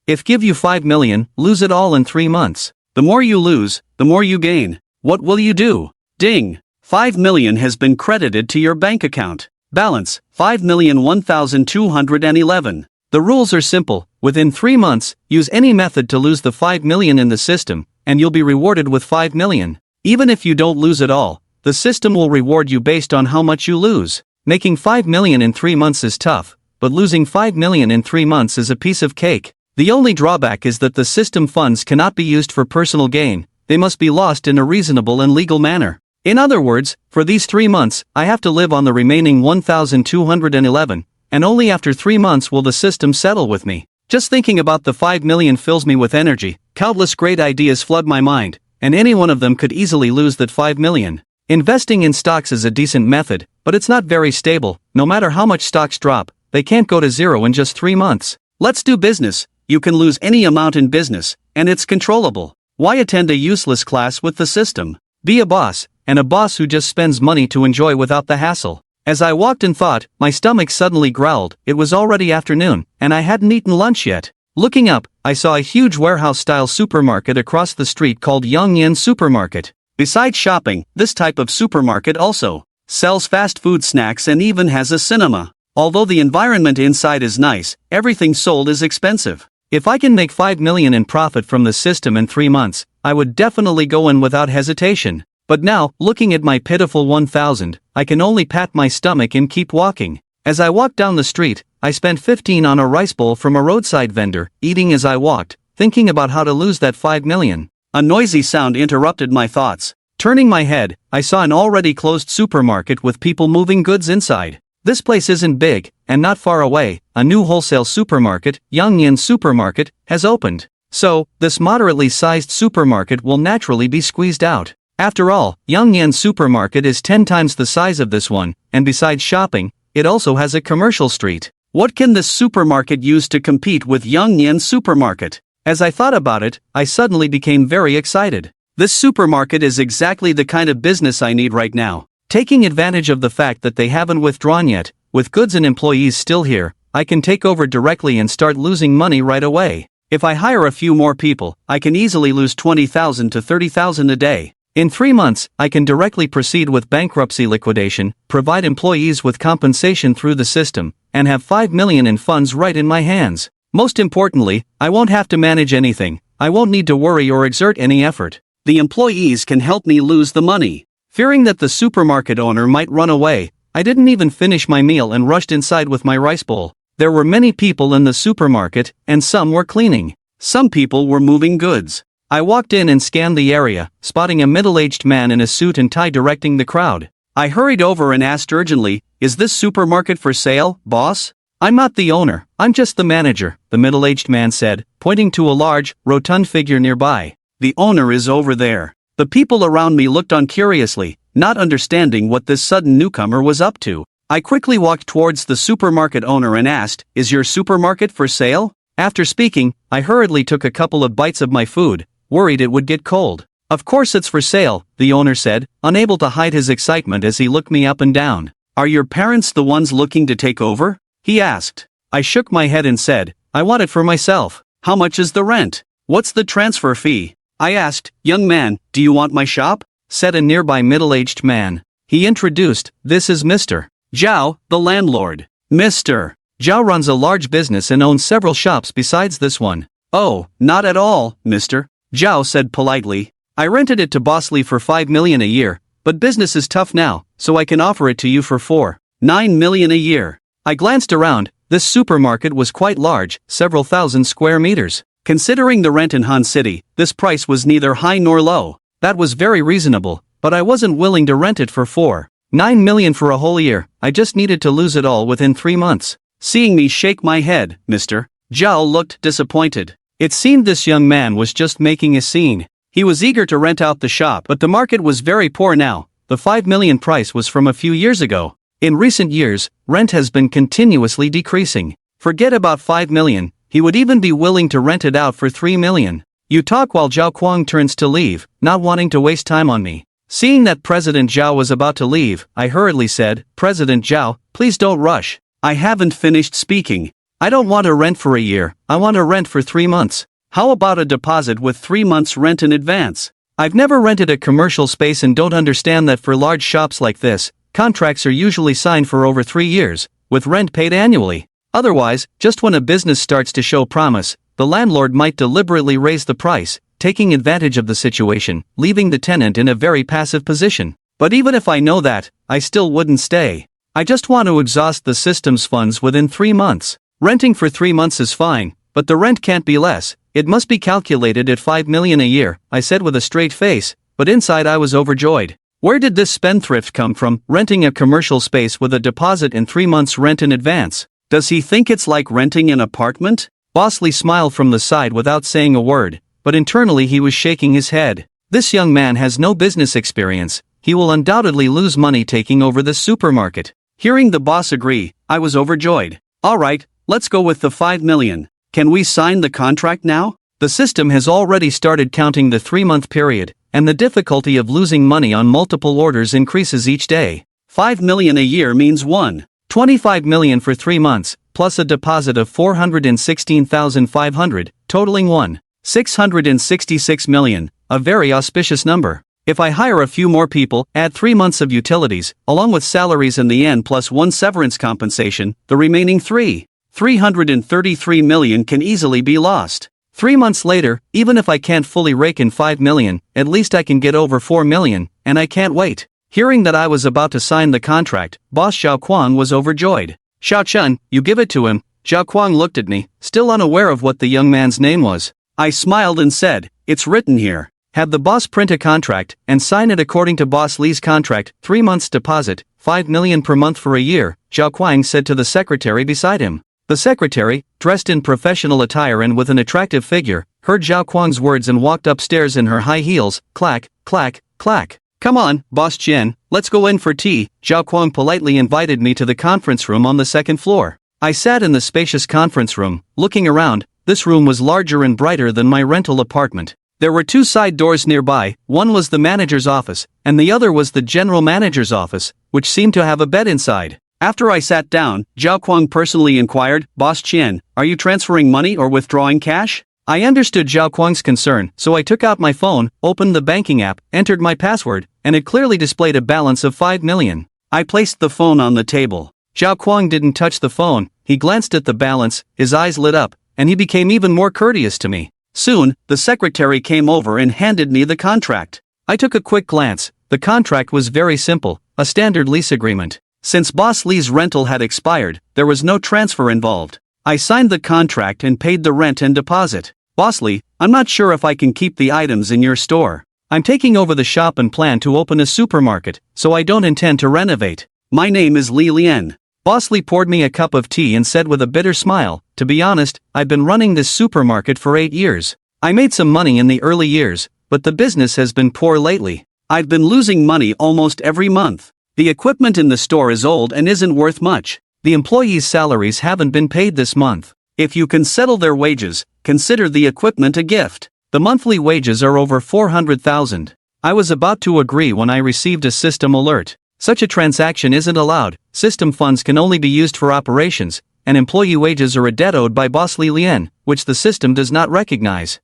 If give you 5 million, lose it all in 3 months. The more you lose, the more you gain. What will you do? Ding! 5 million has been credited to your bank account. Balance, 5,001,211. The rules are simple. Within 3 months, use any method to lose the 5 million in the system, and you'll be rewarded with 5 million. Even if you don't lose it all, the system will reward you based on how much you lose. Making 5 million in 3 months is tough, but losing 5 million in 3 months is a piece of cake. The only drawback is that the system funds cannot be used for personal gain, they must be lost in a reasonable and legal manner. In other words, for these 3 months, I have to live on the remaining 1,211, and only after 3 months will the system settle with me. Just thinking about the 5 million fills me with energy, countless great ideas flood my mind, and any one of them could easily lose that 5 million. Investing in stocks is a decent method, but it's not very stable. No matter how much stocks drop, they can't go to zero in just 3 months. Let's do business. You can lose any amount in business, and it's controllable. Why attend a useless class with the system? Be a boss, and a boss who just spends money to enjoy without the hassle. As I walked and thought, my stomach suddenly growled. It was already afternoon, and I hadn't eaten lunch yet. Looking up, I saw a huge warehouse-style supermarket across the street called Yongyan Supermarket. Besides shopping, this type of supermarket also sells fast food snacks and even has a cinema. Although the environment inside is nice, everything sold is expensive. If I can make 5 million in profit from the system in 3 months, I would definitely go in without hesitation. But now, looking at my pitiful 1,000, I can only pat my stomach and keep walking. As I walked down the street, I spent 15 on a rice bowl from a roadside vendor, eating as I walked, thinking about how to lose that 5 million. A noisy sound interrupted my thoughts. Turning my head, I saw an already closed supermarket with people moving goods inside. This place isn't big, and not far away, a new wholesale supermarket, Yongyan Supermarket, has opened. So, this moderately sized supermarket will naturally be squeezed out. After all, Yongyan Supermarket is 10 times the size of this one, and besides shopping, it also has a commercial street. What can this supermarket use to compete with Yongyan Supermarket? As I thought about it, I suddenly became very excited. This supermarket is exactly the kind of business I need right now. Taking advantage of the fact that they haven't withdrawn yet, with goods and employees still here, I can take over directly and start losing money right away. If I hire a few more people, I can easily lose 20,000 to 30,000 a day. In 3 months, I can directly proceed with bankruptcy liquidation, provide employees with compensation through the system, and have 5 million in funds right in my hands. Most importantly, I won't have to manage anything. I won't need to worry or exert any effort. The employees can help me lose the money. Fearing that the supermarket owner might run away, I didn't even finish my meal and rushed inside with my rice bowl. There were many people in the supermarket, and some were cleaning. Some people were moving goods. I walked in and scanned the area, spotting a middle-aged man in a suit and tie directing the crowd. I hurried over and asked urgently, "Is this supermarket for sale, boss?" "I'm not the owner, I'm just the manager," the middle-aged man said, pointing to a large, rotund figure nearby. "The owner is over there." The people around me looked on curiously, not understanding what this sudden newcomer was up to. I quickly walked towards the supermarket owner and asked, "Is your supermarket for sale?" After speaking, I hurriedly took a couple of bites of my food, worried it would get cold. "Of course it's for sale," the owner said, unable to hide his excitement as he looked me up and down. "Are your parents the ones looking to take over?" he asked. I shook my head and said, "I want it for myself." "How much is the rent? What's the transfer fee?" I asked. "Young man, do you want my shop?" said a nearby middle-aged man. He introduced, "This is Mr. Zhao, the landlord." Mr. Zhao runs a large business and owns several shops besides this one. "Oh, not at all, Mr. Zhao said politely. "I rented it to Boss Lee for 5 million a year, but business is tough now, so I can offer it to you for 4.9 million a year." I glanced around. This supermarket was quite large, several thousand square meters. Considering the rent in Han City, this price was neither high nor low. That was very reasonable, but I wasn't willing to rent it for 4.9 million for a whole year. I just needed to lose it all within 3 months. Seeing me shake my head, Mr. Zhao looked disappointed. It seemed this young man was just making a scene. He was eager to rent out the shop, but the market was very poor now. The 5 million price was from a few years ago. In recent years, rent has been continuously decreasing. Forget about 5 million. He would even be willing to rent it out for 3 million. You talk while Zhao Kuang turns to leave, not wanting to waste time on me. Seeing that President Zhao was about to leave, I hurriedly said, "President Zhao, please don't rush. I haven't finished speaking." I don't want a rent for a year, I want a rent for 3 months. How about a deposit with 3 months rent in advance? I've never rented a commercial space and don't understand that for large shops like this, contracts are usually signed for over 3 years, with rent paid annually. Otherwise, just when a business starts to show promise, the landlord might deliberately raise the price, taking advantage of the situation, leaving the tenant in a very passive position. But even if I know that, I still wouldn't stay. I just want to exhaust the system's funds within 3 months. Renting for 3 months is fine, but the rent can't be less. It must be calculated at 5 million a year, I said with a straight face, but inside I was overjoyed. Where did this spendthrift come from, renting a commercial space with a deposit and 3 months rent in advance? Does he think it's like renting an apartment? Boss Lee smiled from the side without saying a word, but internally he was shaking his head. This young man has no business experience, he will undoubtedly lose money taking over this supermarket. Hearing the boss agree, I was overjoyed. Alright, let's go with the 5 million. Can we sign the contract now? The system has already started counting the 3-month period, and the difficulty of losing money on multiple orders increases each day. 5 million a year means 1.25 million for 3 months, plus a deposit of 416,500, totaling 1.666 million, a very auspicious number. If I hire a few more people, add 3 months of utilities, along with salaries in the end plus 1 severance compensation, the remaining 333 million can easily be lost. 3 months later, even if I can't fully rake in 5 million, at least I can get over 4 million, and I can't wait. Hearing that I was about to sign the contract, Boss Xiao Kuang was overjoyed. Xiao Chun, you give it to him. Xiao Kuang looked at me, still unaware of what the young man's name was. I smiled and said, it's written here. Have the boss print a contract, and sign it according to Boss Lee's contract, 3 months deposit, 5 million per month for a year, Xiao Kuang said to the secretary beside him. The secretary, dressed in professional attire and with an attractive figure, heard Xiao Kuang's words and walked upstairs in her high heels, clack, clack, clack. Come on, Boss Chen, let's go in for tea. Xiao Kuang politely invited me to the conference room on the 2nd floor. I sat in the spacious conference room, looking around. This room was larger and brighter than my rental apartment. There were 2 side doors nearby, one was the manager's office, and the other was the general manager's office, which seemed to have a bed inside. After I sat down, Xiao Kuang personally inquired, Boss Chen, are you transferring money or withdrawing cash? I understood Xiao Kuang's concern, so I took out my phone, opened the banking app, entered my password, and it clearly displayed a balance of 5 million. I placed the phone on the table. Xiao Kuang didn't touch the phone, he glanced at the balance, his eyes lit up, and he became even more courteous to me. Soon, the secretary came over and handed me the contract. I took a quick glance. The contract was very simple, a standard lease agreement. Since Boss Lee's rental had expired, there was no transfer involved. I signed the contract and paid the rent and deposit. Boss Lee, I'm not sure if I can keep the items in your store. I'm taking over the shop and plan to open a supermarket, so I don't intend to renovate. My name is Li Lian. Boss Lee poured me a cup of tea and said with a bitter smile, to be honest, I've been running this supermarket for 8 years. I made some money in the early years, but the business has been poor lately. I've been losing money almost every month. The equipment in the store is old and isn't worth much. The employees' salaries haven't been paid this month. If you can settle their wages, consider the equipment a gift. The monthly wages are over 400,000. I was about to agree when I received a system alert. Such a transaction isn't allowed. System funds can only be used for operations, and employee wages are a debt owed by Boss Li Lian, which the system does not recognize.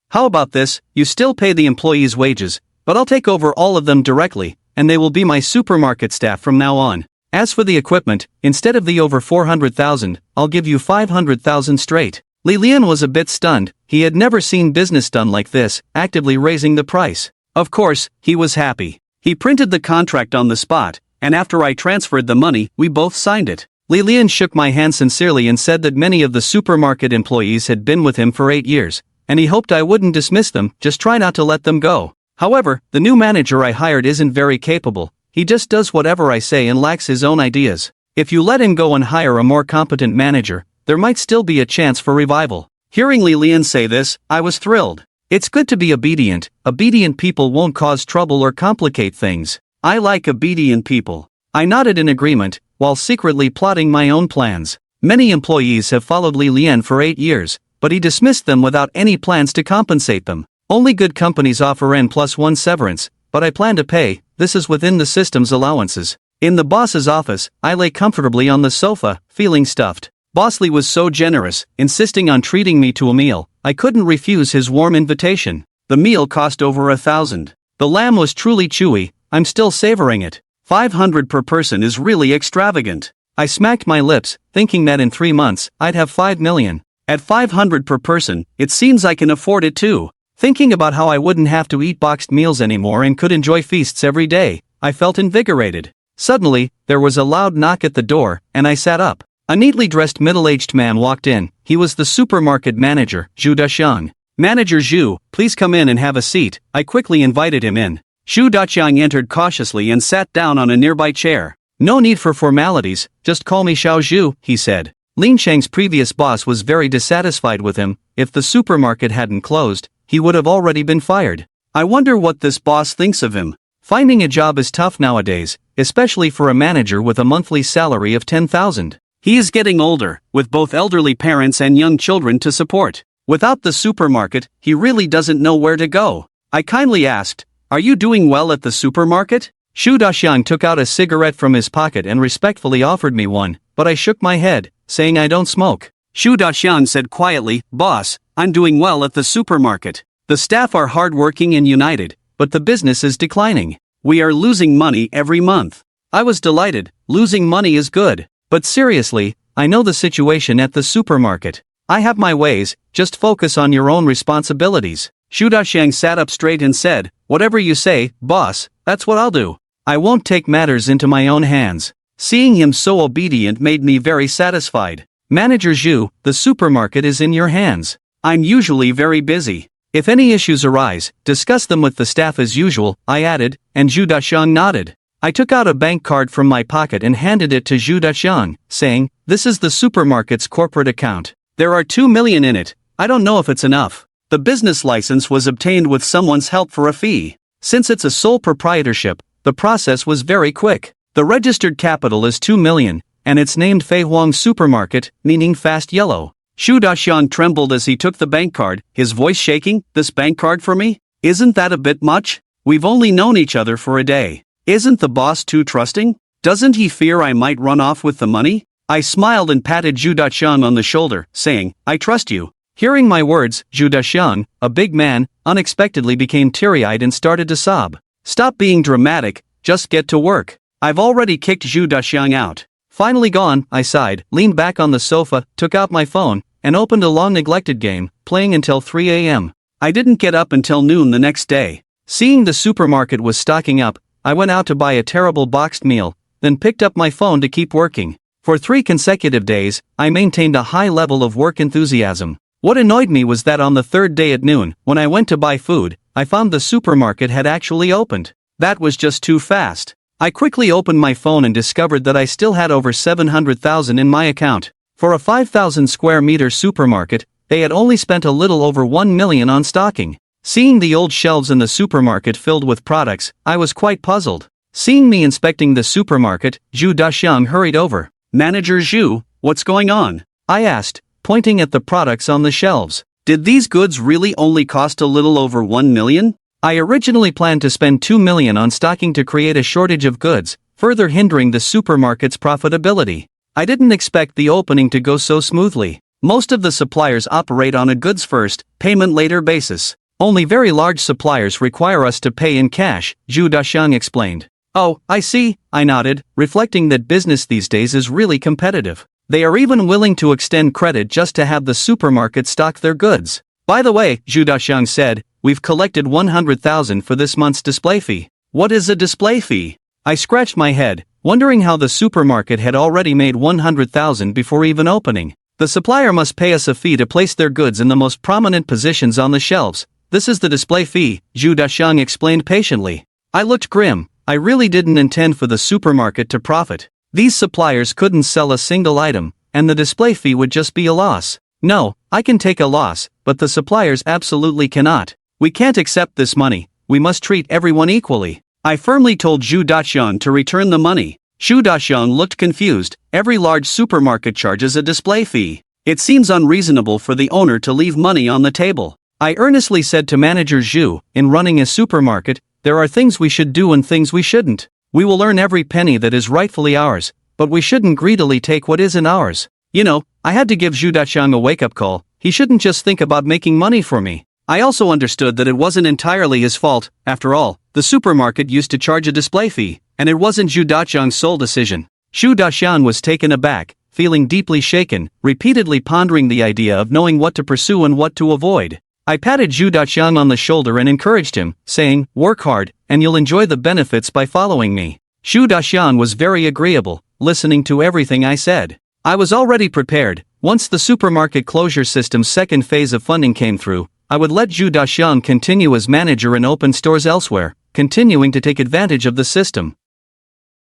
How about this? You still pay the employees' wages, but I'll take over all of them directly, and they will be my supermarket staff from now on. As for the equipment, instead of the over 400,000, I'll give you 500,000 straight. Li Lian was a bit stunned. He had never seen business done like this, actively raising the price. Of course, he was happy. He printed the contract on the spot, and after I transferred the money, we both signed it. Li Lian shook my hand sincerely and said that many of the supermarket employees had been with him for 8 years, and he hoped I wouldn't dismiss them, just try not to let them go. However, the new manager I hired isn't very capable. He just does whatever I say and lacks his own ideas. If you let him go and hire a more competent manager, there might still be a chance for revival. Hearing Li Lian say this, I was thrilled. It's good to be obedient. Obedient people won't cause trouble or complicate things. I like obedient people. I nodded in agreement, while secretly plotting my own plans. Many employees have followed Li Lian for 8 years, but he dismissed them without any plans to compensate them. Only good companies offer N+1 severance, but I plan to pay. This is within the system's allowances. In the boss's office, I lay comfortably on the sofa, feeling stuffed. Boss Lee was so generous, insisting on treating me to a meal. I couldn't refuse his warm invitation. The meal cost over 1,000. The lamb was truly chewy. I'm still savoring it. 500 per person is really extravagant. I smacked my lips, thinking that in 3 months, I'd have 5 million. At 500 per person, it seems I can afford it too. Thinking about how I wouldn't have to eat boxed meals anymore and could enjoy feasts every day, I felt invigorated. Suddenly, there was a loud knock at the door, and I sat up. A neatly dressed middle-aged man walked in. He was the supermarket manager, Zhu Daxiang. Manager Zhu, please come in and have a seat. I quickly invited him in. Zhu Daxiang entered cautiously and sat down on a nearby chair. No need for formalities, just call me Xiao Zhu, he said. Lin Cheng's previous boss was very dissatisfied with him. If the supermarket hadn't closed, he would have already been fired. I wonder what this boss thinks of him. Finding a job is tough nowadays, especially for a manager with a monthly salary of 10,000. He is getting older, with both elderly parents and young children to support. Without the supermarket, he really doesn't know where to go. I kindly asked, "Are you doing well at the supermarket?" Zhu Daxiang took out a cigarette from his pocket and respectfully offered me one, but I shook my head, saying I don't smoke. Zhu Daxiang said quietly, "Boss, I'm doing well at the supermarket. The staff are hardworking and united, but the business is declining. We are losing money every month." I was delighted. Losing money is good. But seriously, I know the situation at the supermarket. I have my ways, just focus on your own responsibilities. Zhu Daxiang sat up straight and said, "Whatever you say, boss, that's what I'll do. I won't take matters into my own hands." Seeing him so obedient made me very satisfied. Manager Zhu, the supermarket is in your hands. I'm usually very busy. If any issues arise, discuss them with the staff as usual, I added, and Zhu Daxiang nodded. I took out a bank card from my pocket and handed it to Zhu Daxiang, saying, "This is the supermarket's corporate account. There are 2 million in it. I don't know if it's enough." The business license was obtained with someone's help for a fee. Since it's a sole proprietorship, the process was very quick. The registered capital is 2 million, and it's named Fei Huang Supermarket, meaning fast yellow. Zhu Daxiang trembled as he took the bank card, his voice shaking. "This bank card for me? Isn't that a bit much? We've only known each other for a day. Isn't the boss too trusting? Doesn't he fear I might run off with the money?" I smiled and patted Zhu Daxiang on the shoulder, saying, "I trust you." Hearing my words, Zhu Daxiang, a big man, unexpectedly became teary-eyed and started to sob. "Stop being dramatic, just get to work. I've already kicked Zhu Daxiang out." Finally gone, I sighed, leaned back on the sofa, took out my phone, and opened a long-neglected game, playing until 3 a.m. I didn't get up until noon the next day. Seeing the supermarket was stocking up, I went out to buy a terrible boxed meal, then picked up my phone to keep working. For 3 consecutive days, I maintained a high level of work enthusiasm. What annoyed me was that on the 3rd day at noon, when I went to buy food, I found the supermarket had actually opened. That was just too fast. I quickly opened my phone and discovered that I still had over 700,000 in my account. For a 5,000 square meter supermarket, they had only spent a little over 1 million on stocking. Seeing the old shelves in the supermarket filled with products, I was quite puzzled. Seeing me inspecting the supermarket, Zhu Daxiang hurried over. "Manager Zhu, what's going on?" I asked, pointing at the products on the shelves. "Did these goods really only cost a little over 1 million? I originally planned to spend 2 million on stocking to create a shortage of goods, further hindering the supermarket's profitability. I didn't expect the opening to go so smoothly. Most of the suppliers operate on a goods first, payment later basis. Only very large suppliers require us to pay in cash," Zhu Daxiang explained. "Oh, I see," I nodded, reflecting that business these days is really competitive. They are even willing to extend credit just to have the supermarket stock their goods. "By the way," Zhu Daxiang said, "we've collected 100,000 for this month's display fee." "What is a display fee?" I scratched my head, wondering how the supermarket had already made 100,000 before even opening. "The supplier must pay us a fee to place their goods in the most prominent positions on the shelves. This is the display fee," Zhu Daxiang explained patiently. I looked grim. I really didn't intend for the supermarket to profit. These suppliers couldn't sell a single item, and the display fee would just be a loss. No, I can take a loss, but the suppliers absolutely cannot. We can't accept this money. We must treat everyone equally. I firmly told Zhu Daxiang to return the money. Zhu Daxiang looked confused. Every large supermarket charges a display fee. It seems unreasonable for the owner to leave money on the table. I earnestly said to Manager Zhu, "In running a supermarket, there are things we should do and things we shouldn't. We will earn every penny that is rightfully ours, but we shouldn't greedily take what isn't ours. You know, I had to give Zhu Daxiang a wake-up call. He shouldn't just think about making money for me. I also understood that it wasn't entirely his fault. After all, the supermarket used to charge a display fee, and it wasn't Zhu Daxiang's sole decision. Zhu Daxiang was taken aback, feeling deeply shaken, repeatedly pondering the idea of knowing what to pursue and what to avoid. I patted Zhu Daxiang on the shoulder and encouraged him, saying, "Work hard, and you'll enjoy the benefits by following me." Zhu Daxiang was very agreeable, listening to everything I said. I was already prepared. Once the supermarket closure system's second phase of funding came through, I would let Zhu Daxiang continue as manager and open stores elsewhere, continuing to take advantage of the system.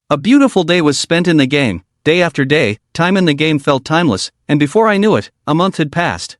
A beautiful day was spent in the game. Day after day, time in the game felt timeless, and before I knew it, a month had passed.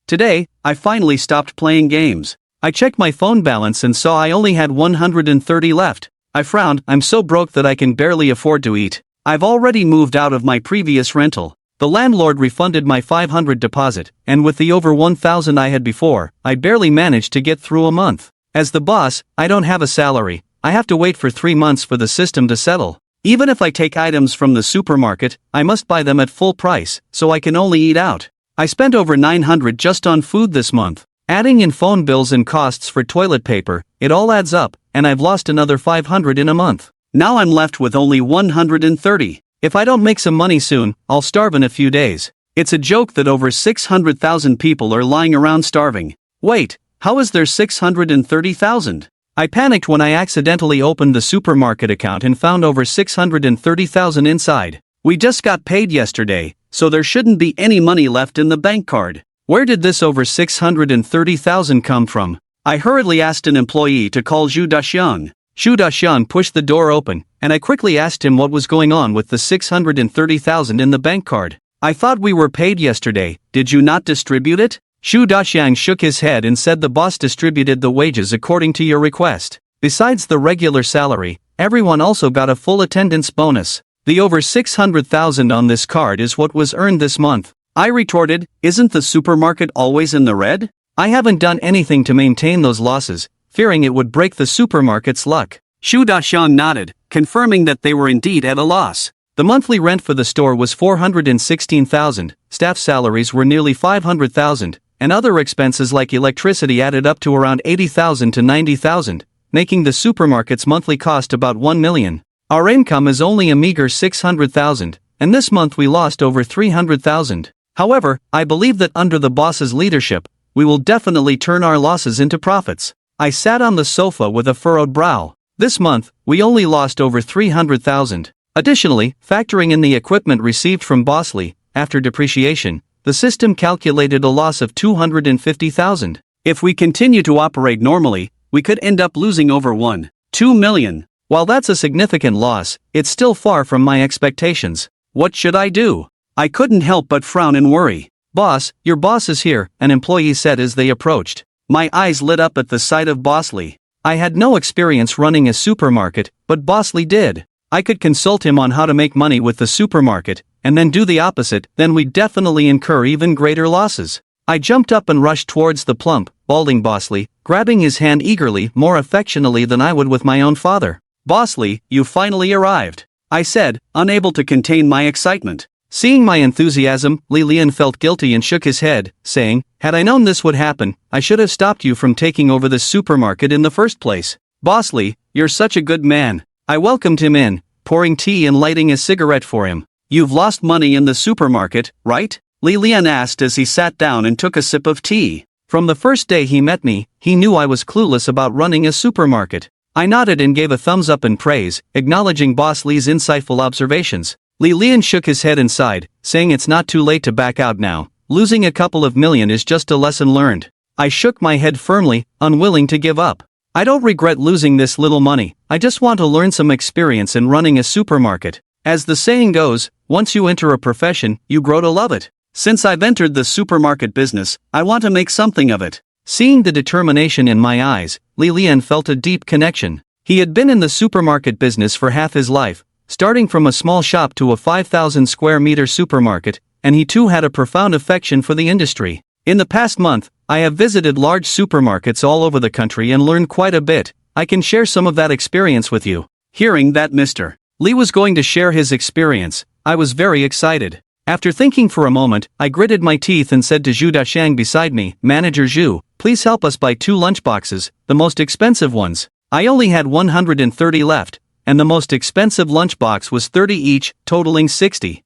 Today, I finally stopped playing games. I checked my phone balance and saw I only had 130 left. I frowned. I'm so broke that I can barely afford to eat. I've already moved out of my previous rental. The landlord refunded my 500 deposit, and with the over 1,000 I had before, I barely managed to get through a month. As the boss, I don't have a salary. I have to wait for 3 months for the system to settle. Even if I take items from the supermarket, I must buy them at full price, so I can only eat out. I spent over 900 just on food this month. Adding in phone bills and costs for toilet paper, it all adds up, and I've lost another 500 in a month. Now I'm left with only 130. If I don't make some money soon, I'll starve in a few days. It's a joke that over 600,000 people are lying around starving. Wait, how is there 630,000? I panicked when I accidentally opened the supermarket account and found over 630,000 inside. We just got paid yesterday, so there shouldn't be any money left in the bank card. Where did this over 630,000 come from? I hurriedly asked an employee to call Zhu Daxiang. Zhu Daxiang pushed the door open, and I quickly asked him what was going on with the 630,000 in the bank card. I thought we were paid yesterday. Did you not distribute it? Zhu Daxiang shook his head and said the boss distributed the wages according to your request. Besides the regular salary, everyone also got a full attendance bonus. The over 600,000 on this card is what was earned this month. I retorted, isn't the supermarket always in the red? I haven't done anything to maintain those losses, fearing it would break the supermarket's luck. Zhu Daxiang nodded, confirming that they were indeed at a loss. The monthly rent for the store was 416,000, staff salaries were nearly 500,000, and other expenses like electricity added up to around 80,000 to 90,000, making the supermarket's monthly cost about 1 million. Our income is only a meager 600,000, and this month we lost over 300,000. However, I believe that under the boss's leadership, we will definitely turn our losses into profits. I sat on the sofa with a furrowed brow. This month, we only lost over 300,000. Additionally, factoring in the equipment received from Bosley, after depreciation, the system calculated a loss of 250,000. If we continue to operate normally, we could end up losing over 1.2 million. While that's a significant loss, it's still far from my expectations. What should I do? I couldn't help but frown and worry. Boss, your boss is here, an employee said as they approached. My eyes lit up at the sight of Bosley. I had no experience running a supermarket, but Bosley did. I could consult him on how to make money with the supermarket, and then do the opposite, then we'd definitely incur even greater losses. I jumped up and rushed towards the plump, balding Bosley, grabbing his hand eagerly, more affectionately than I would with my own father. Bosley, you finally arrived, I said, unable to contain my excitement. Seeing my enthusiasm, Li Lian felt guilty and shook his head, saying, had I known this would happen, I should have stopped you from taking over the supermarket in the first place. Bosley, you're such a good man. I welcomed him in, pouring tea and lighting a cigarette for him. You've lost money in the supermarket, right? Li Lian asked as he sat down and took a sip of tea. From the first day he met me, he knew I was clueless about running a supermarket. I nodded and gave a thumbs up in praise, acknowledging Bosley's insightful observations. Li Lian shook his head and sighed, saying it's not too late to back out now. Losing a couple of million is just a lesson learned. I shook my head firmly, unwilling to give up. I don't regret losing this little money, I just want to learn some experience in running a supermarket. As the saying goes, once you enter a profession, you grow to love it. Since I've entered the supermarket business, I want to make something of it. Seeing the determination in my eyes, Li Lian felt a deep connection. He had been in the supermarket business for half his life, starting from a small shop to a 5,000 square meter supermarket, and he too had a profound affection for the industry. In the past month, I have visited large supermarkets all over the country and learned quite a bit. I can share some of that experience with you. Hearing that Mr. Li was going to share his experience, I was very excited. After thinking for a moment, I gritted my teeth and said to Zhu Daxiang beside me, Manager Zhu, please help us buy 2 lunchboxes, the most expensive ones. I only had 130 left, and the most expensive lunchbox was 30 each, totaling 60.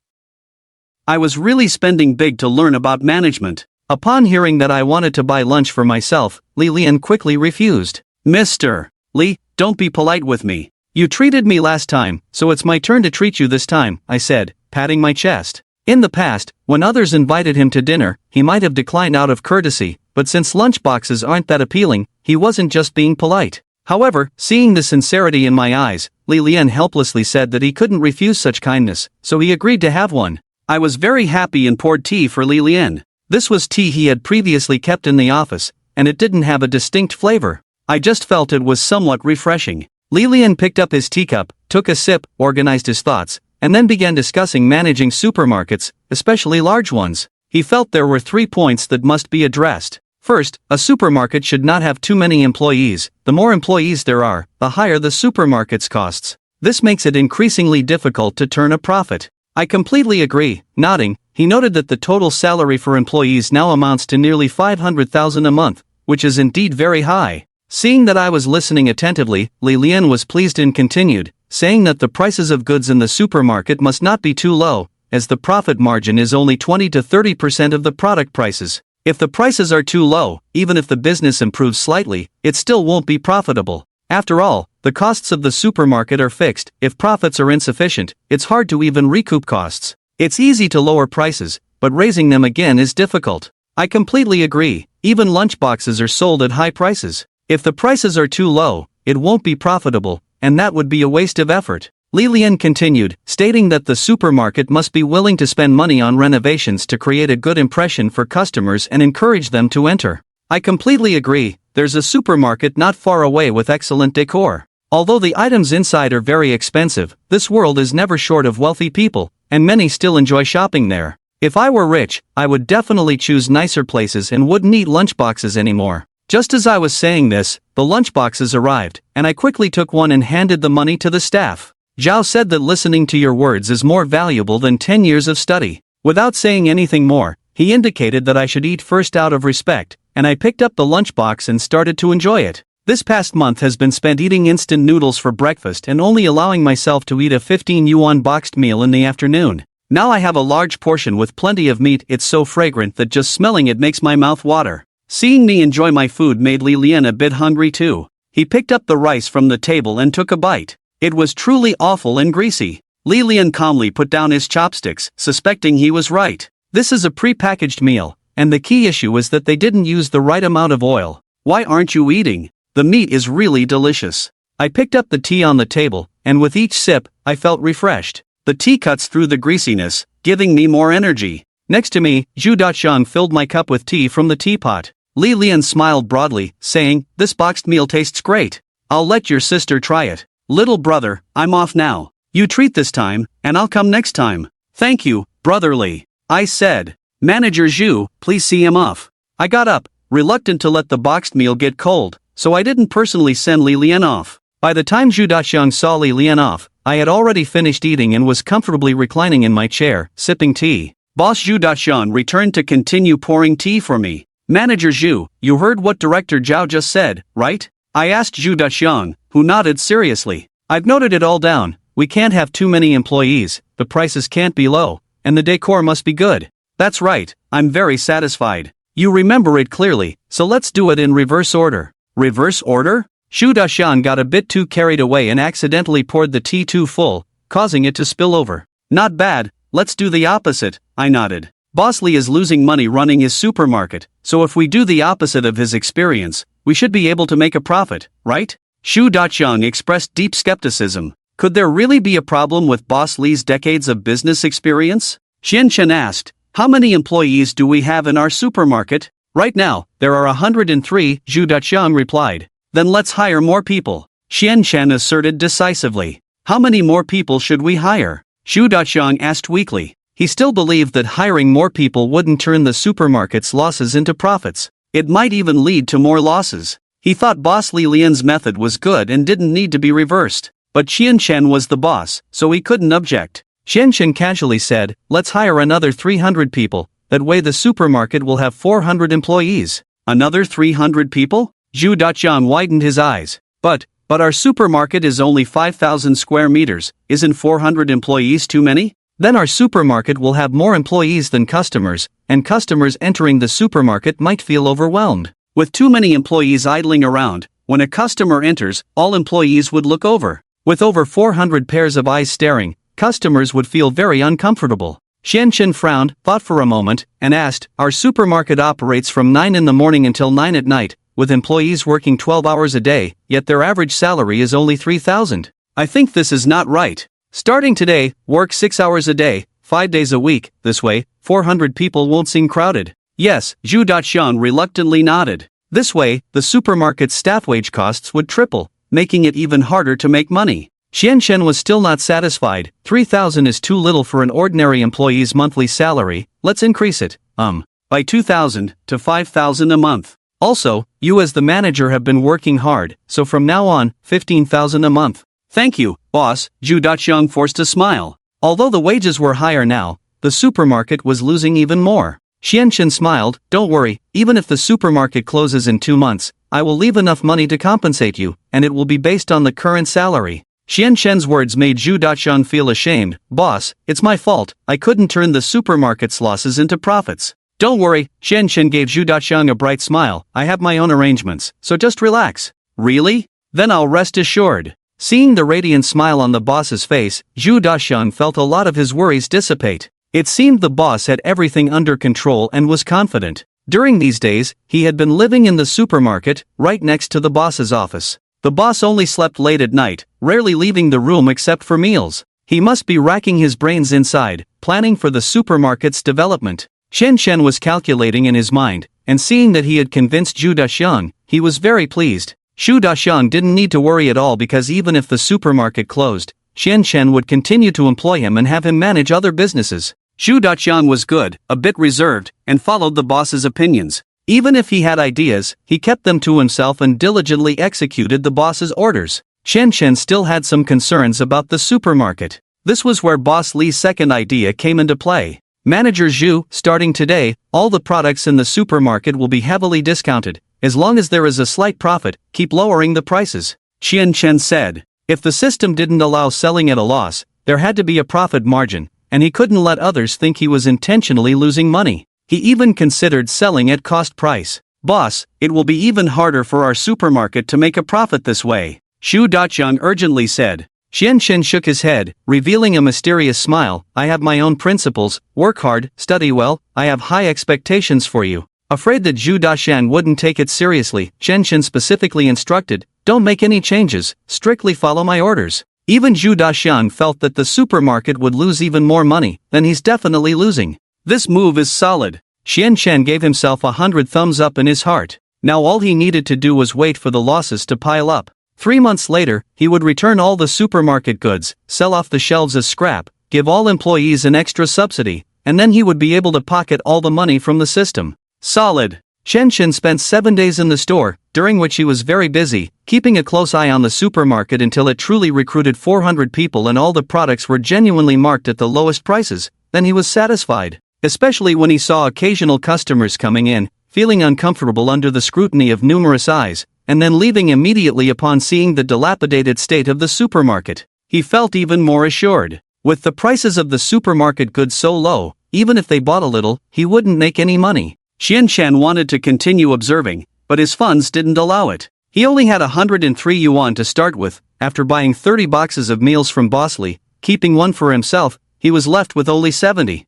I was really spending big to learn about management. Upon hearing that I wanted to buy lunch for myself, Li Lian quickly refused. Mr. Li, don't be polite with me. You treated me last time, so it's my turn to treat you this time, I said, patting my chest. In the past, when others invited him to dinner, he might have declined out of courtesy, but since lunchboxes aren't that appealing, he wasn't just being polite. However, seeing the sincerity in my eyes, Li Lian helplessly said that he couldn't refuse such kindness, so he agreed to have one. I was very happy and poured tea for Li Lian. This was tea he had previously kept in the office, and it didn't have a distinct flavor. I just felt it was somewhat refreshing. Li Lian picked up his teacup, took a sip, organized his thoughts, and then began discussing managing supermarkets, especially large ones. He felt there were 3 points that must be addressed. First, a supermarket should not have too many employees. The more employees there are, the higher the supermarket's costs. This makes it increasingly difficult to turn a profit. I completely agree. Nodding, he noted that the total salary for employees now amounts to nearly 500,000 a month, which is indeed very high. Seeing that I was listening attentively, Li Lian was pleased and continued, saying that the prices of goods in the supermarket must not be too low, as the profit margin is only 20 to 30% of the product prices. If the prices are too low, even if the business improves slightly, it still won't be profitable. After all, the costs of the supermarket are fixed. If profits are insufficient, it's hard to even recoup costs. It's easy to lower prices, but raising them again is difficult. I completely agree. Even lunchboxes are sold at high prices. If the prices are too low, it won't be profitable, and that would be a waste of effort. Li Lian continued, stating that the supermarket must be willing to spend money on renovations to create a good impression for customers and encourage them to enter. I completely agree. There's a supermarket not far away with excellent decor. Although the items inside are very expensive, this world is never short of wealthy people, and many still enjoy shopping there. If I were rich, I would definitely choose nicer places and wouldn't eat lunchboxes anymore. Just as I was saying this, the lunchboxes arrived, and I quickly took one and handed the money to the staff. Zhao said that listening to your words is more valuable than 10 years of study. Without saying anything more, he indicated that I should eat first out of respect, and I picked up the lunchbox and started to enjoy it. This past month has been spent eating instant noodles for breakfast and only allowing myself to eat a 15 yuan boxed meal in the afternoon. Now I have a large portion with plenty of meat. It's so fragrant that just smelling it makes my mouth water. Seeing me enjoy my food made Li Lian a bit hungry too. He picked up the rice from the table and took a bite. It was truly awful and greasy. Li Lian calmly put down his chopsticks, suspecting he was right. This is a pre-packaged meal, and the key issue is that they didn't use the right amount of oil. Why aren't you eating? The meat is really delicious. I picked up the tea on the table, and with each sip, I felt refreshed. The tea cuts through the greasiness, giving me more energy. Next to me, Zhu Daxiang filled my cup with tea from the teapot. Li Lian smiled broadly, saying, "This boxed meal tastes great. I'll let your sister try it. Little brother, I'm off now. You treat this time, and I'll come next time." "Thank you, brother Li," I said. "Manager Zhu, please see him off." I got up, reluctant to let the boxed meal get cold, so I didn't personally send Li Lian off. By the time Zhu Daxiang saw Li Lian off, I had already finished eating and was comfortably reclining in my chair, sipping tea. Boss Zhu Daxiang returned to continue pouring tea for me. "Manager Zhu, you heard what Director Zhao just said, right?" I asked Zhu Daxiang, who nodded seriously. "I've noted it all down. We can't have too many employees, the prices can't be low, and the decor must be good." "That's right, I'm very satisfied. You remember it clearly, so let's do it in reverse order." "Reverse order?" Zhu Daxiang got a bit too carried away and accidentally poured the tea too full, causing it to spill over. "Not bad, let's do the opposite," I nodded. Boss Li is losing money running his supermarket, so if we do the opposite of his experience, we should be able to make a profit, right? Zhu Daxiang expressed deep skepticism. Could there really be a problem with Boss Li's decades of business experience? Xian Chen asked, "How many employees do we have in our supermarket?" "Right now, there are 103, Zhu Daxiang replied. "Then let's hire more people," Xian Chen asserted decisively. "How many more people should we hire?" Zhu Daxiang asked weakly. He still believed that hiring more people wouldn't turn the supermarket's losses into profits. It might even lead to more losses. He thought Boss Li Lian's method was good and didn't need to be reversed. But Xian Chen was the boss, so he couldn't object. Xianxian casually said, let's hire another 300 people, that way the supermarket will have 400 employees. Another 300 people? Zhu Daqiang widened his eyes. But our supermarket is only 5,000 square meters, isn't 400 employees too many? Then our supermarket will have more employees than customers, and customers entering the supermarket might feel overwhelmed. With too many employees idling around, when a customer enters, all employees would look over. With over 400 pairs of eyes staring, customers would feel very uncomfortable. Xianxian frowned, thought for a moment, and asked, our supermarket operates from 9 in the morning until 9 at night, with employees working 12 hours a day, yet their average salary is only 3,000. I think this is not right. Starting today, work 6 hours a day, 5 days a week, this way, 400 people won't seem crowded. Yes, Zhu Daqiang reluctantly nodded. This way, the supermarket's staff wage costs would triple, making it even harder to make money. Xianxian was still not satisfied. 3,000 is too little for an ordinary employee's monthly salary, let's increase it, by 2,000 to 5,000 a month. Also, you as the manager have been working hard, so from now on, 15,000 a month. Thank you, boss, Zhu Daqiang forced a smile. Although the wages were higher now, the supermarket was losing even more. Xianxian smiled, don't worry, even if the supermarket closes in 2 months, I will leave enough money to compensate you, and it will be based on the current salary. Xianxian's words made Zhu Daqiang feel ashamed. Boss, it's my fault, I couldn't turn the supermarket's losses into profits. Don't worry, Xianxian gave Zhu Daqiang a bright smile, I have my own arrangements, so just relax. Really? Then I'll rest assured. Seeing the radiant smile on the boss's face, Zhu Daqiang felt a lot of his worries dissipate. It seemed the boss had everything under control and was confident. During these days, he had been living in the supermarket, right next to the boss's office. The boss only slept late at night, rarely leaving the room except for meals. He must be racking his brains inside, planning for the supermarket's development. Xianxian was calculating in his mind, and seeing that he had convinced Zhu Daqiang, he was very pleased. Zhu Daqiang didn't need to worry at all because even if the supermarket closed, Xianxian would continue to employ him and have him manage other businesses. Zhu Daqiang was good, a bit reserved, and followed the boss's opinions. Even if he had ideas, he kept them to himself and diligently executed the boss's orders. Xianxian still had some concerns about the supermarket. This was where Boss Li's second idea came into play. Manager Zhu, starting today, all the products in the supermarket will be heavily discounted. As long as there is a slight profit, keep lowering the prices. Xianxian said. If the system didn't allow selling at a loss, there had to be a profit margin, and he couldn't let others think he was intentionally losing money. He even considered selling at cost price. Boss, it will be even harder for our supermarket to make a profit this way, Zhu Daqiang urgently said. Xianxian shook his head, revealing a mysterious smile. I have my own principles, work hard, study well, I have high expectations for you. Afraid that Zhu Daqiang wouldn't take it seriously, Xianxian specifically instructed, don't make any changes, strictly follow my orders. Even Zhu Daqiang felt that the supermarket would lose even more money than he's definitely losing. This move is solid. Xianxian gave himself 100 thumbs up in his heart. Now all he needed to do was wait for the losses to pile up. 3 months later, he would return all the supermarket goods, sell off the shelves as scrap, give all employees an extra subsidy, and then he would be able to pocket all the money from the system. Solid. Xianxian spent 7 days in the store, during which he was very busy, keeping a close eye on the supermarket until it truly recruited 400 people and all the products were genuinely marked at the lowest prices. Then he was satisfied. Especially when he saw occasional customers coming in, feeling uncomfortable under the scrutiny of numerous eyes, and then leaving immediately upon seeing the dilapidated state of the supermarket. He felt even more assured. With the prices of the supermarket goods so low, even if they bought a little, he wouldn't make any money. Xianxian wanted to continue observing, but his funds didn't allow it. He only had 103 yuan to start with. After buying 30 boxes of meals from Boss Li, keeping one for himself, he was left with only 70.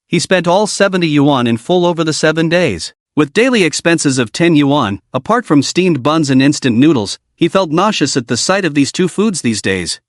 He spent all 70 yuan in full over the 7 days. With daily expenses of 10 yuan, apart from steamed buns and instant noodles, he felt nauseous at the sight of these two foods these days.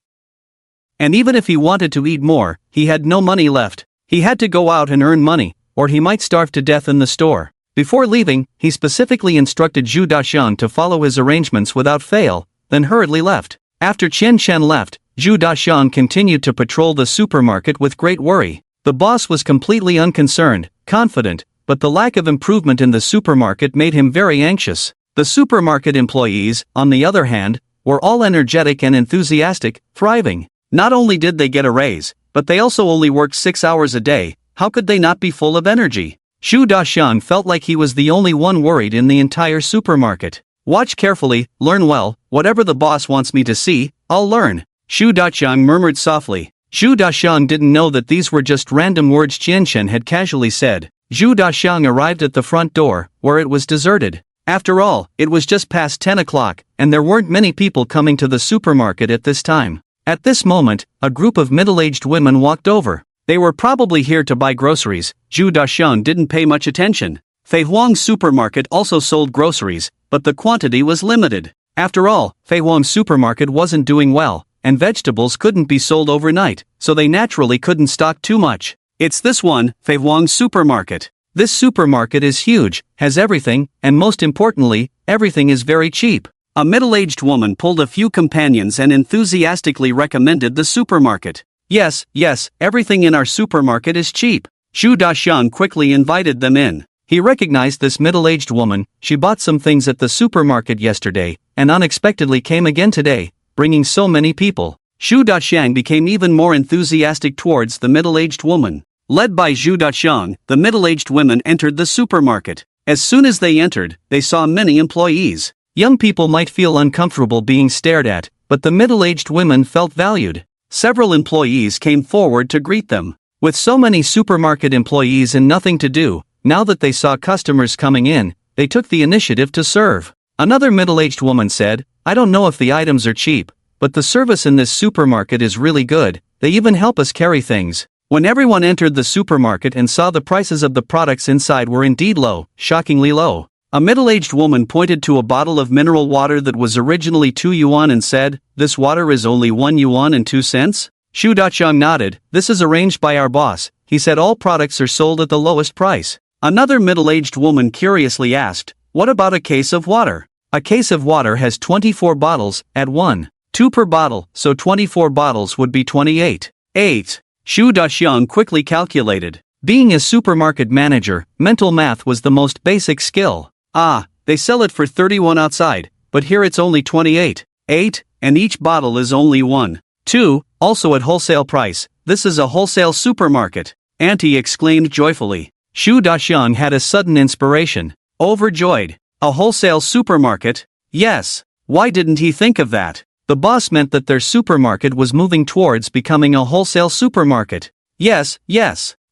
And even if he wanted to eat more, he had no money left. He had to go out and earn money, or he might starve to death in the store. Before leaving, he specifically instructed Zhu Daqiang to follow his arrangements without fail, then hurriedly left. After Xianxian left, Zhu Daqiang continued to patrol the supermarket with great worry. The boss was completely unconcerned, confident, but the lack of improvement in the supermarket made him very anxious. The supermarket employees, on the other hand, were all energetic and enthusiastic, thriving. Not only did they get a raise, but they also only worked 6 hours a day. How could they not be full of energy? Xu Daxiang felt like he was the only one worried in the entire supermarket. Watch carefully, learn well, whatever the boss wants me to see, I'll learn. Xu Daxiang murmured softly. Xu Daxiang didn't know that these were just random words Qianshen had casually said. Xu Daxiang arrived at the front door, where it was deserted. After all, it was just past 10 o'clock, and there weren't many people coming to the supermarket at this time. At this moment, a group of middle-aged women walked over. They were probably here to buy groceries. Xu Daxiang didn't pay much attention. Fei Huang's supermarket also sold groceries, but the quantity was limited. After all, Fei Huang's supermarket wasn't doing well, and vegetables couldn't be sold overnight, so they naturally couldn't stock too much. It's this one, Fei Huang's supermarket. This supermarket is huge, has everything, and most importantly, everything is very cheap. A middle-aged woman pulled a few companions and enthusiastically recommended the supermarket. Yes, everything in our supermarket is cheap. Xu Daxiang quickly invited them in. He recognized this middle-aged woman. She bought some things at the supermarket yesterday, and unexpectedly came again today, bringing so many people. Xu Daxiang became even more enthusiastic towards the middle-aged woman. Led by Xu Daxiang, the middle-aged women entered the supermarket. As soon as they entered, they saw many employees. Young people might feel uncomfortable being stared at, but the middle-aged women felt valued. Several employees came forward to greet them. With so many supermarket employees and nothing to do, now that they saw customers coming in, they took the initiative to serve. Another middle-aged woman said, "I don't know if the items are cheap, but the service in this supermarket is really good. They even help us carry things." When everyone entered the supermarket and saw the prices of the products inside were indeed low, shockingly low. A middle-aged woman pointed to a bottle of mineral water that was originally 2 yuan and said, "This water is only 1 yuan and 2 cents? Xu Daxiang nodded. "This is arranged by our boss. He said all products are sold at the lowest price." Another middle-aged woman curiously asked, "What about a case of water?" "A case of water has 24 bottles, at 1.2 per bottle, so 24 bottles would be 28. 8. Xu Daxiang quickly calculated. Being a supermarket manager, mental math was the most basic skill. They sell it for 31 outside, but here it's only 28. 8, and each bottle is only 1.2, also at wholesale price. This is a wholesale supermarket. Auntie exclaimed joyfully. Xu Daxiang had a sudden inspiration. Overjoyed. A wholesale supermarket? Yes. Why didn't he think of that? The boss meant that their supermarket was moving towards becoming a wholesale supermarket. Yes,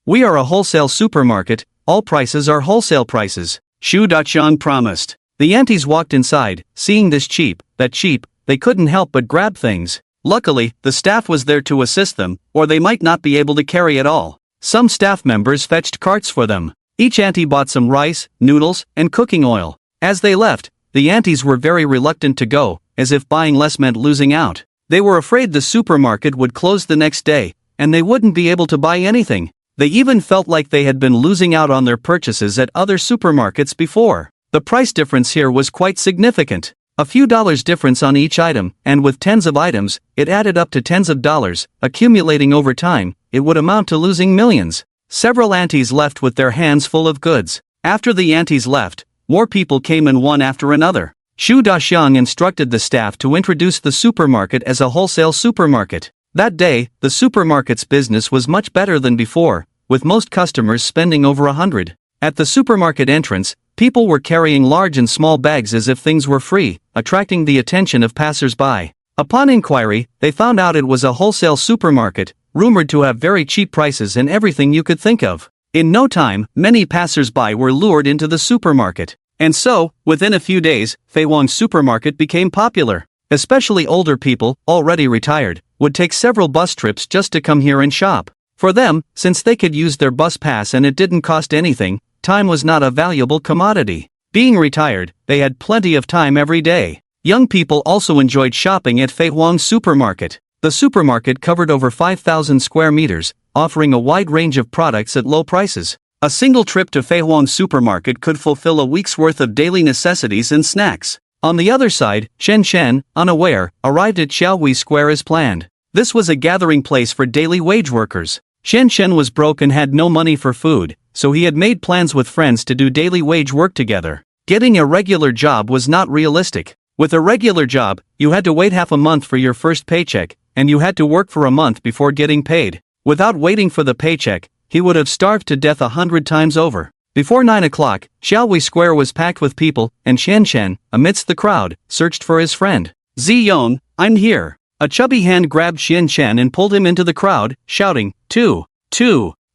we are a wholesale supermarket, all prices are wholesale prices, Xu Daxiang promised. The aunties walked inside, seeing this that cheap, they couldn't help but grab things. Luckily, the staff was there to assist them, or they might not be able to carry it all. Some staff members fetched carts for them. Each auntie bought some rice, noodles, and cooking oil. As they left, the aunties were very reluctant to go, as if buying less meant losing out. They were afraid the supermarket would close the next day, and they wouldn't be able to buy anything. They even felt like they had been losing out on their purchases at other supermarkets before. The price difference here was quite significant. A few dollars difference on each item, and with tens of items, it added up to tens of dollars, accumulating over time, it would amount to losing millions. Several aunties left with their hands full of goods. After the aunties left, more people came in one after another. Xu Daxiang instructed the staff to introduce the supermarket as a wholesale supermarket. That day, the supermarket's business was much better than before, with most customers spending over 100. At the supermarket entrance, people were carrying large and small bags as if things were free, attracting the attention of passers-by. Upon inquiry, they found out it was a wholesale supermarket, rumored to have very cheap prices and everything you could think of. In no time, many passers-by were lured into the supermarket. And so, within a few days, Fei Huang's supermarket became popular. Especially older people, already retired, would take several bus trips just to come here and shop. For them, since they could use their bus pass and it didn't cost anything, time was not a valuable commodity. Being retired, they had plenty of time every day. Young people also enjoyed shopping at Fei Huang's supermarket. The supermarket covered over 5,000 square meters, offering a wide range of products at low prices. A single trip to Fei Huang's supermarket could fulfill a week's worth of daily necessities and snacks. On the other side, Qianshen, unaware, arrived at Xiaohui Square as planned. This was a gathering place for daily wage workers. Qianshen was broke and had no money for food, so he had made plans with friends to do daily wage work together. Getting a regular job was not realistic. With a regular job, you had to wait half a month for your first paycheck, and you had to work for a month before getting paid. Without waiting for the paycheck, he would have starved to death 100 times over. Before 9 o'clock, Xiaowei Square was packed with people, and Qian, amidst the crowd, searched for his friend. Ziyong, I'm here. A chubby hand grabbed Qian and pulled him into the crowd, shouting, two.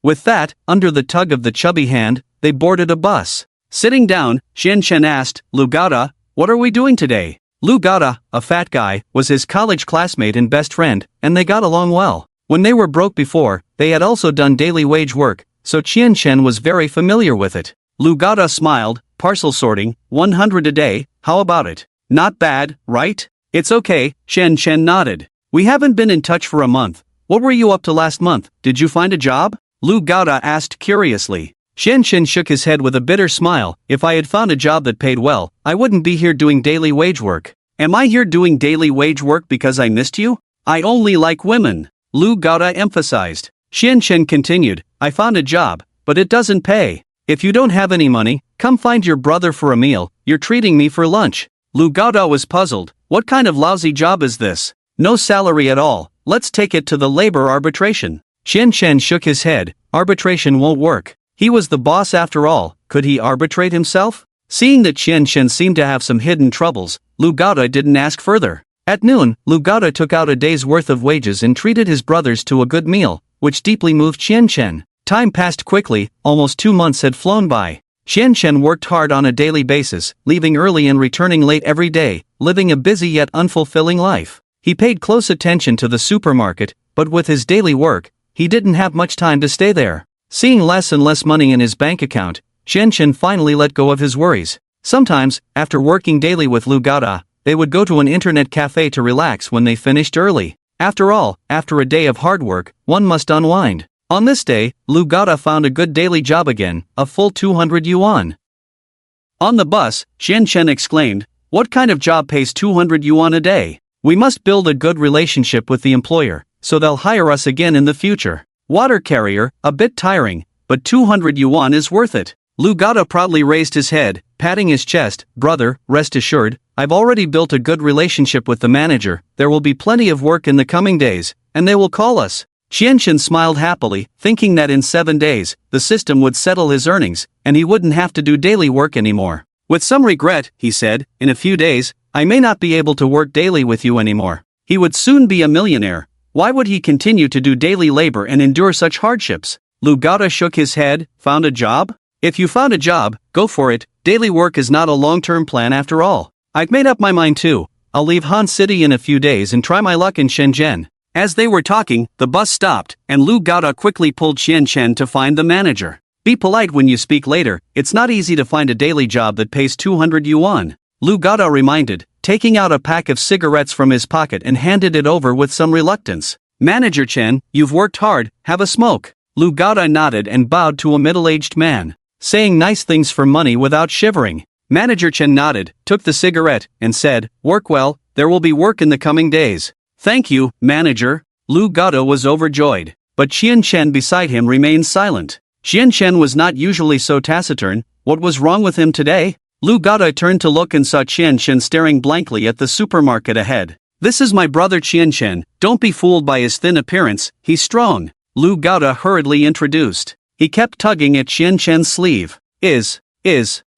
With that, under the tug of the chubby hand, they boarded a bus. Sitting down, Qian asked, Lu Gaota, what are we doing today? Lu Gaota, a fat guy, was his college classmate and best friend, and they got along well. When they were broke before, they had also done daily wage work, so Qian was very familiar with it. Lu Gaota smiled, parcel sorting, 100 a day, how about it? Not bad, right? It's okay, Qian nodded. We haven't been in touch for a month. What were you up to last month? Did you find a job? Lu Gaota asked curiously. Qian shook his head with a bitter smile. If I had found a job that paid well, I wouldn't be here doing daily wage work. Am I here doing daily wage work because I missed you? I only like women, Lu Gaota emphasized. Qian continued, I found a job, but it doesn't pay. If you don't have any money, come find your brother for a meal, you're treating me for lunch. Lu Gaota was puzzled. What kind of lousy job is this? No salary at all, let's take it to the labor arbitration. Qian shook his head, arbitration won't work. He was the boss after all, could he arbitrate himself? Seeing that Qian seemed to have some hidden troubles, Lu Gaota didn't ask further. At noon, Lu Gaota took out a day's worth of wages and treated his brothers to a good meal, which deeply moved Qian. Time passed quickly, almost 2 months had flown by. Qian worked hard on a daily basis, leaving early and returning late every day, living a busy yet unfulfilling life. He paid close attention to the supermarket, but with his daily work, he didn't have much time to stay there. Seeing less and less money in his bank account, Qian finally let go of his worries. Sometimes, after working daily with Lu Gaota, they would go to an internet cafe to relax when they finished early. After all, after a day of hard work, one must unwind. On this day, Lu Gaota found a good daily job again, a full 200 yuan. On the bus, Qian exclaimed, what kind of job pays 200 yuan a day? We must build a good relationship with the employer, so they'll hire us again in the future. Water carrier, a bit tiring, but 200 yuan is worth it. Lu Gaota proudly raised his head, patting his chest, brother, rest assured, I've already built a good relationship with the manager, there will be plenty of work in the coming days, and they will call us. Qian smiled happily, thinking that in 7 days, the system would settle his earnings, and he wouldn't have to do daily work anymore. With some regret, he said, in a few days, I may not be able to work daily with you anymore. He would soon be a millionaire. Why would he continue to do daily labor and endure such hardships? Lu Gaota shook his head, found a job? If you found a job, go for it, daily work is not a long-term plan after all. I've made up my mind too, I'll leave Han City in a few days and try my luck in Shenzhen. As they were talking, the bus stopped, and Lu Gaota quickly pulled Qian to find the manager. Be polite when you speak later, it's not easy to find a daily job that pays 200 yuan. Lu Gaota reminded, taking out a pack of cigarettes from his pocket and handed it over with some reluctance. Manager Chen, you've worked hard, have a smoke. Lu Gaota nodded and bowed to a middle-aged man, saying nice things for money without shivering. Manager Chen nodded, took the cigarette, and said, work well, there will be work in the coming days. Thank you, manager. Lu Gaota was overjoyed, but Qian beside him remained silent. Qian was not usually so taciturn, what was wrong with him today? Lu Gaota turned to look and saw Qian staring blankly at the supermarket ahead. This is my brother Qian, don't be fooled by his thin appearance, he's strong. Lu Gaota hurriedly introduced. He kept tugging at Qian's sleeve. Is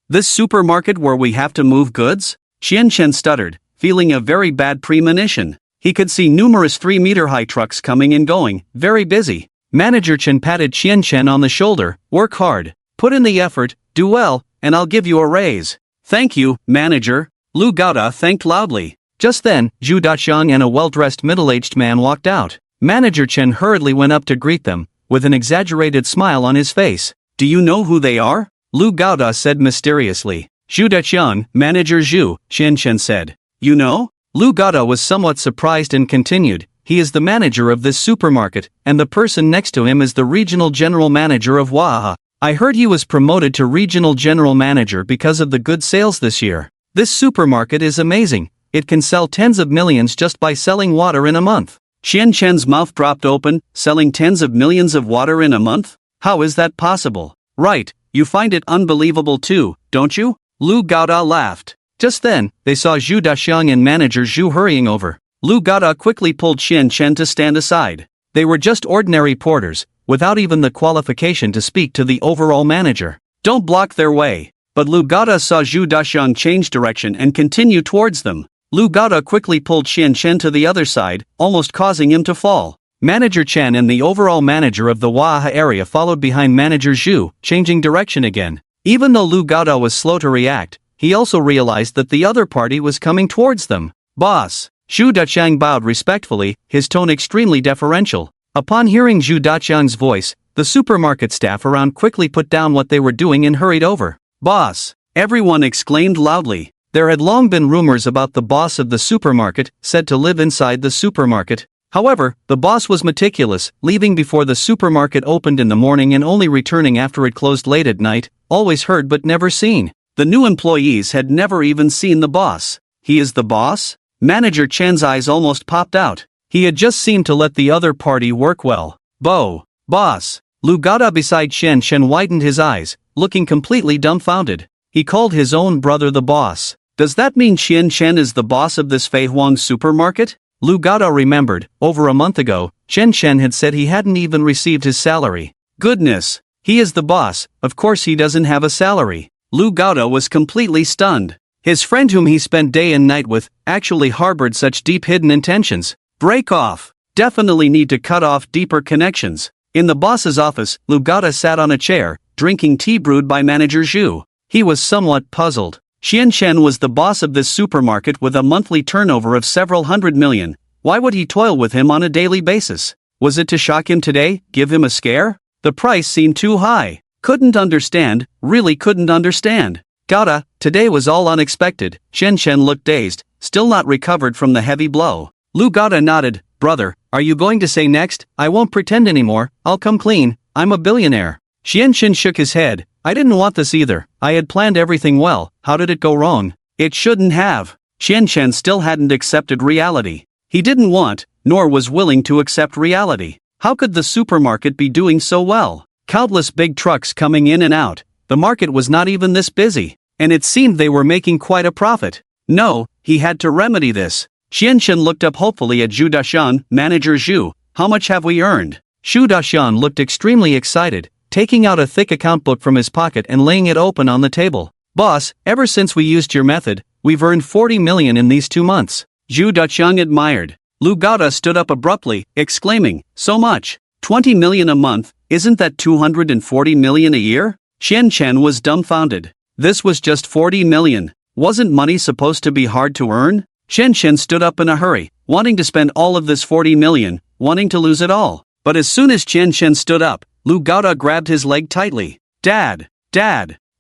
this supermarket where we have to move goods? Qian stuttered, feeling a very bad premonition. He could see numerous 3-meter-high trucks coming and going, very busy. Manager Chen patted Qian on the shoulder, work hard, put in the effort, do well, and I'll give you a raise. Thank you, manager. Lu Gaota thanked loudly. Just then, Zhu Daqiang and a well-dressed middle-aged man walked out. Manager Chen hurriedly went up to greet them, with an exaggerated smile on his face. Do you know who they are? Lu Gaota said mysteriously. Zhu Daqiang, Manager Zhu, Qian said. You know? Lu Gaota was somewhat surprised and continued, he is the manager of this supermarket, and the person next to him is the regional general manager of Waha. I heard he was promoted to regional general manager because of the good sales this year. This supermarket is amazing, it can sell tens of millions just by selling water in a month. Qian's mouth dropped open, selling tens of millions of water in a month? How is that possible? Right, you find it unbelievable too, don't you? Lu Gaota laughed. Just then, they saw Zhu Daqiang and manager Zhu hurrying over. Lu Gaota quickly pulled Qian to stand aside. They were just ordinary porters, without even the qualification to speak to the overall manager. Don't block their way. But Lu Gada saw Zhu Daxiang change direction and continue towards them. Lu Gada quickly pulled Qian Chen to the other side, almost causing him to fall. Manager Chen and the overall manager of the Waha area followed behind Manager Zhu, changing direction again. Even though Lu Gada was slow to react, he also realized that the other party was coming towards them. Boss. Zhu Daxiang bowed respectfully, his tone extremely deferential. Upon hearing Zhu Daxiang's voice, the supermarket staff around quickly put down what they were doing and hurried over. Boss! Everyone exclaimed loudly. There had long been rumors about the boss of the supermarket, said to live inside the supermarket. However, the boss was meticulous, leaving before the supermarket opened in the morning and only returning after it closed late at night, always heard but never seen. The new employees had never even seen the boss. He is the boss? Manager Chen's eyes almost popped out. He had just seemed to let the other party work well. Boss. Lu Gada beside Qian Chen widened his eyes, looking completely dumbfounded. He called his own brother the boss. Does that mean Qian Chen is the boss of this Fei Huang supermarket? Lu Gada remembered, over a month ago, Qian Chen had said he hadn't even received his salary. Goodness! He is the boss, of course he doesn't have a salary. Lu Gada was completely stunned. His friend whom he spent day and night with, actually harbored such deep hidden intentions. Break off! Definitely need to cut off deeper connections. In the boss's office, Lu Gada sat on a chair, drinking tea brewed by Manager Zhu. He was somewhat puzzled. Qian Chen was the boss of this supermarket with a monthly turnover of several hundred million. Why would he toil with him on a daily basis? Was it to shock him today, give him a scare? The price seemed too high. Couldn't understand, really couldn't understand. Gada, today was all unexpected. Qian Chen looked dazed, still not recovered from the heavy blow. Lu Gada nodded. Brother, are you going to say next? I won't pretend anymore, I'll come clean, I'm a billionaire. Qian Chen shook his head. I didn't want this either. I had planned everything well. How did it go wrong? It shouldn't have. Qian Chen still hadn't accepted reality. He didn't want, nor was willing to accept reality. How could the supermarket be doing so well? Countless big trucks coming in and out. The market was not even this busy. And it seemed they were making quite a profit. No, he had to remedy this. Qian Chen looked up hopefully at Zhu Daxiang, Manager Zhu. How much have we earned? Zhu Daxiang looked extremely excited, taking out a thick account book from his pocket and laying it open on the table. Boss, ever since we used your method, we've earned 40 million in these 2 months. Zhu Daxiang admired. Lu Gada stood up abruptly, exclaiming, so much? 20 million a month, isn't that 240 million a year? Qian Chen was dumbfounded. This was just 40 million. Wasn't money supposed to be hard to earn? Qian Chen stood up in a hurry, wanting to spend all of this 40 million, wanting to lose it all. But as soon as Qian Chen stood up, Lu Gada grabbed his leg tightly. Dad!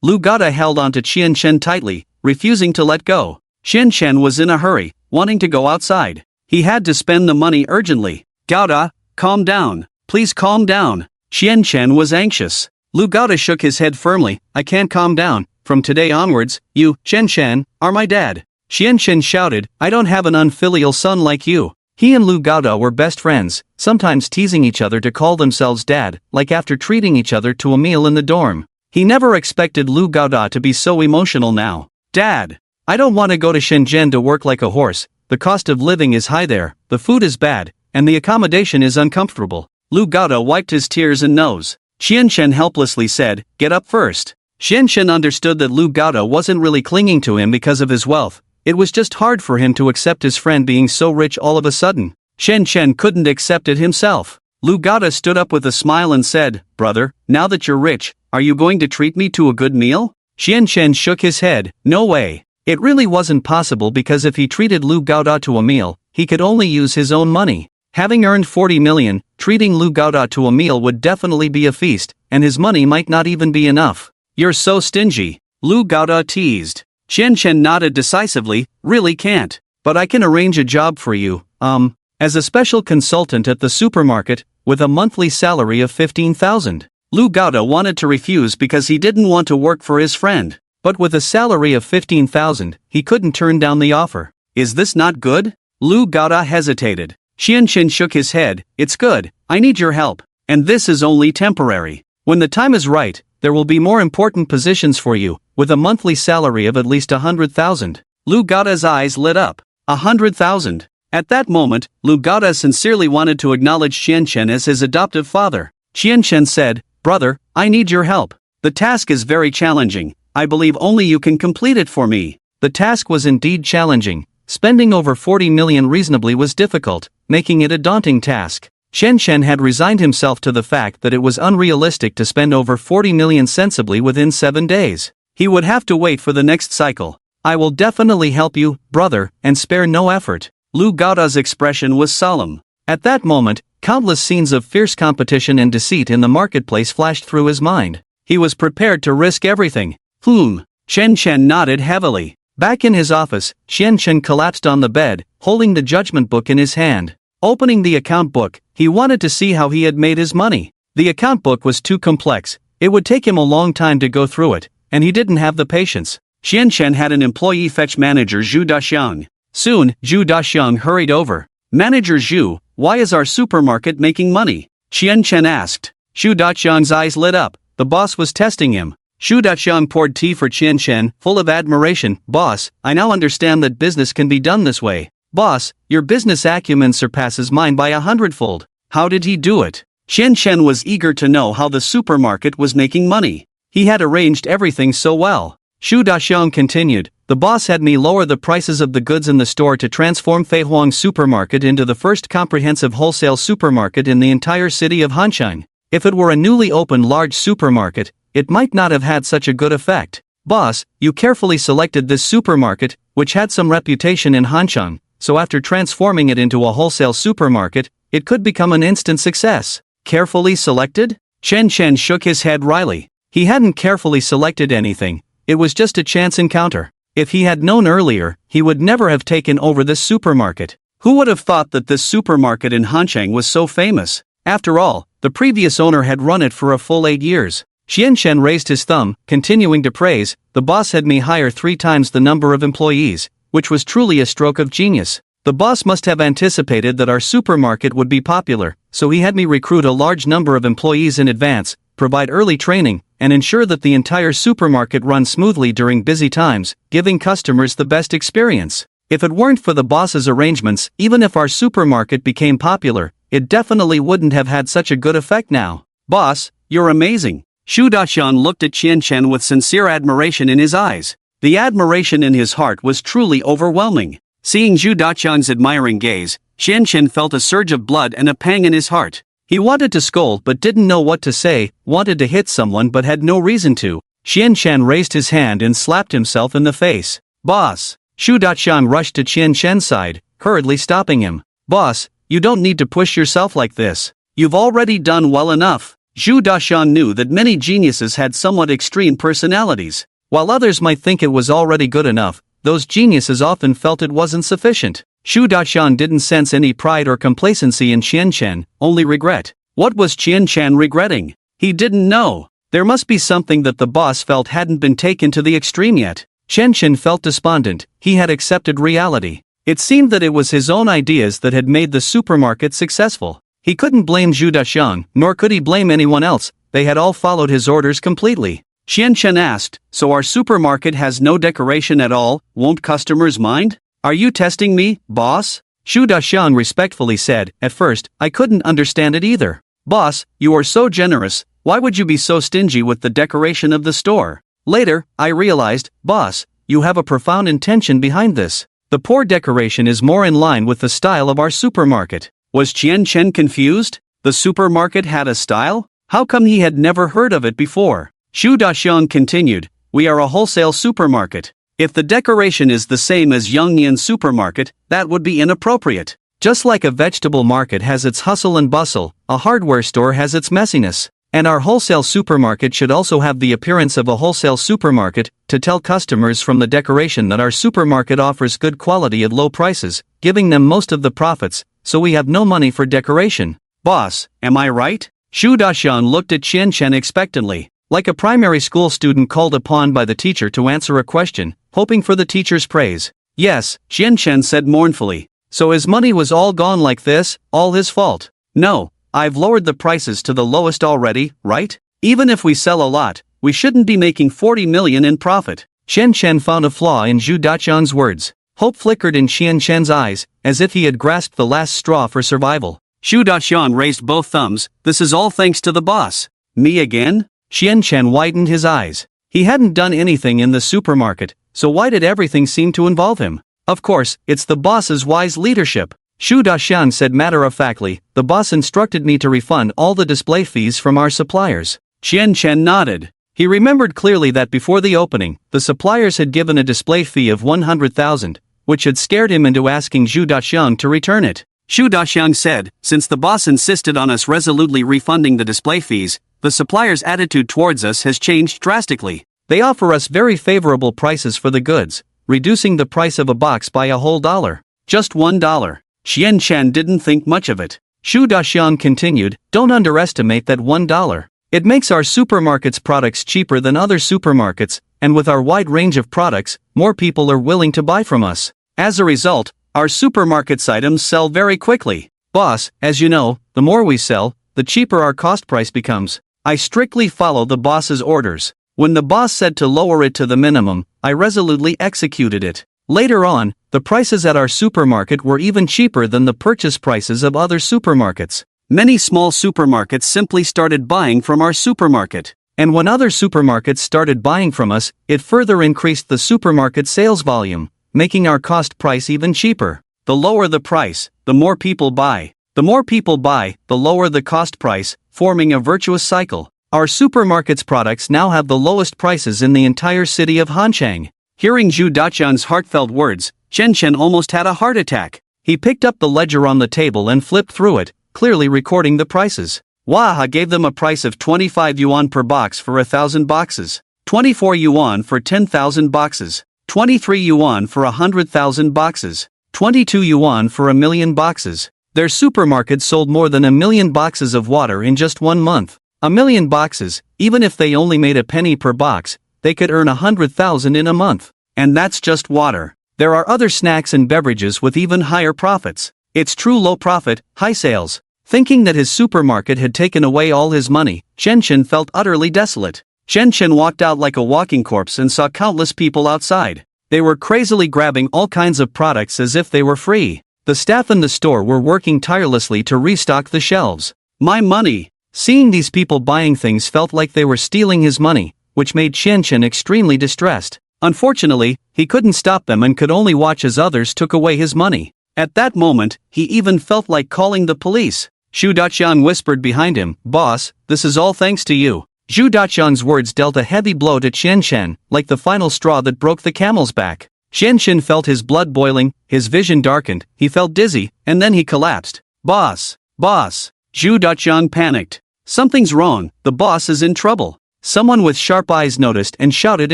Lu Gada held onto Qian Chen tightly, refusing to let go. Qian Chen was in a hurry, wanting to go outside. He had to spend the money urgently. Gada, calm down. Please calm down. Qian Chen was anxious. Lu Gada shook his head firmly. I can't calm down. From today onwards, you, Qian Chen, are my dad. Qian Chen shouted, I don't have an unfilial son like you. He and Lu Gada were best friends, sometimes teasing each other to call themselves dad, like after treating each other to a meal in the dorm. He never expected Lu Gada to be so emotional now. Dad! I don't want to go to Shenzhen to work like a horse. The cost of living is high there, the food is bad, and the accommodation is uncomfortable. Lu Gada wiped his tears and nose. Qian Chen helplessly said, get up first. Qian Chen understood that Lu Gada wasn't really clinging to him because of his wealth. It was just hard for him to accept his friend being so rich all of a sudden. Qian Chen couldn't accept it himself. Lu Gada stood up with a smile and said, brother, now that you're rich, are you going to treat me to a good meal? Qian Chen shook his head, no way. It really wasn't possible because if he treated Lu Gada to a meal, he could only use his own money. Having earned 40 million, treating Lu Gada to a meal would definitely be a feast, and his money might not even be enough. You're so stingy. Lu Gada teased. Qian Chen nodded decisively, really can't. But I can arrange a job for you, as a special consultant at the supermarket, with a monthly salary of 15,000. Lu Gada wanted to refuse because he didn't want to work for his friend. But with a salary of 15,000, he couldn't turn down the offer. Is this not good? Lu Gada hesitated. Qian Chen shook his head, it's good, I need your help. And this is only temporary. When the time is right, there will be more important positions for you, with a monthly salary of at least 100,000. Lu Gada's eyes lit up. 100,000. At that moment, Lu Gaoda sincerely wanted to acknowledge Qianchen as his adoptive father. Qianchen said, "Brother, I need your help. The task is very challenging. I believe only you can complete it for me." The task was indeed challenging. Spending over 40 million reasonably was difficult, making it a daunting task. Qianchen had resigned himself to the fact that it was unrealistic to spend over 40 million sensibly within 7 days. He would have to wait for the next cycle. "I will definitely help you, brother, and spare no effort." Lu Gaoda's expression was solemn. At that moment, countless scenes of fierce competition and deceit in the marketplace flashed through his mind. He was prepared to risk everything. Qianchen nodded heavily. Back in his office, Qianchen collapsed on the bed, holding the judgment book in his hand. Opening the account book, he wanted to see how he had made his money. The account book was too complex. It would take him a long time to go through it, and he didn't have the patience. Qianchen had an employee fetch manager Zhu Daxiang. Soon, Zhu Daxiang hurried over. "Manager Zhu, why is our supermarket making money?" Qianchen asked. Zhu Daxiang's eyes lit up. The boss was testing him. Zhu Daxiang poured tea for Qianchen, full of admiration. "Boss, I now understand that business can be done this way. Boss, your business acumen surpasses mine by 100-fold. How did he do it?" Qianchen was eager to know how the supermarket was making money. He had arranged everything so well. Zhu Daxiang continued, "The boss had me lower the prices of the goods in the store to transform Feihuang Supermarket into the first comprehensive wholesale supermarket in the entire city of Hanshang. If it were a newly opened large supermarket, it might not have had such a good effect. Boss, you carefully selected this supermarket, which had some reputation in Hanshang, so after transforming it into a wholesale supermarket, it could become an instant success." Carefully selected? Qianchen shook his head wryly. He hadn't carefully selected anything. It was just a chance encounter. If he had known earlier, he would never have taken over this supermarket. Who would have thought that this supermarket in Hanshang was so famous? After all, the previous owner had run it for a full 8 years. Qianchen raised his thumb, continuing to praise, "The boss had me hire 3 times the number of employees, which was truly a stroke of genius. The boss must have anticipated that our supermarket would be popular, so he had me recruit a large number of employees in advance, provide early training, and ensure that the entire supermarket runs smoothly during busy times, giving customers the best experience. If it weren't for the boss's arrangements, even if our supermarket became popular, it definitely wouldn't have had such a good effect now. Boss, you're amazing." Zhu Daxiang looked at Qianchen with sincere admiration in his eyes. The admiration in his heart was truly overwhelming. Seeing Zhu Daxiang's admiring gaze, Qianchen felt a surge of blood and a pang in his heart. He wanted to scold but didn't know what to say, wanted to hit someone but had no reason to. Qianchen raised his hand and slapped himself in the face. "Boss!" Zhu Daxiang rushed to Qianchen's side, hurriedly stopping him. "Boss, you don't need to push yourself like this. You've already done well enough." Zhu Daxiang knew that many geniuses had somewhat extreme personalities. While others might think it was already good enough, those geniuses often felt it wasn't sufficient. Zhu Daxiang didn't sense any pride or complacency in Qianchen, only regret. What was Qianchen regretting? He didn't know. There must be something that the boss felt hadn't been taken to the extreme yet. Qianchen felt despondent. He had accepted reality. It seemed that it was his own ideas that had made the supermarket successful. He couldn't blame Zhu Daxiang, nor could he blame anyone else. They had all followed his orders completely. Qianchen asked, "So our supermarket has no decoration at all, won't customers mind? Are you testing me, boss?" Zhu Daxiang respectfully said, "At first, I couldn't understand it either. Boss, you are so generous, why would you be so stingy with the decoration of the store? Later, I realized, boss, you have a profound intention behind this. The poor decoration is more in line with the style of our supermarket." Was Qianchen confused? The supermarket had a style? How come he had never heard of it before? Zhu Daxiang continued, "We are a wholesale supermarket. If the decoration is the same as Yongnian supermarket, that would be inappropriate. Just like a vegetable market has its hustle and bustle, a hardware store has its messiness. And our wholesale supermarket should also have the appearance of a wholesale supermarket, to tell customers from the decoration that our supermarket offers good quality at low prices, giving them most of the profits, so we have no money for decoration. Boss, am I right?" Zhu Daxiang looked at Qianchen expectantly, like a primary school student called upon by the teacher to answer a question, hoping for the teacher's praise. "Yes," Qianchen said mournfully. "So his money was all gone like this, all his fault?" "No, I've lowered the prices to the lowest already, right? Even if we sell a lot, we shouldn't be making 40 million in profit." Qianchen found a flaw in Zhu Daxiang's words. Hope flickered in Qian Shen's eyes, as if he had grasped the last straw for survival. Xu Daxian raised both thumbs. This is all thanks to the boss. Me again? Qian Shen widened his eyes. He hadn't done anything in the supermarket, so why did everything seem to involve him? Of course, it's the boss's wise leadership. Xu Daxian said matter-of-factly, the boss instructed me to refund all the display fees from our suppliers. Qian Shen nodded. He remembered clearly that before the opening, the suppliers had given a display fee of 100,000, which had scared him into asking Xu Daxian to return it. Xu Daxian said, since the boss insisted on us resolutely refunding the display fees, the suppliers' attitude towards us has changed drastically. They offer us very favorable prices for the goods, reducing the price of a box by a whole dollar. Just $1. Qian Shen didn't think much of it. Xu Daxian continued, don't underestimate that $1. It makes our supermarket's products cheaper than other supermarkets, and with our wide range of products, more people are willing to buy from us. As a result, our supermarket's items sell very quickly. Boss, as you know, the more we sell, the cheaper our cost price becomes. I strictly follow the boss's orders. When the boss said to lower it to the minimum, I resolutely executed it. Later on, the prices at our supermarket were even cheaper than the purchase prices of other supermarkets. Many small supermarkets simply started buying from our supermarket. And when other supermarkets started buying from us, it further increased the supermarket sales volume, making our cost price even cheaper. The lower the price, the more people buy. The more people buy, the lower the cost price, forming a virtuous cycle. Our supermarket's products now have the lowest prices in the entire city of Hanchang. Hearing Xu Daxian's heartfelt words, Qian Shen almost had a heart attack. He picked up the ledger on the table and flipped through it, clearly recording the prices. Waha gave them a price of 25 yuan per box for 1,000 boxes, 24 yuan for 10,000 boxes, 23 yuan for 100,000 boxes, 22 yuan for 1,000,000 boxes. Their supermarket sold more than 1,000,000 boxes of water in just 1 month. 1,000,000 boxes, even if they only made a penny per box, they could earn 100,000 in a month. And that's just water. There are other snacks and beverages with even higher profits. It's true low profit, high sales. Thinking that his supermarket had taken away all his money, Qian Shen felt utterly desolate. Qian Shen walked out like a walking corpse and saw countless people outside. They were crazily grabbing all kinds of products as if they were free. The staff in the store were working tirelessly to restock the shelves. My money! Seeing these people buying things felt like they were stealing his money, which made Qian Shen extremely distressed. Unfortunately, he couldn't stop them and could only watch as others took away his money. At that moment, he even felt like calling the police. Xu Daxian whispered behind him, Boss, this is all thanks to you. Xu Daxian's words dealt a heavy blow to Qian Shen, like the final straw that broke the camel's back. Qian Shen felt his blood boiling, his vision darkened, he felt dizzy, and then he collapsed. Boss! Boss! Xu Daxian panicked. Something's wrong, the boss is in trouble. Someone with sharp eyes noticed and shouted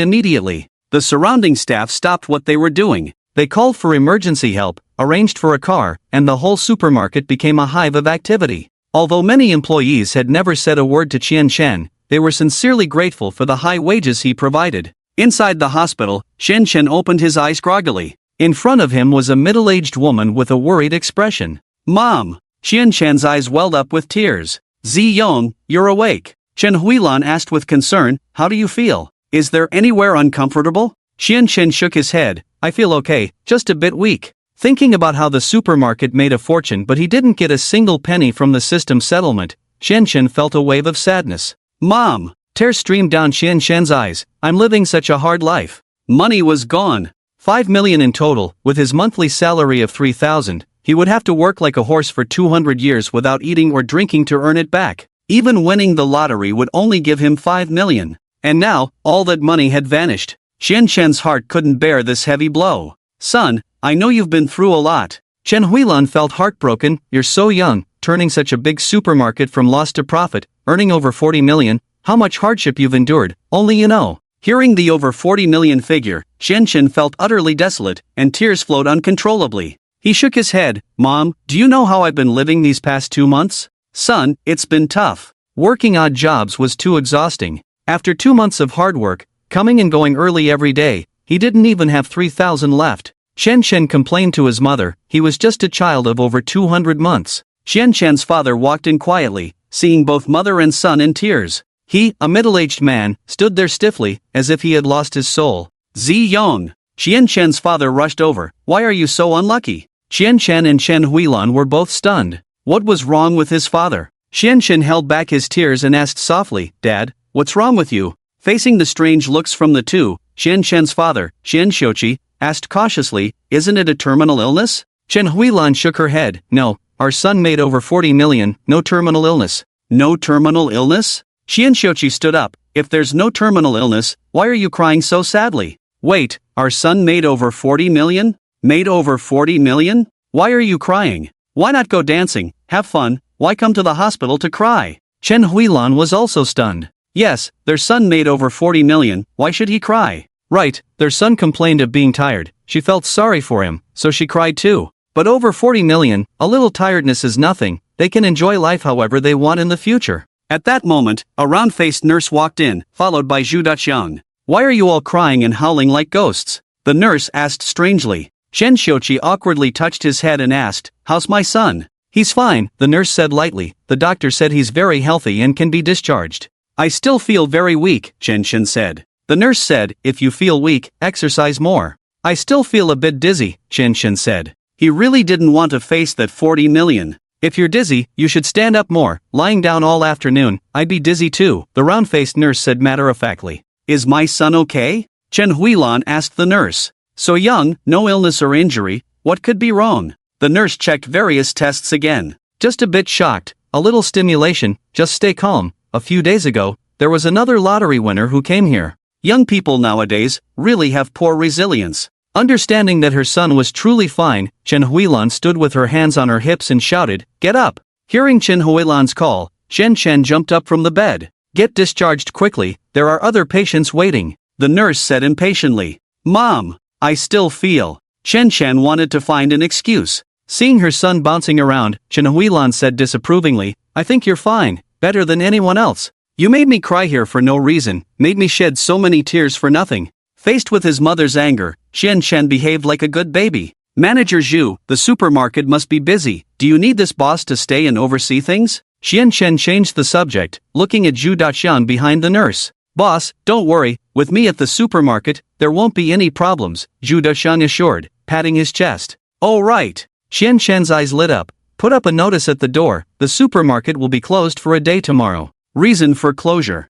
immediately. The surrounding staff stopped what they were doing. They called for emergency help, arranged for a car, and the whole supermarket became a hive of activity. Although many employees had never said a word to Qian Shen, they were sincerely grateful for the high wages he provided. Inside the hospital, Qian Shen opened his eyes groggily. In front of him was a middle-aged woman with a worried expression. Mom! Qian Shen's eyes welled up with tears. Zi Yong, you're awake. Chen Huilan asked with concern, how do you feel? Is there anywhere uncomfortable? Qian Shen shook his head. I feel okay, just a bit weak. Thinking about how the supermarket made a fortune but he didn't get a single penny from the system settlement, Qian Shen felt a wave of sadness. Mom! Tears streamed down Qian Shen's eyes. I'm living such a hard life. Money was gone. 5 million in total, with his monthly salary of 3,000, he would have to work like a horse for 200 years without eating or drinking to earn it back. Even winning the lottery would only give him 5 million. And now, all that money had vanished. Qian Shen's heart couldn't bear this heavy blow. Son, I know you've been through a lot. Chen Huilan felt heartbroken. You're so young, turning such a big supermarket from loss to profit, earning over 40 million. How much hardship you've endured, only you know. Hearing the over 40 million figure, Qian Shen felt utterly desolate, and tears flowed uncontrollably. He shook his head. Mom, do you know how I've been living these past 2 months? Son, it's been tough. Working odd jobs was too exhausting. After 2 months of hard work, coming and going early every day, he didn't even have 3,000 left. Qian Shen complained to his mother, he was just a child of over 200 months. Qian Shen's father walked in quietly, seeing both mother and son in tears. He, a middle-aged man, stood there stiffly, as if he had lost his soul. Zi Yong! Qian Chen's father rushed over. Why are you so unlucky? Qian Chen and Chen Huilan were both stunned. What was wrong with his father? Qian Chen held back his tears and asked softly, Dad, what's wrong with you? Facing the strange looks from the two, Qian Chen's father, Qian Xiuqi, asked cautiously, isn't it a terminal illness? Chen Huilan shook her head. No, our son made over 40 million, no terminal illness. No terminal illness? Qian Xiuqi stood up. If there's no terminal illness, why are you crying so sadly? Wait, our son made over 40 million? Made over 40 million? Why are you crying? Why not go dancing, have fun, why come to the hospital to cry? Chen Huilan was also stunned. Yes, their son made over 40 million, why should he cry? Right, their son complained of being tired, she felt sorry for him, so she cried too. But over 40 million, a little tiredness is nothing, they can enjoy life however they want in the future. At that moment, a round-faced nurse walked in, followed by Zhu Daqiang. Why are you all crying and howling like ghosts? The nurse asked strangely. Chen Xiuqi awkwardly touched his head and asked, how's my son? He's fine, the nurse said lightly. The doctor said he's very healthy and can be discharged. I still feel very weak, Chen Chen said. The nurse said, if you feel weak, exercise more. I still feel a bit dizzy, Chen Chen said. He really didn't want to face that 40 million. If you're dizzy, you should stand up more. Lying down all afternoon, I'd be dizzy too, the round-faced nurse said matter-of-factly. Is my son okay? Chen Huilan asked the nurse. So young, no illness or injury, what could be wrong? The nurse checked various tests again. Just a bit shocked, a little stimulation, just stay calm. A few days ago, there was another lottery winner who came here. Young people nowadays really have poor resilience. Understanding that her son was truly fine, Chen Huilan stood with her hands on her hips and shouted, get up! Hearing Chen Huilan's call, Shen Chen jumped up from the bed. Get discharged quickly, there are other patients waiting. The nurse said impatiently. Mom, I still feel. Chen Chen wanted to find an excuse. Seeing her son bouncing around, Chen Huilan said disapprovingly, I think you're fine, better than anyone else. You made me cry here for no reason, made me shed so many tears for nothing. Faced with his mother's anger, Chen Chen behaved like a good baby. Manager Zhu, the supermarket must be busy. Do you need this boss to stay and oversee things? Xian Chen changed the subject, looking at Zhu Daqiang behind the nurse. Boss, don't worry, with me at the supermarket, there won't be any problems, Zhu Daqiang assured, patting his chest. Oh right. Xian Chen's eyes lit up. Put up a notice at the door, the supermarket will be closed for a day tomorrow. Reason for closure.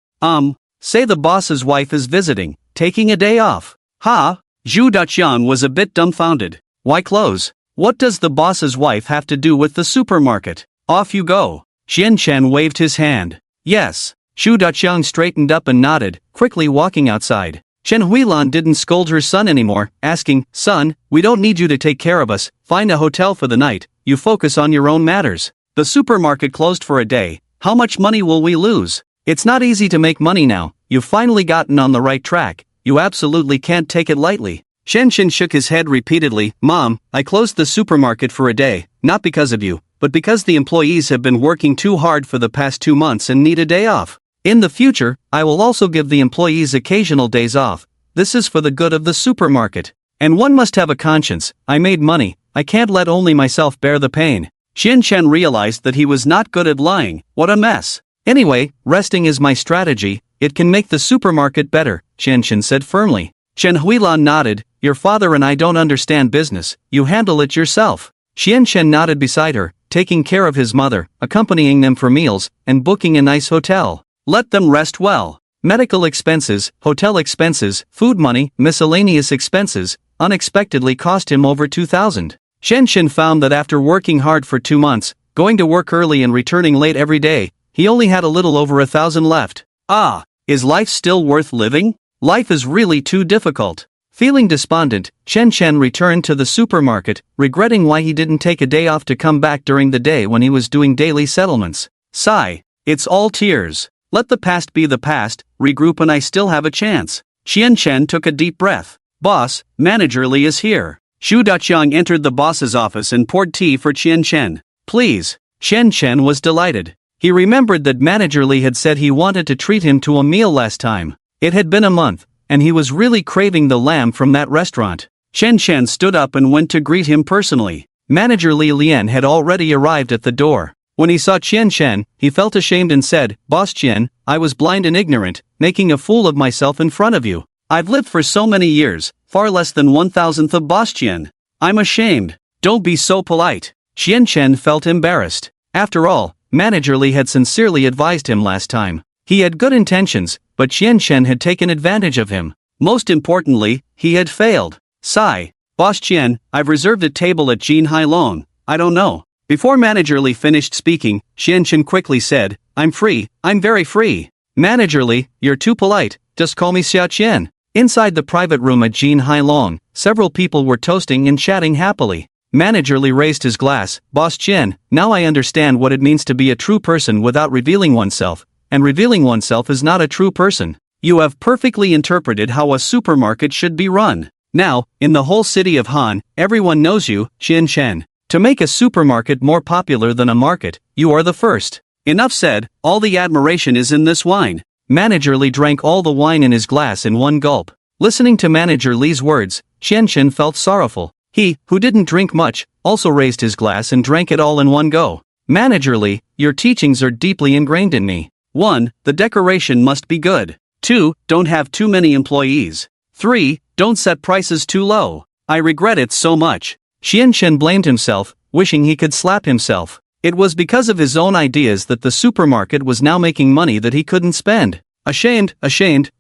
Say the boss's wife is visiting, taking a day off. Ha? Zhu Daqiang was a bit dumbfounded. Why close? What does the boss's wife have to do with the supermarket? Off you go. Xian Chen waved his hand. Yes. Zhu Daqiang straightened up and nodded, quickly walking outside. Chen Huilan didn't scold her son anymore, asking, Son, we don't need you to take care of us, find a hotel for the night, you focus on your own matters. The supermarket closed for a day, how much money will we lose? It's not easy to make money now, you've finally gotten on the right track, you absolutely can't take it lightly. Shen Chen shook his head repeatedly. Mom, I closed the supermarket for a day, not because of you, but because the employees have been working too hard for the past 2 months and need a day off. In the future, I will also give the employees occasional days off. This is for the good of the supermarket. And one must have a conscience. I made money, I can't let only myself bear the pain. Xian Chen realized that he was not good at lying. What a mess. Anyway, resting is my strategy, it can make the supermarket better, Xian Chen said firmly. Chen Huilan nodded, your father and I don't understand business, you handle it yourself. Xian Chen nodded beside her, taking care of his mother, accompanying them for meals, and booking a nice hotel. Let them rest well. Medical expenses, hotel expenses, food money, miscellaneous expenses, unexpectedly cost him over 2,000. Shen Chen found that after working hard for 2 months, going to work early and returning late every day, he only had a little over 1,000 left. Ah, is life still worth living? Life is really too difficult. Feeling despondent, Chen Chen returned to the supermarket, regretting why he didn't take a day off to come back during the day when he was doing daily settlements. Sigh. It's all tears. Let the past be the past, regroup and I still have a chance. Xian Chen took a deep breath. Boss, Manager Li is here. Zhu Daqiang entered the boss's office and poured tea for Xian Chen. Please. Xian Chen was delighted. He remembered that Manager Li had said he wanted to treat him to a meal last time. It had been a month, and he was really craving the lamb from that restaurant. Xian Chen stood up and went to greet him personally. Manager Li Lian had already arrived at the door. When he saw Qian Chen, he felt ashamed and said, Boss Qian, I was blind and ignorant, making a fool of myself in front of you. I've lived for so many years, far less than 1,000th of Boss Qian. I'm ashamed. Don't be so polite. Qian Chen felt embarrassed. After all, Manager Li had sincerely advised him last time. He had good intentions, but Qian Chen had taken advantage of him. Most importantly, he had failed. Sigh. Boss Qian, I've reserved a table at Jin Hai Long. I don't know. Before Manager Li finished speaking, Qian Chen quickly said, I'm free, I'm very free. Manager Li, you're too polite, just call me Xia Qian. Inside the private room at Jin Hai Long, several people were toasting and chatting happily. Manager Li raised his glass. Boss Qian, now I understand what it means to be a true person without revealing oneself, and revealing oneself is not a true person. You have perfectly interpreted how a supermarket should be run. Now, in the whole city of Han, everyone knows you, Qian Chen. To make a supermarket more popular than a market, you are the first. Enough said, all the admiration is in this wine. Manager Li drank all the wine in his glass in one gulp. Listening to Manager Li's words, Qian Chen felt sorrowful. He, who didn't drink much, also raised his glass and drank it all in one go. Manager Li, your teachings are deeply ingrained in me. 1. The decoration must be good. 2. Don't have too many employees. 3. Don't set prices too low. I regret it so much. Qian Chen blamed himself, wishing he could slap himself. It was because of his own ideas that the supermarket was now making money that he couldn't spend. Ashamed,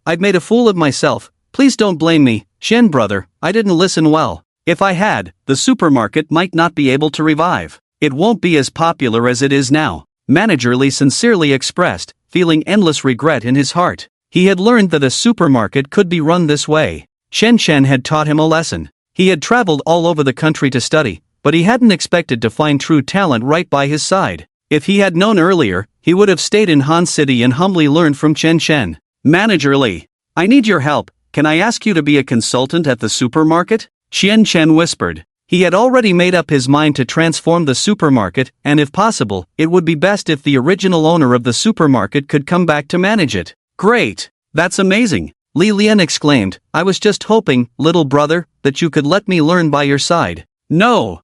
I'd made a fool of myself. Please don't blame me, Qian brother, I didn't listen well. If I had, the supermarket might not be able to revive. It won't be as popular as it is now. Manager Li sincerely expressed, feeling endless regret in his heart. He had learned that a supermarket could be run this way. Qian Chen had taught him a lesson. He had traveled all over the country to study, but he hadn't expected to find true talent right by his side. If he had known earlier, he would have stayed in Han City and humbly learned from Qian Chen. Manager Li, I need your help. Can I ask you to be a consultant at the supermarket? Qian Chen whispered. He had already made up his mind to transform the supermarket, and if possible, it would be best if the original owner of the supermarket could come back to manage it. Great! That's amazing! Li Lian exclaimed. I was just hoping, little brother, that you could let me learn by your side. No!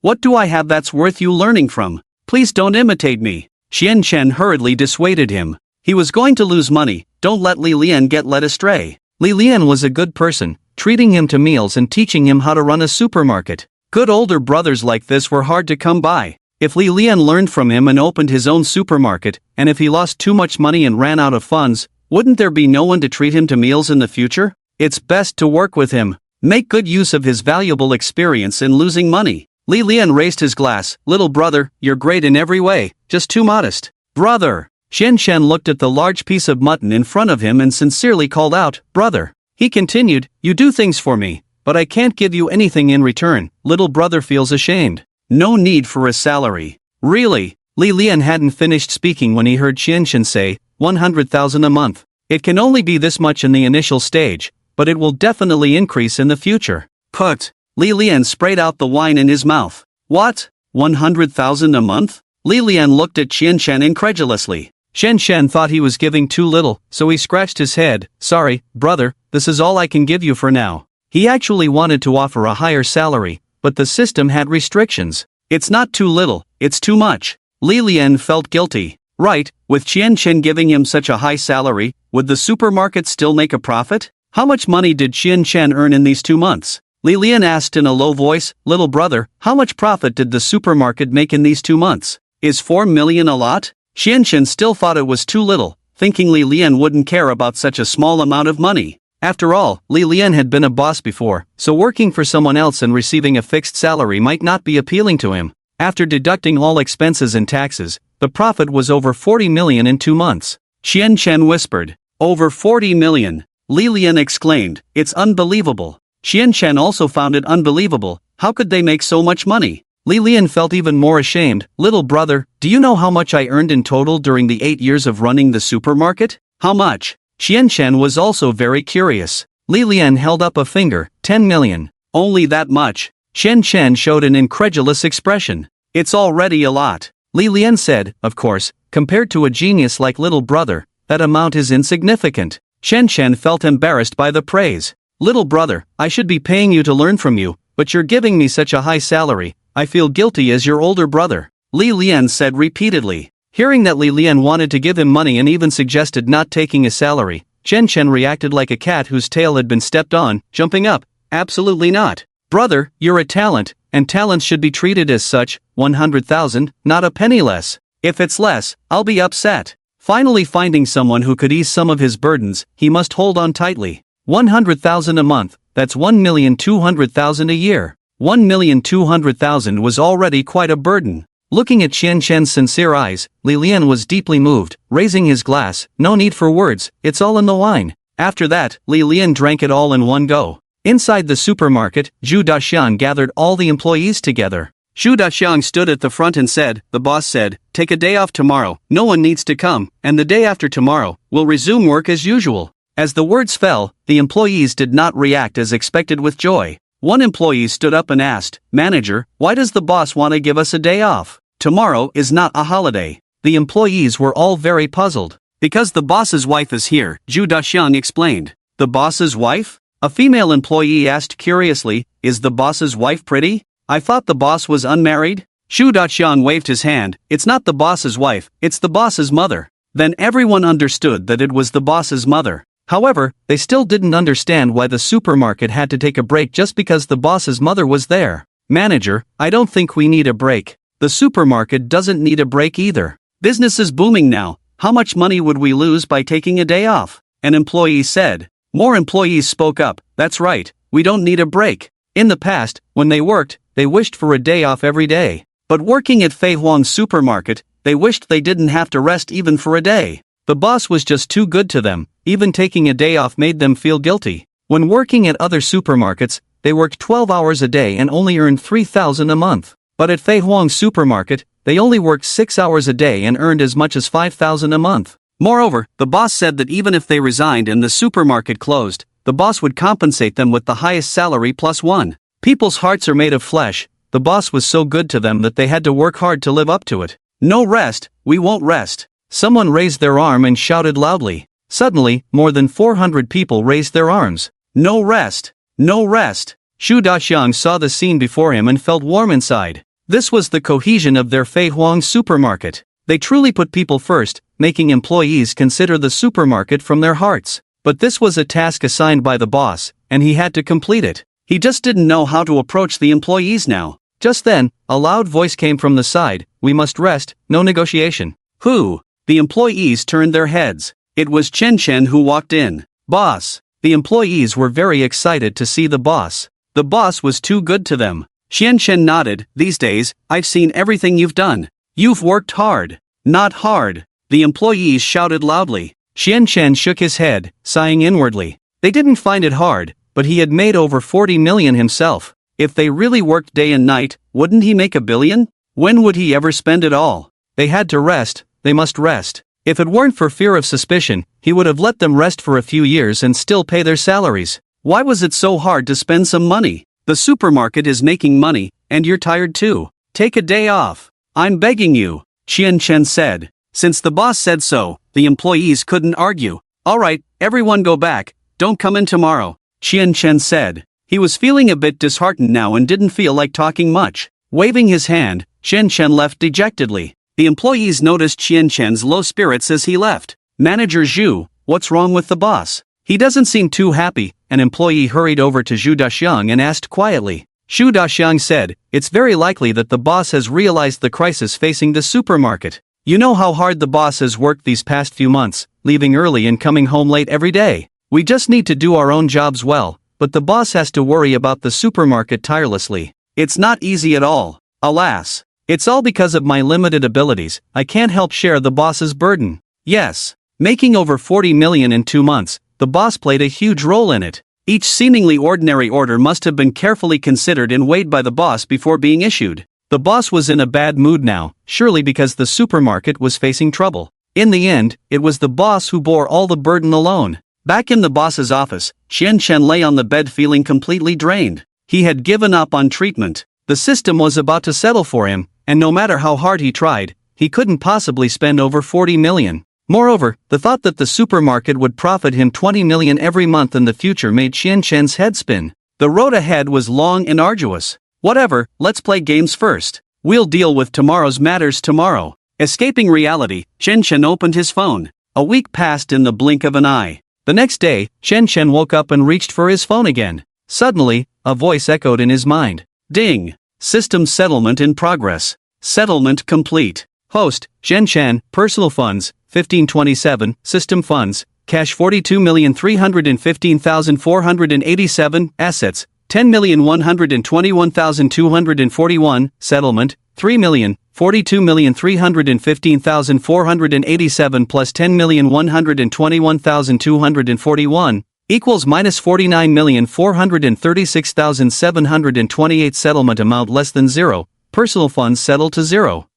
What do I have that's worth you learning from? Please don't imitate me. Qian Chen hurriedly dissuaded him. He was going to lose money. Don't let Li Lian get led astray. Li Lian was a good person, treating him to meals and teaching him how to run a supermarket. Good older brothers like this were hard to come by. If Li Lian learned from him and opened his own supermarket, and if he lost too much money and ran out of funds, wouldn't there be no one to treat him to meals in the future? It's best to work with him. Make good use of his valuable experience in losing money. Li Lian raised his glass. Little brother, you're great in every way, just too modest. Brother! Qian Chen looked at the large piece of mutton in front of him and sincerely called out, brother. He continued, you do things for me, but I can't give you anything in return. Little brother feels ashamed. No need for a salary. Really? Li Lian hadn't finished speaking when he heard Qian Chen say, 100,000 a month. It can only be this much in the initial stage, but it will definitely increase in the future. Put. Li Lian sprayed out the wine in his mouth. What? 100,000 a month? Li Lian looked at Qian Chen incredulously. Qian Chen thought he was giving too little, so he scratched his head. Sorry, brother, this is all I can give you for now. He actually wanted to offer a higher salary, but the system had restrictions. It's not too little, it's too much. Li Lian felt guilty. Right, with Qian Chen giving him such a high salary, would the supermarket still make a profit? How much money did Qian Chen earn in these 2 months? Li Lian asked in a low voice, little brother, how much profit did the supermarket make in these 2 months? Is 4 million a lot? Qian Chen still thought it was too little, thinking Li Lian wouldn't care about such a small amount of money. After all, Li Lian had been a boss before, so working for someone else and receiving a fixed salary might not be appealing to him. After deducting all expenses and taxes, the profit was over 40 million in 2 months. Qian Chen whispered. Over 40 million. Li Lian exclaimed, it's unbelievable. Qian Chen also found it unbelievable. How could they make so much money? Li Lian felt even more ashamed. Little brother, do you know how much I earned in total during the 8 years of running the supermarket? How much? Qian Chen was also very curious. Li Lian held up a finger. 10 million. Only that much? Qian Chen showed an incredulous expression. It's already a lot. Li Lian said, of course, compared to a genius like little brother, that amount is insignificant. Qian Chen felt embarrassed by the praise. Little brother, I should be paying you to learn from you, but you're giving me such a high salary, I feel guilty as your older brother. Li Lian said repeatedly. Hearing that Li Lian wanted to give him money and even suggested not taking a salary, Chen reacted like a cat whose tail had been stepped on, jumping up. Absolutely not. Brother, you're a talent, and talents should be treated as such. 100,000, not a penny less. If it's less, I'll be upset. Finally finding someone who could ease some of his burdens, he must hold on tightly. 100,000 a month, that's 1,200,000 a year. 1,200,000 was already quite a burden. Looking at Chen's sincere eyes, Lilian was deeply moved, raising his glass. No need for words, it's all in the wine. After that, Lilian drank it all in one go. Inside the supermarket, Zhu Daxiang gathered all the employees together. Zhu Daxiang stood at the front and said, "The boss said, take a day off tomorrow, no one needs to come, and the day after tomorrow, we'll resume work as usual." As the words fell, the employees did not react as expected with joy. One employee stood up and asked, "Manager, why does the boss want to give us a day off? Tomorrow is not a holiday." The employees were all very puzzled. "Because the boss's wife is here," Zhu Daxiang explained. "The boss's wife?" A female employee asked curiously, "Is the boss's wife pretty? I thought the boss was unmarried?" Zhu Daxiang waved his hand. "It's not the boss's wife, it's the boss's mother." Then everyone understood that it was the boss's mother. However, they still didn't understand why the supermarket had to take a break just because the boss's mother was there. "Manager, I don't think we need a break. The supermarket doesn't need a break either. Business is booming now. How much money would we lose by taking a day off?" An employee said. More employees spoke up. "That's right, we don't need a break." In the past, when they worked, they wished for a day off every day. But working at Fei Huang's supermarket, they wished they didn't have to rest even for a day. The boss was just too good to them. Even taking a day off made them feel guilty. When working at other supermarkets, they worked 12 hours a day and only earned 3,000 a month. But at Fei Huang's supermarket, they only worked 6 hours a day and earned as much as 5,000 a month. Moreover, the boss said that even if they resigned and the supermarket closed, the boss would compensate them with the highest salary plus one. People's hearts are made of flesh. The boss was so good to them that they had to work hard to live up to it. "No rest, we won't rest." Someone raised their arm and shouted loudly. Suddenly, more than 400 people raised their arms. "No rest! No rest!" Zhu Daxiang saw the scene before him and felt warm inside. This was the cohesion of their Fei Huang supermarket. They truly put people first, making employees consider the supermarket from their hearts. But this was a task assigned by the boss, and he had to complete it. He just didn't know how to approach the employees now. Just then, a loud voice came from the side. "We must rest, no negotiation." "Who?" The employees turned their heads. It was Chen who walked in. "Boss." The employees were very excited to see the boss. The boss was too good to them. Chen nodded. "These days, I've seen everything you've done. You've worked hard." "Not hard." The employees shouted loudly. Chen shook his head, sighing inwardly. They didn't find it hard, but he had made over 40 million himself. If they really worked day and night, wouldn't he make $1 billion? When would he ever spend it all? They had to rest, they must rest. If it weren't for fear of suspicion, he would have let them rest for a few years and still pay their salaries. Why was it so hard to spend some money? The supermarket is making money, and you're tired too. Take a day off. I'm begging you, Chen said. Since the boss said so, the employees couldn't argue. All right, everyone go back, don't come in tomorrow, Chen said. He was feeling a bit disheartened now and didn't feel like talking much. Waving his hand, Chen left dejectedly. The employees noticed Chen low spirits as he left. Manager Zhu, what's wrong with the boss? He doesn't seem too happy. An employee hurried over to Zhu Daxiang and asked quietly. Zhu Daxiang said, it's very likely that the boss has realized the crisis facing the supermarket. You know how hard the boss has worked these past few months, leaving early and coming home late every day. We just need to do our own jobs well, but the boss has to worry about the supermarket tirelessly. It's not easy at all, alas. It's all because of my limited abilities. I can't help share the boss's burden. Yes, making over 40 million in 2 months, the boss played a huge role in it. Each seemingly ordinary order must have been carefully considered and weighed by the boss before being issued. The boss was in a bad mood now, surely because the supermarket was facing trouble. In the end, it was the boss who bore all the burden alone. Back in the boss's office, Chen lay on the bed feeling completely drained. He had given up on treatment. The system was about to settle for him, and no matter how hard he tried, he couldn't possibly spend over 40 million. Moreover, the thought that the supermarket would profit him 20 million every month in the future made Chen's head spin. The road ahead was long and arduous. Whatever, let's play games first. We'll deal with tomorrow's matters tomorrow. Escaping reality, Chen opened his phone. A week passed in the blink of an eye. The next day, Chen woke up and reached for his phone again. Suddenly, a voice echoed in his mind. Ding! System settlement in progress. Settlement complete. Host, Chen, personal funds, 1527, system funds, cash 42,315,487, assets, 10,121,241, settlement, 3,042,315,487 plus 10,121,241, equals minus 49,436,728 settlement amount less than 0, personal funds settle to 0.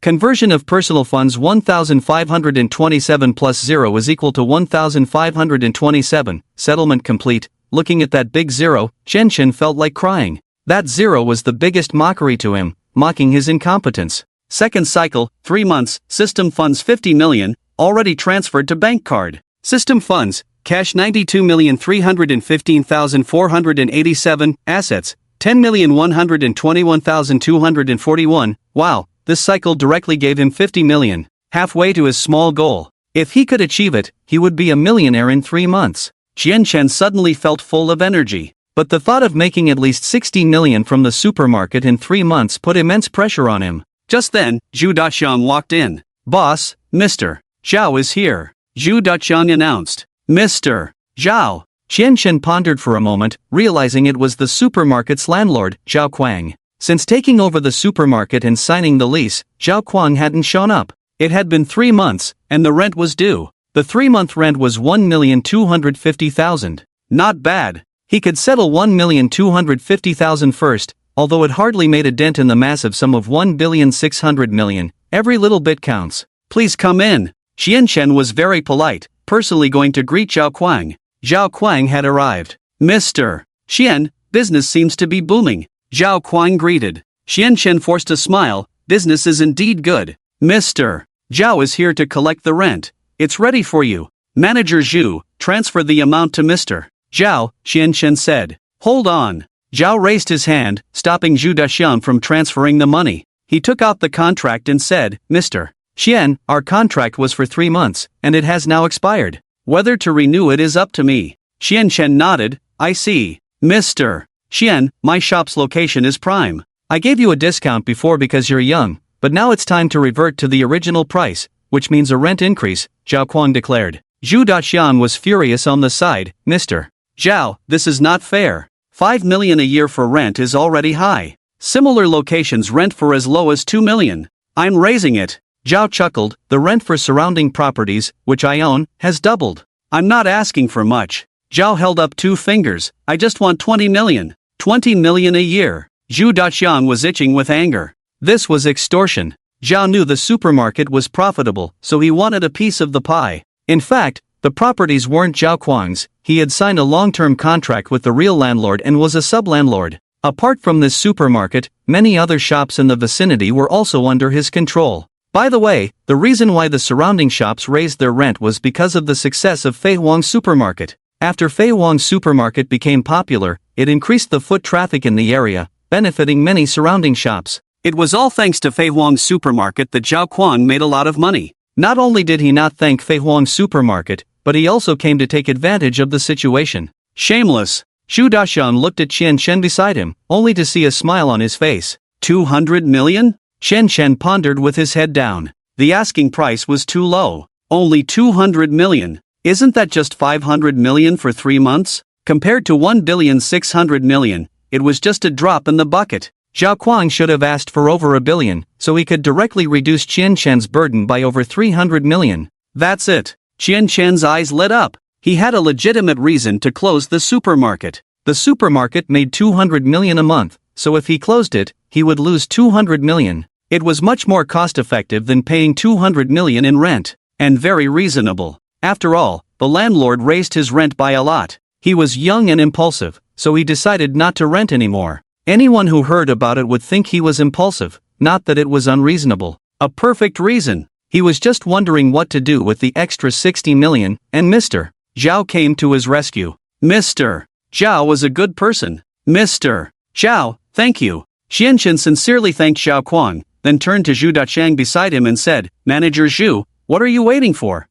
Conversion of personal funds 1,527 plus 0 is equal to 1,527, settlement complete. Looking at that big 0, Chen felt like crying. That 0 was the biggest mockery to him, mocking his incompetence. Second cycle, 3 months, system funds 50 million, already transferred to bank card. System funds, cash 92,315,487, assets, 10,121,241, wow. This cycle directly gave him 50 million, halfway to his small goal. If he could achieve it, he would be a millionaire in 3 months. Chen suddenly felt full of energy. But the thought of making at least 60 million from the supermarket in 3 months put immense pressure on him. Just then, Zhu Daxiang walked in. Boss, Mr. Zhao is here. Zhu Daxiang announced. Mr. Zhao. Chen pondered for a moment, realizing it was the supermarket's landlord, Zhao Kuang. Since taking over the supermarket and signing the lease, Zhao Kuang hadn't shown up. It had been 3 months, and the rent was due. The 3-month rent was 1,250,000. Not bad. He could settle 1,250,000 first, although it hardly made a dent in the massive sum of 1,600,000,000. Every little bit counts. Please come in. Chen was very polite, personally going to greet Zhao Kuang. Zhao Kuang had arrived. Mr. Chen, business seems to be booming. Zhao Kuang greeted. Chen forced a smile. Business is indeed good. Mr. Zhao is here to collect the rent. It's ready for you. Manager Zhu, transfer the amount to Mr. Zhao, Chen said. Hold on. Zhao raised his hand, stopping Zhu Daxiang from transferring the money. He took out the contract and said, Mr. Chen, our contract was for 3 months, and it has now expired. Whether to renew it is up to me. Chen nodded. I see. Mr. Chen, my shop's location is prime. I gave you a discount before because you're young, but now it's time to revert to the original price, which means a rent increase, Zhao Kuang declared. Zhu Daxiang was furious on the side. Mr. Zhao, this is not fair. 5 million a year for rent is already high. Similar locations rent for as low as 2 million. I'm raising it. Zhao chuckled. The rent for surrounding properties, which I own, has doubled. I'm not asking for much. Zhao held up 2 fingers. I just want 20 million. 20 million a year. Zhu Daxiang was itching with anger. This was extortion. Zhao knew the supermarket was profitable, so he wanted a piece of the pie. In fact, the properties weren't Zhao Kuang's. He had signed a long-term contract with the real landlord and was a sub-landlord. Apart from this supermarket, many other shops in the vicinity were also under his control. By the way, the reason why the surrounding shops raised their rent was because of the success of Fei Huang's supermarket. After Fei Huang's supermarket became popular, it increased the foot traffic in the area, benefiting many surrounding shops. It was all thanks to Fei Huang's supermarket that Zhao Kuang made a lot of money. Not only did he not thank Fei Huang's supermarket, but he also came to take advantage of the situation. Shameless. Zhu Daxiang looked at Chen beside him, only to see a smile on his face. 200 million? Chen pondered with his head down. The asking price was too low. Only 200 million. Isn't that just 500 million for 3 months? Compared to 1,600,000,000, it was just a drop in the bucket. Zhao Kuang should have asked for over $1 billion, so he could directly reduce Chen's burden by over 300 million. That's it. Chen's eyes lit up. He had a legitimate reason to close the supermarket. The supermarket made 200 million a month, so if he closed it, he would lose 200 million. It was much more cost-effective than paying 200 million in rent, and very reasonable. After all, the landlord raised his rent by a lot. He was young and impulsive, so he decided not to rent anymore. Anyone who heard about it would think he was impulsive, not that it was unreasonable. A perfect reason. He was just wondering what to do with the extra 60 million, and Mr. Zhao came to his rescue. Mr. Zhao was a good person. Mr. Zhao, thank you. Chen sincerely thanked Zhao Kuang, then turned to Zhu Daxiang beside him and said, Manager Zhu, what are you waiting for?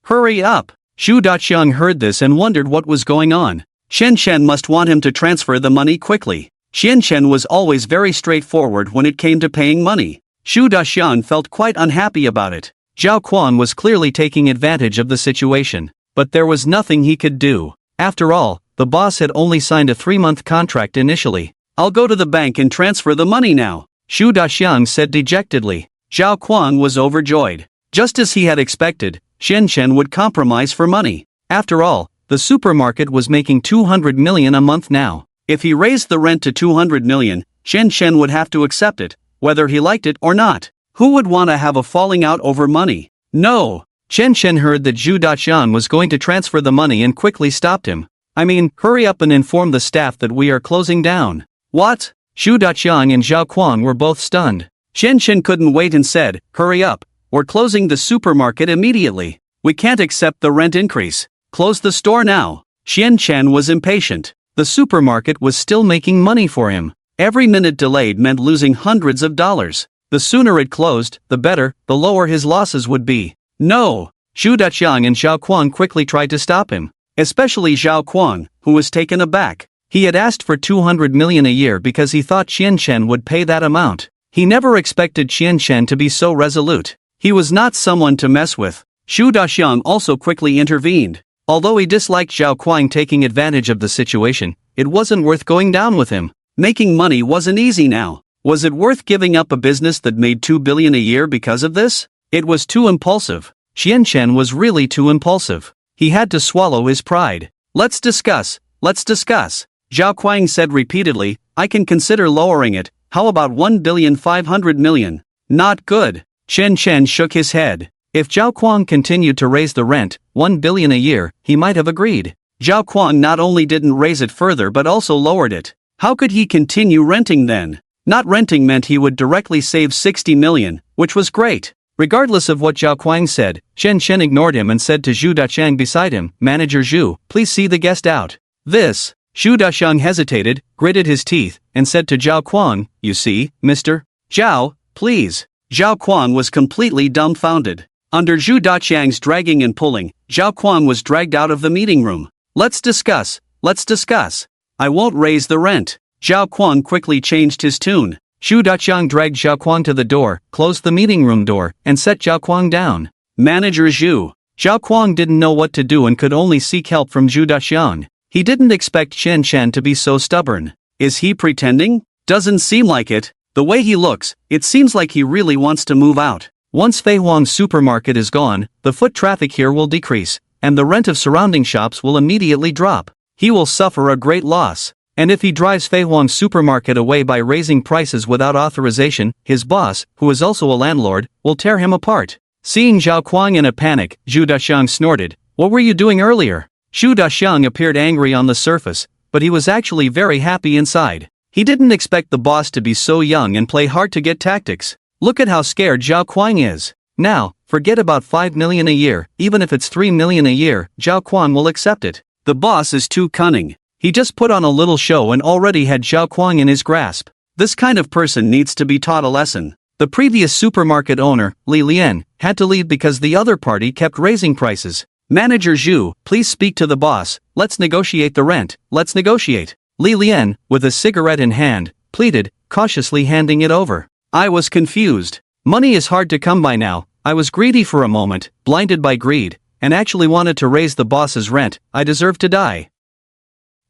Hurry up. Xu Daqiang heard this and wondered what was going on. Chen Chen must want him to transfer the money quickly. Chen Chen was always very straightforward when it came to paying money. Xu Daqiang felt quite unhappy about it. Zhao Quan was clearly taking advantage of the situation, but there was nothing he could do. After all, the boss had only signed a 3-month contract initially. "I'll go to the bank and transfer the money now," Xu Daqiang said dejectedly. Zhao Quan was overjoyed. Just as he had expected, Chen Chen would compromise for money. After all, the supermarket was making 200 million a month now. If he raised the rent to 200 million, Chen Chen would have to accept it, whether he liked it or not. Who would want to have a falling out over money? No! Chen Chen heard that Zhu Daqiang was going to transfer the money and quickly stopped him. "I mean, hurry up and inform the staff that we are closing down." "What?" Zhu Daqiang and Zhao Quan were both stunned. Chen Chen couldn't wait and said, "Hurry up. We're closing the supermarket immediately. We can't accept the rent increase. Close the store now." Chen Chen was impatient. The supermarket was still making money for him. Every minute delayed meant losing hundreds of dollars. The sooner it closed, the better, the lower his losses would be. "No!" Xu Daqiang and Zhao Quan quickly tried to stop him. Especially Zhao Quan, who was taken aback. He had asked for 200 million a year because he thought Chen Chen would pay that amount. He never expected Chen Chen to be so resolute. He was not someone to mess with. Xu Daqiang also quickly intervened. Although he disliked Zhao Quan taking advantage of the situation, it wasn't worth going down with him. Making money wasn't easy now. Was it worth giving up a business that made 2 billion a year because of this? It was too impulsive. Chen Chen was really too impulsive. He had to swallow his pride. Let's discuss. Zhao Quan said repeatedly, "I can consider lowering it. How about 1,500 million? Not good." Chen Chen shook his head. If Zhao Quan continued to raise the rent, 1 billion a year, he might have agreed. Zhao Quan not only didn't raise it further but also lowered it. How could he continue renting then? Not renting meant he would directly save 60 million, which was great. Regardless of what Zhao Quan said, Chen Chen ignored him and said to Zhu Daqiang beside him, "Manager Zhu, please see the guest out." This. Zhu Daqiang hesitated, gritted his teeth, and said to Zhao Quan, "You see, Mr. Zhao, please." Zhao Quan was completely dumbfounded. Under Zhu Daqiang's dragging and pulling, Zhao Quan was dragged out of the meeting room. Let's discuss. "I won't raise the rent." Zhao Quan quickly changed his tune. Zhu Daqiang dragged Zhao Quan to the door, closed the meeting room door, and set Zhao Quan down. "Manager Zhu." Zhao Quan didn't know what to do and could only seek help from Zhu Daqiang. He didn't expect Chen Chen to be so stubborn. Is he pretending? Doesn't seem like it. The way he looks, it seems like he really wants to move out. Once Fei Huang's supermarket is gone, the foot traffic here will decrease, and the rent of surrounding shops will immediately drop. He will suffer a great loss. And if he drives Fei Huang's supermarket away by raising prices without authorization, his boss, who is also a landlord, will tear him apart. Seeing Zhao Quan in a panic, Zhu Daqiang snorted, "What were you doing earlier?" Zhu Daqiang appeared angry on the surface, but he was actually very happy inside. He didn't expect the boss to be so young and play hard to get tactics. Look at how scared Zhao Quan is. Now, forget about 5 million a year, even if it's 3 million a year, Zhao Quan will accept it. The boss is too cunning. He just put on a little show and already had Zhao Quan in his grasp. This kind of person needs to be taught a lesson. The previous supermarket owner, Li Lian, had to leave because the other party kept raising prices. "Manager Zhu, please speak to the boss. Let's negotiate the rent. Let's negotiate." Li Lian, with a cigarette in hand, pleaded, cautiously handing it over. "I was confused. Money is hard to come by now. I was greedy for a moment, blinded by greed, and actually wanted to raise the boss's rent. I deserve to die.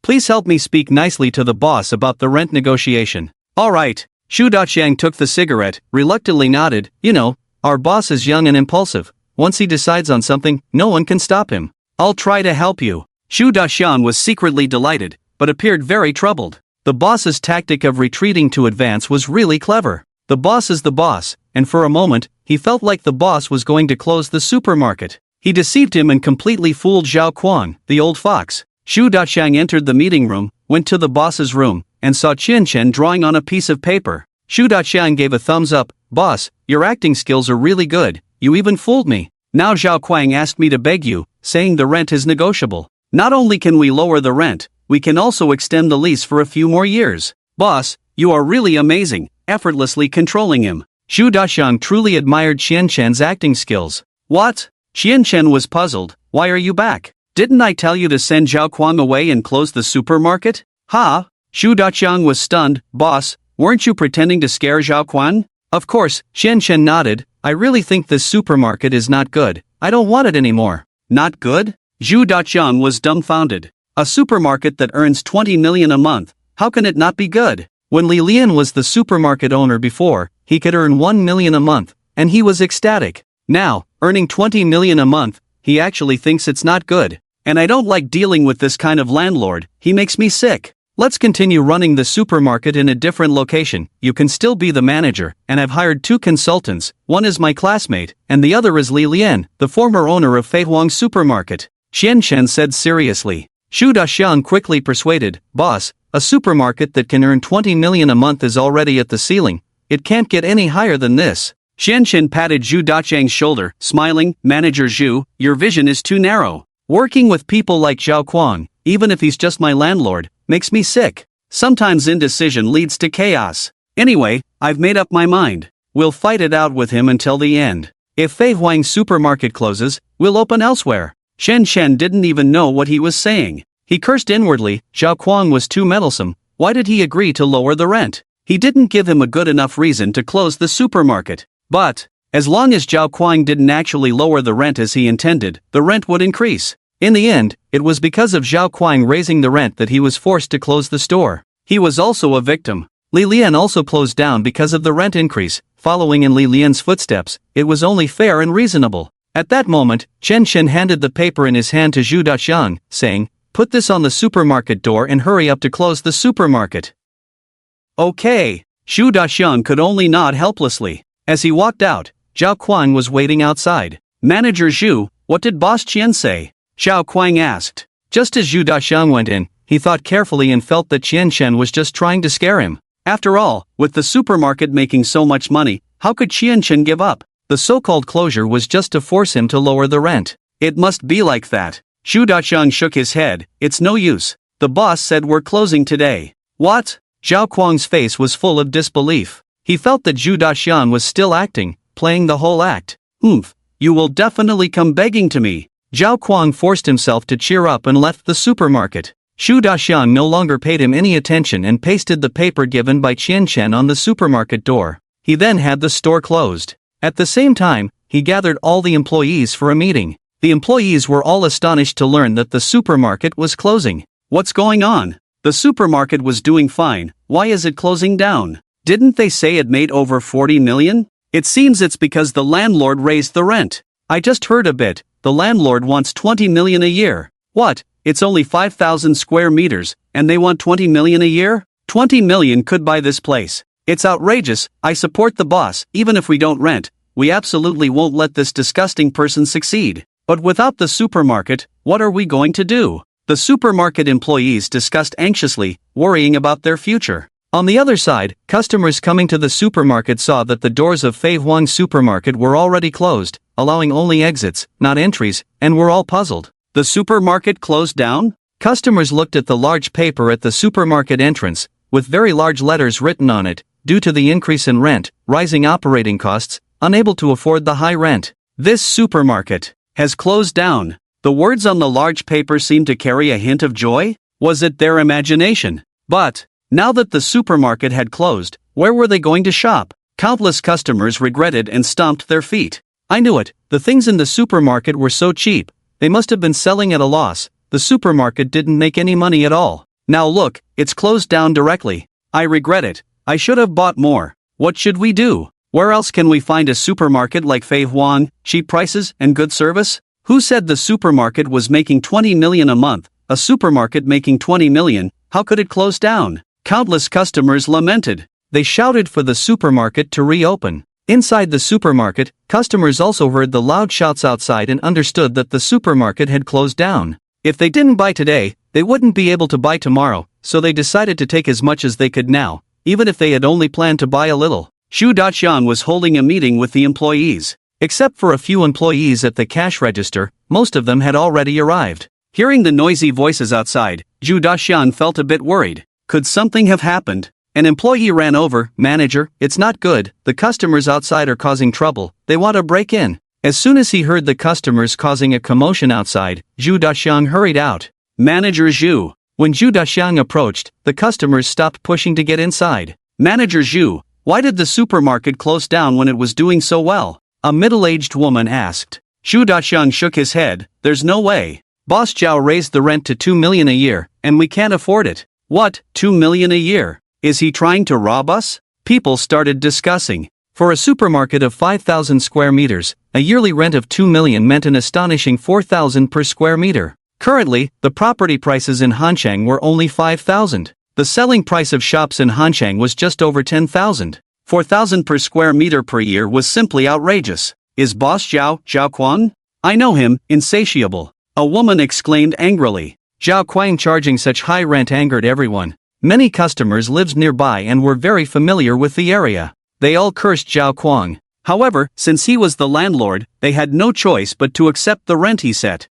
Please help me speak nicely to the boss about the rent negotiation." "All right." Xu Daqiang took the cigarette, reluctantly nodded, "You know, our boss is young and impulsive. Once he decides on something, no one can stop him. I'll try to help you." Xu Daqiang was secretly delighted, but appeared very troubled. The boss's tactic of retreating to advance was really clever. The boss is the boss, and for a moment, he felt like the boss was going to close the supermarket. He deceived him and completely fooled Zhao Quan, the old fox. Xu Daqiang entered the meeting room, went to the boss's room, and saw Chen Chen drawing on a piece of paper. Xu Daqiang gave a thumbs up. "Boss, your acting skills are really good. You even fooled me. Now Zhao Quan asked me to beg you, saying the rent is negotiable. Not only can we lower the rent, we can also extend the lease for a few more years. Boss, you are really amazing," effortlessly controlling him. Xu Daqiang truly admired Chen Chen's acting skills. What? Chen Chen was puzzled. why are you back? Didn't I tell you to send Zhao Kuang away and close the supermarket? Ha! Xu Daqiang was stunned. Boss, weren't you pretending to scare Zhao Kuang? Of course, Chen Chen nodded. I really think this supermarket is not good. I don't want it anymore. Not good? Zhu Daqiang was dumbfounded. A supermarket that earns 20 million a month, how can it not be good? When Li Lian was the supermarket owner before, he could earn 1 million a month, and he was ecstatic. Now, earning 20 million a month, he actually thinks it's not good. And I don't like dealing with this kind of landlord, he makes me sick. Let's continue running the supermarket in a different location. You can still be the manager, and I've hired 2 consultants. One is my classmate, and the other is Li Lian, the former owner of Fei Huang Supermarket. Xian Chen said seriously. Xu Daxiang quickly persuaded, boss, a supermarket that can earn 20 million a month is already at the ceiling. It can't get any higher than this. Xian Chen patted Zhu Daqiang's shoulder, smiling, Manager Zhu, your vision is too narrow. Working with people like Zhao Kuang, even if he's just my landlord, makes me sick. Sometimes indecision leads to chaos. Anyway, I've made up my mind. We'll fight it out with him until the end. If Fei Huang Supermarket closes, we'll open elsewhere. Shen Shen didn't even know what he was saying. He cursed inwardly. Zhao Kuang was too meddlesome. Why did he agree to lower the rent? He didn't give him a good enough reason to close the supermarket. But, as long as Zhao Kuang didn't actually lower the rent as he intended, the rent would increase. In the end, it was because of Zhao Kuang raising the rent that he was forced to close the store. He was also a victim. Li Lian also closed down because of the rent increase. Following in Li Lian's footsteps, it was only fair and reasonable. At that moment, Chen Shen handed the paper in his hand to Zhu Daxiang, saying, put this on the supermarket door and hurry up to close the supermarket. Okay. Zhu Daxiang could only nod helplessly. As he walked out, Zhao Kuang was waiting outside. Manager Zhu, what did Boss Qian say? Zhao Kuang asked. Just as Zhu Daxiang went in, he thought carefully and felt that Qian Shen was just trying to scare him. After all, with the supermarket making so much money, how could Qian Shen give up? The so-called closure was just to force him to lower the rent. It must be like that. Zhu Daxiang shook his head. It's no use. The boss said we're closing today. What? Zhao Kuang's face was full of disbelief. He felt that Zhu Daxiang was still acting, playing the whole act. You will definitely come begging to me. Zhao Kuang forced himself to cheer up and left the supermarket. Zhu Daxiang no longer paid him any attention and pasted the paper given by Qian Shen on the supermarket door. He then had the store closed. At the same time, he gathered all the employees for a meeting. The employees were all astonished to learn that the supermarket was closing. What's going on? The supermarket was doing fine, why is it closing down? Didn't they say it made over 40 million? It seems it's because the landlord raised the rent. I just heard a bit, the landlord wants 20 million a year. What? It's only 5,000 square meters, and they want 20 million a year? 20 million could buy this place. It's outrageous. I support the boss, even if we don't rent. We absolutely won't let this disgusting person succeed. But without the supermarket, what are we going to do? The supermarket employees discussed anxiously, worrying about their future. On the other side, customers coming to the supermarket saw that the doors of Fei Huang Supermarket were already closed, allowing only exits, not entries, and were all puzzled. The supermarket closed down? Customers looked at the large paper at the supermarket entrance, with very large letters written on it, due to the increase in rent, rising operating costs, unable to afford the high rent. This supermarket has closed down. The words on the large paper seemed to carry a hint of joy. Was it their imagination? But, now that the supermarket had closed, where were they going to shop? Countless customers regretted and stomped their feet. I knew it, the things in the supermarket were so cheap. They must have been selling at a loss. The supermarket didn't make any money at all. Now look, it's closed down directly. I regret it. I should have bought more. What should we do? Where else can we find a supermarket like Fei Huang, cheap prices and good service? Who said the supermarket was making 20 million a month? A supermarket making 20 million, how could it close down? Countless customers lamented. They shouted for the supermarket to reopen. Inside the supermarket, customers also heard the loud shouts outside and understood that the supermarket had closed down. If they didn't buy today, they wouldn't be able to buy tomorrow, so they decided to take as much as they could now, even if they had only planned to buy a little. Xu Daqiang was holding a meeting with the employees. Except for a few employees at the cash register, most of them had already arrived. Hearing the noisy voices outside, Zhu Daxiang felt a bit worried. Could something have happened? An employee ran over. Manager, it's not good, the customers outside are causing trouble, they want to break in. As soon as he heard the customers causing a commotion outside, Zhu Daxiang hurried out. Manager Zhu. When Zhu Daxiang approached, the customers stopped pushing to get inside. Manager Zhu, why did the supermarket close down when it was doing so well? A middle-aged woman asked. Zhu Daxiang shook his head. There's no way. Boss Zhao raised the rent to 2 million a year, and we can't afford it. What, 2 million a year? Is he trying to rob us? People started discussing. For a supermarket of 5,000 square meters, a yearly rent of 2 million meant an astonishing 4,000 per square meter. Currently, the property prices in Hanchang were only 5,000. The selling price of shops in Hanchang was just over 10,000. 4,000 per square meter per year was simply outrageous. Is Boss Zhao, Zhao Kuang? I know him, insatiable. A woman exclaimed angrily. Zhao Kuang charging such high rent angered everyone. Many customers lived nearby and were very familiar with the area. They all cursed Zhao Kuang. However, since he was the landlord, they had no choice but to accept the rent he set.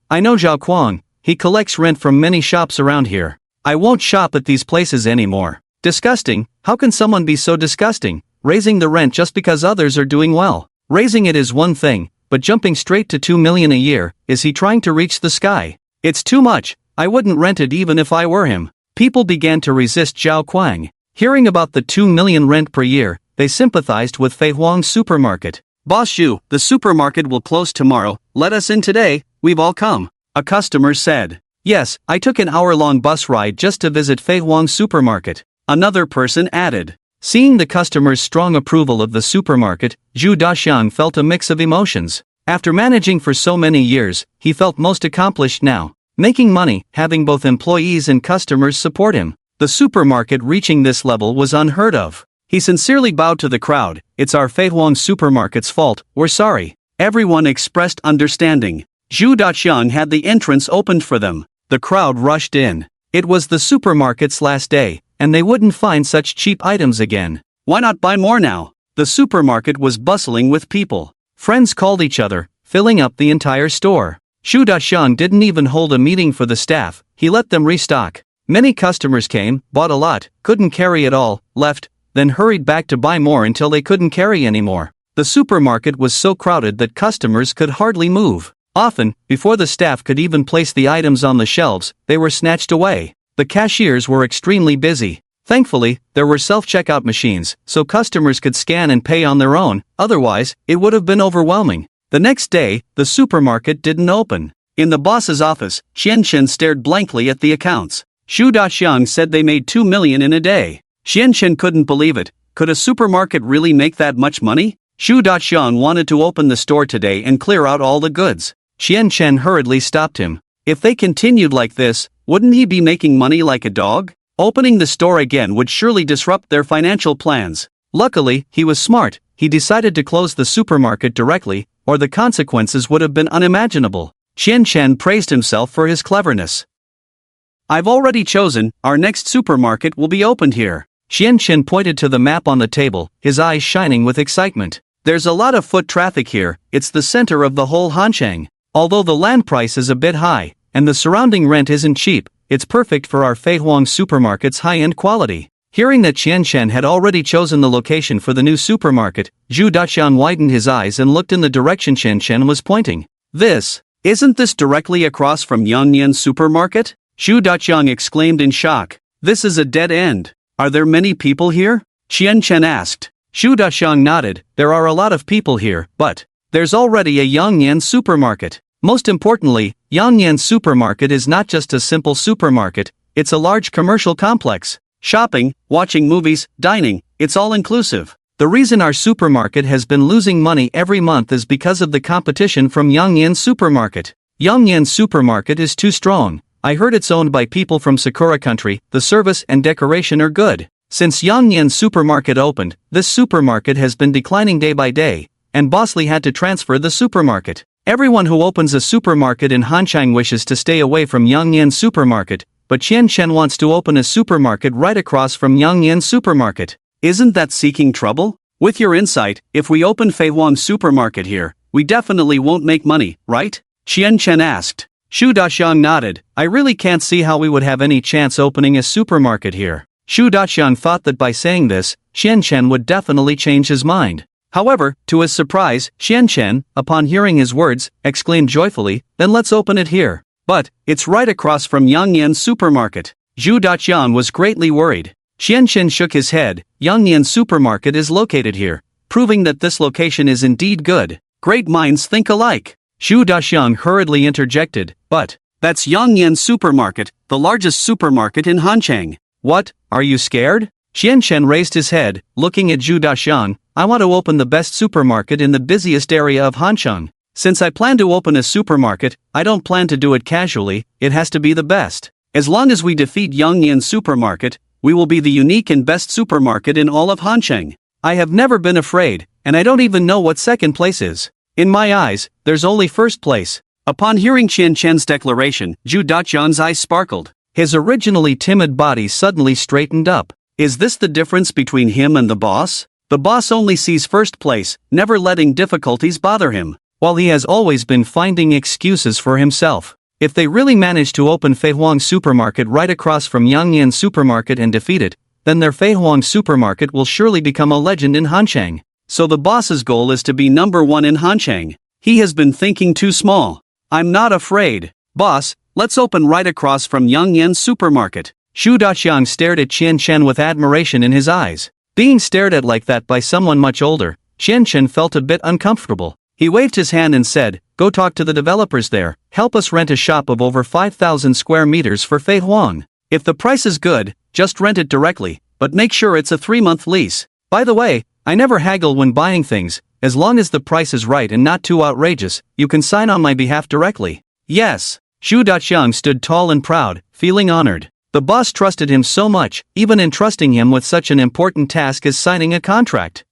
I know Zhao Kuang. He collects rent from many shops around here. I won't shop at these places anymore. Disgusting. How can someone be so disgusting? Raising the rent just because others are doing well. Raising it is one thing, but jumping straight to 2 million a year, is he trying to reach the sky? It's too much. I wouldn't rent it even if I were him. People began to resist Zhao Kuang. Hearing about the 2 million rent per year, they sympathized with Fei Huang's supermarket. Boss Zhu, the supermarket will close tomorrow. Let us in today. We've all come. A customer said. Yes, I took an hour-long bus ride just to visit Fei Huang's supermarket. Another person added. Seeing the customers' strong approval of the supermarket, Zhu Daxiang felt a mix of emotions. After managing for so many years, he felt most accomplished now. Making money, having both employees and customers support him. The supermarket reaching this level was unheard of. He sincerely bowed to the crowd. It's our Fei Huang supermarket's fault, we're sorry. Everyone expressed understanding. Zhu Daxiang had the entrance opened for them. The crowd rushed in. It was the supermarket's last day, and they wouldn't find such cheap items again. Why not buy more now? The supermarket was bustling with people. Friends called each other, filling up the entire store. Zhu Daxiang didn't even hold a meeting for the staff, he let them restock. Many customers came, bought a lot, couldn't carry it all, left, then hurried back to buy more until they couldn't carry anymore. The supermarket was so crowded that customers could hardly move. Often, before the staff could even place the items on the shelves, they were snatched away. The cashiers were extremely busy. Thankfully, there were self-checkout machines, so customers could scan and pay on their own, otherwise, it would have been overwhelming. The next day, the supermarket didn't open. In the boss's office, Xianchen stared blankly at the accounts. Zhu Daxiang said they made 2 million in a day. Xianchen couldn't believe it. Could a supermarket really make that much money? Zhu Daxiang wanted to open the store today and clear out all the goods. Xianchen hurriedly stopped him. If they continued like this, wouldn't he be making money like a dog? Opening the store again would surely disrupt their financial plans. Luckily, he was smart. He decided to close the supermarket directly, or the consequences would have been unimaginable. Xianchen praised himself for his cleverness. I've already chosen, our next supermarket will be opened here. Xianchen pointed to the map on the table, his eyes shining with excitement. There's a lot of foot traffic here, it's the center of the whole Hanchang. Although the land price is a bit high, and the surrounding rent isn't cheap, it's perfect for our Fei Huang supermarket's high-end quality. Hearing that Xianchen had already chosen the location for the new supermarket, Zhu Daxiang widened his eyes and looked in the direction Xianchen was pointing. Isn't this directly across from Yangnian supermarket? Zhu Daxiang exclaimed in shock. This is a dead end. Are there many people here? Xianchen asked. Zhu Daxiang nodded. There are a lot of people here, but there's already a Yangnian supermarket. Most importantly, Yangnian supermarket is not just a simple supermarket, it's a large commercial complex. Shopping, watching movies, dining, it's all inclusive. The reason our supermarket has been losing money every month is because of the competition from Yangnian supermarket. Yangnian supermarket is too strong. I heard it's owned by people from Sakura country, the service and decoration are good. Since Yangnian supermarket opened, this supermarket has been declining day by day, and Bosley had to transfer the supermarket. Everyone who opens a supermarket in Hanchang wishes to stay away from Yangnian supermarket, but Xianchen wants to open a supermarket right across from Yangnian supermarket. Isn't that seeking trouble? With your insight, if we open Fei Huang supermarket here, we definitely won't make money, right? Xianchen asked. Zhu Daxiang nodded. I really can't see how we would have any chance opening a supermarket here. Zhu Daxiang thought that by saying this, Xianchen would definitely change his mind. However, to his surprise, Qian, upon hearing his words, exclaimed joyfully, "Then let's open it here." "But, it's right across from Yangyan supermarket." Zhu Daqian was greatly worried. Qian shook his head. "Yangyan supermarket is located here, proving that this location is indeed good. Great minds think alike." Zhu Daqian hurriedly interjected, "But, that's Yangyan supermarket, the largest supermarket in Hanchang." "What, are you scared?" Qian raised his head, looking at Zhu Daqian. "I want to open the best supermarket in the busiest area of Hanchang. Since I plan to open a supermarket, I don't plan to do it casually, it has to be the best. As long as we defeat Yangyan supermarket, we will be the unique and best supermarket in all of Hanchang. I have never been afraid, and I don't even know what second place is. In my eyes, there's only first place." Upon hearing Qian's declaration, Zhu Daqian's eyes sparkled. His originally timid body suddenly straightened up. Is this the difference between him and the boss? The boss only sees first place, never letting difficulties bother him, while he has always been finding excuses for himself. If they really manage to open Feihuang supermarket right across from Yangyan supermarket and defeat it, then their Feihuang supermarket will surely become a legend in Hanchang. So the boss's goal is to be number one in Hanchang. He has been thinking too small. "I'm not afraid. Boss, let's open right across from Yangyan supermarket." Zhu Daqian stared at Qian with admiration in his eyes. Being stared at like that by someone much older, Qian felt a bit uncomfortable. He waved his hand and said, "Go talk to the developers there, help us rent a shop of over 5,000 square meters for Feihuang. If the price is good, just rent it directly, but make sure it's a 3-month lease. By the way, I never haggle when buying things, as long as the price is right and not too outrageous, you can sign on my behalf directly." "Yes." Zhu Daqian stood tall and proud, feeling honored. The boss trusted him so much, even entrusting him with such an important task as signing a contract.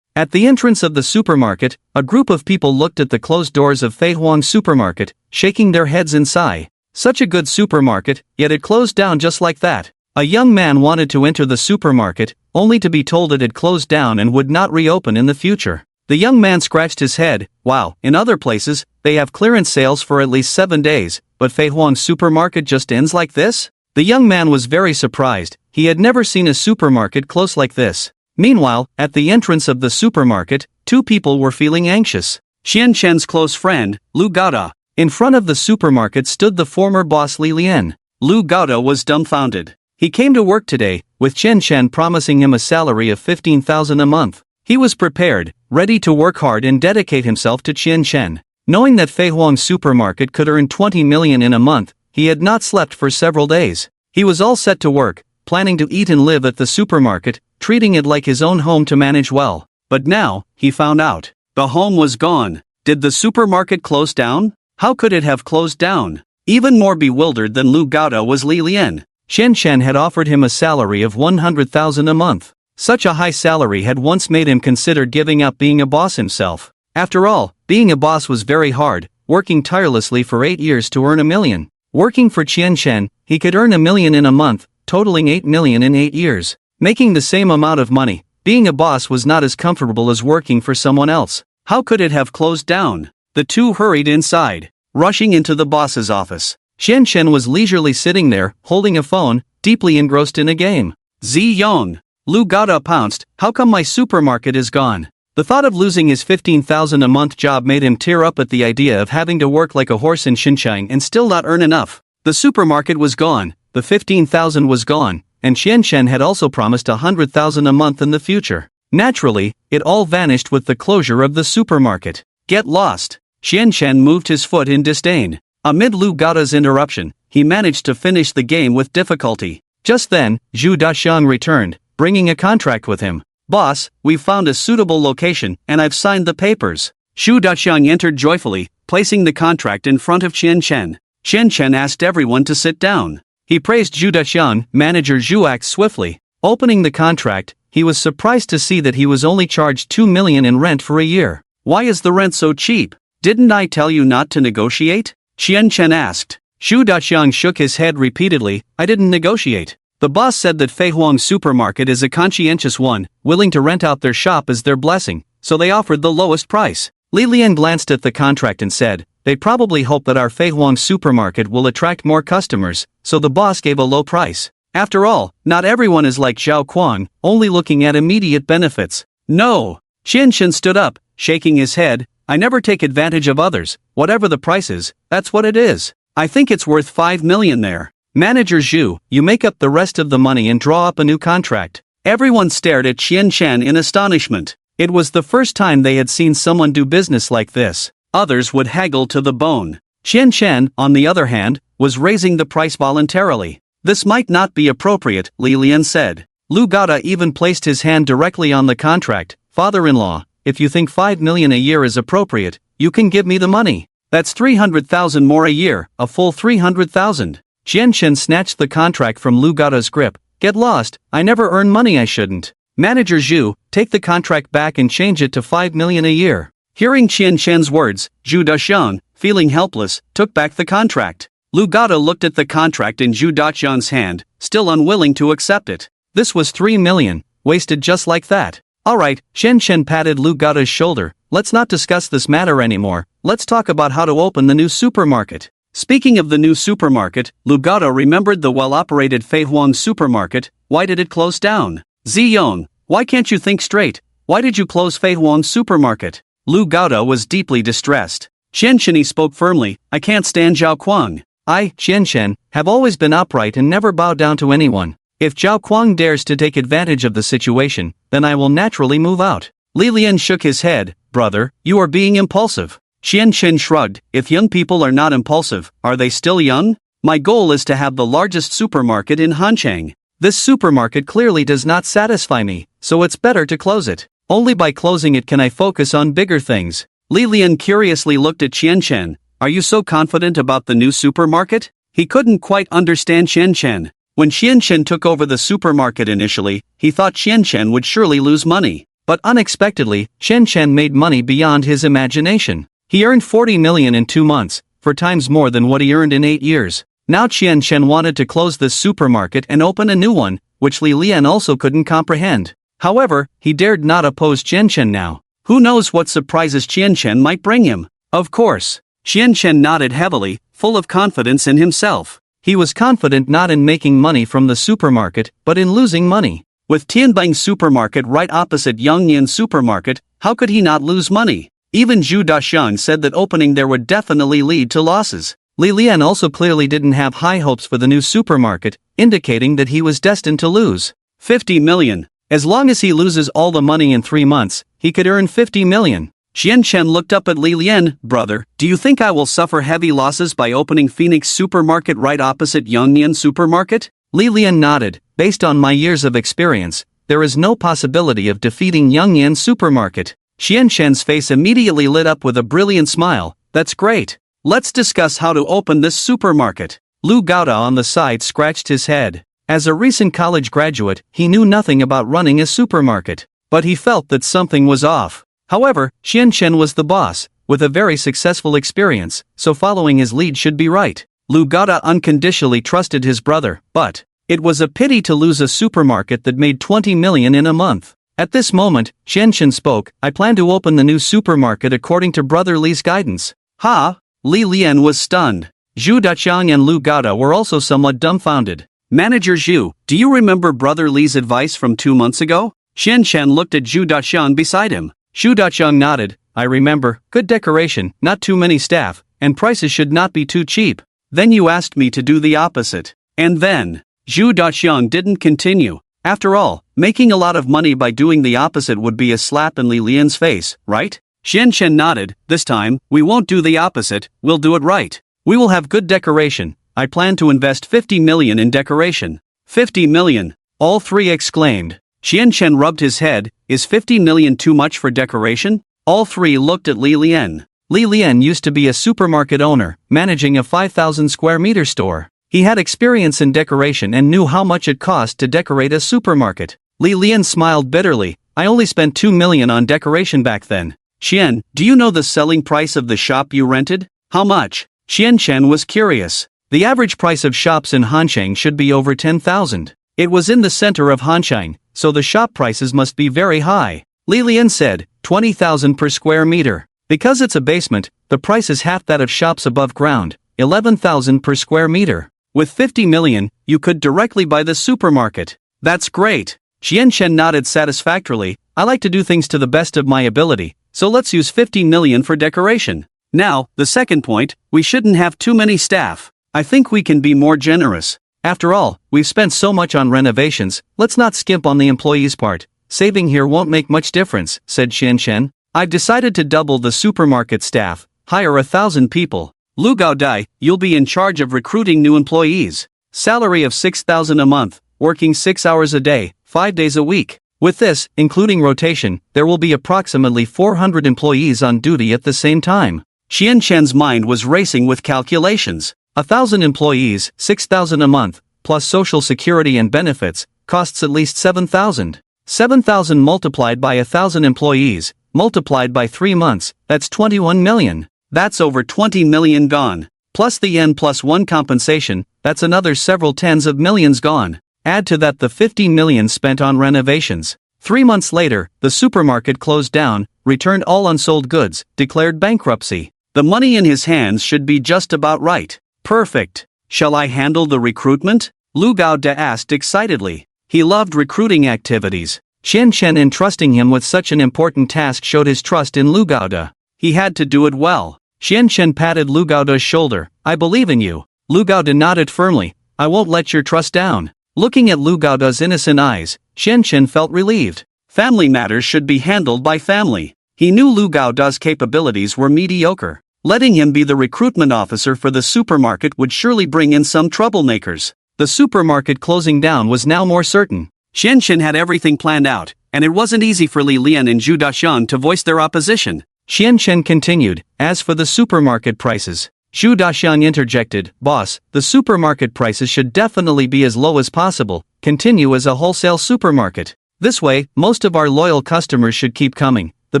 At the entrance of the supermarket, a group of people looked at the closed doors of Feihuang supermarket, shaking their heads in sigh. Such a good supermarket, yet it closed down just like that. A young man wanted to enter the supermarket, only to be told it had closed down and would not reopen in the future. The young man scratched his head. Wow, in other places, they have clearance sales for at least 7 days, but Feihuang supermarket just ends like this? The young man was very surprised. He had never seen a supermarket close like this. Meanwhile, at the entrance of the supermarket, 2 people were feeling anxious. Qian's close friend, Lu Gaoda. In front of the supermarket stood the former boss Li Lian. Lu Gaoda was dumbfounded. He came to work today, with Qian promising him a salary of 15,000 a month. He was prepared, ready to work hard and dedicate himself to Qian. Knowing that Feihuang supermarket could earn 20 million in a month, he had not slept for several days. He was all set to work, planning to eat and live at the supermarket, treating it like his own home to manage well. But now, he found out. The home was gone. Did the supermarket close down? How could it have closed down? Even more bewildered than Lu Gaoda was Li Lian. Qian had offered him a salary of 100,000 a month. Such a high salary had once made him consider giving up being a boss himself. After all, being a boss was very hard, working tirelessly for 8 years to earn 1 million. Working for Qian, he could earn 1 million in a month, totaling 8 million in 8 years. Making the same amount of money, being a boss was not as comfortable as working for someone else. How could it have closed down? The two hurried inside, rushing into the boss's office. Qian was leisurely sitting there, holding a phone, deeply engrossed in a game. "Zi Yong." Lu Gaoda pounced, "How come my supermarket is gone?" The thought of losing his 15,000 a month job made him tear up at the idea of having to work like a horse in Xinjiang and still not earn enough. The supermarket was gone, the 15,000 was gone, and Qian had also promised 100,000 a month in the future. Naturally, it all vanished with the closure of the supermarket. "Get lost." Qian moved his foot in disdain. Amid Lu Gaoda's interruption, he managed to finish the game with difficulty. Just then, Zhu Daqian returned, bringing a contract with him. "Boss, we've found a suitable location, and I've signed the papers." Zhu Daqian entered joyfully, placing the contract in front of Qian. Qian asked everyone to sit down. He praised Zhu Daqian. Manager Zhu acted swiftly. Opening the contract, he was surprised to see that he was only charged 2 million in rent for a year. "Why is the rent so cheap? Didn't I tell you not to negotiate?" Qian asked. Zhu Daqian shook his head repeatedly. "I didn't negotiate. The boss said that Feihuang supermarket is a conscientious one, willing to rent out their shop as their blessing, so they offered the lowest price." Li Lian glanced at the contract and said, "They probably hope that our Feihuang supermarket will attract more customers, so the boss gave a low price. After all, not everyone is like Zhao Kuang, only looking at immediate benefits." "No, Qianshen stood up, shaking his head. I never take advantage of others, whatever the price is, that's what it is. I think it's worth 5 million there. Manager Zhu, you make up the rest of the money and draw up a new contract. Everyone stared at Qianshen in astonishment. It was the first time they had seen someone do business like this. Others would haggle to the bone. Qianshen, on the other hand, was raising the price voluntarily. This might not be appropriate, Li Lian said. Lu Gada even placed his hand directly on the contract. Father-in-law, if you think 5 million a year is appropriate, you can give me the money. That's 300,000 more a year, a full 300,000. Qianshen snatched the contract from Lu Gada's grip. Get lost, I never earn money I shouldn't. Manager Zhu, take the contract back and change it to 5 million a year. Hearing Qianshen's words, Zhu Daxian, feeling helpless, took back the contract. Lu Gada looked at the contract in Zhu Daxian's hand, still unwilling to accept it. This was 3 million, wasted just like that. Alright, Qianshen patted Lu Gada's shoulder. Let's not discuss this matter anymore, let's talk about how to open the new supermarket. Speaking of the new supermarket, Lu Gada remembered the well-operated Feihuang supermarket. Why did it close down? Ziyong, why can't you think straight? Why did you close Feihuang supermarket? Lu Gada was deeply distressed. Qianshen spoke firmly, I can't stand Zhao Kuang. I, Qianshen, have always been upright and never bow down to anyone. If Zhao Kuang dares to take advantage of the situation, then I will naturally move out. Li Lian shook his head. Brother, you are being impulsive. Qianshen shrugged. If young people are not impulsive, are they still young? My goal is to have the largest supermarket in Hanchang. This supermarket clearly does not satisfy me, so it's better to close it. Only by closing it can I focus on bigger things. Li Lian curiously looked at Qianshen. Are you so confident about the new supermarket? He couldn't quite understand Qianshen. When Qianshen took over the supermarket initially, he thought Qianshen would surely lose money. But unexpectedly, Qianshen made money beyond his imagination. He earned 40 million in 2 months, 4 times more than what he earned in 8 years. Now Qianshen wanted to close this supermarket and open a new one, which Li Lian also couldn't comprehend. However, he dared not oppose Qianshen now. Who knows what surprises Qianshen might bring him? Of course. Qianshen nodded heavily, full of confidence in himself. He was confident not in making money from the supermarket, but in losing money. With Tianbing supermarket right opposite Yangnian supermarket, how could he not lose money? Even Zhu Daxian said that opening there would definitely lead to losses. Li Lian also clearly didn't have high hopes for the new supermarket, indicating that he was destined to lose 50 million. As long as he loses all the money in 3 months, he could earn 50 million. Qianshen looked up at Li Lian. Brother, do you think I will suffer heavy losses by opening Phoenix supermarket right opposite Yangnian supermarket? Li Lian nodded. Based on my years of experience, there is no possibility of defeating Yangnian supermarket. Qianshen's face immediately lit up with a brilliant smile. That's great. Let's discuss how to open this supermarket. Lu Gada on the side scratched his head. As a recent college graduate, he knew nothing about running a supermarket. But he felt that something was off. However, Qianshen was the boss, with a very successful experience, so following his lead should be right. Lu Gada unconditionally trusted his brother, but it was a pity to lose a supermarket that made 20 million in a month. At this moment, Qianshen spoke. I plan to open the new supermarket according to Brother Li's guidance. Ha! Li Lian was stunned. Zhu Daqiang and Lu Gada were also somewhat dumbfounded. Manager Zhu, do you remember Brother Li's advice from 2 months ago? Qianshen looked at Zhu Daqiang beside him. Zhu Daqiang nodded. I remember, good decoration, not too many staff, and prices should not be too cheap. Then you asked me to do the opposite. And then, Zhu Daqiang didn't continue. After all, making a lot of money by doing the opposite would be a slap in Li Lian's face, right? Qianshen nodded. This time, we won't do the opposite, we'll do it right. We will have good decoration. I plan to invest 50 million in decoration. 50 million. All three exclaimed. Qianshen rubbed his head. Is 50 million too much for decoration? All three looked at Li Lian. Li Lian used to be a supermarket owner, managing a 5,000 square meter store. He had experience in decoration and knew how much it cost to decorate a supermarket. Li Lian smiled bitterly. I only spent 2 million on decoration back then. Qian, do you know the selling price of the shop you rented? How much? Qianshen was curious. The average price of shops in Hanchang should be over 10,000. It was in the center of Hanchang, so the shop prices must be very high. Li Lian said, 20,000 per square meter. Because it's a basement, the price is half that of shops above ground, 11,000 per square meter. With 50 million, you could directly buy the supermarket. That's great. Qianshen nodded satisfactorily. I like to do things to the best of my ability, so let's use 50 million for decoration. Now, the second point, we shouldn't have too many staff. I think we can be more generous. After all, we've spent so much on renovations, let's not skimp on the employees' part. Saving here won't make much difference, said Xian. I've decided to double the supermarket staff, hire 1,000 people. Lu Gaodai, you'll be in charge of recruiting new employees. Salary of 6,000 a month, working 6 hours a day, 5 days a week. With this, including rotation, there will be approximately 400 employees on duty at the same time. Xian's mind was racing with calculations. 1,000 employees, 6,000 a month, plus social security and benefits, costs at least 7,000. 7,000 multiplied by 1,000 employees, multiplied by 3 months, that's 21 million. That's over 20 million gone. Plus the N+1 compensation, that's another several tens of millions gone. Add to that the 50 million spent on renovations. 3 months later, the supermarket closed down, returned all unsold goods, declared bankruptcy. The money in his hands should be just about right. Perfect. Shall I handle the recruitment? Lu Gaode asked excitedly. He loved recruiting activities. Xian entrusting him with such an important task showed his trust in Lu Gaode. He had to do it well. Xian patted Lu Gaode's shoulder. I believe in you. Lu Gaode nodded firmly. I won't let your trust down. Looking at Lu Gaode's innocent eyes, Xian felt relieved. Family matters should be handled by family. He knew Lu Gaode's capabilities were mediocre. Letting him be the recruitment officer for the supermarket would surely bring in some troublemakers. The supermarket closing down was now more certain. Xian had everything planned out, and it wasn't easy for Li Lian and Zhu Dashan to voice their opposition. Xian continued, as for the supermarket prices. Zhu Dashan interjected, Boss, the supermarket prices should definitely be as low as possible, continue as a wholesale supermarket. This way, most of our loyal customers should keep coming, the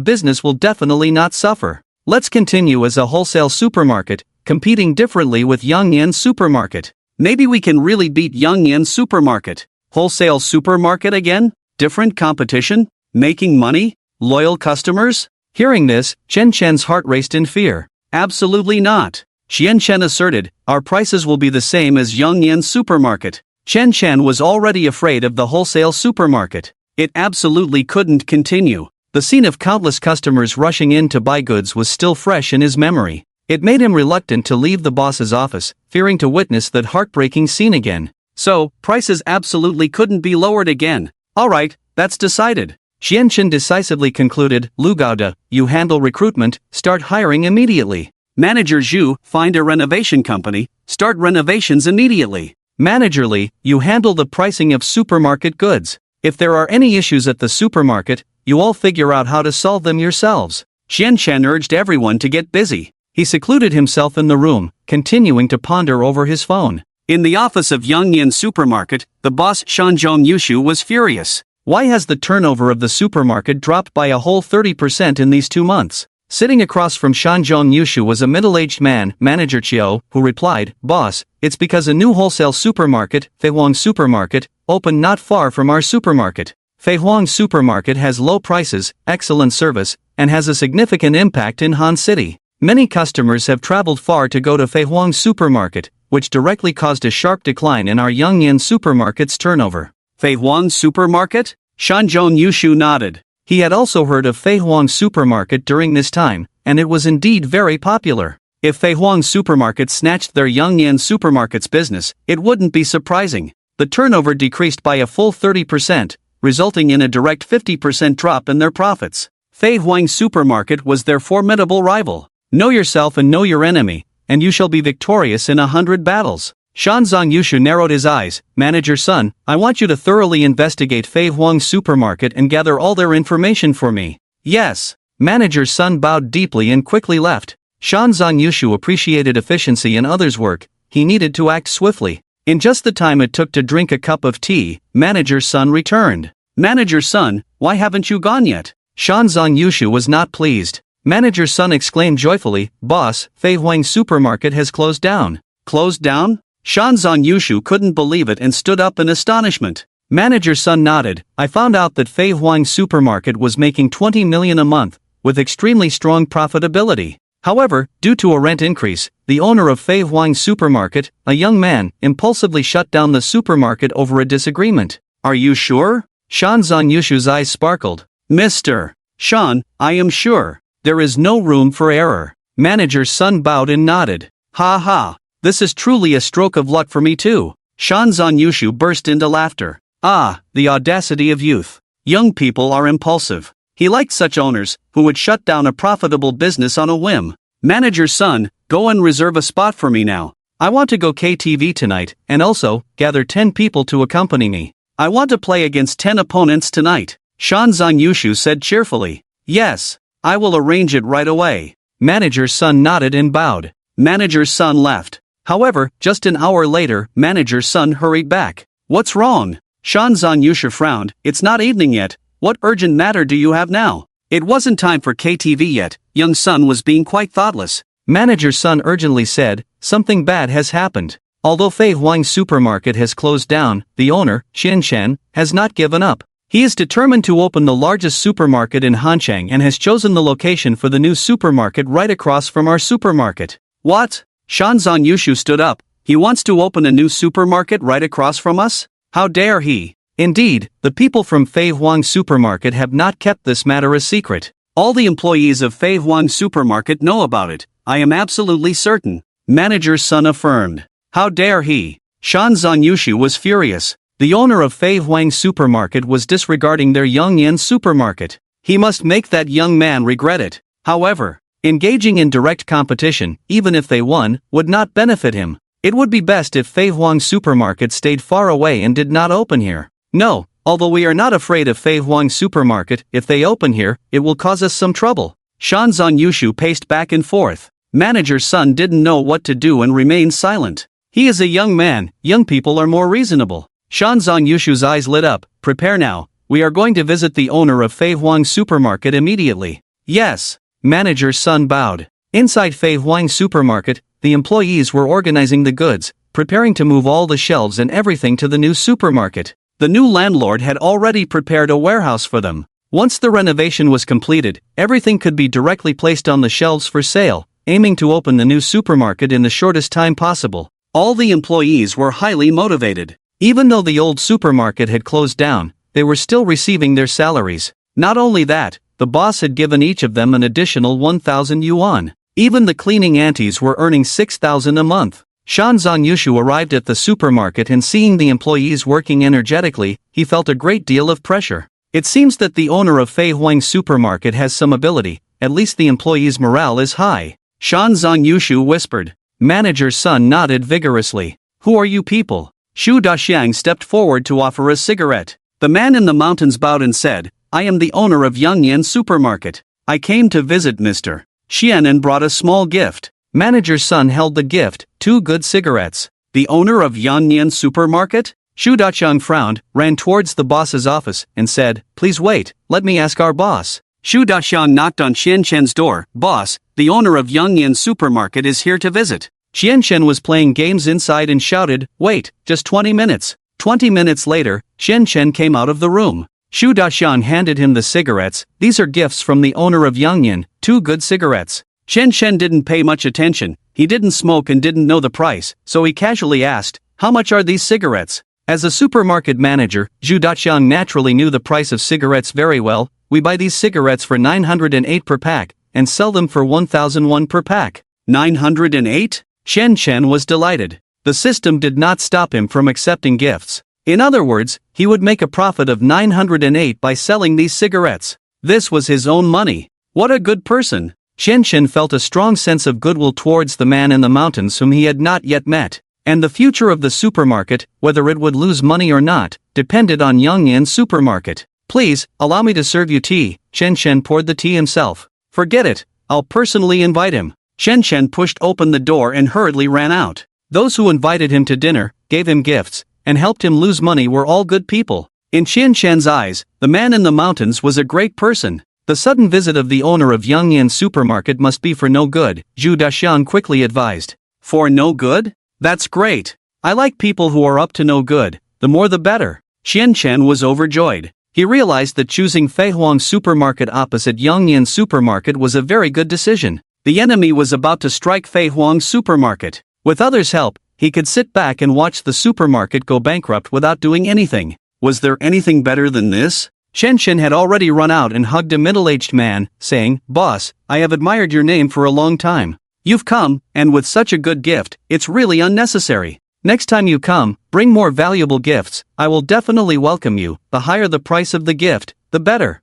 business will definitely not suffer. Let's continue as a wholesale supermarket, competing differently with Yangyan Supermarket. Maybe we can really beat Yangyan Supermarket. Wholesale supermarket again? Different competition? Making money? Loyal customers? Hearing this, Chen's heart raced in fear. Absolutely not. Xian asserted, our prices will be the same as Yangyan Supermarket. Chen was already afraid of the wholesale supermarket. It absolutely couldn't continue. The scene of countless customers rushing in to buy goods was still fresh in his memory. It made him reluctant to leave the boss's office, fearing to witness that heartbreaking scene again. So, prices absolutely couldn't be lowered again. Alright, that's decided. Xian decisively concluded, Lu Gaode, you handle recruitment, start hiring immediately. Manager Zhu, find a renovation company, start renovations immediately. Manager Li, you handle the pricing of supermarket goods. If there are any issues at the supermarket, you all figure out how to solve them yourselves. Xian urged everyone to get busy. He secluded himself in the room, continuing to ponder over his phone. In the office of Yangyan Supermarket, the boss Shanzhong Yushu was furious. Why has the turnover of the supermarket dropped by a whole 30% in these 2 months? Sitting across from Shanzhong Yushu was a middle-aged man, Manager Chiu, who replied, Boss, it's because a new wholesale supermarket, Feihuang Supermarket, opened not far from our supermarket. Feihuang Supermarket has low prices, excellent service, and has a significant impact in Han City. Many customers have traveled far to go to Feihuang Supermarket, which directly caused a sharp decline in our Yangyan Supermarket's turnover. Feihuang Supermarket? Shanzhong Yushu nodded. He had also heard of Feihuang Supermarket during this time, and it was indeed very popular. If Feihuang Supermarket snatched their Yangyan Supermarket's business, it wouldn't be surprising. The turnover decreased by a full 30%, resulting in a direct 50% drop in their profits. Feihuang Supermarket was their formidable rival. Know yourself and know your enemy, and you shall be victorious in 100 battles. Shanzhong Yushu narrowed his eyes. Manager Sun, I want you to thoroughly investigate Feihuang Supermarket and gather all their information for me. Yes. Manager Sun bowed deeply and quickly left. Shanzhong Yushu appreciated efficiency in others' work. He needed to act swiftly. In just the time it took to drink a cup of tea, Manager Sun returned. Manager Sun, why haven't you gone yet? Shanzhong Yushu was not pleased. Manager Sun exclaimed joyfully, Boss, Feihuang Supermarket has closed down. Closed down? Shanzhong Yushu couldn't believe it and stood up in astonishment. Manager Sun nodded. I found out that Feihuang Supermarket was making 20 million a month, with extremely strong profitability. However, due to a rent increase, the owner of Feihuang Supermarket, a young man, impulsively shut down the supermarket over a disagreement. Are you sure? Shanzhong Yushu's eyes sparkled. Mr. Sean, I am sure. There is no room for error. Manager's son bowed and nodded. Ha ha. This is truly a stroke of luck for me too. Sean Zonyushu burst into laughter. Ah, the audacity of youth. Young people are impulsive. He liked such owners, who would shut down a profitable business on a whim. Manager's son, go and reserve a spot for me now. I want to go KTV tonight, and also, gather 10 people to accompany me. I want to play against 10 opponents tonight. Sean Zonyushu said cheerfully. Yes, I will arrange it right away. Manager's son nodded and bowed. Manager's son left. However, just an hour later, manager's son hurried back. What's wrong? Sean Zonyushu frowned. It's not evening yet. What urgent matter do you have now? It wasn't time for KTV yet. Young son was being quite thoughtless. Manager's son urgently said, something bad has happened. Although Fei Huang supermarket has closed down, the owner, Xian Shen, has not given up. He is determined to open the largest supermarket in Hanchang and has chosen the location for the new supermarket right across from our supermarket. What? Sean Zonyushu stood up. He wants to open a new supermarket right across from us? How dare he? Indeed, the people from Fei Huang supermarket have not kept this matter a secret. All the employees of Fei Huang supermarket know about it. I am absolutely certain. Manager's son affirmed. How dare he? Sean Zonyushu was furious. The owner of Fei Huang supermarket was disregarding their Yongyan supermarket. He must make that young man regret it. However, engaging in direct competition, even if they won, would not benefit him. It would be best if Fei Huang supermarket stayed far away and did not open here. No, although we are not afraid of Fei Huang supermarket, if they open here, it will cause us some trouble. Sean Zonyushu paced back and forth. Manager's son didn't know what to do and remained silent. He is a young man, young people are more reasonable. Sean Zonyushu's eyes lit up. Prepare now, we are going to visit the owner of Fei Huang supermarket immediately. Yes. Manager's son bowed. Inside Fei Huang supermarket, the employees were organizing the goods, preparing to move all the shelves and everything to the new supermarket. The new landlord had already prepared a warehouse for them. Once the renovation was completed, everything could be directly placed on the shelves for sale, aiming to open the new supermarket in the shortest time possible. All the employees were highly motivated. Even though the old supermarket had closed down, they were still receiving their salaries. Not only that, the boss had given each of them an additional 1,000 yuan. Even the cleaning aunties were earning 6,000 a month. Sean Zonyushu arrived at the supermarket and seeing the employees working energetically, he felt a great deal of pressure. It seems that the owner of Fei Huang supermarket has some ability, at least the employees' morale is high. Sean Zonyushu whispered. Manager's son nodded vigorously. Who are you people? Xu Daxiang stepped forward to offer a cigarette. The man in the mountains bowed and said, I am the owner of Yongyan supermarket. I came to visit Mr. Xian and brought a small gift. Manager's son held the gift, 2 good cigarettes. The owner of Yongyan supermarket? Xu Daxiang frowned, ran towards the boss's office, and said, please wait, let me ask our boss. Xu Daxiang knocked on Xian Shen's door. Boss, the owner of Yongyan supermarket is here to visit. Xian Shen was playing games inside and shouted, wait, just 20 minutes. 20 minutes later, Xian Shen came out of the room. Xu Daxiang handed him the cigarettes. These are gifts from the owner of Yongyan, 2 good cigarettes. Xian Shen didn't pay much attention. He didn't smoke and didn't know the price, so he casually asked, how much are these cigarettes? As a supermarket manager, Xu Daxiang naturally knew the price of cigarettes very well. We buy these cigarettes for 908 per pack, and sell them for 1,001 per pack. 908? Xian Shen was delighted. The system did not stop him from accepting gifts. In other words, he would make a profit of 908 by selling these cigarettes. This was his own money. What a good person. Xian Shen felt a strong sense of goodwill towards the man in the mountains whom he had not yet met. And the future of the supermarket, whether it would lose money or not, depended on Yongyan supermarket. Please, allow me to serve you tea. Xian Shen poured the tea himself. Forget it, I'll personally invite him. Xian Shen pushed open the door and hurriedly ran out. Those who invited him to dinner, gave him gifts, and helped him lose money were all good people. In Xian Shen's eyes, the man in the mountains was a great person. The sudden visit of the owner of Yongyan supermarket must be for no good, Xu Daxiang quickly advised. For no good? That's great. I like people who are up to no good, the more the better. Xian Shen was overjoyed. He realized that choosing Fei Huang supermarket opposite Yongyan supermarket was a very good decision. The enemy was about to strike Fei Huang supermarket. With others' help, he could sit back and watch the supermarket go bankrupt without doing anything. Was there anything better than this? Chen had already run out and hugged a middle-aged man, saying, "Boss, I have admired your name for a long time. You've come, and with such a good gift, it's really unnecessary. Next time you come, bring more valuable gifts, I will definitely welcome you. The higher the price of the gift, the better."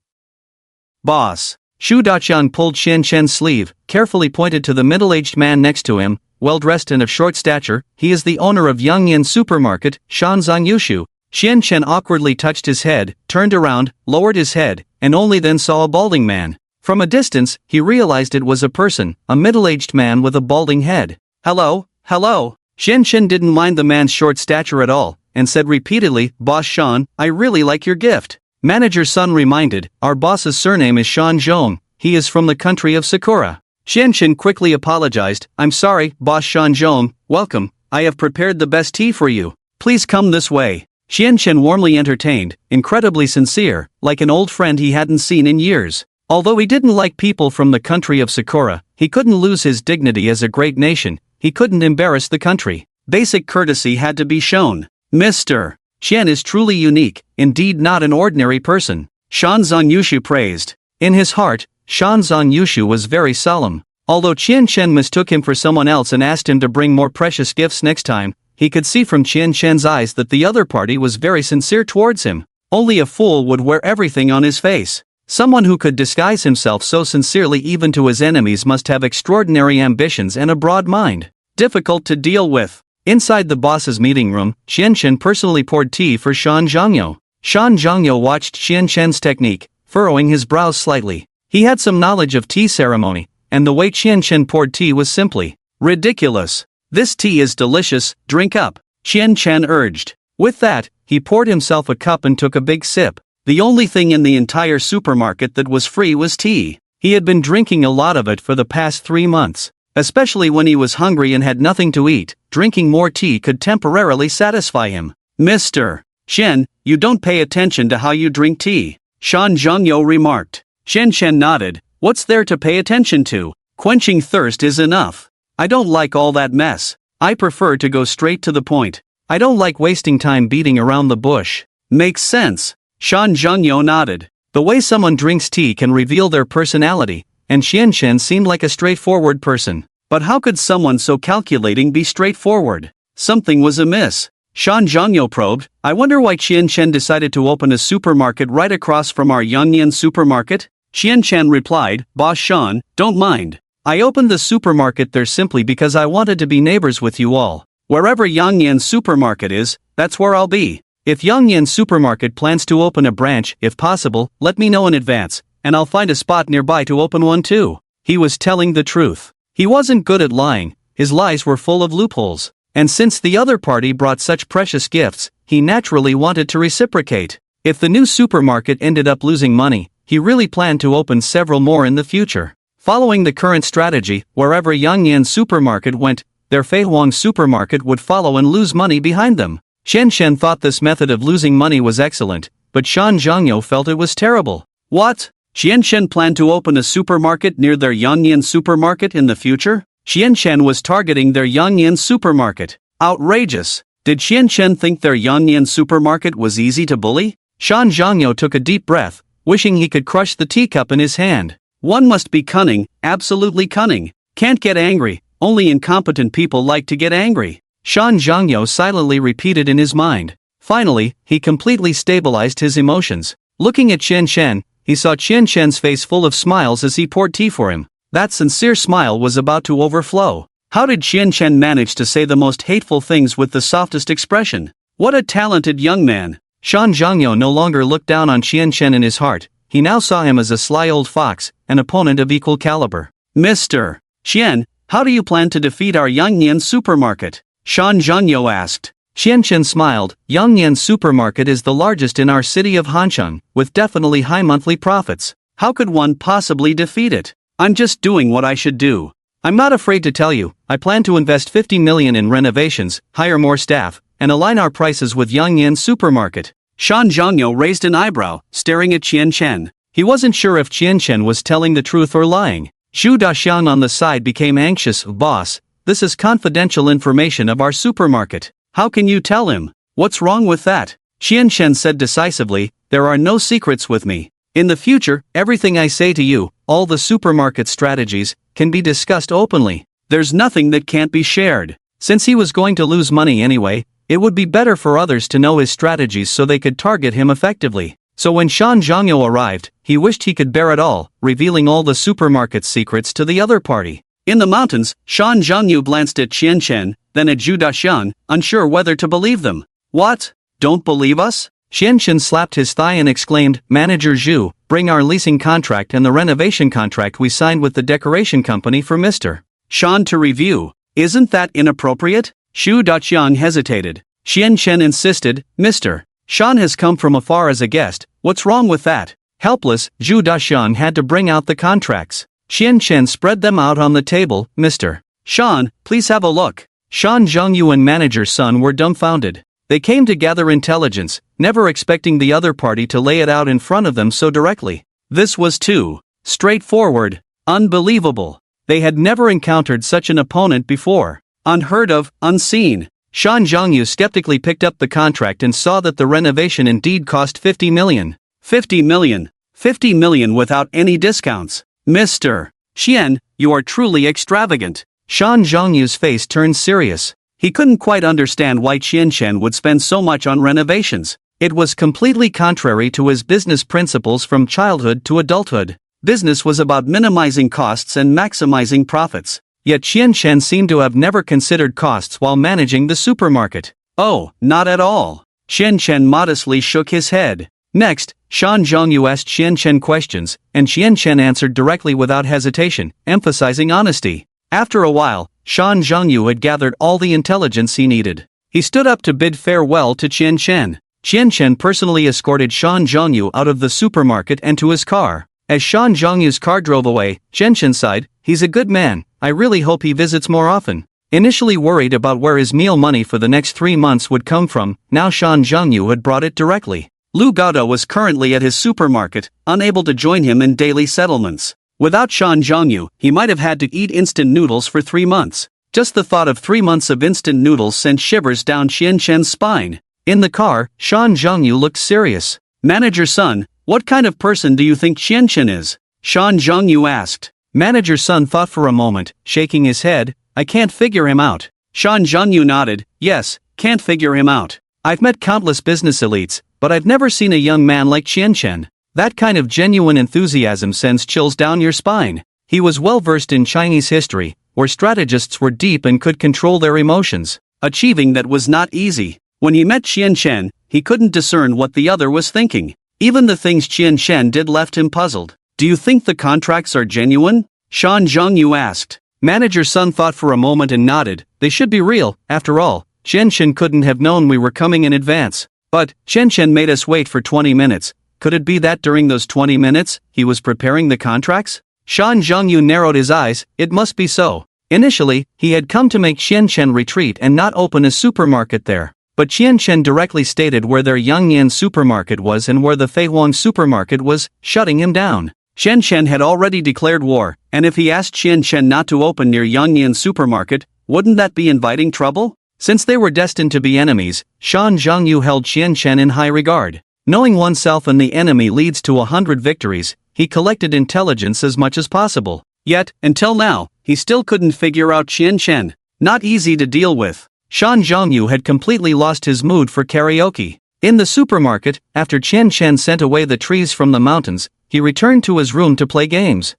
Boss. Shu Daqiang pulled Chen's sleeve, carefully pointed to the middle-aged man next to him, well-dressed and of short stature. "He is the owner of Yangyan Supermarket, Shan Yushu." Chen awkwardly touched his head, turned around, lowered his head, and only then saw a balding man. From a distance, he realized it was a person, a middle-aged man with a balding head. "Hello, hello." Chen didn't mind the man's short stature at all, and said repeatedly, "Boss Shan, I really like your gift." Manager Sun reminded, "Our boss's surname is Shan Zhong, he is from the country of Sakura." Chen quickly apologized, "I'm sorry, Boss Shan Zhong, welcome, I have prepared the best tea for you. Please come this way." Chen warmly entertained, incredibly sincere, like an old friend he hadn't seen in years. Although he didn't like people from the country of Sakura, he couldn't lose his dignity as a great nation, he couldn't embarrass the country. Basic courtesy had to be shown. "Mr. Chen is truly unique, indeed not an ordinary person," Shan Yushu praised. In his heart, Shan Yushu was very solemn. Although Chen mistook him for someone else and asked him to bring more precious gifts next time, he could see from Chen's eyes that the other party was very sincere towards him. Only a fool would wear everything on his face. Someone who could disguise himself so sincerely even to his enemies must have extraordinary ambitions and a broad mind. Difficult to deal with. Inside the boss's meeting room, Chen personally poured tea for Shan Zhangyo. Shan Zhangyo watched Chen's technique, furrowing his brows slightly. He had some knowledge of tea ceremony, and the way Chen poured tea was simply ridiculous. "This tea is delicious, drink up," Chen urged. With that, he poured himself a cup and took a big sip. The only thing in the entire supermarket that was free was tea. He had been drinking a lot of it for the past 3 months. Especially when he was hungry and had nothing to eat, drinking more tea could temporarily satisfy him. "Mr. Chen, you don't pay attention to how you drink tea," Shan Zhangyo remarked. Chen nodded. "What's there to pay attention to? Quenching thirst is enough. I don't like all that mess. I prefer to go straight to the point. I don't like wasting time beating around the bush." "Makes sense." Shan Zhangyo nodded. The way someone drinks tea can reveal their personality, and Chen seemed like a straightforward person. But how could someone so calculating be straightforward? Something was amiss. Shan Zhangyo probed, "I wonder why Chen decided to open a supermarket right across from our Yangyan supermarket?" Chen replied, "Boss Shan, don't mind. I opened the supermarket there simply because I wanted to be neighbors with you all. Wherever Yangyan supermarket is, that's where I'll be. If Yangyan supermarket plans to open a branch, if possible, let me know in advance, and I'll find a spot nearby to open one too." He was telling the truth. He wasn't good at lying, his lies were full of loopholes. And since the other party brought such precious gifts, he naturally wanted to reciprocate. If the new supermarket ended up losing money, he really planned to open several more in the future. Following the current strategy, wherever Yangyan supermarket went, their Feihuang supermarket would follow and lose money behind them. Chen thought this method of losing money was excellent, but Shan Zhangyo felt it was terrible. What? Chen planned to open a supermarket near their Yangyan supermarket in the future? Chen was targeting their Yangyan supermarket. Outrageous. Did Chen think their Yangyan supermarket was easy to bully? Shan Zhangyo took a deep breath, wishing he could crush the teacup in his hand. One must be cunning, absolutely cunning. Can't get angry, only incompetent people like to get angry. Shan Zhangyo silently repeated in his mind. Finally, he completely stabilized his emotions. Looking at Chen, he saw Chen's face full of smiles as he poured tea for him. That sincere smile was about to overflow. How did Chen manage to say the most hateful things with the softest expression? What a talented young man. Shan Zhangyo no longer looked down on Chen in his heart. He now saw him as a sly old fox, an opponent of equal caliber. "Mr. Chen, how do you plan to defeat our Yangyan supermarket?" Shan Zhangyo asked. Chen smiled. "Yangyan supermarket is the largest in our city of Hancheng, with definitely high monthly profits. How could one possibly defeat it? I'm just doing what I should do. I'm not afraid to tell you, I plan to invest 50 million in renovations, hire more staff, and align our prices with Yangyan supermarket." Shan Zhangyo raised an eyebrow, staring at Chen. He wasn't sure if Chen was telling the truth or lying. Shu Daqiang on the side became anxious. "Boss, this is confidential information of our supermarket. How can you tell him? What's wrong with that?" Chen said decisively, there are no secrets with me. In the future, everything I say to you, all the supermarket strategies, can be discussed openly. There's nothing that can't be shared. Since he was going to lose money anyway, it would be better for others to know his strategies so they could target him effectively. So when Shan Zhongyu arrived, he wished he could bear it all, revealing all the supermarket's secrets to the other party. In the mountains, Shan Zhongyu glanced at Qian Chen, then at Zhu Daxiang, unsure whether to believe them. What? Don't believe us? Qian Chen slapped his thigh and exclaimed, Manager Zhu, bring our leasing contract and the renovation contract we signed with the decoration company for Mr. Shan to review. Isn't that inappropriate? Zhu Daxiang hesitated. Qian Chen insisted, Mr. Shan has come from afar as a guest, what's wrong with that? Helpless, Zhu Daxiang had to bring out the contracts. Qian Chen spread them out on the table. Mr. Shan, please have a look. Shan Zhongyu and Manager Sun were dumbfounded. They came to gather intelligence, never expecting the other party to lay it out in front of them so directly. This was too straightforward, unbelievable. They had never encountered such an opponent before. Unheard of, unseen. Shan Zhongyu skeptically picked up the contract and saw that the renovation indeed cost 50 million. 50 million. 50 million without any discounts. Mr. Qian, you are truly extravagant. Shan Zhongyu's face turned serious. He couldn't quite understand why Qian Chen would spend so much on renovations. It was completely contrary to his business principles from childhood to adulthood. Business was about minimizing costs and maximizing profits. Yet Qian Chen seemed to have never considered costs while managing the supermarket. Oh, not at all. Qian Chen modestly shook his head. Next, Shan Zhongyu asked Qian Chen questions, and Qian Chen answered directly without hesitation, emphasizing honesty. After a while, Shan Zhongyu had gathered all the intelligence he needed. He stood up to bid farewell to Qian Chen. Qian Chen personally escorted Shan Zhongyu out of the supermarket and to his car. As Shan Zhongyu's car drove away, Qian Chen sighed, he's a good man, I really hope he visits more often. Initially worried about where his meal money for the next 3 months would come from, now Shan Zhongyu had brought it directly. Lu Gaoda was currently at his supermarket, unable to join him in daily settlements. Without Shan Zhongyu, he might have had to eat instant noodles for 3 months. Just the thought of 3 months of instant noodles sent shivers down Qian Chen's spine. In the car, Shan Zhongyu looked serious. Manager Sun, what kind of person do you think Qian Chen is? Shan Zhongyu asked. Manager Sun thought for a moment, shaking his head, I can't figure him out. Shan Zhongyu nodded, yes, can't figure him out. I've met countless business elites, but I've never seen a young man like Qian Chen. That kind of genuine enthusiasm sends chills down your spine. He was well versed in Chinese history, where strategists were deep and could control their emotions. Achieving that was not easy. When he met Qian Chen, he couldn't discern what the other was thinking. Even the things Qian Chen did left him puzzled. Do you think the contracts are genuine? Shan Zhongyu asked. Manager Sun thought for a moment and nodded. They should be real, after all. Qian Chen couldn't have known we were coming in advance. But, Qian Chen made us wait for 20 minutes. Could it be that during those 20 minutes, he was preparing the contracts? Shan Zhongyu narrowed his eyes, it must be so. Initially, he had come to make Qian Chen retreat and not open a supermarket there. But Qian Chen directly stated where their Yangyan supermarket was and where the Feihuang supermarket was, shutting him down. Qian Chen had already declared war, and if he asked Qian Chen not to open near Yangyan supermarket, wouldn't that be inviting trouble? Since they were destined to be enemies, Shan Zhongyu held Qian Chen in high regard. Knowing oneself and the enemy leads to 100 victories, he collected intelligence as much as possible. Yet, until now, he still couldn't figure out Qian Chen. Not easy to deal with. Shan Zhongyu had completely lost his mood for karaoke. In the supermarket, after Qian Chen sent away the trees from the mountains, he returned to his room to play games.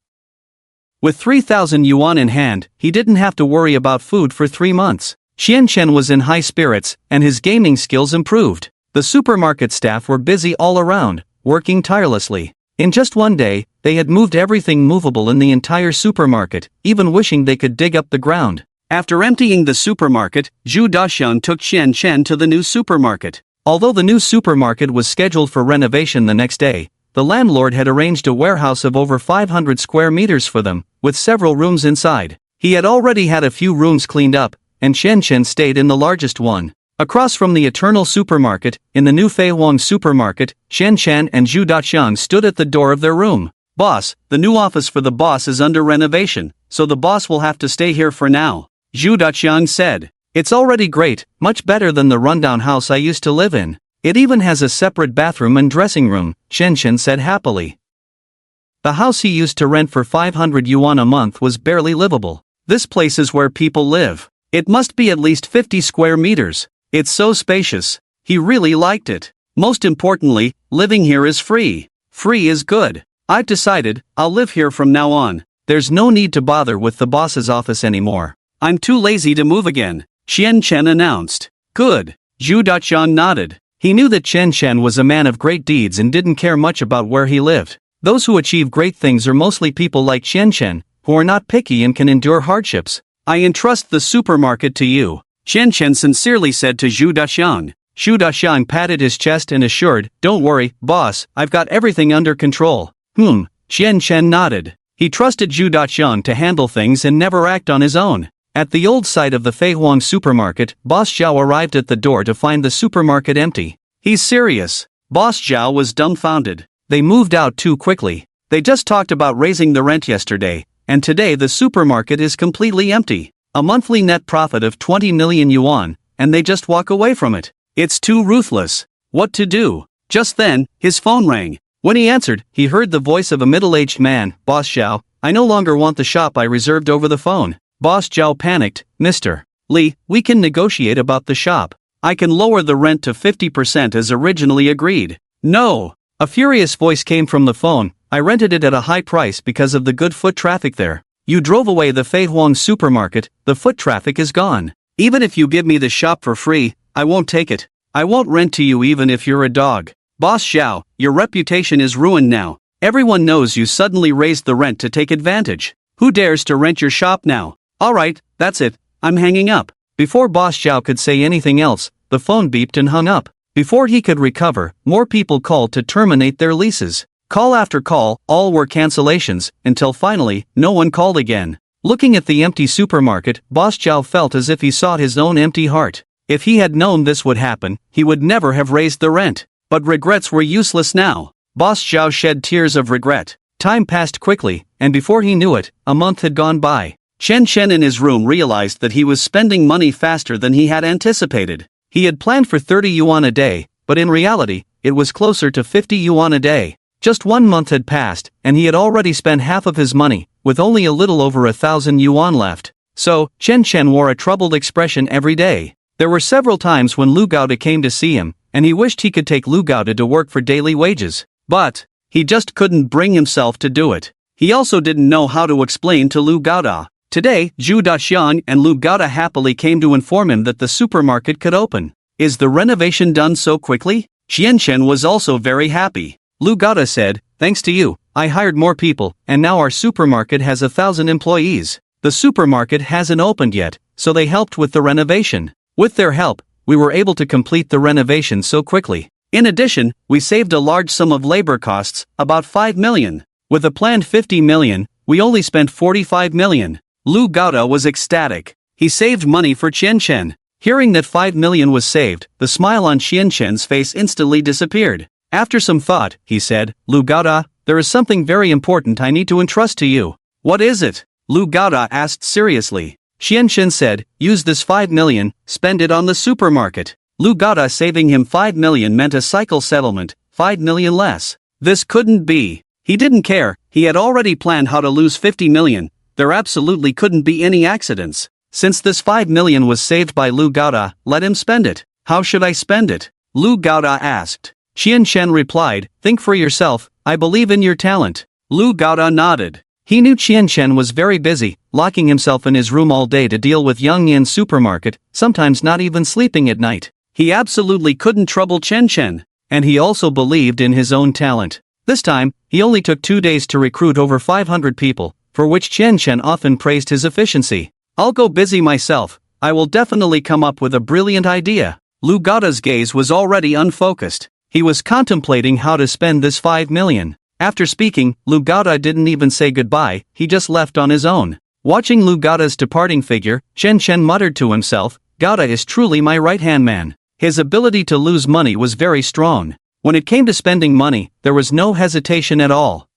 With 3,000 yuan in hand, he didn't have to worry about food for 3 months. Qian Chen was in high spirits, and his gaming skills improved. The supermarket staff were busy all around, working tirelessly. In just one day, they had moved everything movable in the entire supermarket, even wishing they could dig up the ground. After emptying the supermarket, Zhu Daxiang took Qian Chen to the new supermarket. Although the new supermarket was scheduled for renovation the next day, the landlord had arranged a warehouse of over 500 square meters for them, with several rooms inside. He had already had a few rooms cleaned up, and Qian Chen stayed in the largest one. Across from the Eternal Supermarket, in the new Feihuang supermarket, Qian Chen and Zhu Daxiang stood at the door of their room. Boss, the new office for the boss is under renovation, so the boss will have to stay here for now. Zhu Daxiang said. It's already great, much better than the rundown house I used to live in. It even has a separate bathroom and dressing room, Chen said happily. The house he used to rent for 500 yuan a month was barely livable. This place is where people live. It must be at least 50 square meters. It's so spacious. He really liked it. Most importantly, living here is free. Free is good. I've decided, I'll live here from now on. There's no need to bother with the boss's office anymore. I'm too lazy to move again, Chen announced. Good. Zhu Daqian nodded. He knew that Chen was a man of great deeds and didn't care much about where he lived. Those who achieve great things are mostly people like Chen, who are not picky and can endure hardships. I entrust the supermarket to you, Chen sincerely said to Zhu Daqian. Zhu Daqian patted his chest and assured, don't worry, boss, I've got everything under control. Chen nodded. He trusted Zhu Daqian to handle things and never act on his own. At the old site of the Feihuang supermarket, Boss Zhao arrived at the door to find the supermarket empty. He's serious. Boss Zhao was dumbfounded. They moved out too quickly. They just talked about raising the rent yesterday, and today the supermarket is completely empty. A monthly net profit of 20 million yuan, and they just walk away from it. It's too ruthless. What to do? Just then, his phone rang. When he answered, he heard the voice of a middle-aged man. Boss Zhao, I no longer want the shop I reserved over the phone. Boss Zhao panicked. Mr. Li, we can negotiate about the shop. I can lower the rent to 50% as originally agreed. No! A furious voice came from the phone. I rented it at a high price because of the good foot traffic there. You drove away the Feihuang supermarket, the foot traffic is gone. Even if you give me the shop for free, I won't take it. I won't rent to you even if you're a dog. Boss Zhao, your reputation is ruined now. Everyone knows you suddenly raised the rent to take advantage. Who dares to rent your shop now? Alright, that's it, I'm hanging up. Before Boss Zhao could say anything else, the phone beeped and hung up. Before he could recover, more people called to terminate their leases. Call after call, all were cancellations, until finally, no one called again. Looking at the empty supermarket, Boss Zhao felt as if he saw his own empty heart. If he had known this would happen, he would never have raised the rent. But regrets were useless now. Boss Zhao shed tears of regret. Time passed quickly, and before he knew it, a month had gone by. Chen in his room realized that he was spending money faster than he had anticipated. He had planned for 30 yuan a day, but in reality, it was closer to 50 yuan a day. Just 1 month had passed, and he had already spent half of his money, with only a little over 1,000 yuan left. So, Chen wore a troubled expression every day. There were several times when Lu Gaoda came to see him, and he wished he could take Lu Gaoda to work for daily wages. But he just couldn't bring himself to do it. He also didn't know how to explain to Lu Gaoda. Today, Zhu Daqian and Lu Gaoda happily came to inform him that the supermarket could open. Is the renovation done so quickly? Chen was also very happy. Lu Gaoda said, thanks to you, I hired more people, and now our supermarket has 1,000 employees. The supermarket hasn't opened yet, so they helped with the renovation. With their help, we were able to complete the renovation so quickly. In addition, we saved a large sum of labor costs, about 5 million. With a planned 50 million, we only spent 45 million. Lu Gaoda was ecstatic. He saved money for Chen. Hearing that 5 million was saved, the smile on Chen's face instantly disappeared. After some thought, he said, Lu Gaoda, there is something very important I need to entrust to you. What is it? Lu Gaoda asked seriously. Chen said, use this 5 million, spend it on the supermarket. Lu Gaoda saving him 5 million meant a cycle settlement, 5 million less. This couldn't be. He didn't care, he had already planned how to lose 50 million. There absolutely couldn't be any accidents. Since this 5 million was saved by Lu Gaoda, let him spend it. How should I spend it? Lu Gaoda asked. Chen replied, think for yourself, I believe in your talent. Lu Gaoda nodded. He knew Chen was very busy, locking himself in his room all day to deal with Yongnian supermarket, sometimes not even sleeping at night. He absolutely couldn't trouble Chen, and he also believed in his own talent. This time, he only took 2 days to recruit over 500 people, for which Chen often praised his efficiency. I'll go busy myself, I will definitely come up with a brilliant idea. Lu Gaoda's gaze was already unfocused. He was contemplating how to spend this 5 million. After speaking, Lu Gaoda didn't even say goodbye, he just left on his own. Watching Lu Gaoda's departing figure, Chen muttered to himself, Gaoda is truly my right-hand man. His ability to lose money was very strong. When it came to spending money, there was no hesitation at all.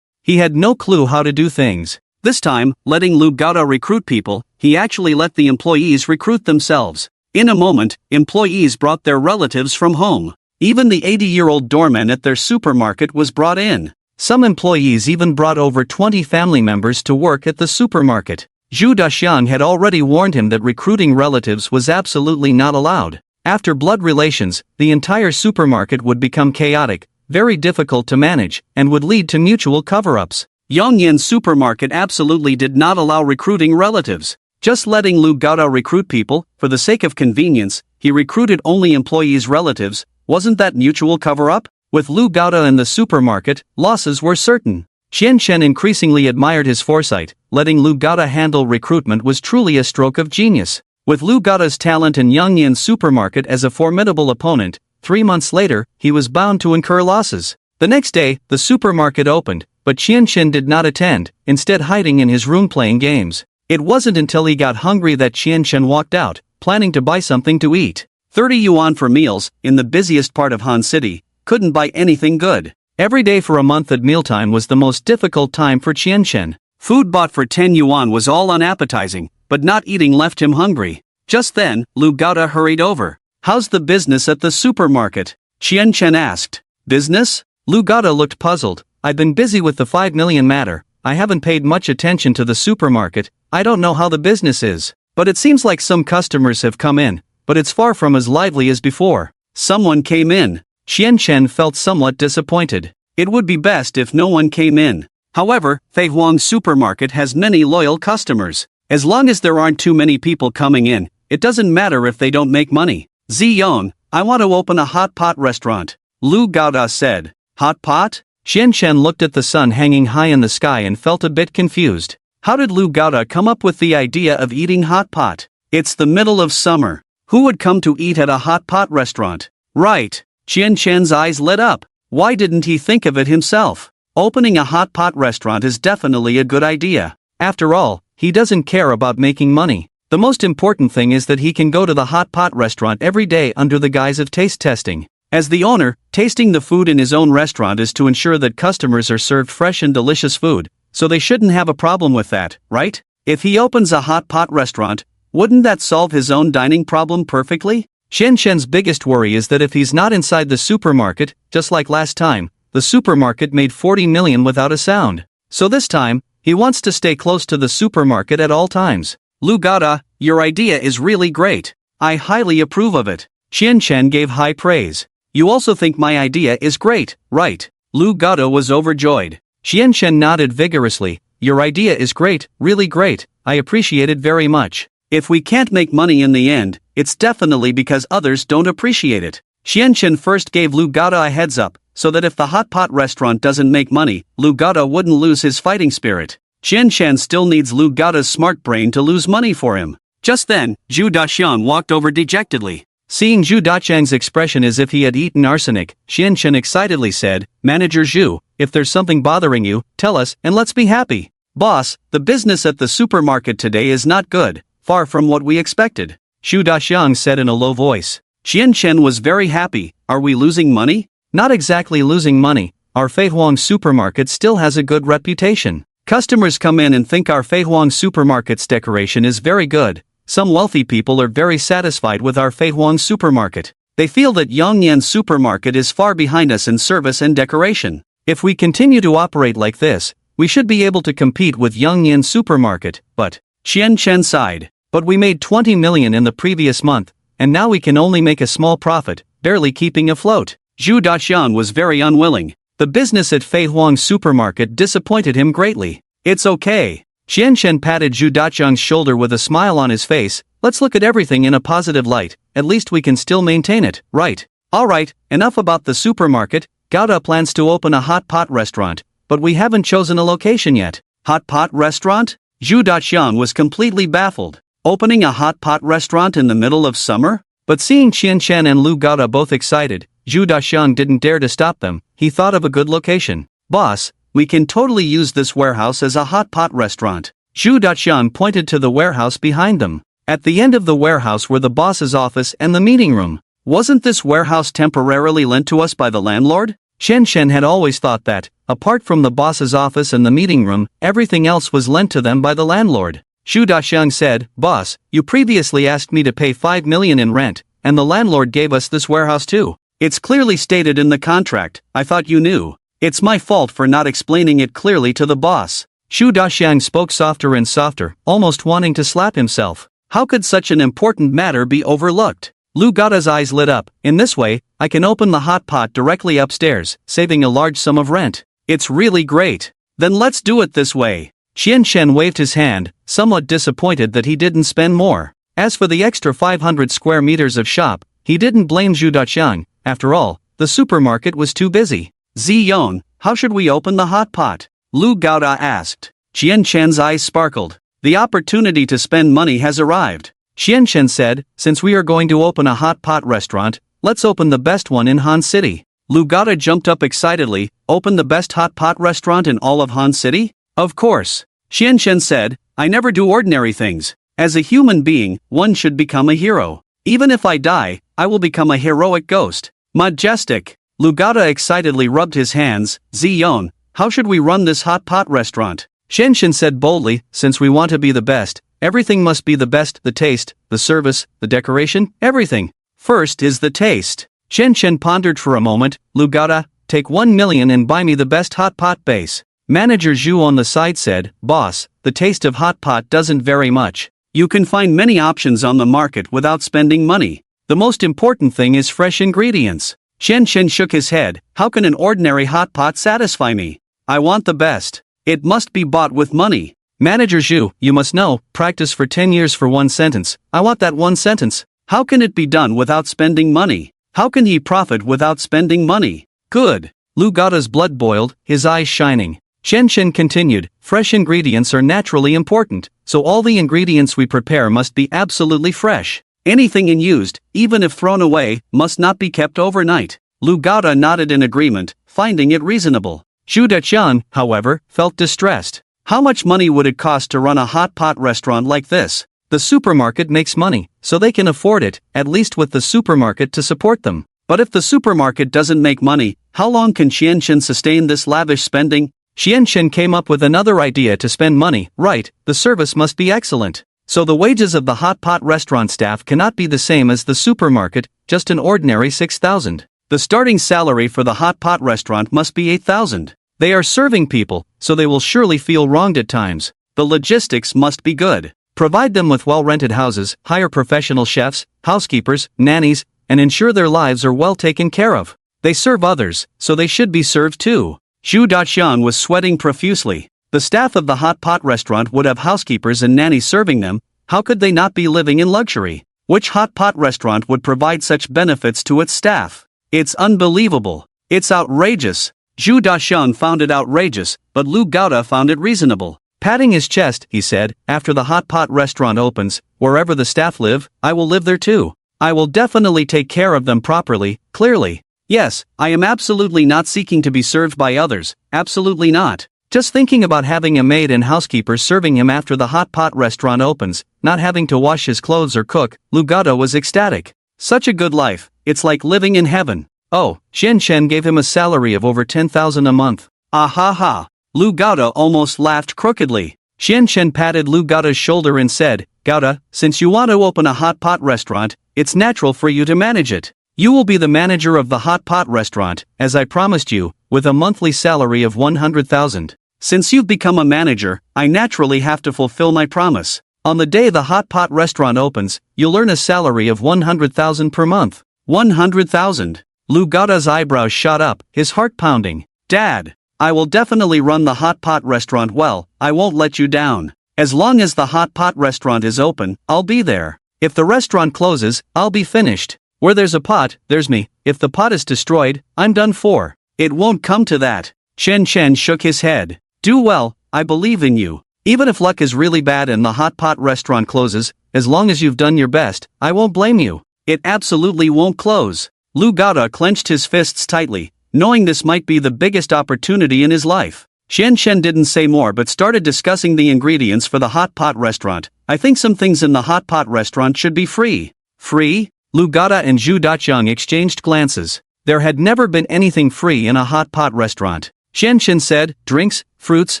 He had no clue how to do things. This time, letting Lu Gaoda recruit people, he actually let the employees recruit themselves. In a moment, employees brought their relatives from home. Even the 80-year-old doorman at their supermarket was brought in. Some employees even brought over 20 family members to work at the supermarket. Zhu Daxiang had already warned him that recruiting relatives was absolutely not allowed. After blood relations, the entire supermarket would become chaotic, very difficult to manage, and would lead to mutual cover-ups. Yongyan supermarket absolutely did not allow recruiting relatives. Just letting Lu Gaoda recruit people, for the sake of convenience, he recruited only employees' relatives. Wasn't that mutual cover-up? With Lu Gaoda in the supermarket, losses were certain. Qian Shen increasingly admired his foresight. Letting Lu Gaoda handle recruitment was truly a stroke of genius. With Lu Gaoda's talent and Yongyan supermarket as a formidable opponent, 3 months later, he was bound to incur losses. The next day, the supermarket opened, but Qian Shen did not attend, instead hiding in his room playing games. It wasn't until he got hungry that Qian Shen walked out, planning to buy something to eat. 30 yuan for meals, in the busiest part of Han City, couldn't buy anything good. Every day for a month at mealtime was the most difficult time for Qian Shen. Food bought for 10 yuan was all unappetizing, but not eating left him hungry. Just then, Lu Gaoda hurried over. "How's the business at the supermarket?" Qian Shen asked. "Business?" Lu Gaoda looked puzzled. "I've been busy with the 5 million matter. I haven't paid much attention to the supermarket. I don't know how the business is. But it seems like some customers have come in, but it's far from as lively as before." Someone came in. Qian Shen felt somewhat disappointed. It would be best if no one came in. However, Fei Huang supermarket has many loyal customers. As long as there aren't too many people coming in, it doesn't matter if they don't make money. "Ziyong, I want to open a hot pot restaurant," Lu Gaoda said. "Hot pot?" Qian Shen looked at the sun hanging high in the sky and felt a bit confused. How did Lu Gaoda come up with the idea of eating hot pot? It's the middle of summer. Who would come to eat at a hot pot restaurant? Right. Qian Shen's eyes lit up. Why didn't he think of it himself? Opening a hot pot restaurant is definitely a good idea. After all, he doesn't care about making money. The most important thing is that he can go to the hot pot restaurant every day under the guise of taste testing. As the owner, tasting the food in his own restaurant is to ensure that customers are served fresh and delicious food, so they shouldn't have a problem with that, right? If he opens a hot pot restaurant, wouldn't that solve his own dining problem perfectly? Qian Shen's biggest worry is that if he's not inside the supermarket, just like last time, the supermarket made 40 million without a sound. So this time, he wants to stay close to the supermarket at all times. "Lu Gaoda, your idea is really great. I highly approve of it." Qian Shen gave high praise. "You also think my idea is great, right?" Lu Gaoda was overjoyed. Qian Shen nodded vigorously. "Your idea is great, really great. I appreciate it very much. If we can't make money in the end, it's definitely because others don't appreciate it." Qian Shen first gave Lu Gaoda a heads up, so that if the hot pot restaurant doesn't make money, Lu Gaoda wouldn't lose his fighting spirit. Qian Shen still needs Lu Gaoda's smart brain to lose money for him. Just then, Zhu Daxiang walked over dejectedly. Seeing Zhu Daxiang's expression as if he had eaten arsenic, Qian Shen excitedly said, "Manager Zhu, if there's something bothering you, tell us and let's be happy." "Boss, the business at the supermarket today is not good, far from what we expected," Zhu Daxiang said in a low voice. Qian Shen was very happy. "Are we losing money?" "Not exactly losing money. Our Fei Huang supermarket still has a good reputation. Customers come in and think our Fei Huang supermarket's decoration is very good. Some wealthy people are very satisfied with our Fei Huang supermarket. They feel that Yongyan supermarket is far behind us in service and decoration. If we continue to operate like this, we should be able to compete with Yongyan supermarket." But Qian Shen sighed. "But we made 20 million in the previous month, and now we can only make a small profit, barely keeping afloat." Zhu Daxiang was very unwilling. The business at Fei Huang supermarket disappointed him greatly. "It's okay." Qian Shen patted Zhu Daxiang's shoulder with a smile on his face. "Let's look at everything in a positive light. At least we can still maintain it, right? Alright, enough about the supermarket. Gaoda plans to open a hot pot restaurant, but we haven't chosen a location yet." "Hot pot restaurant?" Zhu Daxiang was completely baffled. Opening a hot pot restaurant in the middle of summer? But seeing Qian Shen and Lu Gaoda both excited, Zhu Daxiang didn't dare to stop them. He thought of a good location. "Boss, we can totally use this warehouse as a hot pot restaurant." Zhu Daxiang pointed to the warehouse behind them. At the end of the warehouse were the boss's office and the meeting room. Wasn't this warehouse temporarily lent to us by the landlord? Qian Shen had always thought that, apart from the boss's office and the meeting room, everything else was lent to them by the landlord. Xu Daxiang said, "Boss, you previously asked me to pay 5 million in rent, and the landlord gave us this warehouse too. It's clearly stated in the contract, I thought you knew. It's my fault for not explaining it clearly to the boss." Xu Daxiang spoke softer and softer, almost wanting to slap himself. How could such an important matter be overlooked? Lu Gaoda's eyes lit up. In this way, I can open the hot pot directly upstairs, saving a large sum of rent. It's really great. Then let's do it this way. Qian Shen waved his hand, somewhat disappointed that he didn't spend more. As for the extra 500 square meters of shop, he didn't blame Xu Daxiang. After all, the supermarket was too busy. "Ziyong, how should we open the hot pot?" Lu Gaoda asked. Qian Shen's eyes sparkled. The opportunity to spend money has arrived. Qian Shen said, "Since we are going to open a hot pot restaurant, let's open the best one in Han City." Lu Gaoda jumped up excitedly. "Open the best hot pot restaurant in all of Han City? Of course." Qian Shen said, "I never do ordinary things. As a human being, one should become a hero. Even if I die, I will become a heroic ghost. Majestic." Lu Gaoda excitedly rubbed his hands. "Ziyong, how should we run this hot pot restaurant?" Qian Shen said boldly, "Since we want to be the best, everything must be the best, the taste, the service, the decoration, everything. First is the taste." Qian Shen pondered for a moment. "Lu Gaoda, take 1 million and buy me the best hot pot base." Manager Zhu on the side said, "Boss, the taste of hot pot doesn't vary much. You can find many options on the market without spending money. The most important thing is fresh ingredients." Qian Shen shook his head. "How can an ordinary hot pot satisfy me? I want the best. It must be bought with money." Manager Zhu, "You must know, practice for 10 years for one sentence. I want that one sentence. How can it be done without spending money? How can he profit without spending money?" "Good." Lu Gaoda's blood boiled, his eyes shining. Qian Shen continued, "Fresh ingredients are naturally important, so all the ingredients we prepare must be absolutely fresh. Anything unused, even if thrown away, must not be kept overnight." Lu Gaoda nodded in agreement, finding it reasonable. Xu Daqiang, however, felt distressed. How much money would it cost to run a hot pot restaurant like this? The supermarket makes money, so they can afford it, at least with the supermarket to support them. But if the supermarket doesn't make money, how long can Qian Shen sustain this lavish spending? Qian Shen came up with another idea to spend money. Right, the service must be excellent. So the wages of the hot pot restaurant staff cannot be the same as the supermarket, just an ordinary 6,000. The starting salary for the hot pot restaurant must be 8,000. They are serving people, so they will surely feel wronged at times. The logistics must be good. Provide them with well-rented houses, hire professional chefs, housekeepers, nannies, and ensure their lives are well taken care of. They serve others, so they should be served too. Xu Daqiang was sweating profusely. The staff of the hot pot restaurant would have housekeepers and nannies serving them. How could they not be living in luxury? Which hot pot restaurant would provide such benefits to its staff? It's unbelievable. It's outrageous. Xu Daqiang found it outrageous, but Lu Gaoda found it reasonable. Patting his chest, he said, "After the hot pot restaurant opens, wherever the staff live, I will live there too. I will definitely take care of them properly, clearly. Yes, I am absolutely not seeking to be served by others, absolutely not. Just thinking about having a maid and housekeeper serving him after the hot pot restaurant opens, not having to wash his clothes or cook." Lu Gaoda was ecstatic. Such a good life, it's like living in heaven. Oh, Qian Shen gave him a salary of over 10,000 a month. Ah ha ha. Lu Gaoda almost laughed crookedly. Qian Shen patted Lu Gaoda's shoulder and said, "Gaoda, since you want to open a hot pot restaurant, it's natural for you to manage it. You will be the manager of the hot pot restaurant, as I promised you, with a monthly salary of 100,000. Since you've become a manager, I naturally have to fulfill my promise. On the day the hot pot restaurant opens, you'll earn a salary of 100,000 per month." 100,000. Lu Gaoda's eyebrows shot up, his heart pounding. "Dad, I will definitely run the hot pot restaurant well, I won't let you down. As long as the hot pot restaurant is open, I'll be there. If the restaurant closes, I'll be finished. Where there's a pot, there's me. If the pot is destroyed, I'm done for." "It won't come to that." Qian Shen shook his head. "Do well, I believe in you. Even if luck is really bad and the hot pot restaurant closes, as long as you've done your best, I won't blame you. It absolutely won't close." Lu Gaoda clenched his fists tightly, knowing this might be the biggest opportunity in his life. Qian Shen didn't say more but started discussing the ingredients for the hot pot restaurant. "I think some things in the hot pot restaurant should be free." "Free?" Lu Gaoda and Xu Daqiang exchanged glances. There had never been anything free in a hot pot restaurant. Xian said, drinks, fruits,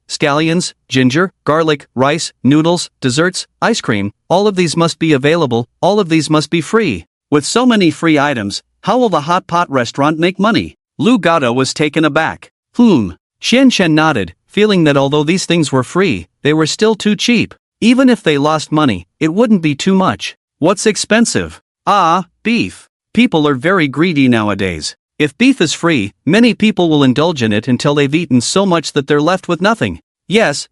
scallions, ginger, garlic, rice, noodles, desserts, ice cream, all of these must be available, all of these must be free. With so many free items, how will the hot pot restaurant make money? Lu Gaota was taken aback. Xian nodded, feeling that although these things were free, they were still too cheap. Even if they lost money, it wouldn't be too much. What's expensive? Ah, beef. People are very greedy nowadays. If beef is free, many people will indulge in it until they've eaten so much that they're left with nothing. Yes,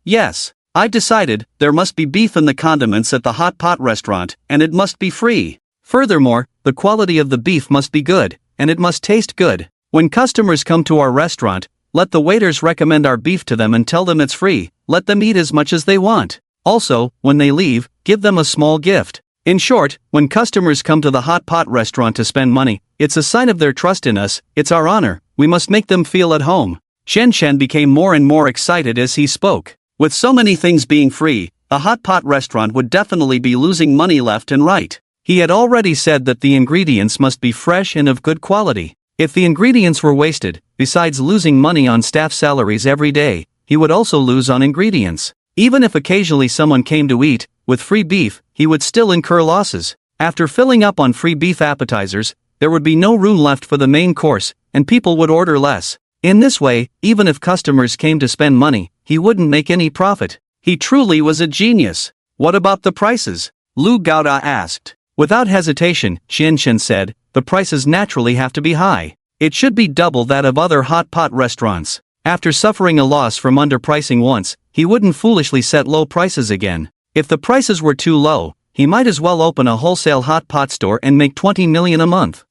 I decided, there must be beef in the condiments at the hot pot restaurant, and it must be free. Furthermore, the quality of the beef must be good, and it must taste good. When customers come to our restaurant, let the waiters recommend our beef to them and tell them it's free, let them eat as much as they want. Also, when they leave, give them a small gift. In short, when customers come to the hot pot restaurant to spend money, it's a sign of their trust in us, it's our honor, we must make them feel at home. Xian became more and more excited as he spoke. With so many things being free, a hot pot restaurant would definitely be losing money left and right. He had already said that the ingredients must be fresh and of good quality. If the ingredients were wasted, besides losing money on staff salaries every day, he would also lose on ingredients. Even if occasionally someone came to eat, with free beef, he would still incur losses. After filling up on free beef appetizers, there would be no room left for the main course, and people would order less. In this way, even if customers came to spend money, he wouldn't make any profit. He truly was a genius. What about the prices? Lu Gaota asked. Without hesitation, Xian said, the prices naturally have to be high. It should be double that of other hot pot restaurants. After suffering a loss from underpricing once, he wouldn't foolishly set low prices again. If the prices were too low, he might as well open a wholesale hot pot store and make 20 million a month.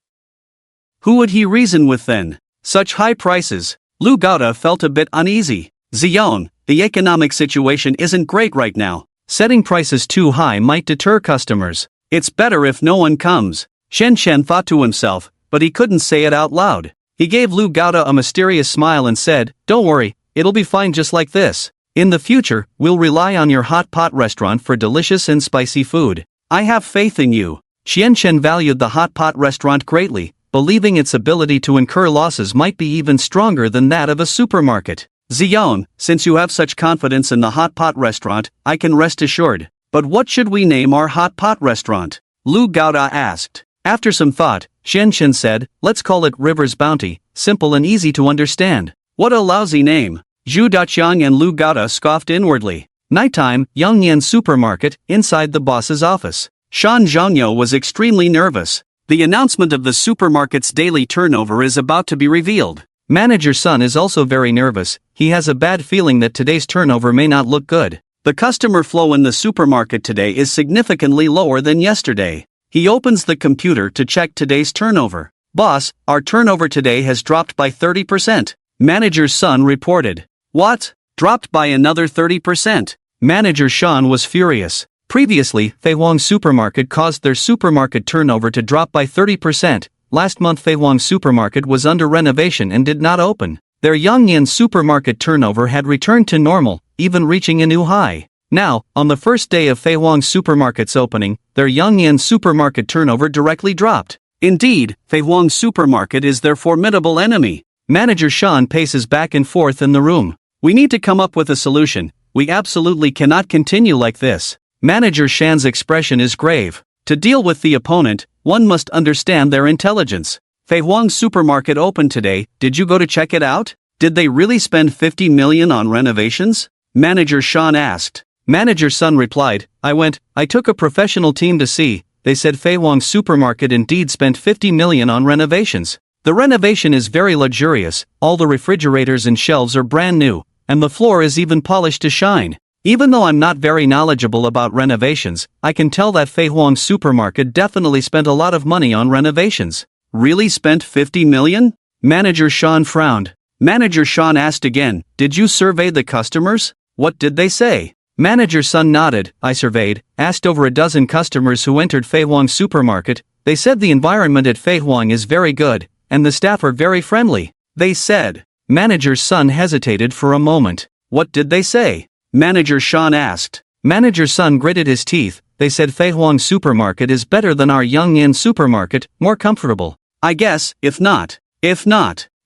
Who would he reason with then? Such high prices. Lu Gaota felt a bit uneasy. Zion, the economic situation isn't great right now. Setting prices too high might deter customers. It's better if no one comes. Xian thought to himself, but he couldn't say it out loud. He gave Lu Gaota a mysterious smile and said, don't worry, it'll be fine just like this. In the future, we'll rely on your hot pot restaurant for delicious and spicy food. I have faith in you. Xian valued the hot pot restaurant greatly, believing its ability to incur losses might be even stronger than that of a supermarket. Zion, since you have such confidence in the hot pot restaurant, I can rest assured. But what should we name our hot pot restaurant? Lu Gaota asked. After some thought, Xian said, let's call it River's Bounty, simple and easy to understand. What a lousy name. Zhu Daqiang and Lu Gaota scoffed inwardly. Nighttime, Yangnian supermarket, inside the boss's office. Shan Zhangyo was extremely nervous. The announcement of the supermarket's daily turnover is about to be revealed. Manager Sun is also very nervous. He has a bad feeling that today's turnover may not look good. The customer flow in the supermarket today is significantly lower than yesterday. He opens the computer to check today's turnover. Boss, our turnover today has dropped by 30%. Manager Sun reported. What? Dropped by another 30%? Manager Shan was furious. Previously, Feihuang Supermarket caused their supermarket turnover to drop by 30%. Last month Feihuang Supermarket was under renovation and did not open. Their Yangnian supermarket turnover had returned to normal, even reaching a new high. Now, on the first day of Feihuang Supermarket's opening, their Yangnian supermarket turnover directly dropped. Indeed, Feihuang Supermarket is their formidable enemy. Manager Shan paces back and forth in the room. We need to come up with a solution. We absolutely cannot continue like this. Manager Shan's expression is grave. To deal with the opponent, one must understand their intelligence. Feihuang Supermarket opened today, did you go to check it out? Did they really spend 50 million on renovations? Manager Shan asked. Manager Sun replied, I took a professional team to see. They said Feihuang Supermarket indeed spent 50 million on renovations. The renovation is very luxurious, all the refrigerators and shelves are brand new, and the floor is even polished to shine. Even though I'm not very knowledgeable about renovations, I can tell that Feihuang Supermarket definitely spent a lot of money on renovations. Really spent 50 million? Manager Shan frowned. Manager Shan asked again, did you survey the customers? What did they say? Manager Sun nodded. I surveyed, asked over a dozen customers who entered Feihuang Supermarket. They said the environment at Feihuang is very good, and the staff are very friendly. They said. Manager Sun hesitated for a moment. What did they say? Manager Shan asked. Manager Sun gritted his teeth. They said Feihuang Supermarket is better than our Yangnian supermarket, more comfortable. I guess, if not.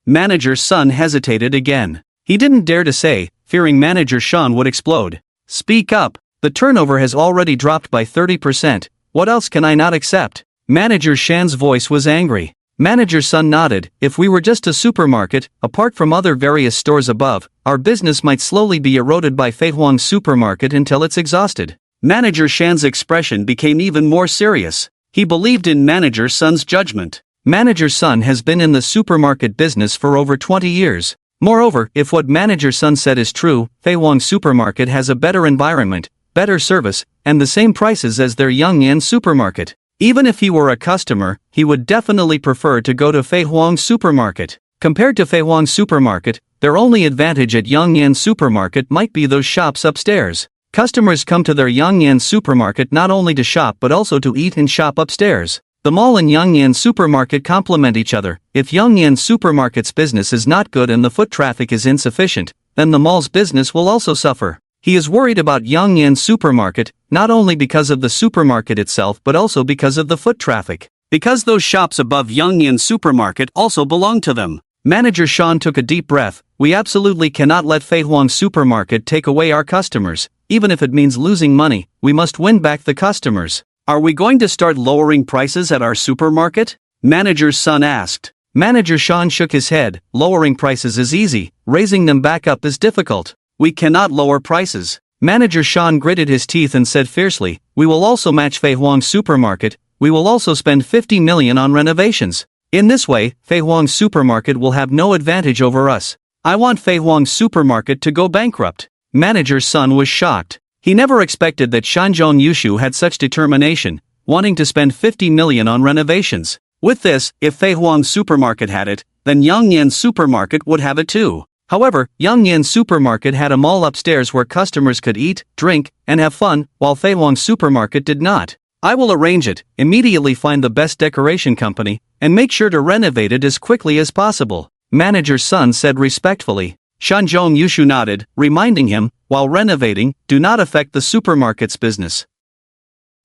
Manager Sun hesitated again. He didn't dare to say, fearing manager Sean would explode. Speak up. The turnover has already dropped by 30%. What else can I not accept? Manager Shan's voice was angry. Manager Sun nodded. If we were just a supermarket, apart from other various stores above, our business might slowly be eroded by Fei Huang's supermarket until it's exhausted. Manager Shan's expression became even more serious. He believed in Manager Sun's judgment. Manager Sun has been in the supermarket business for over 20 years. Moreover, if what Manager Sun said is true, Fei Huang's supermarket has a better environment, better service, and the same prices as their Yongyan supermarket. Even if he were a customer, he would definitely prefer to go to Fei Huang's supermarket. Compared to Fei Huang's supermarket, their only advantage at Yongyan supermarket might be those shops upstairs. Customers come to their Yongyan supermarket not only to shop but also to eat and shop upstairs. The mall and Yongyan supermarket complement each other. If Yongyan supermarket's business is not good and the foot traffic is insufficient, then the mall's business will also suffer. He is worried about Yongyan supermarket, not only because of the supermarket itself but also because of the foot traffic. Because those shops above Yongyan supermarket also belong to them. Manager Sean took a deep breath. We absolutely cannot let Fei Huang supermarket take away our customers. Even if it means losing money, we must win back the customers. Are we going to start lowering prices at our supermarket? Manager Sun asked. Manager Sean shook his head. Lowering prices is easy, raising them back up is difficult. We cannot lower prices. Manager Sean gritted his teeth and said fiercely, we will also match Fei Huang's supermarket. We will also spend 50 million on renovations. In this way, Fei Huang's supermarket will have no advantage over us. I want Fei Huang's supermarket to go bankrupt. Manager Sun was shocked. He never expected that Shanzhong Yushu had such determination, wanting to spend 50 million on renovations. With this, if Fei Huang's supermarket had it, then Yongyan supermarket would have it too. However, Yongyan supermarket had a mall upstairs where customers could eat, drink, and have fun, while Fei Huang supermarket did not. I will arrange it, immediately find the best decoration company, and make sure to renovate it as quickly as possible. Manager Sun said respectfully. Shanzhong Yushu nodded, reminding him, while renovating, do not affect the supermarket's business.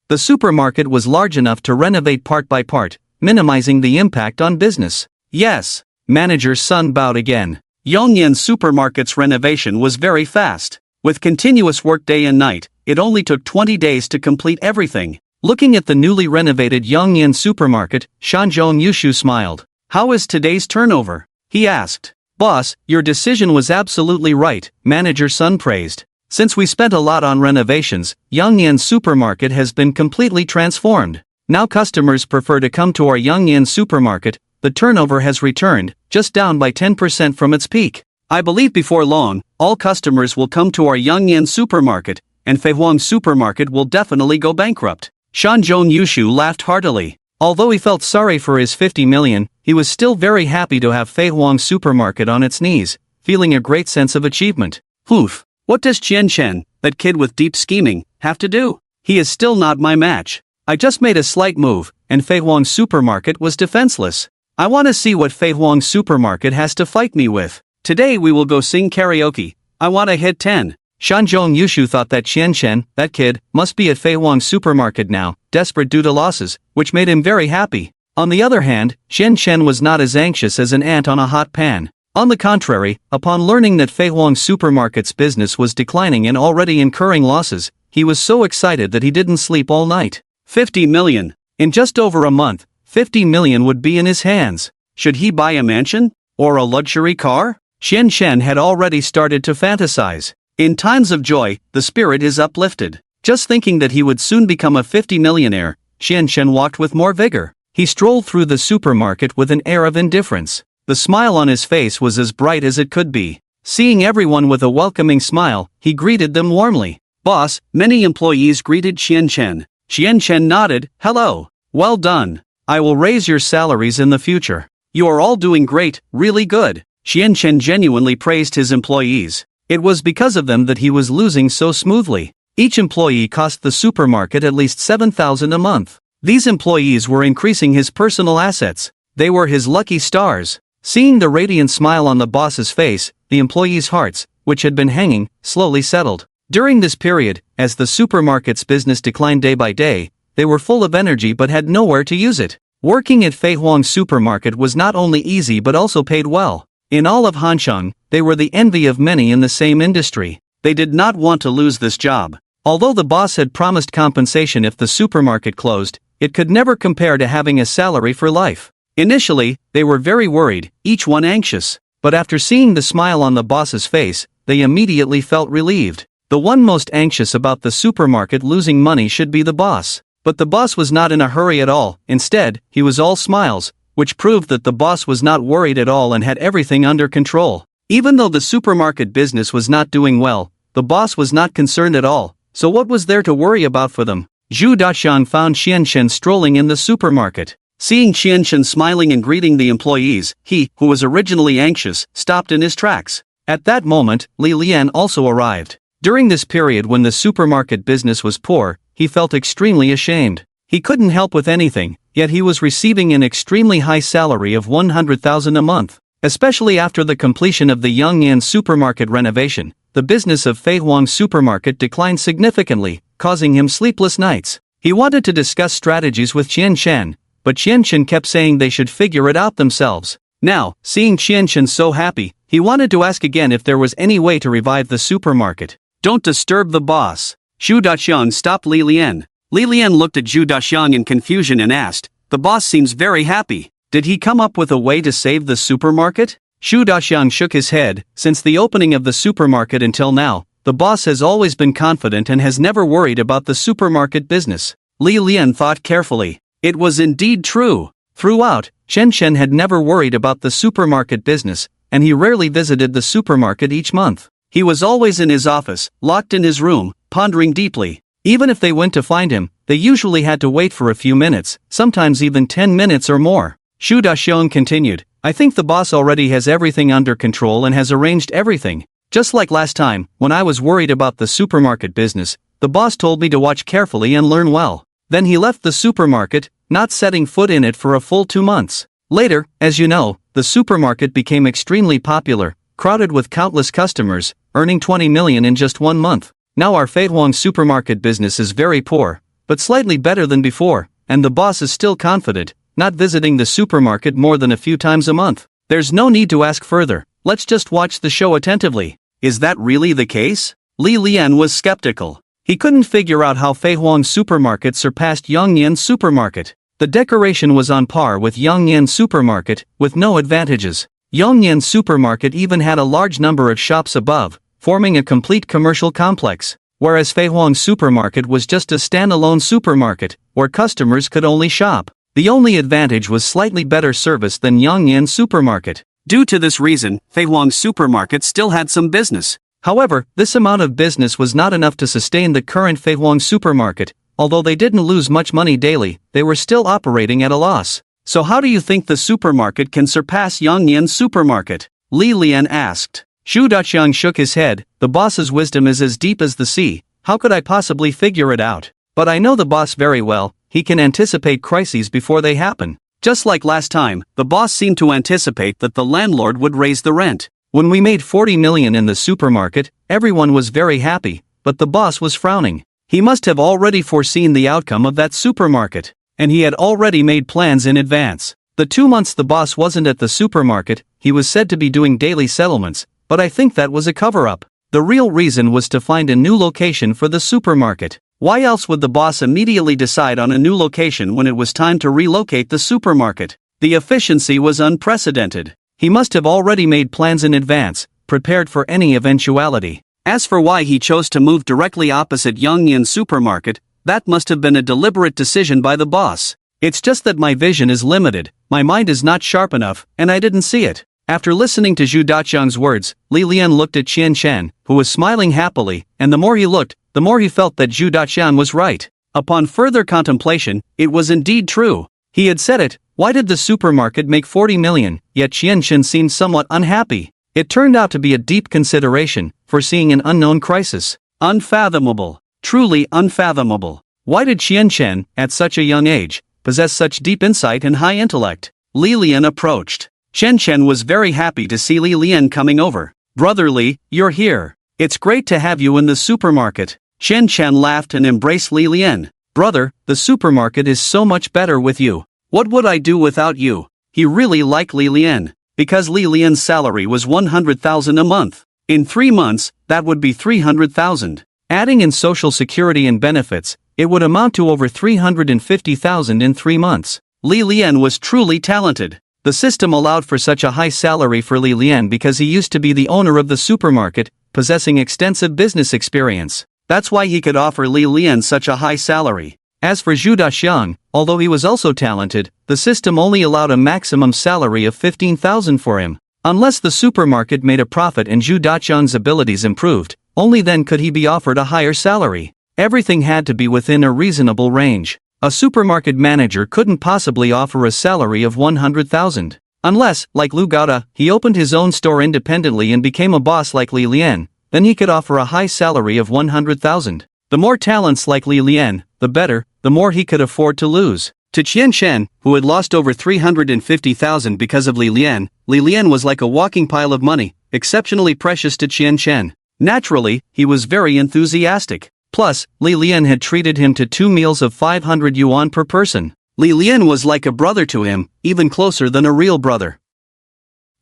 The supermarket was large enough to renovate part by part, minimizing the impact on business. Yes. Manager Sun bowed again. Yongyan supermarket's renovation was very fast. With continuous work day and night, it only took 20 days to complete everything. Looking at the newly renovated Yongyan supermarket, Shanzhong Yushu smiled. How is today's turnover? He asked. Boss, your decision was absolutely right, Manager Sun praised. Since we spent a lot on renovations, Yongyan supermarket has been completely transformed. Now customers prefer to come to our Yongyan supermarket. The turnover has returned, just down by 10% from its peak. I believe before long, all customers will come to our Yongyan supermarket, and Fei Huang supermarket will definitely go bankrupt. Shanzhong Yushu laughed heartily. Although he felt sorry for his 50 million, he was still very happy to have Fei Huang supermarket on its knees, feeling a great sense of achievement. Oof, what does Qian Chen, that kid with deep scheming, have to do? He is still not my match. I just made a slight move, and Fei Huang supermarket was defenseless. I want to see what Fei Huang supermarket has to fight me with. Today we will go sing karaoke. I want to hit 10. Shanzhong Yushu thought that Qian Chen, that kid, must be at Fei Huang supermarket now, desperate due to losses, which made him very happy. On the other hand, Qian Chen was not as anxious as an ant on a hot pan. On the contrary, upon learning that Fei Huang supermarket's business was declining and already incurring losses, he was so excited that he didn't sleep all night. 50 million. In just over a month, 50 million would be in his hands. Should he buy a mansion? Or a luxury car? Qian Chen had already started to fantasize. In times of joy, the spirit is uplifted. Just thinking that he would soon become a 50 millionaire, Qian Chen walked with more vigor. He strolled through the supermarket with an air of indifference. The smile on his face was as bright as it could be. Seeing everyone with a welcoming smile, he greeted them warmly. Boss, many employees greeted Qian Chen. Qian Chen nodded, hello. Well done. I will raise your salaries in the future. You are all doing great, really good. Qian Chen genuinely praised his employees. It was because of them that he was losing so smoothly. Each employee cost the supermarket at least 7,000 a month. These employees were increasing his personal assets. They were his lucky stars. Seeing the radiant smile on the boss's face, the employees' hearts, which had been hanging, slowly settled. During this period, as the supermarket's business declined day by day, they were full of energy but had nowhere to use it. Working at Fei Huang supermarket was not only easy but also paid well. In all of Hansheng, they were the envy of many in the same industry. They did not want to lose this job. Although the boss had promised compensation if the supermarket closed, it could never compare to having a salary for life. Initially, they were very worried, each one anxious. But after seeing the smile on the boss's face, they immediately felt relieved. The one most anxious about the supermarket losing money should be the boss. But the boss was not in a hurry at all. Instead, he was all smiles, which proved that the boss was not worried at all and had everything under control. Even though the supermarket business was not doing well, the boss was not concerned at all. So what was there to worry about for them? Zhu Daxiang found Qianshen strolling in the supermarket. Seeing Qianshen smiling and greeting the employees, he, who was originally anxious, stopped in his tracks. At that moment, Li Lian also arrived. During this period when the supermarket business was poor, he felt extremely ashamed. He couldn't help with anything, yet he was receiving an extremely high salary of 100,000 a month. Especially after the completion of the Yongyan supermarket renovation, the business of Feihuang supermarket declined significantly, causing him sleepless nights. He wanted to discuss strategies with Qianshen, but Qianshen kept saying they should figure it out themselves. Now, seeing Qianshen so happy, he wanted to ask again if there was any way to revive the supermarket. Don't disturb the boss. Zhu Daxiang stopped Li Lian. Li Lian looked at Zhu Daxiang in confusion and asked, "The boss seems very happy. Did he come up with a way to save the supermarket?" Zhu Daxiang shook his head. Since the opening of the supermarket until now, the boss has always been confident and has never worried about the supermarket business. Li Lian thought carefully. It was indeed true. Throughout, Qianshen had never worried about the supermarket business, and he rarely visited the supermarket each month. He was always in his office, locked in his room, pondering deeply. Even if they went to find him, they usually had to wait for a few minutes, sometimes even 10 minutes or more. Zhu Daxiang continued, "I think the boss already has everything under control and has arranged everything. Just like last time, when I was worried about the supermarket business, the boss told me to watch carefully and learn well. Then he left the supermarket, not setting foot in it for a full 2 months. Later, as you know, the supermarket became extremely popular, crowded with countless customers, earning 20 million in just 1 month. Now our Feihuang supermarket business is very poor, but slightly better than before, and the boss is still confident, not visiting the supermarket more than a few times a month. There's no need to ask further, let's just watch the show attentively." Is that really the case? Li Lian was skeptical. He couldn't figure out how Feihuang supermarket surpassed Yongyan supermarket. The decoration was on par with Yongyan supermarket, with no advantages. Yongyan supermarket even had a large number of shops above, forming a complete commercial complex, whereas Feihuang supermarket was just a standalone supermarket, where customers could only shop. The only advantage was slightly better service than Yongyan supermarket. Due to this reason, Feihuang supermarket still had some business. However, this amount of business was not enough to sustain the current Feihuang supermarket. Although they didn't lose much money daily, they were still operating at a loss. So how do you think the supermarket can surpass Yongyan supermarket? Li Lian asked. Zhu Daxiang shook his head. The boss's wisdom is as deep as the sea. How could I possibly figure it out? But I know the boss very well. He can anticipate crises before they happen. Just like last time, the boss seemed to anticipate that the landlord would raise the rent. When we made 40 million in the supermarket, everyone was very happy, but the boss was frowning. He must have already foreseen the outcome of that supermarket, and he had already made plans in advance. The 2 months the boss wasn't at the supermarket, he was said to be doing daily settlements, but I think that was a cover-up. The real reason was to find a new location for the supermarket. Why else would the boss immediately decide on a new location when it was time to relocate the supermarket? The efficiency was unprecedented. He must have already made plans in advance, prepared for any eventuality. As for why he chose to move directly opposite Yongyan supermarket, that must have been a deliberate decision by the boss. It's just that my vision is limited, my mind is not sharp enough, and I didn't see it. After listening to Zhu Daxiang's words, Li Lian looked at Qianshen, who was smiling happily, and the more he looked, the more he felt that Zhu Daxiang was right. Upon further contemplation, it was indeed true. He had said it. Why did the supermarket make 40 million, yet Qianshen seemed somewhat unhappy? It turned out to be a deep consideration, foreseeing an unknown crisis. Unfathomable. Truly unfathomable. Why did Qianshen, at such a young age, possess such deep insight and high intellect? Li Lian approached. Qianshen was very happy to see Li Lian coming over. "Brother Li, you're here. It's great to have you in the supermarket." Qianshen laughed and embraced Li Lian. "Brother, the supermarket is so much better with you. What would I do without you?" He really liked Li Lian. because Li Lian's salary was 100,000 a month. In 3 months, that would be 300,000. Adding in social security and benefits, it would amount to over 350,000 in 3 months. Li Lian was truly talented. The system allowed for such a high salary for Li Lian because he used to be the owner of the supermarket, possessing extensive business experience. That's why he could offer Li Lian such a high salary. As for Zhu Daxiang, although he was also talented, the system only allowed a maximum salary of 15,000 for him. Unless the supermarket made a profit and Zhu Daxiang's abilities improved, only then could he be offered a higher salary. Everything had to be within a reasonable range. A supermarket manager couldn't possibly offer a salary of 100,000. Unless, like Lu Gaoda, he opened his own store independently and became a boss like Li Lian, then he could offer a high salary of 100,000. The more talents like Li Lian, the better, the more he could afford to lose. To Qian Shen, who had lost over 350,000 because of Li Lian was like a walking pile of money, exceptionally precious to Qian Shen. Naturally, he was very enthusiastic. Plus, Li Lian had treated him to 2 meals of 500 yuan per person. Li Lian was like a brother to him, even closer than a real brother.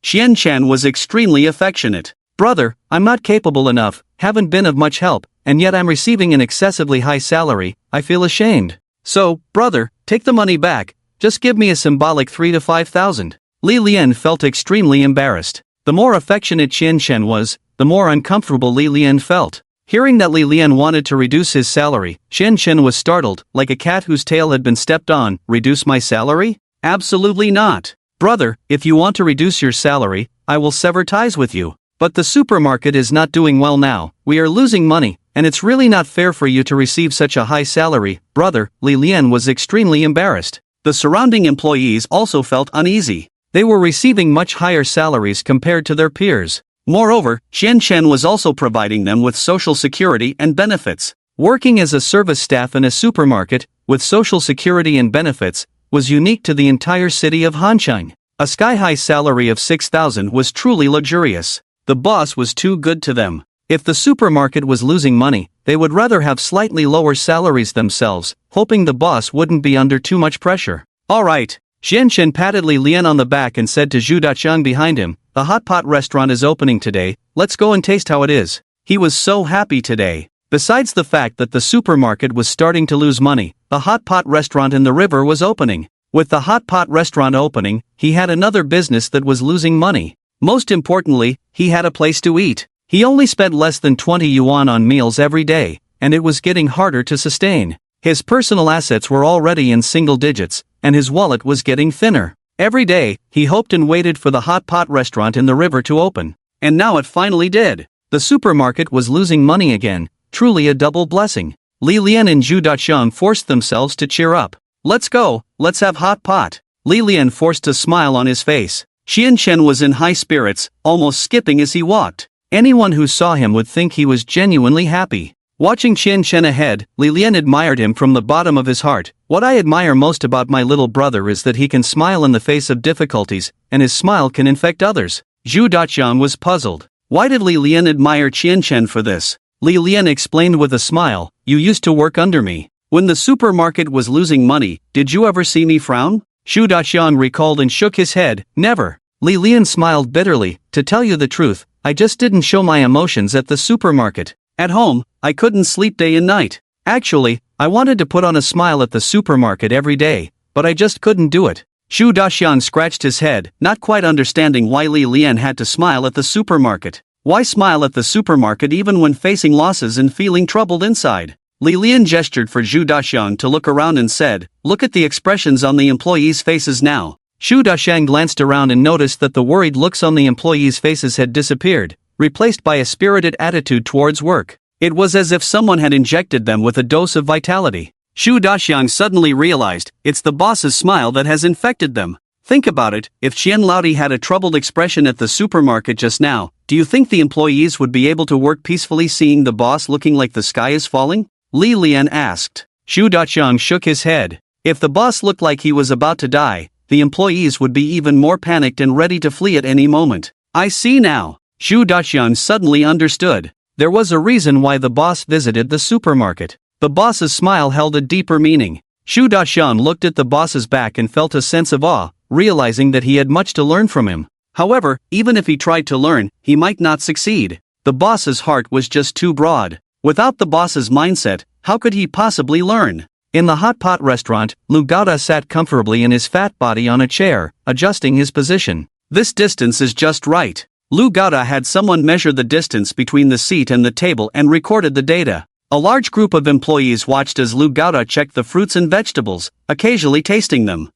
Qian Shen was extremely affectionate. "Brother, I'm not capable enough, haven't been of much help, and yet I'm receiving an excessively high salary, I feel ashamed. So, brother, take the money back, just give me a symbolic 3 to 5,000. Li Lian felt extremely embarrassed. The more affectionate Qian Shen was, the more uncomfortable Li Lian felt. Hearing that Li Lian wanted to reduce his salary, Qian Shen was startled, like a cat whose tail had been stepped on. "Reduce my salary? Absolutely not. Brother, if you want to reduce your salary, I will sever ties with you. But the supermarket is not doing well now, we are losing money, and it's really not fair for you to receive such a high salary, brother." Li Lian was extremely embarrassed. The surrounding employees also felt uneasy. They were receiving much higher salaries compared to their peers. Moreover, Qian Shen was also providing them with social security and benefits. Working as a service staff in a supermarket, with social security and benefits, was unique to the entire city of Hansheng. A sky-high salary of 6,000 was truly luxurious. The boss was too good to them. If the supermarket was losing money, they would rather have slightly lower salaries themselves, hoping the boss wouldn't be under too much pressure. "Alright." Qian Shen patted Li Lian on the back and said to Zhu Daxiang behind him, "The hot pot restaurant is opening today, let's go and taste how it is." He was so happy today. Besides the fact that the supermarket was starting to lose money, the hot pot restaurant in the river was opening. With the hot pot restaurant opening, he had another business that was losing money. Most importantly, he had a place to eat. He only spent less than 20 yuan on meals every day, and it was getting harder to sustain. His personal assets were already in single digits, and his wallet was getting thinner. Every day, he hoped and waited for the hot pot restaurant in the river to open. And now it finally did. The supermarket was losing money again, truly a double blessing. Li Lian and Zhu Daxiang forced themselves to cheer up. "Let's go, let's have hot pot." Li Lian forced a smile on his face. Qian Shen was in high spirits, almost skipping as he walked. Anyone who saw him would think he was genuinely happy. Watching Qian Shen ahead, Li Lian admired him from the bottom of his heart. "What I admire most about my little brother is that he can smile in the face of difficulties, and his smile can infect others." Zhu Daxiang was puzzled. Why did Li Lian admire Qian Shen for this? Li Lian explained with a smile, "You used to work under me. When the supermarket was losing money, did you ever see me frown?" Zhu Daxiang recalled and shook his head, "Never." Li Lian smiled bitterly. "To tell you the truth, I just didn't show my emotions at the supermarket. At home, I couldn't sleep day and night. Actually, I wanted to put on a smile at the supermarket every day, but I just couldn't do it." Zhu Daxiang scratched his head, not quite understanding why Li Lian had to smile at the supermarket. Why smile at the supermarket even when facing losses and feeling troubled inside? Li Lian gestured for Zhu Daxiang to look around and said, "Look at the expressions on the employees' faces now." Zhu Daxiang glanced around and noticed that the worried looks on the employees' faces had disappeared, replaced by a spirited attitude towards work. It was as if someone had injected them with a dose of vitality. Zhu Daxiang suddenly realized, it's the boss's smile that has infected them. Think about it, if Qian Laodi had a troubled expression at the supermarket just now, do you think the employees would be able to work peacefully seeing the boss looking like the sky is falling? Li Lian asked. Zhu Daxiang shook his head. If the boss looked like he was about to die, the employees would be even more panicked and ready to flee at any moment. "I see now." Zhu Daxiang suddenly understood. There was a reason why the boss visited the supermarket. The boss's smile held a deeper meaning. Zhu Daxiang looked at the boss's back and felt a sense of awe, realizing that he had much to learn from him. However, even if he tried to learn, he might not succeed. The boss's heart was just too broad. Without the boss's mindset, how could he possibly learn? In the hot pot restaurant, Lugata sat comfortably in his fat body on a chair, adjusting his position. This distance is just right. Lugata had someone measure the distance between the seat and the table and recorded the data. A large group of employees watched as Lugata checked the fruits and vegetables, occasionally tasting them.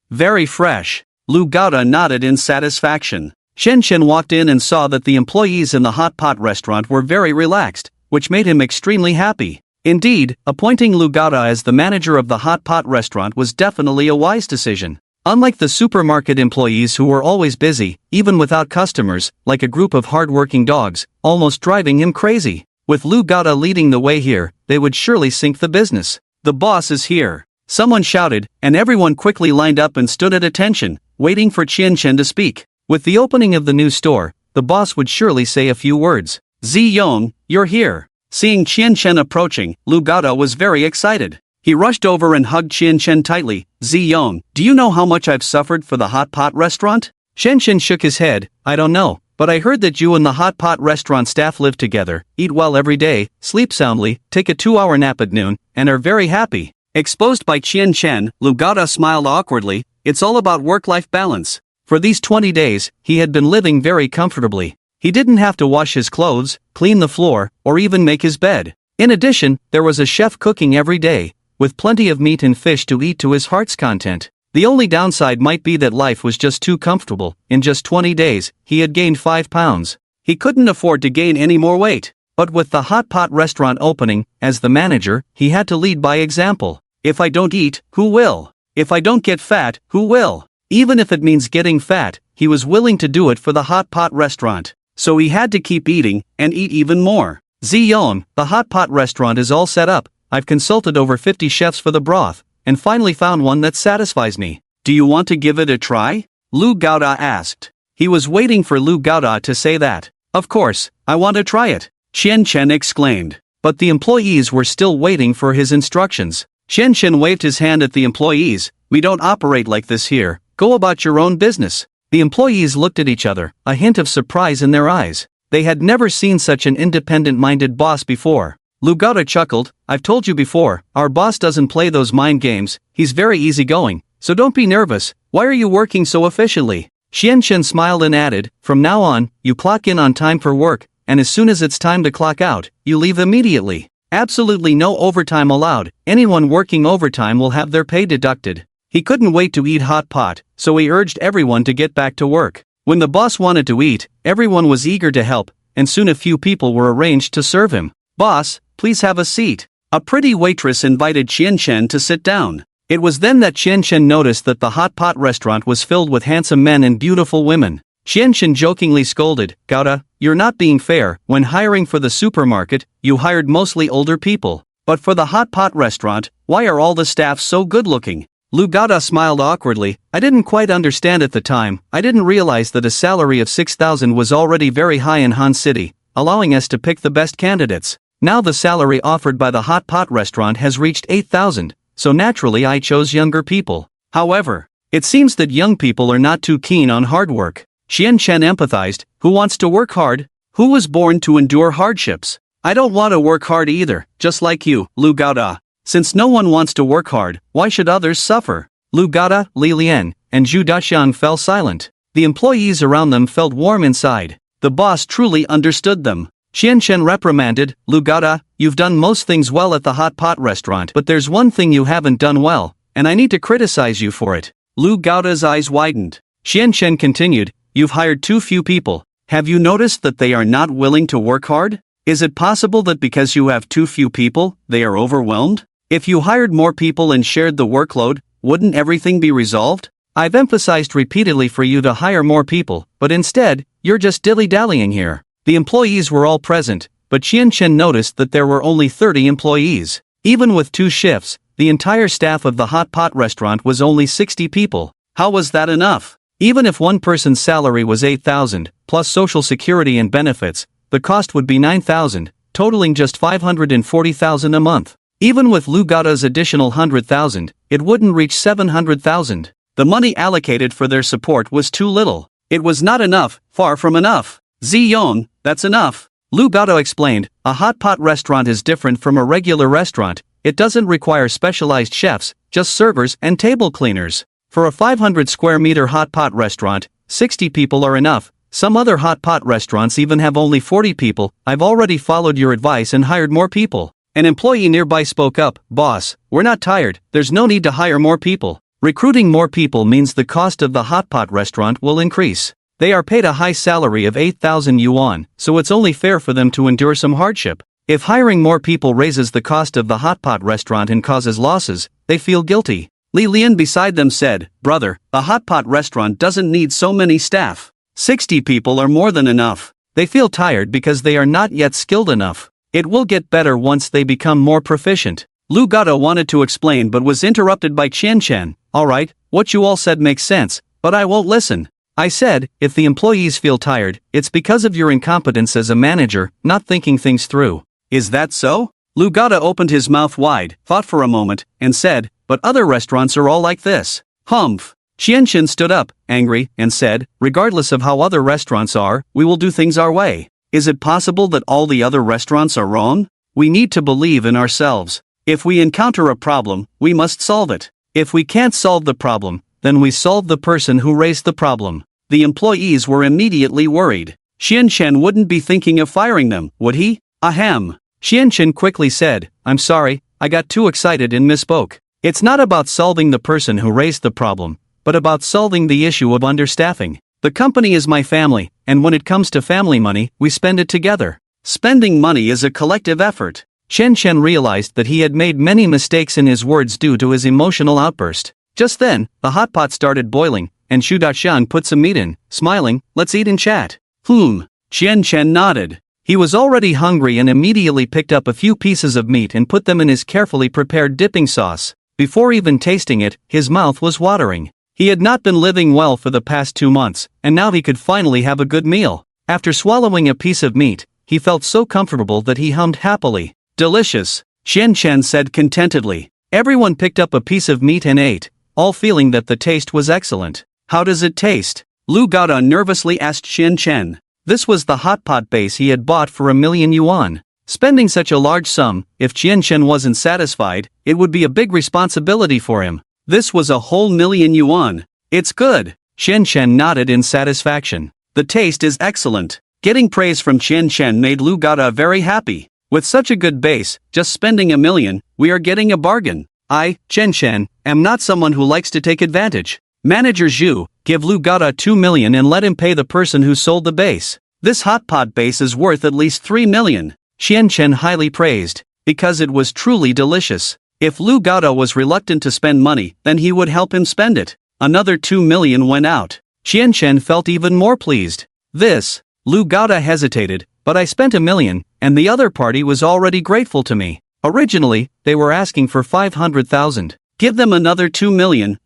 Very fresh. Lugata nodded in satisfaction. Shen walked in and saw that the employees in the hot pot restaurant were very relaxed, which made him extremely happy. Indeed, appointing Lugata as the manager of the hot pot restaurant was definitely a wise decision. Unlike the supermarket employees who were always busy, even without customers, like a group of hard-working dogs, almost driving him crazy. With Lugata leading the way here, they would surely sink the business. The boss is here. Someone shouted, and everyone quickly lined up and stood at attention, waiting for Chen to speak. With the opening of the new store, the boss would surely say a few words. Ziyong, you're here. Seeing Chen approaching, Lugata was very excited. He rushed over and hugged Chen tightly. Ziyong, do you know how much I've suffered for the hot pot restaurant? Chen shook his head. I don't know, but I heard that you and the hot pot restaurant staff live together, eat well every day, sleep soundly, take a 2-hour nap at noon, and are very happy. Exposed by Chen, Lugata smiled awkwardly. It's all about work-life balance. For these 20 days, he had been living very comfortably. He didn't have to wash his clothes, clean the floor, or even make his bed. In addition, there was a chef cooking every day, with plenty of meat and fish to eat to his heart's content. The only downside might be that life was just too comfortable. In just 20 days, he had gained 5 pounds. He couldn't afford to gain any more weight. But with the hot pot restaurant opening, as the manager, he had to lead by example. If I don't eat, who will? If I don't get fat, who will? Even if it means getting fat, he was willing to do it for the hot pot restaurant. So he had to keep eating, and eat even more. Ziyong, the hot pot restaurant is all set up. I've consulted over 50 chefs for the broth, and finally found one that satisfies me. Do you want to give it a try? Lugata asked. He was waiting for Lugata to say that. Of course, I want to try it. Chen exclaimed. But the employees were still waiting for his instructions. Chen waved his hand at the employees. We don't operate like this here. Go about your own business. The employees looked at each other, a hint of surprise in their eyes. They had never seen such an independent-minded boss before. Lugata chuckled. I've told you before, our boss doesn't play those mind games. He's very easygoing, so don't be nervous. Why are you working so efficiently? Chen smiled and added, from now on, you clock in on time for work, and as soon as it's time to clock out, you leave immediately. Absolutely no overtime allowed. Anyone working overtime will have their pay deducted. He couldn't wait to eat hot pot, so he urged everyone to get back to work. When the boss wanted to eat, everyone was eager to help, and soon a few people were arranged to serve him. Boss, please have a seat. A pretty waitress invited Chen to sit down. It was then that Chen noticed that the hot pot restaurant was filled with handsome men and beautiful women. Chen jokingly scolded, Gauta, you're not being fair. When hiring for the supermarket, you hired mostly older people. But for the hot pot restaurant, why are all the staff so good-looking? Lugata smiled awkwardly. I didn't quite understand at the time. I didn't realize that a salary of 6,000 was already very high in Han City, allowing us to pick the best candidates. Now the salary offered by the hot pot restaurant has reached 8,000, so naturally I chose younger people. However, it seems that young people are not too keen on hard work. Chen empathized. Who wants to work hard? Who was born to endure hardships? I don't want to work hard either, just like you, Lugata. Since no one wants to work hard, why should others suffer? Lugata, Li Lian, and Zhu Daxiang fell silent. The employees around them felt warm inside. The boss truly understood them. Chen reprimanded, Lugata, you've done most things well at the hot pot restaurant, but there's one thing you haven't done well, and I need to criticize you for it. Lugata's eyes widened. Chen continued, you've hired too few people. Have you noticed that they are not willing to work hard? Is it possible that because you have too few people, they are overwhelmed? If you hired more people and shared the workload, wouldn't everything be resolved? I've emphasized repeatedly for you to hire more people, but instead, you're just dilly-dallying here. The employees were all present, but Chen noticed that there were only 30 employees. Even with 2 shifts, the entire staff of the hot pot restaurant was only 60 people. How was that enough? Even if one person's salary was 8,000, plus social security and benefits, the cost would be 9,000, totaling just 540,000 a month. Even with Lugata's additional 100,000, it wouldn't reach 700,000. The money allocated for their support was too little. It was not enough, far from enough. Ziyon, that's enough. Lu Gato explained, a hot pot restaurant is different from a regular restaurant. It doesn't require specialized chefs, just servers and table cleaners. For a 500 square meter hot pot restaurant, 60 people are enough. Some other hot pot restaurants even have only 40 people. I've already followed your advice and hired more people. An employee nearby spoke up, boss, we're not tired, there's no need to hire more people. Recruiting more people means the cost of the hot pot restaurant will increase. They are paid a high salary of 8,000 yuan, so it's only fair for them to endure some hardship. If hiring more people raises the cost of the hot pot restaurant and causes losses, they feel guilty. Li Lian beside them said, brother, a hot pot restaurant doesn't need so many staff. 60 people are more than enough. They feel tired because they are not yet skilled enough. It will get better once they become more proficient. Lu Gato wanted to explain but was interrupted by Qian Chen. Alright, what you all said makes sense, but I won't listen. I said, if the employees feel tired, it's because of your incompetence as a manager, not thinking things through. Is that so? Lu Gato opened his mouth wide, thought for a moment, and said, but other restaurants are all like this. Humph. Qian Chen stood up, angry, and said, regardless of how other restaurants are, we will do things our way. Is it possible that all the other restaurants are wrong? We need to believe in ourselves. If we encounter a problem, we must solve it. If we can't solve the problem, then we solve the person who raised the problem. The employees were immediately worried. Qian Chen wouldn't be thinking of firing them, would he? Ahem. Qian Chen quickly said, I'm sorry, I got too excited and misspoke. It's not about solving the person who raised the problem, but about solving the issue of understaffing. The company is my family, and when it comes to family money, we spend it together. Spending money is a collective effort. Qian Chen realized that he had made many mistakes in his words due to his emotional outburst. Just then, the hot pot started boiling, and Xu Daxian put some meat in, smiling, let's eat and chat. Qian Chen nodded. He was already hungry and immediately picked up a few pieces of meat and put them in his carefully prepared dipping sauce. Before even tasting it, his mouth was watering. He had not been living well for the past 2 months, and now he could finally have a good meal. After swallowing a piece of meat, he felt so comfortable that he hummed happily. Delicious, Qian Chen said contentedly. Everyone picked up a piece of meat and ate, all feeling that the taste was excellent. How does it taste? Lu Gaota nervously asked Qian Chen. This was the hot pot base he had bought for 1,000,000 yuan. Spending such a large sum, if Qian Chen wasn't satisfied, it would be a big responsibility for him. This was a whole 1,000,000 yuan. It's good. Qian Chen nodded in satisfaction. The taste is excellent. Getting praise from Qian Chen made Lu Gaota very happy. With such a good base, just spending 1,000,000, we are getting a bargain. I, Qian Chen, am not someone who likes to take advantage. Manager Zhu, give Lu Gaota 2,000,000 and let him pay the person who sold the base. This hot pot base is worth at least 3,000,000. Qian Chen highly praised, because it was truly delicious. If Lu Gaota was reluctant to spend money, then he would help him spend it. Another 2,000,000 went out. Qian Chen felt even more pleased. Lu Gaota hesitated, but I spent 1,000,000, and the other party was already grateful to me. Originally, they were asking for 500,000. Give them another 2,000,000,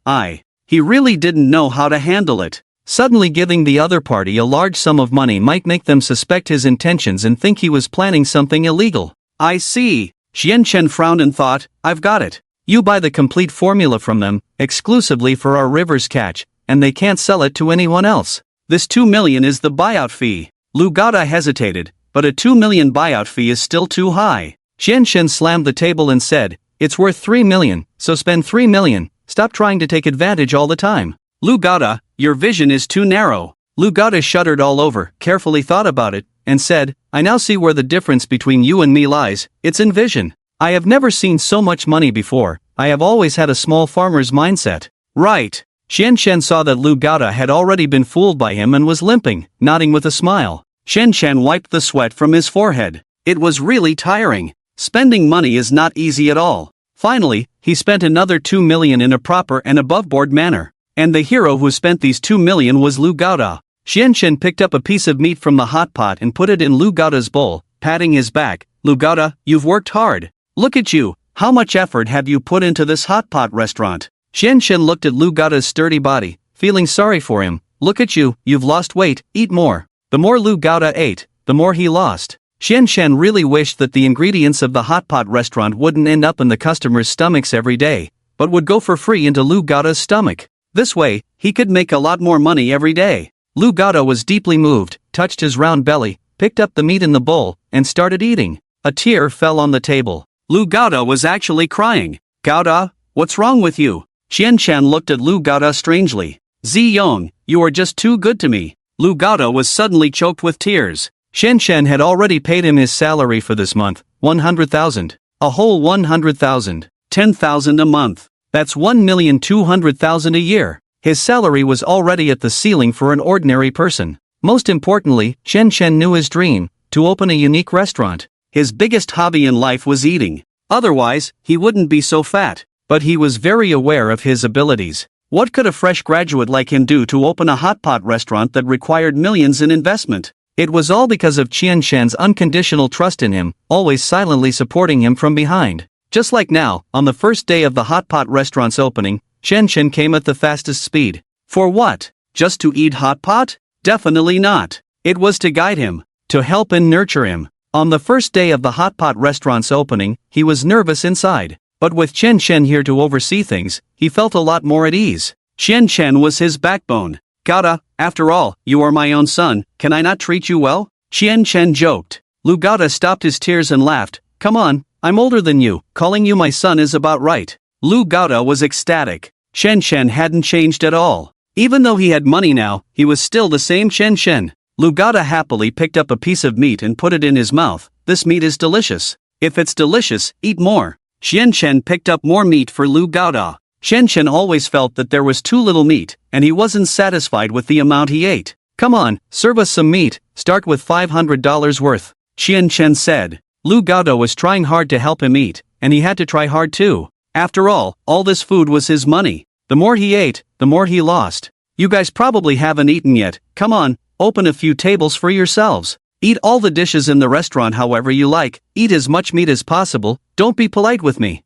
He really didn't know how to handle it. Suddenly giving the other party a large sum of money might make them suspect his intentions and think he was planning something illegal. I see. Qian Chen frowned and thought, I've got it. You buy the complete formula from them, exclusively for our river's catch, and they can't sell it to anyone else. This 2,000,000 is the buyout fee. Lu Gaota hesitated, but a 2,000,000 buyout fee is still too high. Qian Chen slammed the table and said, it's worth 3,000,000, so spend 3,000,000, stop trying to take advantage all the time. Lu Gaota, your vision is too narrow. Lu Gaota shuddered all over, carefully thought about it, and said, I now see where the difference between you and me lies, it's in vision. I have never seen so much money before, I have always had a small farmer's mindset. Right. Qian Chen saw that Lu Gaota had already been fooled by him and was limping, nodding with a smile. Qian Chen wiped the sweat from his forehead. It was really tiring. Spending money is not easy at all. Finally, he spent another 2,000,000 in a proper and above-board manner. And the hero who spent these 2,000,000 was Lu Gaota. Qian Chen picked up a piece of meat from the hot pot and put it in Lu Gaota's bowl, patting his back. Lu Gaota, you've worked hard. Look at you, how much effort have you put into this hot pot restaurant? Qian Chen looked at Lu Gaota's sturdy body, feeling sorry for him. Look at you, you've lost weight, eat more. The more Lu Gaota ate, the more he lost. Qian Chen really wished that the ingredients of the hot pot restaurant wouldn't end up in the customers' stomachs every day, but would go for free into Lu Gaota's stomach. This way, he could make a lot more money every day. Lu Gaoda was deeply moved, touched his round belly, picked up the meat in the bowl, and started eating. A tear fell on the table. Lu Gaoda was actually crying. Gaoda, what's wrong with you? Qian Chen looked at Lu Gaoda strangely. Zi Yong, you are just too good to me. Lu Gaoda was suddenly choked with tears. Qian Chen had already paid him his salary for this month, 100,000. A whole 100,000. 10,000 a month. That's 1,200,000 a year. His salary was already at the ceiling for an ordinary person. Most importantly, Qian Chen knew his dream, to open a unique restaurant. His biggest hobby in life was eating. Otherwise, he wouldn't be so fat. But he was very aware of his abilities. What could a fresh graduate like him do to open a hot pot restaurant that required millions in investment? It was all because of Qian Chen's unconditional trust in him, always silently supporting him from behind. Just like now, on the first day of the hot pot restaurant's opening, Qian Chen came at the fastest speed. For what? Just to eat hot pot? Definitely not. It was to guide him, to help and nurture him. On the first day of the hot pot restaurant's opening, he was nervous inside. But with Qian Chen here to oversee things, he felt a lot more at ease. Qian Chen was his backbone. Gaoda, after all, you are my own son, can I not treat you well? Qian Chen joked. Lu Gaoda stopped his tears and laughed. Come on, I'm older than you, calling you my son is about right. Lu Gaoda was ecstatic. Qian Chen hadn't changed at all. Even though he had money now, he was still the same Qian Chen. Lu Gaoda happily picked up a piece of meat and put it in his mouth. This meat is delicious. If it's delicious, eat more. Qian Chen picked up more meat for Lu Gaoda. Qian Chen always felt that there was too little meat, and he wasn't satisfied with the amount he ate. Come on, serve us some meat, start with $500 worth. Qian Chen said. Lu Gaoda was trying hard to help him eat, and he had to try hard too. After all this food was his money. The more he ate, the more he lost. You guys probably haven't eaten yet, come on, open a few tables for yourselves. Eat all the dishes in the restaurant however you like, eat as much meat as possible, don't be polite with me.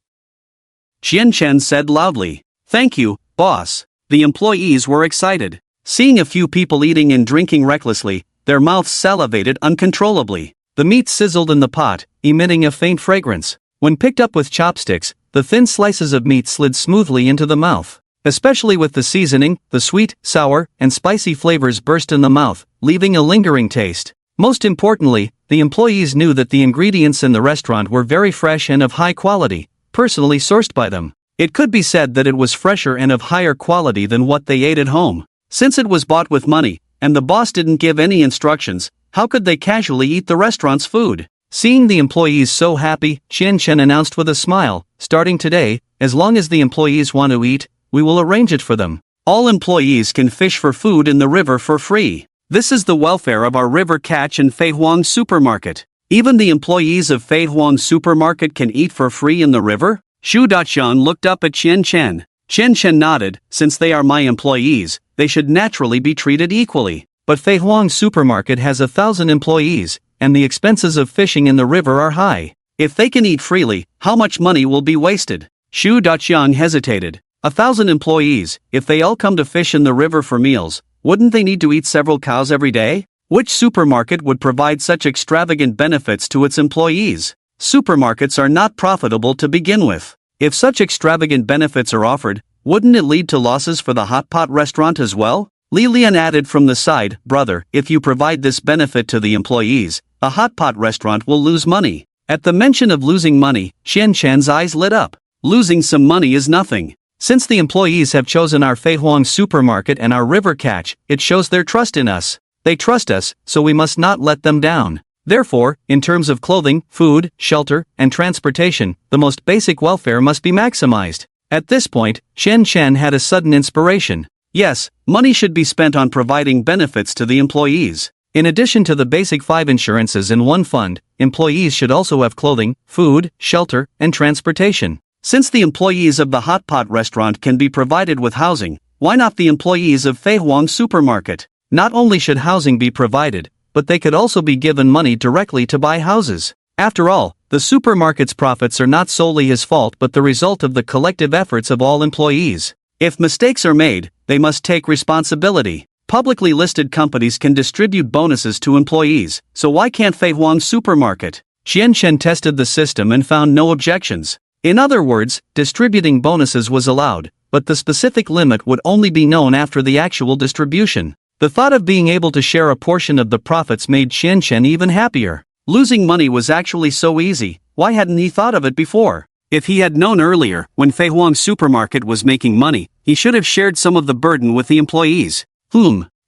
Qian Chen said loudly. Thank you, boss. The employees were excited. Seeing a few people eating and drinking recklessly, their mouths salivated uncontrollably. The meat sizzled in the pot, emitting a faint fragrance. When picked up with chopsticks, the thin slices of meat slid smoothly into the mouth. Especially with the seasoning, the sweet, sour, and spicy flavors burst in the mouth, leaving a lingering taste. Most importantly, the employees knew that the ingredients in the restaurant were very fresh and of high quality, personally sourced by them. It could be said that it was fresher and of higher quality than what they ate at home. Since it was bought with money, and the boss didn't give any instructions, how could they casually eat the restaurant's food? Seeing the employees so happy, Qian Chen announced with a smile, starting today, as long as the employees want to eat, we will arrange it for them. All employees can fish for food in the river for free. This is the welfare of our river catch and Fei Huang supermarket. Even the employees of Fei Huang supermarket can eat for free in the river? Xu Daqian looked up at Qian Chen. Qian Chen nodded, since they are my employees, they should naturally be treated equally. But Fei Huang supermarket has 1,000 employees, and the expenses of fishing in the river are high. If they can eat freely, how much money will be wasted? Xu Daqian hesitated. 1,000 employees, if they all come to fish in the river for meals, wouldn't they need to eat several cows every day? Which supermarket would provide such extravagant benefits to its employees? Supermarkets are not profitable to begin with. If such extravagant benefits are offered, wouldn't it lead to losses for the hot pot restaurant as well? Li Lian added from the side, brother, if you provide this benefit to the employees, a hot pot restaurant will lose money. At the mention of losing money, Qian Chen's eyes lit up. Losing some money is nothing. Since the employees have chosen our Fei Huang supermarket and our river catch, it shows their trust in us. They trust us, so we must not let them down. Therefore, in terms of clothing, food, shelter, and transportation, the most basic welfare must be maximized. At this point, Qian Chen had a sudden inspiration. Yes, money should be spent on providing benefits to the employees. In addition to the basic 5 insurances in one fund, employees should also have clothing, food, shelter, and transportation. Since the employees of the hot pot restaurant can be provided with housing, why not the employees of Fei Huang supermarket? Not only should housing be provided, but they could also be given money directly to buy houses. After all, the supermarket's profits are not solely his fault but the result of the collective efforts of all employees. If mistakes are made, they must take responsibility. Publicly listed companies can distribute bonuses to employees, so why can't Fei Huang supermarket? Qian Chen tested the system and found no objections. In other words, distributing bonuses was allowed, but the specific limit would only be known after the actual distribution. The thought of being able to share a portion of the profits made Qian even happier. Losing money was actually so easy, why hadn't he thought of it before? If he had known earlier, when Fei Huang's supermarket was making money, he should have shared some of the burden with the employees.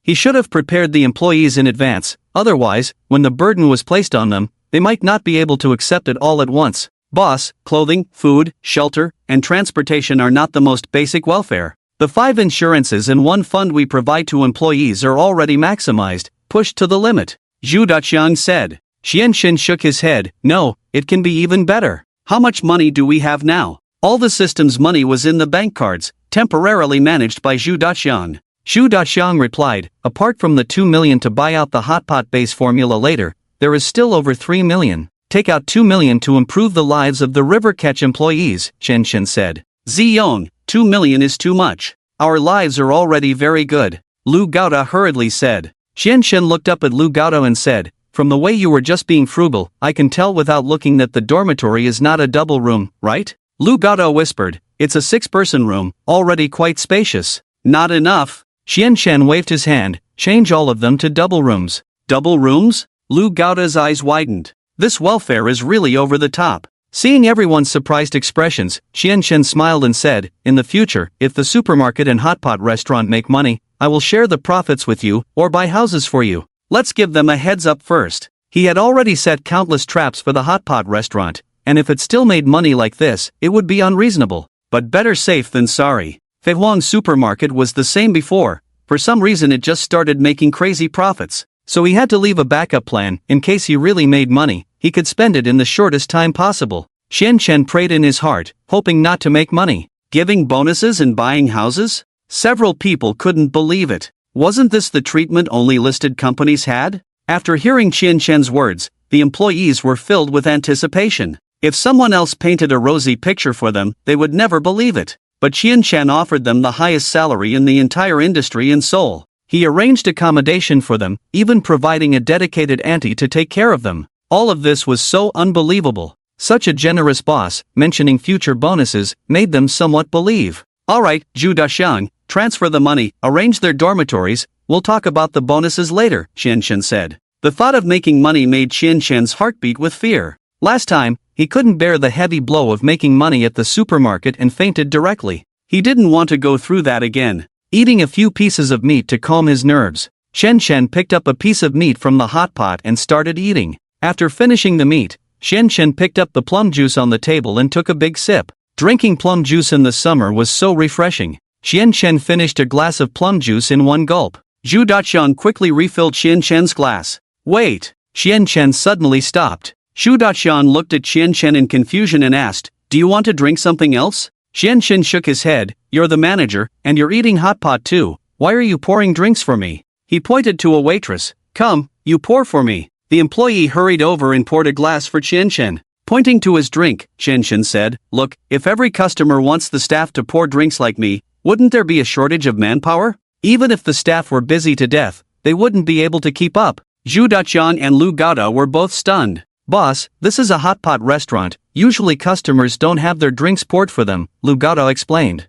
He should have prepared the employees in advance, otherwise, when the burden was placed on them, they might not be able to accept it all at once. Boss, clothing, food, shelter, and transportation are not the most basic welfare. The 5 insurances and 1 fund we provide to employees are already maximized, pushed to the limit. Zhu Daqiang said. Qian shook his head. No, it can be even better. How much money do we have now? All the system's money was in the bank cards, temporarily managed by Zhu Daqiang. Zhu Daqiang replied, apart from the 2 million to buy out the hotpot base formula later, there is still over 3 million. Take out 2 million to improve the lives of the river catch employees, Qian said. Ziyong, 2 million is too much. Our lives are already very good, Lu Gaota hurriedly said. Qian looked up at Lu Gaota and said, from the way you were just being frugal, I can tell without looking that the dormitory is not a double room, right? Lu Gaota whispered, it's a 6-person room, already quite spacious. Not enough. Qian waved his hand, change all of them to double rooms. Double rooms? Lu Gaota's eyes widened. This welfare is really over the top. Seeing everyone's surprised expressions, Qian smiled and said, in the future, if the supermarket and hotpot restaurant make money, I will share the profits with you, or buy houses for you. Let's give them a heads up first. He had already set countless traps for the hotpot restaurant, and if it still made money like this, it would be unreasonable. But better safe than sorry. Fei Huang's supermarket was the same before. For some reason it just started making crazy profits. So he had to leave a backup plan, in case he really made money, he could spend it in the shortest time possible. Qian prayed in his heart, hoping not to make money. Giving bonuses and buying houses? Several people couldn't believe it. Wasn't this the treatment only listed companies had? After hearing Qian's words, the employees were filled with anticipation. If someone else painted a rosy picture for them, they would never believe it. But Qian offered them the highest salary in the entire industry in Seoul. He arranged accommodation for them, even providing a dedicated auntie to take care of them. All of this was so unbelievable. Such a generous boss, mentioning future bonuses, made them somewhat believe. Alright, Zhu Daqiang, transfer the money, arrange their dormitories, we'll talk about the bonuses later, Qian said. The thought of making money made Qian's heart beat with fear. Last time, he couldn't bear the heavy blow of making money at the supermarket and fainted directly. He didn't want to go through that again. Eating a few pieces of meat to calm his nerves, Qian picked up a piece of meat from the hot pot and started eating. After finishing the meat, Qian picked up the plum juice on the table and took a big sip. Drinking plum juice in the summer was so refreshing. Qian finished a glass of plum juice in one gulp. Zhu Daqiang quickly refilled Qian's glass. Wait! Qian suddenly stopped. Zhu Daqiang looked at Qian in confusion and asked, do you want to drink something else? Qian shook his head, you're the manager, and you're eating hot pot too, why are you pouring drinks for me? He pointed to a waitress. Come, you pour for me. The employee hurried over and poured a glass for Qian. Pointing to his drink, Qian said, look, if every customer wants the staff to pour drinks like me, wouldn't there be a shortage of manpower? Even if the staff were busy to death, they wouldn't be able to keep up. Zhu Daqiang and Lu Gaota were both stunned. Boss, this is a hot pot restaurant, usually customers don't have their drinks poured for them, Lu Gaota explained.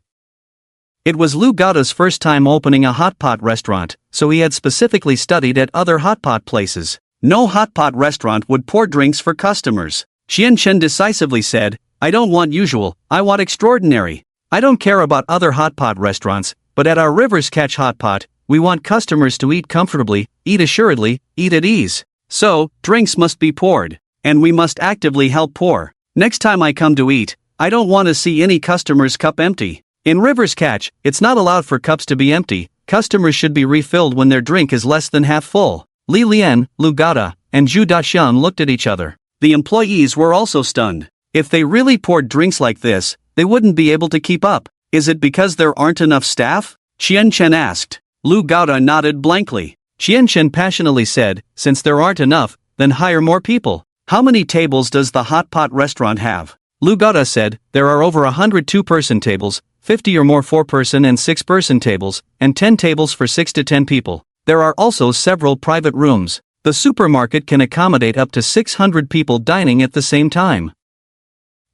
It was Lu Gaota's first time opening a hot pot restaurant, so he had specifically studied at other hot pot places. No hot pot restaurant would pour drinks for customers. Qian decisively said, I don't want usual, I want extraordinary. I don't care about other hot pot restaurants, but at our Rivers Catch hot pot, we want customers to eat comfortably, eat assuredly, eat at ease. So, drinks must be poured. And we must actively help pour. Next time I come to eat, I don't want to see any customer's cup empty. In Rivers Catch, it's not allowed for cups to be empty, customers should be refilled when their drink is less than half full. Li Lian, Lu Gaota, and Zhu Daqiang looked at each other. The employees were also stunned. If they really poured drinks like this, they wouldn't be able to keep up. Is it because there aren't enough staff? Qian asked. Lu Gaota nodded blankly. Qian passionately said, since there aren't enough, then hire more people. How many tables does the hot pot restaurant have? Lu Gaota said, there are over 100 2-person tables, 50 or more 4-person and 6-person tables, and 10 tables for 6 to 10 people. There are also several private rooms. The supermarket can accommodate up to 600 people dining at the same time.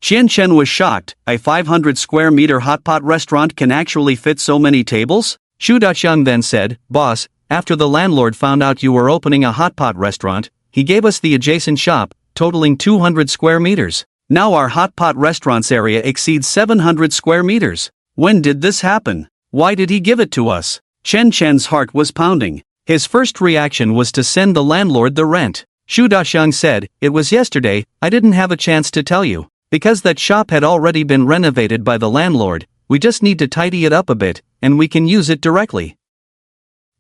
Chen was shocked. A 500 square meter hotpot restaurant can actually fit so many tables? Xu Daqiang then said, "Boss, after the landlord found out you were opening a hotpot restaurant, he gave us the adjacent shop, totaling 200 square meters. Now our hotpot restaurant's area exceeds 700 square meters. When did this happen? Why did he give it to us?" Chen's heart was pounding. His first reaction was to send the landlord the rent. Xu Daqiang said, "It was yesterday, I didn't have a chance to tell you. Because that shop had already been renovated by the landlord, we just need to tidy it up a bit, and we can use it directly."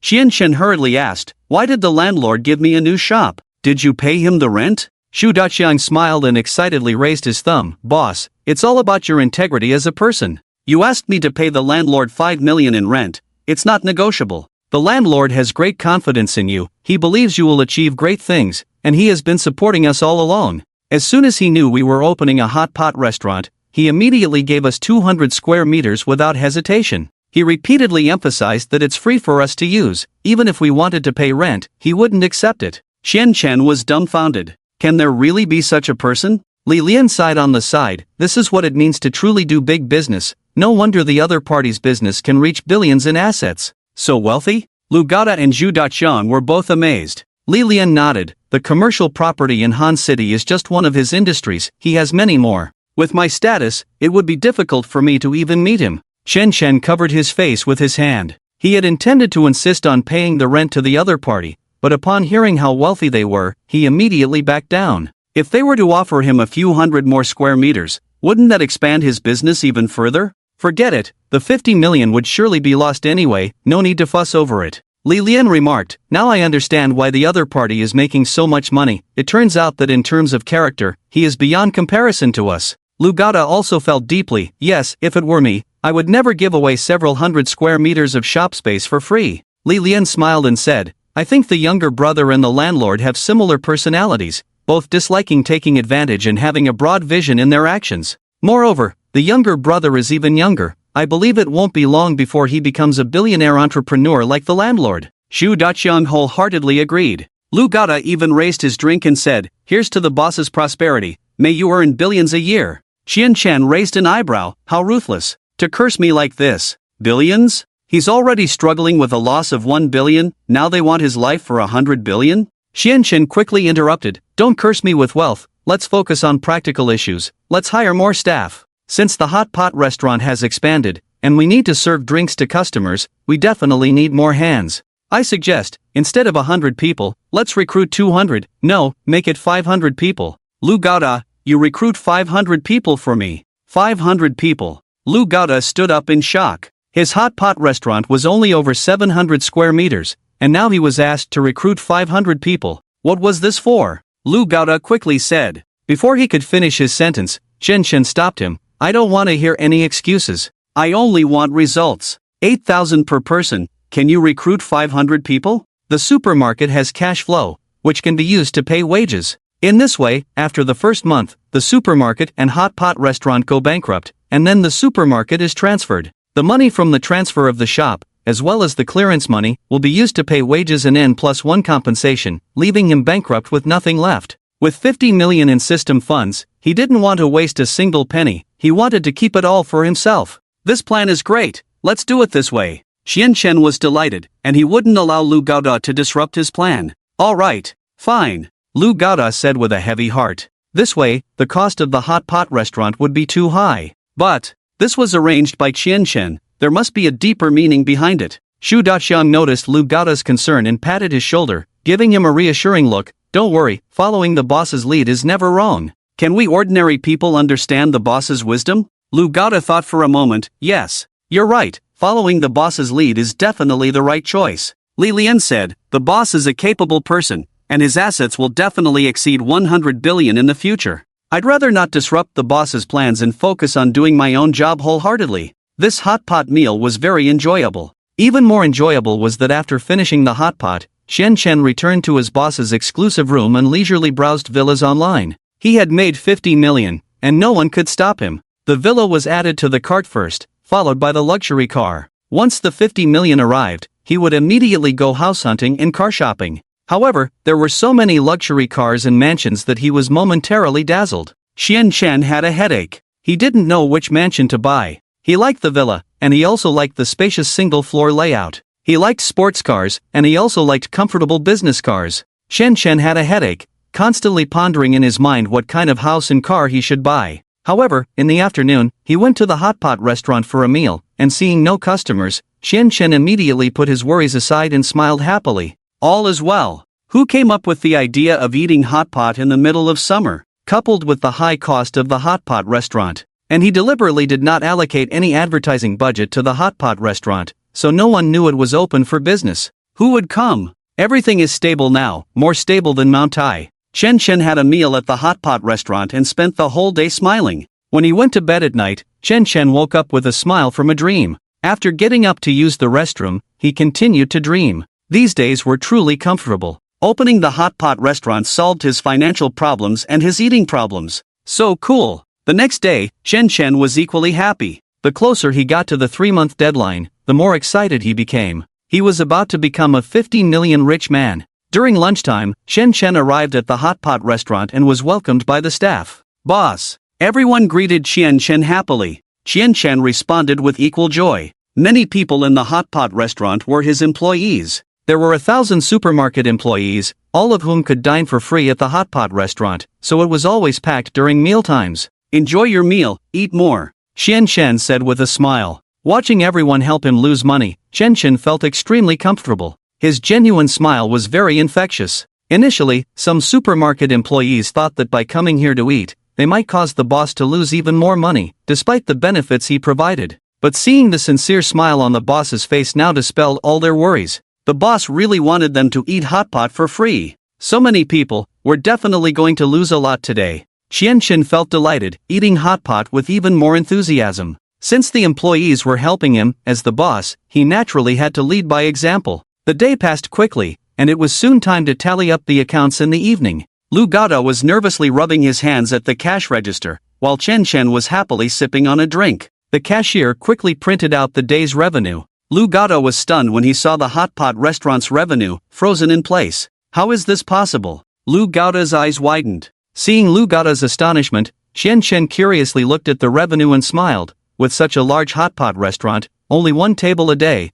Chen hurriedly asked, "Why did the landlord give me a new shop? Did you pay him the rent?" Xu Daqiang smiled and excitedly raised his thumb. "Boss, it's all about your integrity as a person. You asked me to pay the landlord 5 million in rent. It's not negotiable. The landlord has great confidence in you, he believes you will achieve great things, and he has been supporting us all along. As soon as he knew we were opening a hot pot restaurant, he immediately gave us 200 square meters without hesitation. He repeatedly emphasized that it's free for us to use. Even if we wanted to pay rent, he wouldn't accept it." Chen was dumbfounded. Can there really be such a person? Li Lian sighed on the side. This is what it means to truly do big business. No wonder the other party's business can reach billions in assets. So wealthy? Lu Gada and Xu Daqiang were both amazed. Li Lian nodded. The commercial property in Han City is just one of his industries, he has many more. With my status, it would be difficult for me to even meet him. Chen covered his face with his hand. He had intended to insist on paying the rent to the other party, but upon hearing how wealthy they were, he immediately backed down. If they were to offer him a few hundred more square meters, wouldn't that expand his business even further? Forget it, the 50 million would surely be lost anyway, no need to fuss over it. Li Lian remarked, "Now I understand why the other party is making so much money. It turns out that in terms of character, he is beyond comparison to us." Lu Gada also felt deeply. "Yes, if it were me, I would never give away several hundred square meters of shop space for free." Li Lian smiled and said, "I think the younger brother and the landlord have similar personalities, both disliking taking advantage and having a broad vision in their actions. Moreover, the younger brother is even younger. I believe it won't be long before he becomes a billionaire entrepreneur like the landlord." Xu Daqiang wholeheartedly agreed. Lu Gada even raised his drink and said, "Here's to the boss's prosperity, may you earn billions a year." Chen raised an eyebrow. How ruthless. To curse me like this. Billions? He's already struggling with a loss of 1 billion, now they want his life for 100 billion? Chen quickly interrupted, "Don't curse me with wealth, let's focus on practical issues, let's hire more staff. Since the hot pot restaurant has expanded, and we need to serve drinks to customers, we definitely need more hands. I suggest, instead of 100 people, let's recruit 200, no, make it 500 people. Lu Gada, you recruit 500 people for me. 500 people. Lu Gada stood up in shock. His hot pot restaurant was only over 700 square meters, and now he was asked to recruit 500 people. What was this for? Lu Gada quickly said. Before he could finish his sentence, Chen stopped him. I don't want to hear any excuses. I only want results. 8,000 per person. Can you recruit 500 people? The supermarket has cash flow, which can be used to pay wages. In this way, after the first month, the supermarket and hot pot restaurant go bankrupt, and then the supermarket is transferred. The money from the transfer of the shop, as well as the clearance money, will be used to pay wages and N+1 compensation, leaving him bankrupt with nothing left. With 50 million in system funds, he didn't want to waste a single penny, he wanted to keep it all for himself. This plan is great, let's do it this way. Chen was delighted, and he wouldn't allow Lu Gada to disrupt his plan. All right, fine, Lu Gada said with a heavy heart. This way, the cost of the hot pot restaurant would be too high. But this was arranged by Chen. There must be a deeper meaning behind it. Xu Daqiang noticed Lu Gada's concern and patted his shoulder, giving him a reassuring look. Don't worry, following the boss's lead is never wrong. Can we ordinary people understand the boss's wisdom? Lu Gada thought for a moment. Yes, you're right, following the boss's lead is definitely the right choice. Li Lian said, the boss is a capable person, and his assets will definitely exceed 100 billion in the future. I'd rather not disrupt the boss's plans and focus on doing my own job wholeheartedly. This hot pot meal was very enjoyable. Even more enjoyable was that after finishing the hot pot, Chen returned to his boss's exclusive room and leisurely browsed villas online. He had made 50 million, and no one could stop him. The villa was added to the cart first, followed by the luxury car. Once the 50 million arrived, he would immediately go house hunting and car shopping. However, there were so many luxury cars and mansions that he was momentarily dazzled. Xian Chen had a headache. He didn't know which mansion to buy. He liked the villa, and he also liked the spacious single-floor layout. He liked sports cars, and he also liked comfortable business cars. Xian Chen had a headache, constantly pondering in his mind what kind of house and car he should buy. However, in the afternoon, he went to the hot pot restaurant for a meal, and seeing no customers, Xian Chen immediately put his worries aside and smiled happily. All is well. Who came up with the idea of eating hot pot in the middle of summer, coupled with the high cost of the hot pot restaurant? And he deliberately did not allocate any advertising budget to the hot pot restaurant, so no one knew it was open for business. Who would come? Everything is stable now, more stable than Mount Tai. Chen Chen had a meal at the hot pot restaurant and spent the whole day smiling. When he went to bed at night, Chen Chen woke up with a smile from a dream. After getting up to use the restroom, he continued to dream. These days were truly comfortable. Opening the hot pot restaurant solved his financial problems and his eating problems. So cool. The next day, Chen Chen was equally happy. The closer he got to the 3-month deadline, the more excited he became. He was about to become a 15 million rich man. During lunchtime, Chen Chen arrived at the hot pot restaurant and was welcomed by the staff. Boss. Everyone greeted Chen Chen happily. Chen Chen responded with equal joy. Many people in the hot pot restaurant were his employees. There were 1,000 supermarket employees, all of whom could dine for free at the hot pot restaurant, so it was always packed during mealtimes. Enjoy your meal, eat more, Chen Chen said with a smile. Watching everyone help him lose money, Chen Chen felt extremely comfortable. His genuine smile was very infectious. Initially, some supermarket employees thought that by coming here to eat, they might cause the boss to lose even more money, despite the benefits he provided. But seeing the sincere smile on the boss's face now dispelled all their worries. The boss really wanted them to eat hot pot for free. So many people were definitely going to lose a lot today. Chen Chen felt delighted, eating hot pot with even more enthusiasm. Since the employees were helping him, as the boss, he naturally had to lead by example. The day passed quickly, and it was soon time to tally up the accounts in the evening. Lu Gada was nervously rubbing his hands at the cash register, while Chen Chen was happily sipping on a drink. The cashier quickly printed out the day's revenue. Lu Gada was stunned when he saw the hot pot restaurant's revenue frozen in place. How is this possible? Lu Gada's eyes widened. Seeing Lu Gada's astonishment, Chen Chen curiously looked at the revenue and smiled. With such a large hot pot restaurant, only one table a day,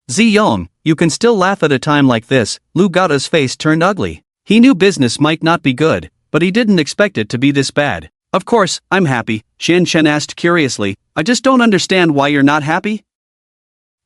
Ziyong, you can still laugh at a time like this. Lu Gada's face turned ugly. He knew business might not be good, but he didn't expect it to be this bad. Of course, I'm happy, Chen Chen asked curiously. I just don't understand why you're not happy?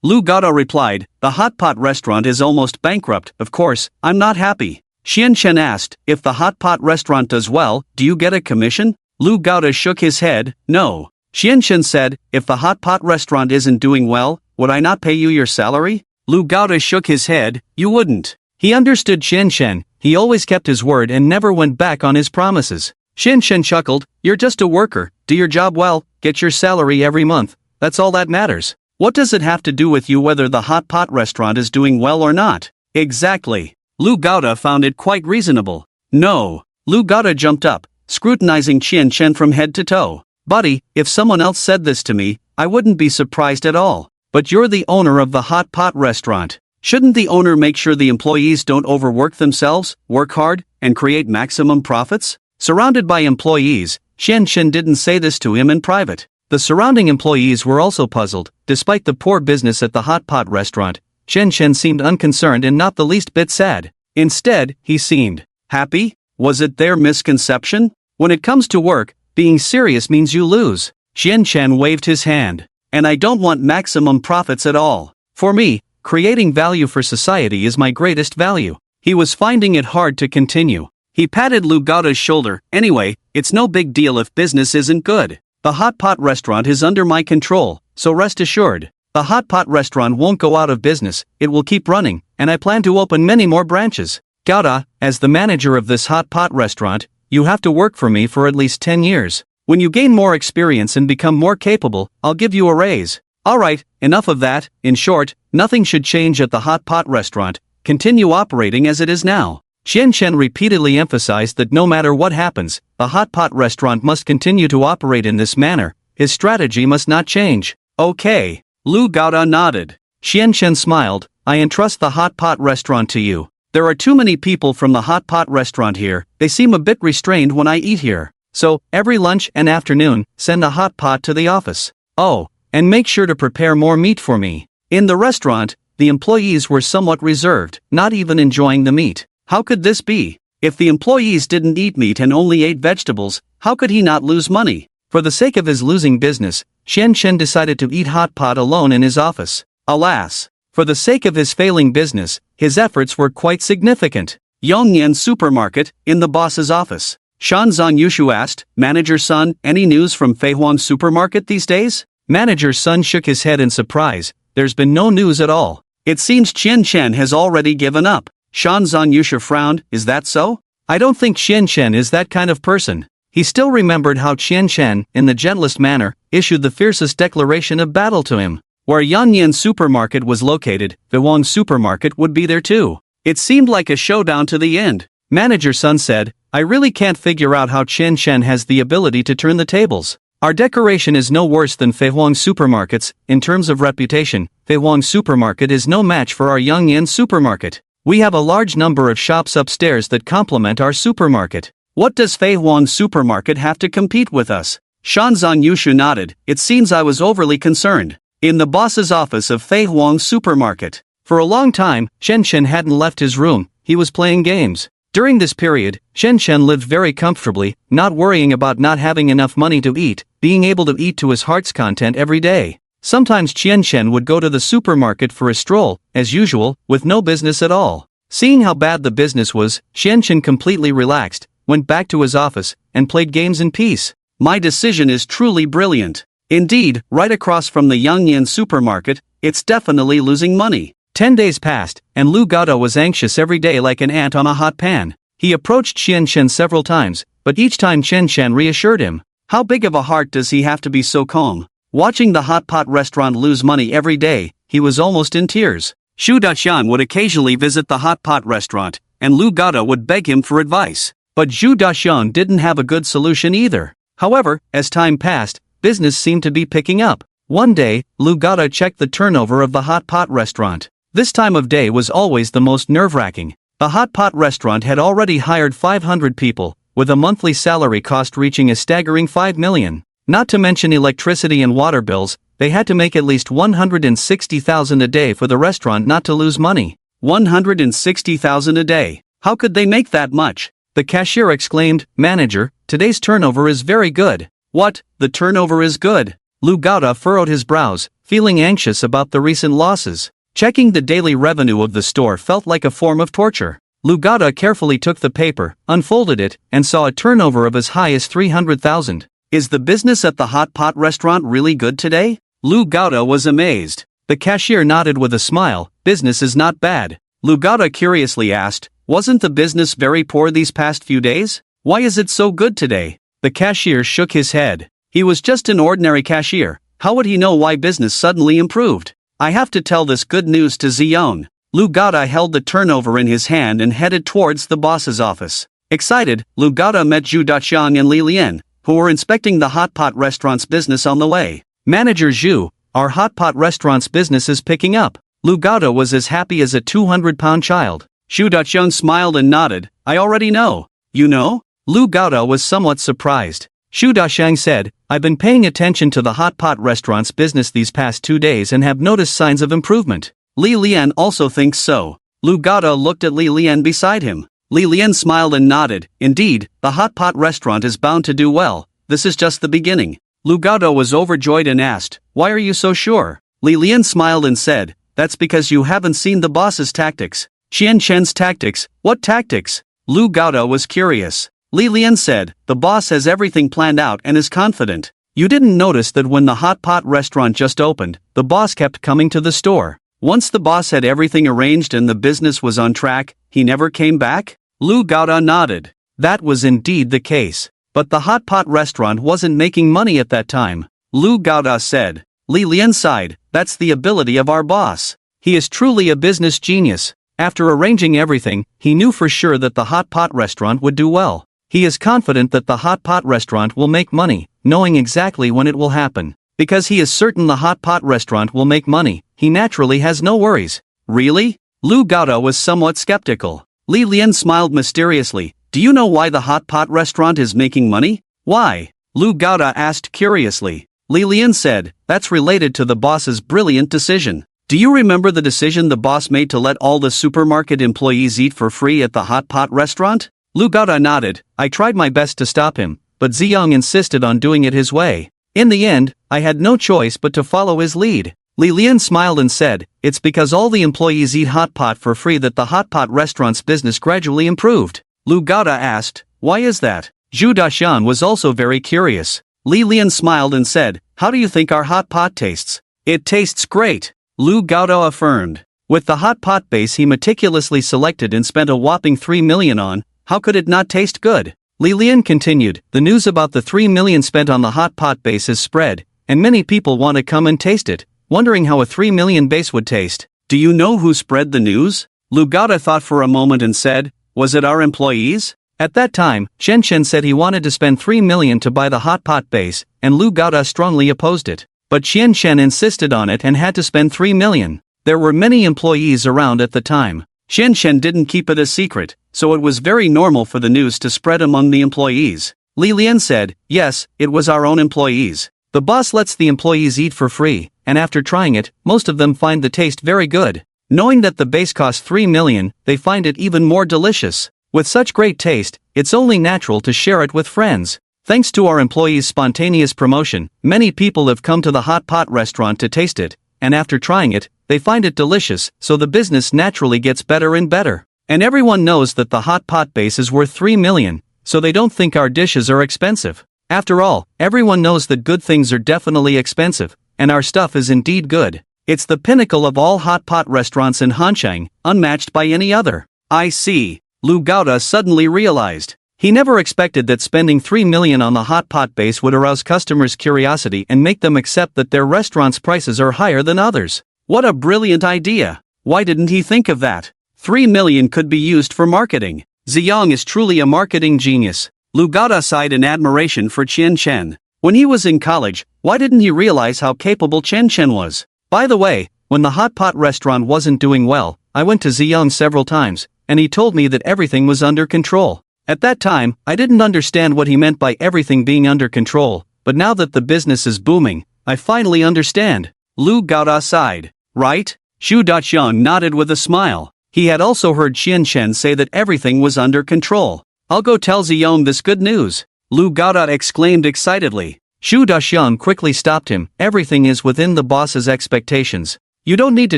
Lu Gada replied, the hot pot restaurant is almost bankrupt. Of course, I'm not happy. Chen Chen asked, if the hot pot restaurant does well, do you get a commission? Lu Gada shook his head, no. Chen Chen said, if the hot pot restaurant isn't doing well, would I not pay you your salary? Lu Gada shook his head, you wouldn't. He understood Chen Chen, he always kept his word and never went back on his promises. Chen Chen chuckled, you're just a worker, do your job well, get your salary every month, that's all that matters. What does it have to do with you whether the hot pot restaurant is doing well or not? Exactly. Lu Gada found it quite reasonable. No. Lu Gada jumped up, scrutinizing Chen Chen from head to toe. Buddy, if someone else said this to me, I wouldn't be surprised at all. But you're the owner of the hot pot restaurant. Shouldn't the owner make sure the employees don't overwork themselves, work hard, and create maximum profits? Surrounded by employees, Chen Chen didn't say this to him in private. The surrounding employees were also puzzled. Despite the poor business at the hot pot restaurant, Chen Chen seemed unconcerned and not the least bit sad. Instead, he seemed happy. Was it their misconception? When it comes to work, being serious means you lose. Chen Chen waved his hand. And I don't want maximum profits at all. For me, creating value for society is my greatest value. He was finding it hard to continue. He patted Lu Gada's shoulder. Anyway, it's no big deal if business isn't good. The hot pot restaurant is under my control, so rest assured. The hot pot restaurant won't go out of business, it will keep running, and I plan to open many more branches. Gada, as the manager of this hot pot restaurant, you have to work for me for at least 10 years. When you gain more experience and become more capable, I'll give you a raise. Alright, enough of that. In short, nothing should change at the hot pot restaurant. Continue operating as it is now. Chen Chen repeatedly emphasized that no matter what happens, the hot pot restaurant must continue to operate in this manner. His strategy must not change. Okay. Lu Gada nodded. Chen Chen smiled. I entrust the hot pot restaurant to you. There are too many people from the hot pot restaurant here. They seem a bit restrained when I eat here. So, every lunch and afternoon, send a hot pot to the office. Oh, and make sure to prepare more meat for me. In the restaurant, the employees were somewhat reserved, not even enjoying the meat. How could this be? If the employees didn't eat meat and only ate vegetables, how could he not lose money? For the sake of his losing business, Chen Chen decided to eat hot pot alone in his office. Alas! For the sake of his failing business, his efforts were quite significant. Yongnian supermarket, in the boss's office. Shan Zan Yushu asked, "Manager Sun, any news from Feihuang supermarket these days?" Manager Sun shook his head in surprise. There's been no news at all. It seems Chen Chen has already given up. Shan Zan Yushu frowned, is that so? I don't think Chen Chen is that kind of person. He still remembered how Chen Chen, in the gentlest manner, issued the fiercest declaration of battle to him. Where Yanyan supermarket was located, Feihuang supermarket would be there too. It seemed like a showdown to the end. Manager Sun said, I really can't figure out how Chen Chen has the ability to turn the tables. Our decoration is no worse than Feihuang supermarkets. In terms of reputation, Feihuang supermarket is no match for our Yongnian supermarket. We have a large number of shops upstairs that complement our supermarket. What does Feihuang supermarket have to compete with us? Shanzan Yushu nodded. It seems I was overly concerned. In the boss's office of Feihuang supermarket. For a long time, Chen Chen hadn't left his room. He was playing games. During this period, Chen Chen lived very comfortably, not worrying about not having enough money to eat, being able to eat to his heart's content every day. Sometimes Chen Chen would go to the supermarket for a stroll, as usual, with no business at all. Seeing how bad the business was, Chen Chen completely relaxed, went back to his office, and played games in peace. My decision is truly brilliant. Indeed, right across from the Yongnian supermarket, it's definitely losing money. 10 days passed, and Lu Gado was anxious every day like an ant on a hot pan. He approached Chen Chen several times, but each time Chen Chen reassured him. How big of a heart does he have to be so calm? Watching the hot pot restaurant lose money every day, he was almost in tears. Xu Daxian would occasionally visit the hot pot restaurant, and Lu Gado would beg him for advice. But Xu Daxian didn't have a good solution either. However, as time passed, business seemed to be picking up. One day, Lu Gado checked the turnover of the hot pot restaurant. This time of day was always the most nerve-wracking. The hot pot restaurant had already hired 500 people, with a monthly salary cost reaching a staggering 5 million. Not to mention electricity and water bills, they had to make at least 160,000 a day for the restaurant not to lose money. 160,000 a day. How could they make that much? The cashier exclaimed, Manager, today's turnover is very good. What, the turnover is good? Lu Gado furrowed his brows, feeling anxious about the recent losses. Checking the daily revenue of the store felt like a form of torture. Lu Gado carefully took the paper, unfolded it, and saw a turnover of as high as 300,000. Is the business at the hot pot restaurant really good today? Lu Gado was amazed. The cashier nodded with a smile. Business is not bad. Lu Gado curiously asked, wasn't the business very poor these past few days? Why is it so good today? The cashier shook his head. He was just an ordinary cashier. How would he know why business suddenly improved? I have to tell this good news to Zion. Lu Gado held the turnover in his hand and headed towards the boss's office. Excited, Lu Gado met Zhu Daqiang and Li Lian, who were inspecting the hot pot restaurant's business on the way. Manager Zhu, our hot pot restaurant's business is picking up. Lu Gado was as happy as a 200-pound child. Zhu Daqiang smiled and nodded. I already know. You know? Lu Gado was somewhat surprised. Xu Daxiang said, I've been paying attention to the hot pot restaurant's business these past 2 days and have noticed signs of improvement. Li Lian also thinks so. Lu Gado looked at Li Lian beside him. Li Lian smiled and nodded. Indeed, the hot pot restaurant is bound to do well. This is just the beginning. Lu Gado was overjoyed and asked, why are you so sure? Li Lian smiled and said, that's because you haven't seen the boss's tactics. Chen Chen's tactics. What tactics? Lu Gado was curious. Li Lian said, the boss has everything planned out and is confident. You didn't notice that when the hot pot restaurant just opened, the boss kept coming to the store. Once the boss had everything arranged and the business was on track, he never came back? Lu Gado nodded. That was indeed the case. But the hot pot restaurant wasn't making money at that time. Lu Gado said. Li Lian sighed, that's the ability of our boss. He is truly a business genius. After arranging everything, he knew for sure that the hot pot restaurant would do well. He is confident that the hot pot restaurant will make money, knowing exactly when it will happen. Because he is certain the hot pot restaurant will make money, he naturally has no worries. Really? Lu Gado was somewhat skeptical. Li Lian smiled mysteriously. Do you know why the hot pot restaurant is making money? Why? Lu Gaoda asked curiously. Li Lian said, that's related to the boss's brilliant decision. Do you remember the decision the boss made to let all the supermarket employees eat for free at the hot pot restaurant? Lu Gaoda nodded. I tried my best to stop him, but Ziyang insisted on doing it his way. In the end, I had no choice but to follow his lead. Li Lian smiled and said, it's because all the employees eat hot pot for free that the hot pot restaurant's business gradually improved. Lu Gaoda asked, why is that? Zhu Daxian was also very curious. Li Lian smiled and said, how do you think our hot pot tastes? It tastes great, Lu Gaoda affirmed. With the hot pot base he meticulously selected and spent a whopping 3 million on, how could it not taste good? Li Lian continued, the news about the 3 million spent on the hot pot base has spread, and many people want to come and taste it, wondering how a 3 million base would taste. Do you know who spread the news? Lu Gaoda thought for a moment and said, was it our employees? At that time, Shen Shen said he wanted to spend 3 million to buy the hot pot base, and Lu Gaoda strongly opposed it. But Shen Shen insisted on it and had to spend 3 million. There were many employees around at the time. Shen Shen didn't keep it a secret, so it was very normal for the news to spread among the employees. Li Lian said, yes, it was our own employees. The boss lets the employees eat for free, and after trying it, most of them find the taste very good. Knowing that the base costs 3 million, they find it even more delicious. With such great taste, it's only natural to share it with friends. Thanks to our employees' spontaneous promotion, many people have come to the hot pot restaurant to taste it, and after trying it, they find it delicious, so the business naturally gets better and better. And everyone knows that the hot pot base is worth 3 million, so they don't think our dishes are expensive. After all, everyone knows that good things are definitely expensive, and our stuff is indeed good. It's the pinnacle of all hot pot restaurants in Hanshang, unmatched by any other. I see. Lu Gaoda suddenly realized. He never expected that spending 3 million on the hot pot base would arouse customers' curiosity and make them accept that their restaurant's prices are higher than others. What a brilliant idea! Why didn't he think of that? 3 million could be used for marketing. Ziyang is truly a marketing genius. Lu Gaoda sighed in admiration for Chen Chen. When he was in college, why didn't he realize how capable Chen Chen was? By the way, when the hot pot restaurant wasn't doing well, I went to Ziyang several times, and he told me that everything was under control. At that time, I didn't understand what he meant by everything being under control, but now that the business is booming, I finally understand. Lu Gaoda sighed. Right? Zhu Daxiang nodded with a smile. He had also heard Xian Shen say that everything was under control. I'll go tell Ziyong this good news, Lu Gaoda exclaimed excitedly. Zhu Daxiang quickly stopped him. Everything is within the boss's expectations. You don't need to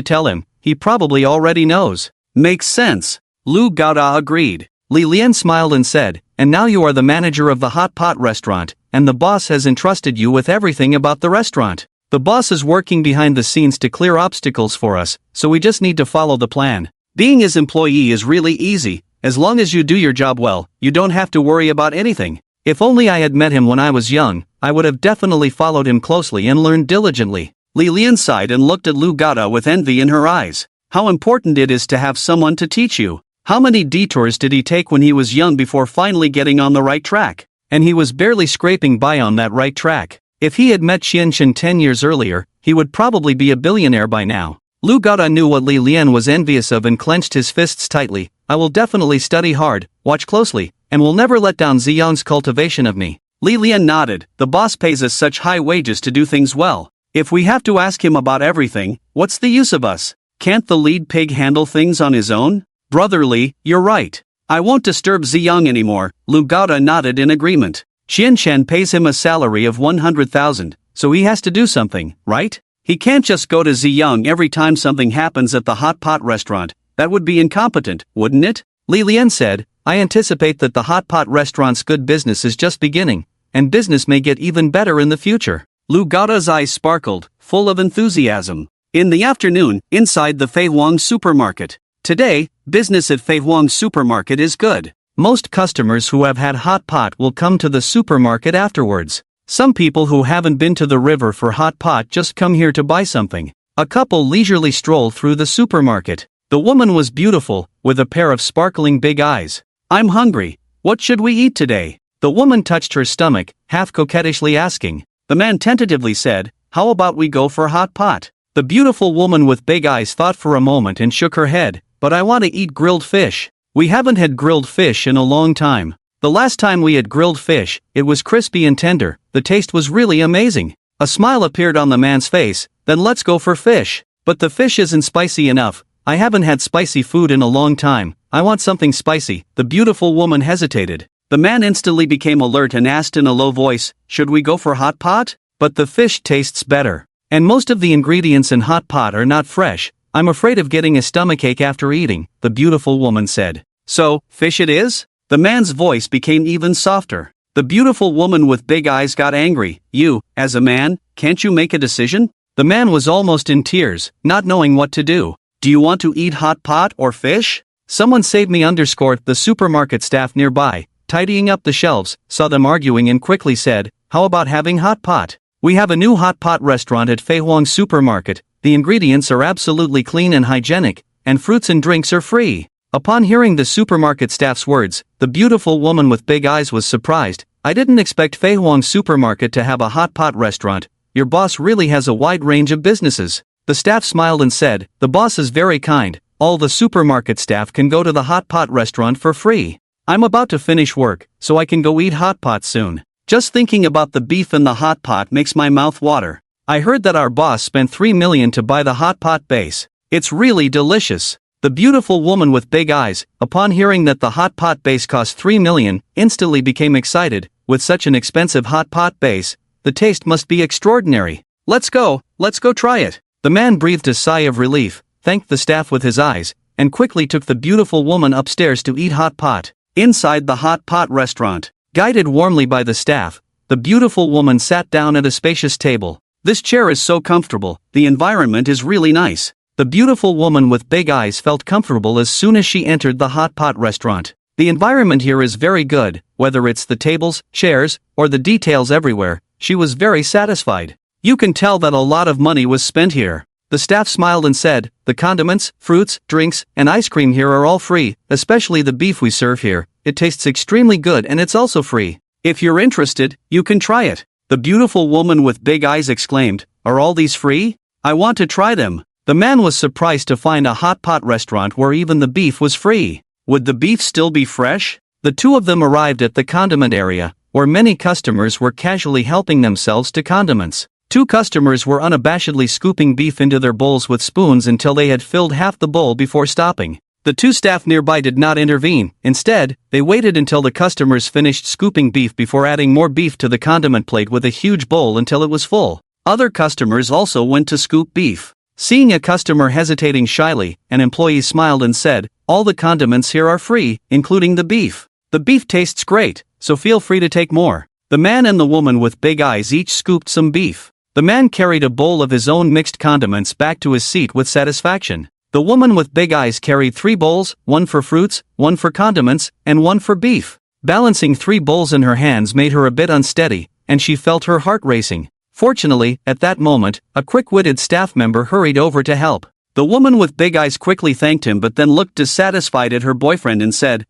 tell him, he probably already knows. Makes sense. Lu Gaoda agreed. Li Lian smiled and said, and now you are the manager of the hot pot restaurant, and the boss has entrusted you with everything about the restaurant. The boss is working behind the scenes to clear obstacles for us, so we just need to follow the plan. Being his employee is really easy. As long as you do your job well, you don't have to worry about anything. If only I had met him when I was young, I would have definitely followed him closely and learned diligently. Li Lian sighed and looked at Lu Gaoda with envy in her eyes. How important it is to have someone to teach you. How many detours did he take when he was young before finally getting on the right track? And he was barely scraping by on that right track. If he had met Xianxin 10 years earlier, he would probably be a billionaire by now. Lu Gaoda knew what Li Lian was envious of and clenched his fists tightly. I will definitely study hard, watch closely, and will never let down Ziyang's cultivation of me. Li Lian nodded. The boss pays us such high wages to do things well. If we have to ask him about everything, what's the use of us? Can't the lead pig handle things on his own? Brotherly, you're right. I won't disturb Ziyang anymore, Lu Gaoda nodded in agreement. Xian Shen pays him a salary of 100,000, so he has to do something, right? He can't just go to Ziyang every time something happens at the hot pot restaurant. That would be incompetent, wouldn't it? Li Lian said, I anticipate that the hot pot restaurant's good business is just beginning, and business may get even better in the future. Lu Gaoda's eyes sparkled, full of enthusiasm. In the afternoon, inside the Fei Huang supermarket. Today, business at Fei Huang supermarket is good. Most customers who have had hot pot will come to the supermarket afterwards. Some people who haven't been to the river for hot pot just come here to buy something. A couple leisurely stroll through the supermarket. The woman was beautiful, with a pair of sparkling big eyes. I'm hungry. What should we eat today? The woman touched her stomach, half coquettishly asking. The man tentatively said, how about we go for hot pot? The beautiful woman with big eyes thought for a moment and shook her head. But I want to eat grilled fish. We haven't had grilled fish in a long time. The last time we had grilled fish, it was crispy and tender, the taste was really amazing. A smile appeared on the man's face, then let's go for fish. But the fish isn't spicy enough, I haven't had spicy food in a long time, I want something spicy. The beautiful woman hesitated. The man instantly became alert and asked in a low voice, should we go for hot pot? But the fish tastes better. And most of the ingredients in hot pot are not fresh, I'm afraid of getting a stomachache after eating, the beautiful woman said. So, fish it is? The man's voice became even softer. The beautiful woman with big eyes got angry. You, as a man, can't you make a decision? The man was almost in tears, not knowing what to do. Do you want to eat hot pot or fish? Someone save me. The supermarket staff nearby, tidying up the shelves, saw them arguing and quickly said, how about having hot pot? We have a new hot pot restaurant at Feihuang Supermarket, the ingredients are absolutely clean and hygienic, and fruits and drinks are free. Upon hearing the supermarket staff's words, the beautiful woman with big eyes was surprised. I didn't expect Feihuang Supermarket to have a hot pot restaurant, your boss really has a wide range of businesses. The staff smiled and said, the boss is very kind, all the supermarket staff can go to the hot pot restaurant for free. I'm about to finish work, so I can go eat hot pot soon. Just thinking about the beef in the hot pot makes my mouth water. I heard that our boss spent 3 million to buy the hot pot base. It's really delicious. The beautiful woman with big eyes, upon hearing that the hot pot base cost 3 million, instantly became excited. With such an expensive hot pot base, the taste must be extraordinary. Let's go try it. The man breathed a sigh of relief, thanked the staff with his eyes, and quickly took the beautiful woman upstairs to eat hot pot. Inside the hot pot restaurant, guided warmly by the staff, the beautiful woman sat down at a spacious table. This chair is so comfortable, the environment is really nice. The beautiful woman with big eyes felt comfortable as soon as she entered the hot pot restaurant. The environment here is very good, whether it's the tables, chairs, or the details everywhere, she was very satisfied. You can tell that a lot of money was spent here. The staff smiled and said, the condiments, fruits, drinks, and ice cream here are all free, especially the beef we serve here. It tastes extremely good and it's also free. If you're interested, you can try it. The beautiful woman with big eyes exclaimed, are all these free? I want to try them. The man was surprised to find a hot pot restaurant where even the beef was free. Would the beef still be fresh? The two of them arrived at the condiment area, where many customers were casually helping themselves to condiments. 2 customers were unabashedly scooping beef into their bowls with spoons until they had filled half the bowl before stopping. The 2 staff nearby did not intervene. Instead, they waited until the customers finished scooping beef before adding more beef to the condiment plate with a huge bowl until it was full. Other customers also went to scoop beef. Seeing a customer hesitating shyly, an employee smiled and said, all the condiments here are free, including the beef. The beef tastes great, so feel free to take more. The man and the woman with big eyes each scooped some beef. The man carried a bowl of his own mixed condiments back to his seat with satisfaction. The woman with big eyes carried 3 bowls, 1 for fruits, 1 for condiments, and 1 for beef. Balancing 3 bowls in her hands made her a bit unsteady, and she felt her heart racing. Fortunately, at that moment, a quick-witted staff member hurried over to help. The woman with big eyes quickly thanked him but then looked dissatisfied at her boyfriend and said,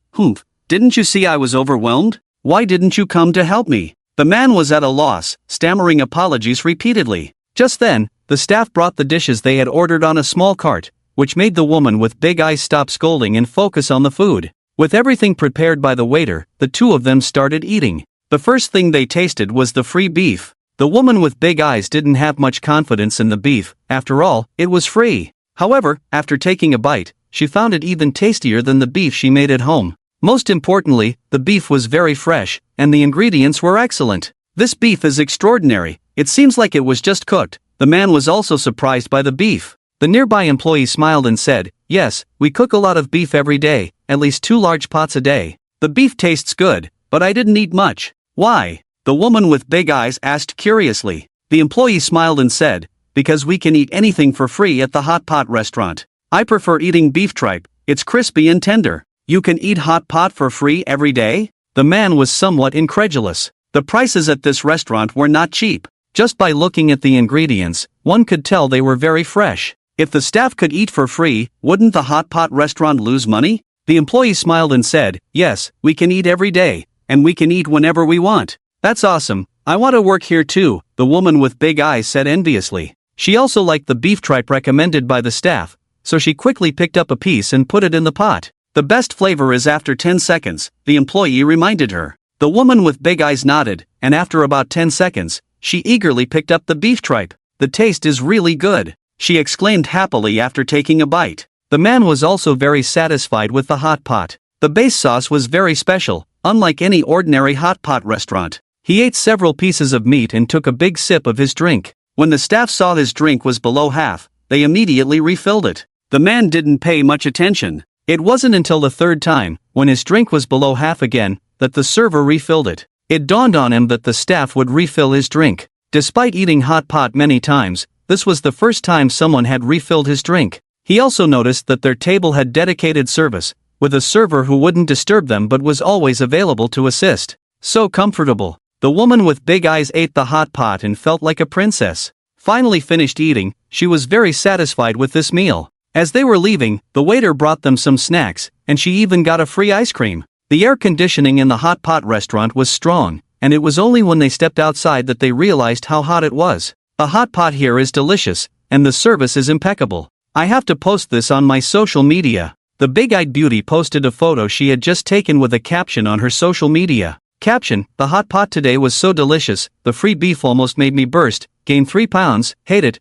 didn't you see I was overwhelmed? Why didn't you come to help me? The man was at a loss, stammering apologies repeatedly. Just then, the staff brought the dishes they had ordered on a small cart, which made the woman with big eyes stop scolding and focus on the food. With everything prepared by the waiter, the 2 of them started eating. The first thing they tasted was the free beef. The woman with big eyes didn't have much confidence in the beef, after all, it was free. However, after taking a bite, she found it even tastier than the beef she made at home. Most importantly, the beef was very fresh, and the ingredients were excellent. This beef is extraordinary, it seems like it was just cooked. The man was also surprised by the beef. The nearby employee smiled and said, yes, we cook a lot of beef every day, at least 2 large pots a day. The beef tastes good, but I didn't eat much. Why? The woman with big eyes asked curiously. The employee smiled and said, because we can eat anything for free at the hot pot restaurant. I prefer eating beef tripe, it's crispy and tender. You can eat hot pot for free every day? The man was somewhat incredulous. The prices at this restaurant were not cheap. Just by looking at the ingredients, one could tell they were very fresh. If the staff could eat for free, wouldn't the hot pot restaurant lose money? The employee smiled and said, yes, we can eat every day, and we can eat whenever we want. That's awesome, I want to work here too, the woman with big eyes said enviously. She also liked the beef tripe recommended by the staff, so she quickly picked up a piece and put it in the pot. The best flavor is after 10 seconds, the employee reminded her. The woman with big eyes nodded, and after about 10 seconds, she eagerly picked up the beef tripe. The taste is really good, she exclaimed happily after taking a bite. The man was also very satisfied with the hot pot. The base sauce was very special, unlike any ordinary hot pot restaurant. He ate several pieces of meat and took a big sip of his drink. When the staff saw his drink was below half, they immediately refilled it. The man didn't pay much attention. It wasn't until the third time, when his drink was below half again, that the server refilled it. It dawned on him that the staff would refill his drink. Despite eating hot pot many times, this was the first time someone had refilled his drink. He also noticed that their table had dedicated service, with a server who wouldn't disturb them but was always available to assist. So comfortable. The woman with big eyes ate the hot pot and felt like a princess. Finally finished eating, she was very satisfied with this meal. As they were leaving, the waiter brought them some snacks, and she even got a free ice cream. The air conditioning in the hot pot restaurant was strong, and it was only when they stepped outside that they realized how hot it was. The hot pot here is delicious, and the service is impeccable. I have to post this on my social media. The big-eyed beauty posted a photo she had just taken with a caption on her social media. Caption: the hot pot today was so delicious, the free beef almost made me burst, gained 3 pounds, hate it,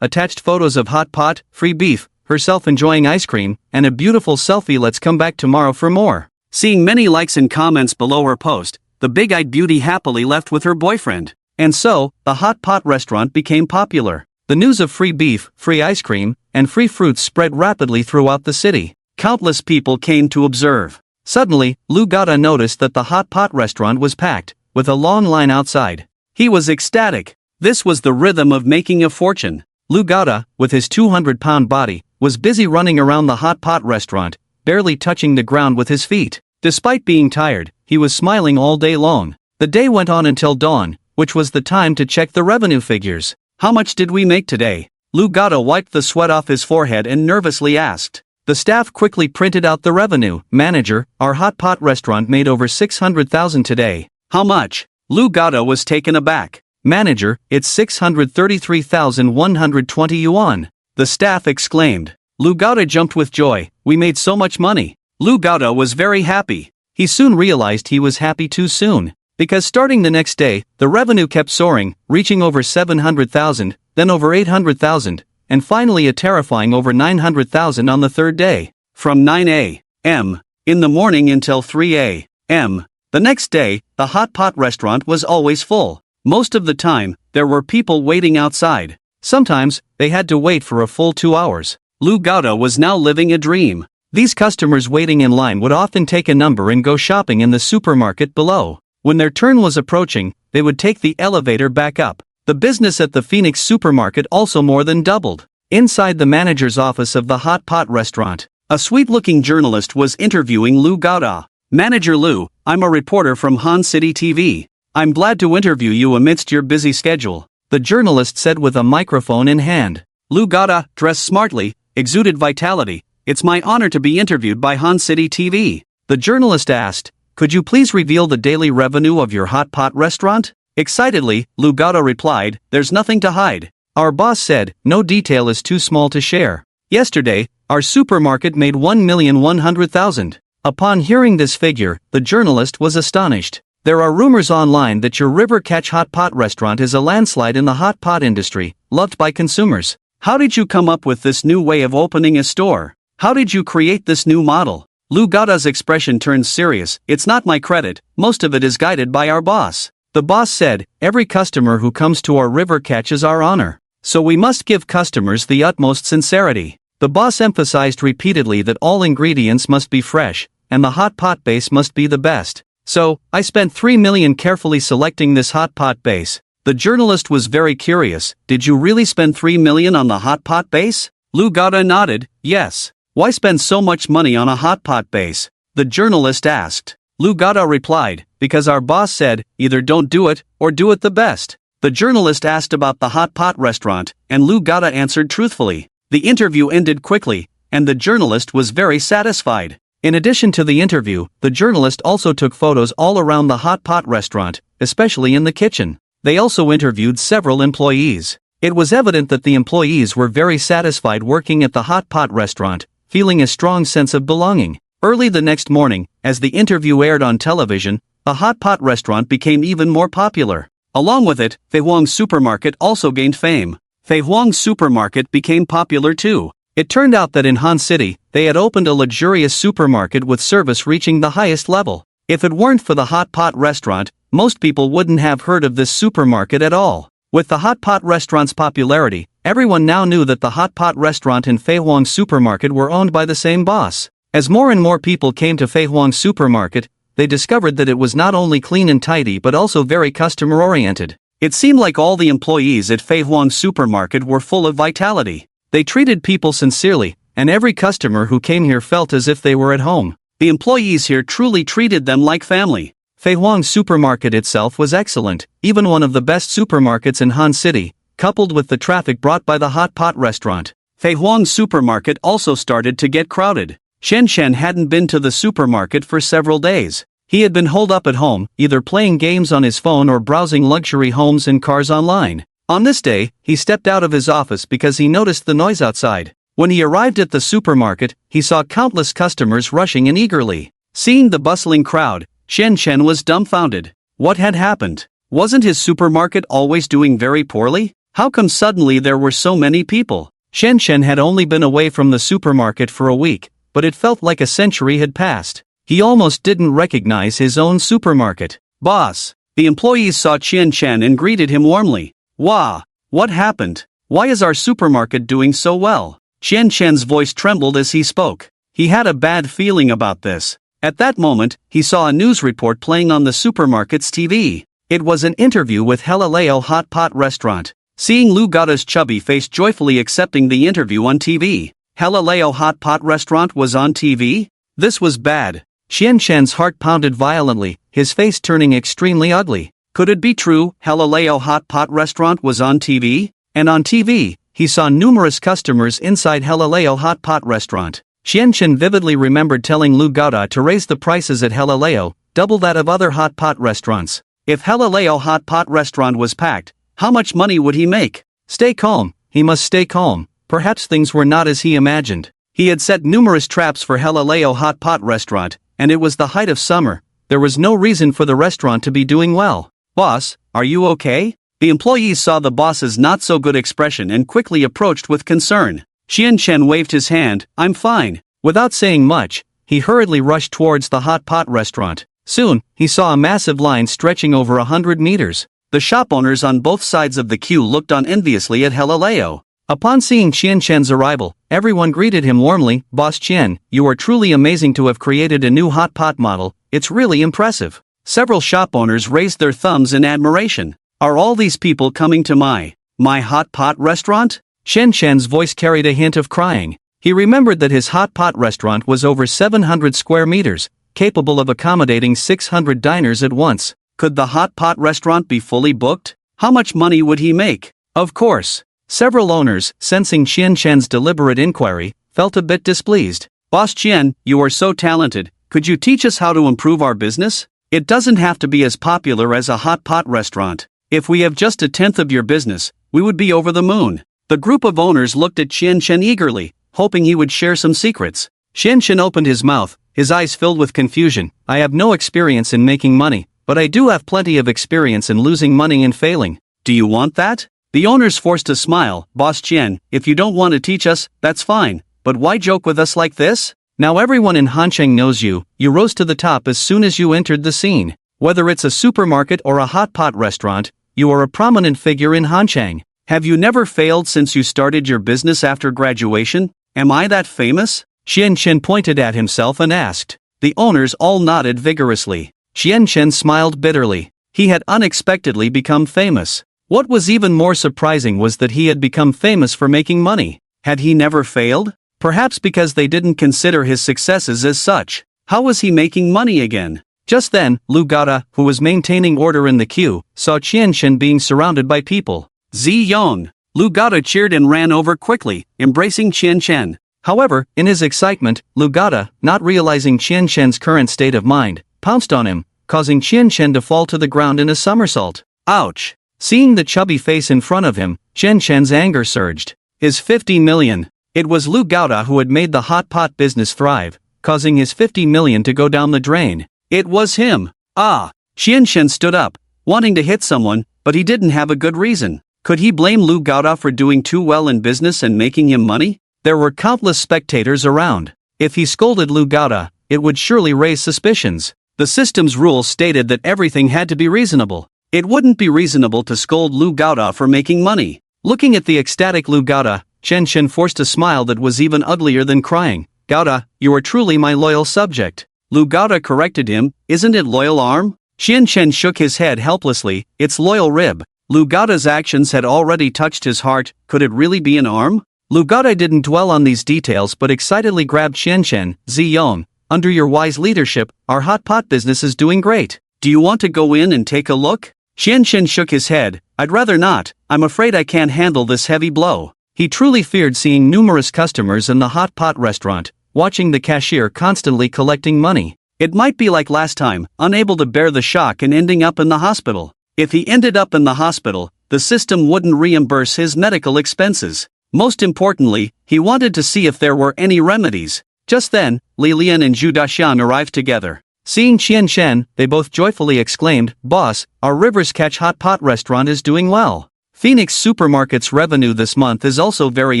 attached photos of hot pot, free beef, herself enjoying ice cream, and a beautiful selfie. Let's come back tomorrow for more. Seeing many likes and comments below her post, the big-eyed beauty happily left with her boyfriend. And so, the hot pot restaurant became popular. The news of free beef, free ice cream, and free fruits spread rapidly throughout the city. Countless people came to observe. Suddenly, Lu Gata noticed that the hot pot restaurant was packed, with a long line outside. He was ecstatic. This was the rhythm of making a fortune. Lu Gata, with his 200-pound body, was busy running around the hot pot restaurant, barely touching the ground with his feet. Despite being tired, he was smiling all day long. The day went on until dawn, which was the time to check the revenue figures. How much did we make today? Lu Gata wiped the sweat off his forehead and nervously asked. The staff quickly printed out the revenue. Manager, our hot pot restaurant made over 600,000 today. How much? Lu Gata was taken aback. Manager, it's 633,120 yuan. The staff exclaimed. Lu Gata jumped with joy. We made so much money. Lu Gata was very happy. He soon realized he was happy too soon. Because starting the next day, the revenue kept soaring, reaching over 700,000, then over 800,000. And finally a terrifying over 900,000 on the third day. From 9 a.m. in the morning until 3 a.m. the next day, the hot pot restaurant was always full. Most of the time, there were people waiting outside. Sometimes, they had to wait for a full 2 hours. Lu Gata was now living a dream. These customers waiting in line would often take a number and go shopping in the supermarket below. When their turn was approaching, they would take the elevator back up. The business at the Phoenix supermarket also more than doubled. Inside the manager's office of the hot pot restaurant, a sweet-looking journalist was interviewing Lu Gata. Manager Lu, I'm a reporter from Han City TV. I'm glad to interview you amidst your busy schedule, the journalist said with a microphone in hand. Lu Gata, dressed smartly, exuded vitality. It's my honor to be interviewed by Han City TV. The journalist asked, could you please reveal the daily revenue of your hot pot restaurant? Excitedly, Lu Gata replied, there's nothing to hide. Our boss said, no detail is too small to share. Yesterday, our supermarket made 1,100,000. Upon hearing this figure, the journalist was astonished. There are rumors online that your River Catch hot pot restaurant is a landslide in the hot pot industry, loved by consumers. How did you come up with this new way of opening a store? How did you create this new model? Lu Gata's expression turned serious. It's not my credit, most of it is guided by our boss. The boss said, every customer who comes to our River Catch is our honor. So we must give customers the utmost sincerity. The boss emphasized repeatedly that all ingredients must be fresh, and the hot pot base must be the best. So, I spent 3 million carefully selecting this hot pot base. The journalist was very curious. Did you really spend 3 million on the hot pot base? Lu Gata nodded, yes. Why spend so much money on a hot pot base? The journalist asked. Lu Gata replied, because our boss said, either don't do it, or do it the best. The journalist asked about the hot pot restaurant, and Lu Gata answered truthfully. The interview ended quickly, and the journalist was very satisfied. In addition to the interview, the journalist also took photos all around the hot pot restaurant, especially in the kitchen. They also interviewed several employees. It was evident that the employees were very satisfied working at the hot pot restaurant, feeling a strong sense of belonging. Early the next morning, as the interview aired on television, the hot pot restaurant became even more popular. Along with it, Fei Huang's supermarket also gained fame. Fei Huang's supermarket became popular too. It turned out that in Han City, they had opened a luxurious supermarket with service reaching the highest level. If it weren't for the hot pot restaurant, most people wouldn't have heard of this supermarket at all. With the hot pot restaurant's popularity, everyone now knew that the hot pot restaurant and Fei Huang's supermarket were owned by the same boss. As more and more people came to Fei Huang's supermarket, they discovered that it was not only clean and tidy but also very customer-oriented. It seemed like all the employees at Fei Huang's supermarket were full of vitality. They treated people sincerely, and every customer who came here felt as if they were at home. The employees here truly treated them like family. Fei Huang's supermarket itself was excellent, even one of the best supermarkets in Han City, coupled with the traffic brought by the hot pot restaurant. Fei Huang's supermarket also started to get crowded. Shen Shen hadn't been to the supermarket for several days. He had been holed up at home, either playing games on his phone or browsing luxury homes and cars online. On this day, he stepped out of his office because he noticed the noise outside. When he arrived at the supermarket, he saw countless customers rushing in eagerly. Seeing the bustling crowd, Shen Shen was dumbfounded. What had happened? Wasn't his supermarket always doing very poorly? How come suddenly there were so many people? Shen Shen had only been away from the supermarket for a week, but it felt like a century had passed. He almost didn't recognize his own supermarket. Boss! The employees saw Qian Chen and greeted him warmly. Wow! What happened? Why is our supermarket doing so well? Qian Chen's voice trembled as he spoke. He had a bad feeling about this. At that moment, he saw a news report playing on the supermarket's TV. It was an interview with Helaleo Hot Pot Restaurant. Seeing Lu Gada's chubby face joyfully accepting the interview on TV. Helaleo Hot Pot Restaurant was on TV? This was bad. Qian Chen's heart pounded violently, his face turning extremely ugly. Could it be true Helaleo Hot Pot Restaurant was on TV? And on TV, he saw numerous customers inside Helaleo Hot Pot Restaurant. Qian Chen vividly remembered telling Lu Gada to raise the prices at Helaleo, double that of other hot pot restaurants. If Helaleo Hot Pot Restaurant was packed, how much money would he make? Stay calm, he must stay calm. Perhaps things were not as he imagined. He had set numerous traps for Helaleo Hot Pot Restaurant, and it was the height of summer. There was no reason for the restaurant to be doing well. Boss, are you okay? The employees saw the boss's not-so-good expression and quickly approached with concern. Qian Chen waved his hand, I'm fine. Without saying much, he hurriedly rushed towards the hot pot restaurant. Soon, he saw a massive line stretching over 100 meters. The shop owners on both sides of the queue looked on enviously at Helaleo. Upon seeing Qian Chen's arrival, everyone greeted him warmly. Boss Qian, you are truly amazing to have created a new hot pot model, it's really impressive. Several shop owners raised their thumbs in admiration. Are all these people coming to my hot pot restaurant? Qian Chen's voice carried a hint of crying. He remembered that his hot pot restaurant was over 700 square meters, capable of accommodating 600 diners at once. Could the hot pot restaurant be fully booked? How much money would he make? Of course. Several owners, sensing Qian Chen's deliberate inquiry, felt a bit displeased. Boss Qian, you are so talented, could you teach us how to improve our business? It doesn't have to be as popular as a hot pot restaurant. If we have just a tenth of your business, we would be over the moon. The group of owners looked at Qian Chen eagerly, hoping he would share some secrets. Qian Chen opened his mouth, his eyes filled with confusion. I have no experience in making money, but I do have plenty of experience in losing money and failing. Do you want that? The owners forced a smile. Boss Qian, if you don't want to teach us, that's fine, but why joke with us like this? Now everyone in Hancheng knows you rose to the top as soon as you entered the scene. Whether it's a supermarket or a hot pot restaurant, you are a prominent figure in Hancheng. Have you never failed since you started your business after graduation? Am I that famous? Qian Chen pointed at himself and asked. The owners all nodded vigorously. Qian Chen smiled bitterly. He had unexpectedly become famous. What was even more surprising was that he had become famous for making money. Had he never failed? Perhaps because they didn't consider his successes as such. How was he making money again? Just then, Lu Gada, who was maintaining order in the queue, saw Qian Chen being surrounded by people. Zi Yong! Lu Gada cheered and ran over quickly, embracing Qian Chen. However, in his excitement, Lu Gada, not realizing Qian Chen's current state of mind, pounced on him, causing Qian Chen to fall to the ground in a somersault. Ouch! Seeing the chubby face in front of him, Qian Chen's anger surged. His 50 million. It was Lu Gaota who had made the hot pot business thrive, causing his 50 million to go down the drain. It was him. Ah! Qianshen stood up, wanting to hit someone, but he didn't have a good reason. Could he blame Lu Gaota for doing too well in business and making him money? There were countless spectators around. If he scolded Lu Gaota, it would surely raise suspicions. The system's rules stated that everything had to be reasonable. It wouldn't be reasonable to scold Lu Gaota for making money. Looking at the ecstatic Lu Gaota, Qianshen forced a smile that was even uglier than crying. Gaota, you are truly my loyal subject. Lu Gaota corrected him, isn't it loyal arm? Qianshen shook his head helplessly, it's loyal rib. Lu Gaota's actions had already touched his heart, could it really be an arm? Lu Gaota didn't dwell on these details but excitedly grabbed Qianshen. Ziyong, under your wise leadership, our hot pot business is doing great. Do you want to go in and take a look? Qianshen shook his head, I'd rather not, I'm afraid I can't handle this heavy blow. He truly feared seeing numerous customers in the hot pot restaurant, watching the cashier constantly collecting money. It might be like last time, unable to bear the shock and ending up in the hospital. If he ended up in the hospital, the system wouldn't reimburse his medical expenses. Most importantly, he wanted to see if there were any remedies. Just then, Li Lian and Zhu Daxian arrived together. Seeing Qianshen, they both joyfully exclaimed, Boss, our Rivers Catch hot pot restaurant is doing well. Phoenix Supermarket's revenue this month is also very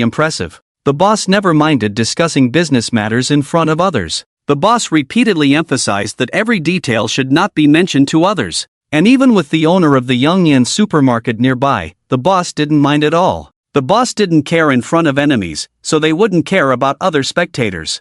impressive. The boss never minded discussing business matters in front of others. The boss repeatedly emphasized that every detail should not be mentioned to others. And even with the owner of the Yongyan supermarket nearby, the boss didn't mind at all. The boss didn't care in front of enemies, so they wouldn't care about other spectators.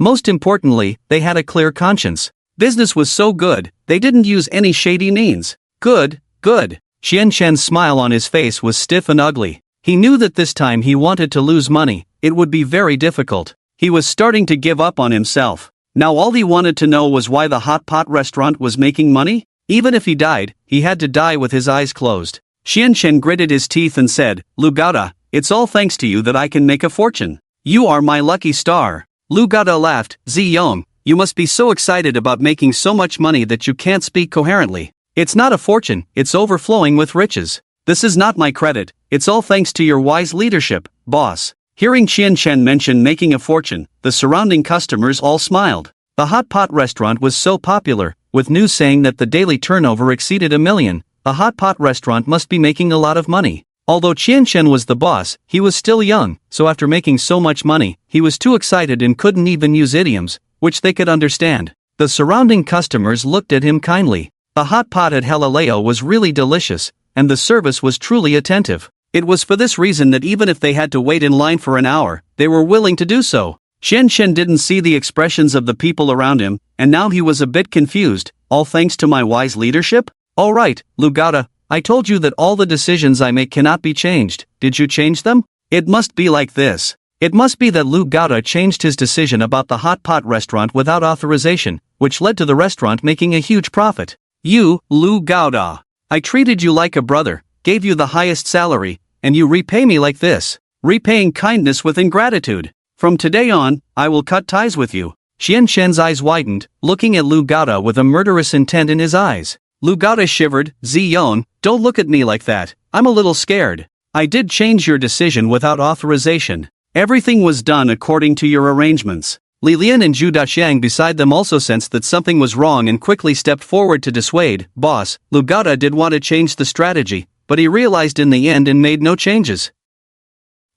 Most importantly, they had a clear conscience. Business was so good, they didn't use any shady means. Good, good. Qianshen's smile on his face was stiff and ugly. He knew that this time he wanted to lose money, it would be very difficult. He was starting to give up on himself. Now all he wanted to know was why the hot pot restaurant was making money? Even if he died, he had to die with his eyes closed. Qianshen gritted his teeth and said, Lu Gaota, it's all thanks to you that I can make a fortune. You are my lucky star. Lu Gaota laughed, Ziyong, you must be so excited about making so much money that you can't speak coherently. It's not a fortune, it's overflowing with riches. This is not my credit, it's all thanks to your wise leadership, boss. Hearing Qianshen mention making a fortune, the surrounding customers all smiled. The hot pot restaurant was so popular, with news saying that the daily turnover exceeded 1 million, a hot pot restaurant must be making a lot of money. Although Qianshen was the boss, he was still young, so after making so much money, he was too excited and couldn't even use idioms, which they could understand. The surrounding customers looked at him kindly. The hot pot at Halileo was really delicious, and the service was truly attentive. It was for this reason that even if they had to wait in line for an hour, they were willing to do so. Qianshen didn't see the expressions of the people around him, and now he was a bit confused. All thanks to my wise leadership? All right, Lu Gaota, I told you that all the decisions I make cannot be changed. Did you change them? It must be like this. It must be that Lu Gaota changed his decision about the hot pot restaurant without authorization, which led to the restaurant making a huge profit. You, Lu Gaota. I treated you like a brother, gave you the highest salary, and you repay me like this. Repaying kindness with ingratitude. From today on, I will cut ties with you. Qianshen's eyes widened, looking at Lu Gaota with a murderous intent in his eyes. Lu Gaota shivered, Ziyong, don't look at me like that, I'm a little scared. I did change your decision without authorization. Everything was done according to your arrangements. Li Lian and Zhu Daxiang beside them also sensed that something was wrong and quickly stepped forward to dissuade. Boss, Lu Gaota did want to change the strategy, but he realized in the end and made no changes.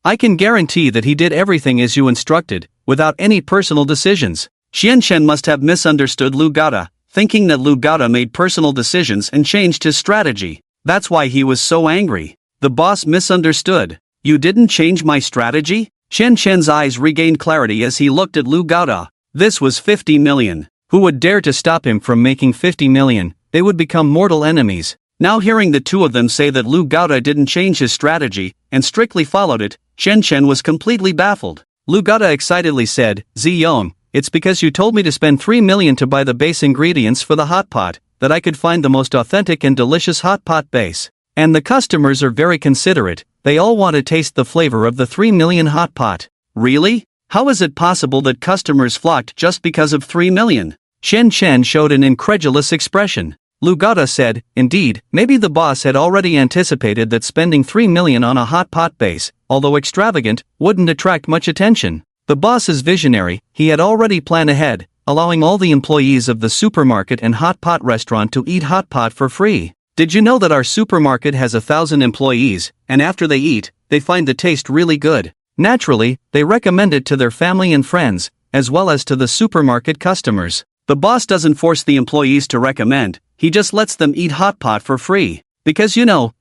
I can guarantee that he did everything as you instructed, without any personal decisions. Qianshen must have misunderstood Lu Gaota, thinking that Lu Gaota made personal decisions and changed his strategy. That's why he was so angry. The boss misunderstood. You didn't change my strategy? Qianshen's eyes regained clarity as he looked at Lu Gaota. This was 50 million. Who would dare to stop him from making 50 million? They would become mortal enemies. Now hearing the two of them say that Lu Gaota didn't change his strategy, and strictly followed it, Qianshen was completely baffled. Lu Gaota excitedly said, Ziyong, it's because you told me to spend 3 million to buy the base ingredients for the hot pot, that I could find the most authentic and delicious hot pot base. And the customers are very considerate, they all want to taste the flavor of the 3 million hot pot. Really? How is it possible that customers flocked just because of 3 million? Qianshen showed an incredulous expression. Lu Gaota said, indeed, maybe the boss had already anticipated that spending 3 million on a hot pot base, although extravagant, wouldn't attract much attention. The boss is visionary, he had already planned ahead, allowing all the employees of the supermarket and hot pot restaurant to eat hot pot for free. Did you know that our supermarket has 1,000 employees, and after they eat, they find the taste really good? Naturally, they recommend it to their family and friends, as well as to the supermarket customers. The boss doesn't force the employees to recommend, he just lets them eat hot pot for free. Because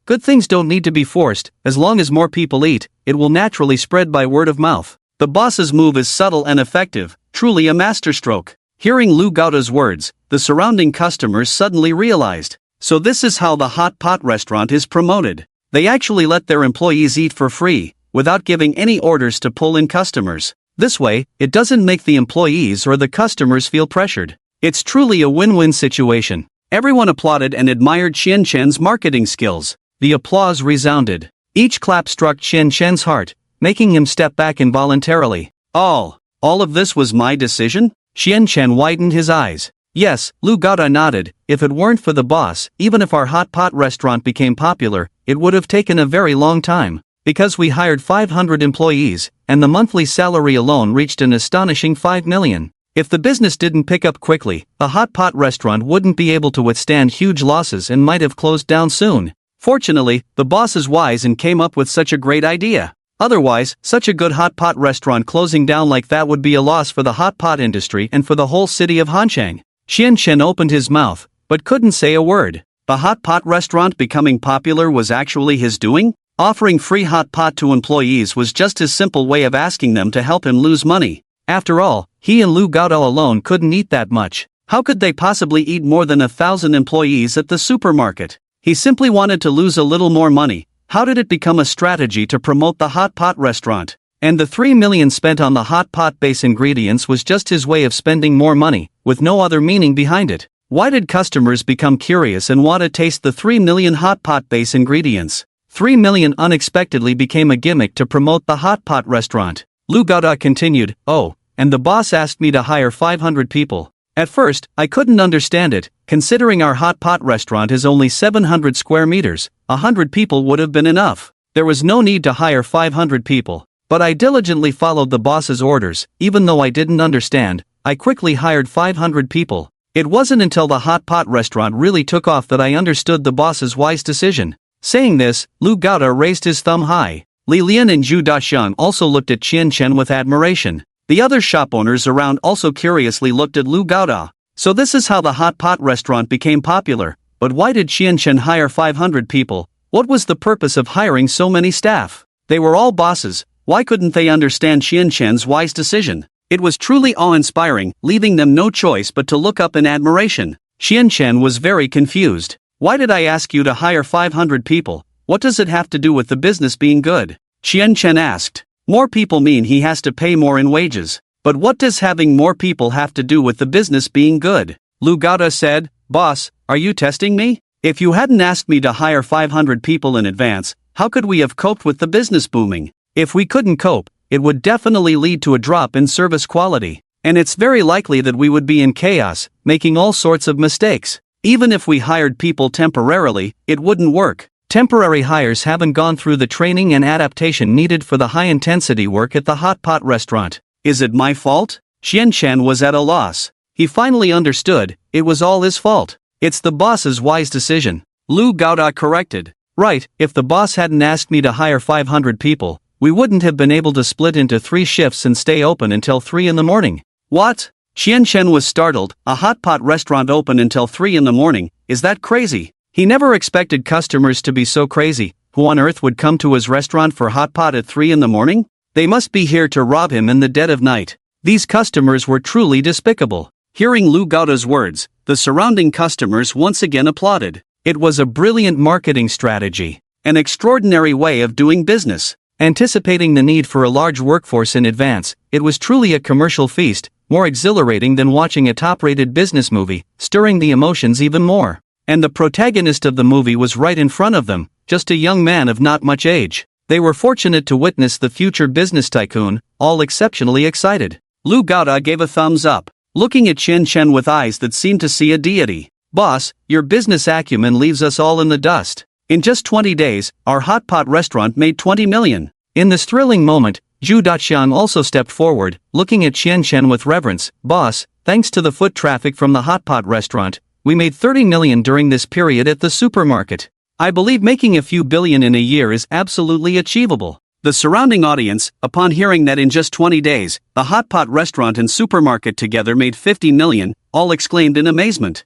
good things don't need to be forced, as long as more people eat, it will naturally spread by word of mouth. The boss's move is subtle and effective, truly a masterstroke. Hearing Lu Gaoda's words, the surrounding customers suddenly realized. So this is how the hot pot restaurant is promoted. They actually let their employees eat for free, without giving any orders to pull in customers. This way, it doesn't make the employees or the customers feel pressured. It's truly a win-win situation. Everyone applauded and admired Qian Chen's marketing skills. The applause resounded. Each clap struck Qian Chen's heart, making him step back involuntarily. All of this was my decision? Qian Chen widened his eyes. Yes, Lu Gaoda nodded. If it weren't for the boss, even if our hot pot restaurant became popular, it would have taken a very long time. Because we hired 500 employees, and the monthly salary alone reached an astonishing 5 million. If the business didn't pick up quickly, the hot pot restaurant wouldn't be able to withstand huge losses and might have closed down soon. Fortunately, the boss is wise and came up with such a great idea. Otherwise, such a good hot pot restaurant closing down like that would be a loss for the hot pot industry and for the whole city of Hanchang. Qian Chen opened his mouth, but couldn't say a word. The hot pot restaurant becoming popular was actually his doing? Offering free hot pot to employees was just his simple way of asking them to help him lose money. After all, he and Lu Gaoda alone couldn't eat that much. How could they possibly eat more than 1,000 employees at the supermarket? He simply wanted to lose a little more money. How did it become a strategy to promote the hot pot restaurant? And the 3 million spent on the hot pot base ingredients was just his way of spending more money, with no other meaning behind it. Why did customers become curious and want to taste the 3 million hot pot base ingredients? 3 million unexpectedly became a gimmick to promote the hot pot restaurant. Lu Gaoda continued, and the boss asked me to hire 500 people. At first, I couldn't understand it, considering our hot pot restaurant is only 700 square meters, 100 people would have been enough. There was no need to hire 500 people. But I diligently followed the boss's orders, even though I didn't understand, I quickly hired 500 people. It wasn't until the hot pot restaurant really took off that I understood the boss's wise decision. Saying this, Lu Gaoda raised his thumb high. Li Lian and Zhu Daxiang also looked at Qian Chen with admiration. The other shop owners around also curiously looked at Lu Gaoda. So this is how the hot pot restaurant became popular. But why did Qian Chen hire 500 people? What was the purpose of hiring so many staff? They were all bosses. Why couldn't they understand Qian Chen's wise decision? It was truly awe-inspiring, leaving them no choice but to look up in admiration. Qian Chen was very confused. Why did I ask you to hire 500 people? What does it have to do with the business being good? Qian Chen asked. More people mean he has to pay more in wages. But what does having more people have to do with the business being good? Lu Gaoda said, Boss, are you testing me? If you hadn't asked me to hire 500 people in advance, how could we have coped with the business booming? If we couldn't cope, it would definitely lead to a drop in service quality. And it's very likely that we would be in chaos, making all sorts of mistakes. Even if we hired people temporarily, it wouldn't work. Temporary hires haven't gone through the training and adaptation needed for the high-intensity work at the hot pot restaurant. Is it my fault? Qian Chen was at a loss. He finally understood, it was all his fault. It's the boss's wise decision. Lu Gaoda corrected. Right, if the boss hadn't asked me to hire 500 people, we wouldn't have been able to split into 3 shifts and stay open until 3 in the morning. What? Qian Chen was startled. A hot pot restaurant open until 3 in the morning, is that crazy? He never expected customers to be so crazy. Who on earth would come to his restaurant for hot pot at 3 in the morning? They must be here to rob him in the dead of night. These customers were truly despicable. Hearing Lu Gaoda's words, the surrounding customers once again applauded. It was a brilliant marketing strategy. An extraordinary way of doing business. Anticipating the need for a large workforce in advance, it was truly a commercial feast, more exhilarating than watching a top-rated business movie, stirring the emotions even more. And the protagonist of the movie was right in front of them, just a young man of not much age. They were fortunate to witness the future business tycoon, all exceptionally excited. Lu Gaoda gave a thumbs up, looking at Qian Chen with eyes that seemed to see a deity. Boss, your business acumen leaves us all in the dust. In just 20 days, our hot pot restaurant made 20 million. In this thrilling moment, Zhu Daqiang also stepped forward, looking at Qian Chen with reverence. Boss, thanks to the foot traffic from the hot pot restaurant, we made 30 million during this period at the supermarket. I believe making a few billion in a year is absolutely achievable. The surrounding audience, upon hearing that in just 20 days, the hot pot restaurant and supermarket together made 50 million, all exclaimed in amazement.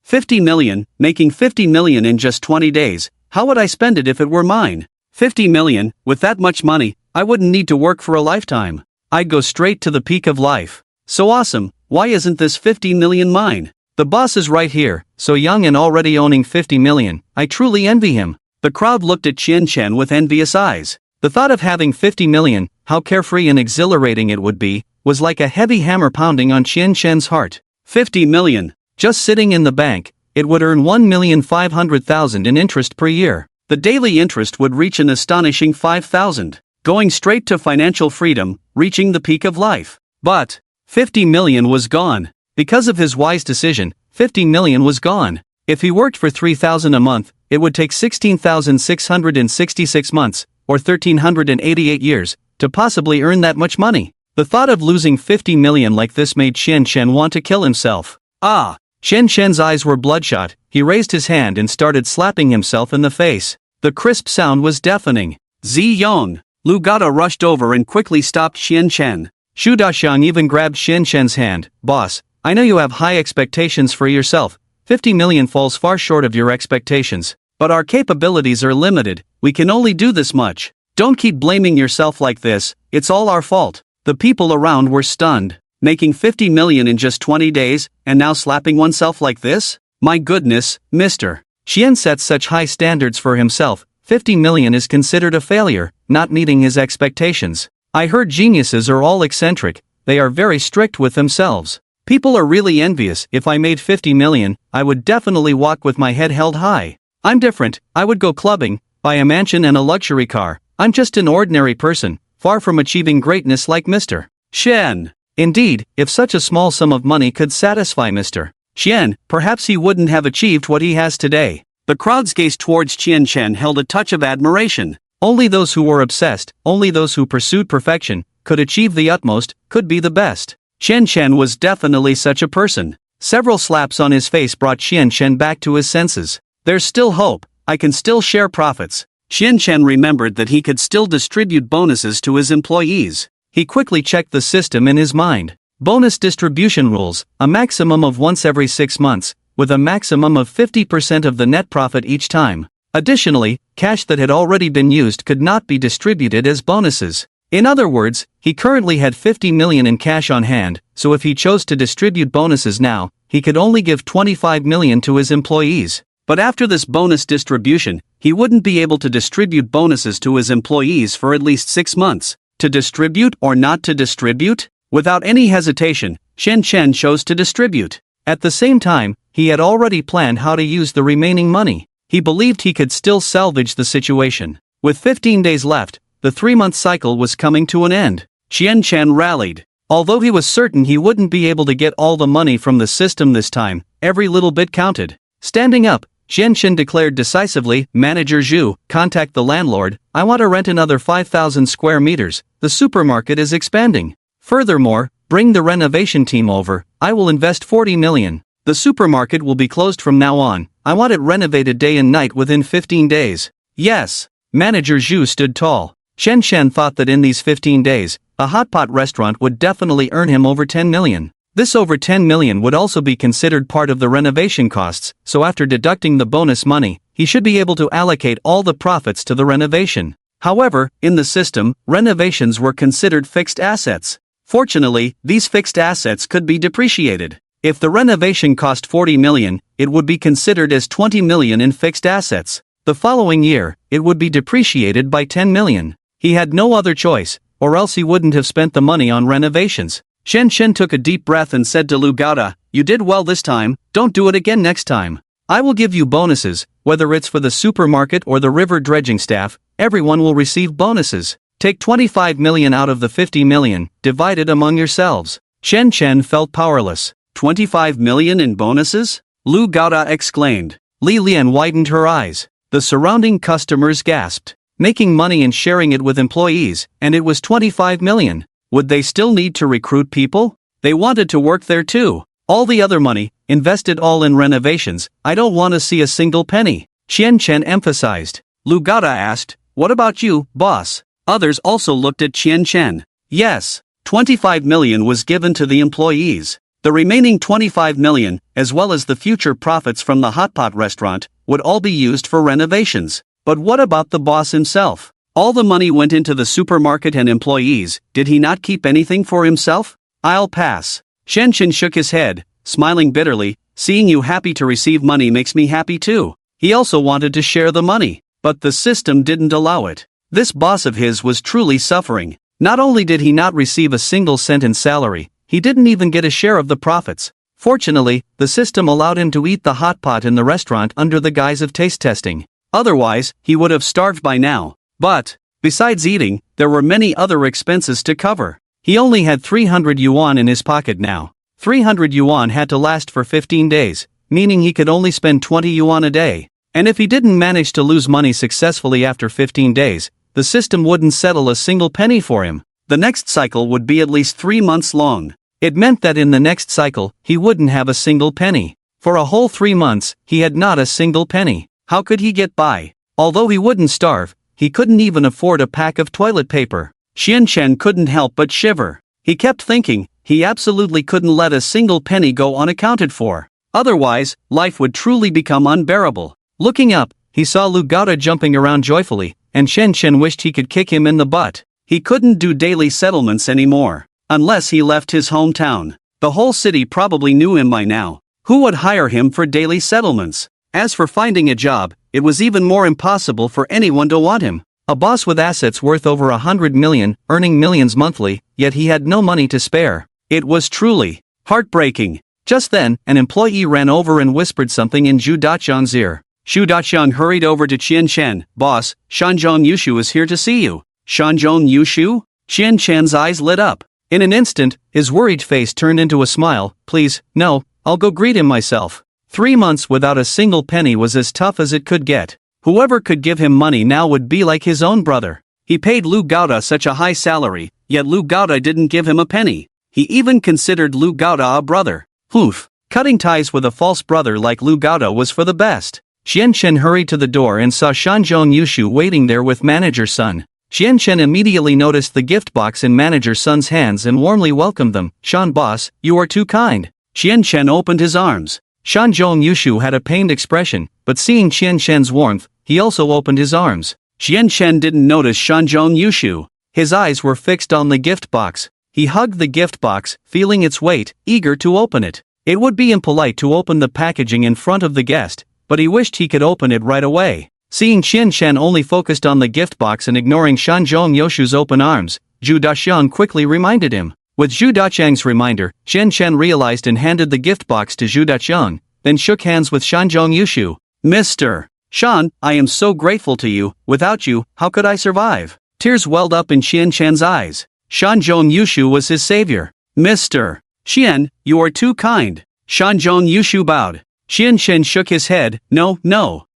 50 million, making 50 million in just 20 days, how would I spend it if it were mine? 50 million, with that much money, I wouldn't need to work for a lifetime. I'd go straight to the peak of life. So awesome, why isn't this 50 million mine? The boss is right here, so young and already owning 50 million, I truly envy him. The crowd looked at Qian Chen with envious eyes. The thought of having 50 million, how carefree and exhilarating it would be, was like a heavy hammer pounding on Qian Chen's heart. 50 million, just sitting in the bank, it would earn 1,500,000 in interest per year. The daily interest would reach an astonishing 5,000, going straight to financial freedom, reaching the peak of life. But 50 million was gone. Because of his wise decision, 50 million was gone. If he worked for 3,000 a month, it would take 16,666 months, or 1,388 years, to possibly earn that much money. The thought of losing 50 million like this made Qian Chen want to kill himself. Ah! Qian Chen's eyes were bloodshot, he raised his hand and started slapping himself in the face. The crisp sound was deafening. Zi Yong! Lu Gada rushed over and quickly stopped Qian Chen. Zhu Daqiang even grabbed Qian Chen's hand. Boss, I know you have high expectations for yourself. 50 million falls far short of your expectations. But our capabilities are limited, we can only do this much. Don't keep blaming yourself like this, it's all our fault. The people around were stunned. Making 50 million in just 20 days, and now slapping oneself like this? My goodness, Mr. Qian sets such high standards for himself, 50 million is considered a failure, not meeting his expectations. I heard geniuses are all eccentric, they are very strict with themselves. People are really envious. If I made 50 million, I would definitely walk with my head held high. I'm different, I would go clubbing, buy a mansion and a luxury car. I'm just an ordinary person, far from achieving greatness like Mr. Chen. Indeed, if such a small sum of money could satisfy Mr. Chen, perhaps he wouldn't have achieved what he has today. The crowd's gaze towards Qian Chen held a touch of admiration. Only those who were obsessed, only those who pursued perfection, could achieve the utmost, could be the best. Qian Chen was definitely such a person. Several slaps on his face brought Qian Chen back to his senses. There's still hope, I can still share profits. Qian Chen remembered that he could still distribute bonuses to his employees. He quickly checked the system in his mind. Bonus distribution rules, a maximum of once every 6 months, with a maximum of 50% of the net profit each time. Additionally, cash that had already been used could not be distributed as bonuses. In other words, he currently had 50 million in cash on hand, so if he chose to distribute bonuses now, he could only give 25 million to his employees. But after this bonus distribution, he wouldn't be able to distribute bonuses to his employees for at least 6 months. To distribute or not to distribute? Without any hesitation, Qian Chen chose to distribute. At the same time, he had already planned how to use the remaining money. He believed he could still salvage the situation. With 15 days left, the 3-month cycle was coming to an end. Qian Chen rallied. Although he was certain he wouldn't be able to get all the money from the system this time, every little bit counted. Standing up, Qian Chen declared decisively, Manager Zhu, contact the landlord, I want to rent another 5,000 square meters, the supermarket is expanding. Furthermore, bring the renovation team over, I will invest 40 million. The supermarket will be closed from now on, I want it renovated day and night within 15 days. Yes. Manager Zhu stood tall. Qian Chen thought that in these 15 days, a hot pot restaurant would definitely earn him over 10 million. This over 10 million would also be considered part of the renovation costs, so after deducting the bonus money, he should be able to allocate all the profits to the renovation. However, in the system, renovations were considered fixed assets. Fortunately, these fixed assets could be depreciated. If the renovation cost 40 million, it would be considered as 20 million in fixed assets. The following year, it would be depreciated by 10 million. He had no other choice, or else he wouldn't have spent the money on renovations. Qian Chen took a deep breath and said to Lu Gada, you did well this time, don't do it again next time. I will give you bonuses, whether it's for the supermarket or the river dredging staff, everyone will receive bonuses. Take 25 million out of the 50 million, divide it among yourselves. Qian Chen felt powerless. 25 million in bonuses? Lu Gada exclaimed. Li Lian widened her eyes. The surrounding customers gasped. making money and sharing it with employees, and it was 25 million. Would they still need to recruit people? They wanted to work there too. All the other money, invested all in renovations. I don't want to see a single penny, Qian Chen emphasized. Lu Gaoda asked, what about you, boss? Others also looked at Qian Chen. Yes, 25 million was given to the employees. The remaining 25 million, as well as the future profits from the hotpot restaurant, would all be used for renovations. But what about the boss himself? All the money went into the supermarket and employees. Did he not keep anything for himself? I'll pass. Shenshin shook his head, smiling bitterly. Seeing you happy to receive money makes me happy too. He also wanted to share the money, but the system didn't allow it. This boss of his was truly suffering. Not only did he not receive a single cent in salary, he didn't even get a share of the profits. Fortunately, the system allowed him to eat the hot pot in the restaurant under the guise of taste testing. Otherwise, he would have starved by now. But, besides eating, there were many other expenses to cover. He only had 300 yuan in his pocket now. 300 yuan had to last for 15 days, meaning he could only spend 20 yuan a day. And if he didn't manage to lose money successfully after 15 days, the system wouldn't settle a single penny for him. The next cycle would be at least 3 months long. It meant that in the next cycle, he wouldn't have a single penny. For a whole 3 months, he had not a single penny. How could he get by? Although he wouldn't starve, he couldn't even afford a pack of toilet paper. Xian Chen couldn't help but shiver. He kept thinking, he absolutely couldn't let a single penny go unaccounted for. Otherwise, life would truly become unbearable. Looking up, he saw Lu Gaoda jumping around joyfully, and Xian Chen wished he could kick him in the butt. He couldn't do daily settlements anymore. Unless he left his hometown. The whole city probably knew him by now. Who would hire him for daily settlements? As for finding a job, it was even more impossible for anyone to want him. A boss with assets worth over 100 million, earning millions monthly, yet he had no money to spare. It was truly heartbreaking. Just then, an employee ran over and whispered something in Zhu Daqiang's ear. Zhu Daqiang hurried over to Qian Chen. Boss, Shanzhong Yushu is here to see you. Shanzhong Yushu? Qian Chen's eyes lit up. In an instant, his worried face turned into a smile. Please, no, I'll go greet him myself. 3 months without a single penny was as tough as it could get. Whoever could give him money now would be like his own brother. He paid Lu Gaoda such a high salary, yet Lu Gaoda didn't give him a penny. He even considered Lu Gaoda a brother. Oof, cutting ties with a false brother like Lu Gaoda was for the best. Xian Chen hurried to the door and saw Shanzhong Yushu waiting there with Manager Sun. Xian Chen immediately noticed the gift box in Manager Sun's hands and warmly welcomed them. Shan boss, you are too kind. Xian Chen opened his arms. Shanzhong Yushu had a pained expression, but seeing Xian Chen's warmth, he also opened his arms. Xian Chen didn't notice Shanzhong Yushu. His eyes were fixed on the gift box. He hugged the gift box, feeling its weight, eager to open it. It would be impolite to open the packaging in front of the guest, but he wished he could open it right away. Seeing Qian Chen only focused on the gift box and ignoring Shanzhong Yushu's open arms, Zhu Daqiang quickly reminded him. With Zhu Daqiang's reminder, Qian Chen realized and handed the gift box to Zhu Daqiang, then shook hands with Shanzhong Yushu. Mr. Shan, I am so grateful to you. Without you, how could I survive? Tears welled up in Qian Chen's eyes. Shanzhong Yushu was his savior. Mr. Qian, you are too kind. Shanzhong Yushu bowed. Qian Chen shook his head. No.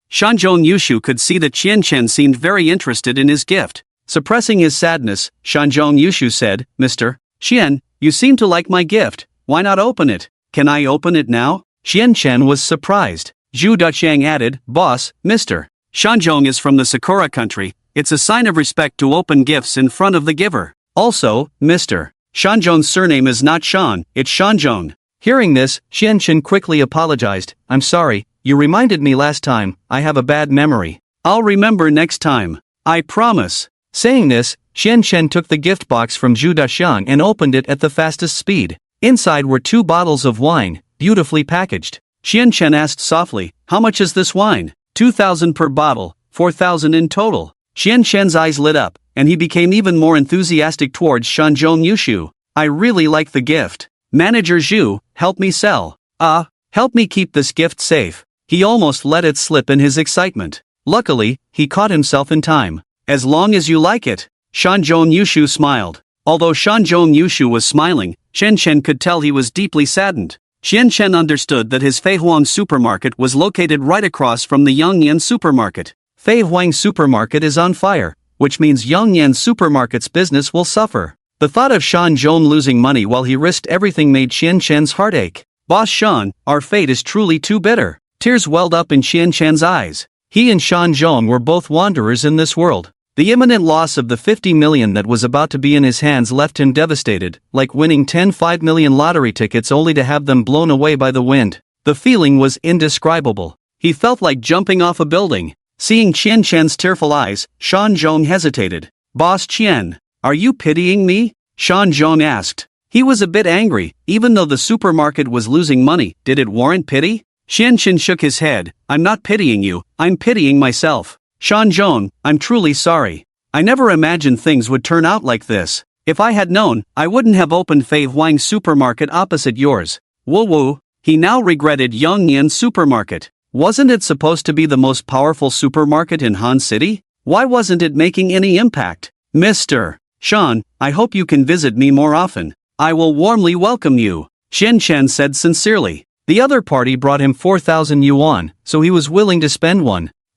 Shanzhong Yushu could see that Qian Chen seemed very interested in his gift. Suppressing his sadness, Shanzhong Yushu said, Mr. Qian, you seem to like my gift. Why not open it? Can I open it now? Qian Chen was surprised. Zhu Daqiang added, Boss, Mr. Shanzhong is from the Sakura country. It's a sign of respect to open gifts in front of the giver. Also, Mr. Shanzhong's surname is not Shan, it's Shanzhong. Hearing this, Qian Chen quickly apologized. I'm sorry, you reminded me last time. I have a bad memory. I'll remember next time. I promise. Saying this, Qian Chen took the gift box from Zhu Daqiang and opened it at the fastest speed. Inside were 2 bottles of wine, beautifully packaged. Qian Chen asked softly, how much is this wine? 2,000 per bottle, 4,000 in total. Qian Chen's eyes lit up, and he became even more enthusiastic towards Shanzhong Yushu. I really like the gift. Manager Zhu, help me sell. Help me keep this gift safe. He almost let it slip in his excitement. Luckily, he caught himself in time. As long as you like it. Shanzhong Yushu smiled. Although Shanzhong Yushu was smiling, Qian Chen could tell he was deeply saddened. Qian Chen understood that his Feihuang supermarket was located right across from the Yongyan supermarket. Fei Huang's supermarket is on fire, which means Yongyan's supermarket's business will suffer. The thought of Shan Zhong losing money while he risked everything made Qian Chen's heart ache. Boss Shan, our fate is truly too bitter. Tears welled up in Qian Chen's eyes. He and Shan Zhong were both wanderers in this world. The imminent loss of the 50 million that was about to be in his hands left him devastated, like winning 10 5 million lottery tickets only to have them blown away by the wind. The feeling was indescribable. He felt like jumping off a building. Seeing Qian Chen's tearful eyes, Shan Zhong hesitated. Boss Qian, are you pitying me? Shan Zhong asked. He was a bit angry. Even though the supermarket was losing money, did it warrant pity? Qian Chen shook his head. I'm not pitying you, I'm pitying myself. Shan Zhong, I'm truly sorry. I never imagined things would turn out like this. If I had known, I wouldn't have opened Fei Huang's supermarket opposite yours. Woo woo. He now regretted Yongyan's supermarket. Wasn't it supposed to be the most powerful supermarket in Han City? Why wasn't it making any impact? Mr. Shan, I hope you can visit me more often. I will warmly welcome you, Qian Chen said sincerely. The other party brought him 4,000 yuan, so he was willing to spend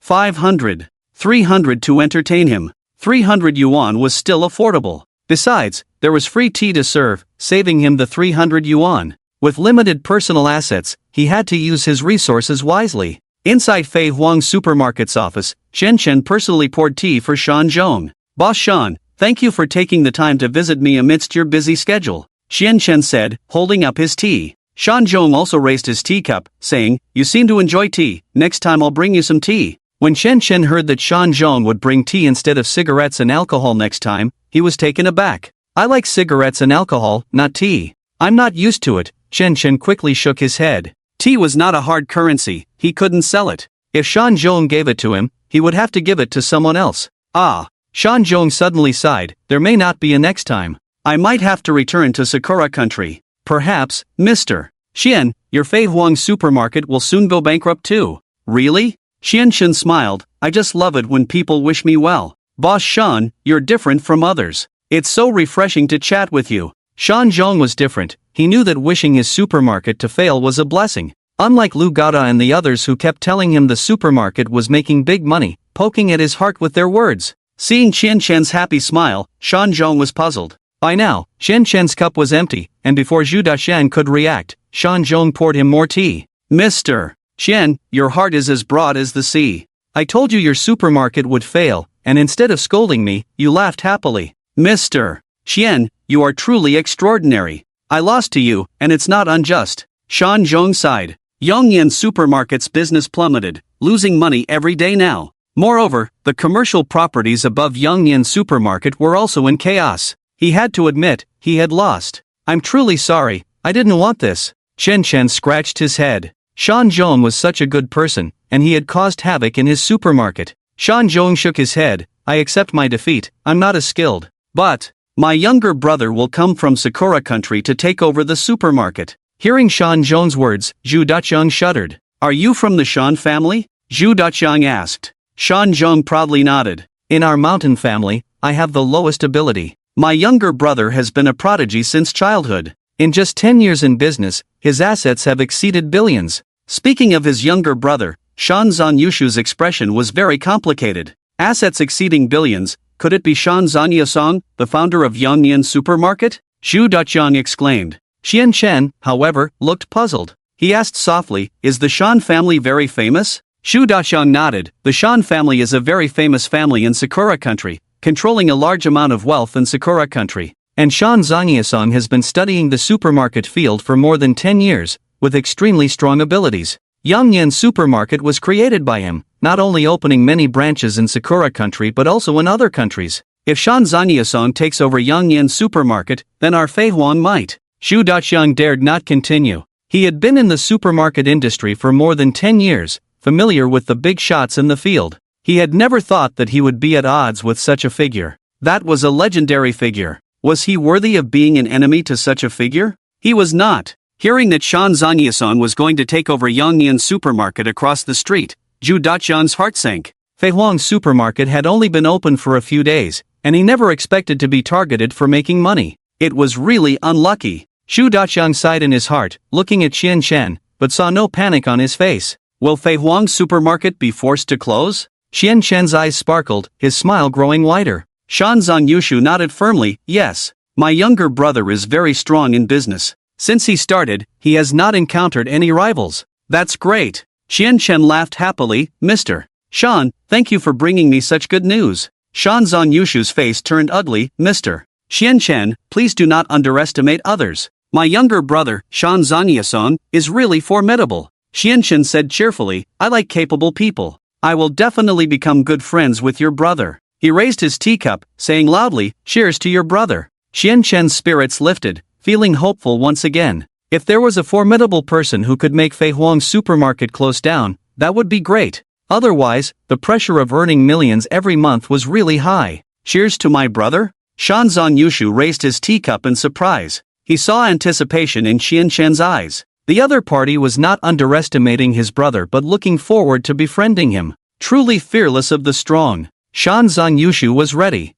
500, 300 to entertain him. 300 yuan was still affordable. Besides, there was free tea to serve, saving him the 300 yuan. With limited personal assets, he had to use his resources wisely. Inside Fei Huang's supermarket's office, Qian Chen personally poured tea for Shan Zhong. Boss Shan, thank you for taking the time to visit me amidst your busy schedule, Qian Chen said, holding up his tea. Shan Zhong also raised his teacup, saying, you seem to enjoy tea, next time I'll bring you some tea. When Qian Chen heard that Shan Zhong would bring tea instead of cigarettes and alcohol next time, he was taken aback. I like cigarettes and alcohol, not tea. I'm not used to it. Qian Chen quickly shook his head. Tea was not a hard currency, he couldn't sell it. If Shan Zhong gave it to him, he would have to give it to someone else. Ah. Shan Zhong suddenly sighed, there may not be a next time. I might have to return to Sakura country. Perhaps, Mr. Qian, your Fei Huang supermarket will soon go bankrupt too. Really? Qian Chen smiled, I just love it when people wish me well. Boss Shan, you're different from others. It's so refreshing to chat with you. Shan Zhong was different. He knew that wishing his supermarket to fail was a blessing. Unlike Lu Gada and the others who kept telling him the supermarket was making big money, poking at his heart with their words. Seeing Qian Chen's happy smile, Shan Zhong was puzzled. By now, Qian Chen's cup was empty, and before Zhu Dashan could react, Shan Zhong poured him more tea. Mr. Qian, your heart is as broad as the sea. I told you your supermarket would fail, and instead of scolding me, you laughed happily. Mr. Qian, you are truly extraordinary. I lost to you, and it's not unjust. Shan Zhong sighed. Yongyan supermarket's business plummeted, losing money every day now. Moreover, the commercial properties above Yongyan supermarket were also in chaos. He had to admit, he had lost. I'm truly sorry, I didn't want this. Qian Chen scratched his head. Shan Zhong was such a good person, and he had caused havoc in his supermarket. Shan Zhong shook his head, I accept my defeat, I'm not as skilled. But my younger brother will come from Sakura country to take over the supermarket. Hearing Shan Zhong's words, Zhu Daqiang shuddered. Are you from the Shan family? Zhu Daqiang asked. Shan Zhong proudly nodded. In our mountain family, I have the lowest ability. My younger brother has been a prodigy since childhood. In just 10 years in business, his assets have exceeded billions. Speaking of his younger brother, Shan Zanyushu's expression was very complicated. Assets exceeding billions. Could it be Shan Zanyasong, the founder of Yongyan Supermarket? Zhu Daqiang exclaimed. Qian Chen, however, looked puzzled. He asked softly, is the Shan family very famous? Zhu Daqiang nodded. The Shan family is a very famous family in Sakura country, controlling a large amount of wealth in Sakura country. And Shan Zanyasong has been studying the supermarket field for more than 10 years, with extremely strong abilities. Yongyan Supermarket was created by him, not only opening many branches in Sakura country but also in other countries. If Shan Zanyasong takes over Yongyan Supermarket, then our Fei Huang might. Zhu Daqiang dared not continue. He had been in the supermarket industry for more than 10 years, familiar with the big shots in the field. He had never thought that he would be at odds with such a figure. That was a legendary figure. Was he worthy of being an enemy to such a figure? He was not. Hearing that Shan Zanyasong was going to take over Yongyan Supermarket across the street, Zhu Daqiang's heart sank. Fei Huang's supermarket had only been open for a few days, and he never expected to be targeted for making money. It was really unlucky. Zhu Daqiang sighed in his heart, looking at Qian Chen, but saw no panic on his face. Will Fei Huang's supermarket be forced to close? Xian Chen's eyes sparkled, his smile growing wider. Shan Zhongyushu nodded firmly, yes. My younger brother is very strong in business. Since he started, he has not encountered any rivals. That's great. Xian Chen laughed happily, Mr. Shan, thank you for bringing me such good news. Shan Zhongyushu's face turned ugly, Mr. Xian Chen, please do not underestimate others. My younger brother, Shan Zhongyusong, is really formidable. Xian Chen said cheerfully, I like capable people. I will definitely become good friends with your brother. He raised his teacup, saying loudly, cheers to your brother. Xian Chen's spirits lifted, feeling hopeful once again. If there was a formidable person who could make Fei Huang's supermarket close down, that would be great. Otherwise, the pressure of earning millions every month was really high. Cheers to my brother? Shan Zhongyushu raised his teacup in surprise. He saw anticipation in Xian Chen's eyes. The other party was not underestimating his brother but looking forward to befriending him. Truly fearless of the strong, Shan Zhongyushu was ready.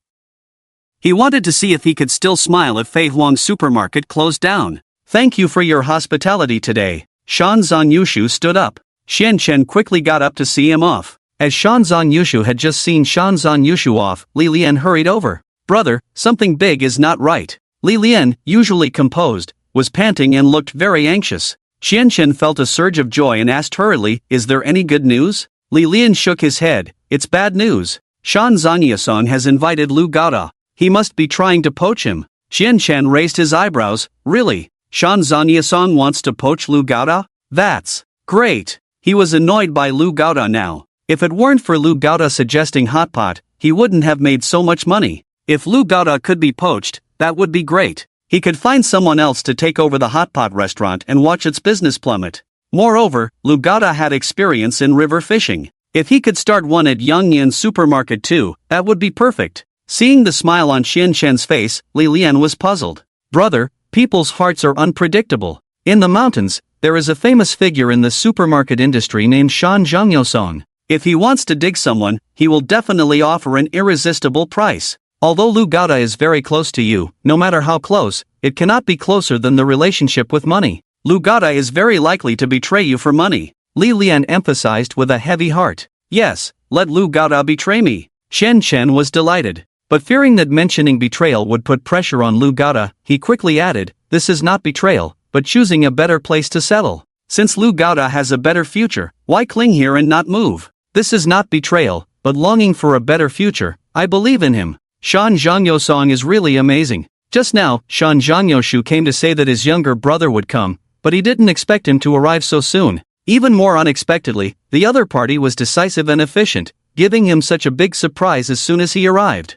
He wanted to see if he could still smile if Fei Huang's supermarket closed down. Thank you for your hospitality today. Shan Zhongyushu stood up. Xian Chen quickly got up to see him off. As Shan Zhongyushu had just seen Shan Zhongyushu off, Li Lian hurried over. Brother, something big is not right. Li Lian, usually composed, was panting and looked very anxious. Xian Chen felt a surge of joy and asked hurriedly, is there any good news? Li Lian shook his head, it's bad news. Shan Zhongyusong has invited Lu Gaoda. He must be trying to poach him. Xian Chen raised his eyebrows, really? Shan Zhongyusong wants to poach Lu Gaoda? That's great. He was annoyed by Lu Gaoda now. If it weren't for Lu Gaoda suggesting hot pot, he wouldn't have made so much money. If Lu Gaoda could be poached, that would be great. He could find someone else to take over the hot pot restaurant and watch its business plummet. Moreover, Lu Gaoda had experience in river fishing. If he could start one at Yangnian supermarket too, that would be perfect. Seeing the smile on Xian Chen's face, Li Lian was puzzled. Brother, people's hearts are unpredictable. In the mountains, there is a famous figure in the supermarket industry named Shan Zhongyusong. If he wants to dig someone, he will definitely offer an irresistible price. Although Lu Gaoda is very close to you, no matter how close, it cannot be closer than the relationship with money. Lu Gaoda is very likely to betray you for money. Li Lian emphasized with a heavy heart. Yes, let Lu Gaoda betray me. Xian Chen was delighted. But fearing that mentioning betrayal would put pressure on Lu Gaoda, he quickly added, this is not betrayal, but choosing a better place to settle. Since Lu Gaoda has a better future, why cling here and not move? This is not betrayal, but longing for a better future. I believe in him. Shan Zhongyusong is really amazing. Just now, Shan Zhongyushu came to say that his younger brother would come, but he didn't expect him to arrive so soon. Even more unexpectedly, the other party was decisive and efficient, giving him such a big surprise as soon as he arrived.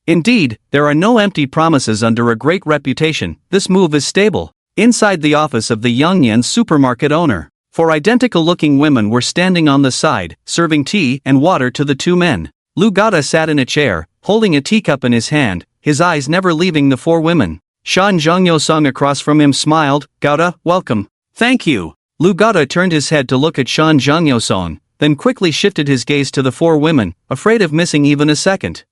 Indeed, there are no empty promises under a great reputation. This move is stable. Inside the office of the Yangnian supermarket owner, four identical-looking women were standing on the side, serving tea and water to the two men. Lu Gaoda sat in a chair, holding a teacup in his hand, his eyes never leaving the four women. Shan Zhongyusong across from him smiled, Gaoda, welcome. Thank you. Lu Gaoda turned his head to look at Shan Zhongyusong, then quickly shifted his gaze to the four women, afraid of missing even a second.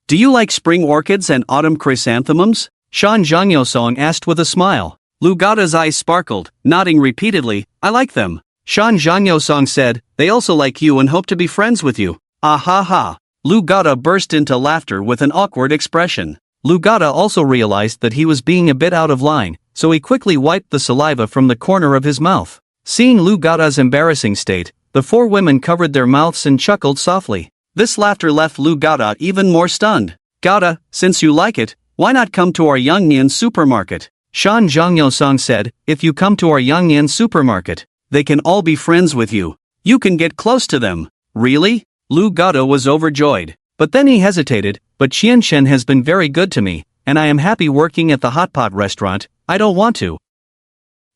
Do you like spring orchids and autumn chrysanthemums? Shan Zhongyusong asked with a smile. Lu Gaoda's eyes sparkled, nodding repeatedly, I like them. Shan Zhongyusong said, they also like you and hope to be friends with you. Ah ha ha. Lu Gaoda burst into laughter with an awkward expression. Lu Gaoda also realized that he was being a bit out of line, so he quickly wiped the saliva from the corner of his mouth. Seeing Lu Gaoda's embarrassing state, the four women covered their mouths and chuckled softly. This laughter left Lu Gaoda even more stunned. Gaoda, since you like it, why not come to our Yangnian supermarket? Shan Zhongyusong said, if you come to our Yangnian supermarket, they can all be friends with you. You can get close to them. Really? Lu Gaoda was overjoyed. But then he hesitated, but Xian Chen has been very good to me, and I am happy working at the hot pot restaurant, I don't want to.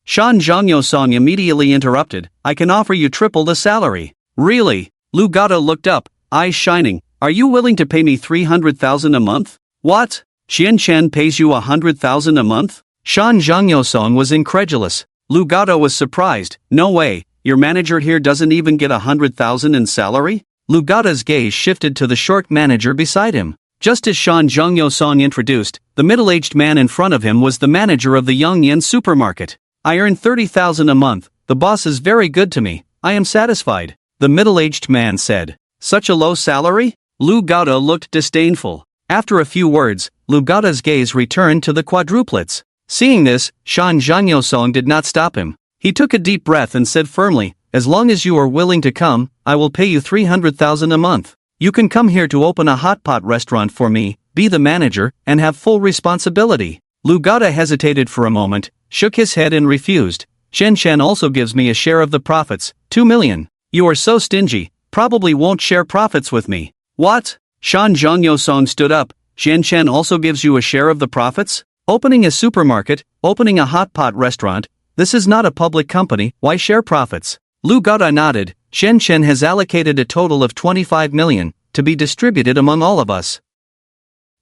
Shan Zhongyusong immediately interrupted, I can offer you triple the salary. Really? Lu Gaoda looked up, eyes shining, are you willing to pay me 300,000 a month? What? Xian Chen pays you 100,000 a month? Shan Zhongyusong was incredulous. Lu Gaoda was surprised, no way, your manager here doesn't even get 100,000 in salary? Lu Gaoda's gaze shifted to the short manager beside him. Just as Shan Zhongyusong introduced, the middle-aged man in front of him was the manager of the Yangnian supermarket. I earn 30,000 a month, the boss is very good to me, I am satisfied. the middle-aged man said. Such a low salary? Lu Gada looked disdainful. After a few words, Lu Gada's gaze returned to the quadruplets. Seeing this, Shan Zhangyosong did not stop him. He took a deep breath and said firmly, as long as you are willing to come, I will pay you 300,000 a month. You can come here to open a hot pot restaurant for me, be the manager, and have full responsibility. Lu Gada hesitated for a moment, shook his head and refused. Shen Shen also gives me a share of the profits, 2 million. You are so stingy, probably won't share profits with me. What? Shan Zhangyosong stood up. Shen Shen also gives you a share of the profits? Opening a supermarket, opening a hot pot restaurant, this is not a public company, why share profits? Lu Gada nodded. Shen Shen has allocated a total of 25 million, to be distributed among all of us.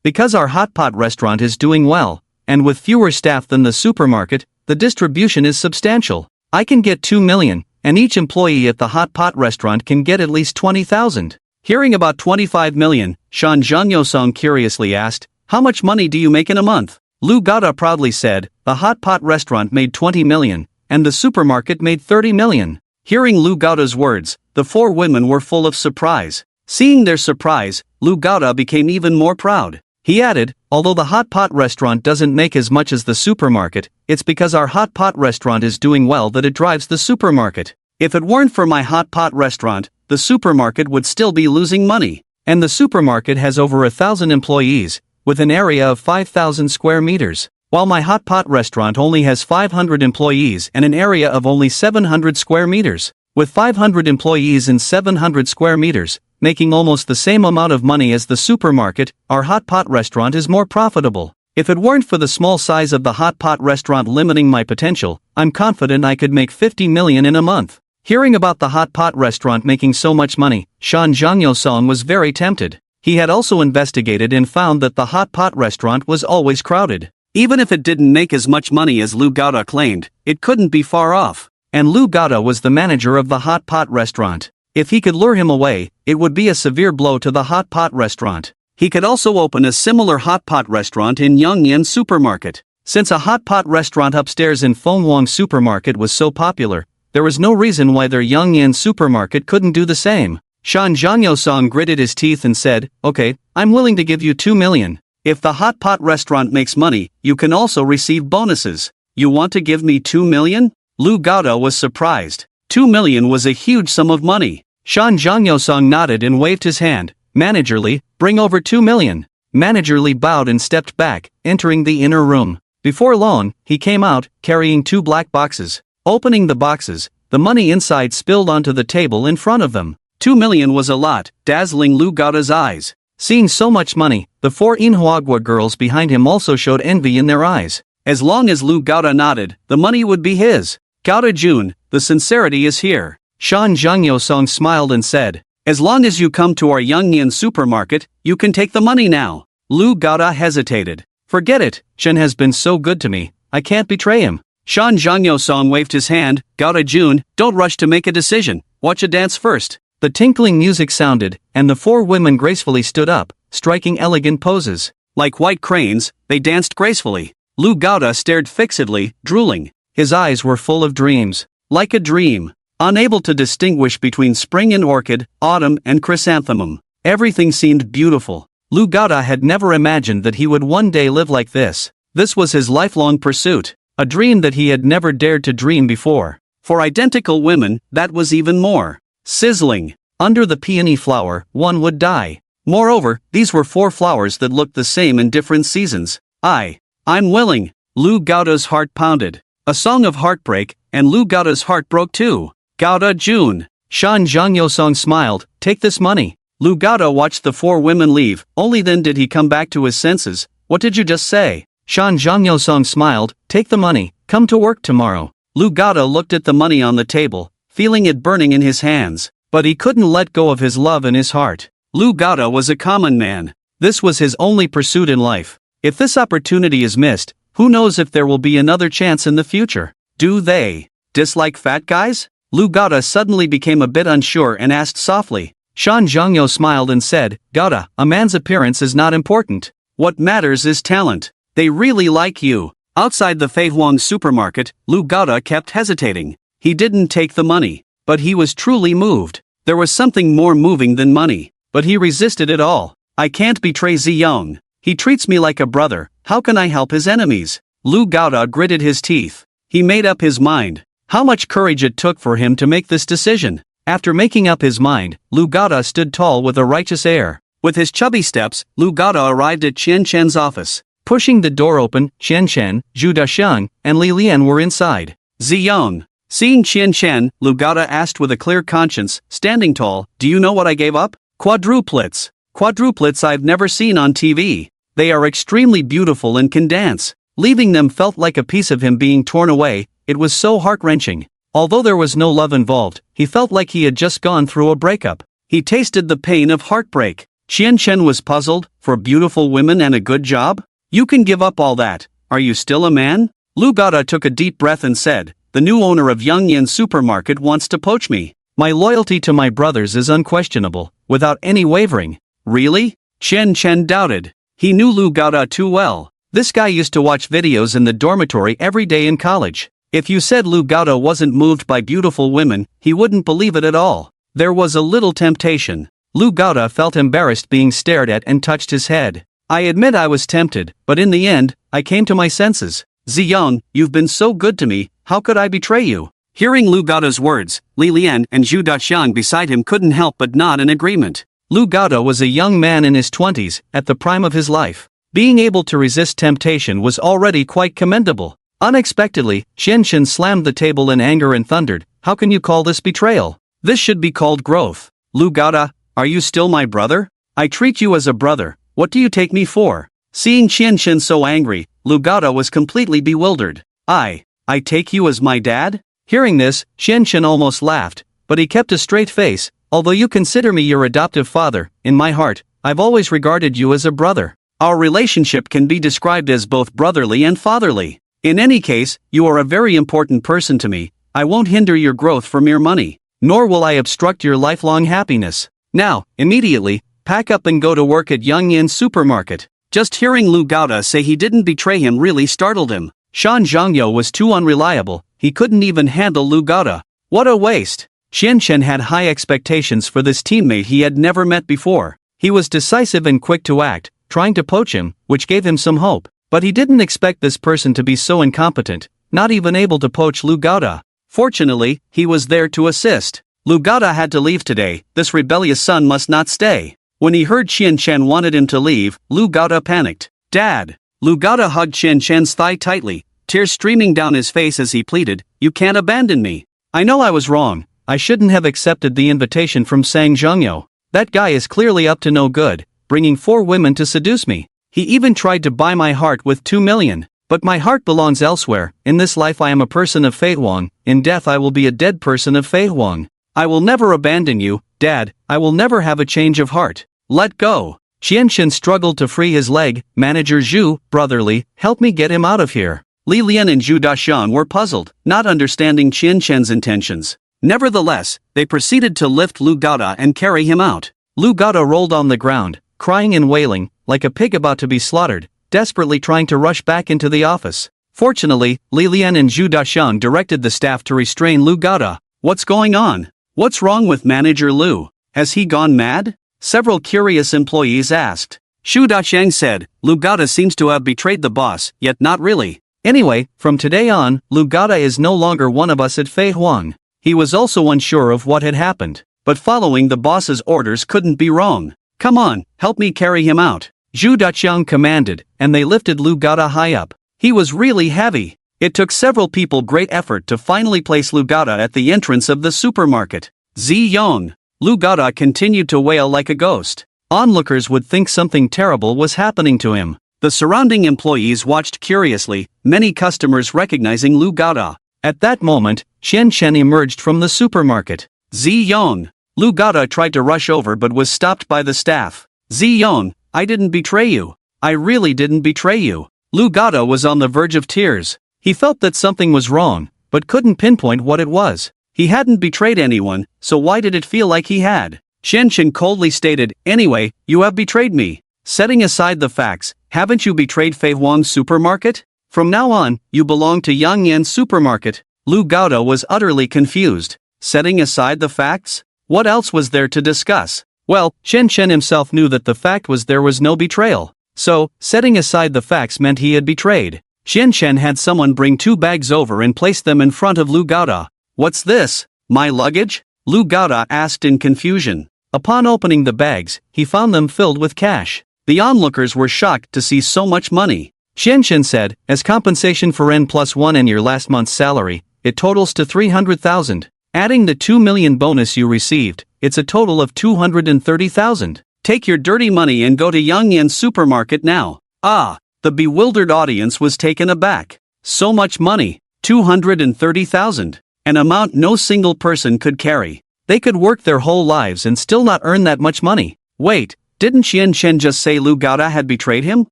Because our hot pot restaurant is doing well, and with fewer staff than the supermarket, the distribution is substantial. I can get 2 million, and each employee at the hot pot restaurant can get at least 20,000. Hearing about 25 million, Shan Zhangyosong curiously asked, how much money do you make in a month? Lu Gada proudly said, the hot pot restaurant made 20 million, and the supermarket made 30 million. Hearing Lu Gada's words, the four women were full of surprise. Seeing their surprise, Lu Gada became even more proud. He added, although the hot pot restaurant doesn't make as much as the supermarket, it's because our hot pot restaurant is doing well that it drives the supermarket. If it weren't for my hot pot restaurant, the supermarket would still be losing money. And the supermarket has over 1,000 employees, with an area of 5,000 square meters, while my hot pot restaurant only has 500 employees and an area of only 700 square meters. With 500 employees and 700 square meters, making almost the same amount of money as the supermarket, our hot pot restaurant is more profitable. If it weren't for the small size of the hot pot restaurant limiting my potential, I'm confident I could make 50 million in a month. Hearing about the hot pot restaurant making so much money, Shan Zhangyosong was very tempted. He had also investigated and found that the hot pot restaurant was always crowded. Even if it didn't make as much money as Lu Gada claimed, it couldn't be far off. And Lu Gada was the manager of the hot pot restaurant. If he could lure him away, it would be a severe blow to the hot pot restaurant. He could also open a similar hot pot restaurant in Yongyan Supermarket. Since a hot pot restaurant upstairs in Fenghuang Supermarket was so popular, there was no reason why their Yongyan Supermarket couldn't do the same. Shan Zhangyosong gritted his teeth and said, okay, I'm willing to give you 2 million. If the hot pot restaurant makes money, you can also receive bonuses. You want to give me 2 million? Lu Gada was surprised. 2 million was a huge sum of money. Shan Zhangyosong nodded and waved his hand. Managerly, bring over 2 million. Managerly bowed and stepped back, entering the inner room. Before long, he came out, carrying 2 black boxes. Opening the boxes, the money inside spilled onto the table in front of them. 2 million was a lot, dazzling Lu Gada's eyes. Seeing so much money, the 4 Inhuagua girls behind him also showed envy in their eyes. As long as Lu Gada nodded, the money would be his. Gada Jun, the sincerity is here. Shan Zhangyosong smiled and said, as long as you come to our Yongyan Supermarket, you can take the money now. Lu Gada hesitated. Forget it, Shen has been so good to me, I can't betray him. Shan Zhangyosong waved his hand, Gada Jun, don't rush to make a decision, watch a dance first. The tinkling music sounded, and the 4 women gracefully stood up, striking elegant poses. Like white cranes, they danced gracefully. Lu Gada stared fixedly, drooling. His eyes were full of dreams. Like a dream. Unable to distinguish between spring and orchid, autumn and chrysanthemum. Everything seemed beautiful. Lu Gada had never imagined that he would one day live like this. This was his lifelong pursuit. A dream that he had never dared to dream before. For identical women, that was even more sizzling. Under the peony flower, one would die. Moreover, these were 4 flowers that looked the same in different seasons. I'm willing. Lu Gada's heart pounded. A song of heartbreak, and Lu Gada's heart broke too. Gada Jun. Shan Zhangyosong smiled, take this money. Lu Gada watched the 4 women leave, only then did he come back to his senses. What did you just say? Shan Zhangyosong smiled, take the money, come to work tomorrow. Lu Gada looked at the money on the table, feeling it burning in his hands, but he couldn't let go of his love in his heart. Lu Gada was a common man. This was his only pursuit in life. If this opportunity is missed, who knows if there will be another chance in the future? Do they dislike fat guys? Lu Gada suddenly became a bit unsure and asked softly. Shan Zhangyo smiled and said, Gada, a man's appearance is not important. What matters is talent. They really like you. Outside the Feihuang supermarket, Lu Gada kept hesitating. He didn't take the money, but he was truly moved. There was something more moving than money. But he resisted it all. I can't betray Ziyong. He treats me like a brother, how can I help his enemies? Lu Gaoda gritted his teeth. He made up his mind. How much courage it took for him to make this decision. After making up his mind, Lu Gaoda stood tall with a righteous air. With his chubby steps, Lu Gaoda arrived at Qian Chen's office. Pushing the door open, Qian Chen, Zhu Daxiang, and Li Lian were inside. Ziyong. Seeing Qian Chen, Lu Gaoda asked with a clear conscience, standing tall, do you know what I gave up? Quadruplets. Quadruplets I've never seen on TV. They are extremely beautiful and can dance. Leaving them felt like a piece of him being torn away, it was so heart-wrenching. Although there was no love involved, he felt like he had just gone through a breakup. He tasted the pain of heartbreak. Qian Chen was puzzled, for beautiful women and a good job? You can give up all that. Are you still a man? Lu Gaoda took a deep breath and said, the new owner of Yangyan Supermarket wants to poach me. My loyalty to my brothers is unquestionable, without any wavering. Really? Qian Chen doubted. He knew Lu Gaoda too well. This guy used to watch videos in the dormitory every day in college. If you said Lu Gaoda wasn't moved by beautiful women, he wouldn't believe it at all. There was a little temptation. Lu Gaoda felt embarrassed being stared at and touched his head. I admit I was tempted, but in the end, I came to my senses. Ziyong, you've been so good to me, how could I betray you? Hearing Lu Gaoda's words, Li Lian and Zhu Daxiang beside him couldn't help but nod in agreement. Lu Gaoda was a young man in his 20s, at the prime of his life. Being able to resist temptation was already quite commendable. Unexpectedly, Qian Chen slammed the table in anger and thundered, how can you call this betrayal? This should be called growth. Lu Gaoda, are you still my brother? I treat you as a brother, what do you take me for? Seeing Qian Chen so angry, Lu Gaoda was completely bewildered. I take you as my dad? Hearing this, Qian Chen almost laughed, but he kept a straight face. Although you consider me your adoptive father, in my heart, I've always regarded you as a brother. Our relationship can be described as both brotherly and fatherly. In any case, you are a very important person to me. I won't hinder your growth for mere money, nor will I obstruct your lifelong happiness. Now, immediately, pack up and go to work at Yangyan Supermarket. Just hearing Lu Gaoda say he didn't betray him really startled him. Shan Zhangyo was too unreliable, he couldn't even handle Lu Gaoda. What a waste! Qian Chen had high expectations for this teammate he had never met before. He was decisive and quick to act, trying to poach him, which gave him some hope. But he didn't expect this person to be so incompetent, not even able to poach Lu Gaoda. Fortunately, he was there to assist. Lu Gaoda had to leave today, this rebellious son must not stay. When he heard Qian Chen wanted him to leave, Lu Gaoda panicked. Dad! Lu Gaoda hugged Qian Chen's thigh tightly, tears streaming down his face as he pleaded, you can't abandon me. I know I was wrong. I shouldn't have accepted the invitation from Sang Zhangyo. That guy is clearly up to no good, bringing 4 women to seduce me. He even tried to buy my heart with 2 million. But my heart belongs elsewhere. In this life I am a person of Fei Huang, in death I will be a dead person of Fei Huang. I will never abandon you, Dad, I will never have a change of heart. Let go. Qian Chen struggled to free his leg. Manager Zhu, brotherly, help me get him out of here. Li Lian and Zhu Daxiang were puzzled, not understanding Qian Chen's intentions. Nevertheless, they proceeded to lift Lu Gaoda and carry him out. Lu Gaoda rolled on the ground, crying and wailing, like a pig about to be slaughtered, desperately trying to rush back into the office. Fortunately, Li Lian and Zhu Daxiang directed the staff to restrain Lu Gaoda. What's going on? What's wrong with Manager Lu? Has he gone mad? Several curious employees asked. Zhu Daxiang said, Lu Gaoda seems to have betrayed the boss, yet not really. Anyway, from today on, Lu Gaoda is no longer one of us at Fei Huang. He was also unsure of what had happened, but following the boss's orders couldn't be wrong. Come on, help me carry him out. Zhu Daxiang commanded, and they lifted Lu Gaoda high up. He was really heavy. It took several people great effort to finally place Lu Gaoda at the entrance of the supermarket. Ziyong. Lu Gaoda continued to wail like a ghost. Onlookers would think something terrible was happening to him. The surrounding employees watched curiously, many customers recognizing Lu Gaoda. At that moment, Qian Chen emerged from the supermarket. Ziyong. Lu Gaoda tried to rush over but was stopped by the staff. Ziyong, I didn't betray you. I really didn't betray you. Lu Gaoda was on the verge of tears. He felt that something was wrong, but couldn't pinpoint what it was. He hadn't betrayed anyone, so why did it feel like he had? Qian Chen coldly stated, anyway, you have betrayed me. Setting aside the facts, haven't you betrayed Fei Huang's supermarket? From now on, you belong to Yangyan Supermarket. Lu Gaoda was utterly confused. Setting aside the facts? What else was there to discuss? Well, Chen Chen himself knew that the fact was there was no betrayal. So, setting aside the facts meant he had betrayed. Chen Chen had someone bring 2 bags over and place them in front of Lu Gaoda. "What's this? My luggage?" Lu Gaoda asked in confusion. Upon opening the bags, he found them filled with cash. The onlookers were shocked to see so much money. Chen Chen said, "As compensation for N+1 and your last month's salary, it totals to 300,000. Adding the 2 million bonus you received, it's a total of 230,000. Take your dirty money and go to Yangyan supermarket now." Ah! The bewildered audience was taken aback. So much money, 230,000. An amount no single person could carry. They could work their whole lives and still not earn that much money. Wait, didn't Chen Chen just say Lu Gaoda had betrayed him?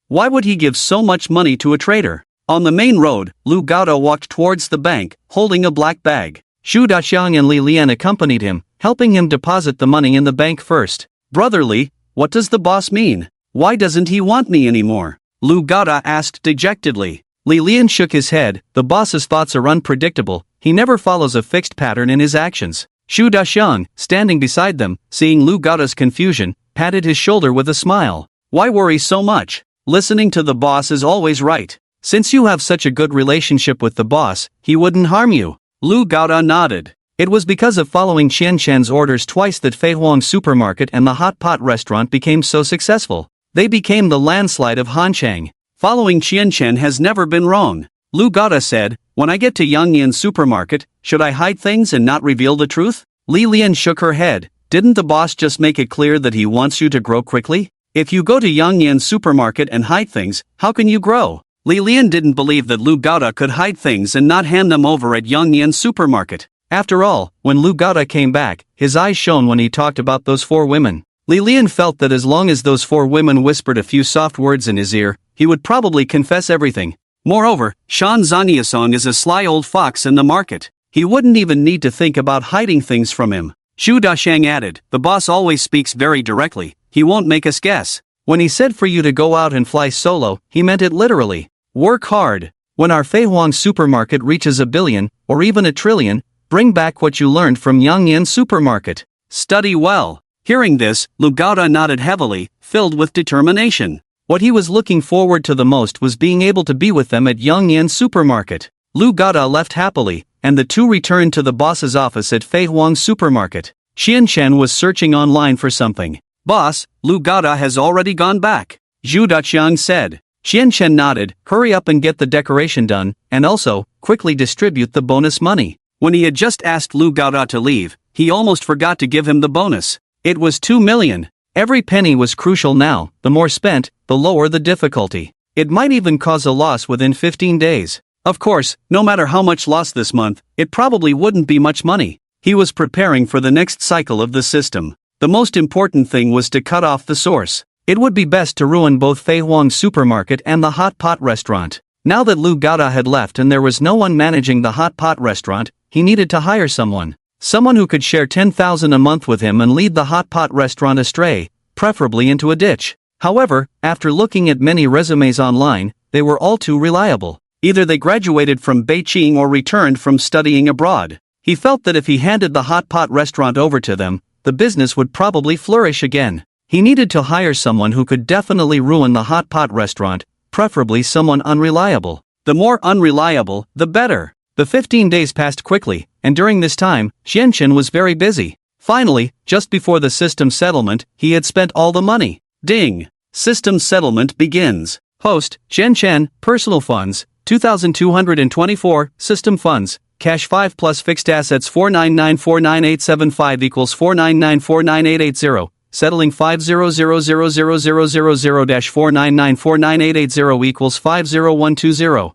Why would he give so much money to a traitor? On the main road, Lu Gaoda walked towards the bank, holding a black bag. Xu Daxiang and Li Lian accompanied him, helping him deposit the money in the bank first. "Brotherly, what does the boss mean? Why doesn't he want me anymore?" Lu Gaoda asked dejectedly. Li Lian shook his head. "The boss's thoughts are unpredictable, he never follows a fixed pattern in his actions." Xu Daxiang, standing beside them, seeing Lu Gaoda's confusion, patted his shoulder with a smile. "Why worry so much? Listening to the boss is always right. Since you have such a good relationship with the boss, he wouldn't harm you." Lu Gaoda nodded. It was because of following Chen Chen's orders twice that Fei Huang supermarket and the hot pot restaurant became so successful. They became the landslide of Hanchang. Following Chen Chen has never been wrong. Lu Gaoda said, "When I get to Yangyan supermarket, should I hide things and not reveal the truth?" Li Lian shook her head. "Didn't the boss just make it clear that he wants you to grow quickly? If you go to Yangyan supermarket and hide things, how can you grow?" Li Lian didn't believe that Lu Gaoda could hide things and not hand them over at Yangyan supermarket. After all, when Lu Gaoda came back, his eyes shone when he talked about those 4 women. Li Lian felt that as long as those 4 women whispered a few soft words in his ear, he would probably confess everything. Moreover, Shan Zaniasong is a sly old fox in the market. He wouldn't even need to think about hiding things from him. Xu Dashang added, "The boss always speaks very directly, he won't make us guess." When he said for you to go out and fly solo, he meant it literally. Work hard. When our Fei Huang supermarket reaches 1 billion, or even 1 trillion, bring back what you learned from Yangyan supermarket. Study well. Hearing this, Lu Gaoda nodded heavily, filled with determination. What he was looking forward to the most was being able to be with them at Yangyan supermarket. Lu Gaoda left happily, and the 2 returned to the boss's office at Fei Huang supermarket. Xian Chen was searching online for something. "Boss, Lu Gaoda has already gone back," Zhu Daqiang said. Xian Chen nodded. "Hurry up and get the decoration done, and also, quickly distribute the bonus money." When he had just asked Lu Gaoda to leave, he almost forgot to give him the bonus. It was 2 million. Every penny was crucial now. The more spent, the lower the difficulty. It might even cause a loss within 15 days. Of course, no matter how much loss this month, it probably wouldn't be much money. He was preparing for the next cycle of the system. The most important thing was to cut off the source. It would be best to ruin both Fei Huang supermarket and the hot pot restaurant. Now that Lu Gaoda had left and there was no one managing the hot pot restaurant, he needed to hire someone. Someone who could share 10,000 a month with him and lead the hot pot restaurant astray, preferably into a ditch. However, after looking at many resumes online, they were all too reliable. Either they graduated from Beijing or returned from studying abroad. He felt that if he handed the hot pot restaurant over to them, the business would probably flourish again. He needed to hire someone who could definitely ruin the hot pot restaurant, preferably someone unreliable. The more unreliable, the better. The 15 days passed quickly, and during this time, Xianchen was very busy. Finally, just before the system settlement, he had spent all the money. Ding! System settlement begins. Host, Xianchen, personal funds, 2,224, system funds, cash 5 plus fixed assets 49949,875 equals 49949,880, settling 500000000-49949,880 equals 50120.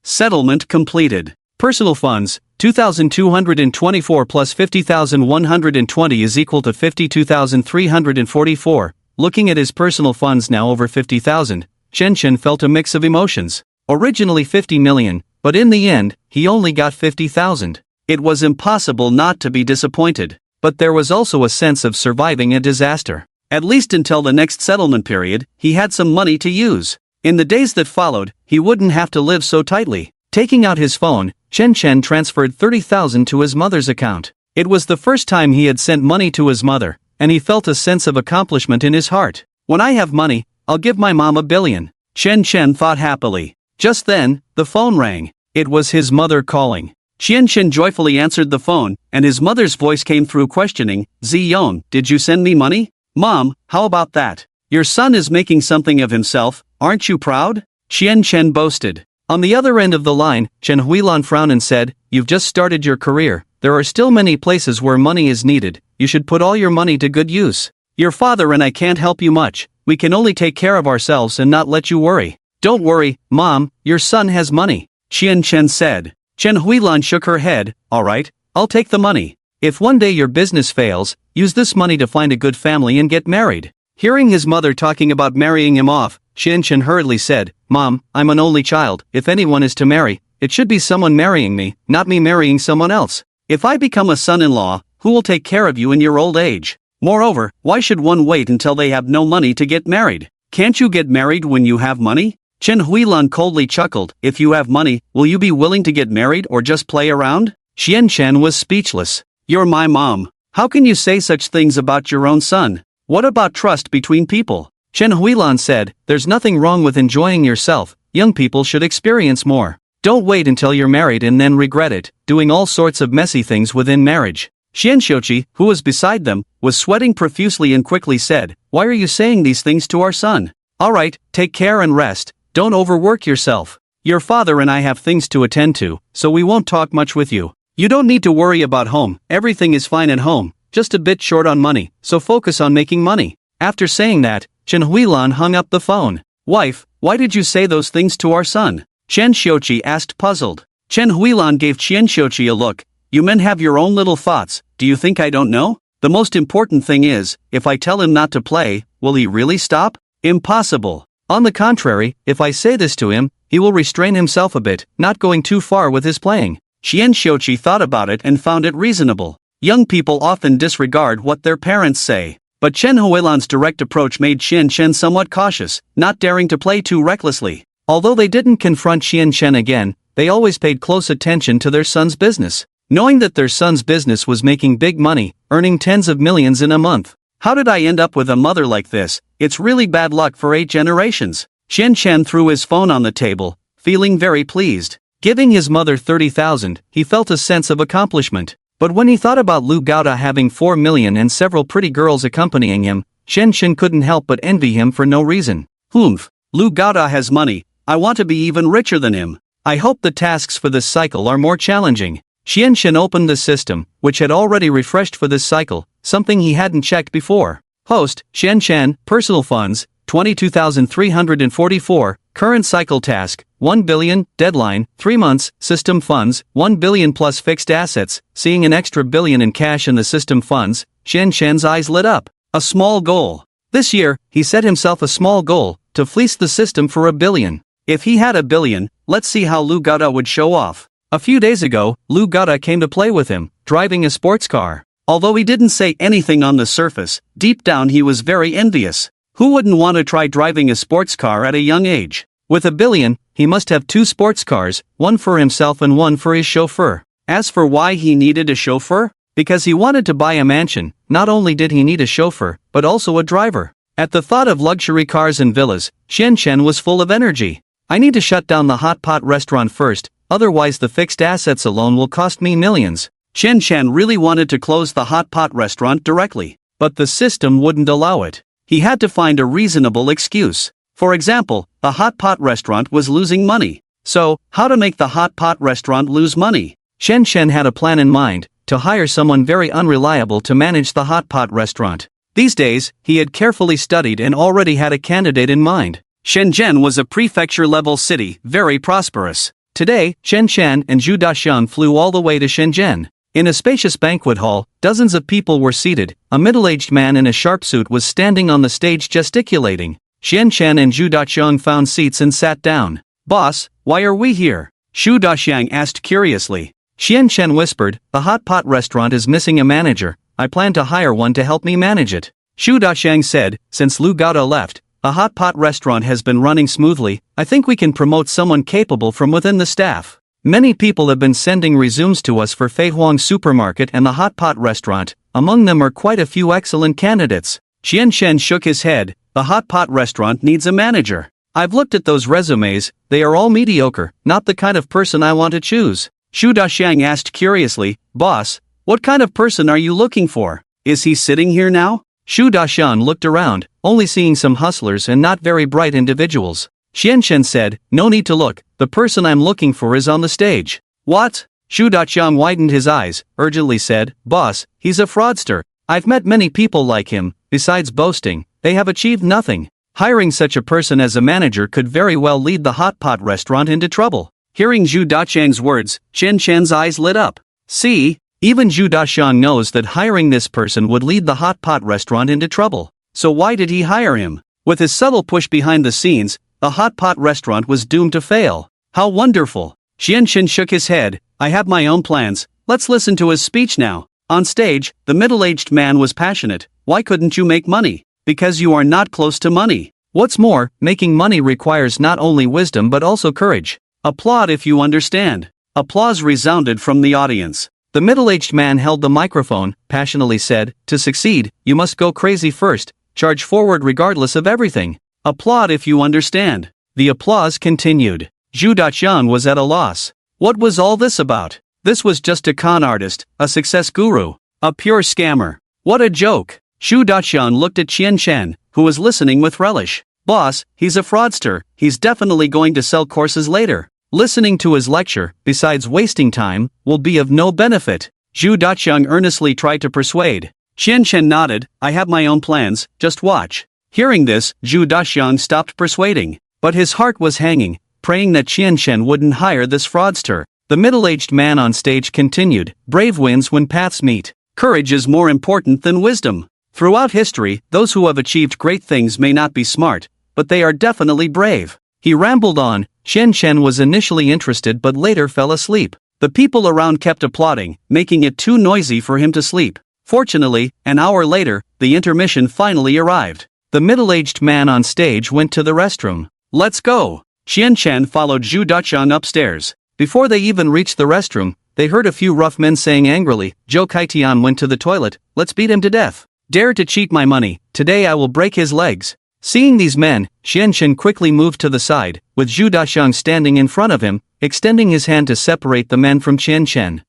Settlement completed. Personal funds, 2,224 plus 50,120 is equal to 52,344. Looking at his personal funds now over 50,000, Chen felt a mix of emotions. Originally 50 million, but in the end, he only got 50,000. It was impossible not to be disappointed, but there was also a sense of surviving a disaster. At least until the next settlement period, he had some money to use. In the days that followed, he wouldn't have to live so tightly. Taking out his phone, Chen transferred 30,000 to his mother's account. It was the first time he had sent money to his mother, and he felt a sense of accomplishment in his heart. When I have money, I'll give my mom $1 billion, Chen Chen thought happily. Just then, the phone rang. It was his mother calling. Chen Chen joyfully answered the phone, and his mother's voice came through questioning, Ziyong, did you send me money? Mom, how about that? Your son is making something of himself, aren't you proud? Chen Chen boasted. On the other end of the line, Chen Huilan frowned and said, you've just started your career, there are still many places where money is needed, you should put all your money to good use. Your father and I can't help you much, we can only take care of ourselves and not let you worry. Don't worry, Mom, your son has money, Chen Chen said. Chen Huilan shook her head, alright, I'll take the money. If one day your business fails, use this money to find a good family and get married. Hearing his mother talking about marrying him off, Chen Chen hurriedly said, Mom, I'm an only child, if anyone is to marry, it should be someone marrying me, not me marrying someone else. If I become a son-in-law, who will take care of you in your old age? Moreover, why should one wait until they have no money to get married? Can't you get married when you have money? Chen Huilan coldly chuckled, if you have money, will you be willing to get married or just play around? Chen Chen was speechless. You're my mom. How can you say such things about your own son? What about trust between people? Chen Huilan said, there's nothing wrong with enjoying yourself, young people should experience more. Don't wait until you're married and then regret it, doing all sorts of messy things within marriage. Xian Xiuqi, who was beside them, was sweating profusely and quickly said, why are you saying these things to our son? Alright, take care and rest, don't overwork yourself. Your father and I have things to attend to, so we won't talk much with you. You don't need to worry about home, everything is fine at home, just a bit short on money, so focus on making money. After saying that, Chen Huilan hung up the phone. Wife, why did you say those things to our son? Chen Xiuqi asked puzzled. Chen Huilan gave Chen Xiuqi a look. You men have your own little thoughts, do you think I don't know? The most important thing is, if I tell him not to play, will he really stop? Impossible. On the contrary, if I say this to him, he will restrain himself a bit, not going too far with his playing. Chen Xiuqi thought about it and found it reasonable. Young people often disregard what their parents say. But Chen Huilan's direct approach made Chen Chen somewhat cautious, not daring to play too recklessly. Although they didn't confront Chen Chen again, they always paid close attention to their son's business. Knowing that their son's business was making big money, earning tens of millions in a month. How did I end up with a mother like this? It's really bad luck for 8 generations. Chen Chen threw his phone on the table, feeling very pleased. Giving his mother 30,000, he felt a sense of accomplishment. But when he thought about Lu Gaoda having 4 million and several pretty girls accompanying him, Chen Chen couldn't help but envy him for no reason. Humph, Lu Gaoda has money, I want to be even richer than him. I hope the tasks for this cycle are more challenging. Chen Chen opened the system, which had already refreshed for this cycle, something he hadn't checked before. Host, Chen Chen, Personal Funds, 22,344, Current Cycle Task, 1 billion, Deadline, 3 months, System Funds, 1 billion plus Fixed Assets. Seeing an extra billion in cash in the system funds, Chen Chen's eyes lit up. A small goal. This year, he set himself a small goal, to fleece the system for $1 billion. If he had $1 billion, let's see how Lu Gaoda would show off. A few days ago, Lu Gaoda came to play with him, driving a sports car. Although he didn't say anything on the surface, deep down he was very envious. Who wouldn't want to try driving a sports car at a young age? With $1 billion, he must have 2 sports cars, one for himself and one for his chauffeur. As for why he needed a chauffeur? Because he wanted to buy a mansion. Not only did he need a chauffeur, but also a driver. At the thought of luxury cars and villas, Chen Chen was full of energy. I need to shut down the hot pot restaurant first, otherwise the fixed assets alone will cost me millions. Chen Chen really wanted to close the hot pot restaurant directly, but the system wouldn't allow it. He had to find a reasonable excuse. For example, the hot pot restaurant was losing money. So, how to make the hot pot restaurant lose money? Chen Chen had a plan in mind, to hire someone very unreliable to manage the hot pot restaurant. These days, he had carefully studied and already had a candidate in mind. Shenzhen was a prefecture-level city, very prosperous. Today, Chen Chen and Zhu Daxiang flew all the way to Shenzhen. In a spacious banquet hall, dozens of people were seated. A middle-aged man in a sharp suit was standing on the stage gesticulating. Chen Chen and Zhu Daxiang found seats and sat down. Boss, why are we here? Zhu Daxiang asked curiously. Chen Chen whispered, the hot pot restaurant is missing a manager. I plan to hire one to help me manage it. Zhu Daxiang said, since Lu Gaoda left, the hot pot restaurant has been running smoothly. I think we can promote someone capable from within the staff. Many people have been sending resumes to us for Feihuang Supermarket and the Hot Pot Restaurant. Among them are quite a few excellent candidates. Qian Shen shook his head. The Hot Pot Restaurant needs a manager. I've looked at those resumes, they are all mediocre, not the kind of person I want to choose. Xu Daxiang asked curiously, Boss, what kind of person are you looking for? Is he sitting here now? Xu Daxiang looked around, only seeing some hustlers and not very bright individuals. Qian Shen said, no need to look, the person I'm looking for is on the stage. What? Xu Daxiang widened his eyes, urgently said, Boss, he's a fraudster. I've met many people like him, besides boasting, they have achieved nothing. Hiring such a person as a manager could very well lead the Hot Pot Restaurant into trouble. Hearing Xu Daxiang's words, Qian Shen's eyes lit up. See? Even Xu Daxiang knows that hiring this person would lead the Hot Pot Restaurant into trouble. So why did he hire him? With his subtle push behind the scenes, the Hot Pot Restaurant was doomed to fail. How wonderful! Qian Shen shook his head. I have my own plans. Let's listen to his speech now. On stage, the middle-aged man was passionate. Why couldn't you make money? Because you are not close to money. What's more, making money requires not only wisdom but also courage. Applaud if you understand. Applause resounded from the audience. The middle-aged man held the microphone, passionately said, to succeed, you must go crazy first, charge forward regardless of everything. Applaud if you understand. The applause continued. Xu Daxiang was at a loss. What was all this about? This was just a con artist, a success guru, a pure scammer. What a joke. Xu Daxiang looked at Qian Shen, who was listening with relish. Boss, he's a fraudster, he's definitely going to sell courses later. Listening to his lecture, besides wasting time, will be of no benefit. Xu Daxiang earnestly tried to persuade. Qian Shen nodded, I have my own plans, just watch. Hearing this, Xu Daxiang stopped persuading. But his heart was hanging, praying that Qian Shen wouldn't hire this fraudster. The middle-aged man on stage continued, brave wins when paths meet. Courage is more important than wisdom. Throughout history, those who have achieved great things may not be smart, but they are definitely brave. He rambled on. Qian Shen was initially interested but later fell asleep. The people around kept applauding, making it too noisy for him to sleep. Fortunately, an hour later, the intermission finally arrived. The middle-aged man on stage went to the restroom. Let's go. Qian Shen followed Xu Daxiang upstairs. Before they even reached the restroom, they heard a few rough men saying angrily, Zhou Kaitian went to the toilet, let's beat him to death. Dare to cheat my money, today I will break his legs. Seeing these men, Qian Shen quickly moved to the side, with Xu Daxiang standing in front of him, extending his hand to separate the men from Qian Shen.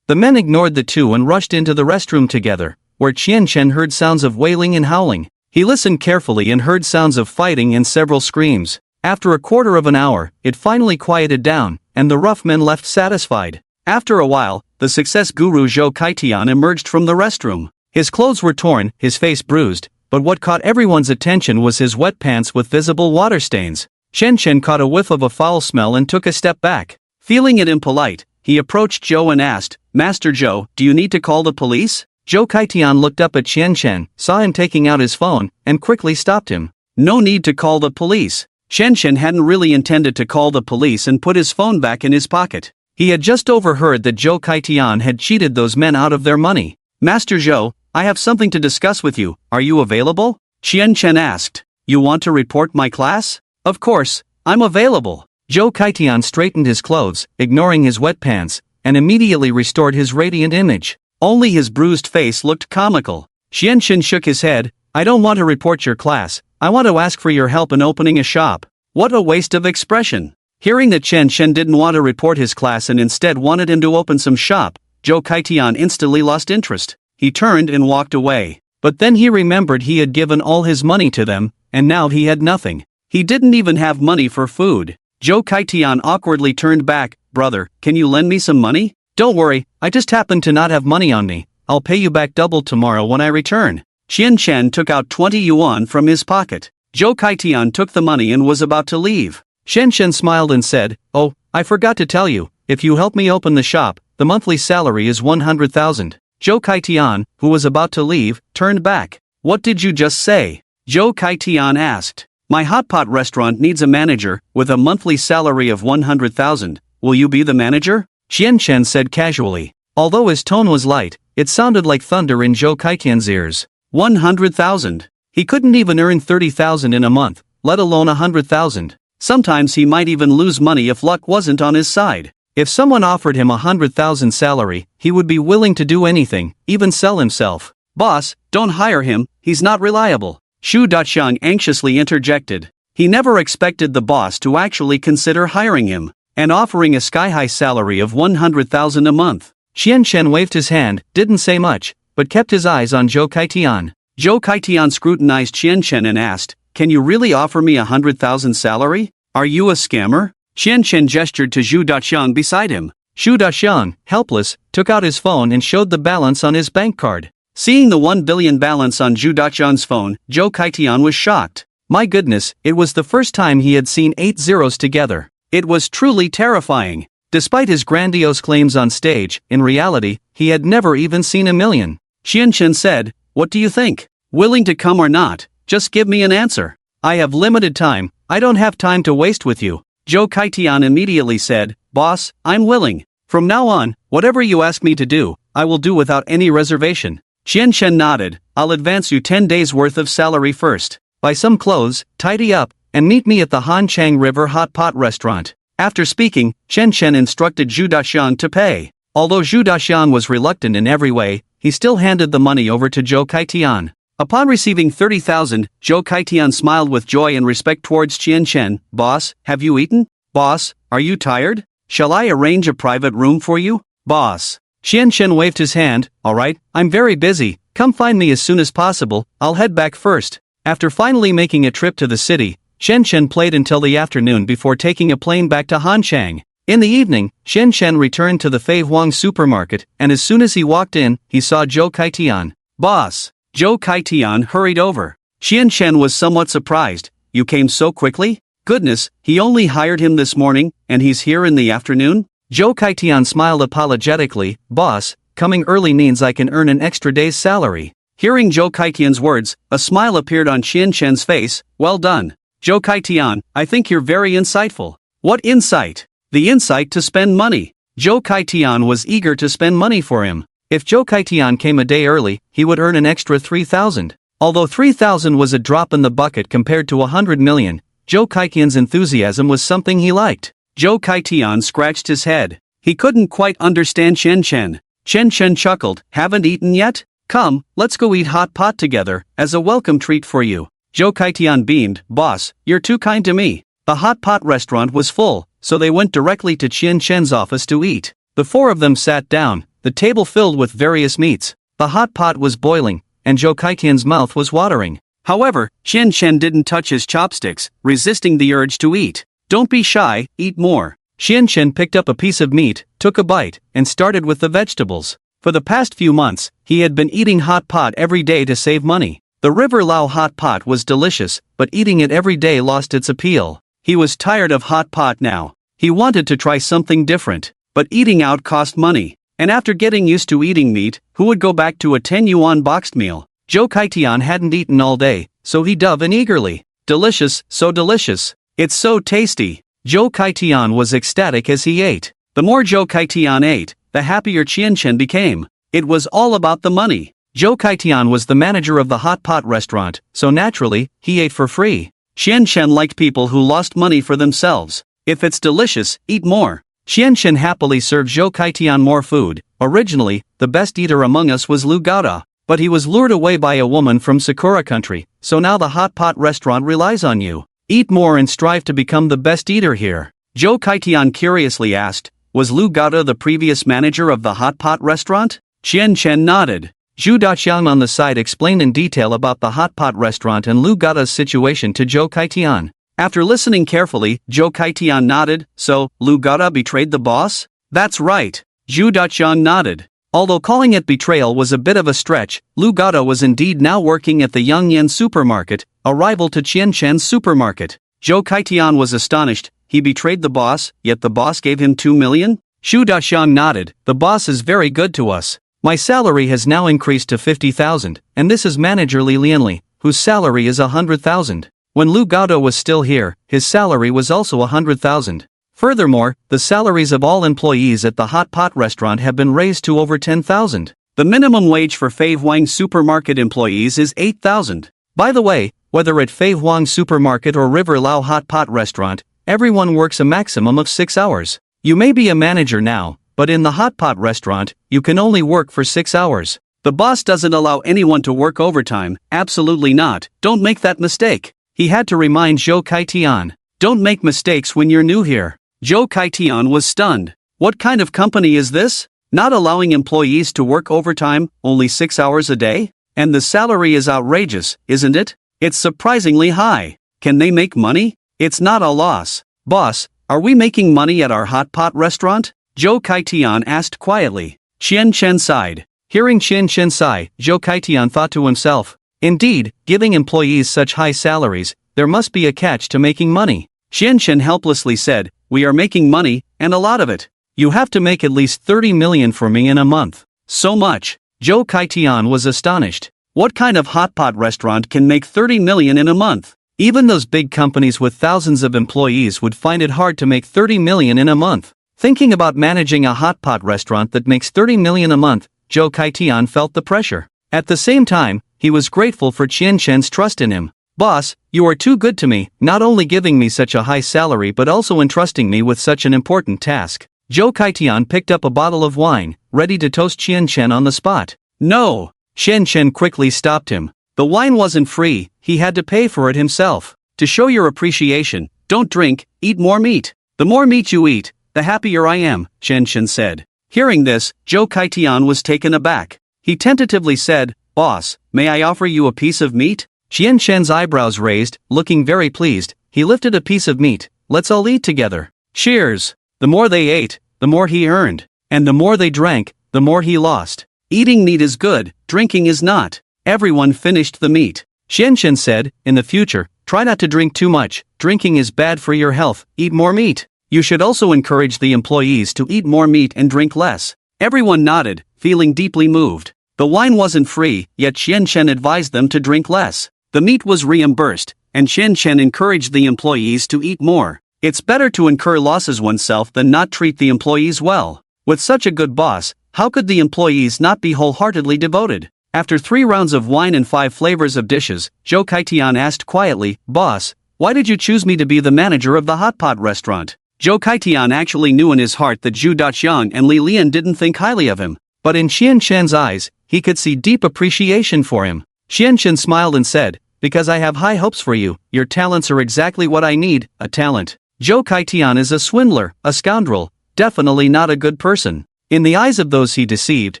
The men ignored the two and rushed into the restroom together, where Qian Shen heard sounds of wailing and howling. He listened carefully and heard sounds of fighting and several screams. After a quarter of an hour, it finally quieted down, and the rough men left satisfied. After a while, the success guru Zhou Kaitian emerged from the restroom. His clothes were torn, his face bruised, but what caught everyone's attention was his wet pants with visible water stains. Qian Shen caught a whiff of a foul smell and took a step back. Feeling it impolite, he approached Zhou and asked, Master Zhou, do you need to call the police? Zhou Kaitian looked up at Qian Shen, saw him taking out his phone, and quickly stopped him. No need to call the police. Qian Shen hadn't really intended to call the police and put his phone back in his pocket. He had just overheard that Zhou Kaitian had cheated those men out of their money. Master Zhou, I have something to discuss with you, are you available? Qian Shen asked. You want to report my class? Of course, I'm available. Zhou Kaitian straightened his clothes, ignoring his wet pants, and immediately restored his radiant image. Only his bruised face looked comical. Qian Shen shook his head, I don't want to report your class, I want to ask for your help in opening a shop. What a waste of expression. Hearing that Qian Shen didn't want to report his class and instead wanted him to open some shop, Zhou Kaitian instantly lost interest. He turned and walked away. But then he remembered he had given all his money to them, and now he had nothing. He didn't even have money for food. Zhou Kaitian awkwardly turned back. Brother, can you lend me some money? Don't worry, I just happen to not have money on me. I'll pay you back double tomorrow when I return. Qian Shen took out 20 yuan from his pocket. Zhou Kaitian took the money and was about to leave. Qian Shen smiled and said, Oh, I forgot to tell you, if you help me open the shop, the monthly salary is 100,000. Zhou Kaitian, who was about to leave, turned back. What did you just say? Zhou Kaitian asked. My hot pot restaurant needs a manager, with a monthly salary of 100,000. Will you be the manager? Qian Shen said casually. Although his tone was light, it sounded like thunder in Zhou Kaitian's ears. 100,000. He couldn't even earn 30,000 in a month, let alone 100,000. Sometimes he might even lose money if luck wasn't on his side. If someone offered him 100,000 salary, he would be willing to do anything, even sell himself. Boss, don't hire him, he's not reliable. Xu Daqiang anxiously interjected. He never expected the boss to actually consider hiring him, and offering a sky-high salary of 100,000 a month. Qianchen waved his hand, didn't say much, but kept his eyes on Zhou Kaitian. Zhou Kaitian scrutinized Qianchen and asked, "Can you really offer me 100,000 salary? Are you a scammer?" Qianchen gestured to Zhu Daqiang beside him. Zhu Daqiang, helpless, took out his phone and showed the balance on his bank card. Seeing the 1 billion balance on Zhu Daqiang's phone, Zhou Kaitian was shocked. My goodness, it was the first time he had seen 8 zeros together. It was truly terrifying. Despite his grandiose claims on stage, in reality, he had never even seen a million. Qianchen said, "What do you think? Willing to come or not? Just give me an answer. I have limited time, I don't have time to waste with you." Zhou Kaitian immediately said, "Boss, I'm willing. From now on, whatever you ask me to do, I will do without any reservation." Qianchen nodded, "I'll advance you 10 days worth of salary first. Buy some clothes, tidy up, and meet me at the Hanchang River Hot Pot restaurant." After speaking, Qianchen instructed Zhu Daqiang to pay. Although Zhu Daqiang was reluctant in every way, he still handed the money over to Zhou Kaitian. Upon receiving 30,000, Zhou Kaitian smiled with joy and respect towards Qianchen. "Boss, have you eaten? Boss, are you tired? Shall I arrange a private room for you? Boss." Qianchen waved his hand, "Alright, I'm very busy, come find me as soon as possible, I'll head back first." After finally making a trip to the city, Qianchen played until the afternoon before taking a plane back to Hanchang. In the evening, Qianchen returned to the Fei Huang supermarket, and as soon as he walked in, he saw Zhou Kaitian. "Boss." Zhou Kaitian hurried over. Qianchen was somewhat surprised. "You came so quickly? Goodness, he only hired him this morning, and he's here in the afternoon?" Zhou Kaitian smiled apologetically. "Boss, coming early means I can earn an extra day's salary." Hearing Zhou Kaitian's words, a smile appeared on Qianchen's face. "Well done. Zhou Kaitian, I think you're very insightful." "What insight?" "The insight to spend money." Zhou Kaitian was eager to spend money for him. If Zhou Kaitian came a day early, he would earn an extra 3,000. Although 3,000 was a drop in the bucket compared to 100 million, Zhou Kaitian's enthusiasm was something he liked. Zhou Kaitian scratched his head. He couldn't quite understand Qianchen. Qianchen chuckled, "Haven't eaten yet? Come, let's go eat hot pot together, as a welcome treat for you." Zhou Kaitian beamed, "Boss, you're too kind to me." The hot pot restaurant was full, so they went directly to Qianchen's office to eat. The four of them sat down, the table filled with various meats. The hot pot was boiling, and Zhou Kaitian's mouth was watering. However, Qianchen didn't touch his chopsticks, resisting the urge to eat. "Don't be shy, eat more." Qianchen picked up a piece of meat, took a bite, and started with the vegetables. For the past few months, he had been eating hot pot every day to save money. The River Lao hot pot was delicious, but eating it every day lost its appeal. He was tired of hot pot now. He wanted to try something different, but eating out cost money. And after getting used to eating meat, who would go back to a 10 yuan boxed meal? Zhou Kaitian hadn't eaten all day, so he dove in eagerly. "Delicious, so delicious. It's so tasty." Zhou Kaitian was ecstatic as he ate. The more Zhou Kaitian ate, the happier Qianchen became. It was all about the money. Zhou Kaitian was the manager of the hot pot restaurant, so naturally, he ate for free. Qianchen liked people who lost money for themselves. If it's delicious, eat more. Qianchen happily served Zhou Kaitian more food. Originally, the best eater among us was Lu Gaota, but he was lured away by a woman from Sakura country, so now the hot pot restaurant relies on you. Eat more and strive to become the best eater here. Zhou Kaitian curiously asked, "Was Lu Gaota the previous manager of the hot pot restaurant?" Qianchen nodded. Zhu Daqiang on the side explained in detail about the hot pot restaurant and Lu Gaota's situation to Zhou Kaitian. After listening carefully, Zhou Kaitian nodded. "So, Lu Gaota betrayed the boss?" "That's right." Zhu Daqiang nodded. Although calling it betrayal was a bit of a stretch, Lu Gaota was indeed now working at the Yangyan supermarket, a rival to Qianchen's supermarket. Zhou Kaitian was astonished. He betrayed the boss, yet the boss gave him 2 million? Zhu Daqiang nodded. "The boss is very good to us. My salary has now increased to 50,000, and this is manager Li Lianli, whose salary is 100,000. When Lu Gaota was still here, his salary was also 100,000. Furthermore, the salaries of all employees at the hot pot restaurant have been raised to over 10,000. The minimum wage for Fei Huang supermarket employees is 8,000. By the way, whether at Fei Huang supermarket or River Lao hot pot restaurant, everyone works a maximum of 6 hours. You may be a manager now, but in the hot pot restaurant, you can only work for 6 hours. The boss doesn't allow anyone to work overtime, absolutely not, don't make that mistake. He had to remind Zhou Kaitian. Don't make mistakes when you're new here. Zhou Kaitian was stunned. What kind of company is this? Not allowing employees to work overtime, only 6 hours a day? And the salary is outrageous, isn't it? It's surprisingly high. Can they make money? It's not a loss. Boss, are we making money at our hot pot restaurant? Zhou Kaitian asked quietly. Qian Chen sighed. Hearing Qian Chen sigh, Zhou Kaitian thought to himself, indeed, giving employees such high salaries, there must be a catch to making money. Qian Chen helplessly said, we are making money, and a lot of it. You have to make at least 30 million for me in a month. So much. Zhou Kaitian was astonished. What kind of hot pot restaurant can make 30 million in a month? Even those big companies with thousands of employees would find it hard to make 30 million in a month. Thinking about managing a hot pot restaurant that makes 30 million a month, Zhou Kaitian felt the pressure. At the same time, he was grateful for Qian Chen's trust in him. Boss, you are too good to me, not only giving me such a high salary but also entrusting me with such an important task. Zhou Kaitian picked up a bottle of wine, ready to toast Qian Chen on the spot. No! Qian Chen quickly stopped him. The wine wasn't free, he had to pay for it himself. To show your appreciation, don't drink, eat more meat. The more meat you eat, the happier I am, Qian Chen said. Hearing this, Zhou Kaitian was taken aback. He tentatively said, Boss, may I offer you a piece of meat? Qian Chen's eyebrows raised, looking very pleased. He lifted a piece of meat. Let's all eat together. Cheers! The more they ate, the more he earned. And the more they drank, the more he lost. Eating meat is good, drinking is not. Everyone finished the meat. Qian Chen said, in the future, try not to drink too much. Drinking is bad for your health, eat more meat. You should also encourage the employees to eat more meat and drink less. Everyone nodded, feeling deeply moved. The wine wasn't free, yet Qian Chen advised them to drink less. The meat was reimbursed, and Qian Chen encouraged the employees to eat more. It's better to incur losses oneself than not treat the employees well. With such a good boss, how could the employees not be wholeheartedly devoted? After 3 rounds of wine and 5 flavors of dishes, Zhou Kaitian asked quietly, Boss, why did you choose me to be the manager of the hot pot restaurant? Zhou Kaitian actually knew in his heart that Zhu Daqiang and Li Lian didn't think highly of him. But in Qian Chen's eyes, he could see deep appreciation for him. Qian Chen smiled and said, because I have high hopes for you, your talents are exactly what I need, a talent. Zhou Kaitian is a swindler, a scoundrel, definitely not a good person. In the eyes of those he deceived,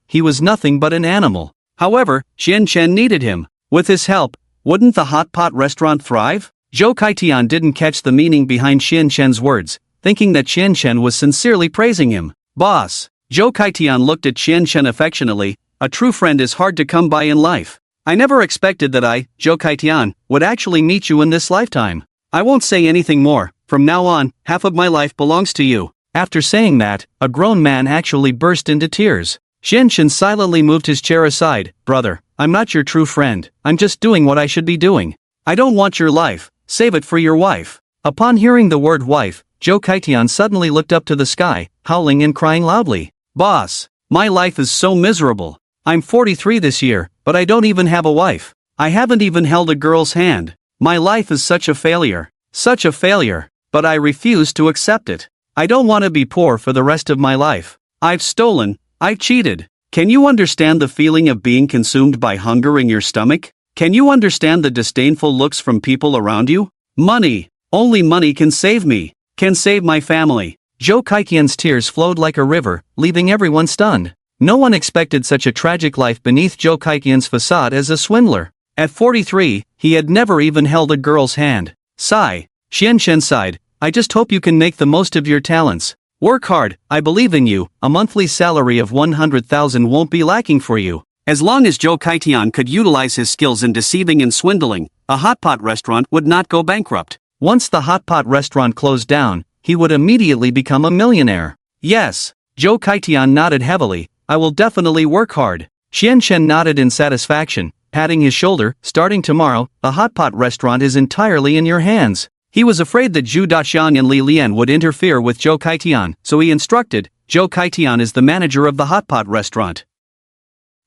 he was nothing but an animal. However, Qian Chen needed him. With his help, wouldn't the hot pot restaurant thrive? Zhou Kaitian didn't catch the meaning behind Qian Chen's words, thinking that Qian Chen was sincerely praising him. Boss. Zhou Kaitian looked at Qian Chen affectionately. A true friend is hard to come by in life. I never expected that I, Zhou Kaitian, would actually meet you in this lifetime. I won't say anything more. From now on, half of my life belongs to you. After saying that, a grown man actually burst into tears. Qian Chen silently moved his chair aside. Brother, I'm not your true friend. I'm just doing what I should be doing. I don't want your life. Save it for your wife. Upon hearing the word wife, Zhou Kaitian suddenly looked up to the sky, howling and crying loudly. Boss, my life is so miserable. I'm 43 this year, but I don't even have a wife. I haven't even held a girl's hand. My life is such a failure. Such a failure. But I refuse to accept it. I don't want to be poor for the rest of my life. I've stolen. I've cheated. Can you understand the feeling of being consumed by hunger in your stomach? Can you understand the disdainful looks from people around you? Money. Only money can save me. Can save my family. Zhou Kaitian's tears flowed like a river, leaving everyone stunned. No one expected such a tragic life beneath Zhou Kaitian's facade as a swindler. At 43, he had never even held a girl's hand. Sigh. Qian Chen sighed. I just hope you can make the most of your talents. Work hard, I believe in you. A monthly salary of 100,000 won't be lacking for you. As long as Zhou Kaitian could utilize his skills in deceiving and swindling, a hot pot restaurant would not go bankrupt. Once the hot pot restaurant closed down, he would immediately become a millionaire. Yes. Zhou Kaitian nodded heavily. I will definitely work hard. Qian Chen nodded in satisfaction, patting his shoulder. Starting tomorrow, the hot pot restaurant is entirely in your hands. He was afraid that Zhu Daqiang and Li Lian would interfere with Zhou Kaitian, so he instructed, Zhou Kaitian is the manager of the hot pot restaurant.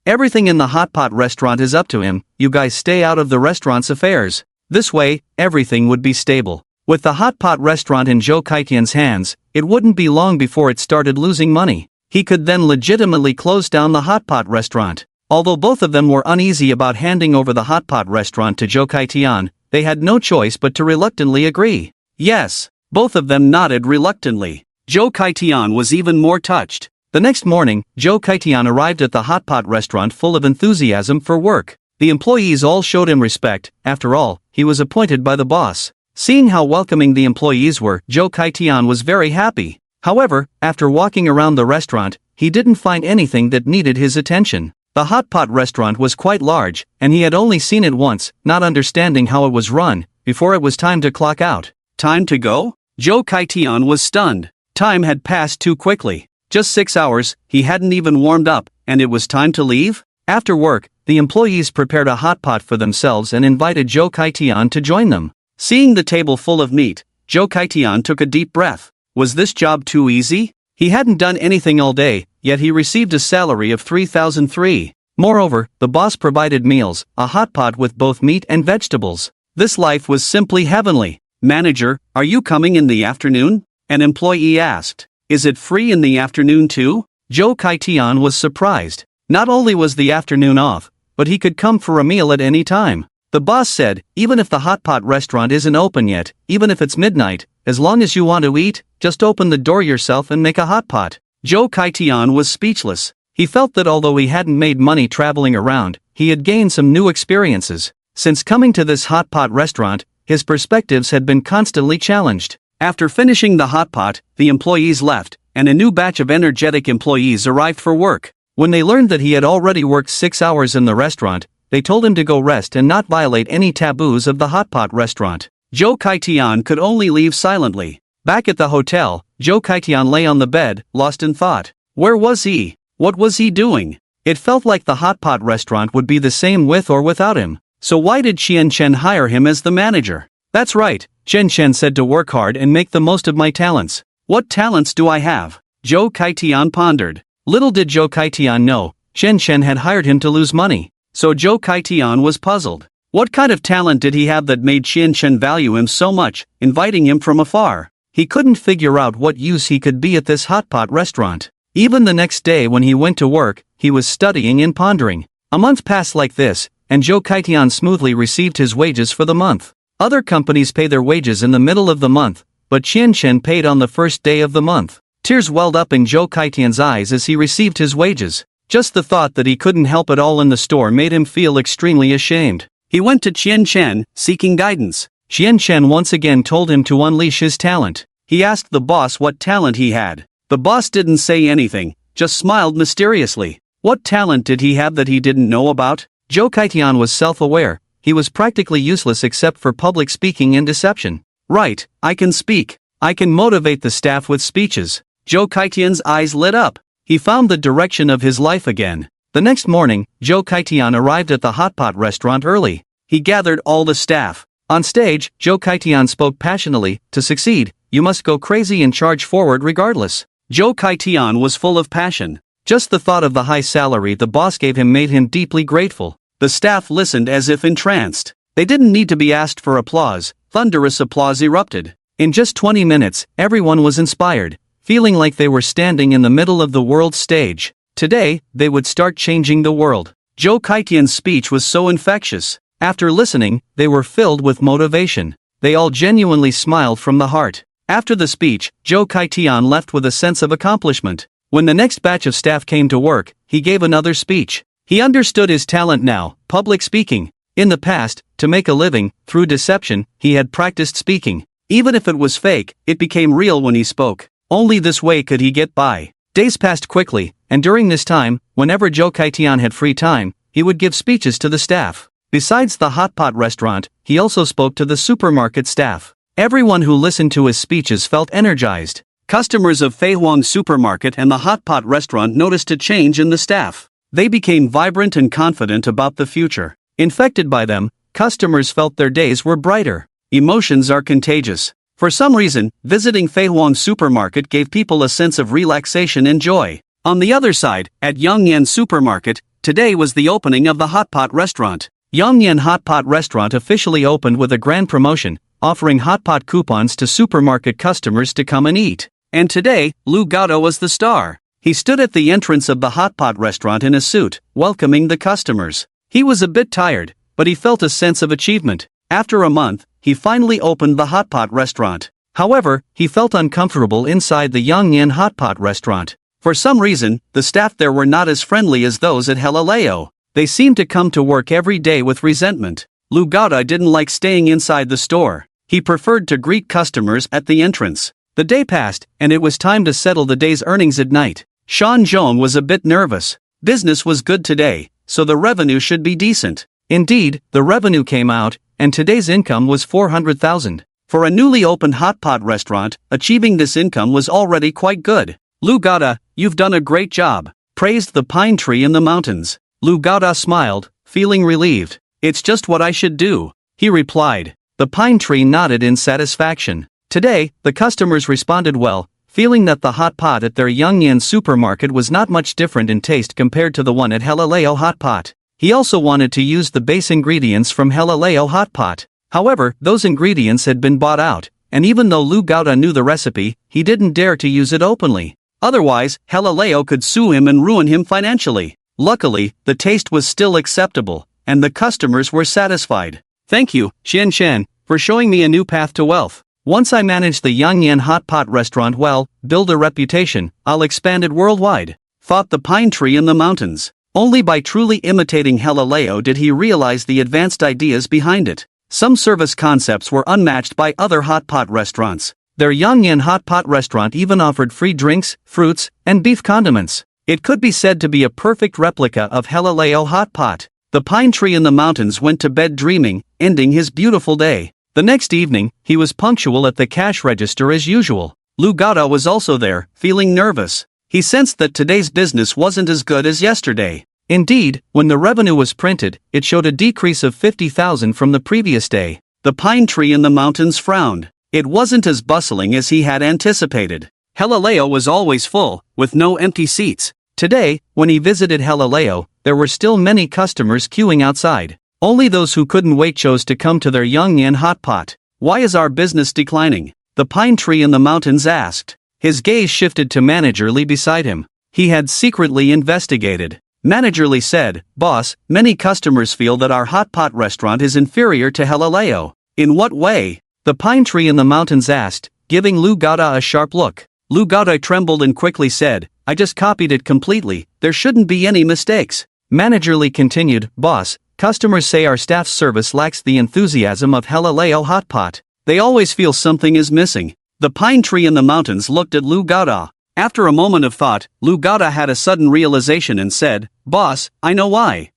Everything in the hot pot restaurant is up to him, you guys stay out of the restaurant's affairs. This way, everything would be stable. With the hot pot restaurant in Zhou Kaitian's hands, it wouldn't be long before it started losing money. He could then legitimately close down the hot pot restaurant. Although both of them were uneasy about handing over the hot pot restaurant to Zhou Kaitian, they had no choice but to reluctantly agree. Yes, both of them nodded reluctantly. Zhou Kaitian was even more touched. The next morning, Zhou Kaitian arrived at the hot pot restaurant full of enthusiasm for work. The employees all showed him respect. After all, he was appointed by the boss. Seeing how welcoming the employees were, Zhou Kaitian was very happy. However, after walking around the restaurant, he didn't find anything that needed his attention. The hot pot restaurant was quite large, and he had only seen it once, not understanding how it was run, before it was time to clock out. Time to go? Zhou Kaitian was stunned. Time had passed too quickly. Just 6 hours, he hadn't even warmed up, and it was time to leave? After work, the employees prepared a hot pot for themselves and invited Zhou Kaitian to join them. Seeing the table full of meat, Zhou Kaitian took a deep breath. Was this job too easy? He hadn't done anything all day, yet he received a salary of 3,003. Moreover, the boss provided meals, a hot pot with both meat and vegetables. This life was simply heavenly. Manager, are you coming in the afternoon? An employee asked. Is it free in the afternoon too? Zhou Kaitian was surprised. Not only was the afternoon off, but he could come for a meal at any time. The boss said, even if the hot pot restaurant isn't open yet, even if it's midnight, as long as you want to eat, just open the door yourself and make a hot pot. Zhou Kaitian was speechless. He felt that although he hadn't made money traveling around, he had gained some new experiences. Since coming to this hot pot restaurant, his perspectives had been constantly challenged. After finishing the hot pot, the employees left, and a new batch of energetic employees arrived for work. When they learned that he had already worked 6 hours in the restaurant, they told him to go rest and not violate any taboos of the hot pot restaurant. Zhou Kaitian could only leave silently. Back at the hotel, Zhou Kaitian lay on the bed, lost in thought. Where was he? What was he doing? It felt like the hot pot restaurant would be the same with or without him. So why did Qian Chen hire him as the manager? That's right, Chen Chen said, to work hard and make the most of my talents. What talents do I have? Zhou Kaitian pondered. Little did Zhou Kaitian know, Chen Chen had hired him to lose money. So Zhou Kaitian was puzzled. What kind of talent did he have that made Qian Chen value him so much, inviting him from afar? He couldn't figure out what use he could be at this hot pot restaurant. Even the next day when he went to work, he was studying and pondering. A month passed like this, and Zhou Kaitian smoothly received his wages for the month. Other companies pay their wages in the middle of the month, but Qian Chen paid on the first day of the month. Tears welled up in Zhou Kaitian's eyes as he received his wages. Just the thought that he couldn't help at all in the store made him feel extremely ashamed. He went to Qian Chen, seeking guidance. Qian Chen once again told him to unleash his talent. He asked the boss what talent he had. The boss didn't say anything, just smiled mysteriously. What talent did he have that he didn't know about? Zhou Kaitian was self-aware. He was practically useless except for public speaking and deception. Right, I can speak. I can motivate the staff with speeches. Zhou Kaitian's eyes lit up. He found the direction of his life again. The next morning, Zhou Kaitian arrived at the hot pot restaurant early. He gathered all the staff. On stage, Zhou Kaitian spoke passionately, to succeed, you must go crazy and charge forward regardless. Zhou Kaitian was full of passion. Just the thought of the high salary the boss gave him made him deeply grateful. The staff listened as if entranced. They didn't need to be asked for applause. Thunderous applause erupted. In just 20 minutes, everyone was inspired, feeling like they were standing in the middle of the world stage. Today, they would start changing the world. Zhou Kaitian's speech was so infectious. After listening, they were filled with motivation. They all genuinely smiled from the heart. After the speech, Zhou Kaitian left with a sense of accomplishment. When the next batch of staff came to work, he gave another speech. He understood his talent now, public speaking. In the past, to make a living, through deception, he had practiced speaking. Even if it was fake, it became real when he spoke. Only this way could he get by. Days passed quickly, and during this time, whenever Zhou Kaitian had free time, he would give speeches to the staff. Besides the hot pot restaurant, he also spoke to the supermarket staff. Everyone who listened to his speeches felt energized. Customers of Feihuang Supermarket and the hot pot restaurant noticed a change in the staff. They became vibrant and confident about the future. Infected by them, customers felt their days were brighter. Emotions are contagious. For some reason, visiting Feihuang Supermarket gave people a sense of relaxation and joy. On the other side, at Yongyan Supermarket, today was the opening of the hot pot restaurant. Yongyan Hot Pot Restaurant officially opened with a grand promotion, offering hot pot coupons to supermarket customers to come and eat. And today, Lu Gado was the star. He stood at the entrance of the hot pot restaurant in a suit, welcoming the customers. He was a bit tired, but he felt a sense of achievement. After a month, he finally opened the hot pot restaurant. However, he felt uncomfortable inside the Yangyan hot pot restaurant. For some reason, the staff there were not as friendly as those at Galileo. They seemed to come to work every day with resentment. Lu Gada didn't like staying inside the store. He preferred to greet customers at the entrance. The day passed, and it was time to settle the day's earnings at night. Shan Zhong was a bit nervous. Business was good today, so the revenue should be decent. Indeed, the revenue came out, and today's income was 400,000. For a newly opened hot pot restaurant, achieving this income was already quite good. Lu Gada, you've done a great job, praised the pine tree in the mountains. Lu Gada smiled, feeling relieved. It's just what I should do, he replied. The pine tree nodded in satisfaction. Today, the customers responded well, feeling that the hot pot at their Yangyan supermarket was not much different in taste compared to the one at Galileo Hot Pot. He also wanted to use the base ingredients from Galileo Hot Pot. However, those ingredients had been bought out, and even though Lu Gada knew the recipe, he didn't dare to use it openly. Otherwise, Galileo could sue him and ruin him financially. Luckily, the taste was still acceptable, and the customers were satisfied. Thank you, Xian Shan, for showing me a new path to wealth. Once I manage the Yangyan hot pot restaurant well, build a reputation, I'll expand it worldwide, thought the pine tree in the mountains. Only by truly imitating Galileo did he realize the advanced ideas behind it. Some service concepts were unmatched by other hot pot restaurants. Their Yangyan hot pot restaurant even offered free drinks, fruits, and beef condiments. It could be said to be a perfect replica of Galileo hot pot. The pine tree in the mountains went to bed dreaming, ending his beautiful day. The next evening, he was punctual at the cash register as usual. Lu Gada was also there, feeling nervous. He sensed that today's business wasn't as good as yesterday. Indeed, when the revenue was printed, it showed a decrease of 50,000 from the previous day. The pine tree in the mountains frowned. It wasn't as bustling as he had anticipated. Galileo was always full, with no empty seats. Today, when he visited Galileo, there were still many customers queuing outside. Only those who couldn't wait chose to come to their Yangyan hot pot. Why is our business declining? The pine tree in the mountains asked. His gaze shifted to Manager Lee beside him. He had secretly investigated. Manager Lee said, "Boss, many customers feel that our hot pot restaurant is inferior to Galileo." In what way? The pine tree in the mountains asked, giving Lu Gada a sharp look. Lu Gada trembled and quickly said, "I just copied it completely, there shouldn't be any mistakes." Manager Lee continued, "Boss, customers say our staff's service lacks the enthusiasm of Galileo Hot Pot. They always feel something is missing." The pine tree in the mountains looked at Lu Gada. After a moment of thought, Lu Gada had a sudden realization and said, "Boss, I know why."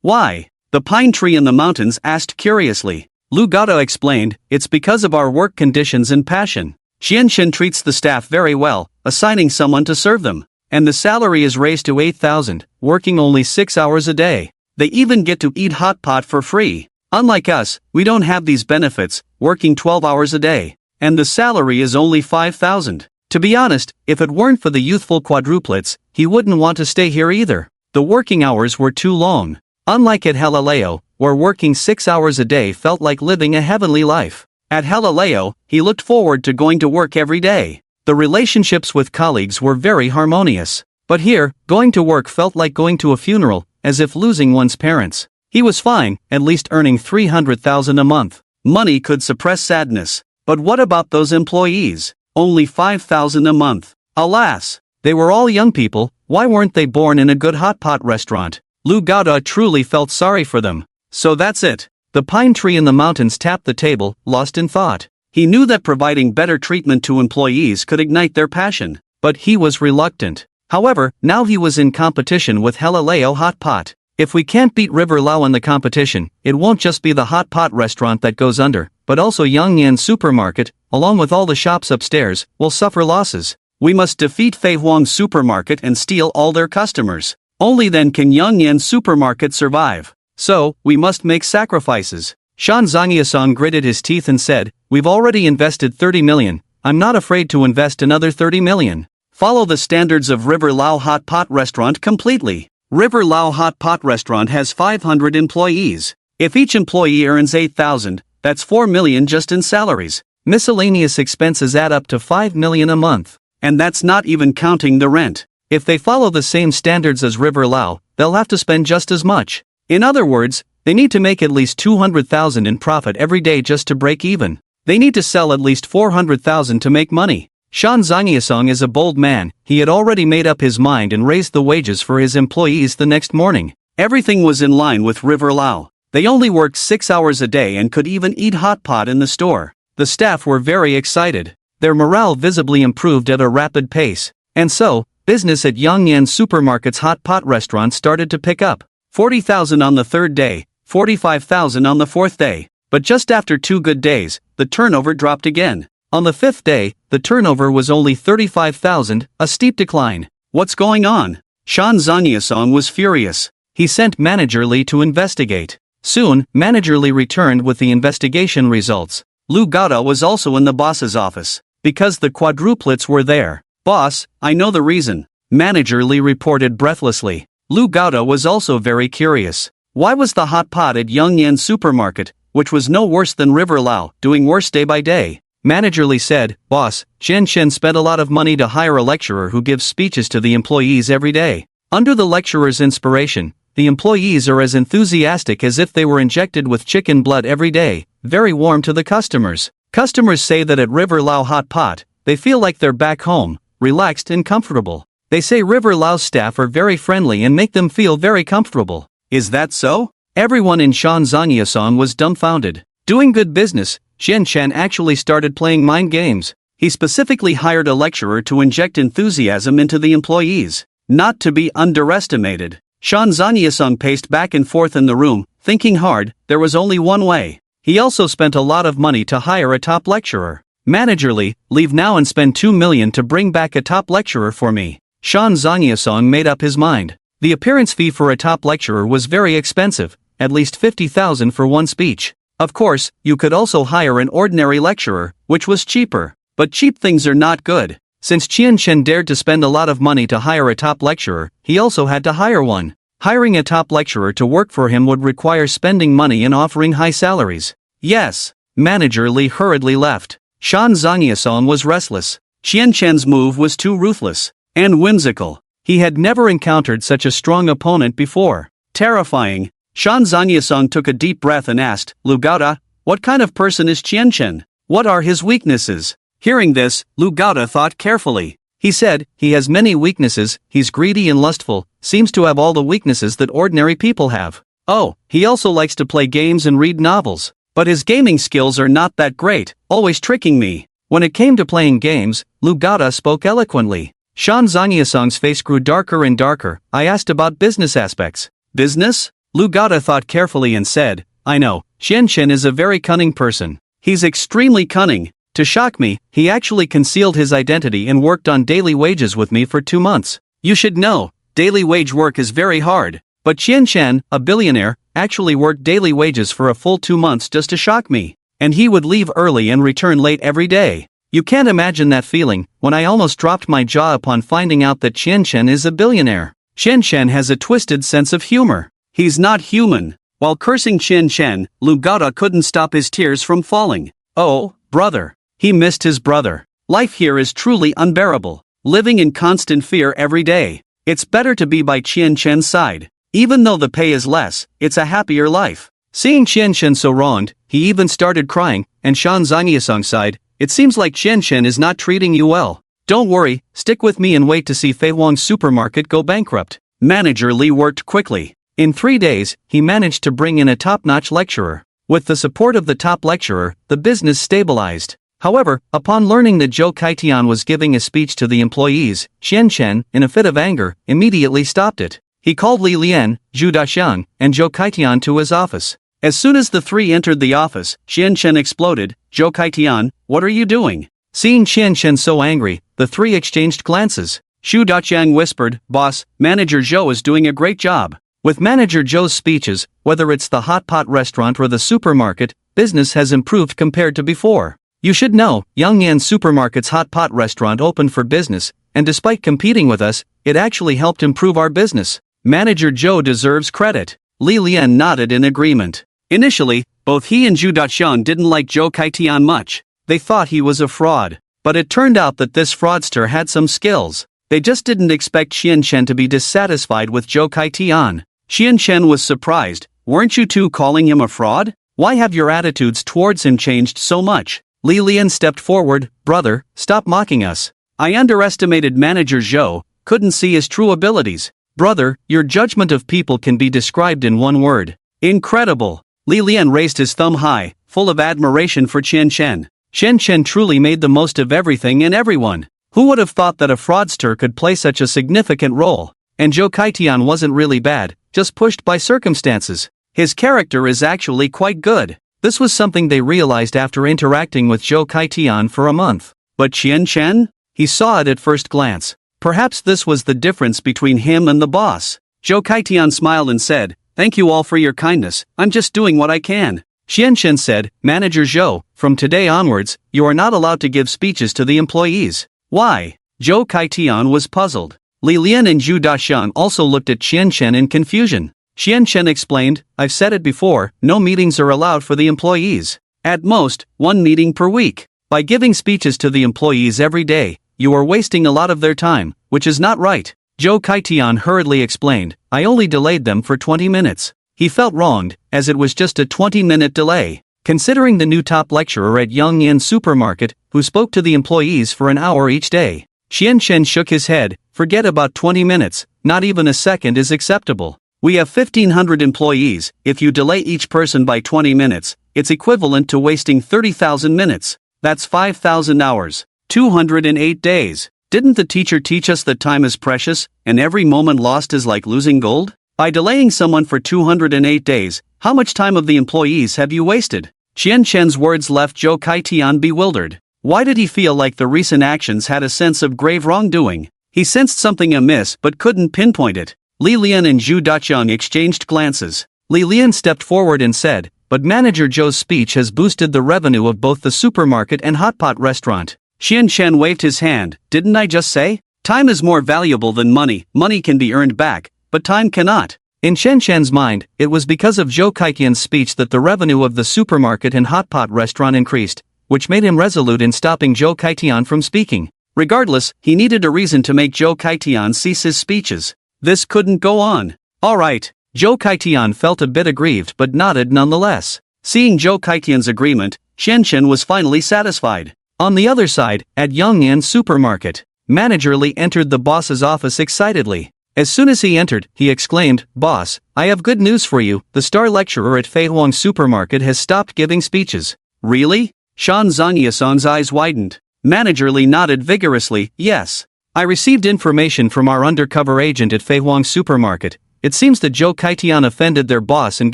"Why?" The pine tree in the mountains asked curiously. Lu Gada explained, "It's because of our work conditions and passion. Xianshan treats the staff very well, assigning someone to serve them. And the salary is raised to 8,000, working only 6 hours a day. They even get to eat hot pot for free. Unlike us, we don't have these benefits, working 12 hours a day. And the salary is only 5,000. To be honest, if it weren't for the youthful quadruplets, he wouldn't want to stay here either. The working hours were too long. Unlike at Galileo, where working 6 hours a day felt like living a heavenly life. At Galileo, he looked forward to going to work every day. The relationships with colleagues were very harmonious. But here, going to work felt like going to a funeral, as if losing one's parents. He was fine, at least earning 300,000 a month. Money could suppress sadness. But what about those employees? Only 5,000 a month. Alas, they were all young people. Why weren't they born in a good hot pot restaurant? Lu Gada truly felt sorry for them. So that's it. The pine tree in the mountains tapped the table, lost in thought. He knew that providing better treatment to employees could ignite their passion, but he was reluctant. However, now he was in competition with Galileo Hot Pot. If we can't beat River Lao in the competition, it won't just be the hot pot restaurant that goes under, but also Yangyan Supermarket, along with all the shops upstairs, will suffer losses. We must defeat Fei Huang Supermarket and steal all their customers. Only then can Yangyan Supermarket survive. So, we must make sacrifices. Shan Zhangyason gritted his teeth and said, "We've already invested 30 million, I'm not afraid to invest another 30 million. Follow the standards of River Lao Hot Pot Restaurant completely. River Lao Hot Pot Restaurant has 500 employees. If each employee earns 8,000, That's 4 million just in salaries. Miscellaneous expenses add up to 5 million a month. And that's not even counting the rent. If they follow the same standards as River Lao, they'll have to spend just as much. In other words, they need to make at least 200,000 in profit every day just to break even. They need to sell at least 400,000 to make money. Shan Zanyasong is a bold man. He had already made up his mind and raised the wages for his employees the next morning. Everything was in line with River Lao. They only worked 6 hours a day and could even eat hot pot in the store. The staff were very excited. Their morale visibly improved at a rapid pace. And so, business at Yangyan Supermarket's hot pot restaurant started to pick up. 40,000 on the third day, 45,000 on the fourth day. But just after 2 good days, the turnover dropped again. On the 5th day, the turnover was only 35,000, a steep decline. What's going on? Shan Zanyasong was furious. He sent Manager Lee to investigate. Soon, Manager Lee returned with the investigation results. Lu Gaota was also in the boss's office. Because the quadruplets were there. Boss, I know the reason. Manager Lee reported breathlessly. Lu Gaota was also very curious. Why was the hot pot at Yangyan Supermarket, which was no worse than River Lao, doing worse day by day? Manager Lee said, Boss, Chen Chen spent a lot of money to hire a lecturer who gives speeches to the employees every day. Under the lecturer's inspiration, the employees are as enthusiastic as if they were injected with chicken blood every day, very warm to the customers. Customers say that at River Lao Hot Pot, they feel like they're back home, relaxed and comfortable. They say River Lao's staff are very friendly and make them feel very comfortable. Is that so? Everyone in Shan Zanyasong was dumbfounded. Doing good business, Chen Chen actually started playing mind games. He specifically hired a lecturer to inject enthusiasm into the employees. Not to be underestimated. Shan Zanyasong paced back and forth in the room, thinking hard. There was only one way. He also spent a lot of money to hire a top lecturer. Manager Lee, leave now and spend 2 million to bring back a top lecturer for me. Shan Zanyasong made up his mind. The appearance fee for a top lecturer was very expensive, at least 50,000 for one speech. Of course, you could also hire an ordinary lecturer, which was cheaper. But cheap things are not good. Since Qian Chen dared to spend a lot of money to hire a top lecturer, he also had to hire one. Hiring a top lecturer to work for him would require spending money and offering high salaries. Yes. Manager Lee hurriedly left. Shan Zanyasong was restless. Qian Chen's move was too ruthless and whimsical. He had never encountered such a strong opponent before. Terrifying. Shan Zanyasong took a deep breath and asked, Lu Gaota, what kind of person is Qian Chen? What are his weaknesses? Hearing this, Lu Gaota thought carefully. He said, he has many weaknesses, he's greedy and lustful, seems to have all the weaknesses that ordinary people have. Oh, he also likes to play games and read novels. But his gaming skills are not that great, always tricking me. When it came to playing games, Lu Gaota spoke eloquently. Shan Zanyasong's face grew darker and darker. I asked about business aspects. Business? Lu Gaota thought carefully and said, I know, Qian Chen is a very cunning person. He's extremely cunning. To shock me, he actually concealed his identity and worked on daily wages with me for 2 months. You should know, daily wage work is very hard. But Qian Chen, a billionaire, actually worked daily wages for a full 2 months just to shock me. And he would leave early and return late every day. You can't imagine that feeling, when I almost dropped my jaw upon finding out that Qian Chen is a billionaire. Qian Chen has a twisted sense of humor. He's not human. While cursing Qian Chen, Lu Gaota couldn't stop his tears from falling. Oh, brother. He missed his brother. Life here is truly unbearable. Living in constant fear every day. It's better to be by Qian Chen's side. Even though the pay is less, it's a happier life. Seeing Qian Chen so wronged, he even started crying, and Shan Zanyasong sighed, it seems like Qian Chen is not treating you well. Don't worry, stick with me and wait to see Fei Wang's supermarket go bankrupt. Manager Lee worked quickly. In 3 days, he managed to bring in a top-notch lecturer. With the support of the top lecturer, the business stabilized. However, upon learning that Zhou Kaitian was giving a speech to the employees, Qian Chen, in a fit of anger, immediately stopped it. He called Li Lian, Zhu Daxiang, and Zhou Kaitian to his office. As soon as the three entered the office, Qian Chen exploded, Zhou Kaitian, what are you doing? Seeing Qian Chen so angry, the three exchanged glances. Zhu Daxiang whispered, Boss, Manager Zhou is doing a great job. With Manager Zhou's speeches, whether it's the hot pot restaurant or the supermarket, business has improved compared to before. You should know, Yangyan Supermarket's hot pot restaurant opened for business, and despite competing with us, it actually helped improve our business. Manager Zhou deserves credit. Li Lian nodded in agreement. Initially, Both he and Zhu Daxian didn't like Zhou Kaitian much. They thought he was a fraud. But it turned out that this fraudster had some skills. They just didn't expect Xian Chen to be dissatisfied with Zhou Kaitian. Xian Chen was surprised. Weren't you two calling him a fraud? Why have your attitudes towards him changed so much? Li Lian stepped forward. Brother, stop mocking us. I underestimated Manager Zhou, couldn't see his true abilities. Brother, your judgment of people can be described in one word. Incredible. Li Lian raised his thumb high, full of admiration for Xian Chen. Xian Chen truly made the most of everything and everyone. Who would have thought that a fraudster could play such a significant role? And Zhou Kaitian wasn't really bad, just pushed by circumstances. His character is actually quite good. This was something they realized after interacting with Zhou Kaitian for a month. But Xian Chen? He saw it at first glance. Perhaps this was the difference between him and the boss. Zhou Kaitian smiled and said, "Thank you all for your kindness, I'm just doing what I can." Xian Chen said, "Manager Zhou, from today onwards, you are not allowed to give speeches to the employees." Why? Zhou Kaitian was puzzled. Li Lian and Zhu Daxian also looked at Xian Chen in confusion. Xian Chen explained, "I've said it before, no meetings are allowed for the employees. At most, one meeting per week. By giving speeches to the employees every day, you are wasting a lot of their time, which is not right." Zhou Kaitian hurriedly explained, "I only delayed them for 20 minutes. He felt wronged, as it was just a 20-minute delay. Considering the new top lecturer at Yongyan Supermarket, who spoke to the employees for an hour each day. Xian Chen shook his head, "Forget about 20 minutes, not even a second is acceptable. We have 1,500 employees, if you delay each person by 20 minutes, it's equivalent to wasting 30,000 minutes. That's 5,000 hours, 208 days. Didn't the teacher teach us that time is precious, and every moment lost is like losing gold? By delaying someone for 208 days, how much time of the employees have you wasted?" Xian Chen's words left Zhou Kaitian bewildered. Why did he feel like the recent actions had a sense of grave wrongdoing? He sensed something amiss but couldn't pinpoint it. Li Lian and Zhu Daxian exchanged glances. Li Lian stepped forward and said, "But Manager Zhou's speech has boosted the revenue of both the supermarket and hotpot restaurant." Xian Chen waved his hand. "Didn't I just say? Time is more valuable than money. Money can be earned back, but time cannot." In Xian Chen's mind, it was because of Zhou Kaitian's speech that the revenue of the supermarket and hotpot restaurant increased, which made him resolute in stopping Zhou Kaitian from speaking. Regardless, he needed a reason to make Zhou Kaitian cease his speeches. This couldn't go on. Alright. Zhou Kaitian felt a bit aggrieved but nodded nonetheless. Seeing Zhou Kaitian's agreement, Xian Chen was finally satisfied. On the other side, at Yongyan Supermarket, Manager Li entered the boss's office excitedly. As soon as he entered, he exclaimed, "Boss, I have good news for you. The star lecturer at Feihuang Supermarket has stopped giving speeches." "Really?" Shan Zhangyasan's eyes widened. Manager Li nodded vigorously, "Yes. I received information from our undercover agent at Feihuang Supermarket. It seems that Zhou Kaitian offended their boss and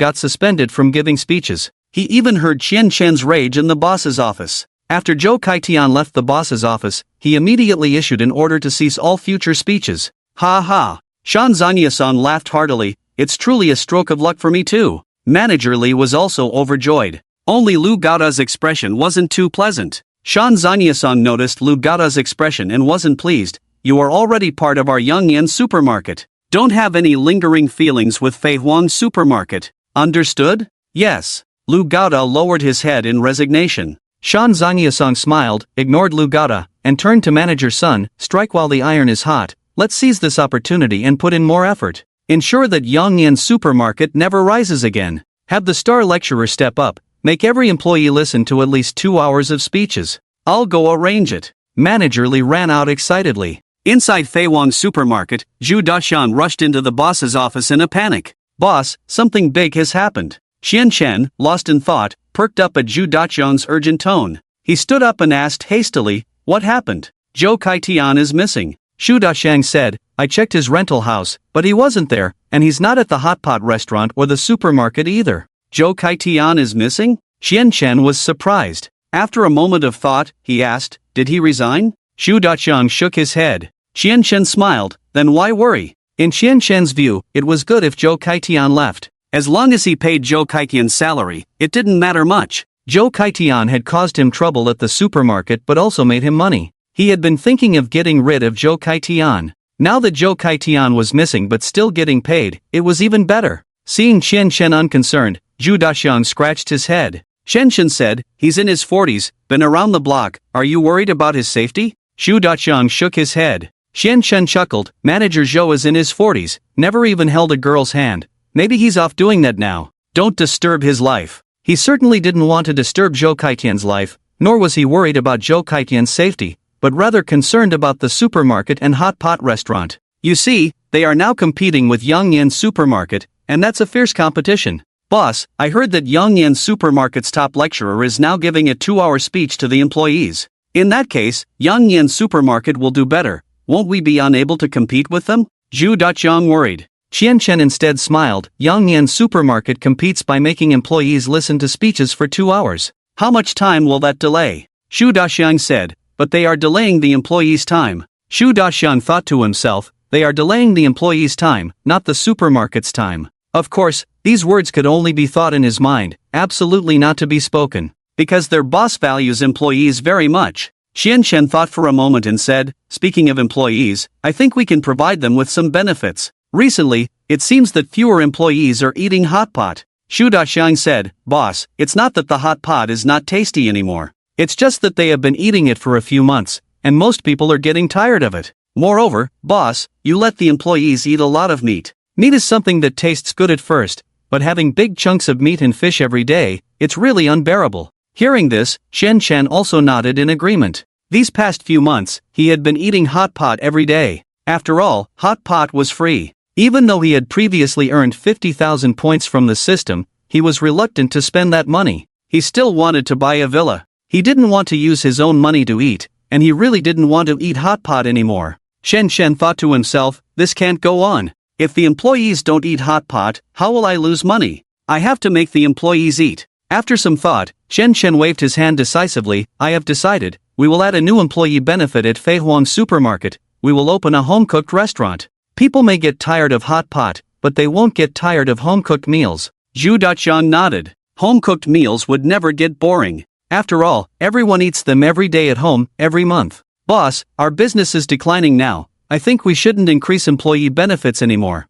got suspended from giving speeches." He even heard Xian Chen's rage in the boss's office. After Zhou Kaitian left the boss's office, he immediately issued an order to cease all future speeches. Ha ha! Shan Zhangyasan laughed heartily, "It's truly a stroke of luck for me too." Manager Li was also overjoyed. Only Lu Gaoda's expression wasn't too pleasant. Shan Zhangyasan noticed Lu Gaoda's expression and wasn't pleased. "You are already part of our Yongyan Supermarket. Don't have any lingering feelings with Feihuang Supermarket. Understood?" "Yes." Lu Gaoda lowered his head in resignation. Shan Zhangyasan smiled, ignored Lu Gaoda, and turned to Manager Sun. "Strike while the iron is hot. Let's seize this opportunity and put in more effort. Ensure that Yongyan Supermarket never rises again. Have the star lecturer step up. Make every employee listen to at least 2 hours of speeches. I'll go arrange it." Manager Li ran out excitedly. Inside Feihuang Supermarket, Zhu Daxian rushed into the boss's office in a panic. "Boss, something big has happened." Xian Chen, lost in thought, perked up at Zhu Daxian's urgent tone. He stood up and asked hastily, "What happened?" "Zhou Kaitian is missing." Zhu Daxian said, "I checked his rental house, but he wasn't there, and he's not at the hotpot restaurant or the supermarket either." "Zhou Kaitian is missing?" Xian Chen was surprised. After a moment of thought, he asked, "Did he resign?" Zhu Daxian shook his head. Xian Chen smiled, "Then why worry?" In Xian Chen's view, it was good if Zhou Kaitian left. As long as he paid Zhou Kaitian's salary, it didn't matter much. Zhou Kaitian had caused him trouble at the supermarket but also made him money. He had been thinking of getting rid of Zhou Kaitian. Now that Zhou Kaitian was missing but still getting paid, it was even better. Seeing Xian Chen unconcerned, Zhu Daxiang scratched his head. Xianchen said, he's in his 40s, been around the block, are you worried about his safety? Zhu Daxiang shook his head. Xianchen chuckled, Manager Zhou is in his 40s, never even held a girl's hand. Maybe he's off doing that now. Don't disturb his life. He certainly didn't want to disturb Zhou Kaitian's life, nor was he worried about Zhou Kaitian's safety, but rather concerned about the supermarket and hot pot restaurant. You see, they are now competing with Yangyan Supermarket, and that's a fierce competition. Boss, I heard that Yangyan Supermarket's top lecturer is now giving a 2-hour speech to the employees. In that case, Yangyan Supermarket will do better. Won't we be unable to compete with them? Zhu Daxiang worried. Qianchen instead smiled. Yangyan Supermarket competes by making employees listen to speeches for 2 hours. How much time will that delay? Zhu Daxiang said, but they are delaying the employees' time. Zhu Daxiang thought to himself, they are delaying the employees' time, not the supermarket's time. Of course, these words could only be thought in his mind, absolutely not to be spoken. Because their boss values employees very much. Qianchen thought for a moment and said, speaking of employees, I think we can provide them with some benefits. Recently, it seems that fewer employees are eating hot pot. Zhu Daxiang said, Boss, it's not that the hot pot is not tasty anymore. It's just that they have been eating it for a few months, and most people are getting tired of it. Moreover, boss, you let the employees eat a lot of meat. Meat is something that tastes good at first, but having big chunks of meat and fish every day, it's really unbearable. Hearing this, Chen also nodded in agreement. These past few months, he had been eating hot pot every day. After all, hot pot was free. Even though he had previously earned 50,000 points from the system, he was reluctant to spend that money. He still wanted to buy a villa. He didn't want to use his own money to eat, and he really didn't want to eat hot pot anymore. Chen thought to himself, this can't go on. If the employees don't eat hot pot, how will I lose money? I have to make the employees eat. After some thought, Chen waved his hand decisively, I have decided, we will add a new employee benefit at Feihuang Supermarket, we will open a home-cooked restaurant. People may get tired of hot pot, but they won't get tired of home-cooked meals. Zhu Daxiang nodded. Home-cooked meals would never get boring. After all, everyone eats them every day at home, every month. Boss, our business is declining now. I think we shouldn't increase employee benefits anymore.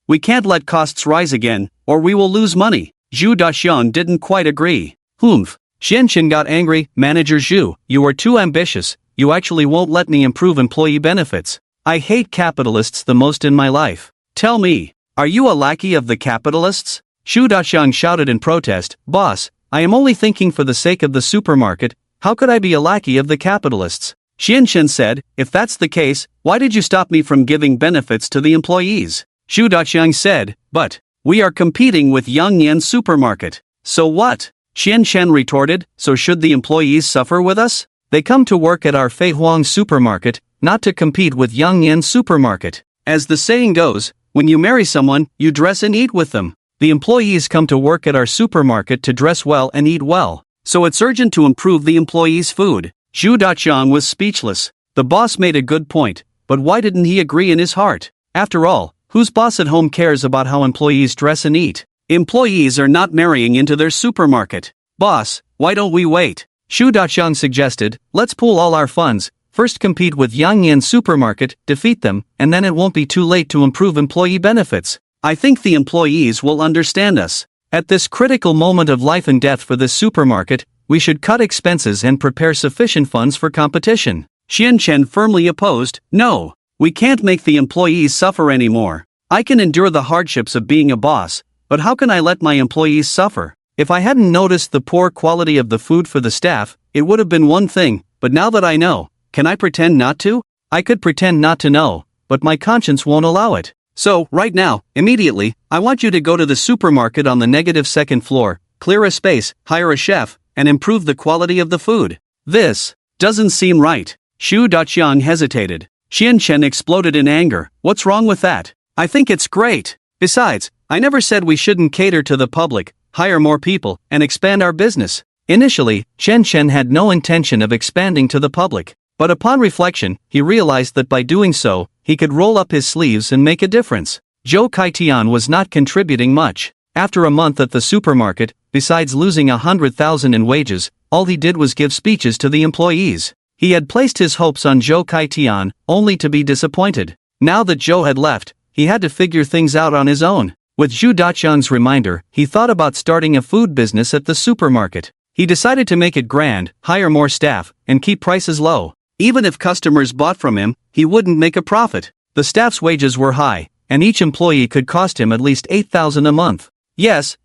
We can't let costs rise again, or we will lose money. Zhu Daxiang didn't quite agree. Humph. Xianchen got angry. Manager Zhu, you are too ambitious. You actually won't let me improve employee benefits. I hate capitalists the most in my life. Tell me, are you a lackey of the capitalists? Zhu Daxiang shouted in protest. Boss, I am only thinking for the sake of the supermarket. How could I be a lackey of the capitalists? Xianchen said, if that's the case, why did you stop me from giving benefits to the employees? Zhu Daxiang said, but we are competing with Yangyan Supermarket. So what? Xianchen retorted, so should the employees suffer with us? They come to work at our Feihuang Supermarket, not to compete with Yangyan Supermarket. As the saying goes, when you marry someone, you dress and eat with them. The employees come to work at our supermarket to dress well and eat well. So it's urgent to improve the employees' food. Zhu Daxiang was speechless. The boss made a good point, but why didn't he agree in his heart? After all, whose boss at home cares about how employees dress and eat? Employees are not marrying into their supermarket. Boss, why don't we wait? Zhu Daxiang suggested, let's pool all our funds, first compete with Yangyan Supermarket, defeat them, and then it won't be too late to improve employee benefits. I think the employees will understand us. At this critical moment of life and death for this supermarket, we should cut expenses and prepare sufficient funds for competition. Xianchen firmly opposed, no, we can't make the employees suffer anymore. I can endure the hardships of being a boss, but how can I let my employees suffer? If I hadn't noticed the poor quality of the food for the staff, it would have been one thing, but now that I know, can I pretend not to? I could pretend not to know, but my conscience won't allow it. So, right now, immediately, I want you to go to the supermarket on the -2nd floor, clear a space, hire a chef, and improve the quality of the food. This doesn't seem right. Zhu Daxiang hesitated. Xianchen exploded in anger. What's wrong with that? I think it's great. Besides, I never said we shouldn't cater to the public, hire more people, and expand our business. Initially, Chen had no intention of expanding to the public, but upon reflection, he realized that by doing so, he could roll up his sleeves and make a difference. Zhou Kaitian was not contributing much. After a month at the supermarket, besides losing 100,000 in wages, all he did was give speeches to the employees. He had placed his hopes on Zhou Kaitian, only to be disappointed. Now that Zhou had left, he had to figure things out on his own. With Zhu Daqiang's reminder, he thought about starting a food business at the supermarket. He decided to make it grand, hire more staff, and keep prices low. Even if customers bought from him, he wouldn't make a profit. The staff's wages were high, and each employee could cost him at least 8,000 a month. Yes.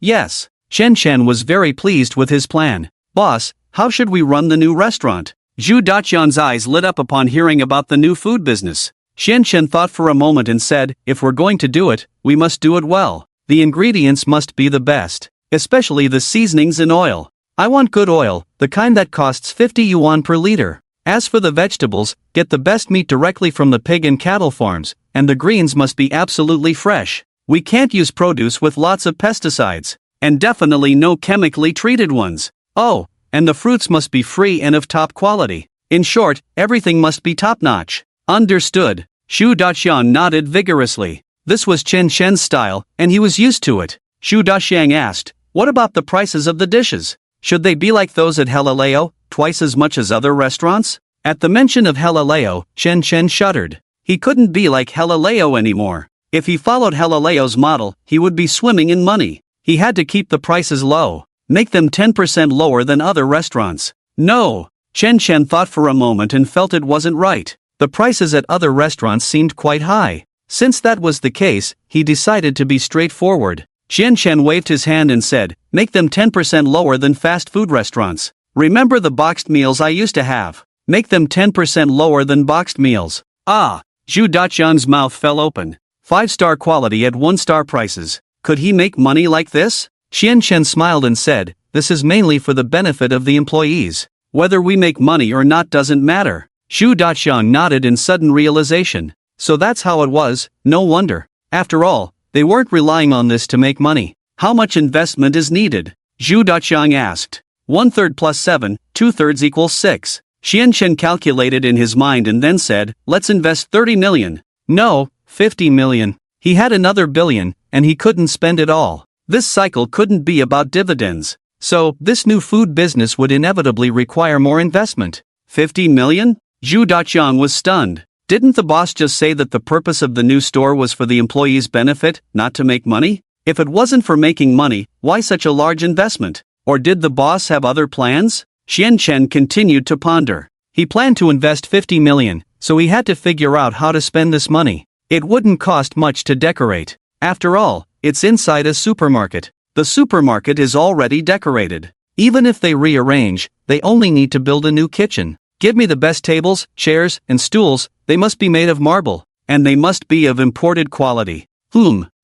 Chen Chen was very pleased with his plan. Boss, how should we run the new restaurant? Zhu Daqiang's eyes lit up upon hearing about the new food business. Chen Chen thought for a moment and said, if we're going to do it, we must do it well. The ingredients must be the best, especially the seasonings and oil. I want good oil, the kind that costs 50 yuan per liter. As for the vegetables, get the best meat directly from the pig and cattle farms, and the greens must be absolutely fresh. We can't use produce with lots of pesticides, and definitely no chemically treated ones. Oh, and the fruits must be free and of top quality. In short, everything must be top-notch. Understood. Zhu Daqiang nodded vigorously. This was Chen Chen's style, and he was used to it. Zhu Daqiang asked, what about the prices of the dishes? Should they be like those at Helaleo, twice as much as other restaurants? At the mention of Helaleo, Chen Chen shuddered. He couldn't be like Helaleo anymore. If he followed Helaleo's model, he would be swimming in money. He had to keep the prices low. Make them 10% lower than other restaurants. No. Chen Chen thought for a moment and felt it wasn't right. The prices at other restaurants seemed quite high. Since that was the case, he decided to be straightforward. Chen Chen waved his hand and said, make them 10% lower than fast food restaurants. Remember the boxed meals I used to have? Make them 10% lower than boxed meals. Ah! Zhu Daqiang's mouth fell open. 5-star quality at 1-star prices. Could he make money like this? Chen Chen smiled and said, this is mainly for the benefit of the employees. Whether we make money or not doesn't matter. Zhu Daqiang nodded in sudden realization. So that's how it was, no wonder. After all, they weren't relying on this to make money. How much investment is needed? Zhu Daqiang asked. 1/3 plus 7, 2/3 equals 6. Chen Chen calculated in his mind and then said, let's invest 30 million. No, 50 million. He had another billion, and he couldn't spend it all. This cycle couldn't be about dividends. So, this new food business would inevitably require more investment. 50 million? Zhu Daqiang was stunned. Didn't the boss just say that the purpose of the new store was for the employees' benefit, not to make money? If it wasn't for making money, why such a large investment? Or did the boss have other plans? Chen Chen continued to ponder. He planned to invest 50 million, so he had to figure out how to spend this money. It wouldn't cost much to decorate. After all, it's inside a supermarket. The supermarket is already decorated. Even if they rearrange, they only need to build a new kitchen. Give me the best tables, chairs, and stools. They must be made of marble, and they must be of imported quality.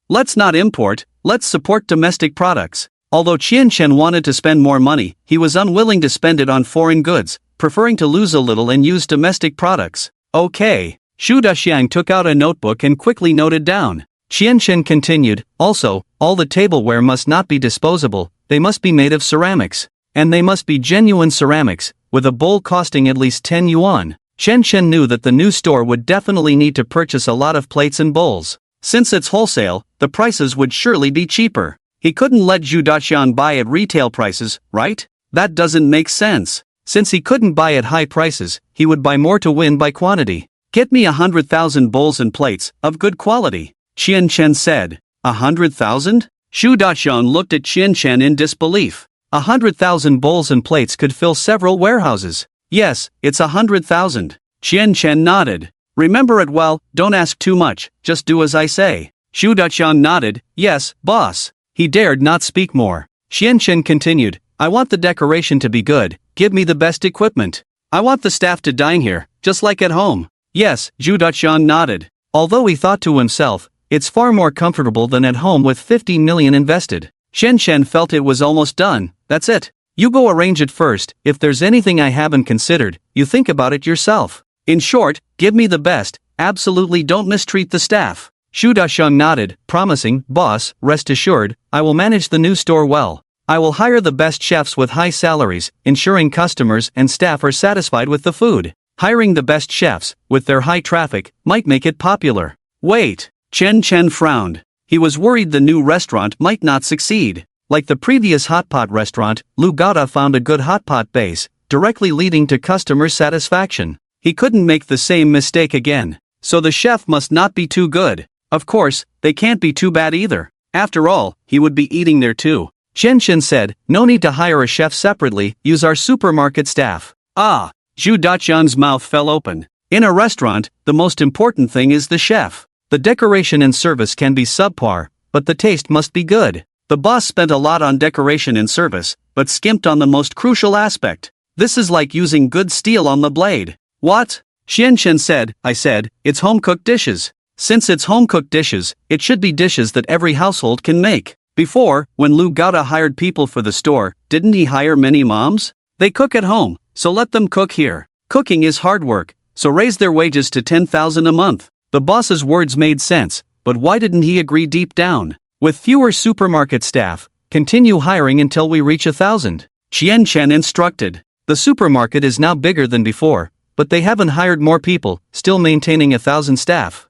Let's not import, let's support domestic products. Although Chen Chen wanted to spend more money, he was unwilling to spend it on foreign goods, preferring to lose a little and use domestic products. Okay. Zhu Daqiang took out a notebook and quickly noted down. Chen Chen continued, also, all the tableware must not be disposable, they must be made of ceramics. And they must be genuine ceramics, with a bowl costing at least 10 yuan. Chen Chen knew that the new store would definitely need to purchase a lot of plates and bowls. Since it's wholesale, the prices would surely be cheaper. He couldn't let Zhu Daqiang buy at retail prices, right? That doesn't make sense. Since he couldn't buy at high prices, he would buy more to win by quantity. Get me 100,000 bowls and plates, of good quality. Chen Chen said. 100,000? Zhu Daqiang looked at Chen Chen in disbelief. 100,000 bowls and plates could fill several warehouses. Yes, it's 100,000. Chen Chen nodded. Remember it well, don't ask too much, just do as I say. Zhu Daqiang nodded, yes, boss. He dared not speak more. Chen Chen continued, I want the decoration to be good, give me the best equipment. I want the staff to dine here, just like at home. Yes, Zhu Daqiang nodded. Although he thought to himself, it's far more comfortable than at home with 50 million invested. Chen Chen felt it was almost done. That's it. You go arrange it first. If there's anything I haven't considered, you think about it yourself. In short, give me the best, absolutely don't mistreat the staff. Zhu Daqiang nodded, promising, boss, rest assured, I will manage the new store well. I will hire the best chefs with high salaries, ensuring customers and staff are satisfied with the food. Hiring the best chefs, with their high traffic, might make it popular. Wait. Chen Chen frowned. He was worried the new restaurant might not succeed. Like the previous hotpot restaurant, Lu Gada found a good hotpot base, directly leading to customer satisfaction. He couldn't make the same mistake again. So the chef must not be too good. Of course, they can't be too bad either. After all, he would be eating there too. Qian said, no need to hire a chef separately, use our supermarket staff. Ah! Zhu Daqiang's mouth fell open. In a restaurant, the most important thing is the chef. The decoration and service can be subpar, but the taste must be good. The boss spent a lot on decoration and service, but skimped on the most crucial aspect. This is like using good steel on the blade. What? Qian said, I said, it's home-cooked dishes. Since it's home-cooked dishes, it should be dishes that every household can make. Before, when Lu Gaota hired people for the store, didn't he hire many moms? They cook at home, so let them cook here. Cooking is hard work, so raise their wages to 10,000 a month. The boss's words made sense, but why didn't he agree deep down? With fewer supermarket staff, continue hiring until we reach 1,000. Qian instructed. The supermarket is now bigger than before, but they haven't hired more people, still maintaining 1,000 staff.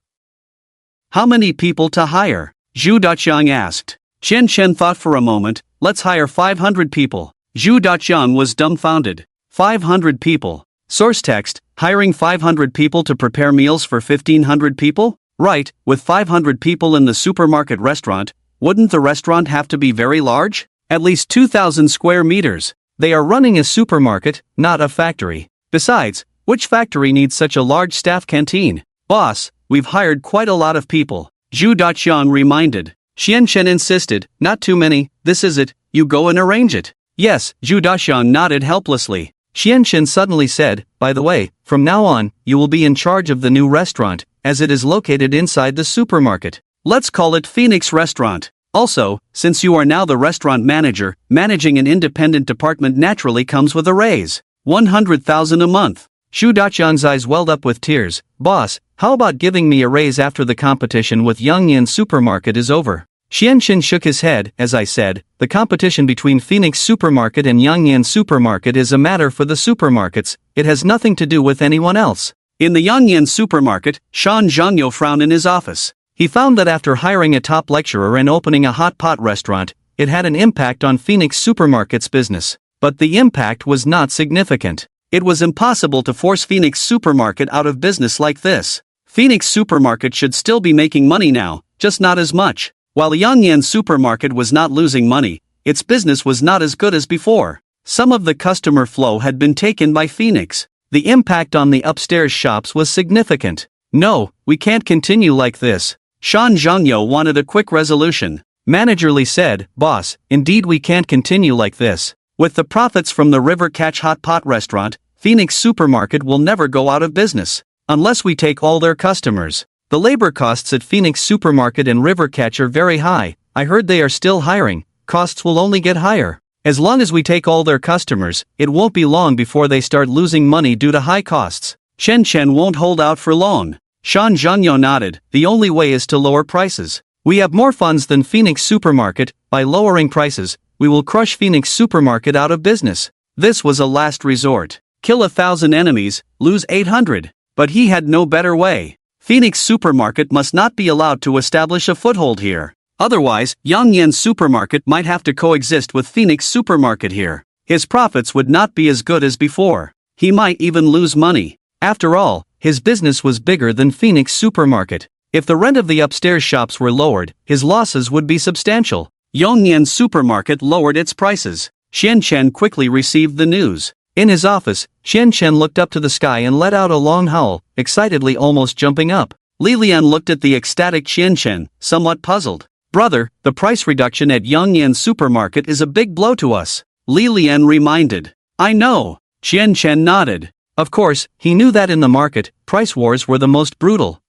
How many people to hire? Zhu Daqiang asked. Qian thought for a moment, let's hire 500 people. Zhu Daqiang was dumbfounded. 500 people. Source text, hiring 500 people to prepare meals for 1,500 people? Right, with 500 people in the supermarket restaurant, wouldn't the restaurant have to be very large? At least 2,000 square meters. They are running a supermarket, not a factory. Besides, which factory needs such a large staff canteen? Boss, we've hired quite a lot of people. Zhu Daqiang reminded. Qian insisted, not too many, this is it, you go and arrange it. Yes, Zhu Daqiang nodded helplessly. Qian suddenly said, by the way, from now on, you will be in charge of the new restaurant, as it is located inside the supermarket. Let's call it Phoenix Restaurant. Also, since you are now the restaurant manager, managing an independent department naturally comes with a raise. 100,000 a month. Zhu Daqiang's eyes welled up with tears. Boss, how about giving me a raise after the competition with Yangyan Supermarket is over? Qian shook his head. As I said, the competition between Phoenix Supermarket and Yangyan Supermarket is a matter for the supermarkets, it has nothing to do with anyone else. In the Yangyan Supermarket, Shan Zhangyo frowned in his office. He found that after hiring a top lecturer and opening a hot pot restaurant, it had an impact on Phoenix Supermarket's business. But the impact was not significant. It was impossible to force Phoenix Supermarket out of business like this. Phoenix Supermarket should still be making money now, just not as much. While Yangyan Supermarket was not losing money, its business was not as good as before. Some of the customer flow had been taken by Phoenix. The impact on the upstairs shops was significant. No, we can't continue like this. Shan Zhangyo wanted a quick resolution. Manager Li said, boss, indeed we can't continue like this. With the profits from the River Catch Hot Pot restaurant, Phoenix Supermarket will never go out of business. Unless we take all their customers. The labor costs at Phoenix Supermarket and River Catch are very high. I heard they are still hiring. Costs will only get higher. As long as we take all their customers, it won't be long before they start losing money due to high costs. Qian won't hold out for long. Shan Zhangyo nodded. The only way is to lower prices. We have more funds than Phoenix Supermarket. By lowering prices, we will crush Phoenix Supermarket out of business. This was a last resort. Kill 1,000 enemies, lose 800. But he had no better way. Phoenix Supermarket must not be allowed to establish a foothold here. Otherwise, Yangyan Supermarket might have to coexist with Phoenix Supermarket here. His profits would not be as good as before. He might even lose money. After all, his business was bigger than Phoenix Supermarket. If the rent of the upstairs shops were lowered, his losses would be substantial. Yangyan Supermarket lowered its prices. Qian quickly received the news. In his office, Qian looked up to the sky and let out a long howl, excitedly almost jumping up. Li Lian looked at the ecstatic Qian, somewhat puzzled. Brother, the price reduction at Yangyan Supermarket is a big blow to us. Li Lian reminded. I know. Qian nodded. Of course, he knew that in the market, price wars were the most brutal.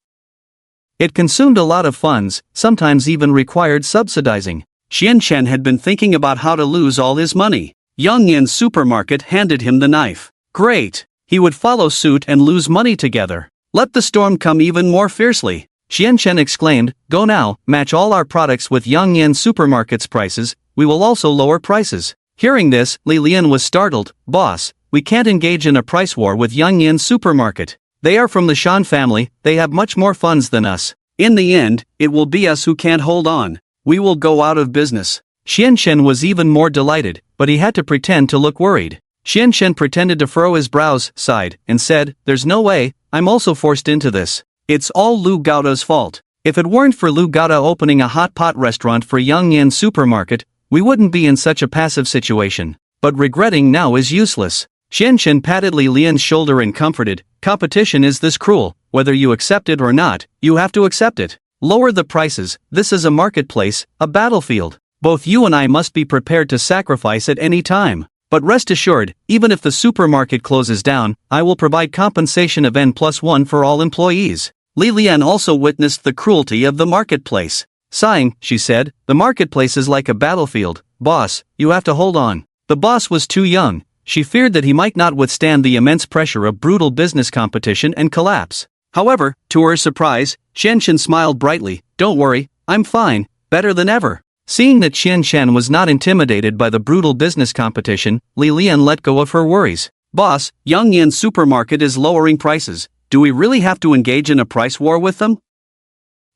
It consumed a lot of funds, sometimes even required subsidizing. Qian had been thinking about how to lose all his money. Yangyan Supermarket handed him the knife. Great! He would follow suit and lose money together. Let the storm come even more fiercely. Qian exclaimed, go now, match all our products with Yangyan Supermarket's prices, we will also lower prices. Hearing this, Li Lian was startled. Boss, we can't engage in a price war with Yangyan Supermarket. They are from the Shan family, they have much more funds than us. In the end, it will be us who can't hold on. We will go out of business. Qian was even more delighted, but he had to pretend to look worried. Qian pretended to furrow his brows, sighed, and said, there's no way, I'm also forced into this. It's all Lu Gaota's fault. If it weren't for Lu Gata opening a hot pot restaurant for Yongyan Supermarket, we wouldn't be in such a passive situation. But regretting now is useless. Xianchen patted Li Lian's shoulder and comforted, competition is this cruel, whether you accept it or not, you have to accept it. Lower the prices, this is a marketplace, a battlefield. Both you and I must be prepared to sacrifice at any time. But rest assured, even if the supermarket closes down, I will provide compensation of N+1 for all employees. Li Lian also witnessed the cruelty of the marketplace. Sighing, she said, the marketplace is like a battlefield, boss, you have to hold on. The boss was too young. She feared that he might not withstand the immense pressure of brutal business competition and collapse. However, to her surprise, Xianchen smiled brightly, don't worry, I'm fine, better than ever. Seeing that Xianchen was not intimidated by the brutal business competition, Li Lian let go of her worries. Boss, Yongyan Supermarket is lowering prices, do we really have to engage in a price war with them?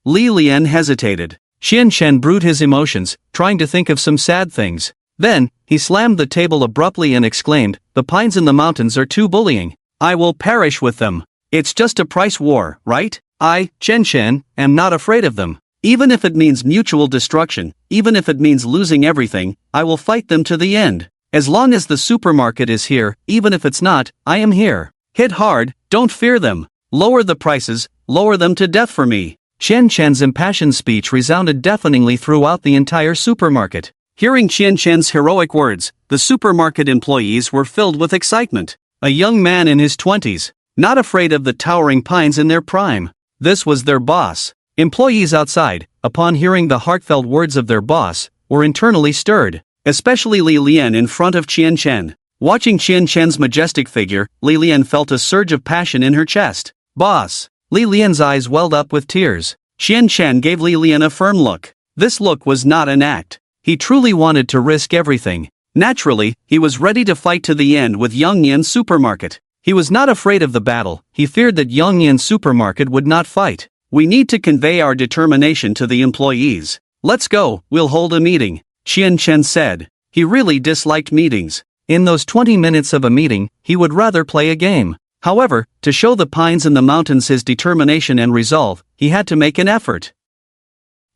Li Lian hesitated. Xianchen brewed his emotions, trying to think of some sad things. Then, he slammed the table abruptly and exclaimed, the pines in the mountains are too bullying. I will perish with them. It's just a price war, right? I, Xianchen, am not afraid of them. Even if it means mutual destruction, even if it means losing everything, I will fight them to the end. As long as the supermarket is here, even if it's not, I am here. Hit hard, don't fear them. Lower the prices, lower them to death for me. Xianchen's impassioned speech resounded deafeningly throughout the entire supermarket. Hearing Xianchen's heroic words, the supermarket employees were filled with excitement. A young man in his 20s, not afraid of the towering pines in their prime. This was their boss. Employees outside, upon hearing the heartfelt words of their boss, were internally stirred, especially Li Lian in front of Xianchen. Watching Xianchen's majestic figure, Li Lian felt a surge of passion in her chest. Boss! Li Lian's eyes welled up with tears. Xianchen gave Li Lian a firm look. This look was not an act. He truly wanted to risk everything. Naturally, he was ready to fight to the end with Yongyan Supermarket. He was not afraid of the battle, he feared that Yongyan Supermarket would not fight. We need to convey our determination to the employees. Let's go, we'll hold a meeting, Xianchen said. He really disliked meetings. In those 20 minutes of a meeting, he would rather play a game. However, to show the pines and the mountains his determination and resolve, he had to make an effort.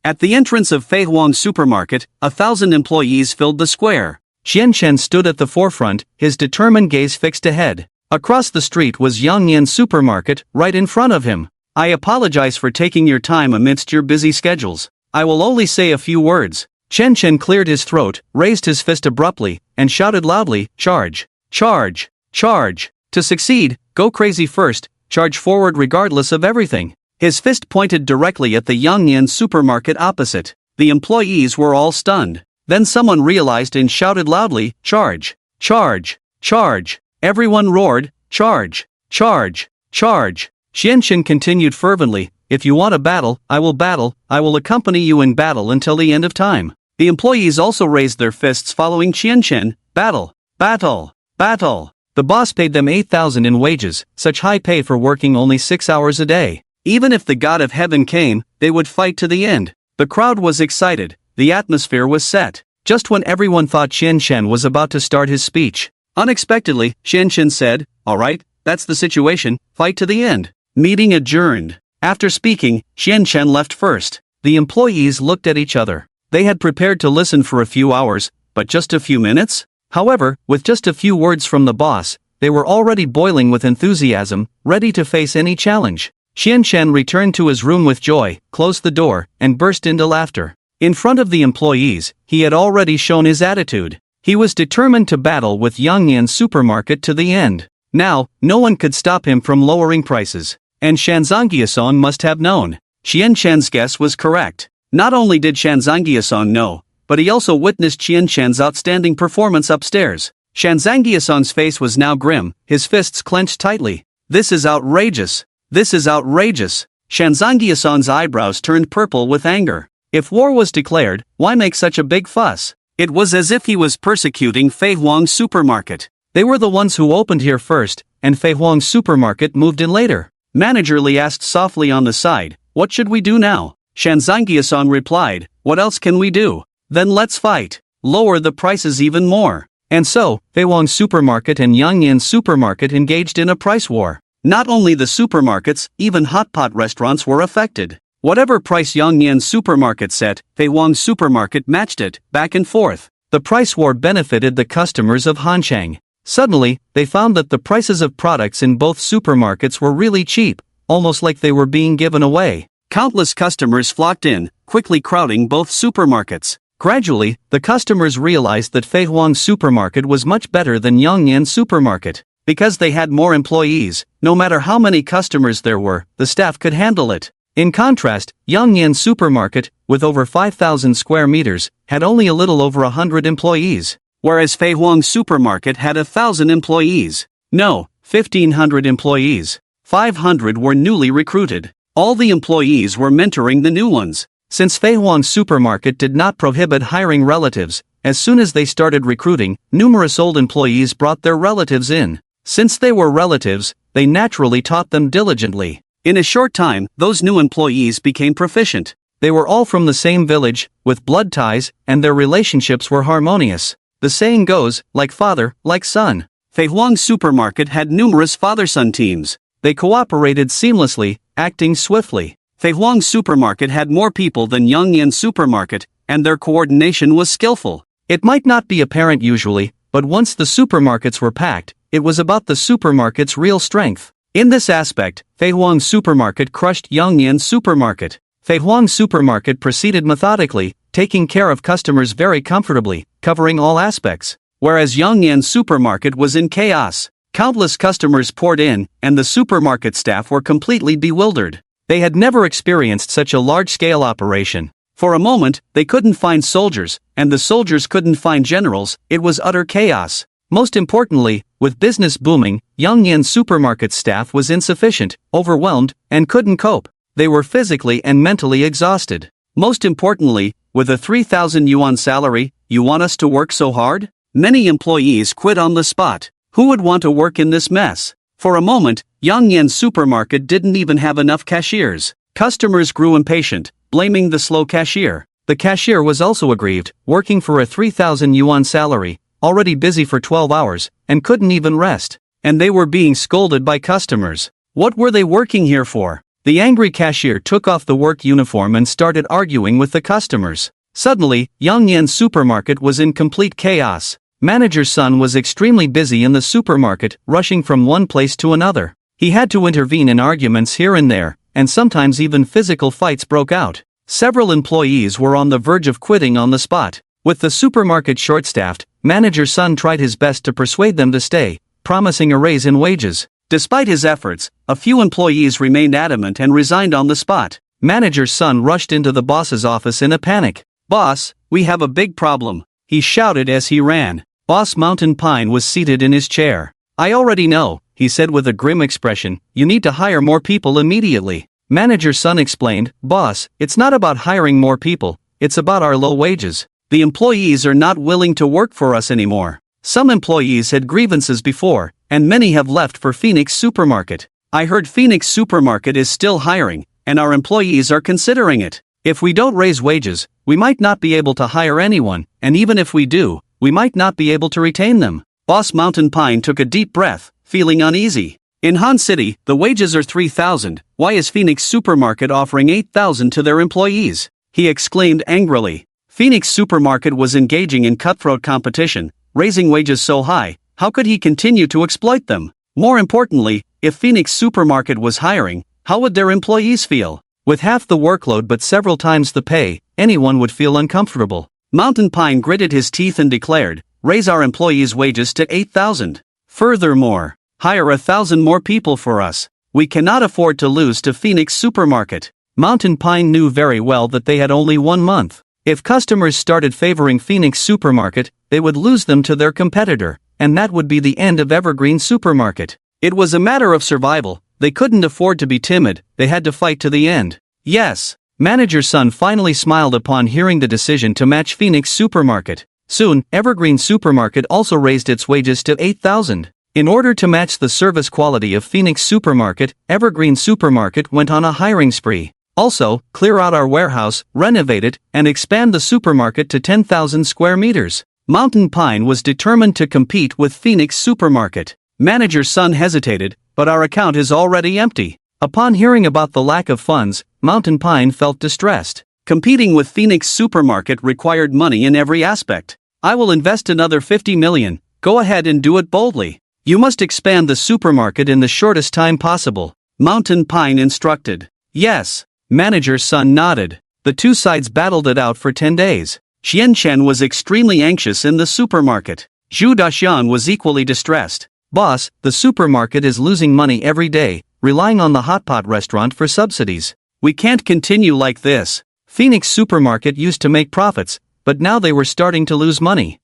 At the entrance of Feihuang Supermarket, 1,000 employees filled the square. Xianchen stood at the forefront, his determined gaze fixed ahead. Across the street was Yongyan Supermarket, right in front of him. I apologize for taking your time amidst your busy schedules. I will only say a few words. Xianchen cleared his throat, raised his fist abruptly, and shouted loudly, charge! Charge! Charge! To succeed, go crazy first, charge forward regardless of everything. His fist pointed directly at the Yongyan Supermarket opposite. The employees were all stunned. Then someone realized and shouted loudly, charge! Charge! Charge! Everyone roared, charge! Charge! Charge! Xianchen continued fervently, if you want a battle, I will accompany you in battle until the end of time. The employees also raised their fists following Xianchen, battle! Battle! Battle! The boss paid them 8,000 in wages, such high pay for working only 6 hours a day. Even if the god of heaven came, they would fight to the end. The crowd was excited, the atmosphere was set. Just when everyone thought Xianchen was about to start his speech, unexpectedly, Xianchen said, alright, that's the situation, fight to the end. Meeting adjourned. After speaking, Xianchen left first. The employees looked at each other. They had prepared to listen for a few hours, but just a few minutes? However, with just a few words from the boss, they were already boiling with enthusiasm, ready to face any challenge. Xianchen returned to his room with joy, closed the door, and burst into laughter. In front of the employees, he had already shown his attitude. He was determined to battle with Yongyan Supermarket to the end. Now, no one could stop him from lowering prices. And Shanzangyason must have known. Xianchen's guess was correct. Not only did Shanzangyason know, but he also witnessed Xianchen's outstanding performance upstairs. Shanzangyason's face was now grim, his fists clenched tightly. This is outrageous. This is outrageous. Shanzangyason's eyebrows turned purple with anger. If war was declared, why make such a big fuss? It was as if he was persecuting Feihuang Supermarket. They were the ones who opened here first, and Feihuang Supermarket moved in later. Manager Li asked softly on the side, what should we do now? Shanzangyason replied, what else can we do? Then let's fight. Lower the prices even more. And so, Feihuang Supermarket and Yongyan Supermarket engaged in a price war. Not only the supermarkets, even hot pot restaurants were affected. Whatever price Yongyan Supermarket set, Fei Huang Supermarket matched it, back and forth. The price war benefited the customers of Hanchang. Suddenly, they found that the prices of products in both supermarkets were really cheap, almost like they were being given away. Countless customers flocked in, quickly crowding both supermarkets. Gradually, the customers realized that Fei Huang Supermarket was much better than Yongyan Supermarket. Because they had more employees, no matter how many customers there were, the staff could handle it. In contrast, Yongyan Supermarket, with over 5,000 square meters, had only a little over 100 employees. Whereas Fei Huang Supermarket had 1,000 employees. No, 1,500 employees. 500 were newly recruited. All the employees were mentoring the new ones. Since Fei Huang Supermarket did not prohibit hiring relatives, as soon as they started recruiting, numerous old employees brought their relatives in. Since they were relatives, they naturally taught them diligently. In a short time, those new employees became proficient. They were all from the same village, with blood ties, and their relationships were harmonious. The saying goes, like father, like son. Fei Huang Supermarket had numerous father-son teams. They cooperated seamlessly, acting swiftly. Fei Huang Supermarket had more people than Yongyan Supermarket, and their coordination was skillful. It might not be apparent usually, but once the supermarkets were packed, it was about the supermarket's real strength. In this aspect, Fei Huang Supermarket crushed Yongyan Supermarket. Fei Huang Supermarket proceeded methodically, taking care of customers very comfortably, covering all aspects. Whereas Yongyan Supermarket was in chaos. Countless customers poured in, and the supermarket staff were completely bewildered. They had never experienced such a large-scale operation. For a moment, they couldn't find soldiers, and the soldiers couldn't find generals. It was utter chaos. Most importantly, with business booming, Yongyan Supermarket staff was insufficient, overwhelmed, and couldn't cope. They were physically and mentally exhausted. Most importantly, with a 3,000 yuan salary, you want us to work so hard? Many employees quit on the spot. Who would want to work in this mess? For a moment, Yongyan Supermarket didn't even have enough cashiers. Customers grew impatient, blaming the slow cashier. The cashier was also aggrieved, working for a 3,000 yuan salary, already busy for 12 hours, and couldn't even rest. And they were being scolded by customers. What were they working here for? The angry cashier took off the work uniform and started arguing with the customers. Suddenly, Yongyan Supermarket was in complete chaos. Manager's son was extremely busy in the supermarket, rushing from one place to another. He had to intervene in arguments here and there, and sometimes even physical fights broke out. Several employees were on the verge of quitting on the spot. With the supermarket short-staffed, manager's son tried his best to persuade them to stay, promising a raise in wages. Despite his efforts, a few employees remained adamant and resigned on the spot. Manager's son rushed into the boss's office in a panic. "Boss, we have a big problem," he shouted as he ran. Boss Mountain Pine was seated in his chair. "I already know," he said with a grim expression, "you need to hire more people immediately." Manager's son explained, "Boss, it's not about hiring more people, it's about our low wages. The employees are not willing to work for us anymore. Some employees had grievances before, and many have left for Phoenix Supermarket. I heard Phoenix Supermarket is still hiring, and our employees are considering it. If we don't raise wages, we might not be able to hire anyone, and even if we do, we might not be able to retain them." Boss Mountain Pine took a deep breath, feeling uneasy. In Han City, the wages are 3,000, why is Phoenix Supermarket offering 8,000 to their employees? He exclaimed angrily. Phoenix Supermarket was engaging in cutthroat competition, raising wages so high, how could he continue to exploit them? More importantly, if Phoenix Supermarket was hiring, how would their employees feel? With half the workload but several times the pay, anyone would feel uncomfortable. Mountain Pine gritted his teeth and declared, "Raise our employees' wages to 8,000. Furthermore, hire 1,000 more people for us. We cannot afford to lose to Phoenix Supermarket." Mountain Pine knew very well that they had only 1 month. If customers started favoring Phoenix Supermarket, they would lose them to their competitor, and that would be the end of Evergreen Supermarket. It was a matter of survival. They couldn't afford to be timid, they had to fight to the end. Yes. Manager's son finally smiled upon hearing the decision to match Phoenix Supermarket. Soon, Evergreen Supermarket also raised its wages to 8,000. In order to match the service quality of Phoenix Supermarket, Evergreen Supermarket went on a hiring spree. Also, clear out our warehouse, renovate it, and expand the supermarket to 10,000 square meters. Mountain Pine was determined to compete with Phoenix Supermarket. Manager's son hesitated, "But our account is already empty." Upon hearing about the lack of funds, Mountain Pine felt distressed. Competing with Phoenix Supermarket required money in every aspect. I will invest another 50 million, go ahead and do it boldly. You must expand the supermarket in the shortest time possible, Mountain Pine instructed. Yes. Manager's son nodded. The two sides battled it out for 10 days. Qianchen was extremely anxious in the supermarket. Zhu Daxian was equally distressed. Boss, the supermarket is losing money every day, relying on the hotpot restaurant for subsidies. We can't continue like this. Phoenix Supermarket used to make profits, but now they were starting to lose money.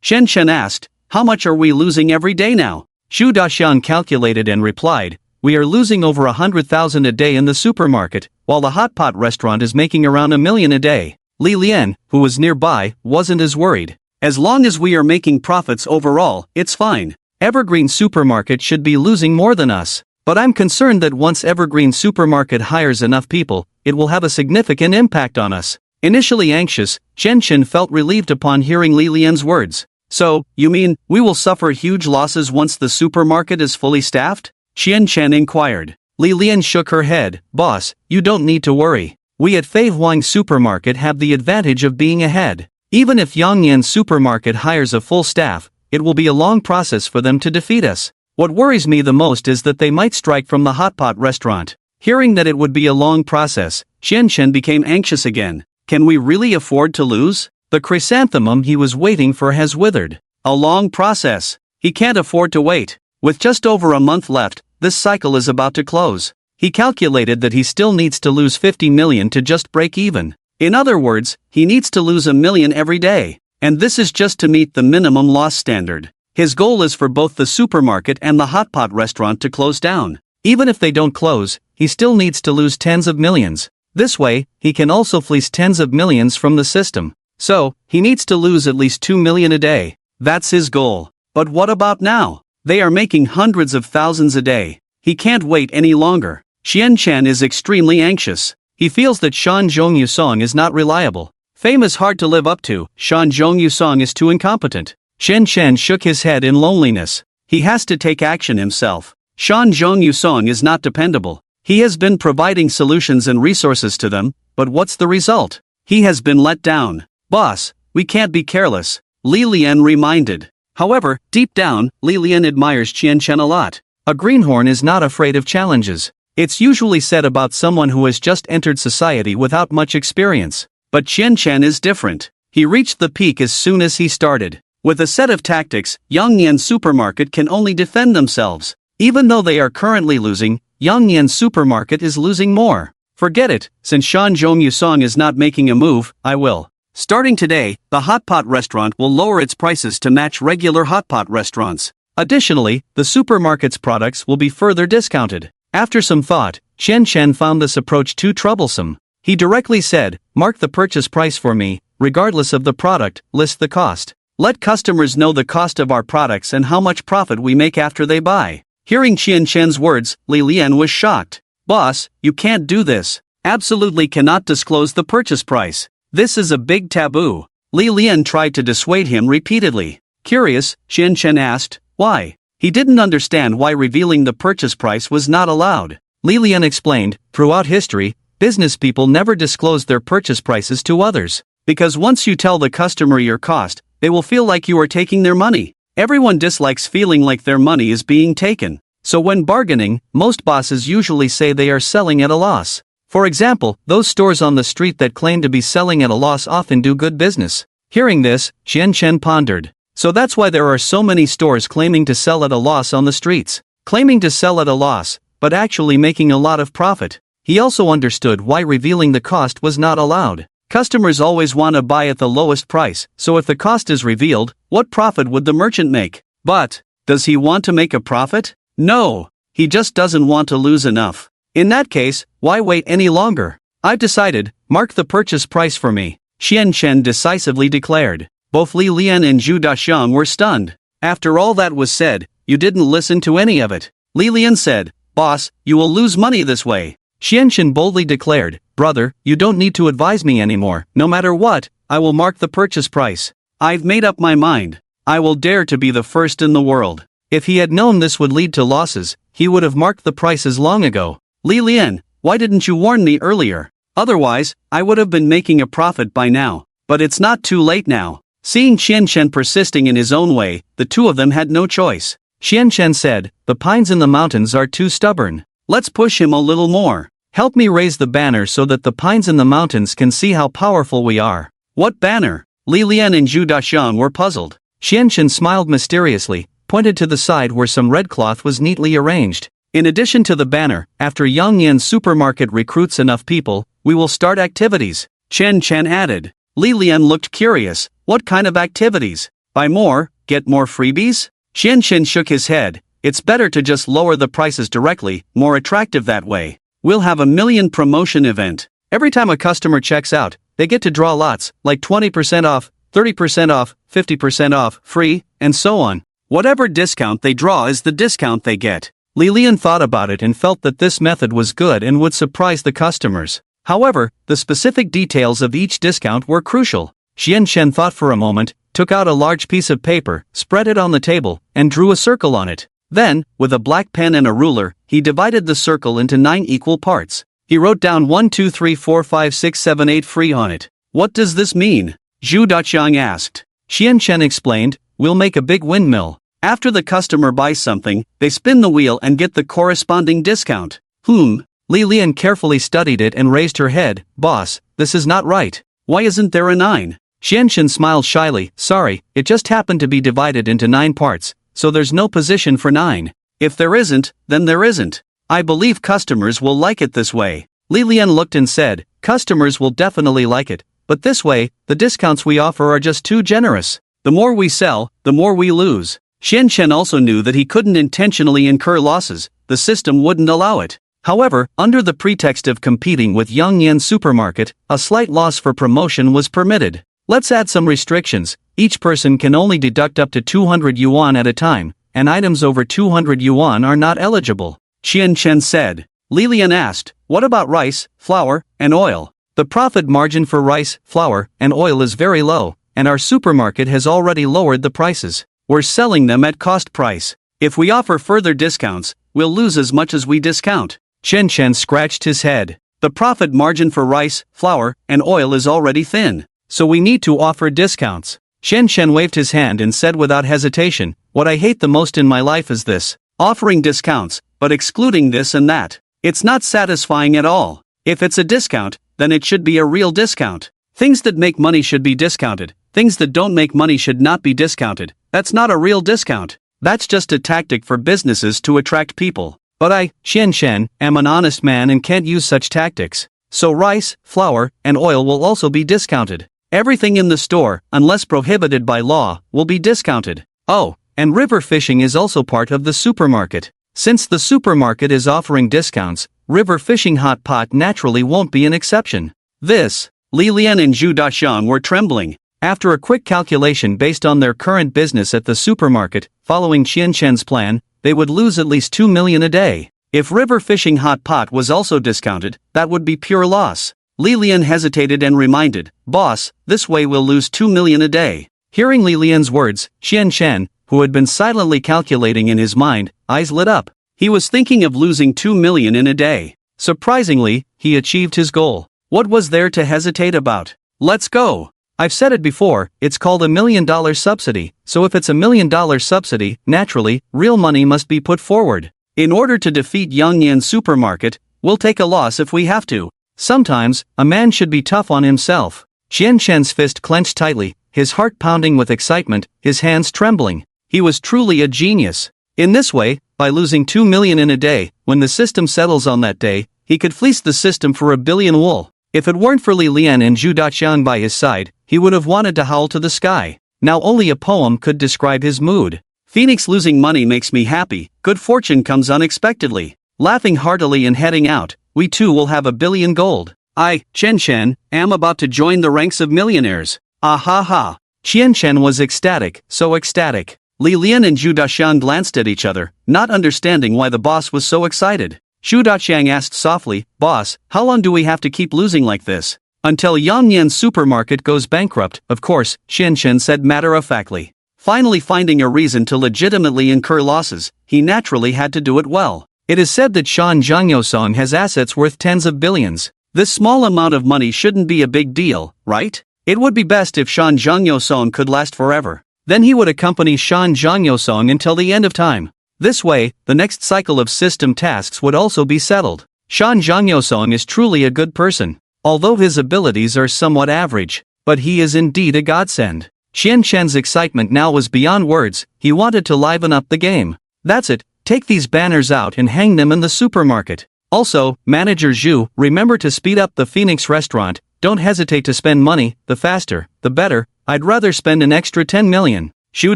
Qianchen asked, how much are we losing every day now? Zhu Daxian calculated and replied, we are losing over 100,000 a day in the supermarket, while the hotpot restaurant is making around 1 million a day. Li Lian, who was nearby, wasn't as worried. As long as we are making profits overall, it's fine. Evergreen Supermarket should be losing more than us. But I'm concerned that once Evergreen Supermarket hires enough people, it will have a significant impact on us. Initially anxious, Qianchen felt relieved upon hearing Li Lian's words. So, you mean, we will suffer huge losses once the supermarket is fully staffed? Qianchen inquired. Li Lian shook her head. Boss, you don't need to worry. We at Fei Huang Supermarket have the advantage of being ahead. Even if Yangyan Supermarket hires a full staff, it will be a long process for them to defeat us. What worries me the most is that they might strike from the hotpot restaurant. Hearing that it would be a long process, Qianchen became anxious again. Can we really afford to lose? The chrysanthemum he was waiting for has withered. A long process. He can't afford to wait. With just over a month left, this cycle is about to close. He calculated that he still needs to lose 50 million to just break even. In other words, he needs to lose 1 million every day. And this is just to meet the minimum loss standard. His goal is for both the supermarket and the hotpot restaurant to close down. Even if they don't close, he still needs to lose tens of millions. This way, he can also fleece tens of millions from the system. So, he needs to lose at least 2 million a day. That's his goal. But what about now? They are making hundreds of thousands a day. He can't wait any longer. Qianchen is extremely anxious. He feels that Shan Zhong Yusong is not reliable. Fame is hard to live up to. Shan Zhong Yusong is too incompetent. Qianchen shook his head in loneliness. He has to take action himself. Shan Zhong Yusong is not dependable. He has been providing solutions and resources to them, but what's the result? He has been let down. Boss, we can't be careless, Li Lian reminded. However, deep down, Li Lian admires Qianchen a lot. A greenhorn is not afraid of challenges. It's usually said about someone who has just entered society without much experience. But Qianchen is different. He reached the peak as soon as he started. With a set of tactics, Yangyan Supermarket can only defend themselves. Even though they are currently losing, Yangyan Supermarket is losing more. Forget it, since Shan Zhong Yusong is not making a move, I will. Starting today, the hotpot restaurant will lower its prices to match regular hotpot restaurants. Additionally, the supermarket's products will be further discounted. After some thought, Qianchen found this approach too troublesome. He directly said, mark the purchase price for me, regardless of the product, list the cost. Let customers know the cost of our products and how much profit we make after they buy. Hearing Qianchen's words, Li Lian was shocked. Boss, you can't do this. Absolutely cannot disclose the purchase price. This is a big taboo. Li Lian tried to dissuade him repeatedly. Curious, Qianchen asked, why? He didn't understand why revealing the purchase price was not allowed. Li Lian explained, throughout history, business people never disclose their purchase prices to others. Because once you tell the customer your cost, they will feel like you are taking their money. Everyone dislikes feeling like their money is being taken. So when bargaining, most bosses usually say they are selling at a loss. For example, those stores on the street that claim to be selling at a loss often do good business. Hearing this, Qianchen pondered. So that's why there are so many stores claiming to sell at a loss on the streets. Claiming to sell at a loss, but actually making a lot of profit. He also understood why revealing the cost was not allowed. Customers always want to buy at the lowest price, so if the cost is revealed, what profit would the merchant make? But, does he want to make a profit? No, he just doesn't want to lose enough. In that case, why wait any longer? I've decided, mark the purchase price for me, Qianchen decisively declared. Both Li Lian and Zhu Daxiang were stunned. After all that was said, you didn't listen to any of it. Li Lian said, boss, you will lose money this way. Qianchen boldly declared, brother, you don't need to advise me anymore. No matter what, I will mark the purchase price. I've made up my mind. I will dare to be the first in the world. If he had known this would lead to losses, he would have marked the prices long ago. Li Lian, Why didn't you warn me earlier? Otherwise, I would have been making a profit by now. But it's not too late now. Seeing Qianchen persisting in his own way, the two of them had no choice. Qianchen said, "The pines in the mountains are too stubborn. Let's push him a little more. Help me raise the banner so that the pines in the mountains can see how powerful we are." What banner? Li Lian and Zhu Daxiang were puzzled. Qianchen smiled mysteriously, pointed to the side where some red cloth was neatly arranged. In addition to the banner, after Yangyan supermarket recruits enough people, we will start activities, Chen added. Li Lian looked curious. What kind of activities? Buy more, get more freebies? Qianchen shook his head. It's better to just lower the prices directly, more attractive that way. We'll have a 1,000,000 promotion event. Every time a customer checks out, they get to draw lots, like 20% off, 30% off, 50% off, free, and so on. Whatever discount they draw is the discount they get. Li Lian thought about it and felt that this method was good and would surprise the customers. However, the specific details of each discount were crucial. Qianchen thought for a moment, took out a large piece of paper, spread it on the table, and drew a circle on it. Then, with a black pen and a ruler, he divided the circle into 9 equal parts. He wrote down 1 2 3 4 5 6 7 8 free on it. What does this mean? Zhu Daxiang asked. Qianchen explained, "We'll make a big windmill. After the customer buys something, they spin the wheel and get the corresponding discount." Li Lian carefully studied it and raised her head. "Boss, this is not right. Why isn't there a 9? Qianchen smiled shyly. "Sorry, it just happened to be divided into 9 parts, so there's no position for 9. If there isn't, then there isn't. I believe customers will like it this way." Li Lian looked and said, "Customers will definitely like it, but this way, the discounts we offer are just too generous. The more we sell, the more we lose." Qianchen also knew that he couldn't intentionally incur losses, the system wouldn't allow it. However, under the pretext of competing with Yangyan supermarket, a slight loss for promotion was permitted. Let's add some restrictions. Each person can only deduct up to 200 yuan at a time, and items over 200 yuan are not eligible, Qianchen said. Li Lian asked, "What about rice, flour, and oil?" The profit margin for rice, flour, and oil is very low, and our supermarket has already lowered the prices. We're selling them at cost price. If we offer further discounts, we'll lose as much as we discount. Qianchen scratched his head. The profit margin for rice, flour, and oil is already thin. So we need to offer discounts. Qianchen waved his hand and said without hesitation, "What I hate the most in my life is this. Offering discounts, but excluding this and that. It's not satisfying at all. If it's a discount, then it should be a real discount. Things that make money should be discounted. Things that don't make money should not be discounted. That's not a real discount. That's just a tactic for businesses to attract people. But I, Qianchen, am an honest man and can't use such tactics. So rice, flour, and oil will also be discounted. Everything in the store, unless prohibited by law, will be discounted. Oh, and river fishing is also part of the supermarket. Since the supermarket is offering discounts, river fishing hot pot naturally won't be an exception." Li Lian and Zhu Daxiang were trembling. After a quick calculation based on their current business at the supermarket, following Qianchen's plan, they would lose at least 2 million a day. If river fishing hot pot was also discounted, that would be pure loss. Li Lian hesitated and reminded, "Boss, this way we'll lose 2 million a day." Hearing Li Lian's words, Qianchen, who had been silently calculating in his mind, eyes lit up. He was thinking of losing 2 million in a day. Surprisingly, he achieved his goal. What was there to hesitate about? Let's go. I've said it before, it's called $1 million subsidy, so if it's $1 million subsidy, naturally, real money must be put forward. In order to defeat Yangyan supermarket, we'll take a loss if we have to. Sometimes, a man should be tough on himself. Qianchen's fist clenched tightly, his heart pounding with excitement, his hands trembling. He was truly a genius. In this way, by losing 2 million in a day, when the system settles on that day, he could fleece the system for 1 billion wool. If it weren't for Li Lian and Zhu Daxiang by his side, he would have wanted to howl to the sky. Now only a poem could describe his mood. Phoenix losing money makes me happy, good fortune comes unexpectedly. Laughing heartily and heading out, we too will have 1 billion gold. I, Qianchen, am about to join the ranks of millionaires. Ah ha ha. Qianchen was ecstatic, so ecstatic. Li Lian and Zhu Daxiang glanced at each other, not understanding why the boss was so excited. Zhu Daxiang asked softly, "Boss, how long do we have to keep losing like this?" "Until Yangyan supermarket goes bankrupt, of course," Qianchen said matter-of-factly. Finally finding a reason to legitimately incur losses, he naturally had to do it well. It is said that Shan Zhangyo-song has assets worth tens of billions. This small amount of money shouldn't be a big deal, right? It would be best if Shan Zhangyo-song could last forever. Then he would accompany Shan Zhangyo-song until the end of time. This way, the next cycle of system tasks would also be settled. Shan Zhangyo-song is truly a good person, although his abilities are somewhat average, but he is indeed a godsend. Qian Chen's excitement now was beyond words. He wanted to liven up the game. That's it, take these banners out and hang them in the supermarket. Also, Manager Zhu, remember to speed up the Phoenix restaurant. Don't hesitate to spend money, the faster, the better. I'd rather spend an extra 10 million. Xu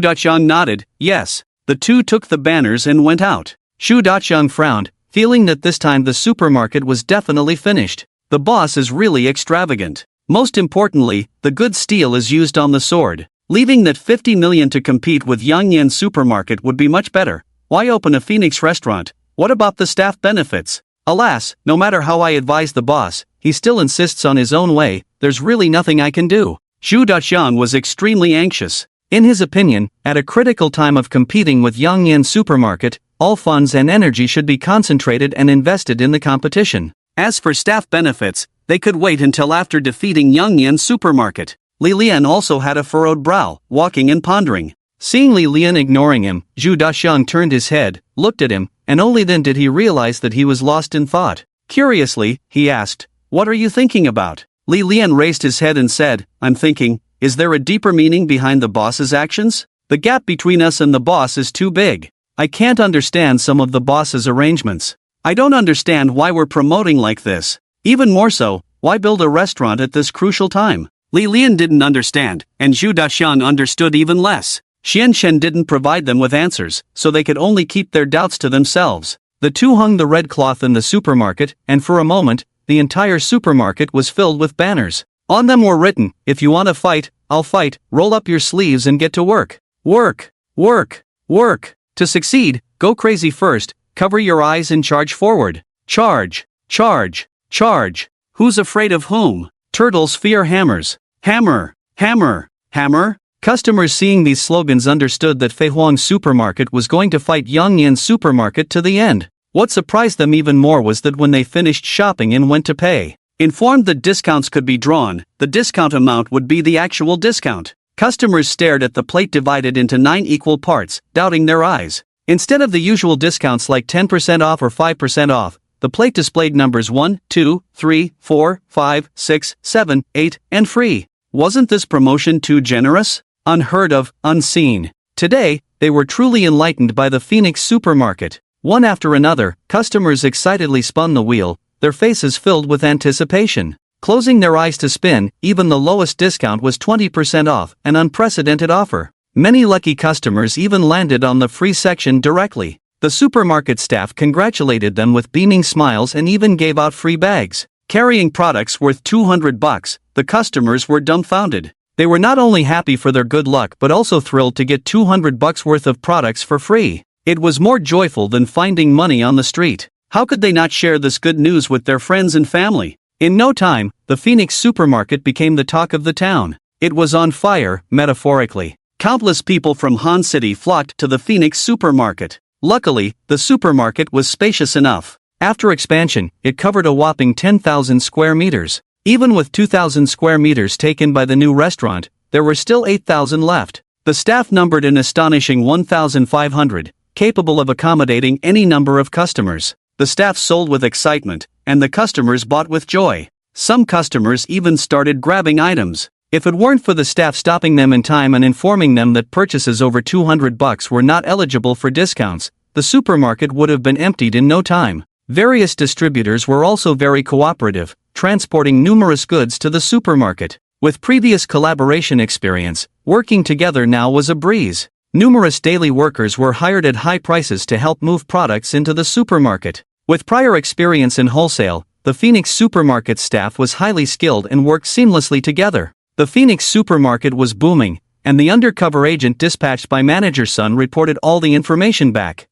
Daqiang nodded, yes. The two took the banners and went out. Xu Daqiang frowned, feeling that this time the supermarket was definitely finished. The boss is really extravagant. Most importantly, the good steel is used on the sword. Leaving that 50 million to compete with Yangyan supermarket would be much better. Why open a Phoenix restaurant? What about the staff benefits? Alas, no matter how I advise the boss, he still insists on his own way. There's really nothing I can do. Xu Daqiang was extremely anxious. In his opinion, at a critical time of competing with Yangyan supermarket, all funds and energy should be concentrated and invested in the competition. As for staff benefits, they could wait until after defeating Yangyan supermarket. Li Lian also had a furrowed brow, walking and pondering. Seeing Li Lian ignoring him, Xu Daqiang turned his head, looked at him, and only then did he realize that he was lost in thought. Curiously, he asked, "What are you thinking about?" Li Lian raised his head and said, "I'm thinking, is there a deeper meaning behind the boss's actions? The gap between us and the boss is too big. I can't understand some of the boss's arrangements. I don't understand why we're promoting like this. Even more so, why build a restaurant at this crucial time?" Li Lian didn't understand, and Xu Daqiang understood even less. Qian Shen didn't provide them with answers, so they could only keep their doubts to themselves. The two hung the red cloth in the supermarket, and for a moment, the entire supermarket was filled with banners. On them were written, "If you want to fight, I'll fight, roll up your sleeves and get to work. Work, work, work. To succeed, go crazy first, cover your eyes and charge forward. Charge, charge, charge. Who's afraid of whom? Turtles fear hammers. Hammer, hammer, hammer." Customers seeing these slogans understood that Feihuang supermarket was going to fight Yangyan supermarket to the end. What surprised them even more was that when they finished shopping and went to pay, informed that discounts could be drawn, the discount amount would be the actual discount. Customers stared at the plate divided into 9 equal parts, doubting their eyes. Instead of the usual discounts like 10% off or 5% off, the plate displayed numbers 1, 2, 3, 4, 5, 6, 7, 8, and free. Wasn't this promotion too generous? Unheard of, unseen. Today, they were truly enlightened by the Phoenix supermarket. One after another, customers excitedly spun the wheel, their faces filled with anticipation. Closing their eyes to spin, even the lowest discount was 20% off, an unprecedented offer. Many lucky customers even landed on the free section directly. The supermarket staff congratulated them with beaming smiles and even gave out free bags. Carrying products worth $200, the customers were dumbfounded. They were not only happy for their good luck but also thrilled to get $200 worth of products for free. It was more joyful than finding money on the street. How could they not share this good news with their friends and family? In no time, the Phoenix supermarket became the talk of the town. It was on fire, metaphorically. Countless people from Han City flocked to the Phoenix supermarket. Luckily, the supermarket was spacious enough. After expansion, it covered a whopping 10,000 square meters. Even with 2,000 square meters taken by the new restaurant, there were still 8,000 left. The staff numbered an astonishing 1,500, capable of accommodating any number of customers. The staff sold with excitement, and the customers bought with joy. Some customers even started grabbing items. If it weren't for the staff stopping them in time and informing them that purchases over $200 were not eligible for discounts, the supermarket would have been emptied in no time. Various distributors were also very cooperative, transporting numerous goods to the supermarket. With previous collaboration experience, working together now was a breeze. Numerous daily workers were hired at high prices to help move products into the supermarket. With prior experience in wholesale, the Phoenix supermarket staff was highly skilled and worked seamlessly together. The Phoenix supermarket was booming, and the undercover agent dispatched by Manager's son reported all the information back.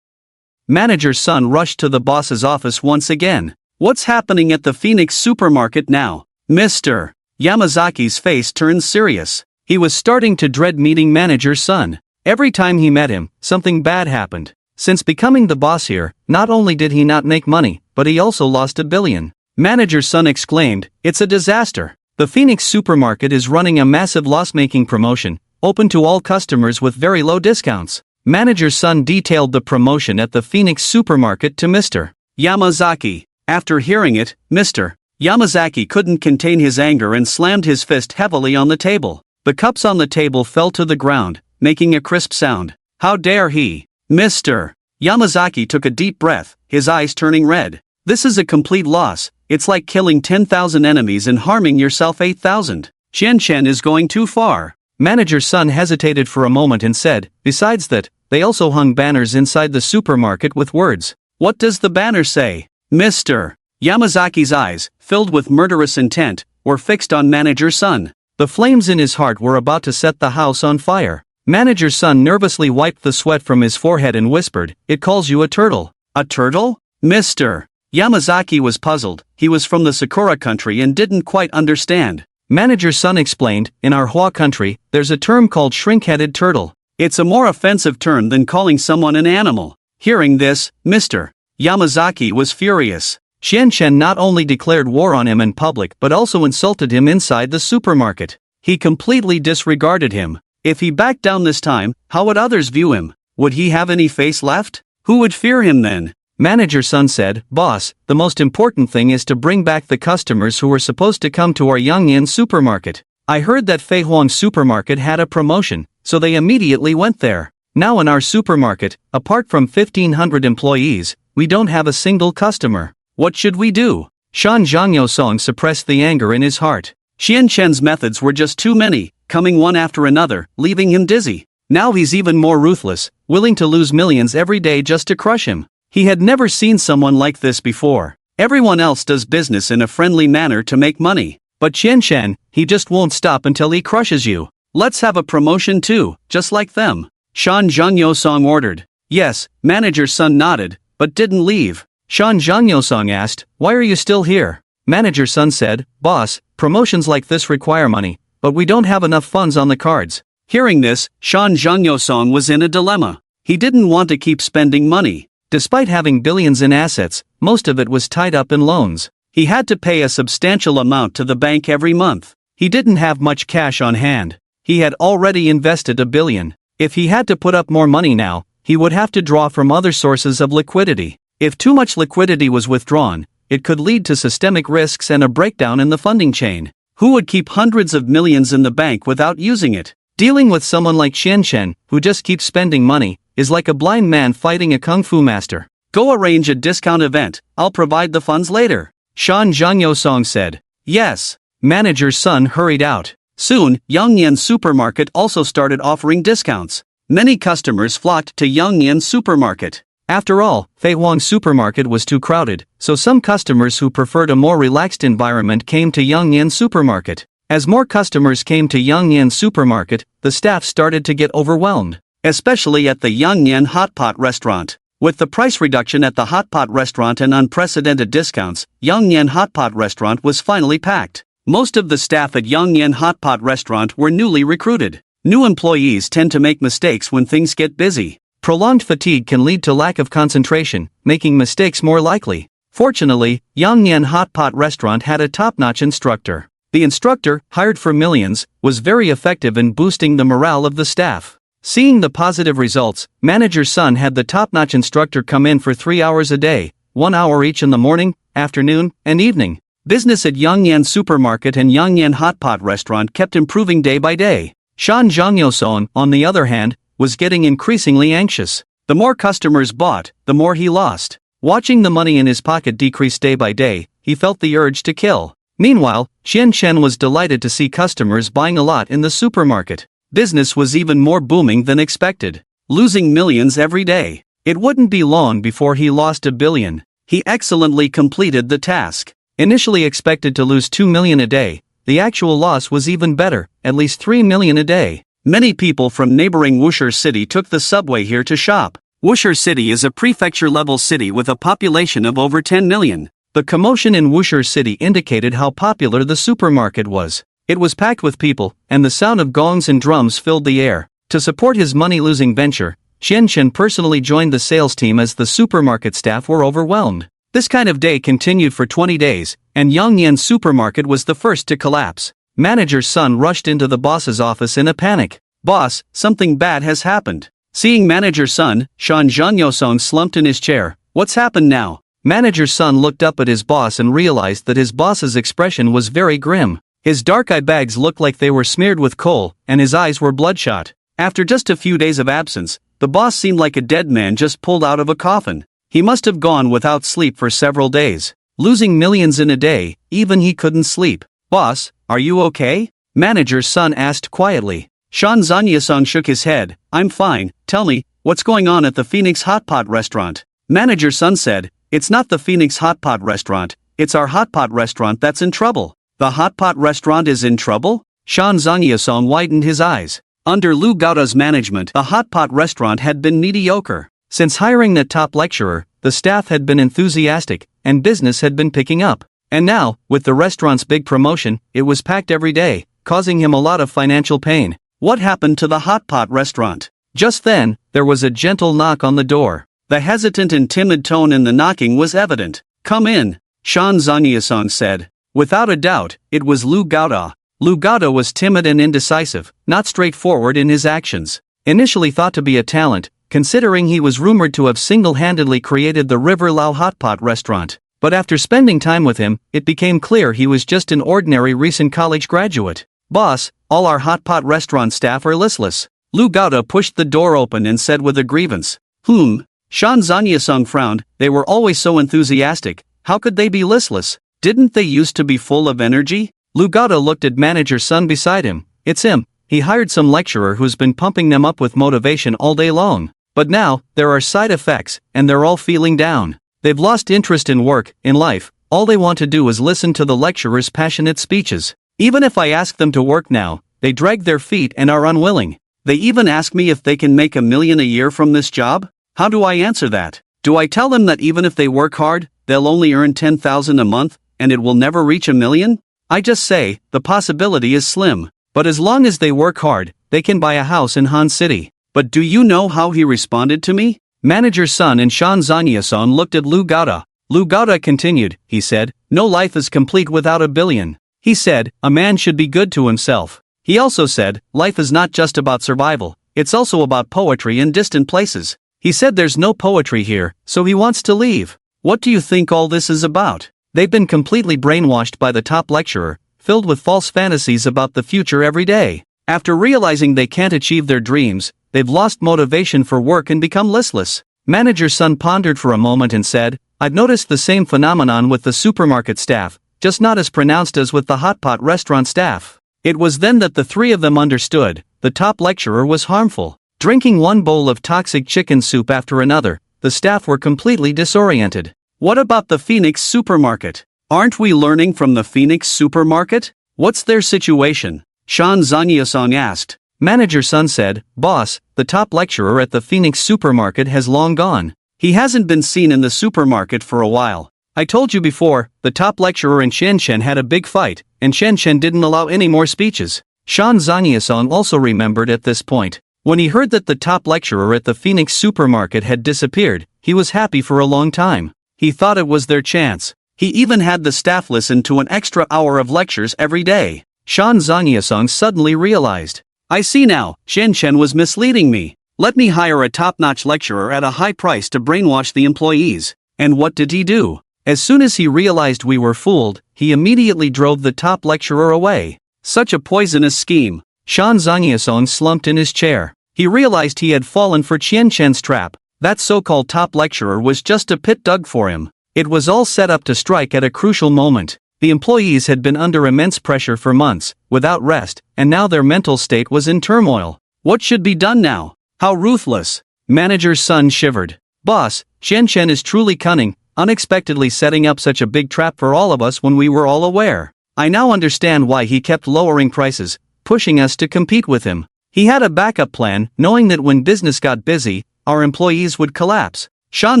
Manager's son rushed to the boss's office once again. "What's happening at the Phoenix supermarket now, Mr. Yamazaki's face turned serious. He was starting to dread meeting Manager's son. Every time he met him, something bad happened. Since becoming the boss here, not only did he not make money, but he also lost $1 billion. Manager's son exclaimed, "It's a disaster. The Phoenix supermarket is running a massive loss-making promotion, open to all customers with very low discounts." Manager's son detailed the promotion at the Phoenix supermarket to Mr. Yamazaki. After hearing it, Mr. Yamazaki couldn't contain his anger and slammed his fist heavily on the table. The cups on the table fell to the ground, making a crisp sound. "How dare he!" Mr. Yamazaki took a deep breath, his eyes turning red. "This is a complete loss. It's like killing 10,000 enemies and harming yourself 8,000. Chen is going too far." Manager's son hesitated for a moment and said, "Besides that, they also hung banners inside the supermarket with words." "What does the banner say?" Mr. Yamazaki's eyes, filled with murderous intent, were fixed on manager's son. The flames in his heart were about to set the house on fire. Manager's son nervously wiped the sweat from his forehead and whispered, "It calls you a turtle." "A turtle?" Mr. Yamazaki was puzzled. He was from the Sakura country and didn't quite understand. Manager's son explained, "In our Hua country, there's a term called shrink-headed turtle. It's a more offensive term than calling someone an animal." Hearing this, Mr. Yamazaki was furious. Chen not only declared war on him in public but also insulted him inside the supermarket. He completely disregarded him. If he backed down this time, how would others view him? Would he have any face left? Who would fear him then? Manager's son said, "Boss, the most important thing is to bring back the customers who were supposed to come to our Yangyan supermarket. I heard that Fei Huang supermarket had a promotion, so they immediately went there. Now in our supermarket, apart from 1,500 employees, we don't have a single customer. What should we do?" Shan Zhangyosong suppressed the anger in his heart. Chen's methods were just too many, coming one after another, leaving him dizzy. Now he's even more ruthless, willing to lose millions every day just to crush him. He had never seen someone like this before. Everyone else does business in a friendly manner to make money. But Chen, he just won't stop until he crushes you. "Let's have a promotion too, just like them," Shan Zhangyosong ordered. Yes, manager's son nodded, but didn't leave. Shan Zhangyosong asked, "Why are you still here?" Manager's son said, "Boss, promotions like this require money, but we don't have enough funds on the cards." Hearing this, Shan Zhangyosong was in a dilemma. He didn't want to keep spending money. Despite having billions in assets, most of it was tied up in loans. He had to pay a substantial amount to the bank every month. He didn't have much cash on hand. He had already invested $1 billion. If he had to put up more money now, he would have to draw from other sources of liquidity. If too much liquidity was withdrawn, it could lead to systemic risks and a breakdown in the funding chain. Who would keep hundreds of millions in the bank without using it? Dealing with someone like Chen, who just keeps spending money, is like a blind man fighting a kung fu master. "Go arrange a discount event, I'll provide the funds later," Shan Zhangyosong said. Yes. Manager's son hurried out. Soon, Yangyan supermarket also started offering discounts. Many customers flocked to Yangyan supermarket. After all, Fei Huang supermarket was too crowded, so some customers who preferred a more relaxed environment came to Yangyan supermarket. As more customers came to Yangyan supermarket, the staff started to get overwhelmed. Especially at the Yangyan Hot Pot restaurant. With the price reduction at the Hot Pot restaurant and unprecedented discounts, Yangyan Hot Pot restaurant was finally packed. Most of the staff at Yangyan Hot Pot restaurant were newly recruited. New employees tend to make mistakes when things get busy. Prolonged fatigue can lead to lack of concentration, making mistakes more likely. Fortunately, Yangyan Hot Pot restaurant had a top-notch instructor. The instructor, hired for millions, was very effective in boosting the morale of the staff. Seeing the positive results, manager's son had the top-notch instructor come in for 3 hours a day, 1 hour each in the morning, afternoon, and evening. Business at Yangyan supermarket and Yangyan Hot Pot restaurant kept improving day by day. Shan Zhangyosong, on the other hand, was getting increasingly anxious. The more customers bought, the more he lost. Watching the money in his pocket decrease day by day, he felt the urge to kill. Meanwhile, Chen was delighted to see customers buying a lot in the supermarket. Business was even more booming than expected, losing millions every day. It wouldn't be long before he lost $1 billion. He excellently completed the task. Initially expected to lose 2 million a day, the actual loss was even better, at least 3 million a day. Many people from neighboring Wusher City took the subway here to shop. Wusher City is a prefecture-level city with a population of over 10 million. The commotion in Wusher City indicated how popular the supermarket was. It was packed with people, and the sound of gongs and drums filled the air. To support his money-losing venture, Chen personally joined the sales team as the supermarket staff were overwhelmed. This kind of day continued for 20 days, and Yangnian supermarket was the first to collapse. Manager's son rushed into the boss's office in a panic. "Boss, something bad has happened." Seeing manager's son, Shan Zhanyosong slumped in his chair. "What's happened now?" Manager's son looked up at his boss and realized that his boss's expression was very grim. His dark eye bags looked like they were smeared with coal, and his eyes were bloodshot. After just a few days of absence, the boss seemed like a dead man just pulled out of a coffin. He must have gone without sleep for several days. Losing millions in a day, even he couldn't sleep. "Boss, are you okay?" Manager's son asked quietly. Shan Zanyasong shook his head. "I'm fine, tell me, what's going on at the Phoenix Hot Pot restaurant?" Manager's son said, "It's not the Phoenix Hot Pot restaurant, it's our hot pot restaurant that's in trouble." "The hot pot restaurant is in trouble?" Shan Zanyasong widened his eyes. Under Lu Gaoda's management, the hot pot restaurant had been mediocre. Since hiring the top lecturer, the staff had been enthusiastic, and business had been picking up. And now, with the restaurant's big promotion, it was packed every day, causing him a lot of financial pain. What happened to the hot pot restaurant? Just then, there was a gentle knock on the door. The hesitant and timid tone in the knocking was evident. "Come in," Shan Zanyasong said. Without a doubt, it was Lu Gaoda. Lu Gaoda was timid and indecisive, not straightforward in his actions. Initially thought to be a talent, considering he was rumored to have single-handedly created the River Lao Hot Pot restaurant. But after spending time with him, it became clear he was just an ordinary recent college graduate. "Boss, all our hot pot restaurant staff are listless." Lu Gaoda pushed the door open and said with a grievance. Shan Zanyasong frowned. They were always so enthusiastic, how could they be listless? Didn't they used to be full of energy? Lu Gaoda looked at manager's son beside him. "It's him. He hired some lecturer who's been pumping them up with motivation all day long. But now, there are side effects, and they're all feeling down. They've lost interest in work, in life. All they want to do is listen to the lecturer's passionate speeches. Even if I ask them to work now, they drag their feet and are unwilling. They even ask me if they can make $1 million a year from this job. How do I answer that? Do I tell them that even if they work hard, they'll only earn 10,000 a month, and it will never reach $1 million? I just say, the possibility is slim. But as long as they work hard, they can buy a house in Han City." But do you know how he responded to me? Manager's son and Shan Zanyasong looked at Lu Gaoda. Lu Gaoda continued, he said, "No life is complete without $1 billion. He said, a man should be good to himself. He also said, life is not just about survival, it's also about poetry in distant places. He said there's no poetry here, so he wants to leave. What do you think all this is about? They've been completely brainwashed by the top lecturer, filled with false fantasies about the future every day. After realizing they can't achieve their dreams, they've lost motivation for work and become listless." Manager's son pondered for a moment and said, "I've noticed the same phenomenon with the supermarket staff, just not as pronounced as with the hot pot restaurant staff." It was then that the three of them understood, the top lecturer was harmful. Drinking one bowl of toxic chicken soup after another, the staff were completely disoriented. What about the Phoenix supermarket? Aren't we learning from the Phoenix supermarket? What's their situation? Shan Zanyasong asked. Manager's son said, "Boss, the top lecturer at the Phoenix supermarket has long gone. He hasn't been seen in the supermarket for a while. I told you before, the top lecturer and Shen had a big fight, and Shen didn't allow any more speeches." Shan Zanyasong also remembered at this point. When he heard that the top lecturer at the Phoenix supermarket had disappeared, he was happy for a long time. He thought it was their chance. He even had the staff listen to an extra hour of lectures every day. Shan Zanyasong suddenly realized. I see now, Shen was misleading me. Let me hire a top-notch lecturer at a high price to brainwash the employees. And what did he do? As soon as he realized we were fooled, he immediately drove the top lecturer away. Such a poisonous scheme. Shan Zanyasong slumped in his chair. He realized he had fallen for Chen's trap. That so-called top lecturer was just a pit dug for him. It was all set up to strike at a crucial moment. The employees had been under immense pressure for months, without rest, and now their mental state was in turmoil. What should be done now? How ruthless. Manager's son shivered. Boss, Shen is truly cunning, unexpectedly setting up such a big trap for all of us when we were all aware. I now understand why he kept lowering prices, pushing us to compete with him. He had a backup plan, knowing that when business got busy, our employees would collapse. Shan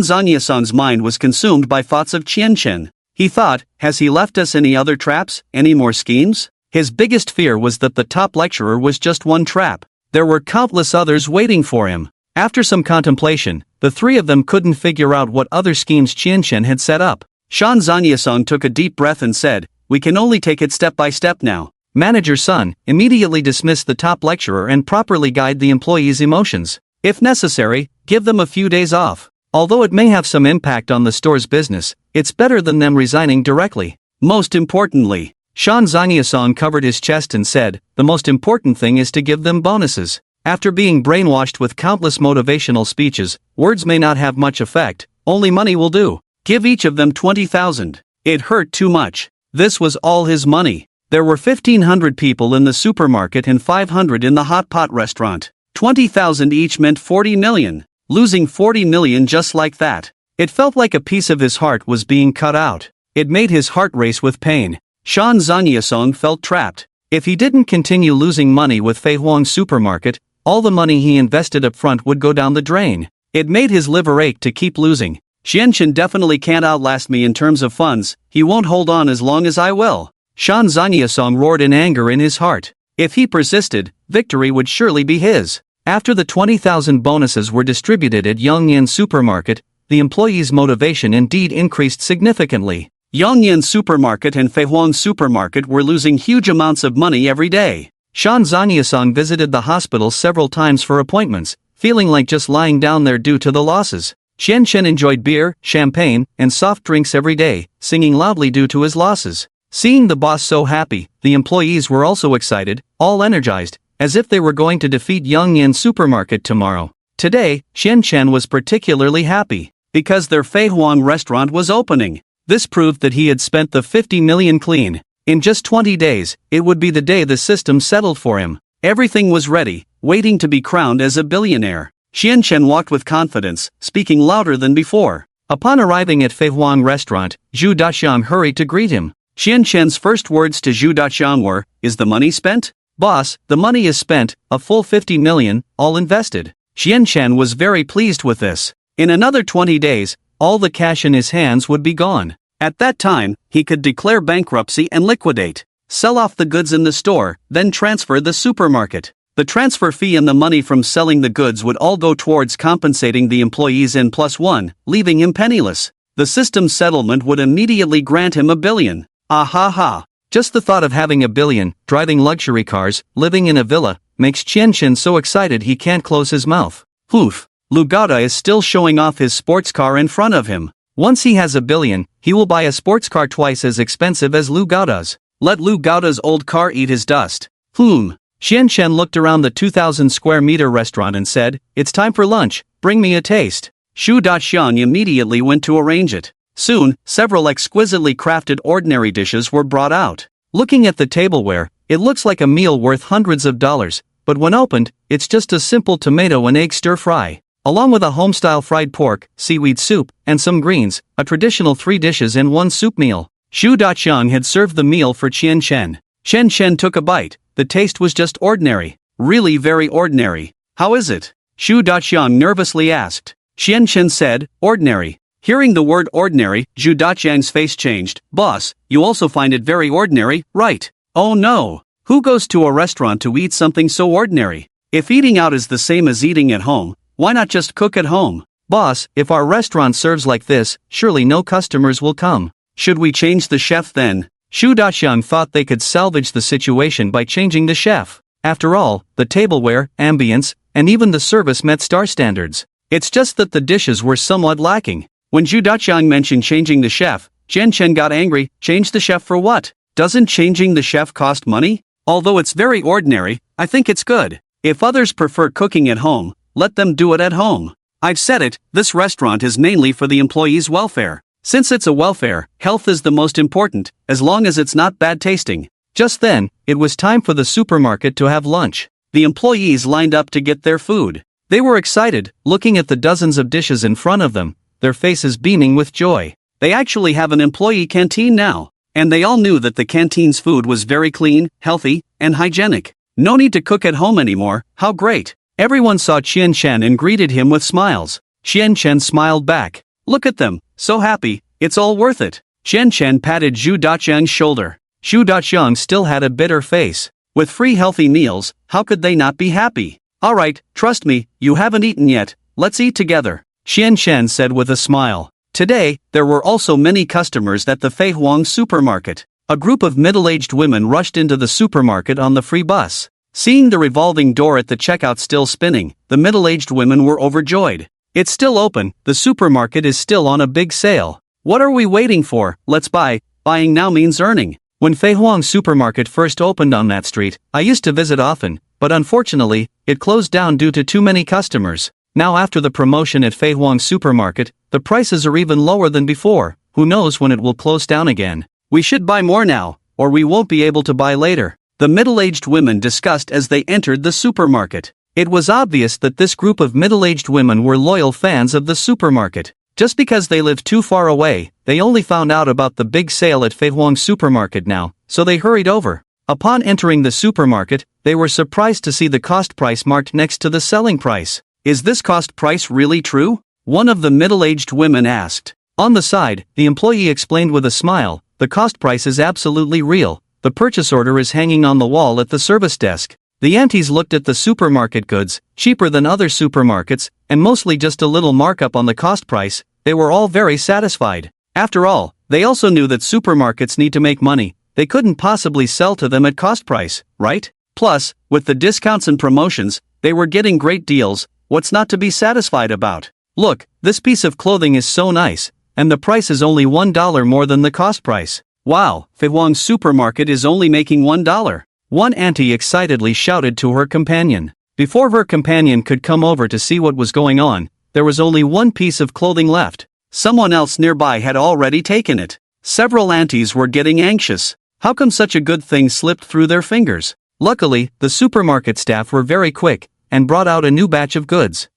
Zanyasong's mind was consumed by thoughts of Chen. He thought, has he left us any other traps, any more schemes? His biggest fear was that the top lecturer was just one trap. There were countless others waiting for him. After some contemplation, the three of them couldn't figure out what other schemes Qianchen had set up. Shan Zanyasong took a deep breath and said, "We can only take it step by step now." Manager Sun immediately dismissed the top lecturer and properly guide the employees' emotions. If necessary, give them a few days off. Although it may have some impact on the store's business, it's better than them resigning directly. Most importantly, Shan Zanyasong covered his chest and said, the most important thing is to give them bonuses. After being brainwashed with countless motivational speeches, words may not have much effect, only money will do. Give each of them 20,000. It hurt too much. This was all his money. There were 1,500 people in the supermarket and 500 in the hot pot restaurant. 20,000 each meant 40 million. Losing 40 million just like that. It felt like a piece of his heart was being cut out. It made his heart race with pain. Shan Zanyasong felt trapped. If he didn't continue losing money with Fei Huang's supermarket, all the money he invested up front would go down the drain. It made his liver ache to keep losing. Qianchen definitely can't outlast me in terms of funds, he won't hold on as long as I will. Shan Zanyasong roared in anger in his heart. If he persisted, victory would surely be his. After the 20,000 bonuses were distributed at Yongyan Supermarket, the employees' motivation indeed increased significantly. Yongyan Supermarket and Fei Huang Supermarket were losing huge amounts of money every day. Shan Zanyasong visited the hospital several times for appointments, feeling like just lying down there due to the losses. Qianchen enjoyed beer, champagne, and soft drinks every day, singing loudly due to his losses. Seeing the boss so happy, the employees were also excited, all energized, as if they were going to defeat Yongyan Supermarket tomorrow. Today, Qianchen was particularly happy, because their Fei Huang restaurant was opening. This proved that he had spent the 50 million clean. In just 20 days, it would be the day the system settled for him. Everything was ready, waiting to be crowned as a billionaire. Qianchen walked with confidence, speaking louder than before. Upon arriving at Fei Huang restaurant, Zhu Daxiang hurried to greet him. Qianchen's first words to Zhu Daxiang were, "Is the money spent?" "Boss, the money is spent, a full 50 million, all invested." Qianchen was very pleased with this. In another 20 days, all the cash in his hands would be gone. At that time, he could declare bankruptcy and liquidate, sell off the goods in the store, then transfer the supermarket. The transfer fee and the money from selling the goods would all go towards compensating the employees N+1, leaving him penniless. The system's settlement would immediately grant him $1 billion. Ah ha ha. Just the thought of having $1 billion, driving luxury cars, living in a villa, makes Qianchen so excited he can't close his mouth. Oof. Lu Gaoda is still showing off his sports car in front of him. Once he has $1 billion, he will buy a sports car twice as expensive as Lu Gaoda's. Let Lu Gaoda's old car eat his dust. Qianchen looked around the 2,000 square meter restaurant and said, "It's time for lunch, bring me a taste." Zhu Daxiang immediately went to arrange it. Soon, several exquisitely crafted ordinary dishes were brought out. Looking at the tableware, it looks like a meal worth hundreds of dollars, but when opened, it's just a simple tomato and egg stir-fry. Along with a home-style fried pork, seaweed soup, and some greens, a traditional 3 dishes in 1 soup meal. Zhu Daxiang had served the meal for Qianchen. Qianchen took a bite. The taste was just ordinary. Really very ordinary. "How is it?" Zhu Daxiang nervously asked. Qianchen said, "Ordinary." Hearing the word ordinary, Zhu Daxiang's face changed. "Boss, you also find it very ordinary, right?" "Oh no. Who goes to a restaurant to eat something so ordinary? If eating out is the same as eating at home, why not just cook at home?" "Boss, if our restaurant serves like this, surely no customers will come." "Should we change the chef then?" Zhu Daxiang thought they could salvage the situation by changing the chef. After all, the tableware, ambience, and even the service met star standards. It's just that the dishes were somewhat lacking. When Zhu Daxiang mentioned changing the chef, Qianchen got angry. "Change the chef for what? Doesn't changing the chef cost money? Although it's very ordinary, I think it's good. If others prefer cooking at home, let them do it at home. I've said it, this restaurant is mainly for the employees' welfare. Since it's a welfare, health is the most important, as long as it's not bad tasting." Just then, it was time for the supermarket to have lunch. The employees lined up to get their food. They were excited, looking at the dozens of dishes in front of them, their faces beaming with joy. They actually have an employee canteen now, and they all knew that the canteen's food was very clean, healthy, and hygienic. No need to cook at home anymore. How great. Everyone saw Qianchen and greeted him with smiles. Qianchen smiled back. "Look at them, so happy, it's all worth it." Qianchen patted Zhu Daxiang's shoulder. Zhu Daxiang still had a bitter face. With free healthy meals, how could they not be happy? Alright, trust me, you haven't eaten yet, let's eat together, Xian Shen said with a smile. Today, there were also many customers at the Fei Huang supermarket. A group of middle-aged women rushed into the supermarket on the free bus. Seeing the revolving door at the checkout still spinning, the middle-aged women were overjoyed. It's still open, the supermarket is still on a big sale. What are we waiting for? Let's buy. Buying now means earning. When Fei Huang supermarket first opened on that street, I used to visit often, but unfortunately, it closed down due to too many customers. Now after the promotion at Fei Huang supermarket, the prices are even lower than before. Who knows when it will close down again. We should buy more now, or we won't be able to buy later, the middle-aged women discussed as they entered the supermarket. It was obvious that this group of middle-aged women were loyal fans of the supermarket. Just because they lived too far away, they only found out about the big sale at Fei Huang supermarket now, so they hurried over. Upon entering the supermarket, they were surprised to see the cost price marked next to the selling price. Is this cost price really true? One of the middle-aged women asked. On the side, the employee explained with a smile, the cost price is absolutely real, the purchase order is hanging on the wall at the service desk. The aunties looked at the supermarket goods, cheaper than other supermarkets, and mostly just a little markup on the cost price. They were all very satisfied. After all, they also knew that supermarkets need to make money. They couldn't possibly sell to them at cost price, right? Plus, with the discounts and promotions, they were getting great deals. What's not to be satisfied about? Look, this piece of clothing is so nice, and the price is only $1 more than the cost price. Wow, Fei Huang supermarket is only making $1. One auntie excitedly shouted to her companion. Before her companion could come over to see what was going on, there was only one piece of clothing left. Someone else nearby had already taken it. Several aunties were getting anxious. How come such a good thing slipped through their fingers? Luckily, the supermarket staff were very quick, and brought out a new batch of goods.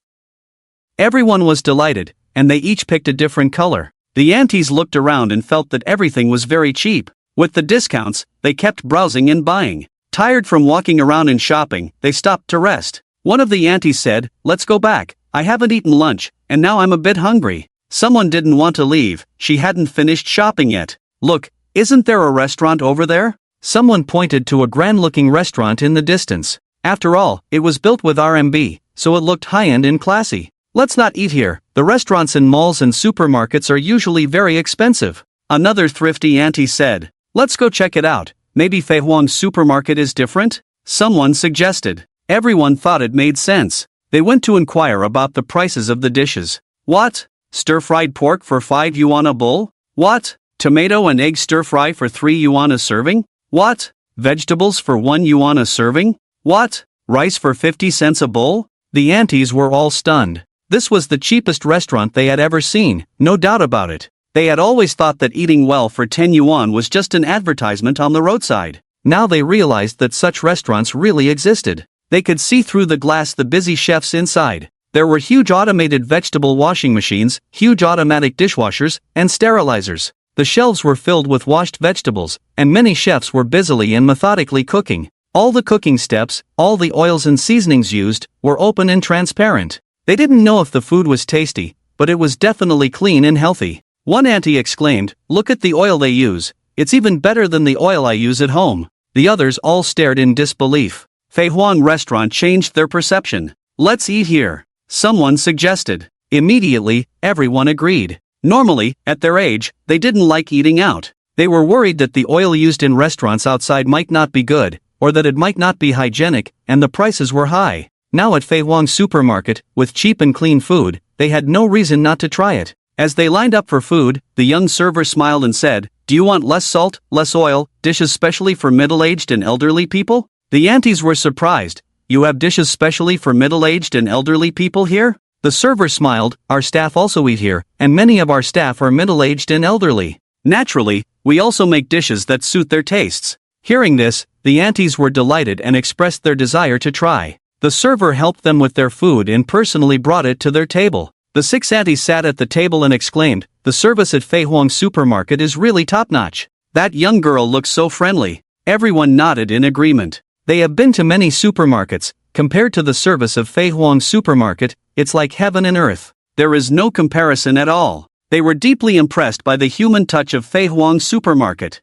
Everyone was delighted, and they each picked a different color. The aunties looked around and felt that everything was very cheap. With the discounts, they kept browsing and buying. Tired from walking around and shopping, they stopped to rest. One of the aunties said, "Let's go back. I haven't eaten lunch, and now I'm a bit hungry." Someone didn't want to leave, she hadn't finished shopping yet. Look, isn't there a restaurant over there? Someone pointed to a grand-looking restaurant in the distance. After all, it was built with RMB, so it looked high-end and classy. Let's not eat here, the restaurants in malls and supermarkets are usually very expensive. Another thrifty auntie said, "Let's go check it out. Maybe Fei Huang's supermarket is different?" Someone suggested. Everyone thought it made sense. They went to inquire about the prices of the dishes. What? Stir-fried pork for 5 yuan a bowl? What? Tomato and egg stir-fry for 3 yuan a serving? What? Vegetables for 1 yuan a serving? What? Rice for 50 cents a bowl? The aunties were all stunned. This was the cheapest restaurant they had ever seen, no doubt about it. They had always thought that eating well for 10 yuan was just an advertisement on the roadside. Now they realized that such restaurants really existed. They could see through the glass the busy chefs inside. There were huge automated vegetable washing machines, huge automatic dishwashers, and sterilizers. The shelves were filled with washed vegetables, and many chefs were busily and methodically cooking. All the cooking steps, all the oils and seasonings used, were open and transparent. They didn't know if the food was tasty, but it was definitely clean and healthy. One auntie exclaimed, "Look at the oil they use. It's even better than the oil I use at home." The others all stared in disbelief. Fei Huang restaurant changed their perception. "Let's eat here," someone suggested. Immediately, everyone agreed. Normally, at their age, they didn't like eating out. They were worried that the oil used in restaurants outside might not be good, or that it might not be hygienic, and the prices were high. Now at Fei Huang supermarket, with cheap and clean food, they had no reason not to try it. As they lined up for food, the young server smiled and said, "Do you want less salt, less oil, dishes specially for middle-aged and elderly people?" The aunties were surprised. "You have dishes specially for middle-aged and elderly people here?" The server smiled, "Our staff also eat here, and many of our staff are middle-aged and elderly. Naturally, we also make dishes that suit their tastes." Hearing this, the aunties were delighted and expressed their desire to try. The server helped them with their food and personally brought it to their table. The 6 aunties sat at the table and exclaimed, "The service at Fei Huang supermarket is really top-notch. That young girl looks so friendly." Everyone nodded in agreement. They have been to many supermarkets. Compared to the service of Fei Huang supermarket, it's like heaven and earth. There is no comparison at all. They were deeply impressed by the human touch of Fei Huang supermarket.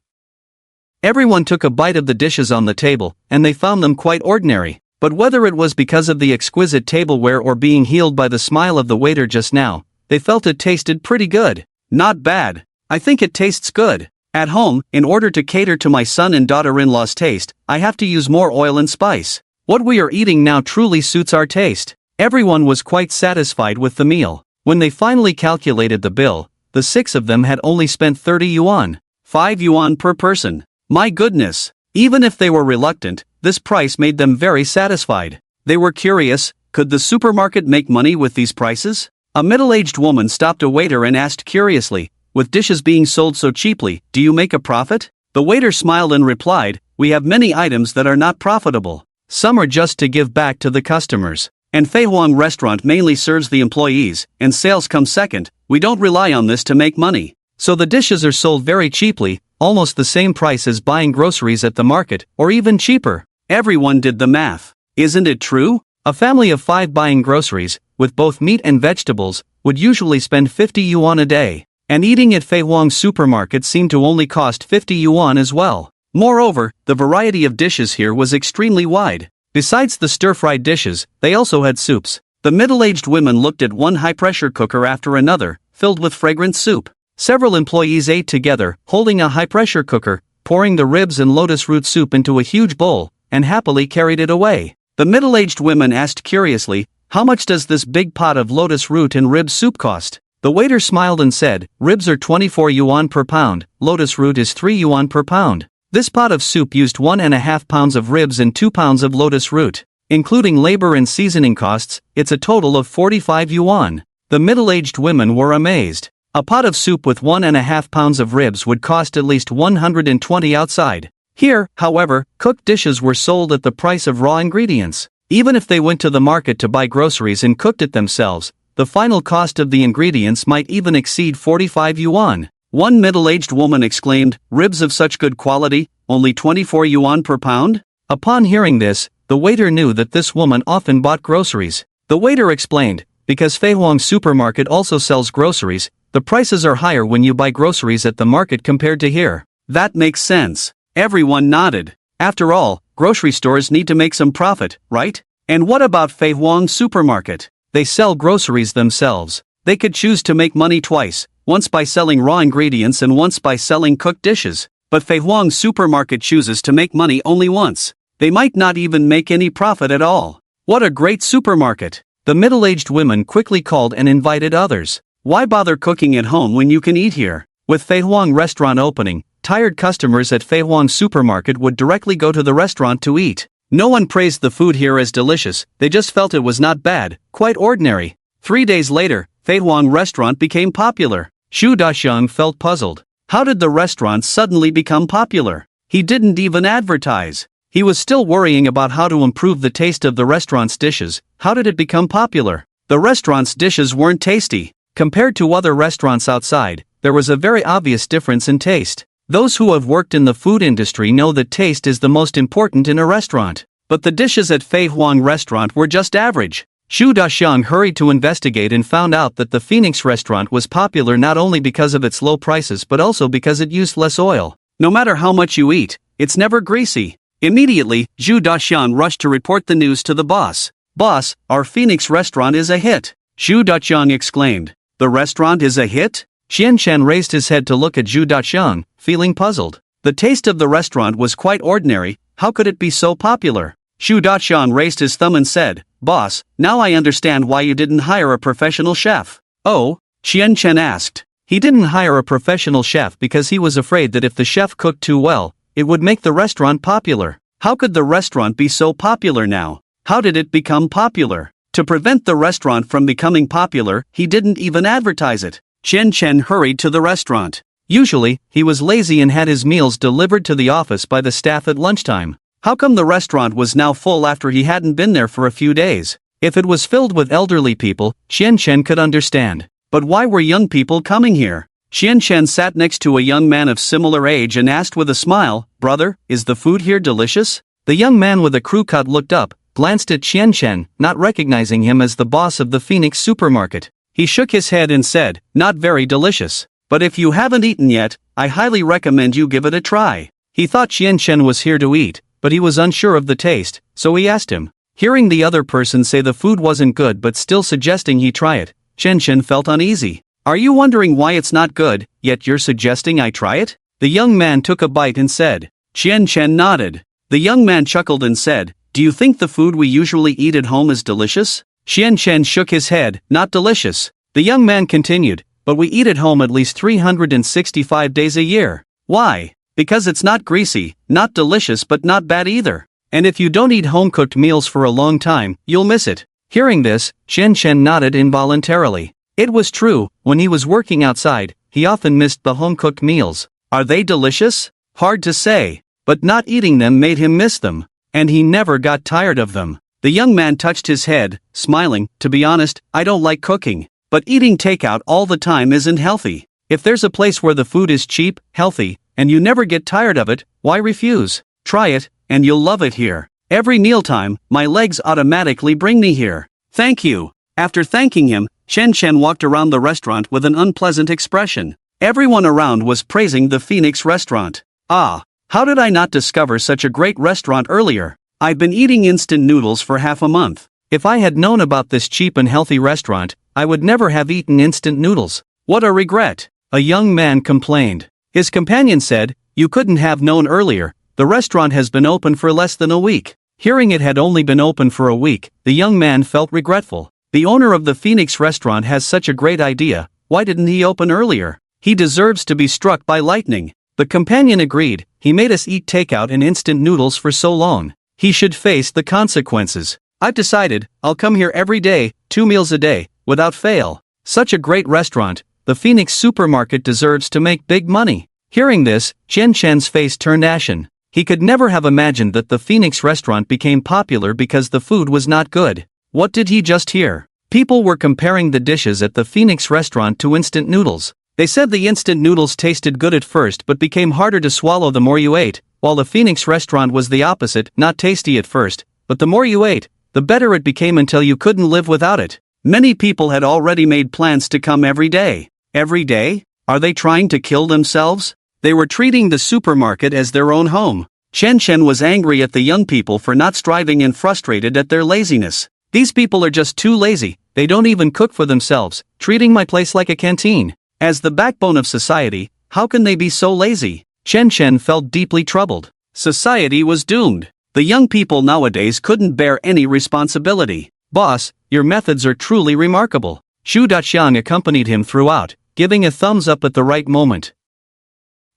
Everyone took a bite of the dishes on the table, and they found them quite ordinary. But whether it was because of the exquisite tableware or being healed by the smile of the waiter just now, they felt it tasted pretty good. Not bad. I think it tastes good. At home, in order to cater to my son and daughter-in-law's taste, I have to use more oil and spice. What we are eating now truly suits our taste. Everyone was quite satisfied with the meal. When they finally calculated the bill, the 6 of them had only spent 30 yuan. 5 yuan per person. My goodness! Even if they were reluctant, this price made them very satisfied. They were curious, could the supermarket make money with these prices? A middle-aged woman stopped a waiter and asked curiously, with dishes being sold so cheaply, do you make a profit? The waiter smiled and replied, we have many items that are not profitable. Some are just to give back to the customers. And Fei Huang restaurant mainly serves the employees, and sales come second. We don't rely on this to make money. So the dishes are sold very cheaply, almost the same price as buying groceries at the market, or even cheaper. Everyone did the math. Isn't it true? A family of 5 buying groceries, with both meat and vegetables, would usually spend 50 yuan a day. And eating at Fei Huang supermarket seemed to only cost 50 yuan as well. Moreover, the variety of dishes here was extremely wide. Besides the stir-fried dishes, they also had soups. The middle-aged women looked at one high-pressure cooker after another, filled with fragrant soup. Several employees ate together, holding a high-pressure cooker, pouring the ribs and lotus root soup into a huge bowl, and happily carried it away. The middle-aged women asked curiously, how much does this big pot of lotus root and rib soup cost? The waiter smiled and said, ribs are 24 yuan per pound, lotus root is 3 yuan per pound. This pot of soup used 1.5 pounds of ribs and 2 pounds of lotus root. Including labor and seasoning costs, it's a total of 45 yuan. The middle-aged women were amazed. A pot of soup with 1.5 pounds of ribs would cost at least 120 outside. Here, however, cooked dishes were sold at the price of raw ingredients. Even if they went to the market to buy groceries and cooked it themselves, the final cost of the ingredients might even exceed 45 yuan. One middle-aged woman exclaimed, ribs of such good quality, only 24 yuan per pound? Upon hearing this, the waiter knew that this woman often bought groceries. The waiter explained, because Fei Huang supermarket also sells groceries, the prices are higher when you buy groceries at the market compared to here. That makes sense. Everyone nodded. After all, grocery stores need to make some profit, right? And what about Fei Huang supermarket? They sell groceries themselves. They could choose to make money twice, once by selling raw ingredients and once by selling cooked dishes. But Fei Huang supermarket chooses to make money only once. They might not even make any profit at all. What a great supermarket! The middle-aged women quickly called and invited others. Why bother cooking at home when you can eat here? With Fei Huang restaurant opening, tired customers at Fei Huang supermarket would directly go to the restaurant to eat. No one praised the food here as delicious, they just felt it was not bad, quite ordinary. 3 days later, Fei Huang restaurant became popular. Xu Daxiang felt puzzled. How did the restaurant suddenly become popular? He didn't even advertise. He was still worrying about how to improve the taste of the restaurant's dishes. How did it become popular? The restaurant's dishes weren't tasty. Compared to other restaurants outside, there was a very obvious difference in taste. Those who have worked in the food industry know that taste is the most important in a restaurant. But the dishes at Fei Huang restaurant were just average. Xu Daxiang hurried to investigate and found out that the Phoenix restaurant was popular not only because of its low prices but also because it used less oil. No matter how much you eat, it's never greasy. Immediately, Xu Daxiang rushed to report the news to the boss. Boss, our Phoenix restaurant is a hit. Xu Daxiang exclaimed. The restaurant is a hit? Xian Chen raised his head to look at Xu Daxiang, feeling puzzled. The taste of the restaurant was quite ordinary, how could it be so popular? Xu Daxiang raised his thumb and said, Boss, now I understand why you didn't hire a professional chef. Oh? Xian Chen asked. He didn't hire a professional chef because he was afraid that if the chef cooked too well, it would make the restaurant popular. How could the restaurant be so popular now? How did it become popular? To prevent the restaurant from becoming popular, he didn't even advertise it. Xian Chen hurried to the restaurant. Usually, he was lazy and had his meals delivered to the office by the staff at lunchtime. How come the restaurant was now full after he hadn't been there for a few days? If it was filled with elderly people, Xian Chen could understand. But why were young people coming here? Xian Chen sat next to a young man of similar age and asked with a smile, Brother, is the food here delicious? The young man with a crew cut looked up, glanced at Xian Chen, not recognizing him as the boss of the Phoenix supermarket. He shook his head and said, Not very delicious. But if you haven't eaten yet, I highly recommend you give it a try. He thought Xian Chen was here to eat, but he was unsure of the taste, so he asked him, Hearing the other person say the food wasn't good but still suggesting he try it, Chen Chen felt uneasy. Are you wondering why it's not good, yet you're suggesting I try it? The young man took a bite and said. Chen Chen nodded. The young man chuckled and said, do you think the food we usually eat at home is delicious? Chen Chen shook his head, not delicious. The young man continued, but we eat at home at least 365 days a year. Why? Because it's not greasy, not delicious but not bad either. And if you don't eat home-cooked meals for a long time, you'll miss it. Hearing this, Chen Chen nodded involuntarily. It was true, when he was working outside, he often missed the home-cooked meals. Are they delicious? Hard to say. But not eating them made him miss them. And he never got tired of them. The young man touched his head, smiling. To be honest, I don't like cooking. But eating takeout all the time isn't healthy. If there's a place where the food is cheap, healthy, and you never get tired of it, why refuse? Try it, and you'll love it here. Every mealtime, my legs automatically bring me here. Thank you. After thanking him, Chen Chen walked around the restaurant with an unpleasant expression. Everyone around was praising the Phoenix restaurant. Ah, how did I not discover such a great restaurant earlier? I've been eating instant noodles for half a month. If I had known about this cheap and healthy restaurant, I would never have eaten instant noodles. What a regret. A young man complained. His companion said, you couldn't have known earlier, the restaurant has been open for less than a week. Hearing it had only been open for a week, the young man felt regretful. The owner of the Phoenix restaurant has such a great idea, why didn't he open earlier? He deserves to be struck by lightning. The companion agreed, he made us eat takeout and instant noodles for so long. He should face the consequences. I've decided, I'll come here every day, 2 meals a day, without fail. Such a great restaurant, the Phoenix supermarket deserves to make big money. Hearing this, Chen Chen's face turned ashen. He could never have imagined that the Phoenix restaurant became popular because the food was not good. What did he just hear? People were comparing the dishes at the Phoenix restaurant to instant noodles. They said the instant noodles tasted good at first but became harder to swallow the more you ate, while the Phoenix restaurant was the opposite, not tasty at first, but the more you ate, the better it became until you couldn't live without it. Many people had already made plans to come every day. Every day? Are they trying to kill themselves? They were treating the supermarket as their own home. Chen Chen was angry at the young people for not striving and frustrated at their laziness. These people are just too lazy, they don't even cook for themselves, treating my place like a canteen. As the backbone of society, how can they be so lazy? Chen Chen felt deeply troubled. Society was doomed. The young people nowadays couldn't bear any responsibility. Boss, your methods are truly remarkable. Xu Daqiang accompanied him throughout, giving a thumbs up at the right moment.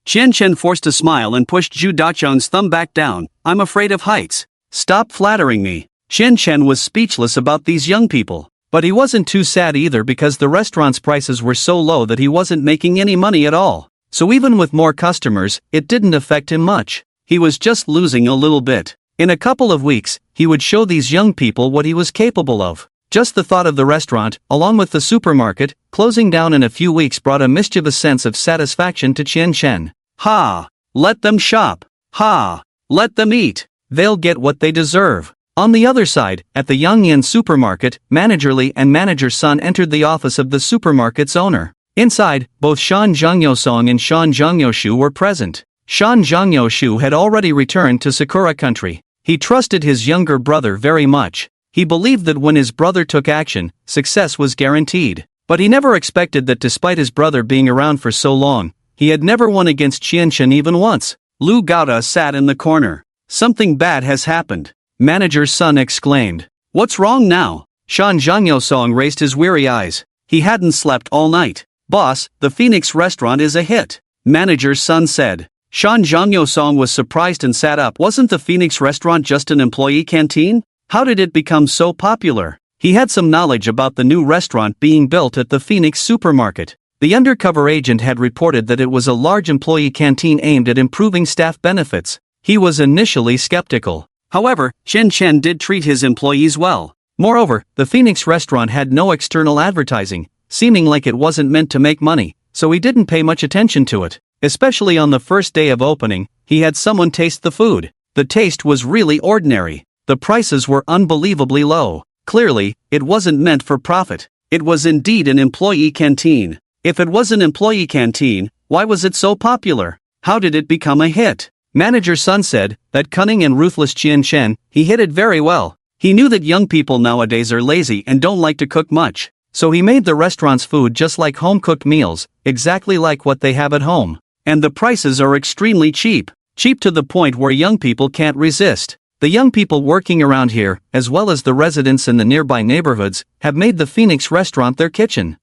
Chen Chen forced a smile and pushed Xu Daqiang's thumb back down. I'm afraid of heights. Stop flattering me. Chen Chen was speechless about these young people. But he wasn't too sad either because the restaurant's prices were so low that he wasn't making any money at all. So even with more customers, it didn't affect him much. He was just losing a little bit. In a couple of weeks, he would show these young people what he was capable of. Just the thought of the restaurant, along with the supermarket, closing down in a few weeks brought a mischievous sense of satisfaction to Chen Chen. Ha! Let them shop. Ha! Let them eat. They'll get what they deserve. On the other side, at the Yangyan supermarket, Manager Li and Manager Sun entered the office of the supermarket's owner. Inside, both Shan Zhongyosong and Shan Zhongyoshu were present. Shan Zhongyoshu had already returned to Sakura country. He trusted his younger brother very much. He believed that when his brother took action, success was guaranteed. But he never expected that despite his brother being around for so long, he had never won against Chen Chen even once. Lu Gaota sat in the corner. Something bad has happened. Manager's son exclaimed. What's wrong now? Shan Zhongyosong raised his weary eyes. He hadn't slept all night. Boss, the Phoenix restaurant is a hit. Manager's son said. Shan Zhongyosong was surprised and sat up. Wasn't the Phoenix restaurant just an employee canteen? How did it become so popular? He had some knowledge about the new restaurant being built at the Phoenix supermarket. The undercover agent had reported that it was a large employee canteen aimed at improving staff benefits. He was initially skeptical. However, Chen Chen did treat his employees well. Moreover, the Phoenix restaurant had no external advertising, seeming like it wasn't meant to make money, so he didn't pay much attention to it. Especially on the first day of opening, he had someone taste the food. The taste was really ordinary. The prices were unbelievably low. Clearly, it wasn't meant for profit. It was indeed an employee canteen. If it was an employee canteen, why was it so popular? How did it become a hit? Manager Sun said, that cunning and ruthless Chen Chen, he hid it very well. He knew that young people nowadays are lazy and don't like to cook much, so he made the restaurant's food just like home-cooked meals, exactly like what they have at home. And the prices are extremely cheap. Cheap to the point where young people can't resist. The young people working around here, as well as the residents in the nearby neighborhoods, have made the Phoenix restaurant their kitchen.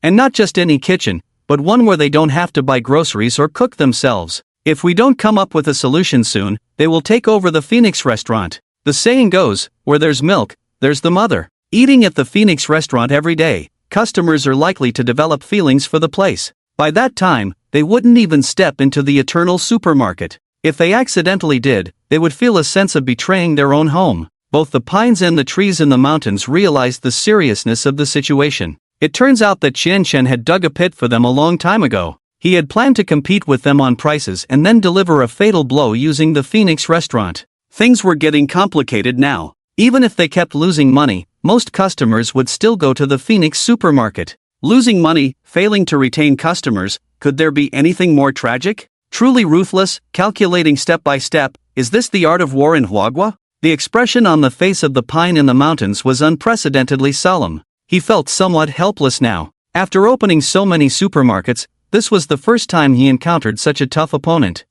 And not just any kitchen, but one where they don't have to buy groceries or cook themselves. If we don't come up with a solution soon, they will take over the Phoenix restaurant. The saying goes, where there's milk, there's the mother. Eating at the Phoenix restaurant every day, customers are likely to develop feelings for the place. By that time, they wouldn't even step into the eternal supermarket. If they accidentally did, they would feel a sense of betraying their own home. Both the pines and the trees in the mountains realized the seriousness of the situation. It turns out that Chen Chen had dug a pit for them a long time ago. He had planned to compete with them on prices and then deliver a fatal blow using the Phoenix restaurant. Things were getting complicated now. Even if they kept losing money, most customers would still go to the Phoenix supermarket. Losing money, failing to retain customers, could there be anything more tragic? Truly ruthless, calculating step by step, is this the art of war in Huagua? The expression on the face of the pine in the mountains was unprecedentedly solemn. He felt somewhat helpless now. After opening so many supermarkets, this was the first time he encountered such a tough opponent.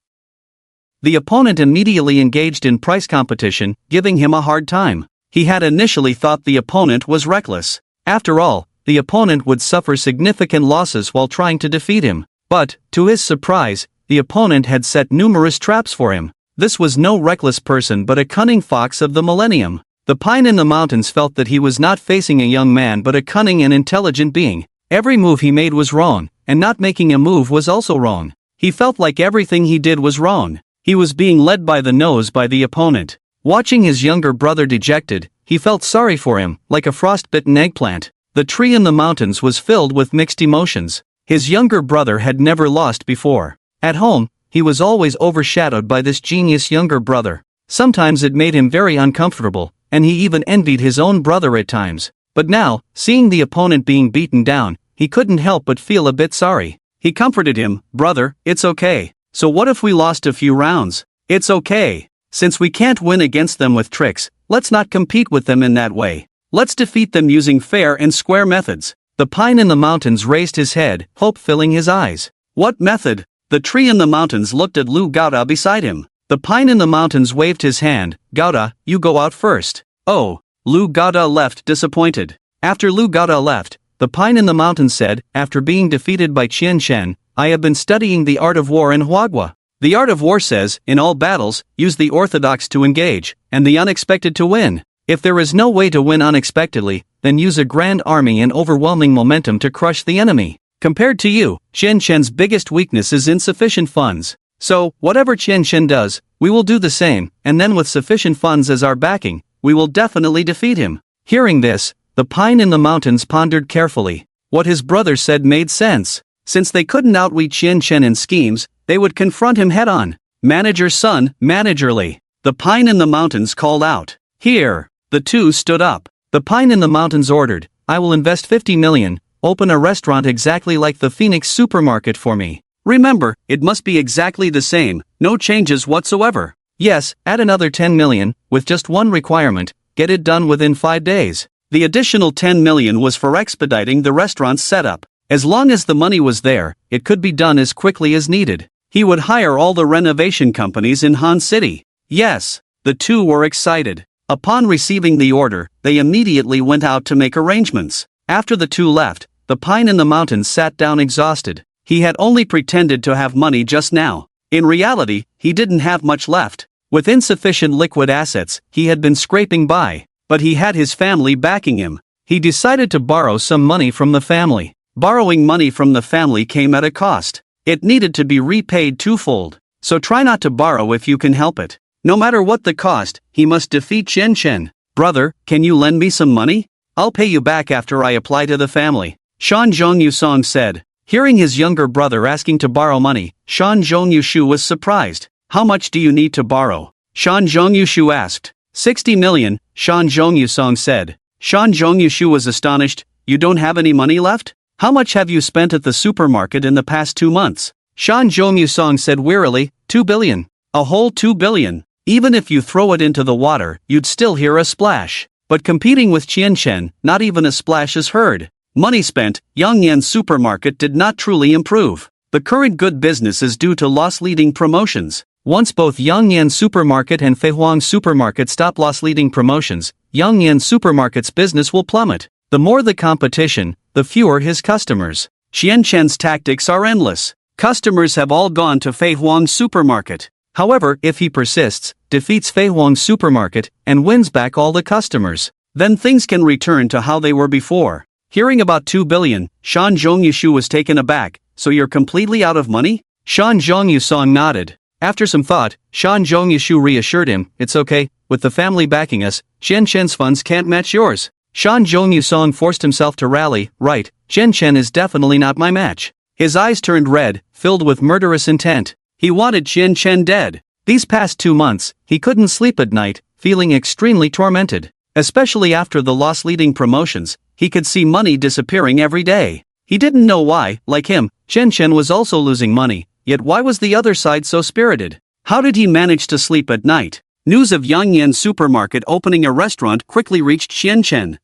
The opponent immediately engaged in price competition, giving him a hard time. He had initially thought the opponent was reckless. After all, the opponent would suffer significant losses while trying to defeat him. But, to his surprise, the opponent had set numerous traps for him. This was no reckless person but a cunning fox of the millennium. The pine in the mountains felt that he was not facing a young man but a cunning and intelligent being. Every move he made was wrong, and not making a move was also wrong. He felt like everything he did was wrong. He was being led by the nose by the opponent. Watching his younger brother dejected, he felt sorry for him, like a frostbitten eggplant. The tree in the mountains was filled with mixed emotions. His younger brother had never lost before. At home, he was always overshadowed by this genius younger brother. Sometimes it made him very uncomfortable, and he even envied his own brother at times. But now, seeing the opponent being beaten down, he couldn't help but feel a bit sorry. He comforted him, "Brother, it's okay. So what if we lost a few rounds? It's okay. Since we can't win against them with tricks, let's not compete with them in that way. Let's defeat them using fair and square methods." The pine in the mountains raised his head, hope filling his eyes. What method? The tree in the mountains looked at Lu Gaota beside him. The pine in the mountains waved his hand. "Gaota, you go out first." Oh, Lu Gaota left disappointed. After Lu Gaota left, the pine in the mountains said, "After being defeated by Qian Shen, I have been studying the art of war in Huagua. The art of war says, in all battles, use the orthodox to engage, and the unexpected to win. If there is no way to win unexpectedly, then use a grand army and overwhelming momentum to crush the enemy. Compared to you, Qian Shen's biggest weakness is insufficient funds. So, whatever Qian Shen does, we will do the same, and then with sufficient funds as our backing, we will definitely defeat him." Hearing this, the pine in the mountains pondered carefully. What his brother said made sense. Since they couldn't outwit Qian Shen in schemes, they would confront him head-on. "Manager's son, managerly." The pine in the mountains called out. "Here." The two stood up. The pine in the mountains ordered, "I will invest 50 million, open a restaurant exactly like the Phoenix supermarket for me. Remember, it must be exactly the same, no changes whatsoever. Yes, add another 10 million, with just one requirement, get it done within 5 days. The additional 10 million was for expediting the restaurant's setup. As long as the money was there, it could be done as quickly as needed. He would hire all the renovation companies in Han City. Yes, the two were excited. Upon receiving the order, they immediately went out to make arrangements. After the two left, the pine in the mountains sat down exhausted. He had only pretended to have money just now. In reality, he didn't have much left. With insufficient liquid assets, he had been scraping by. But he had his family backing him. He decided to borrow some money from the family. Borrowing money from the family came at a cost. It needed to be repaid twofold. So try not to borrow if you can help it. No matter what the cost, he must defeat Chen Chen. "Brother, can you lend me some money? I'll pay you back after I apply to the family," Shan Zhongyusong said. Hearing his younger brother asking to borrow money, Shan Zhongyushu was surprised. "How much do you need to borrow?" Shan Zhongyushu asked. 60 million, Shan Zhongyusong said. Shan Zhongyushu was astonished. "You don't have any money left? How much have you spent at the supermarket in the past 2 months? Shan Zhongyusong said wearily, 2 billion. A whole 2 billion. Even if you throw it into the water, you'd still hear a splash. But competing with Qianchen, not even a splash is heard. Money spent, Yangyan Supermarket did not truly improve. The current good business is due to loss-leading promotions. Once both Yangyan Supermarket and Feihuang Supermarket stop loss-leading promotions, Yangyan Supermarket's business will plummet. The more the competition, the fewer his customers. Qianchen's tactics are endless. Customers have all gone to Feihuang Supermarket. However, if he persists, defeats Feihuang Supermarket, and wins back all the customers, then things can return to how they were before. Hearing about 2 billion, Shan Zhongyushu was taken aback. So you're completely out of money? Shan Zhongyusong nodded. After some thought, Shan Zhongyushu reassured him, it's okay, with the family backing us, Qianchen's funds can't match yours. Shan Zhongyusong forced himself to rally, right, Qianchen is definitely not my match. His eyes turned red, filled with murderous intent. He wanted Qianchen dead. These past 2 months, he couldn't sleep at night, feeling extremely tormented. Especially after the loss-leading promotions, he could see money disappearing every day. He didn't know why, like him, Qianchen was also losing money, yet why was the other side so spirited? How did he manage to sleep at night? News of Yangyan Supermarket opening a restaurant quickly reached Qianchen.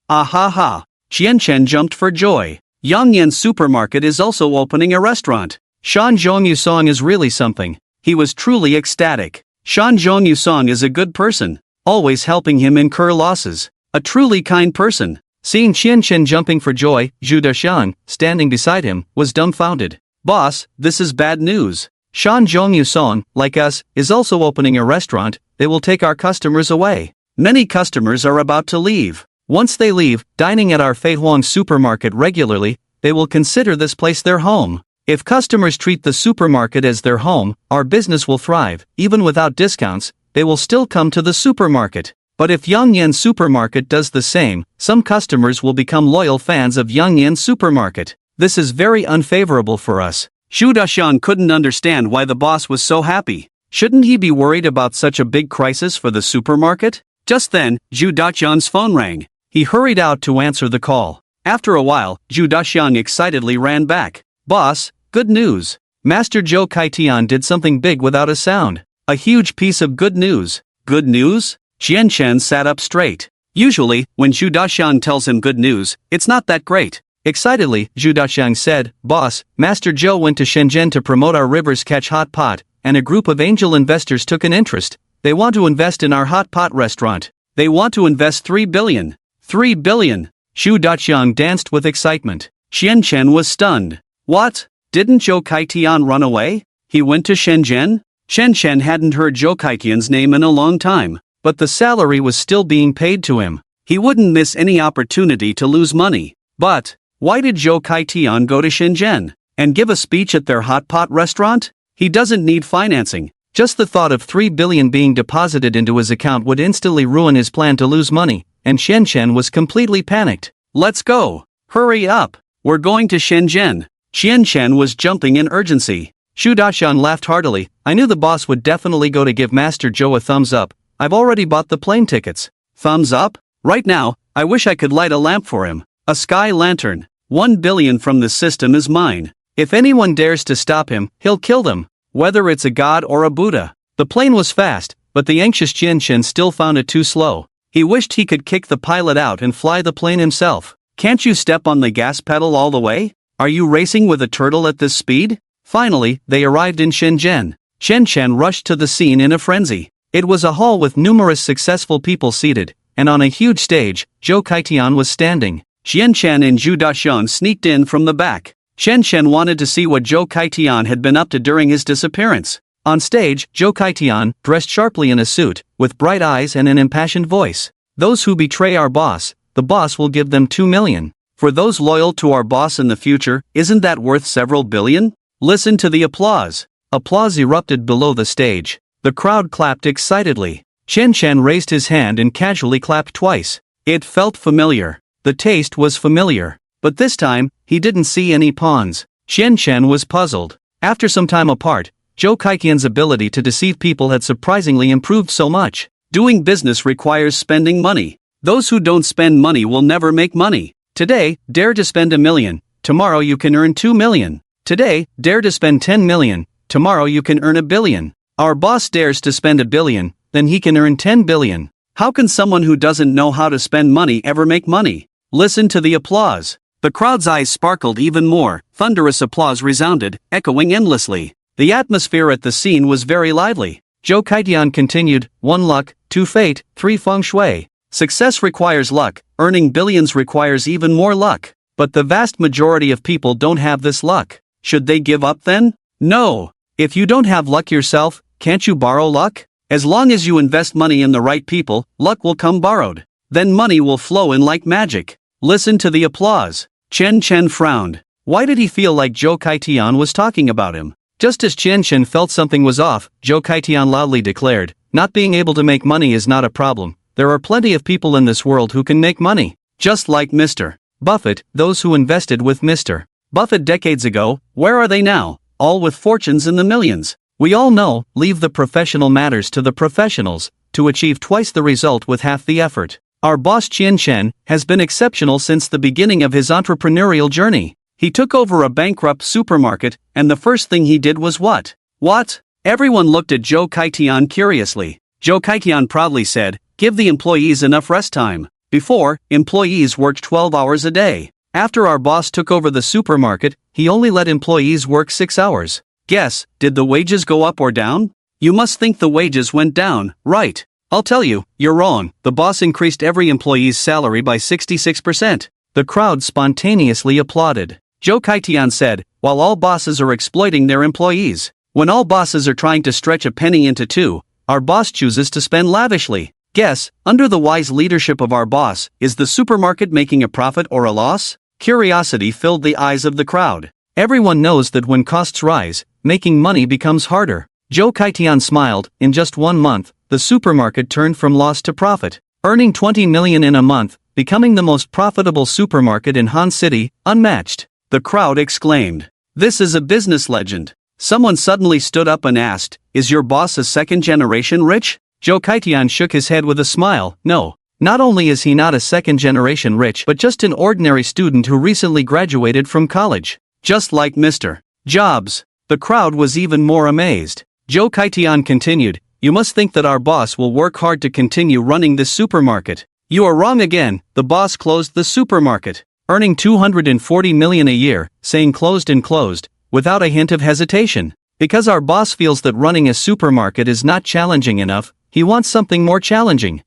Ah ha ha! Qianchen jumped for joy. Yangyan Supermarket is also opening a restaurant. Shan Zhongyusong is really something. He was truly ecstatic. Shan Zhongyusong is a good person, always helping him incur losses. A truly kind person. Seeing Qianchen jumping for joy, Zhu Daxiang, standing beside him, was dumbfounded. Boss, this is bad news. Shan Zhongyusong, like us, is also opening a restaurant. They will take our customers away. Many customers are about to leave. Once they leave, dining at our Feihuang Supermarket regularly, they will consider this place their home. If customers treat the supermarket as their home, our business will thrive. Even without discounts, they will still come to the supermarket. But if Yangyan Supermarket does the same, some customers will become loyal fans of Yangyan Supermarket. This is very unfavorable for us. Zhu Daxiang couldn't understand why the boss was so happy. Shouldn't he be worried about such a big crisis for the supermarket? Just then, Zhu Daxiang's phone rang. He hurried out to answer the call. After a while, Zhu Daxiang excitedly ran back. Boss, good news. Master Zhou Kaitian did something big without a sound. A huge piece of good news. Good news? Qianchen sat up straight. Usually, when Zhu Daxiang tells him good news, it's not that great. Excitedly, Zhu Daxiang said, Boss, Master Zhou went to Shenzhen to promote our Rivers Catch Hot Pot, and a group of angel investors took an interest. They want to invest in our hot pot restaurant. They want to invest 3 billion. 3 billion. Zhu Daxiang danced with excitement. Qianchen was stunned. What? Didn't Zhou Kaitian run away? He went to Shenzhen? Qianchen hadn't heard Zhou Kaitian's name in a long time. But the salary was still being paid to him. He wouldn't miss any opportunity to lose money. But, why did Zhou Kaitian go to Shenzhen and give a speech at their hot pot restaurant? He doesn't need financing. Just the thought of 3 billion being deposited into his account would instantly ruin his plan to lose money, and Qianchen was completely panicked. Let's go. Hurry up. We're going to Shenzhen. Qianchen was jumping in urgency. Zhu Daxiang laughed heartily. I knew the boss would definitely go to give Master Zhou a thumbs up. I've already bought the plane tickets. Thumbs up? Right now, I wish I could light a lamp for him. A sky lantern. 1 billion from the system is mine. If anyone dares to stop him, he'll kill them. Whether it's a god or a Buddha. The plane was fast, but the anxious Qianchen still found it too slow. He wished he could kick the pilot out and fly the plane himself. Can't you step on the gas pedal all the way? Are you racing with a turtle at this speed? Finally, they arrived in Shenzhen. Qianchen rushed to the scene in a frenzy. It was a hall with numerous successful people seated, and on a huge stage, Zhou Kaitian was standing. Qianchen and Zhu Daxiang sneaked in from the back. Qianchen wanted to see what Zhou Kaitian had been up to during his disappearance. On stage, Zhou Kaitian, dressed sharply in a suit, with bright eyes and an impassioned voice. Those who betray our boss, the boss will give them 2 million. For those loyal to our boss in the future, isn't that worth several billion? Listen to the applause. Applause erupted below the stage. The crowd clapped excitedly. Qianchen raised his hand and casually clapped twice. It felt familiar. The taste was familiar. But this time, he didn't see any pawns. Qianchen was puzzled. After some time apart, Zhou Kaitian's ability to deceive people had surprisingly improved so much. Doing business requires spending money. Those who don't spend money will never make money. Today, dare to spend 1 million. Tomorrow you can earn 2 million. Today, dare to spend 10 million. Tomorrow you can earn 1 billion. Our boss dares to spend $1 billion, then he can earn 10 billion. How can someone who doesn't know how to spend money ever make money? Listen to the applause. The crowd's eyes sparkled even more, thunderous applause resounded, echoing endlessly. The atmosphere at the scene was very lively. Zhou Kaitian continued, 1 luck, 2 fate, 3 feng shui. Success requires luck, earning billions requires even more luck. But the vast majority of people don't have this luck. Should they give up then? No. If you don't have luck yourself, can't you borrow luck? As long as you invest money in the right people, luck will come borrowed. Then money will flow in like magic. Listen to the applause. Chen Chen frowned. Why did he feel like Zhou Kaitian was talking about him? Just as Chen Chen felt something was off, Zhou Kaitian loudly declared, not being able to make money is not a problem. There are plenty of people in this world who can make money. Just like Mr. Buffett, those who invested with Mr. Buffett decades ago, where are they now? All with fortunes in the millions. We all know, leave the professional matters to the professionals, to achieve twice the result with half the effort. Our boss Chen Chen has been exceptional since the beginning of his entrepreneurial journey. He took over a bankrupt supermarket, and the first thing he did was what? What? Everyone looked at Zhou Kaitian curiously. Zhou Kaitian proudly said, give the employees enough rest time. Before, employees worked 12 hours a day. After our boss took over the supermarket, he only let employees work 6 hours. Guess, did the wages go up or down? You must think the wages went down, right? I'll tell you, you're wrong. The boss increased every employee's salary by 66%. The crowd spontaneously applauded. Zhou Kaitian said, while all bosses are exploiting their employees, when all bosses are trying to stretch a penny into two, our boss chooses to spend lavishly. Guess, under the wise leadership of our boss, is the supermarket making a profit or a loss? Curiosity filled the eyes of the crowd. Everyone knows that when costs rise, making money becomes harder. Zhou Kaitian smiled. In just 1 month, the supermarket turned from loss to profit, earning 20 million in a month, becoming the most profitable supermarket in Han City, unmatched. The crowd exclaimed. This is a business legend. Someone suddenly stood up and asked, is your boss a second-generation rich? Zhou Kaitian shook his head with a smile. No. Not only is he not a second-generation rich but just an ordinary student who recently graduated from college. Just like Mr. Jobs. The crowd was even more amazed. Zhou Kaitian continued, you must think that our boss will work hard to continue running this supermarket. You are wrong again. The boss closed the supermarket, earning 240 million a year, saying closed and closed, without a hint of hesitation. Because our boss feels that running a supermarket is not challenging enough, he wants something more challenging.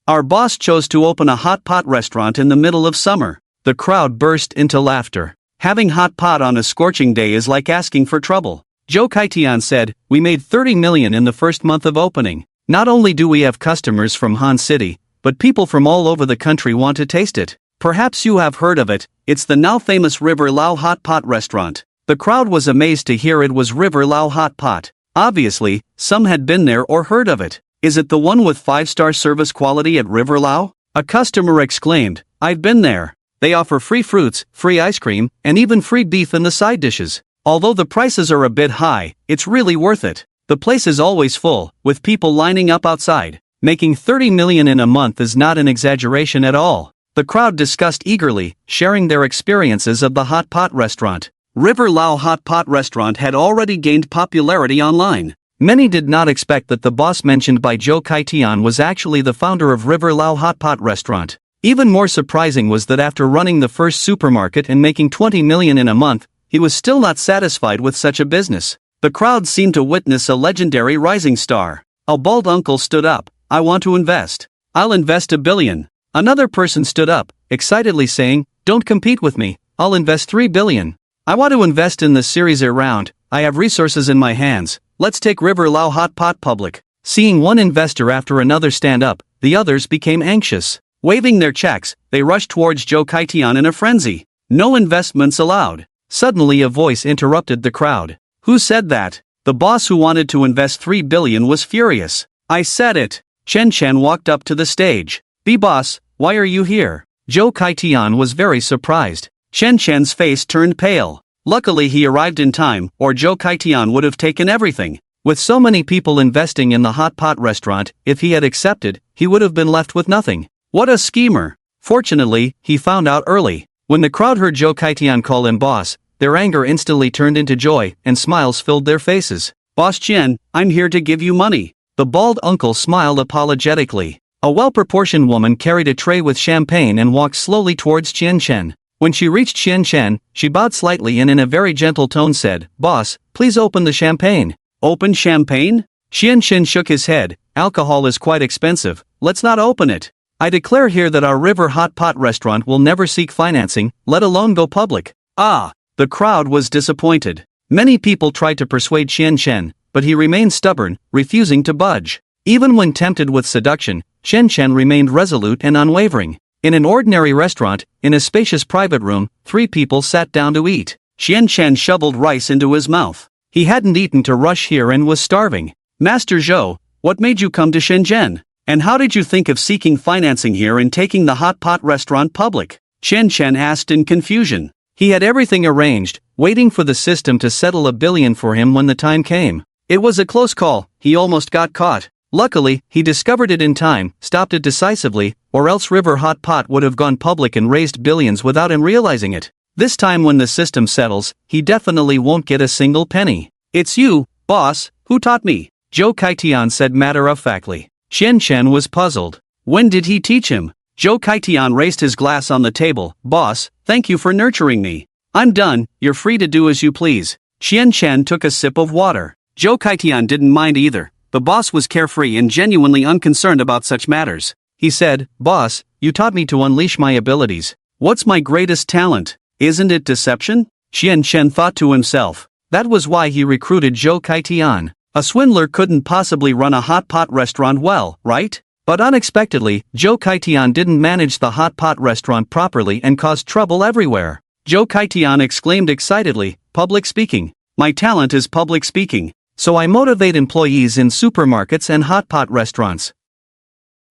Our boss chose to open a hot pot restaurant in the middle of summer. The crowd burst into laughter. Having hot pot on a scorching day is like asking for trouble. Zhou Kaitian said, we made 30 million in the first month of opening. Not only do we have customers from Han City, but people from all over the country want to taste it. Perhaps you have heard of it, it's the now famous River Lao Hot Pot restaurant. The crowd was amazed to hear it was River Lao Hot Pot. Obviously, some had been there or heard of it. Is it the one with 5-star service quality at River Lao? A customer exclaimed, I've been there. They offer free fruits, free ice cream, and even free beef in the side dishes. Although the prices are a bit high, it's really worth it. The place is always full, with people lining up outside. Making 30 million in a month is not an exaggeration at all. The crowd discussed eagerly, sharing their experiences of the hot pot restaurant. River Lao Hot Pot restaurant had already gained popularity online. Many did not expect that the boss mentioned by Zhou Kaitian was actually the founder of River Lao Hot Pot restaurant. Even more surprising was that after running the first supermarket and making 20 million in a month, he was still not satisfied with such a business. The crowd seemed to witness a legendary rising star. A bald uncle stood up. I want to invest. I'll invest $1 billion. Another person stood up, excitedly saying, don't compete with me, I'll invest $3 billion. I want to invest in the series round. I have resources in my hands. Let's take River Lao Hot Pot public. Seeing one investor after another stand up, the others became anxious. Waving their checks, they rushed towards Zhou Kaitian in a frenzy. No investments allowed. Suddenly a voice interrupted the crowd. Who said that? The boss who wanted to invest $3 billion was furious. I said it. Chen Chen walked up to the stage. Boss, why are you here? Zhou Kaitian was very surprised. Chen Chen's face turned pale. Luckily he arrived in time, or Zhou Kaitian would have taken everything. With so many people investing in the hot pot restaurant, if he had accepted, he would have been left with nothing. What a schemer! Fortunately, he found out early. When the crowd heard Zhou Kaitian call him boss, their anger instantly turned into joy, and smiles filled their faces. Boss Chen, I'm here to give you money. The bald uncle smiled apologetically. A well-proportioned woman carried a tray with champagne and walked slowly towards Qian Chen. When she reached Qian Chen, she bowed slightly and in a very gentle tone said, "Boss, please open the champagne." Open champagne? Qian Chen shook his head. "Alcohol is quite expensive, let's not open it. I declare here that our River Hot Pot restaurant will never seek financing, let alone go public." Ah! The crowd was disappointed. Many people tried to persuade Qian Chen, but he remained stubborn, refusing to budge. Even when tempted with seduction, Qian Chen remained resolute and unwavering. In an ordinary restaurant, in a spacious private room, 3 people sat down to eat. Qian Chen shoveled rice into his mouth. He hadn't eaten to rush here and was starving. Master Zhou, what made you come to Shenzhen? And how did you think of seeking financing here and taking the hot pot restaurant public? Qian Chen asked in confusion. He had everything arranged, waiting for the system to settle $1 billion for him when the time came. It was a close call, he almost got caught. Luckily, he discovered it in time, stopped it decisively, or else River Hot Pot would have gone public and raised billions without him realizing it. This time when the system settles, he definitely won't get a single penny. It's you, boss, who taught me, Zhou Kaitian said matter-of-factly. Qian Chen was puzzled. When did he teach him? Zhou Kaitian raised his glass on the table. Boss, thank you for nurturing me. I'm done, you're free to do as you please. Qian Chen took a sip of water. Zhou Kaitian didn't mind either. The boss was carefree and genuinely unconcerned about such matters. He said, "Boss, you taught me to unleash my abilities." What's my greatest talent? Isn't it deception? Qian Chen thought to himself. That was why he recruited Zhou Kaitian. A swindler couldn't possibly run a hot pot restaurant well, right? But unexpectedly, Zhou Kaitian didn't manage the hot pot restaurant properly and caused trouble everywhere. Zhou Kaitian exclaimed excitedly, "Public speaking. My talent is public speaking. So I motivate employees in supermarkets and hot pot restaurants."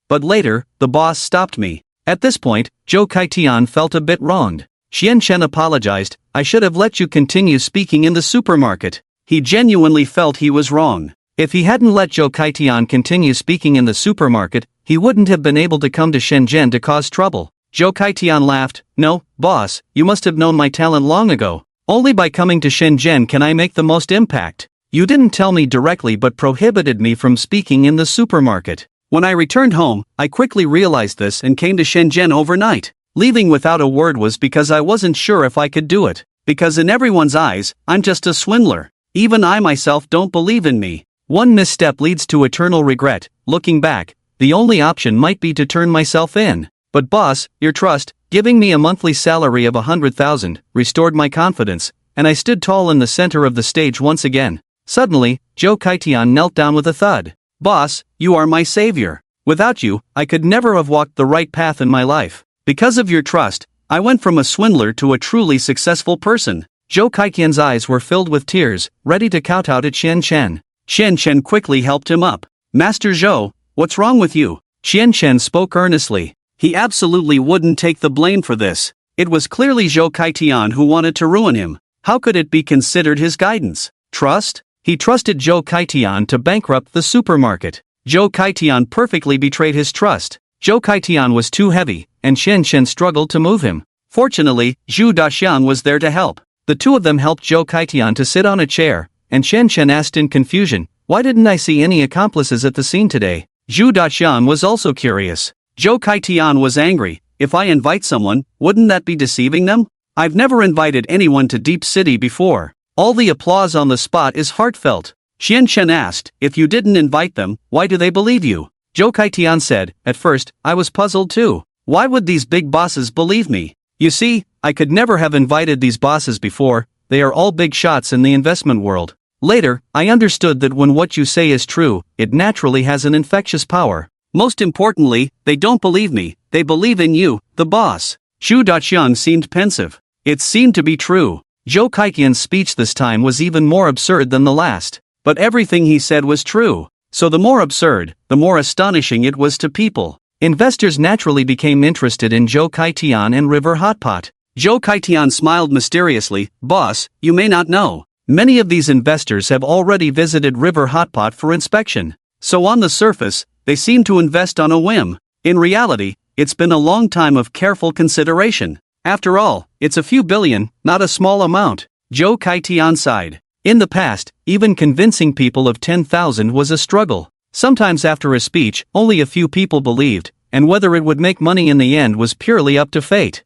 But later, the boss stopped me. At this point, Zhou Kaitian felt a bit wronged. Qian Chen apologized, "I should have let you continue speaking in the supermarket." He genuinely felt he was wrong. If he hadn't let Zhou Kaitian continue speaking in the supermarket, he wouldn't have been able to come to Shenzhen to cause trouble. Zhou Kaitian laughed. "No, boss, you must have known my talent long ago. Only by coming to Shenzhen can I make the most impact. You didn't tell me directly but prohibited me from speaking in the supermarket. When I returned home, I quickly realized this and came to Shenzhen overnight. Leaving without a word was because I wasn't sure if I could do it. Because in everyone's eyes, I'm just a swindler. Even I myself don't believe in me. One misstep leads to eternal regret. Looking back, the only option might be to turn myself in. But boss, your trust, giving me a monthly salary of 100,000, restored my confidence, and I stood tall in the center of the stage once again." Suddenly, Zhou Kaitian knelt down with a thud. "Boss, you are my savior. Without you, I could never have walked the right path in my life. Because of your trust, I went from a swindler to a truly successful person." Zhou Kaitian's eyes were filled with tears, ready to kowtow to Qian Chen. Qian Chen quickly helped him up. "Master Zhou, what's wrong with you?" Qian Chen spoke earnestly. He absolutely wouldn't take the blame for this. It was clearly Zhou Kaitian who wanted to ruin him. How could it be considered his guidance? Trust? He trusted Zhou Kaitian to bankrupt the supermarket. Zhou Kaitian perfectly betrayed his trust. Zhou Kaitian was too heavy, and Qian Chen struggled to move him. Fortunately, Zhu Daxian was there to help. The two of them helped Zhou Kaitian to sit on a chair, and Qian Chen asked in confusion, "Why didn't I see any accomplices at the scene today?" Zhu Daxian was also curious. Zhou Kaitian was angry. "If I invite someone, wouldn't that be deceiving them? I've never invited anyone to Deep City before." All the applause on the spot is heartfelt. Qian Chen asked, "If you didn't invite them, why do they believe you?" Zhou Kaitian said, "At first, I was puzzled too. Why would these big bosses believe me? You see, I could never have invited these bosses before, they are all big shots in the investment world. Later, I understood that when what you say is true, it naturally has an infectious power. Most importantly, they don't believe me, they believe in you, the boss." Zhu Daxian seemed pensive. It seemed to be true. Zhou Kaitian's speech this time was even more absurd than the last. But everything he said was true. So the more absurd, the more astonishing it was to people. Investors naturally became interested in Zhou Kaitian and River Hot Pot. Zhou Kaitian smiled mysteriously. "Boss, you may not know. Many of these investors have already visited River Hot Pot for inspection. So on the surface, they seem to invest on a whim. In reality, it's been a long time of careful consideration. After all, it's a few billion, not a small amount." Zhou Kaitian sighed. In the past, even convincing people of 10,000 was a struggle. Sometimes after a speech, only a few people believed, and whether it would make money in the end was purely up to fate.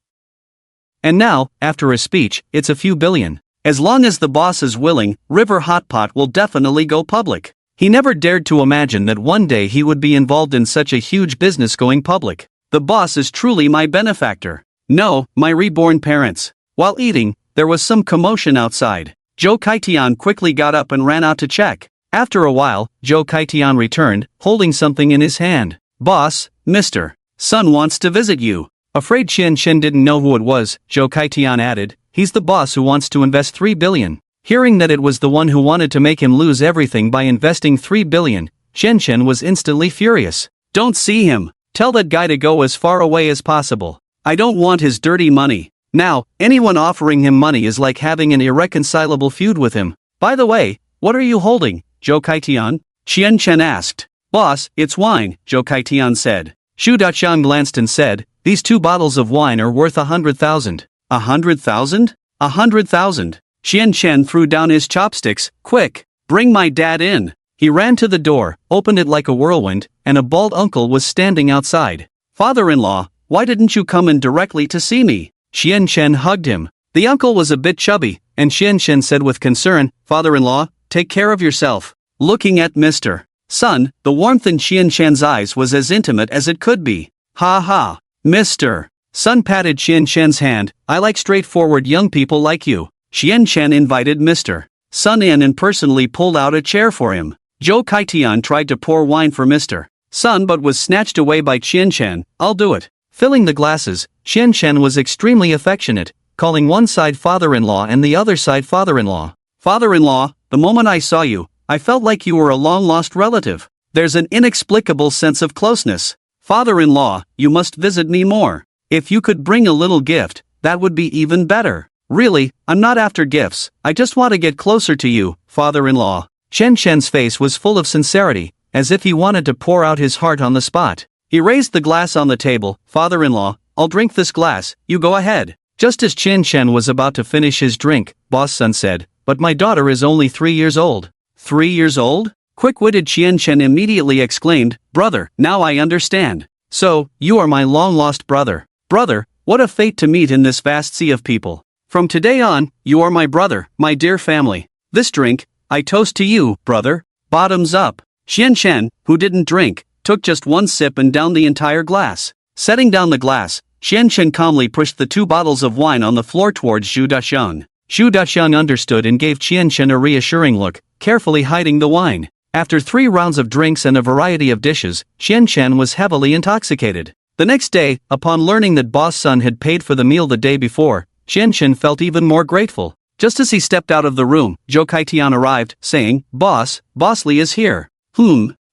And now, after a speech, it's a few billion. As long as the boss is willing, River Hotpot will definitely go public. He never dared to imagine that one day he would be involved in such a huge business going public. The boss is truly my benefactor. No, my reborn parents. While eating, there was some commotion outside. Joe Kaitian quickly got up and ran out to check. After a while, Joe Kaitian returned, holding something in his hand. Boss, Mr. Sun wants to visit you. Afraid Chen Chen didn't know who it was, Joe Kaitian added. He's the boss who wants to invest 3 billion. Hearing that it was the one who wanted to make him lose everything by investing 3 billion, Chen Chen was instantly furious. Don't see him. Tell that guy to go as far away as possible. I don't want his dirty money. Now, anyone offering him money is like having an irreconcilable feud with him. By the way, what are you holding, Joe Kaitian? Chen Chen asked. Boss, it's wine, Joe Kaitian said. Xu Daqiang glanced and said, these 2 bottles of wine are worth 100,000. 100,000? 100,000. Chen Chen threw down his chopsticks. Quick, bring my dad in. He ran to the door, opened it like a whirlwind, and a bald uncle was standing outside. Father-in-law, why didn't you come in directly to see me? Chen Chen hugged him. The uncle was a bit chubby, and Chen Chen said with concern, Father-in-law, take care of yourself. Looking at Mr. Sun, the warmth in Chen Chen's eyes was as intimate as it could be. Ha ha. Mr. Sun patted Chen Chen's hand. I like straightforward young people like you. Chen Chen invited Mr. Sun in and personally pulled out a chair for him. Joe Kaitian tried to pour wine for Mr. Sun but was snatched away by Chen Chen. I'll do it. Filling the glasses, Chen Chen was extremely affectionate, calling one side father-in-law and the other side father-in-law. Father-in-law, the moment I saw you, I felt like you were a long-lost relative. There's an inexplicable sense of closeness. Father-in-law, you must visit me more. If you could bring a little gift, that would be even better. Really, I'm not after gifts, I just want to get closer to you, father-in-law. Chen Chen's face was full of sincerity, as if he wanted to pour out his heart on the spot. He raised the glass on the table. Father-in-law, I'll drink this glass, you go ahead. Just as Chen Chen was about to finish his drink, Boss Sun said, but my daughter is only 3 years old. 3 years old? Quick-witted Chen Chen immediately exclaimed, brother, now I understand. So, you are my long-lost brother. Brother, what a fate to meet in this vast sea of people. From today on, you are my brother, my dear family. This drink, I toast to you, brother. Bottoms up. Chen Chen, who didn't drink, took just one sip and downed the entire glass. Setting down the glass, Chen Chen calmly pushed the 2 bottles of wine on the floor towards Xu Daqiang. Xu Daqiang understood and gave Chen Chen a reassuring look, carefully hiding the wine. After 3 rounds of drinks and a variety of dishes, Chen Chen was heavily intoxicated. The next day, upon learning that Boss Sun had paid for the meal the day before, Chen Chen felt even more grateful. Just as he stepped out of the room, Joe Kaitian arrived, saying, Boss Lee is here.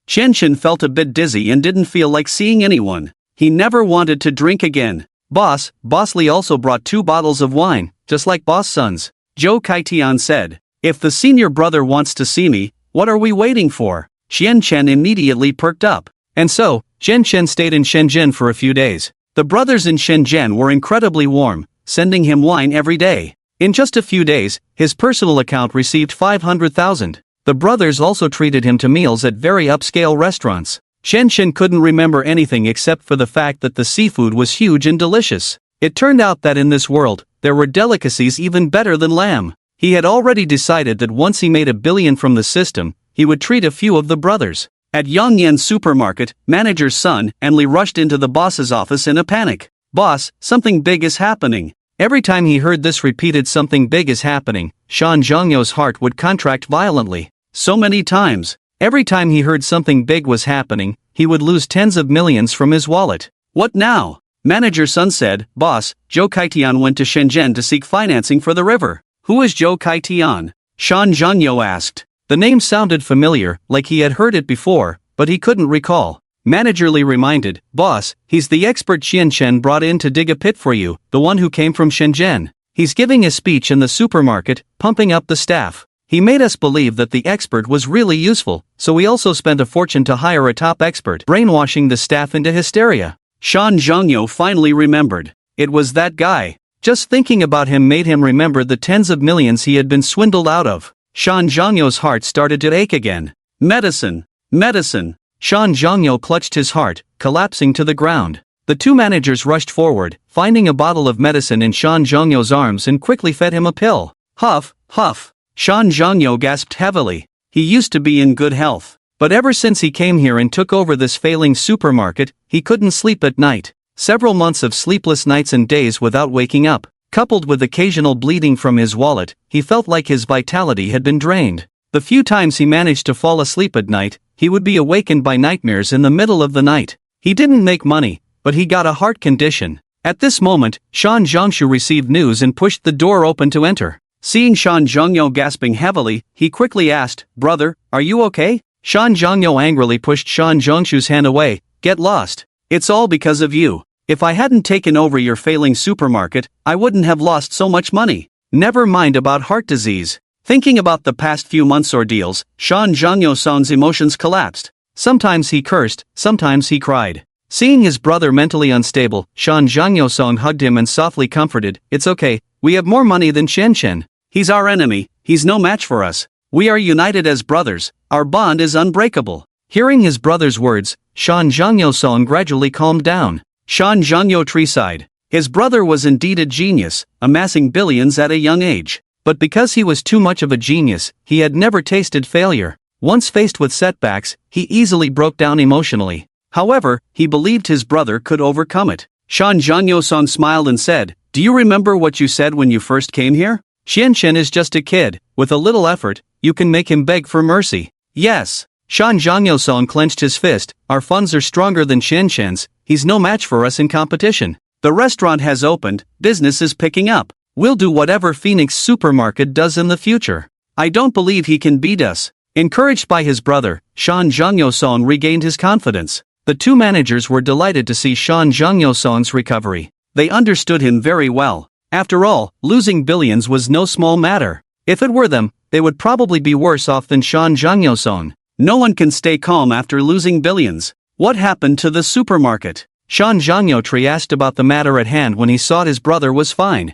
Chen Chen felt a bit dizzy and didn't feel like seeing anyone. He never wanted to drink again. Boss Lee also brought 2 bottles of wine, just like Boss Sun's. Joe Kaitian said, if the senior brother wants to see me, what are we waiting for? Chen Chen immediately perked up. And so, Chen Chen stayed in Shenzhen for a few days. The brothers in Shenzhen were incredibly warm, sending him wine every day. In just a few days, his personal account received 500,000. The brothers also treated him to meals at very upscale restaurants. Chen Chen couldn't remember anything except for the fact that the seafood was huge and delicious. It turned out that in this world, there were delicacies even better than lamb. He had already decided that once he made $1 billion from the system, he would treat a few of the brothers. At Yongyan supermarket, manager Sun and Li rushed into the boss's office in a panic. Boss, something big is happening. Every time he heard this repeated something big is happening, Shan Zhangyo's heart would contract violently. So many times. Every time he heard something big was happening, he would lose tens of millions from his wallet. What now? Manager Sun said, Boss, Joe Kaitian went to Shenzhen to seek financing for the river. Who is Joe Kaitian? Shan Zhangyo asked. The name sounded familiar, like he had heard it before, but he couldn't recall. Manager Li reminded, Boss, he's the expert Chen Chen brought in to dig a pit for you, the one who came from Shenzhen. He's giving a speech in the supermarket, pumping up the staff. He made us believe that the expert was really useful, so we also spent a fortune to hire a top expert, brainwashing the staff into hysteria. Shan Zhangyo finally remembered. It was that guy. Just thinking about him made him remember the tens of millions he had been swindled out of. Shan Zhangyo's heart started to ache again. Medicine! Medicine! Shan Zhangyo clutched his heart, collapsing to the ground. The two managers rushed forward, finding a bottle of medicine in Shan Zhangyo's arms and quickly fed him a pill. Huff, huff. Shan Zhangyo gasped heavily. He used to be in good health. But ever since he came here and took over this failing supermarket, he couldn't sleep at night. Several months of sleepless nights and days without waking up, coupled with occasional bleeding from his wallet, he felt like his vitality had been drained. The few times he managed to fall asleep at night, he would be awakened by nightmares in the middle of the night. He didn't make money, but he got a heart condition. At this moment, Shan Zhangshu received news and pushed the door open to enter. Seeing Shan Zhangyo gasping heavily, he quickly asked, "Brother, are you okay?" Shan Zhangyo angrily pushed Shan Zhangshu's hand away. "Get lost. It's all because of you. If I hadn't taken over your failing supermarket, I wouldn't have lost so much money." Never mind about heart disease. Thinking about the past few months' ordeals, Shan Zhangyo-san's emotions collapsed. Sometimes he cursed, sometimes he cried. Seeing his brother mentally unstable, Shan Zhangyo-san hugged him and softly comforted, "It's okay, we have more money than Chen. He's our enemy, he's no match for us. We are united as brothers, our bond is unbreakable." Hearing his brother's words, Shan Zhangyo-san gradually calmed down. Shan Zhangyo sighed. His brother was indeed a genius, amassing billions at a young age. But because he was too much of a genius, he had never tasted failure. Once faced with setbacks, he easily broke down emotionally. However, he believed his brother could overcome it. Shan Zhangyo-san smiled and said, "Do you remember what you said when you first came here? Chen is just a kid. With a little effort, you can make him beg for mercy." "Yes." Shan Zhangyo-san clenched his fist, "Our funds are stronger than Chen's. He's no match for us in competition. The restaurant has opened, business is picking up. We'll do whatever Phoenix Supermarket does in the future. I don't believe he can beat us." Encouraged by his brother, Shan Zhangyo-san regained his confidence. The two managers were delighted to see Shan Zhangyo-san's recovery. They understood him very well. After all, losing billions was no small matter. If it were them, they would probably be worse off than Shan Zhangyo-san. No one can stay calm after losing billions. What happened to the supermarket? Shan Zhangyo asked about the matter at hand when he saw his brother was fine.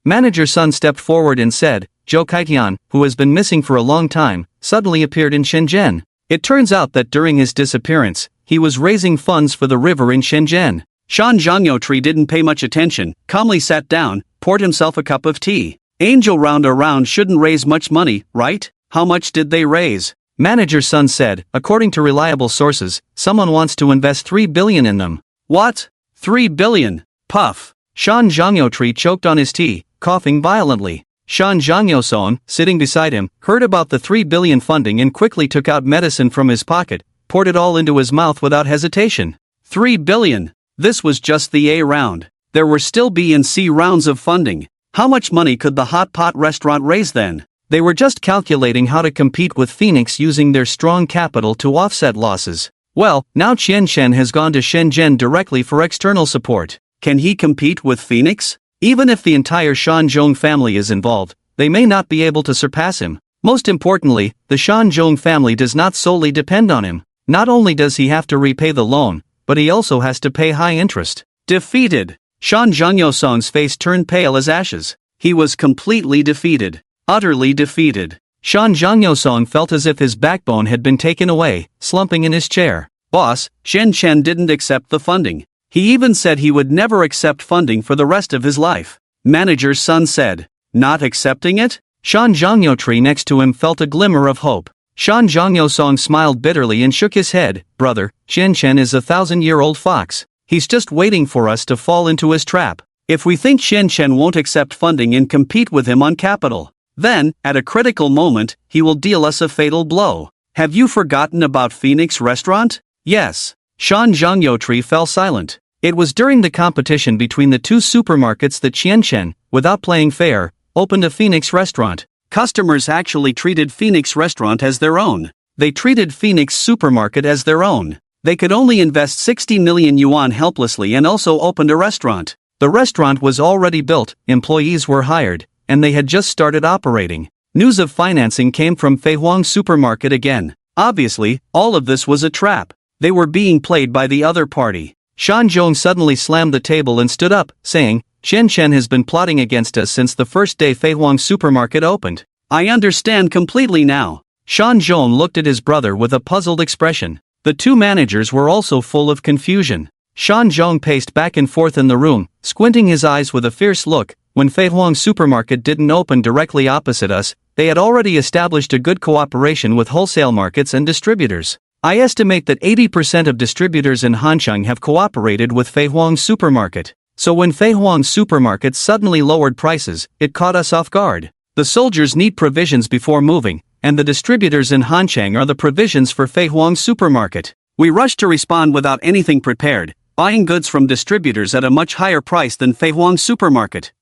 Manager Sun stepped forward and said, "Zhou Kaitian, who has been missing for a long time, suddenly appeared in Shenzhen. It turns out that during his disappearance, he was raising funds for the river in Shenzhen." Shan Zhangyo didn't pay much attention, calmly sat down, poured himself a cup of tea. Angel round around shouldn't raise much money, right? How much did they raise? Manager Sun said, "According to reliable sources, someone wants to invest 3 billion in them." "What? 3 billion? Puff." Shan Zhangyo choked on his tea, coughing violently. Shan Zhangyo-san, sitting beside him, heard about the 3 billion funding and quickly took out medicine from his pocket, poured it all into his mouth without hesitation. 3 billion? This was just the A round. There were still B and C rounds of funding. How much money could the hot pot restaurant raise then? They were just calculating how to compete with Phoenix using their strong capital to offset losses. Well, now Chen has gone to Shenzhen directly for external support. Can he compete with Phoenix? Even if the entire Shanzhong family is involved, they may not be able to surpass him. Most importantly, the Shanzhong family does not solely depend on him. Not only does he have to repay the loan, but he also has to pay high interest. Defeated. Shan Zhangyo-san's face turned pale as ashes. He was completely defeated. Utterly defeated. Shan Zhangyo-san felt as if his backbone had been taken away, slumping in his chair. "Boss, Chen didn't accept the funding. He even said he would never accept funding for the rest of his life." Manager Sun said. "Not accepting it?" Shan Zhangyo next to him felt a glimmer of hope. Shan Zhangyo smiled bitterly and shook his head. "Brother, Chen is a 1,000-year-old fox. He's just waiting for us to fall into his trap. If we think Chen won't accept funding and compete with him on capital, then, at a critical moment, he will deal us a fatal blow. Have you forgotten about Phoenix Restaurant?" "Yes." Shan Zhangyo fell silent. It was during the competition between the two supermarkets that Chen, without playing fair, opened a Phoenix Restaurant. Customers actually treated Phoenix Restaurant as their own. They treated Phoenix Supermarket as their own. They could only invest 60 million yuan helplessly and also opened a restaurant. The restaurant was already built, employees were hired, and they had just started operating. News of financing came from Feihuang Supermarket again. Obviously, all of this was a trap. They were being played by the other party. Shan Zhong suddenly slammed the table and stood up, saying, "Chen has been plotting against us since the first day Feihuang Supermarket opened. I understand completely now. Shan Zhong looked at his brother with a puzzled expression. The two managers were also full of confusion. Shan Zhong paced back and forth in the room, squinting his eyes with a fierce look. When Fei Huang Supermarket didn't open directly opposite us, they had already established a good cooperation with wholesale markets and distributors. I estimate that 80% of distributors in Hancheng have cooperated with Fei Huang Supermarket. So when Fei Huang Supermarket suddenly lowered prices, it caught us off guard. The soldiers need provisions before moving, and the distributors in Hancheng are the provisions for Fei Huang Supermarket. We rushed to respond without anything prepared, buying goods from distributors at a much higher price than Fei Huang Supermarket.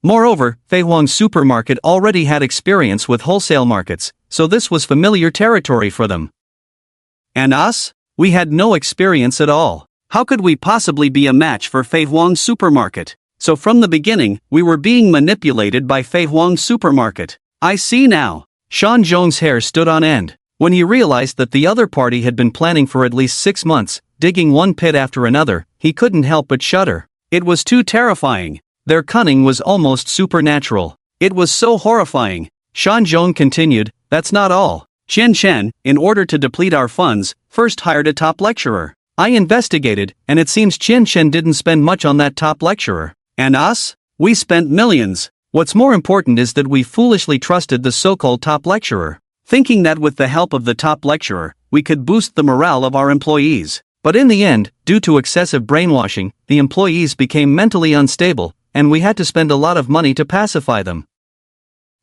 Moreover, Fei Huang Supermarket already had experience with wholesale markets, so this was familiar territory for them. And us? We had no experience at all. How could we possibly be a match for Fei Huang Supermarket? So from the beginning, we were being manipulated by Fei Huang Supermarket. I see now. Shan Zhong's hair stood on end. When he realized that the other party had been planning for at least 6 months, digging one pit after another, he couldn't help but shudder. It was too terrifying. Their cunning was almost supernatural. It was so horrifying. Shan Zhong continued, that's not all. Chen Chen, in order to deplete our funds, first hired a top lecturer. I investigated, and it seems Chen Chen didn't spend much on that top lecturer. And us? We spent millions. What's more important is that we foolishly trusted the so-called top lecturer, thinking that with the help of the top lecturer, we could boost the morale of our employees. But in the end, due to excessive brainwashing, the employees became mentally unstable, and we had to spend a lot of money to pacify them.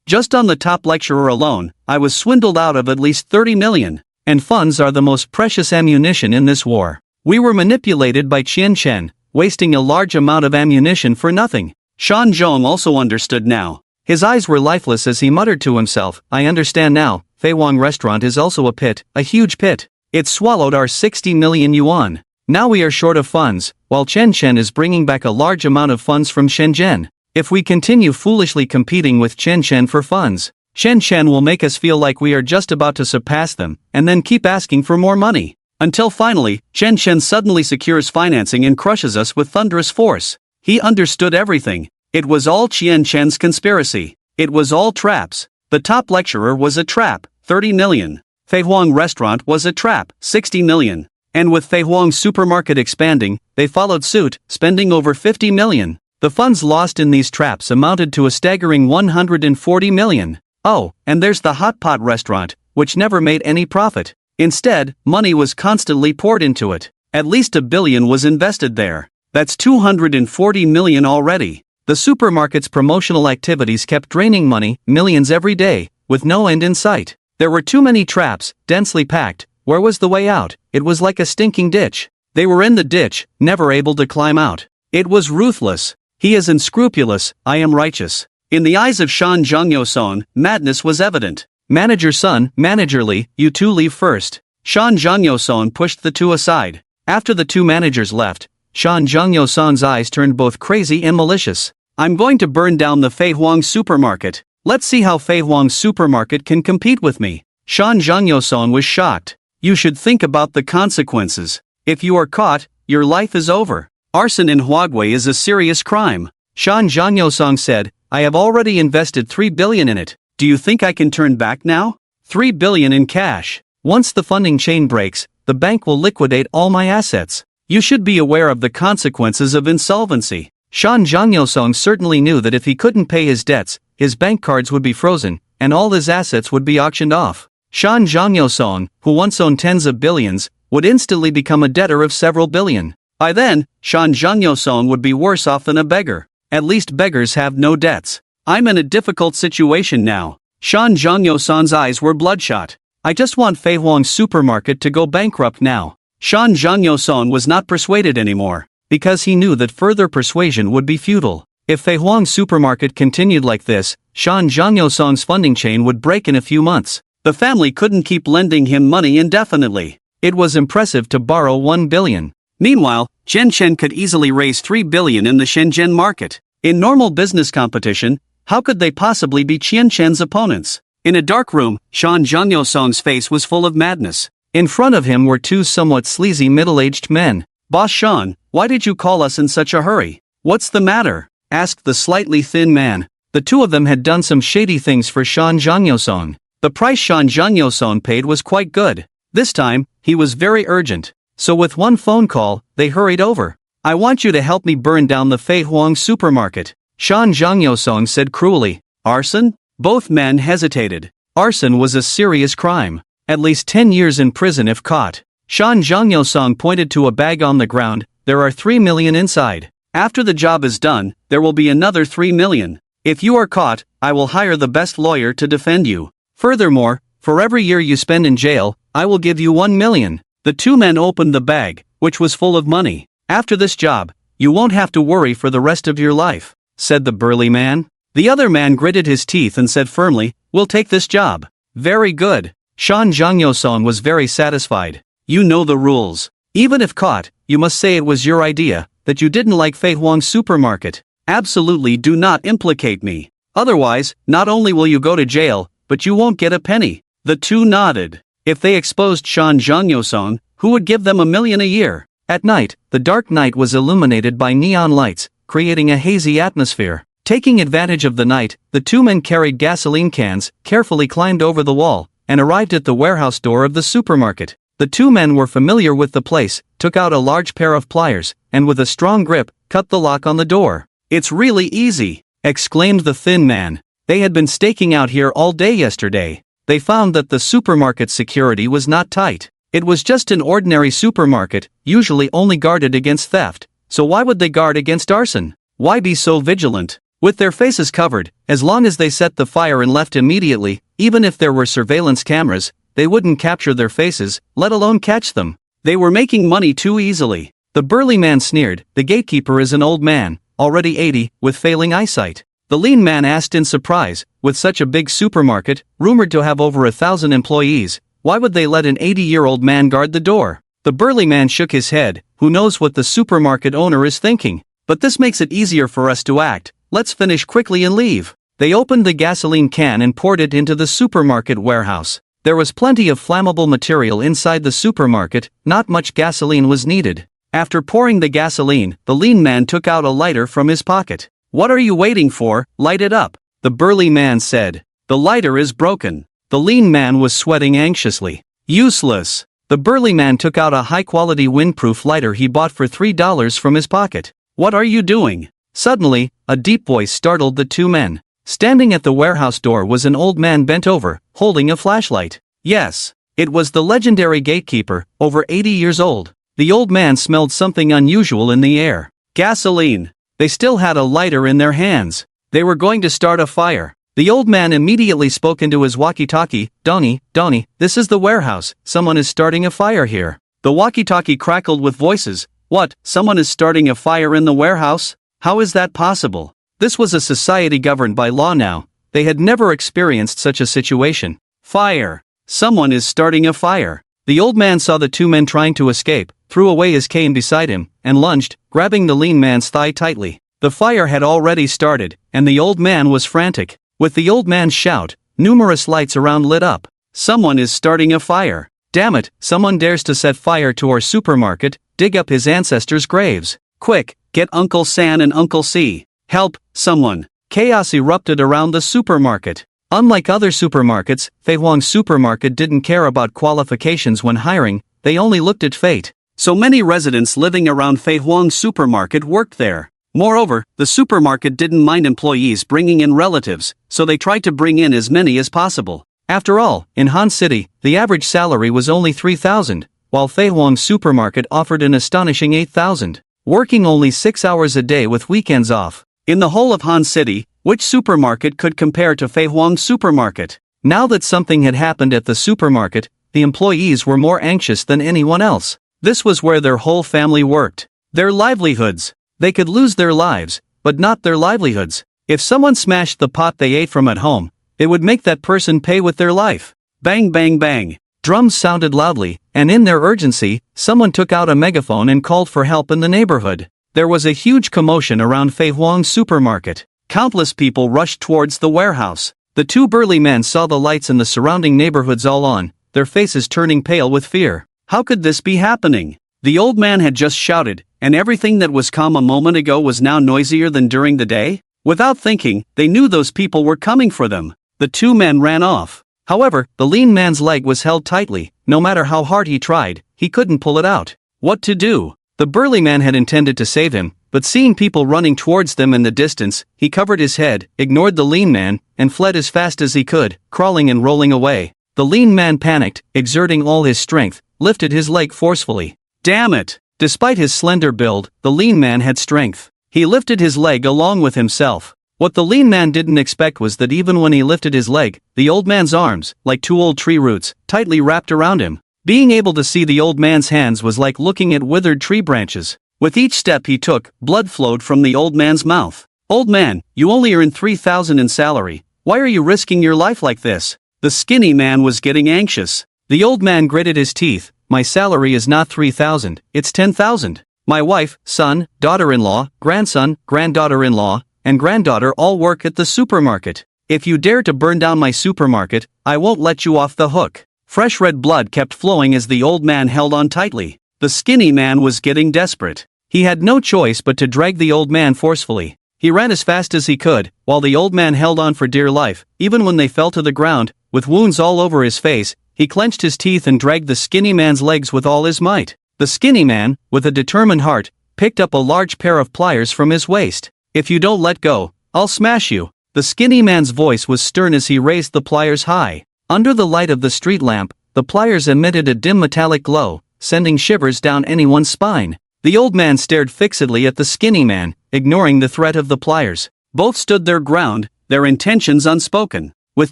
Just on the top lecturer alone, I was swindled out of at least 30 million. And funds are the most precious ammunition in this war. We were manipulated by Chen Chen, wasting a large amount of ammunition for nothing. Shan Zhong also understood now. His eyes were lifeless as he muttered to himself, I understand now, Fei Huang Restaurant is also a pit, a huge pit. It swallowed our 60 million yuan. Now we are short of funds, while Chen Chen is bringing back a large amount of funds from Shenzhen. If we continue foolishly competing with Chen Chen for funds, Chen Chen will make us feel like we are just about to surpass them, and then keep asking for more money. Until finally, Chen Chen suddenly secures financing and crushes us with thunderous force. He understood everything. It was all Chen Chen's conspiracy. It was all traps. The top lecturer was a trap, 30 million. Fei Huang Restaurant was a trap, 60 million. And with Fei Huang Supermarket expanding, they followed suit, spending over 50 million. The funds lost in these traps amounted to a staggering 140 million. Oh, and there's the hot pot restaurant, which never made any profit. Instead, money was constantly poured into it. At least 1 billion was invested there. That's 240 million already. The supermarket's promotional activities kept draining money, millions every day, with no end in sight. There were too many traps, densely packed. Where was the way out? It was like a stinking ditch. They were in the ditch, never able to climb out. It was ruthless. He is unscrupulous, I am righteous. In the eyes of Shan Zhongyo-son, madness was evident. Manager Sun, Manager Li, you two leave first. Shan Zhongyo-son pushed the two aside. After the two managers left, Shan Zhongyo-son's eyes turned both crazy and malicious. I'm going to burn down the Fei Huang Supermarket. Let's see how Fei Huang Supermarket can compete with me. Shan Zhongyo-son was shocked. You should think about the consequences. If you are caught, your life is over. Arson in Huagui is a serious crime. Shan Zhongyo-son said, I have already invested 3 billion in it. Do you think I can turn back now? 3 billion in cash. Once the funding chain breaks, the bank will liquidate all my assets. You should be aware of the consequences of insolvency. Shan Zhongyo-son certainly knew that if he couldn't pay his debts, his bank cards would be frozen, and all his assets would be auctioned off. Shan Zhongyo-son, who once owned tens of billions, would instantly become a debtor of several billion. By then, Shan Zhongyo-son would be worse off than a beggar. At least beggars have no debts. I'm in a difficult situation now. Shan Zhongyo-son's eyes were bloodshot. I just want Fei Huang Supermarket to go bankrupt now. Shan Zhongyo-son was not persuaded anymore, because he knew that further persuasion would be futile. If Fei Huang Supermarket continued like this, Shan Zhongyo-son's funding chain would break in a few months. The family couldn't keep lending him money indefinitely. It was impressive to borrow 1 billion. Meanwhile, Chen Chen could easily raise 3 billion in the Shenzhen market. In normal business competition, how could they possibly be Chen Chen's opponents? In a dark room, Shan Zhongyo-son's face was full of madness. In front of him were two somewhat sleazy middle-aged men. Boss Shan, why did you call us in such a hurry? What's the matter? Asked the slightly thin man. The two of them had done some shady things for Shan Zhangyosong. The price Shan Zhangyosong paid was quite good. This time, he was very urgent. So with one phone call, they hurried over. I want you to help me burn down the Fei Huang supermarket, Shan Zhangyosong said cruelly. Arson? Both men hesitated. Arson was a serious crime. At least 10 years in prison if caught. Shan Zhangyosong pointed to a bag on the ground. There are 3 million inside. After the job is done, there will be another 3 million. If you are caught, I will hire the best lawyer to defend you. Furthermore, for every year you spend in jail, I will give you 1 million. The two men opened the bag, which was full of money. After this job, you won't have to worry for the rest of your life, said the burly man. The other man gritted his teeth and said firmly, we'll take this job. Very good. Shan Zhangyosong was very satisfied. You know the rules. Even if caught, you must say it was your idea, that you didn't like Fei Huang supermarket. Absolutely do not implicate me. Otherwise, not only will you go to jail, but you won't get a penny. The two nodded. If they exposed Shan Zhangyosong, who would give them 1 million a year? At night, the dark night was illuminated by neon lights, creating a hazy atmosphere. Taking advantage of the night, the two men carried gasoline cans, carefully climbed over the wall, and arrived at the warehouse door of the supermarket. The two men were familiar with the place, took out a large pair of pliers, and with a strong grip, cut the lock on the door. It's really easy, exclaimed the thin man. They had been staking out here all day yesterday. They found that the supermarket security was not tight. It was just an ordinary supermarket, usually only guarded against theft. So why would they guard against arson? Why be so vigilant? With their faces covered, as long as they set the fire and left immediately, even if there were surveillance cameras, they wouldn't capture their faces, let alone catch them. They were making money too easily. The burly man sneered. The gatekeeper is an old man, already 80, with failing eyesight. The lean man asked in surprise, with such a big supermarket, rumored to have over 1,000 employees, why would they let an 80-year-old man guard the door? The burly man shook his head. Who knows what the supermarket owner is thinking? But this makes it easier for us to act. Let's finish quickly and leave. They opened the gasoline can and poured it into the supermarket warehouse. There was plenty of flammable material inside the supermarket, not much gasoline was needed. After pouring the gasoline, the lean man took out a lighter from his pocket. What are you waiting for? Light it up, the burly man said. The lighter is broken. The lean man was sweating anxiously. Useless. The burly man took out a high-quality windproof lighter he bought for $3 from his pocket. What are you doing? Suddenly, a deep voice startled the two men. Standing at the warehouse door was an old man bent over, holding a flashlight. Yes, it was the legendary gatekeeper, over 80 years old. The old man smelled something unusual in the air. Gasoline. They still had a lighter in their hands. They were going to start a fire. The old man immediately spoke into his walkie-talkie. Donnie, this is the warehouse. Someone is starting a fire here. The walkie-talkie crackled with voices. What, someone is starting a fire in the warehouse? How is that possible? This was a society governed by law now. They had never experienced such a situation. Fire. Someone is starting a fire. The old man saw the two men trying to escape, threw away his cane beside him, and lunged, grabbing the lean man's thigh tightly. The fire had already started, and the old man was frantic. With the old man's shout, numerous lights around lit up. Someone is starting a fire. Damn it, someone dares to set fire to our supermarket, dig up his ancestors' graves. Quick, get Uncle San and Uncle C. Help, someone. Chaos erupted around the supermarket. Unlike other supermarkets, Fei Huang supermarket didn't care about qualifications when hiring, they only looked at fate. So many residents living around Fei Huang supermarket worked there. Moreover, the supermarket didn't mind employees bringing in relatives, so they tried to bring in as many as possible. After all, in Han City, the average salary was only 3,000, while Fei Huang supermarket offered an astonishing 8,000. Working only 6 hours a day with weekends off. In the whole of Han City, which supermarket could compare to Fei Huang supermarket? Now that something had happened at the supermarket, the employees were more anxious than anyone else. This was where their whole family worked. Their livelihoods. They could lose their lives, but not their livelihoods. If someone smashed the pot they ate from at home, it would make that person pay with their life. Bang bang bang. Drums sounded loudly, and in their urgency, someone took out a megaphone and called for help in the neighborhood. There was a huge commotion around Fei Huang supermarket. Countless people rushed towards the warehouse. The two burly men saw the lights in the surrounding neighborhoods all on, their faces turning pale with fear. How could this be happening? The old man had just shouted, and everything that was calm a moment ago was now noisier than during the day? Without thinking, they knew those people were coming for them. The two men ran off. However, the lean man's leg was held tightly. No matter how hard he tried, he couldn't pull it out. What to do? The burly man had intended to save him, but seeing people running towards them in the distance, he covered his head, ignored the lean man, and fled as fast as he could, crawling and rolling away. The lean man panicked, exerting all his strength, lifted his leg forcefully. Damn it! Despite his slender build, the lean man had strength. He lifted his leg along with himself. What the lean man didn't expect was that even when he lifted his leg, the old man's arms, like two old tree roots, tightly wrapped around him. Being able to see the old man's hands was like looking at withered tree branches. With each step he took, blood flowed from the old man's mouth. Old man, you only earn 3,000 in salary. Why are you risking your life like this? The skinny man was getting anxious. The old man gritted his teeth. My salary is not 3,000, it's 10,000. My wife, son, daughter-in-law, grandson, granddaughter-in-law, and granddaughter all work at the supermarket. If you dare to burn down my supermarket, I won't let you off the hook. Fresh red blood kept flowing as the old man held on tightly. The skinny man was getting desperate. He had no choice but to drag the old man forcefully. He ran as fast as he could, while the old man held on for dear life. Even when they fell to the ground, with wounds all over his face, he clenched his teeth and dragged the skinny man's legs with all his might. The skinny man, with a determined heart, picked up a large pair of pliers from his waist. If you don't let go, I'll smash you. The skinny man's voice was stern as he raised the pliers high. Under the light of the street lamp, the pliers emitted a dim metallic glow, sending shivers down anyone's spine. The old man stared fixedly at the skinny man, ignoring the threat of the pliers. Both stood their ground, their intentions unspoken. With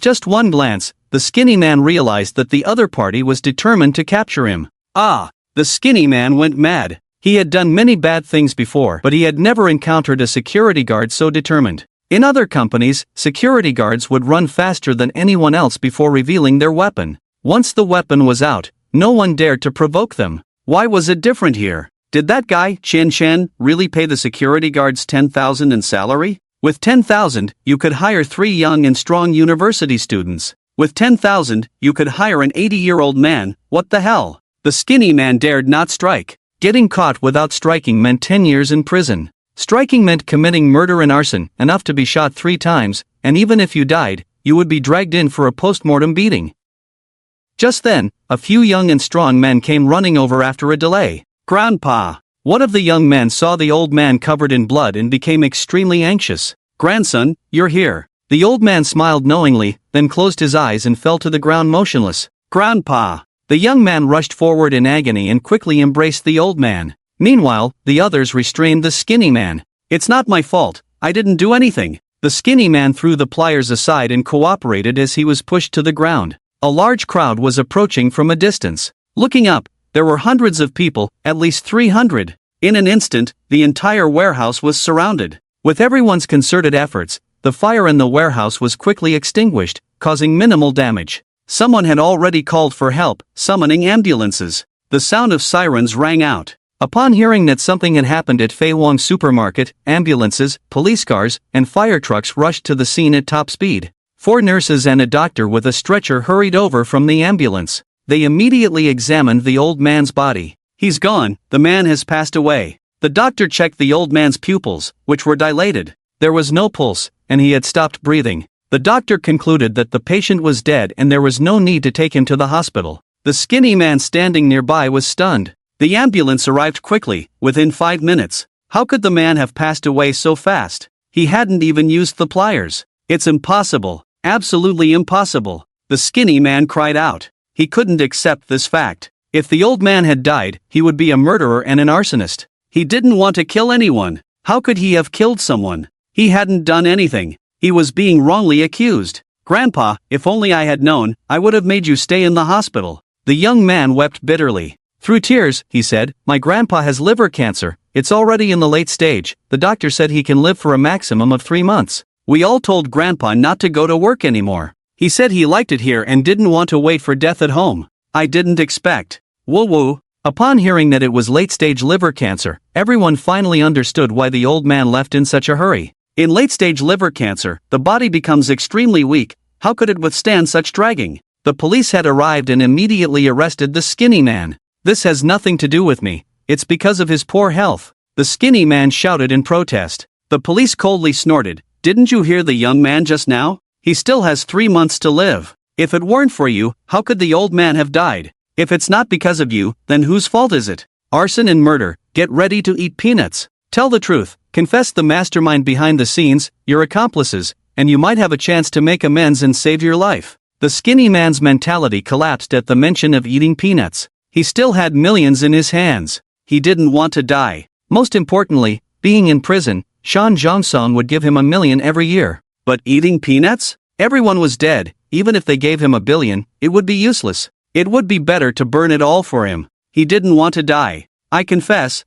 just one glance, the skinny man realized that the other party was determined to capture him. The skinny man went mad. He had done many bad things before, but he had never encountered a security guard so determined. In other companies, security guards would run faster than anyone else before revealing their weapon. Once the weapon was out, no one dared to provoke them. Why was it different here? Did that guy, Chen Chen, really pay the security guards 10,000 in salary? With 10,000, you could hire 3 young and strong university students. With 10,000, you could hire an 80-year-old man. What the hell? The skinny man dared not strike. Getting caught without striking meant 10 years in prison. Striking meant committing murder and arson, enough to be shot 3 times, and even if you died, you would be dragged in for a post-mortem beating. Just then, a few young and strong men came running over after a delay. Grandpa! One of the young men saw the old man covered in blood and became extremely anxious. Grandson, you're here. The old man smiled knowingly, then closed his eyes and fell to the ground motionless. Grandpa! The young man rushed forward in agony and quickly embraced the old man. Meanwhile, the others restrained the skinny man. It's not my fault, I didn't do anything. The skinny man threw the pliers aside and cooperated as he was pushed to the ground. A large crowd was approaching from a distance. Looking up, there were hundreds of people, at least 300. In an instant, the entire warehouse was surrounded. With everyone's concerted efforts, the fire in the warehouse was quickly extinguished, causing minimal damage. Someone had already called for help, summoning ambulances. The sound of sirens rang out. Upon hearing that something had happened at Fei Wong supermarket, ambulances, police cars, and fire trucks rushed to the scene at top speed. 4 nurses and a doctor with a stretcher hurried over from the ambulance. They immediately examined the old man's body. He's gone, the man has passed away. The doctor checked the old man's pupils, which were dilated. There was no pulse, and he had stopped breathing. The doctor concluded that the patient was dead and there was no need to take him to the hospital. The skinny man standing nearby was stunned. The ambulance arrived quickly, within 5 minutes. How could the man have passed away so fast? He hadn't even used the pliers. It's impossible, absolutely impossible. The skinny man cried out. He couldn't accept this fact. If the old man had died, he would be a murderer and an arsonist. He didn't want to kill anyone. How could he have killed someone? He hadn't done anything. He was being wrongly accused. Grandpa, if only I had known, I would have made you stay in the hospital. The young man wept bitterly. Through tears, he said, my grandpa has liver cancer. It's already in the late stage. The doctor said he can live for a maximum of 3 months. We all told grandpa not to go to work anymore. He said he liked it here and didn't want to wait for death at home. I didn't expect. Woo-woo. Upon hearing that it was late-stage liver cancer, everyone finally understood why the old man left in such a hurry. In late-stage liver cancer, the body becomes extremely weak. How could it withstand such dragging? The police had arrived and immediately arrested the skinny man. This has nothing to do with me. It's because of his poor health. The skinny man shouted in protest. The police coldly snorted. Didn't you hear the young man just now? He still has 3 months to live. If it weren't for you, how could the old man have died? If it's not because of you, then whose fault is it? Arson and murder, get ready to eat peanuts. Tell the truth, confess the mastermind behind the scenes, your accomplices, and you might have a chance to make amends and save your life. The skinny man's mentality collapsed at the mention of eating peanuts. He still had millions in his hands. He didn't want to die. Most importantly, being in prison, Shan Zhongsong would give him $1 million every year. But eating peanuts? Everyone was dead. Even if they gave him $1 billion, it would be useless. It would be better to burn it all for him. He didn't want to die. I confess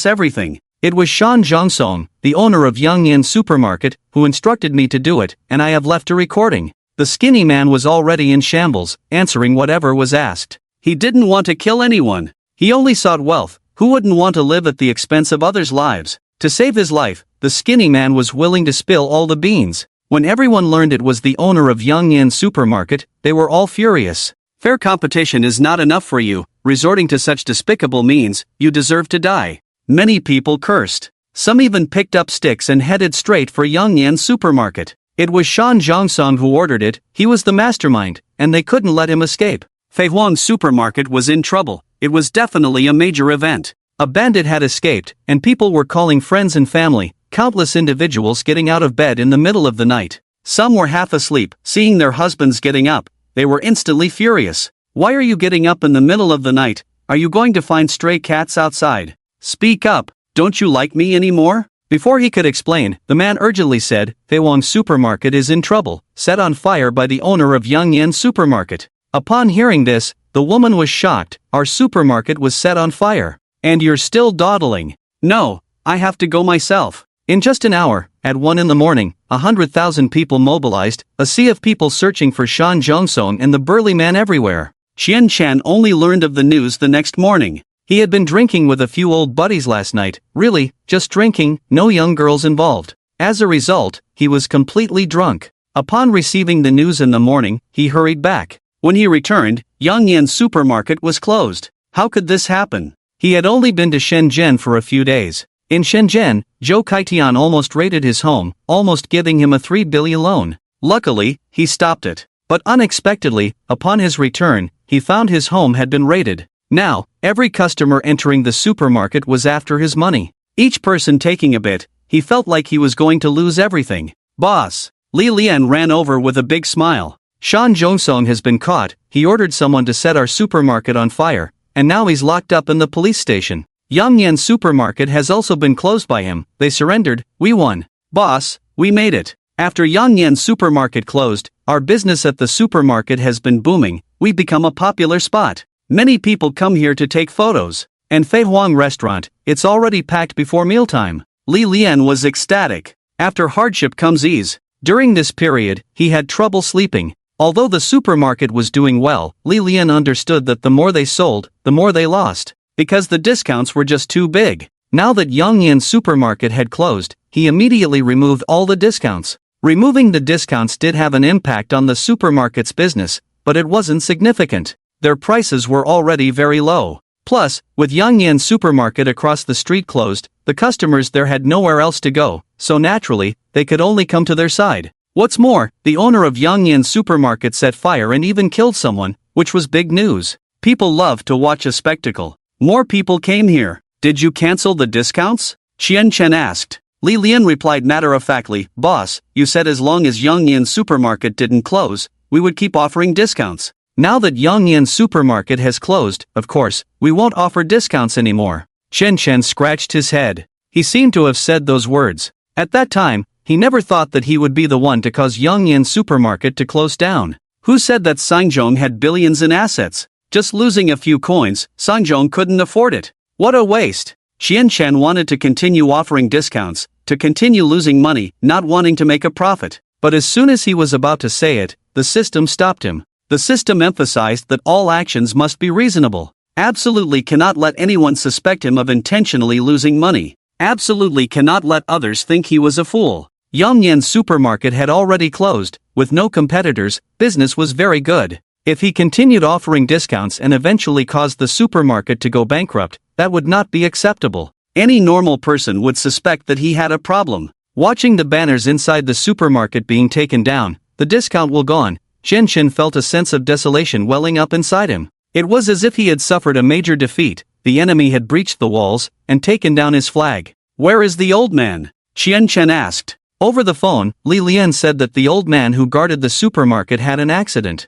everything. It was Shan Zhongsong, the owner of Yongyan Supermarket, who instructed me to do it, and I have left a recording. The skinny man was already in shambles, answering whatever was asked. He didn't want to kill anyone. He only sought wealth. Who wouldn't want to live at the expense of others' lives? To save his life, the skinny man was willing to spill all the beans. When everyone learned it was the owner of Yongyan Supermarket, they were all furious. Fair competition is not enough for you. Resorting to such despicable means, you deserve to die. Many people cursed. Some even picked up sticks and headed straight for Yongyan Supermarket. It was Shan Zhongsong who ordered it. He was the mastermind, and they couldn't let him escape. Feihuang Supermarket was in trouble. It was definitely a major event. A bandit had escaped, and people were calling friends and family, countless individuals getting out of bed in the middle of the night. Some were half asleep, seeing their husbands getting up. They were instantly furious. Why are you getting up in the middle of the night? Are you going to find stray cats outside? Speak up, don't you like me anymore? Before he could explain, the man urgently said, Feihuang Supermarket is in trouble, set on fire by the owner of Yongyan Supermarket. Upon hearing this, the woman was shocked. Our supermarket was set on fire. And you're still dawdling. No, I have to go myself. In just an hour, at 1 in the morning, 100,000 people mobilized, a sea of people searching for Shan Zhongsong and the burly man everywhere. Qian Chan only learned of the news the next morning. He had been drinking with a few old buddies last night, really, just drinking, no young girls involved. As a result, he was completely drunk. Upon receiving the news in the morning, he hurried back. When he returned, Yongyan Supermarket was closed. How could this happen? He had only been to Shenzhen for a few days. In Shenzhen, Zhou Kaitian almost raided his home, almost giving him a 3 billion loan. Luckily, he stopped it. But unexpectedly, upon his return, he found his home had been raided. Now, every customer entering the supermarket was after his money. Each person taking a bit, he felt like he was going to lose everything. Boss! Li Lian ran over with a big smile. Shan Zhongsong has been caught. He ordered someone to set our supermarket on fire, and now he's locked up in the police station. Yongyan Supermarket has also been closed by him. They surrendered. We won. Boss, we made it. After Yongyan Supermarket closed, our business at the supermarket has been booming. We've become a popular spot. Many people come here to take photos. And Feihuang Restaurant, it's already packed before mealtime. Li Lian was ecstatic. After hardship comes ease. During this period, he had trouble sleeping. Although the supermarket was doing well, Li Lian understood that the more they sold, the more they lost. Because the discounts were just too big. Now that Yongyan Supermarket had closed, he immediately removed all the discounts. Removing the discounts did have an impact on the supermarket's business, but it wasn't significant. Their prices were already very low. Plus, with Yongyan Supermarket across the street closed, the customers there had nowhere else to go, so naturally, they could only come to their side. What's more, the owner of Yongyan Supermarket set fire and even killed someone, which was big news. People love to watch a spectacle. More people came here. Did you cancel the discounts? Qian Chen asked. Li Lian replied matter-of-factly, Boss, you said as long as Yongyan Supermarket didn't close, we would keep offering discounts. Now that Yongyan Supermarket has closed, of course, we won't offer discounts anymore. Chen Chen scratched his head. He seemed to have said those words. At that time, he never thought that he would be the one to cause Yongyan Supermarket to close down. Who said that Sanzhong had billions in assets? Just losing a few coins, Sanzhong couldn't afford it. What a waste. Qian Chen wanted to continue offering discounts, to continue losing money, not wanting to make a profit. But as soon as he was about to say it, the system stopped him. The system emphasized that all actions must be reasonable. Absolutely cannot let anyone suspect him of intentionally losing money. Absolutely cannot let others think he was a fool. Yongyan Supermarket had already closed. With no competitors, business was very good. If he continued offering discounts and eventually caused the supermarket to go bankrupt, that would not be acceptable. Any normal person would suspect that he had a problem. Watching the banners inside the supermarket being taken down, the discount will gone, Chen felt a sense of desolation welling up inside him. It was as if he had suffered a major defeat, the enemy had breached the walls, and taken down his flag. Where is the old man? Chen asked. Over the phone, Li Lian said that the old man who guarded the supermarket had an accident.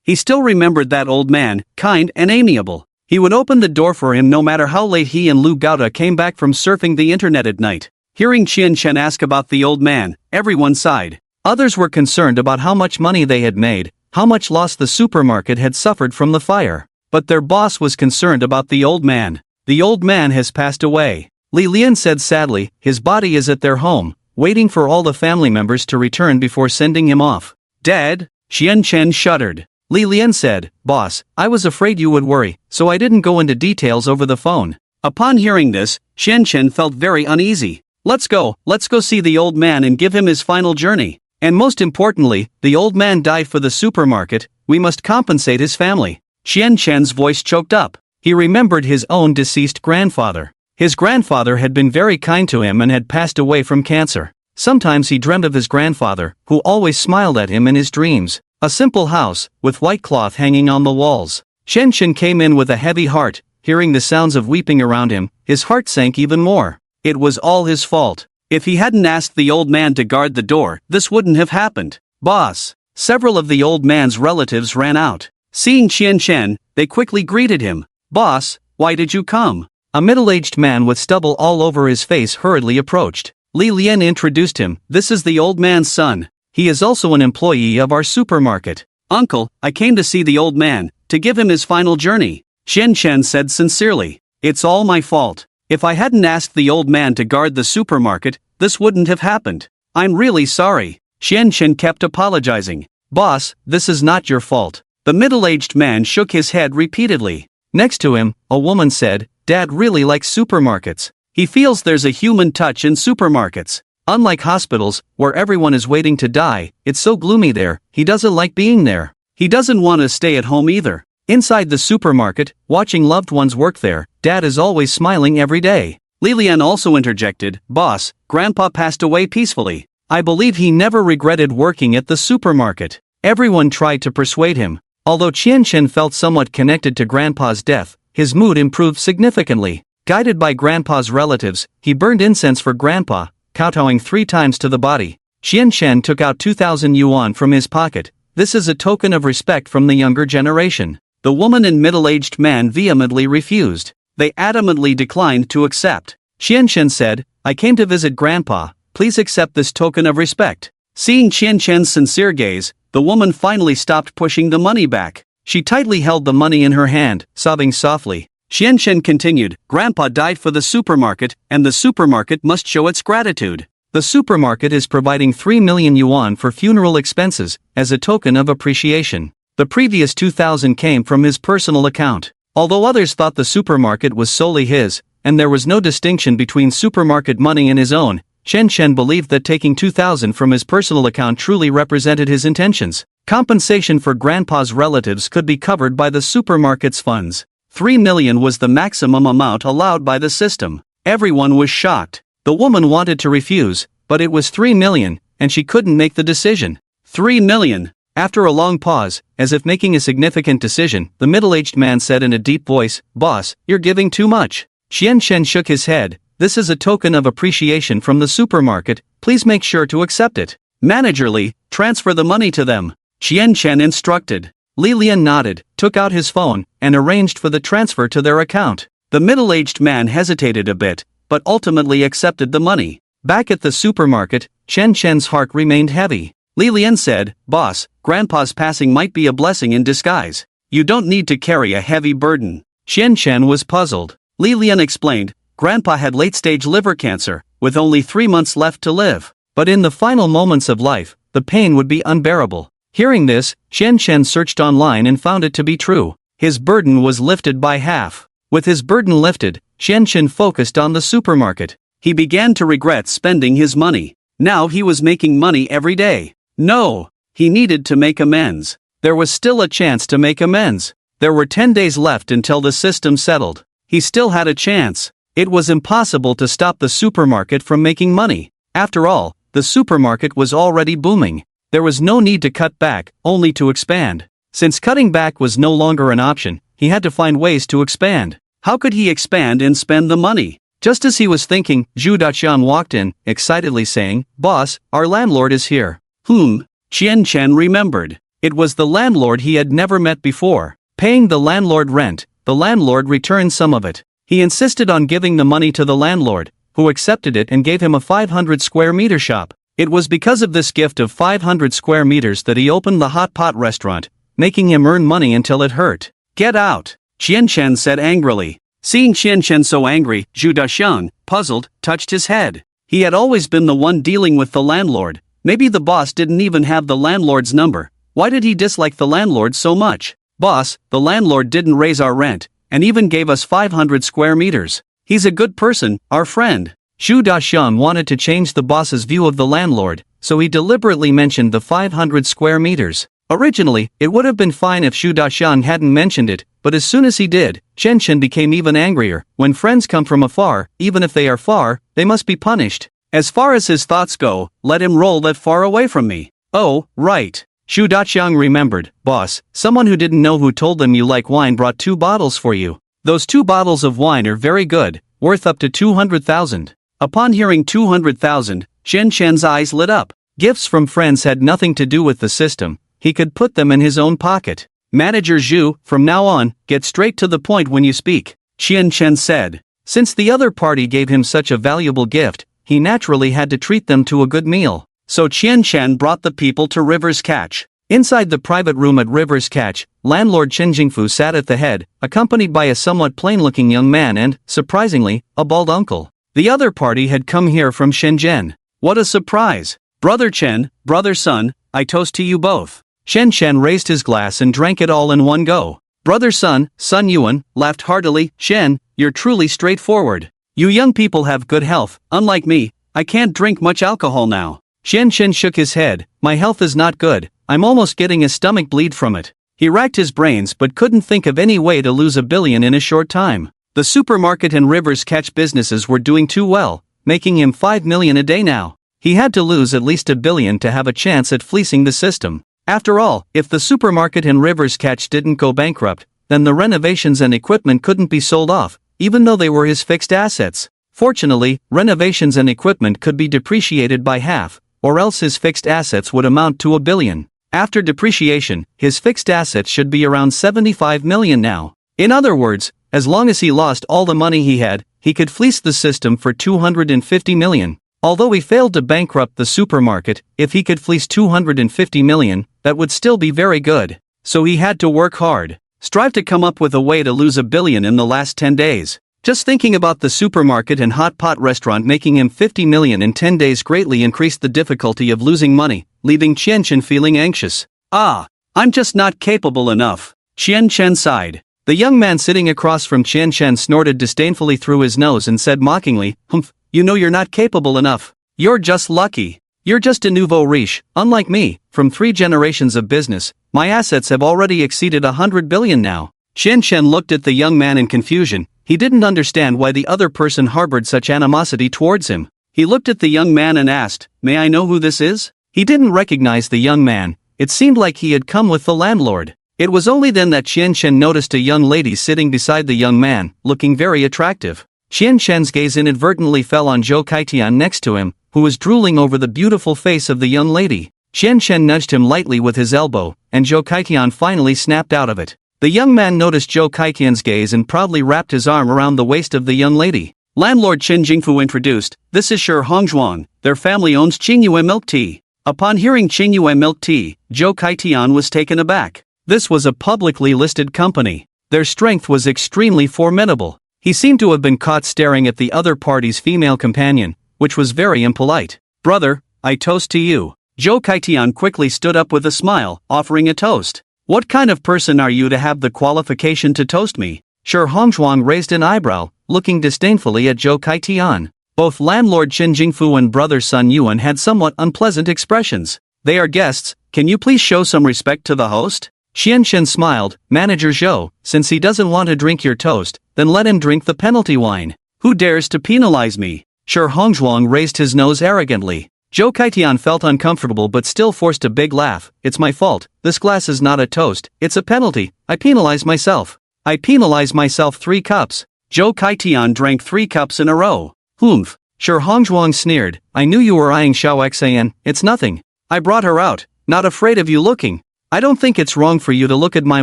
He still remembered that old man, kind and amiable. He would open the door for him no matter how late he and Lu Gaota came back from surfing the internet at night. Hearing Chen ask about the old man, everyone sighed. Others were concerned about how much money they had made, how much loss the supermarket had suffered from the fire. But their boss was concerned about the old man. The old man has passed away. Li Lian said sadly, his body is at their home, waiting for all the family members to return before sending him off. Dead? Chen shuddered. Li Lian said, Boss, I was afraid you would worry, so I didn't go into details over the phone. Upon hearing this, Chen felt very uneasy. Let's go see the old man and give him his final journey. And most importantly, the old man died for the supermarket, we must compensate his family. Chen's voice choked up. He remembered his own deceased grandfather. His grandfather had been very kind to him and had passed away from cancer. Sometimes he dreamt of his grandfather, who always smiled at him in his dreams. A simple house, with white cloth hanging on the walls. Chen came in with a heavy heart, hearing the sounds of weeping around him, his heart sank even more. It was all his fault. If he hadn't asked the old man to guard the door, this wouldn't have happened. Boss! Several of the old man's relatives ran out. Seeing Chen, they quickly greeted him. Boss, why did you come? A middle-aged man with stubble all over his face hurriedly approached. Li Lian introduced him. This is the old man's son. He is also an employee of our supermarket. Uncle, I came to see the old man, to give him his final journey. Chen said sincerely. It's all my fault. If I hadn't asked the old man to guard the supermarket, this wouldn't have happened. I'm really sorry. Chen kept apologizing. Boss, this is not your fault. The middle-aged man shook his head repeatedly. Next to him, a woman said, Dad really likes supermarkets. He feels there's a human touch in supermarkets. Unlike hospitals, where everyone is waiting to die, it's so gloomy there, he doesn't like being there. He doesn't want to stay at home either. Inside the supermarket, watching loved ones work there, Dad is always smiling every day. Li Lian also interjected, Boss, Grandpa passed away peacefully. I believe he never regretted working at the supermarket. Everyone tried to persuade him. Although Chen felt somewhat connected to Grandpa's death, his mood improved significantly. Guided by Grandpa's relatives, he burned incense for Grandpa, kowtowing 3 times to the body. Chen took out 2,000 yuan from his pocket. This is a token of respect from the younger generation. The woman and middle-aged man vehemently refused. They adamantly declined to accept. Chen said, I came to visit Grandpa, please accept this token of respect. Seeing Chen's sincere gaze, the woman finally stopped pushing the money back. She tightly held the money in her hand, sobbing softly. Chen continued, Grandpa died for the supermarket, and the supermarket must show its gratitude. The supermarket is providing 3 million yuan for funeral expenses, as a token of appreciation. The previous 2,000 came from his personal account. Although others thought the supermarket was solely his, and there was no distinction between supermarket money and his own, Chen believed that taking 2,000 from his personal account truly represented his intentions. Compensation for Grandpa's relatives could be covered by the supermarket's funds. 3 million was the maximum amount allowed by the system. Everyone was shocked. The woman wanted to refuse, but it was 3 million, and she couldn't make the decision. 3 million. After a long pause, as if making a significant decision, the middle-aged man said in a deep voice, Boss, you're giving too much. Chen shook his head. This is a token of appreciation from the supermarket, please make sure to accept it. Managerly, transfer the money to them. Chen instructed. Li Lian nodded, took out his phone, and arranged for the transfer to their account. The middle-aged man hesitated a bit, but ultimately accepted the money. Back at the supermarket, Chen's heart remained heavy. Li Lian said, Boss, Grandpa's passing might be a blessing in disguise. You don't need to carry a heavy burden. Chen was puzzled. Li Lian explained, Grandpa had late-stage liver cancer, with only 3 months left to live. But in the final moments of life, the pain would be unbearable. Hearing this, Chen searched online and found it to be true. His burden was lifted by half. With his burden lifted, Chen focused on the supermarket. He began to regret spending his money. Now he was making money every day. No, he needed to make amends. There was still a chance to make amends. There were 10 days left until the system settled. He still had a chance. It was impossible to stop the supermarket from making money. After all, the supermarket was already booming. There was no need to cut back, only to expand. Since cutting back was no longer an option, he had to find ways to expand. How could he expand and spend the money? Just as he was thinking, Zhu Daxian walked in, excitedly saying, "Boss, our landlord is here." Qian Chen remembered. It was the landlord he had never met before. Paying the landlord rent, the landlord returned some of it. He insisted on giving the money to the landlord, who accepted it and gave him a 500 square meter shop. It was because of this gift of 500 square meters that he opened the hot pot restaurant, making him earn money until it hurt. "Get out!" Qian Chen said angrily. Seeing Qian Chen so angry, Zhu Daxian, puzzled, touched his head. He had always been the one dealing with the landlord. Maybe the boss didn't even have the landlord's number. Why did he dislike the landlord so much? "Boss, the landlord didn't raise our rent, and even gave us 500 square meters. He's a good person, our friend." Zhu Daxian wanted to change the boss's view of the landlord, so he deliberately mentioned the 500 square meters. Originally, it would have been fine if Zhu Daxian hadn't mentioned it, but as soon as he did, Chen Chen became even angrier. When friends come from afar, even if they are far, they must be punished. As far as his thoughts go, let him roll that far away from me. "Oh, right." Zhu Daxiang remembered. "Boss, someone who didn't know who told them you like wine brought 2 bottles for you. Those 2 bottles of wine are very good, worth up to 200,000. Upon hearing 200,000, Chen Chen's eyes lit up. Gifts from friends had nothing to do with the system. He could put them in his own pocket. "Manager Zhu, from now on, get straight to the point when you speak," Qian Chen said. Since the other party gave him such a valuable gift, he naturally had to treat them to a good meal. So Qian Chen brought the people to River's Catch. Inside the private room at River's Catch, landlord Chen Jingfu sat at the head, accompanied by a somewhat plain-looking young man and, surprisingly, a bald uncle. The other party had come here from Shenzhen. What a surprise! "Brother Chen, brother Sun, I toast to you both." Chen Chen raised his glass and drank it all in one go. Brother Sun, Sun Yuan, laughed heartily. "Shen, you're truly straightforward. You young people have good health, unlike me, I can't drink much alcohol now." Chen Chen shook his head. "My health is not good, I'm almost getting a stomach bleed from it." He racked his brains but couldn't think of any way to lose 1 billion in a short time. The supermarket and River's Catch businesses were doing too well, making him 5 million a day now. He had to lose at least 1 billion to have a chance at fleecing the system. After all, if the supermarket and River's Catch didn't go bankrupt, then the renovations and equipment couldn't be sold off, even though they were his fixed assets. Fortunately, renovations and equipment could be depreciated by half, or else his fixed assets would amount to 1 billion. After depreciation, his fixed assets should be around 75 million now. In other words, as long as he lost all the money he had, he could fleece the system for 250 million. Although he failed to bankrupt the supermarket, if he could fleece 250 million, that would still be very good. So he had to work hard, strive to come up with a way to lose 1 billion in the last 10 days. Just thinking about the supermarket and hot pot restaurant making him 50 million in 10 days greatly increased the difficulty of losing money, leaving Qian Chen feeling anxious. I'm just not capable enough." Qian Chen sighed. The young man sitting across from Qian Chen snorted disdainfully through his nose and said mockingly, "Humph, you know you're not capable enough. You're just lucky. You're just a nouveau riche, unlike me. From 3 generations of business, my assets have already exceeded 100 billion now." Qian Chen looked at the young man in confusion. He didn't understand why the other person harbored such animosity towards him. He looked at the young man and asked, "May I know who this is?" He didn't recognize the young man. It seemed like he had come with the landlord. It was only then that Qian Chen noticed a young lady sitting beside the young man, looking very attractive. Qian Chen's gaze inadvertently fell on Zhou Kaitian next to him, who was drooling over the beautiful face of the young lady. Qian Chen nudged him lightly with his elbow, and Zhou Kaitian finally snapped out of it. The young man noticed Zhou Kaitian's gaze and proudly wrapped his arm around the waist of the young lady. Landlord Chen Jingfu introduced, "This is Shi Hongzhuang, their family owns Qingyue Milk Tea." Upon hearing Qingyue Milk Tea, Zhou Kaitian was taken aback. This was a publicly listed company. Their strength was extremely formidable. He seemed to have been caught staring at the other party's female companion, which was very impolite. "Brother, I toast to you." Zhou Kaitian quickly stood up with a smile, offering a toast. "What kind of person are you to have the qualification to toast me?" Shi Hongzhuang raised an eyebrow, looking disdainfully at Zhou Kaitian. Both landlord Chen Jingfu and brother Sun Yuan had somewhat unpleasant expressions. "They are guests, can you please show some respect to the host?" Qian Chen smiled. "Manager Zhou, since he doesn't want to drink your toast, then let him drink the penalty wine." "Who dares to penalize me?" Shi Hongzhuang raised his nose arrogantly. Zhou Kaitian felt uncomfortable but still forced a big laugh. It's my fault, this glass is not a toast, it's a penalty, I penalize myself. I penalize myself 3 cups. Zhou Kaitian drank 3 cups in a row. Humph. Shi Hongzhuang sneered, I knew you were eyeing Xiao Xian, it's nothing. I brought her out, not afraid of you looking. I don't think it's wrong for you to look at my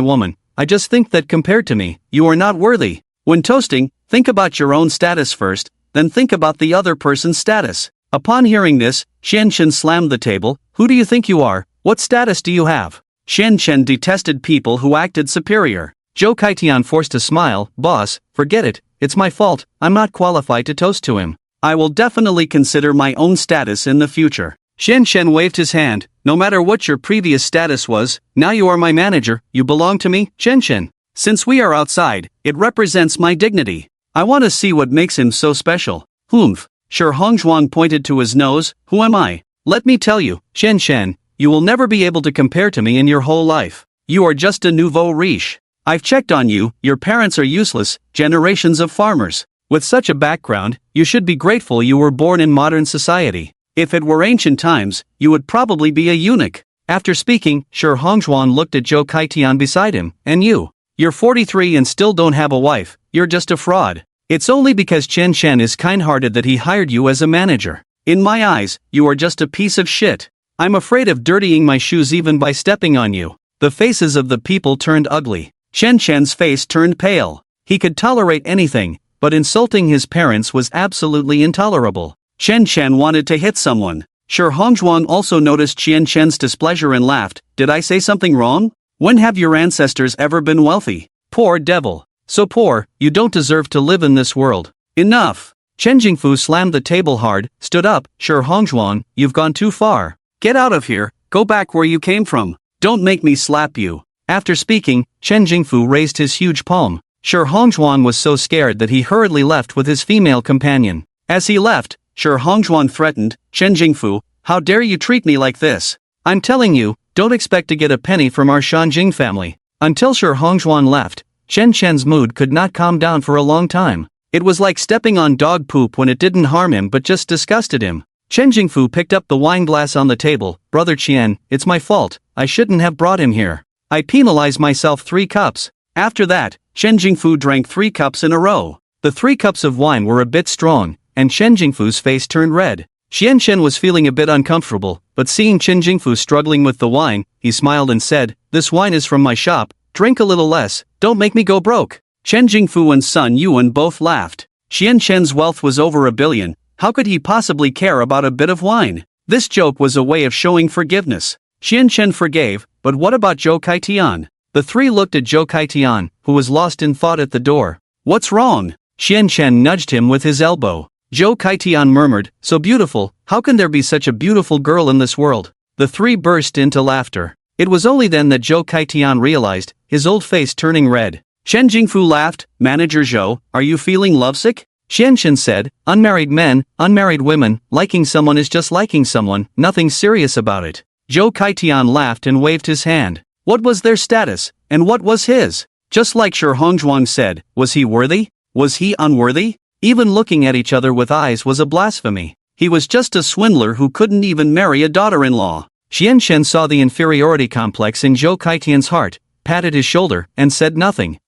woman, I just think that compared to me, you are not worthy. When toasting, think about your own status first, then think about the other person's status. Upon hearing this, Xian Chen slammed the table. Who do you think you are? What status do you have? Xian Chen detested people who acted superior. Zhou Kaitian forced a smile. Boss, forget it, it's my fault, I'm not qualified to toast to him. I will definitely consider my own status in the future. Xian Chen waved his hand. No matter what your previous status was, now you are my manager, you belong to me, Xian Chen. Since we are outside, it represents my dignity. I want to see what makes him so special. Humph. Shi Hongzhuang pointed to his nose. Who am I? Let me tell you, Xian Chen, you will never be able to compare to me in your whole life. You are just a nouveau riche. I've checked on you, your parents are useless, generations of farmers. With such a background, you should be grateful you were born in modern society. If it were ancient times, you would probably be a eunuch. After speaking, Shi Hongzhuang looked at Zhou Kaitian beside him. And you? You're 43 and still don't have a wife, you're just a fraud. It's only because Chen Chen is kind-hearted that he hired you as a manager. In my eyes, you are just a piece of shit. I'm afraid of dirtying my shoes even by stepping on you. The faces of the people turned ugly. Chen Chen's face turned pale. He could tolerate anything, but insulting his parents was absolutely intolerable. Chen Chen wanted to hit someone. Shi Hongzhuang also noticed Chen Chen's displeasure and laughed. Did I say something wrong? When have your ancestors ever been wealthy? Poor devil. So poor, you don't deserve to live in this world. Enough. Chen Jingfu slammed the table hard, stood up. Shi Hongzhuang, you've gone too far. Get out of here, go back where you came from. Don't make me slap you. After speaking, Chen Jingfu raised his huge palm. Shi Hongzhuang was so scared that he hurriedly left with his female companion. As he left, Shi Hongzhuang threatened, Chen Jingfu, how dare you treat me like this? I'm telling you, don't expect to get a penny from our Shanjing family. Until Shi Hongzhuang left, Chen Chen's mood could not calm down for a long time. It was like stepping on dog poop when it didn't harm him but just disgusted him. Chen Jingfu picked up the wine glass on the table. Brother Qian, it's my fault, I shouldn't have brought him here. I penalized myself 3 cups. After that, Chen Jingfu drank 3 cups in a row. The 3 cups of wine were a bit strong, and Chen Jingfu's face turned red. Xian Chen was feeling a bit uncomfortable, but seeing Chen Jingfu struggling with the wine, he smiled and said, this wine is from my shop, drink a little less, don't make me go broke. Chen Jingfu and Sun Yuan both laughed. Xian Chen's wealth was over 1 billion, how could he possibly care about a bit of wine? This joke was a way of showing forgiveness. Xian Chen forgave, but what about Zhou Kaitian? The 3 looked at Zhou Kaitian, who was lost in thought at the door. What's wrong? Xian Chen nudged him with his elbow. Zhou Kaitian murmured, so beautiful, how can there be such a beautiful girl in this world? The 3 burst into laughter. It was only then that Zhou Kaitian realized, his old face turning red. Chen Jingfu laughed, Manager Zhou, are you feeling lovesick? Xian Chen said, unmarried men, unmarried women, liking someone is just liking someone, nothing serious about it. Zhou Kaitian laughed and waved his hand. What was their status, and what was his? Just like Shi Hongzhuang said, was he worthy? Was he unworthy? Even looking at each other with eyes was a blasphemy. He was just a swindler who couldn't even marry a daughter-in-law. Xian Chen saw the inferiority complex in Zhou Kaitian's heart, patted his shoulder, and said nothing.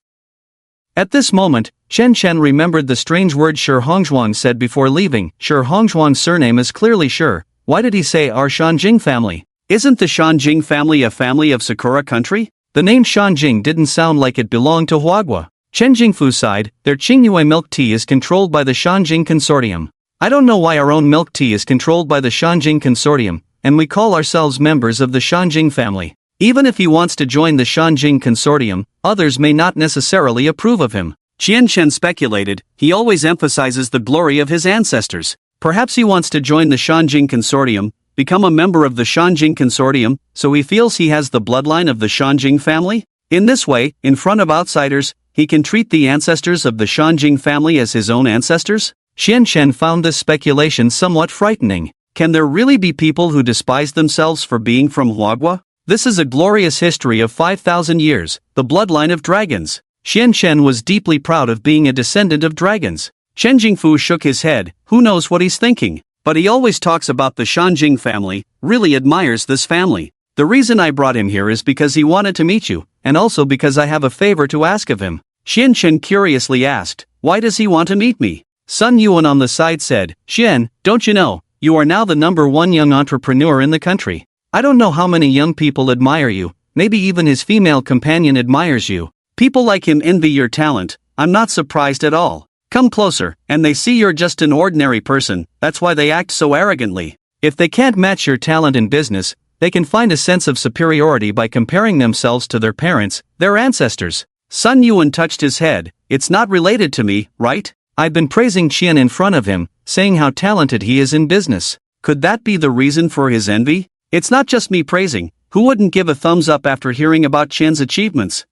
At this moment, Chen Chen remembered the strange word Shi Hongzhuang said before leaving. Shi Hongzhuang's surname is clearly Shi. Why did he say our Shanjing family? Isn't the Shanjing family a family of Sakura country? The name Shanjing didn't sound like it belonged to Huagua. Chen Jingfu sighed, their Qingyue milk tea is controlled by the Shanjing Consortium. I don't know why our own milk tea is controlled by the Shanjing Consortium, and we call ourselves members of the Shanjing family. Even if he wants to join the Shanjing Consortium, others may not necessarily approve of him. Qian Chen speculated, he always emphasizes the glory of his ancestors. Perhaps he wants to join the Shanjing Consortium, become a member of the Shanjing Consortium, so he feels he has the bloodline of the Shanjing family? In this way, in front of outsiders, he can treat the ancestors of the Shanjing family as his own ancestors? Xian Chen found this speculation somewhat frightening. Can there really be people who despise themselves for being from Huagua? This is a glorious history of 5,000 years, the bloodline of dragons. Xian Chen was deeply proud of being a descendant of dragons. Chen Jingfu shook his head. Who knows what he's thinking? But he always talks about the Shanjing family, really admires this family. The reason I brought him here is because he wanted to meet you, and also because I have a favor to ask of him. Xian Chen curiously asked, why does he want to meet me? Sun Yuan on the side said, Xian, don't you know, you are now the #1 young entrepreneur in the country. I don't know how many young people admire you, maybe even his female companion admires you. People like him envy your talent, I'm not surprised at all. Come closer, and they see you're just an ordinary person, that's why they act so arrogantly. If they can't match your talent in business, they can find a sense of superiority by comparing themselves to their parents, their ancestors. Sun Yuan touched his head, it's not related to me, right? I've been praising Qian in front of him, saying how talented he is in business. Could that be the reason for his envy? It's not just me praising, who wouldn't give a thumbs up after hearing about Qian's achievements?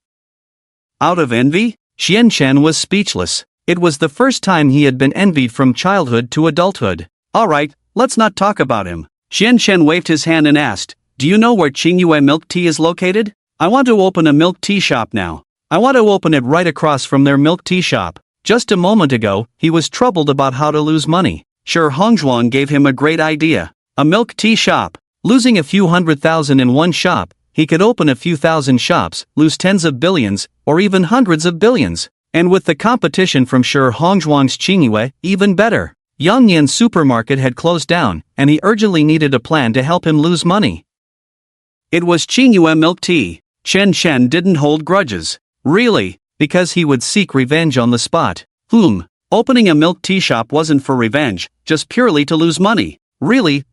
Out of envy? Xian Chen was speechless. It was the first time he had been envied from childhood to adulthood. Alright, let's not talk about him. Xian Chen waved his hand and asked, do you know where Qingyue milk tea is located? I want to open a milk tea shop now. I want to open it right across from their milk tea shop. Just a moment ago, he was troubled about how to lose money. Sure, Hongzhuang gave him a great idea. A milk tea shop. Losing a few $100,000 in one shop, he could open a few thousand shops, lose tens of billions, or even hundreds of billions. And with the competition from Sure Hongzhuang's Qingyue, even better. Yangyan supermarket had closed down, and he urgently needed a plan to help him lose money. It was Qingyue milk tea. Chen Chen didn't hold grudges. Really? Because he would seek revenge on the spot. Opening a milk tea shop wasn't for revenge, just purely to lose money. Really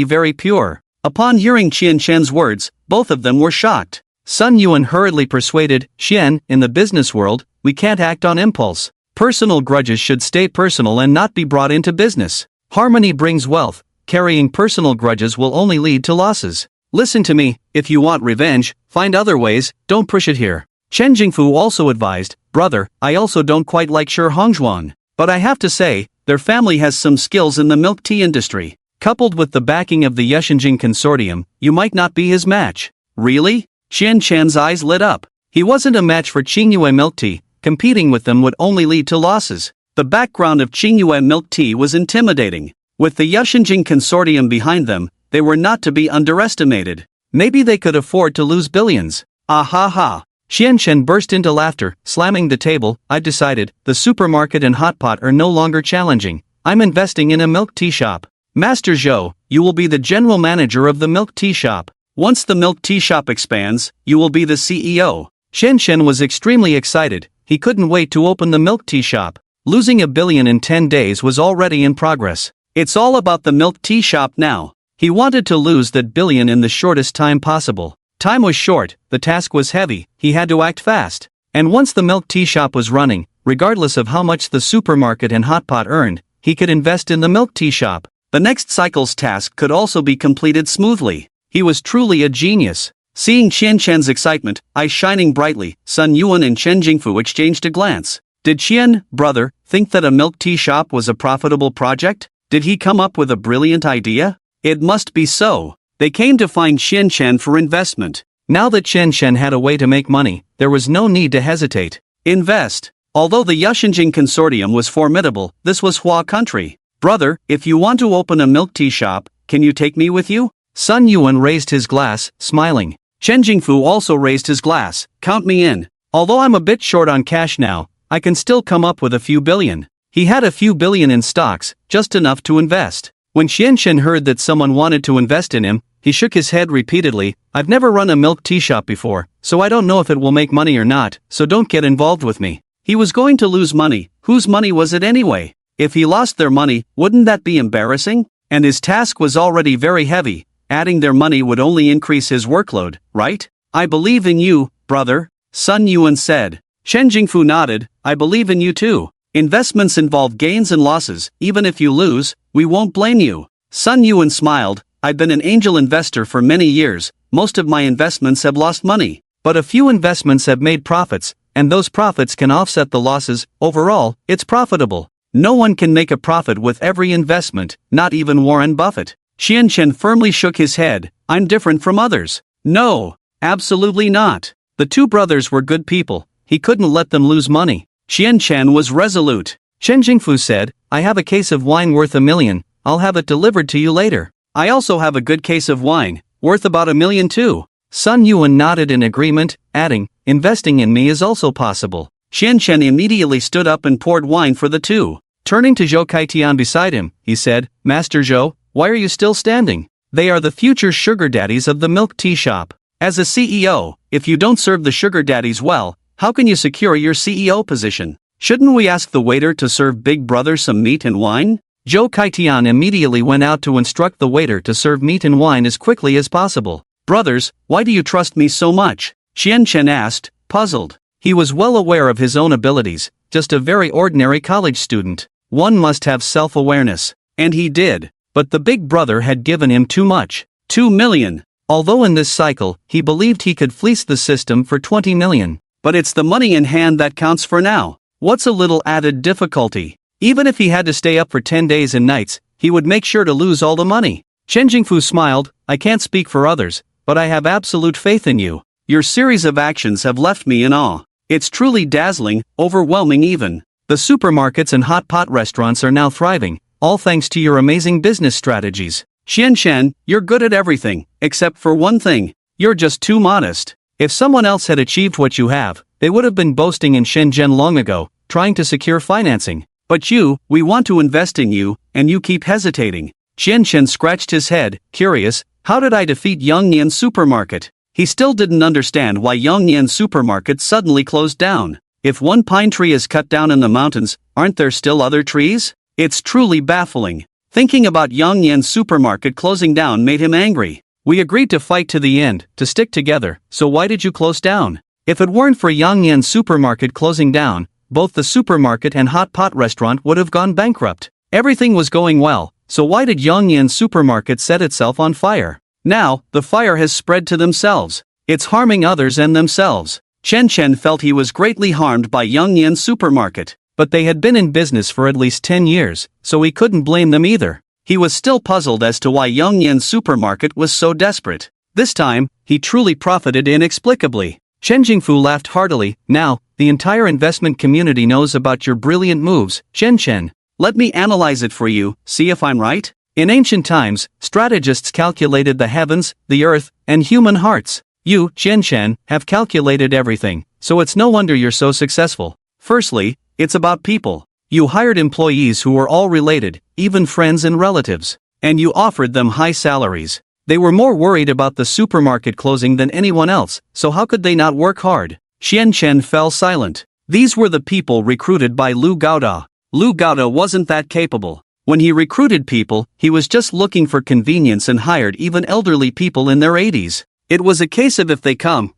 very pure. Upon hearing Qian Chen's words, both of them were shocked. Sun Yuan hurriedly persuaded, Xian, in the business world, we can't act on impulse. Personal grudges should stay personal and not be brought into business. Harmony brings wealth, carrying personal grudges will only lead to losses. Listen to me, if you want revenge, find other ways, don't push it here. Chen Jingfu also advised, brother, I also don't quite like Sure Hongzhuang. But I have to say, their family has some skills in the milk tea industry. Coupled with the backing of the Yeshanjing consortium, you might not be his match. Really? Xian Chen's eyes lit up. He wasn't a match for Qingyue milk tea, competing with them would only lead to losses. The background of Qingyue milk tea was intimidating. With the Yeshanjing consortium behind them, they were not to be underestimated. Maybe they could afford to lose billions. Ah ha ha. Xian Chen burst into laughter, slamming the table. I've decided, the supermarket and hot pot are no longer challenging. I'm investing in a milk tea shop. Master Zhou, you will be the general manager of the milk tea shop. Once the milk tea shop expands, you will be the CEO. Xian Chen was extremely excited. He couldn't wait to open the milk tea shop. Losing $1 billion in 10 days was already in progress. It's all about the milk tea shop now. He wanted to lose that $1 billion in the shortest time possible. Time was short, the task was heavy, he had to act fast. And once the milk tea shop was running, regardless of how much the supermarket and hot pot earned, he could invest in the milk tea shop. The next cycle's task could also be completed smoothly. He was truly a genius. Seeing Qian Chen's excitement, eyes shining brightly, Sun Yuan and Chen Jingfu exchanged a glance. Did Qian, brother, think that a milk tea shop was a profitable project? Did he come up with a brilliant idea? It must be so. They came to find Qian Chen for investment. Now that Qian Chen had a way to make money, there was no need to hesitate. Invest. Although the Yeshanjing consortium was formidable, this was Hua country. Brother, if you want to open a milk tea shop, can you take me with you? Sun Yuan raised his glass, smiling. Chen Jingfu also raised his glass. Count me in. Although I'm a bit short on cash now, I can still come up with a few billion. He had a few billion in stocks, just enough to invest. When Xian Chen heard that someone wanted to invest in him, he shook his head repeatedly. I've never run a milk tea shop before, so I don't know if it will make money or not, so don't get involved with me. He was going to lose money. Whose money was it anyway? If he lost their money, wouldn't that be embarrassing? And his task was already very heavy. Adding their money would only increase his workload, right? I believe in you, brother, Sun Yuan said. Chen Jingfu nodded. I believe in you too. Investments involve gains and losses. Even if you lose, we won't blame you. Sun Yuan smiled. I've been an angel investor for many years. Most of my investments have lost money. But a few investments have made profits, and those profits can offset the losses. Overall, it's profitable. No one can make a profit with every investment, not even Warren Buffett. Xian Chen firmly shook his head. I'm different from others. No, absolutely not. The two brothers were good people. He couldn't let them lose money. Xian Chen was resolute. Chen Jingfu said, I have a case of wine worth $1 million, I'll have it delivered to you later. I also have a good case of wine, worth about $1 million too. Sun Yuan nodded in agreement, adding, investing in me is also possible. Chen immediately stood up and poured wine for the two. Turning to Zhou Kaitian beside him, he said, Master Zhou, why are you still standing? They are the future sugar daddies of the milk tea shop. As a CEO, if you don't serve the sugar daddies well, how can you secure your CEO position? Shouldn't we ask the waiter to serve Big Brother some meat and wine? Zhou Kaitian immediately went out to instruct the waiter to serve meat and wine as quickly as possible. Brothers, why do you trust me so much? Chen asked, puzzled. He was well aware of his own abilities, just a very ordinary college student. One must have self-awareness. And he did. But the big brother had given him too much. 2 million. Although in this cycle, he believed he could fleece the system for 20 million. But it's the money in hand that counts for now. What's a little added difficulty? Even if he had to stay up for 10 days and nights, he would make sure to lose all the money. Chen Jingfu smiled, I can't speak for others, but I have absolute faith in you. Your series of actions have left me in awe. It's truly dazzling, overwhelming even. The supermarkets and hot pot restaurants are now thriving, all thanks to your amazing business strategies. Chen, you're good at everything, except for one thing. You're just too modest. If someone else had achieved what you have, they would have been boasting in Shenzhen long ago, trying to secure financing. But we want to invest in you, and you keep hesitating. Chen scratched his head, curious, how did I defeat Yongnian Supermarket? He still didn't understand why Yongnian Supermarket suddenly closed down. If one pine tree is cut down in the mountains, aren't there still other trees? It's truly baffling. Thinking about Yongnian Supermarket closing down made him angry. We agreed to fight to the end, to stick together, so why did you close down? If it weren't for Yongnian Supermarket closing down, both the supermarket and hot pot restaurant would have gone bankrupt. Everything was going well, so why did Yongnian Supermarket set itself on fire? Now, the fire has spread to themselves. It's harming others and themselves. Chen felt he was greatly harmed by Yongnian Supermarket. But they had been in business for at least 10 years, so he couldn't blame them either. He was still puzzled as to why Yongnian Supermarket was so desperate. This time, he truly profited inexplicably. Chen Jingfu laughed heartily, now, the entire investment community knows about your brilliant moves, Chen. Let me analyze it for you, see if I'm right? In ancient times, strategists calculated the heavens, the earth, and human hearts. You, Chen, have calculated everything, so it's no wonder you're so successful. Firstly, it's about people. You hired employees who were all related, even friends and relatives. And you offered them high salaries. They were more worried about the supermarket closing than anyone else, so how could they not work hard? Chen fell silent. These were the people recruited by Lu Gaoda. Lu Gaoda wasn't that capable. When he recruited people, he was just looking for convenience and hired even elderly people in their 80s. It was a case of if they come,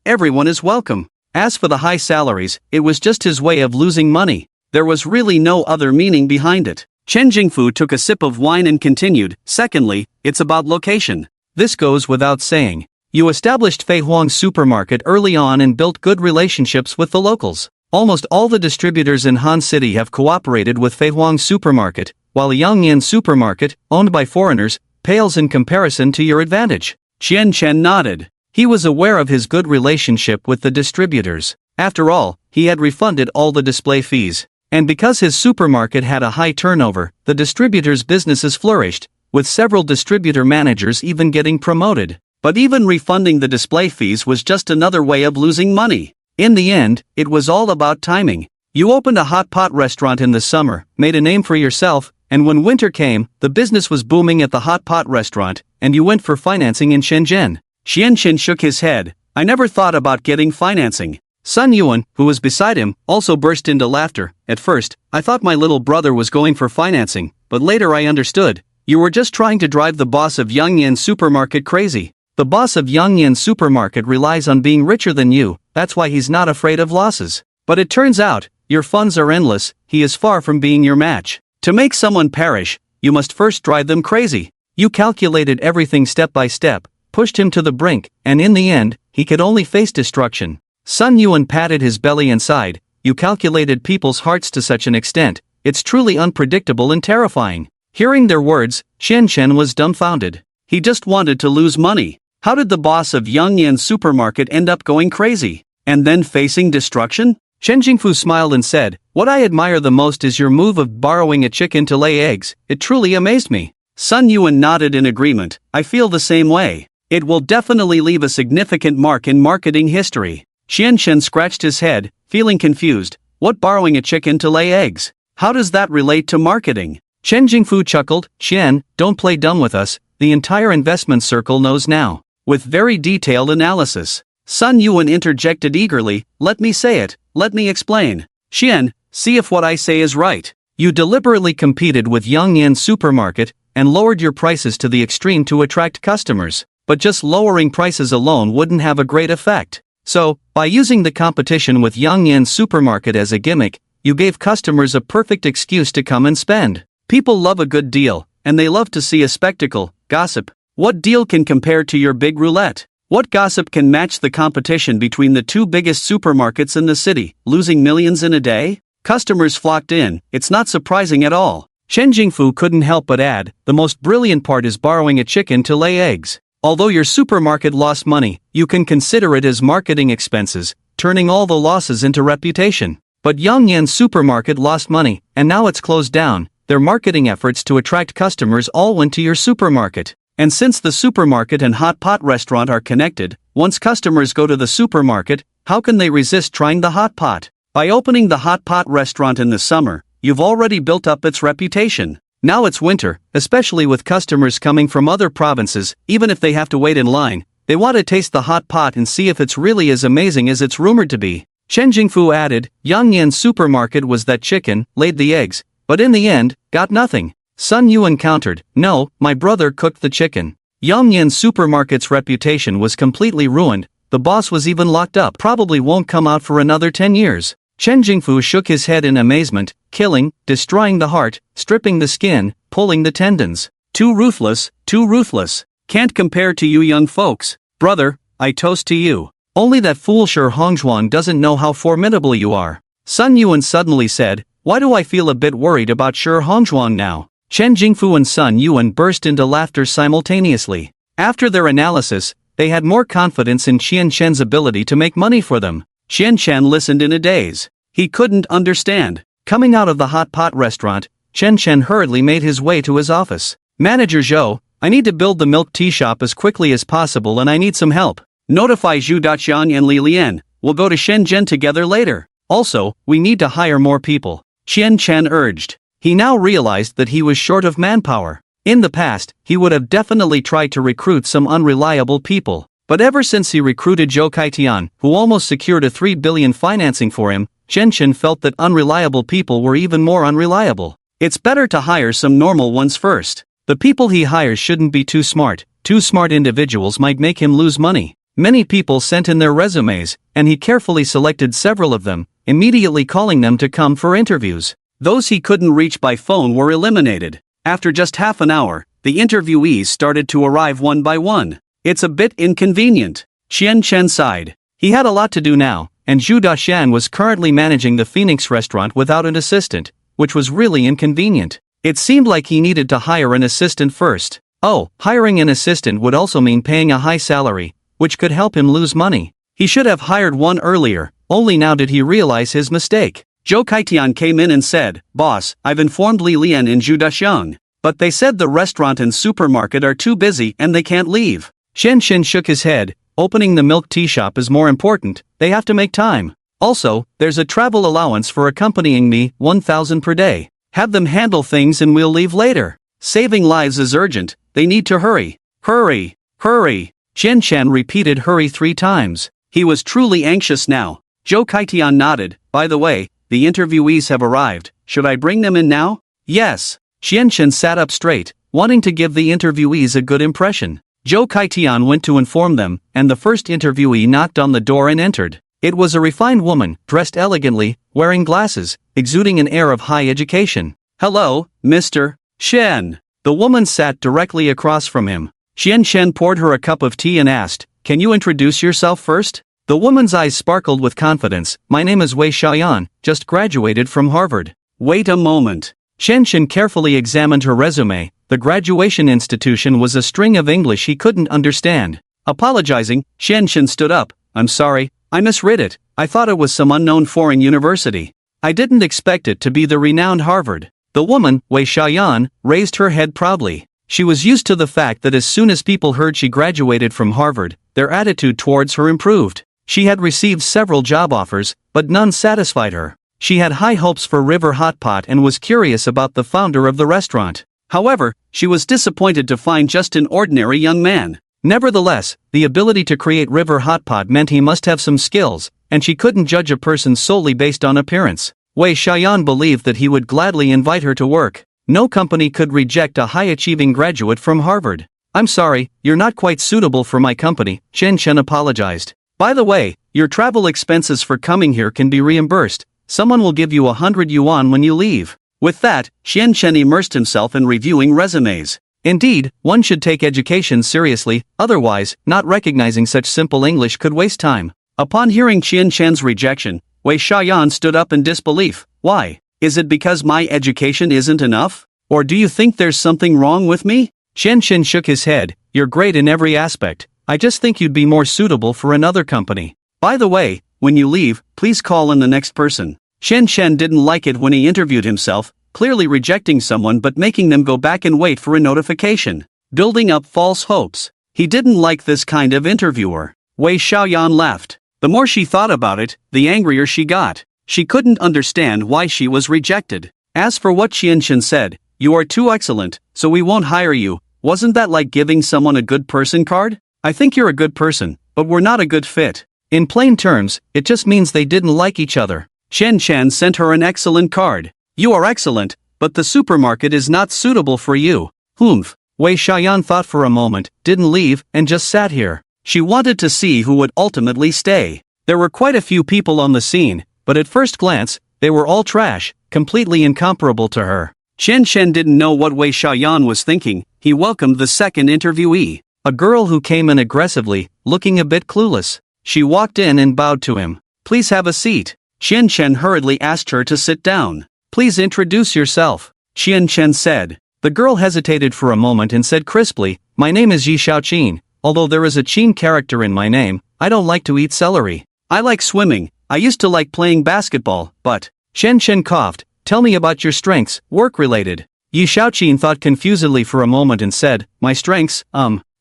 everyone is welcome. As for the high salaries, it was just his way of losing money. There was really no other meaning behind it. Chen Jingfu took a sip of wine and continued, secondly, it's about location. This goes without saying. You established Fei Huang Supermarket early on and built good relationships with the locals. Almost all the distributors in Han City have cooperated with Fei Huang Supermarket, while Yongnian Supermarket, owned by foreigners, pales in comparison to your advantage. Chen nodded. He was aware of his good relationship with the distributors. After all, he had refunded all the display fees. And because his supermarket had a high turnover, the distributors' businesses flourished, with several distributor managers even getting promoted. But even refunding the display fees was just another way of losing money. In the end, it was all about timing. You opened a hot pot restaurant in the summer, made a name for yourself, and when winter came, the business was booming at the hot pot restaurant, and you went for financing in Shenzhen. Chen shook his head. I never thought about getting financing. Sun Yuan, who was beside him, also burst into laughter. At first, I thought my little brother was going for financing, but later I understood. You were just trying to drive the boss of Yongnian Supermarket crazy. The boss of Yongnian Supermarket relies on being richer than you, that's why he's not afraid of losses. But it turns out, your funds are endless, he is far from being your match. To make someone perish, you must first drive them crazy. You calculated everything step by step, pushed him to the brink, and in the end, he could only face destruction. Sun Yuan patted his belly and sighed. You calculated people's hearts to such an extent, it's truly unpredictable and terrifying. Hearing their words, Chen was dumbfounded. He just wanted to lose money. How did the boss of Yongnian Supermarket end up going crazy? And then facing destruction? Chen Jingfu smiled and said, "What I admire the most is your move of borrowing a chicken to lay eggs. It truly amazed me." Sun Yuan nodded in agreement. "I feel the same way. It will definitely leave a significant mark in marketing history." Xian Shen scratched his head, feeling confused. What, borrowing a chicken to lay eggs? How does that relate to marketing? Chen Jingfu chuckled. "Xian, don't play dumb with us, the entire investment circle knows now." With very detailed analysis. Sun Yuan interjected eagerly, "Let me say it, let me explain. Xian, see if what I say is right. You deliberately competed with Yangyan Supermarket and lowered your prices to the extreme to attract customers, but just lowering prices alone wouldn't have a great effect. So, by using the competition with Yangyan Supermarket as a gimmick, you gave customers a perfect excuse to come and spend. People love a good deal, and they love to see a spectacle. Gossip. What deal can compare to your big roulette? What gossip can match the competition between the two biggest supermarkets in the city, losing millions in a day? Customers flocked in, it's not surprising at all." Chen Jingfu couldn't help but add, "The most brilliant part is borrowing a chicken to lay eggs. Although your supermarket lost money, you can consider it as marketing expenses, turning all the losses into reputation. But Yangyan Supermarket lost money, and now it's closed down. Their marketing efforts to attract customers all went to your supermarket. And since the supermarket and hot pot restaurant are connected, once customers go to the supermarket, how can they resist trying the hot pot? By opening the hot pot restaurant in the summer, you've already built up its reputation. Now it's winter, especially with customers coming from other provinces, even if they have to wait in line, they want to taste the hot pot and see if it's really as amazing as it's rumored to be." Chen Jingfu added, "Yangyan Supermarket was that chicken, laid the eggs, but in the end, got nothing." Sun Yuan countered, "No, my brother cooked the chicken. Yangyan Supermarket's reputation was completely ruined, the boss was even locked up, probably won't come out for another 10 years. Chen Jingfu shook his head in amazement, "Killing, destroying the heart, stripping the skin, pulling the tendons. Too ruthless, too ruthless. Can't compare to you young folks. Brother, I toast to you. Only that fool Shi Hongzhuang doesn't know how formidable you are." Sun Yuan suddenly said, "Why do I feel a bit worried about Shi Hongzhuang now?" Chen Jingfu and Sun Yuan burst into laughter simultaneously. After their analysis, they had more confidence in Xian Shen's ability to make money for them. Xian Shen listened in a daze. He couldn't understand. Coming out of the hot pot restaurant, Chen Shen hurriedly made his way to his office. "Manager Zhou, I need to build the milk tea shop as quickly as possible and I need some help. Notify Zhu Daqian and Li Lian, we'll go to Shenzhen together later. Also, we need to hire more people," Xian Chen urged. He now realized that he was short of manpower. In the past, he would have definitely tried to recruit some unreliable people. But ever since he recruited Zhou Kaitian, who almost secured a 3 billion financing for him, Chen Shen felt that unreliable people were even more unreliable. It's better to hire some normal ones first. The people he hires shouldn't be too smart. Too smart individuals might make him lose money. Many people sent in their resumes, and he carefully selected several of them, immediately calling them to come for interviews. Those he couldn't reach by phone were eliminated. After just half an hour, the interviewees started to arrive one by one. It's a bit inconvenient. Xian Chen sighed. He had a lot to do now, and Zhu Dashan was currently managing the Phoenix restaurant without an assistant, which was really inconvenient. It seemed like he needed to hire an assistant first. Oh, hiring an assistant would also mean paying a high salary, which could help him lose money. He should have hired one earlier, only now did he realize his mistake. Zhou Kaitian came in and said, "Boss, I've informed Li Lian and Zhu Daxiang, but they said the restaurant and supermarket are too busy and they can't leave." Chen Shen shook his head. "Opening the milk tea shop is more important, they have to make time. Also, there's a travel allowance for accompanying me, 1,000 per day. Have them handle things and we'll leave later. Saving lives is urgent, they need to hurry. Hurry, hurry." Chen Shen repeated hurry 3 times. He was truly anxious now. Zhou Kaitian nodded. "By the way, the interviewees have arrived, should I bring them in now?" "Yes." Chen Shen sat up straight, wanting to give the interviewees a good impression. Zhou Kaitian went to inform them, and the first interviewee knocked on the door and entered. It was a refined woman, dressed elegantly, wearing glasses, exuding an air of high education. "Hello, Mr. Shen." The woman sat directly across from him. Xian Shen poured her a cup of tea and asked, "Can you introduce yourself first?" The woman's eyes sparkled with confidence. "My name is Wei Xiaoyan, just graduated from Harvard." "Wait a moment." Xian Shen carefully examined her resume. The graduation institution was a string of English he couldn't understand. Apologizing, Xian Shen stood up. "I'm sorry, I misread it. I thought it was some unknown foreign university. I didn't expect it to be the renowned Harvard. The woman, Wei Xiaoyan, raised her head proudly. She was used to the fact that as soon as people heard she graduated from Harvard, their attitude towards her improved. She had received several job offers, but none satisfied her. She had high hopes for River Hot Pot and was curious about the founder of the restaurant. However, she was disappointed to find just an ordinary young man. Nevertheless, the ability to create River Hot Pot meant he must have some skills, and she couldn't judge a person solely based on appearance. Wei Xiaoyan believed that he would gladly invite her to work. No company could reject a high-achieving graduate from Harvard. I'm sorry, you're not quite suitable for my company, Chen Chen apologized. By the way, your travel expenses for coming here can be reimbursed. Someone will give you 100 yuan when you leave. With that, Chen Chen immersed himself in reviewing resumes. Indeed, one should take education seriously, otherwise, not recognizing such simple English could waste time. Upon hearing Chen Chen's rejection, Wei Xiaoyan stood up in disbelief. Why? Is it because my education isn't enough? Or do you think there's something wrong with me? Chen Chen shook his head. You're great in every aspect. I just think you'd be more suitable for another company. By the way, when you leave, please call in the next person. Chen Chen didn't like it when he interviewed himself, clearly rejecting someone but making them go back and wait for a notification. Building up false hopes. He didn't like this kind of interviewer. Wei Xiaoyan laughed. The more she thought about it, the angrier she got. She couldn't understand why she was rejected. As for what Chen Chen said, you are too excellent, so we won't hire you. Wasn't that like giving someone a good person card? I think you're a good person, but we're not a good fit. In plain terms, it just means they didn't like each other. Chen Chen sent her an excellent card. You are excellent, but the supermarket is not suitable for you. Humph. Wei Xiaoyan thought for a moment, didn't leave, and just sat here. She wanted to see who would ultimately stay. There were quite a few people on the scene, but at first glance, they were all trash, completely incomparable to her. Chen Chen didn't know what Wei Xiaoyan was thinking. He welcomed the second interviewee, a girl who came in aggressively, looking a bit clueless. She walked in and bowed to him. Please have a seat. Chen Chen hurriedly asked her to sit down. Please introduce yourself, Chen Chen said. The girl hesitated for a moment and said crisply, my name is Yi Xiaoqin. Although there is a Qin character in my name, I don't like to eat celery. I like swimming. I used to like playing basketball, but... Chen Chen coughed. Tell me about your strengths, work-related. Yi Xiaoqin thought confusedly for a moment and said, my strengths,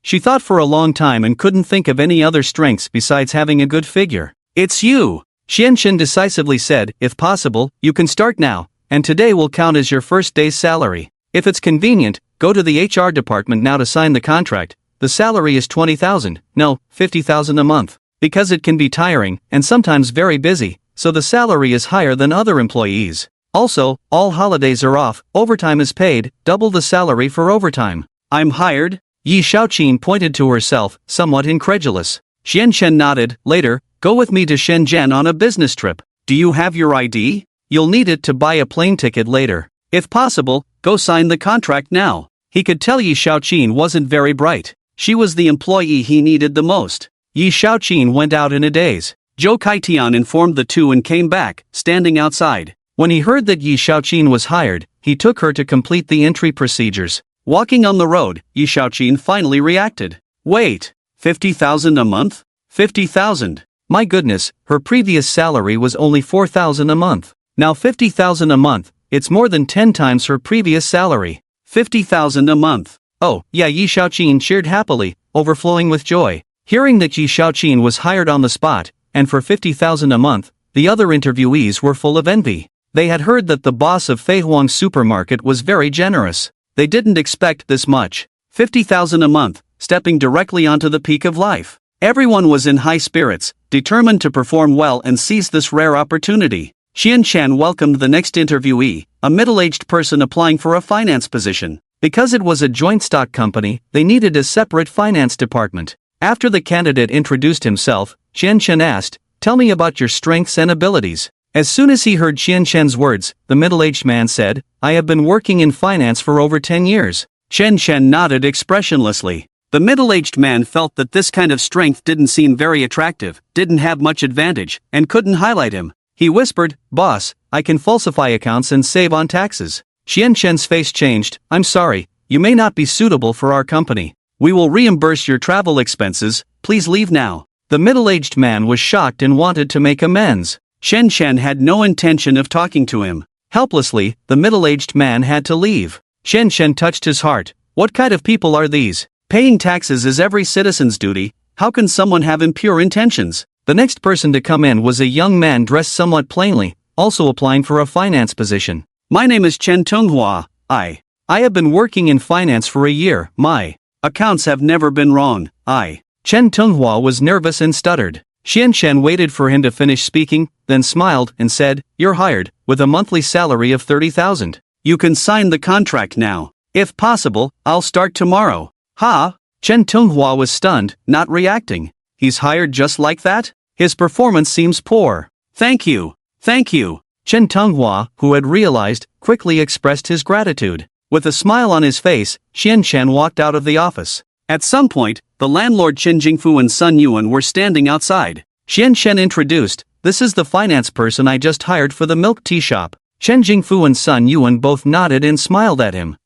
She thought for a long time and couldn't think of any other strengths besides having a good figure. It's you! Chen Chen decisively said, if possible, you can start now, and today will count as your first day's salary. If it's convenient, go to the HR department now to sign the contract. The salary is 20,000, no, 50,000 a month. Because it can be tiring, and sometimes very busy, so the salary is higher than other employees. Also, all holidays are off, overtime is paid, double the salary for overtime. I'm hired? Yi Xiaoqin pointed to herself, somewhat incredulous. Chen Chen nodded. Later, go with me to Shenzhen on a business trip. Do you have your ID? You'll need it to buy a plane ticket later. If possible, go sign the contract now. He could tell Yi Xiaoqin wasn't very bright. She was the employee he needed the most. Yi Xiaoqin went out in a daze. Zhou Kaitian informed the two and came back, standing outside. When he heard that Yi Xiaoqin was hired, he took her to complete the entry procedures. Walking on the road, Yi Xiaoqin finally reacted. Wait, 50,000 a month? 50,000. My goodness, her previous salary was only 4,000 a month. Now 50,000 a month, it's more than 10 times her previous salary. 50,000 a month. Oh, yeah, Yi Xiaoqin cheered happily, overflowing with joy. Hearing that Yi Xiaoqin was hired on the spot, and for 50,000 a month, the other interviewees were full of envy. They had heard that the boss of Feihuang supermarket was very generous. They didn't expect this much. 50,000 a month, stepping directly onto the peak of life. Everyone was in high spirits, determined to perform well and seize this rare opportunity. Chen Chen welcomed the next interviewee, a middle-aged person applying for a finance position. Because it was a joint stock company, they needed a separate finance department. After the candidate introduced himself, Chen Chen asked, tell me about your strengths and abilities. As soon as he heard Chen Chen's words, the middle-aged man said, I have been working in finance for over 10 years. Chen Chen nodded expressionlessly. The middle-aged man felt that this kind of strength didn't seem very attractive, didn't have much advantage, and couldn't highlight him. He whispered, boss, I can falsify accounts and save on taxes. Chen Chen's face changed. I'm sorry, you may not be suitable for our company. We will reimburse your travel expenses, please leave now. The middle-aged man was shocked and wanted to make amends. Shen Shen had no intention of talking to him. Helplessly, the middle-aged man had to leave. Shen Shen touched his heart. What kind of people are these? Paying taxes is every citizen's duty. How can someone have impure intentions? The next person to come in was a young man dressed somewhat plainly, also applying for a finance position. My name is Chen Tunghua. I have been working in finance for a year. My accounts have never been wrong. Chen Tunghua was nervous and stuttered. Shen Shen waited for him to finish speaking, then smiled and said, "You're hired, with a monthly salary of 30,000. You can sign the contract now. If possible, I'll start tomorrow." Ha! Chen Tunghua was stunned, not reacting. He's hired just like that? His performance seems poor. Thank you. Chen Tunghua, who had realized, quickly expressed his gratitude. With a smile on his face, Shen Shen walked out of the office. At some point, the landlord Chen Jingfu and Sun Yuan were standing outside. Shen Shen introduced, "This is the finance person I just hired for the milk tea shop." Chen Jingfu and Sun Yuan both nodded and smiled at him.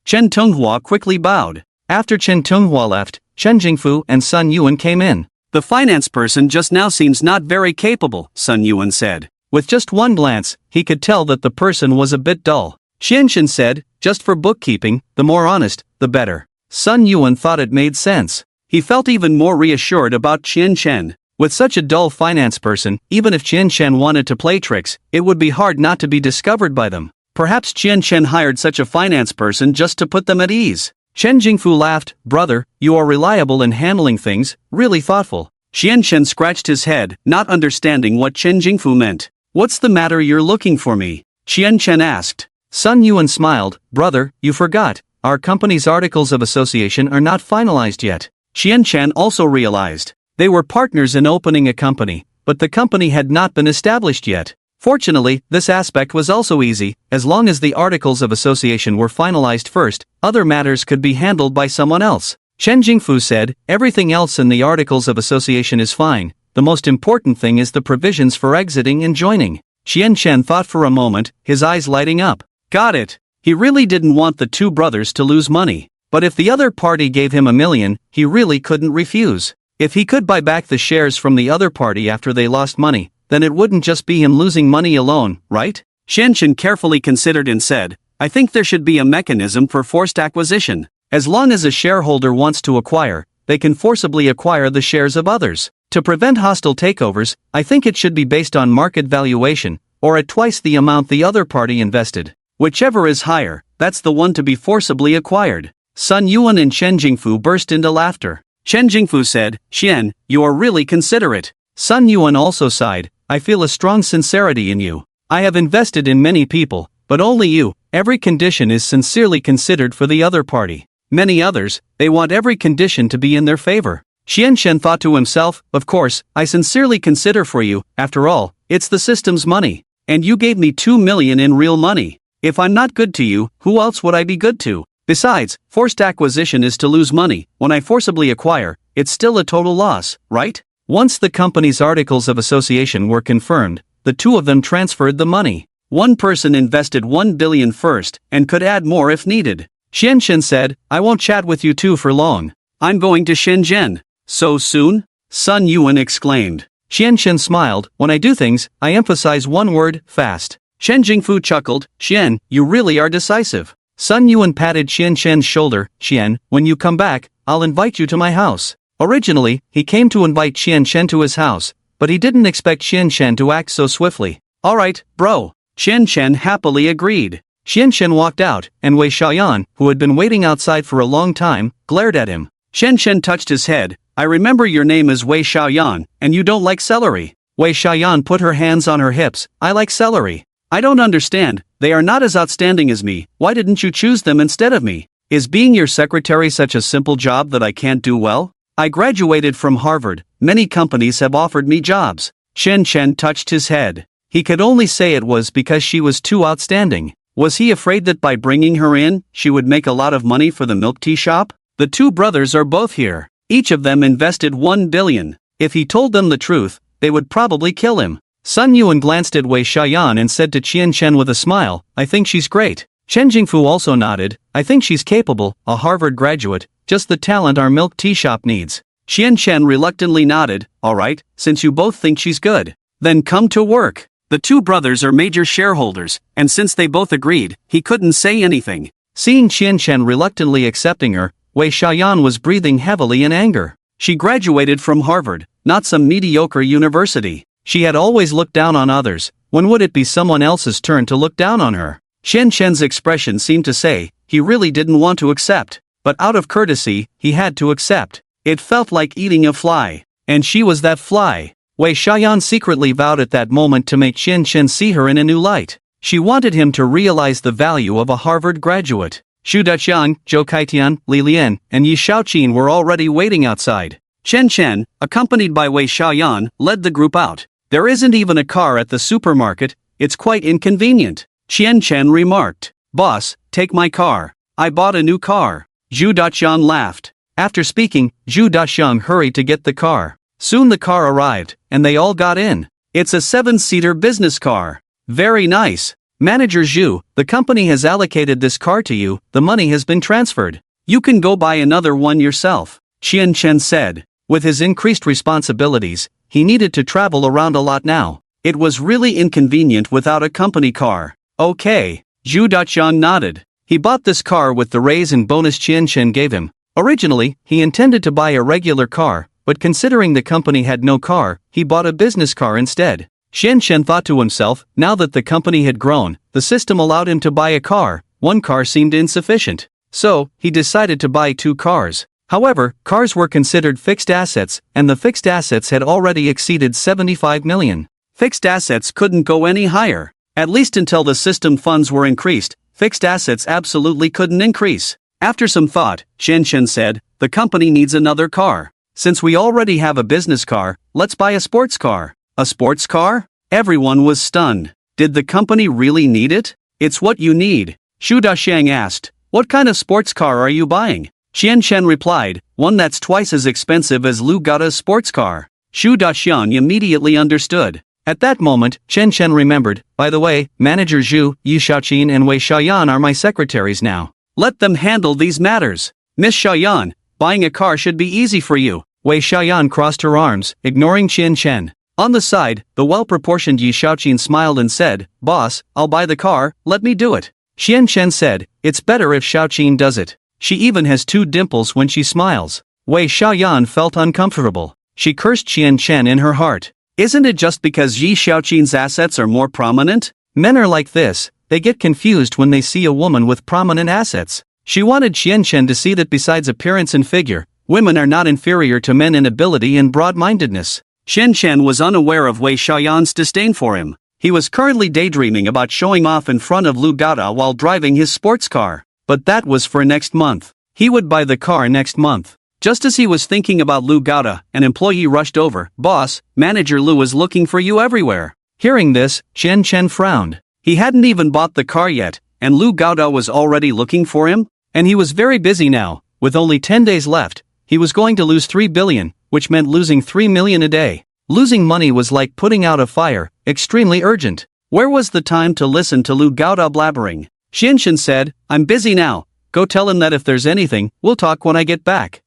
Chen Tunghua quickly bowed. After Chen Tunghua left, Chen Jingfu and Sun Yuan came in. The finance person just now seems not very capable, Sun Yuan said. With just one glance, he could tell that the person was a bit dull. Shen Shen said, "Just for bookkeeping, the more honest, the better." Sun Yuan thought it made sense. He felt even more reassured about Shen Shen. With such a dull finance person, even if Shen Shen wanted to play tricks, it would be hard not to be discovered by them. Perhaps Shen Shen hired such a finance person just to put them at ease. Chen Jingfu laughed, "Brother, you are reliable in handling things, really thoughtful." Shen Shen scratched his head, not understanding what Chen Jingfu meant. "What's the matter, you're looking for me?" Shen Shen asked. Sun Yuan smiled, "Brother, you forgot. Our company's articles of association are not finalized yet." Shen Shen also realized. They were partners in opening a company, but the company had not been established yet. Fortunately, this aspect was also easy. As long as the articles of association were finalized first, other matters could be handled by someone else. Chen Jingfu said, "Everything else in the articles of association is fine. The most important thing is the provisions for exiting and joining." Shen Shen thought for a moment, his eyes lighting up. Got it. He really didn't want the two brothers to lose money. But if the other party gave him $1 million, he really couldn't refuse. If he could buy back the shares from the other party after they lost money, then it wouldn't just be him losing money alone, right? Shen Shen carefully considered and said, "I think there should be a mechanism for forced acquisition. As long as a shareholder wants to acquire, they can forcibly acquire the shares of others. To prevent hostile takeovers, I think it should be based on market valuation, or at twice the amount the other party invested. Whichever is higher, that's the one to be forcibly acquired." Sun Yuan and Chen Jingfu burst into laughter. Chen Jingfu said, "Shen, you are really considerate." Sun Yuan also sighed, "I feel a strong sincerity in you. I have invested in many people, but only you. Every condition is sincerely considered for the other party. Many others, they want every condition to be in their favor." Shen Shen thought to himself, "Of course, I sincerely consider for you. After all, it's the system's money. And you gave me 2 million in real money. If I'm not good to you, who else would I be good to? Besides, forced acquisition is to lose money. When I forcibly acquire, it's still a total loss, right?" Once the company's articles of association were confirmed, the two of them transferred the money. One person invested 1 billion first, and could add more if needed. Shen Shen said, "I won't chat with you two for long. I'm going to Shenzhen." "So soon?" Sun Yuan exclaimed. Shen Shen smiled, "When I do things, I emphasize one word, fast." Chen Jingfu chuckled, "Shen, you really are decisive." Sun Yuan patted Shen Shen's shoulder, "Shen, when you come back, I'll invite you to my house." Originally, he came to invite Shen Shen to his house, but he didn't expect Shen Shen to act so swiftly. "Alright, bro." Shen Shen happily agreed. Shen Shen walked out, and Wei Xiaoyan, who had been waiting outside for a long time, glared at him. Shen Shen touched his head. "I remember your name is Wei Xiaoyan, and you don't like celery." Wei Xiaoyan put her hands on her hips. "I like celery." "I don't understand, they are not as outstanding as me. Why didn't you choose them instead of me? Is being your secretary such a simple job that I can't do well? I graduated from Harvard, many companies have offered me jobs." Shen Shen touched his head. He could only say it was because she was too outstanding. Was he afraid that by bringing her in, she would make a lot of money for the milk tea shop? The two brothers are both here. Each of them invested 1 billion. If he told them the truth, they would probably kill him. Sun Yuan glanced at Wei Xiaoyan and said to Chen Shen with a smile, "I think she's great." Chen Jingfu also nodded, "I think she's capable, a Harvard graduate, just the talent our milk tea shop needs." Qian Chen reluctantly nodded. Alright, since you both think she's good, then come to work. The two brothers are major shareholders, and since they both agreed, he couldn't say anything. Seeing Qian Chen reluctantly accepting her, Wei Xiaoyan was breathing heavily in anger. She graduated from Harvard, not some mediocre university. She had always looked down on others. When would it be someone else's turn to look down on her? Qian Chen's expression seemed to say, he really didn't want to accept, but out of courtesy, he had to accept. It felt like eating a fly, and she was that fly. Wei Xiaoyan secretly vowed at that moment to make Qian Chen see her in a new light. She wanted him to realize the value of a Harvard graduate. Xu Daqiang, Zhou Kaitian, Li Lian, and Yi Shaoqin were already waiting outside. Qian Chen, accompanied by Wei Xiaoyan, led the group out. There isn't even a car at the supermarket, it's quite inconvenient. Qian Chen remarked. Boss, take my car. I bought a new car. Zhu Daqiang laughed. After speaking, Zhu Daqiang hurried to get the car. Soon the car arrived, and they all got in. It's a 7-seater business car. Very nice. Manager Zhu, the company has allocated this car to you, the money has been transferred. You can go buy another one yourself, Qian Chen said. With his increased responsibilities, he needed to travel around a lot now. It was really inconvenient without a company car. Okay. Zhu Daqiang nodded. He bought this car with the raise and bonus Qian Chen gave him. Originally, he intended to buy a regular car, but considering the company had no car, he bought a business car instead. Qian Chen thought to himself, now that the company had grown, the system allowed him to buy a car. One car seemed insufficient. So, he decided to buy 2 cars. However, cars were considered fixed assets, and the fixed assets had already exceeded 75 million. Fixed assets couldn't go any higher. At least until the system funds were increased, fixed assets absolutely couldn't increase. After some thought, Qian Chen said, the company needs another car. Since we already have a business car, let's buy a sports car. A sports car? Everyone was stunned. Did the company really need it? It's what you need. Xu Daqiang asked. What kind of sports car are you buying? Qian Chen replied, one that's twice as expensive as Lu Gaoda's sports car. Xu Daqiang immediately understood. At that moment, Qian Chen remembered, by the way, Manager Zhu, Yi Shaoqin and Wei Xiaoyan are my secretaries now. Let them handle these matters. Miss Xiaoyan, buying a car should be easy for you. Wei Xiaoyan crossed her arms, ignoring Qian Chen. On the side, the well-proportioned Yi Shaoqin smiled and said, Boss, I'll buy the car, let me do it. Qian Chen said, it's better if Shaoqin does it. She even has 2 dimples when she smiles. Wei Xiaoyan felt uncomfortable. She cursed Qian Chen in her heart. Isn't it just because Yi Shaoqin's assets are more prominent? Men are like this, they get confused when they see a woman with prominent assets. She wanted Qian Chen to see that besides appearance and figure, women are not inferior to men in ability and broad-mindedness. Qian Chen was unaware of Wei Xiaoyan's disdain for him. He was currently daydreaming about showing off in front of Lu Gaoda while driving his sports car. But that was for next month. He would buy the car next month. Just as he was thinking about Lu Gaoda, an employee rushed over. Boss, Manager Lu is looking for you everywhere. Hearing this, Qian Chen frowned. He hadn't even bought the car yet, and Lu Gaoda was already looking for him? And he was very busy now. With only 10 days left, he was going to lose 3 billion, which meant losing 3 million a day. Losing money was like putting out a fire, extremely urgent. Where was the time to listen to Lu Gaoda blabbering? Qian Chen said, I'm busy now. Go tell him that if there's anything, we'll talk when I get back.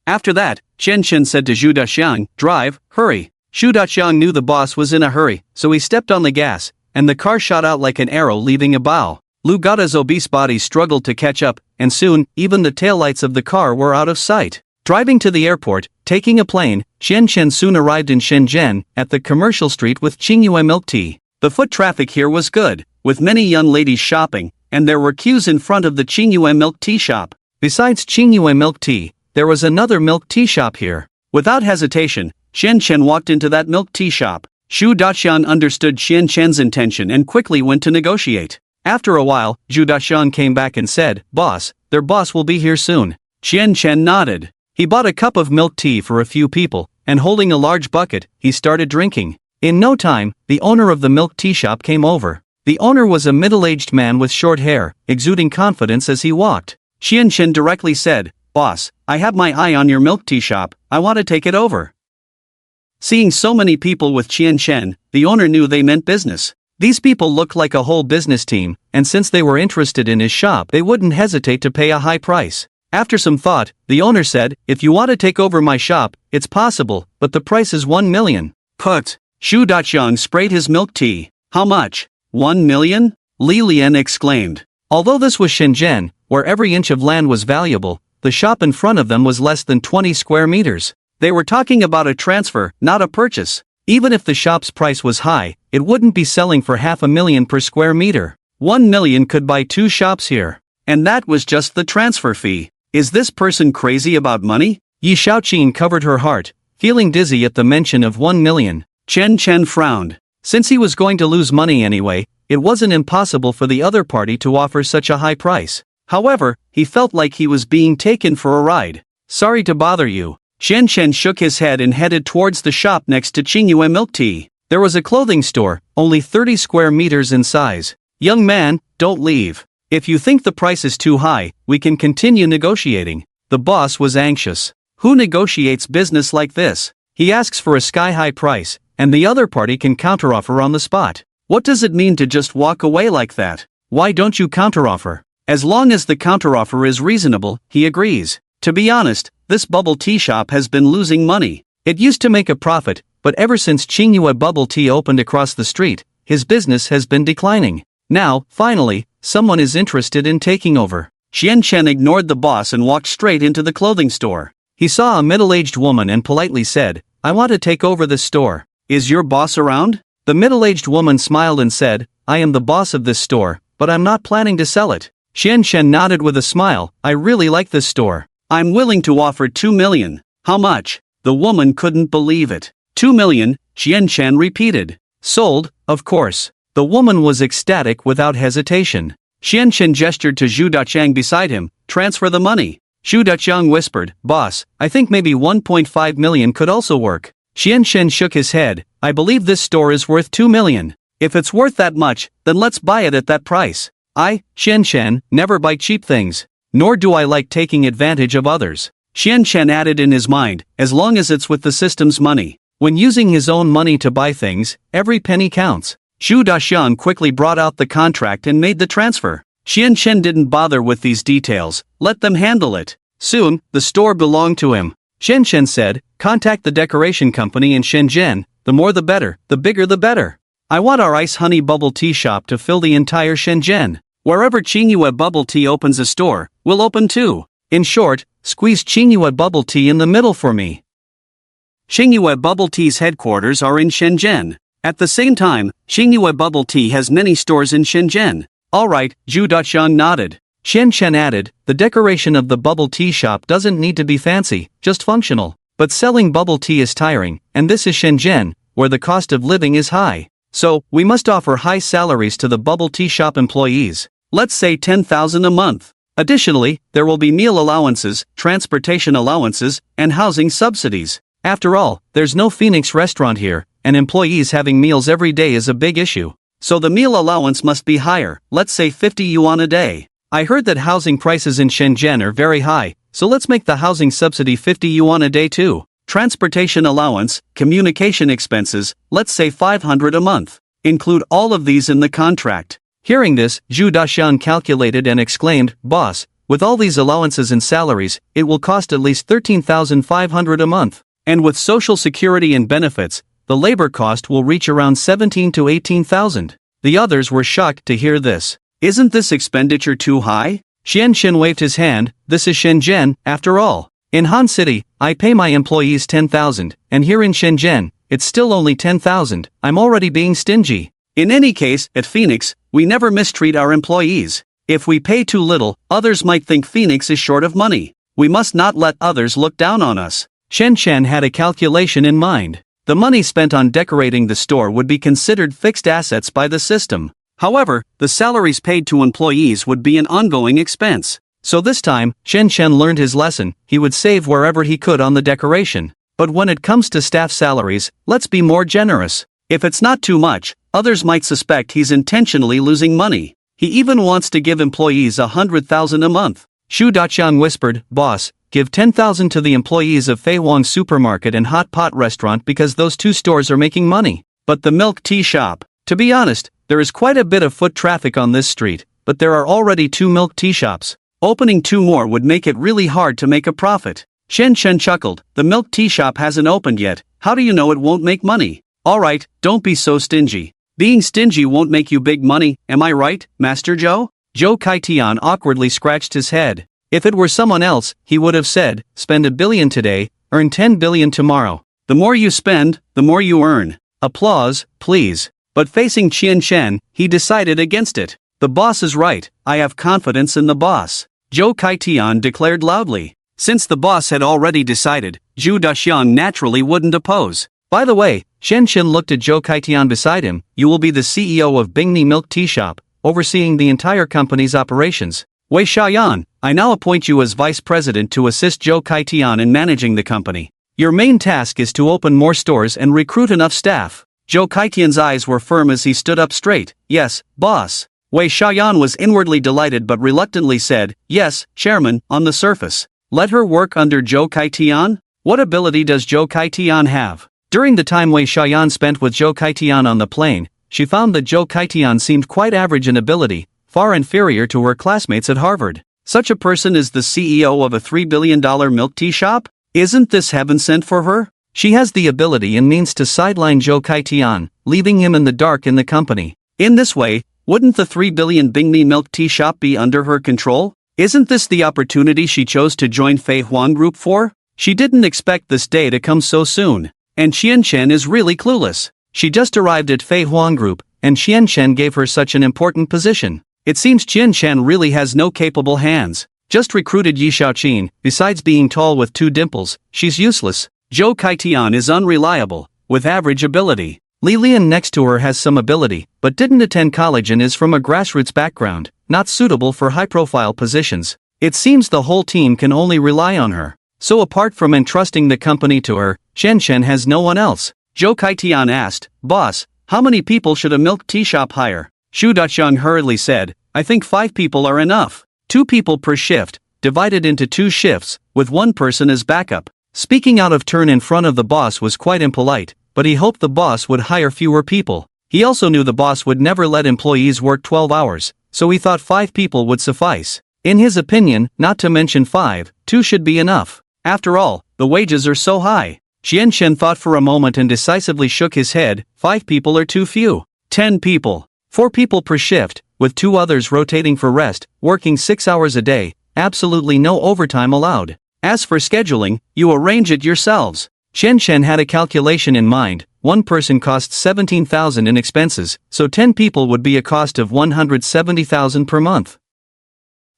After that, Qian Chen said to Zhu Daqiang, drive, hurry. Zhu Daqiang knew the boss was in a hurry, so he stepped on the gas, and the car shot out like an arrow leaving a bow. Lu Gaoda's obese body struggled to catch up, and soon, even the taillights of the car were out of sight. Driving to the airport, taking a plane, Qian Chen soon arrived in Shenzhen, at the commercial street with Qingyue milk tea. The foot traffic here was good, with many young ladies shopping, and there were queues in front of the Qingyue milk tea shop. Besides Qingyue milk tea, there was another milk tea shop here. Without hesitation, Qian Chen walked into that milk tea shop. Xu Daqiang understood Qian Chen's intention and quickly went to negotiate. After a while, Zhu Daqiang came back and said, Boss, their boss will be here soon. Qian Chen nodded. He bought a cup of milk tea for a few people, and holding a large bucket, he started drinking. In no time, the owner of the milk tea shop came over. The owner was a middle-aged man with short hair, exuding confidence as he walked. Qian Chen directly said, Boss, I have my eye on your milk tea shop, I want to take it over. Seeing so many people with Qian Chen, the owner knew they meant business. These people looked like a whole business team, and since they were interested in his shop, they wouldn't hesitate to pay a high price. After some thought, the owner said, if you want to take over my shop, it's possible, but the price is 1 million. Put. Xu Daqiang sprayed his milk tea. How much? 1 million? Li Lian exclaimed. Although this was Shenzhen, where every inch of land was valuable, the shop in front of them was less than 20 square meters. They were talking about a transfer, not a purchase. Even if the shop's price was high, it wouldn't be selling for $500,000 per square meter. 1 million could buy 2 shops here. And that was just the transfer fee. Is this person crazy about money? Yi Shaoqin covered her heart, feeling dizzy at the mention of 1 million. Chen Chen frowned. Since he was going to lose money anyway, it wasn't impossible for the other party to offer such a high price. However, he felt like he was being taken for a ride. Sorry to bother you. Chen Chen shook his head and headed towards the shop next to Qingyue Milk Tea. There was a clothing store, only 30 square meters in size. Young man, don't leave. If you think the price is too high, we can continue negotiating. The boss was anxious. Who negotiates business like this? He asks for a sky-high price, and the other party can counteroffer on the spot. What does it mean to just walk away like that? Why don't you counteroffer? As long as the counteroffer is reasonable, he agrees. To be honest, this bubble tea shop has been losing money. It used to make a profit, but ever since Qingyue Bubble Tea opened across the street, his business has been declining. Now, finally, someone is interested in taking over. Xian Chen ignored the boss and walked straight into the clothing store. He saw a middle-aged woman and politely said, I want to take over this store. Is your boss around? The middle-aged woman smiled and said, I am the boss of this store, but I'm not planning to sell it. Xian Chen nodded with a smile. I really like this store. I'm willing to offer 2 million. How much? The woman couldn't believe it. 2 million, Xian Chen repeated. Sold, of course. The woman was ecstatic without hesitation. Xian Chen gestured to Xu Daqiang beside him, transfer the money. Xu Daqiang whispered, boss, I think maybe 1.5 million could also work. Xian Chen shook his head, I believe this store is worth 2 million. If it's worth that much, then let's buy it at that price. I, Xian Chen, never buy cheap things. Nor do I like taking advantage of others. Xian Chen added in his mind, as long as it's with the system's money. When using his own money to buy things, every penny counts. Xu Daqiang quickly brought out the contract and made the transfer. Xian Chen didn't bother with these details, let them handle it. Soon, the store belonged to him. Xian Chen said, contact the decoration company in Shenzhen, the more the better, the bigger the better. I want our ice honey bubble tea shop to fill the entire Shenzhen. Wherever Qingyue Bubble Tea opens a store, we'll open too. In short, squeeze Qingyue Bubble Tea in the middle for me. Qingyue Bubble Tea's headquarters are in Shenzhen. At the same time, Qingyue Bubble Tea has many stores in Shenzhen. Alright, Xu Daqiang nodded. Xian Chen added, the decoration of the bubble tea shop doesn't need to be fancy, just functional. But selling bubble tea is tiring, and this is Shenzhen, where the cost of living is high. So, we must offer high salaries to the bubble tea shop employees. Let's say 10,000 a month. Additionally, there will be meal allowances, transportation allowances, and housing subsidies. After all, there's no Phoenix restaurant here, and employees having meals every day is a big issue. So the meal allowance must be higher, let's say 50 yuan a day. I heard that housing prices in Shenzhen are very high, so let's make the housing subsidy 50 yuan a day too. Transportation allowance, communication expenses, let's say 500 a month. Include all of these in the contract. Hearing this, Xu Daqiang calculated and exclaimed, boss, with all these allowances and salaries, it will cost at least 13,500 a month. And with social security and benefits, the labor cost will reach around 17 to 18,000. The others were shocked to hear this. Isn't this expenditure too high? Xian Chen waved his hand, this is Shenzhen, after all. In Han City, I pay my employees 10,000, and here in Shenzhen, it's still only 10,000, I'm already being stingy. In any case, at Phoenix, we never mistreat our employees. If we pay too little, others might think Phoenix is short of money. We must not let others look down on us. Xian Chen had a calculation in mind. The money spent on decorating the store would be considered fixed assets by the system. However, the salaries paid to employees would be an ongoing expense. So this time, Xian Chen learned his lesson, he would save wherever he could on the decoration. But when it comes to staff salaries, let's be more generous. If it's not too much, others might suspect he's intentionally losing money. He even wants to give employees 100,000 a month. Xu Daqiang whispered, boss, give 10,000 to the employees of Fei Wang Supermarket and Hot Pot Restaurant because those two stores are making money. But the milk tea shop? To be honest, there is quite a bit of foot traffic on this street, but there are already 2 milk tea shops. Opening 2 more would make it really hard to make a profit. Shen Shen chuckled, the milk tea shop hasn't opened yet, how do you know it won't make money? Alright, don't be so stingy. Being stingy won't make you big money, am I right, Master Joe? Joe Kaitian awkwardly scratched his head. If it were someone else, he would have said, spend $1 billion today, earn $10 billion tomorrow. The more you spend, the more you earn. Applause, please. But facing Qian Shen, he decided against it. The boss is right, I have confidence in the boss. Joe Kaitian declared loudly. Since the boss had already decided, Zhu Daxiang naturally wouldn't oppose. By the way, Shen Shen looked at Joe Kaitian beside him, you will be the CEO of Bingni Milk Tea Shop, overseeing the entire company's operations. Wei Xiaoyan, I now appoint you as vice president to assist Joe Kaitian in managing the company. Your main task is to open more stores and recruit enough staff. Joe Kaitian's eyes were firm as he stood up straight. Yes, boss. Wei Xiaoyan was inwardly delighted but reluctantly said, yes, chairman, on the surface. Let her work under Joe Kaitian? What ability does Joe Kaitian have? During the time Wei Xiaoyan spent with Joe Kaitian on the plane, she found that Joe Kaitian seemed quite average in ability, far inferior to her classmates at Harvard. Such a person is the CEO of a $3 billion milk tea shop? Isn't this heaven sent for her? She has the ability and means to sideline Joe Kaitian, leaving him in the dark in the company. In this way, wouldn't the $3 billion Bingni milk tea shop be under her control? Isn't this the opportunity she chose to join Fei Huang Group for? She didn't expect this day to come so soon. And Qian Shen is really clueless. She just arrived at Fei Huang Group, and Qian Shen gave her such an important position. It seems Qian Shen really has no capable hands. Just recruited Yi Xiaoqin, besides being tall with 2 dimples, she's useless. Zhou Kaitian is unreliable, with average ability. Li Lian next to her has some ability, but didn't attend college and is from a grassroots background, not suitable for high-profile positions. It seems the whole team can only rely on her. So apart from entrusting the company to her, Shen Shen has no one else. Zhou Kaitian asked, boss, how many people should a milk tea shop hire? Xu Daqiang hurriedly said, I think 5 people are enough. 2 people per shift, divided into 2 shifts, with 1 person as backup. Speaking out of turn in front of the boss was quite impolite, but he hoped the boss would hire fewer people. He also knew the boss would never let employees work 12 hours, so he thought 5 people would suffice. In his opinion, not to mention 5, 2 should be enough. After all, the wages are so high. Qian Shen thought for a moment and decisively shook his head, 5 people are too few. 10 people. 4 people per shift, with 2 others rotating for rest, working 6 hours a day, absolutely no overtime allowed. As for scheduling, you arrange it yourselves. Shen Shen had a calculation in mind, 1 person costs 17,000 in expenses, so 10 people would be a cost of 170,000 per month.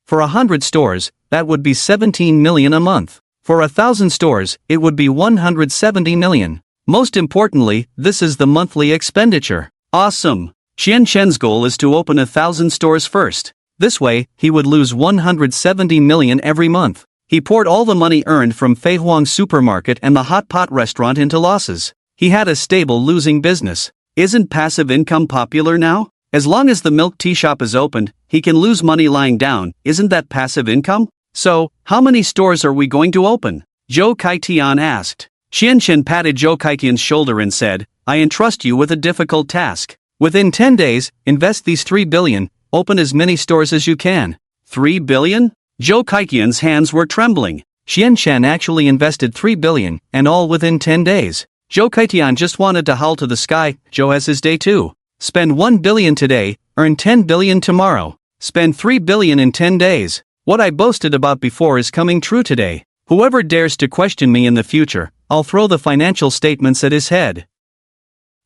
For 100 stores, that would be 17 million a month. For 1,000 stores, it would be 170 million. Most importantly, this is the monthly expenditure. Awesome! Qian Shen's goal is to open 1,000 stores first. This way, he would lose 170 million every month. He poured all the money earned from Fei Huang Supermarket and the Hot Pot restaurant into losses. He had a stable losing business. Isn't passive income popular now? As long as the milk tea shop is opened, he can lose money lying down. Isn't that passive income? So, how many stores are we going to open? Zhou Kaitian asked. Qian Shen patted Zhou Kaitian's shoulder and said, I entrust you with a difficult task. Within 10 days, invest these 3 billion, open as many stores as you can. 3 billion? Zhou Kaitian's hands were trembling. Qian Shen actually invested 3 billion, and all within 10 days. Zhou Kaitian just wanted to howl to the sky, Zhou has his day too. Spend 1 billion today, earn 10 billion tomorrow. Spend 3 billion in 10 days. What I boasted about before is coming true today. Whoever dares to question me in the future, I'll throw the financial statements at his head.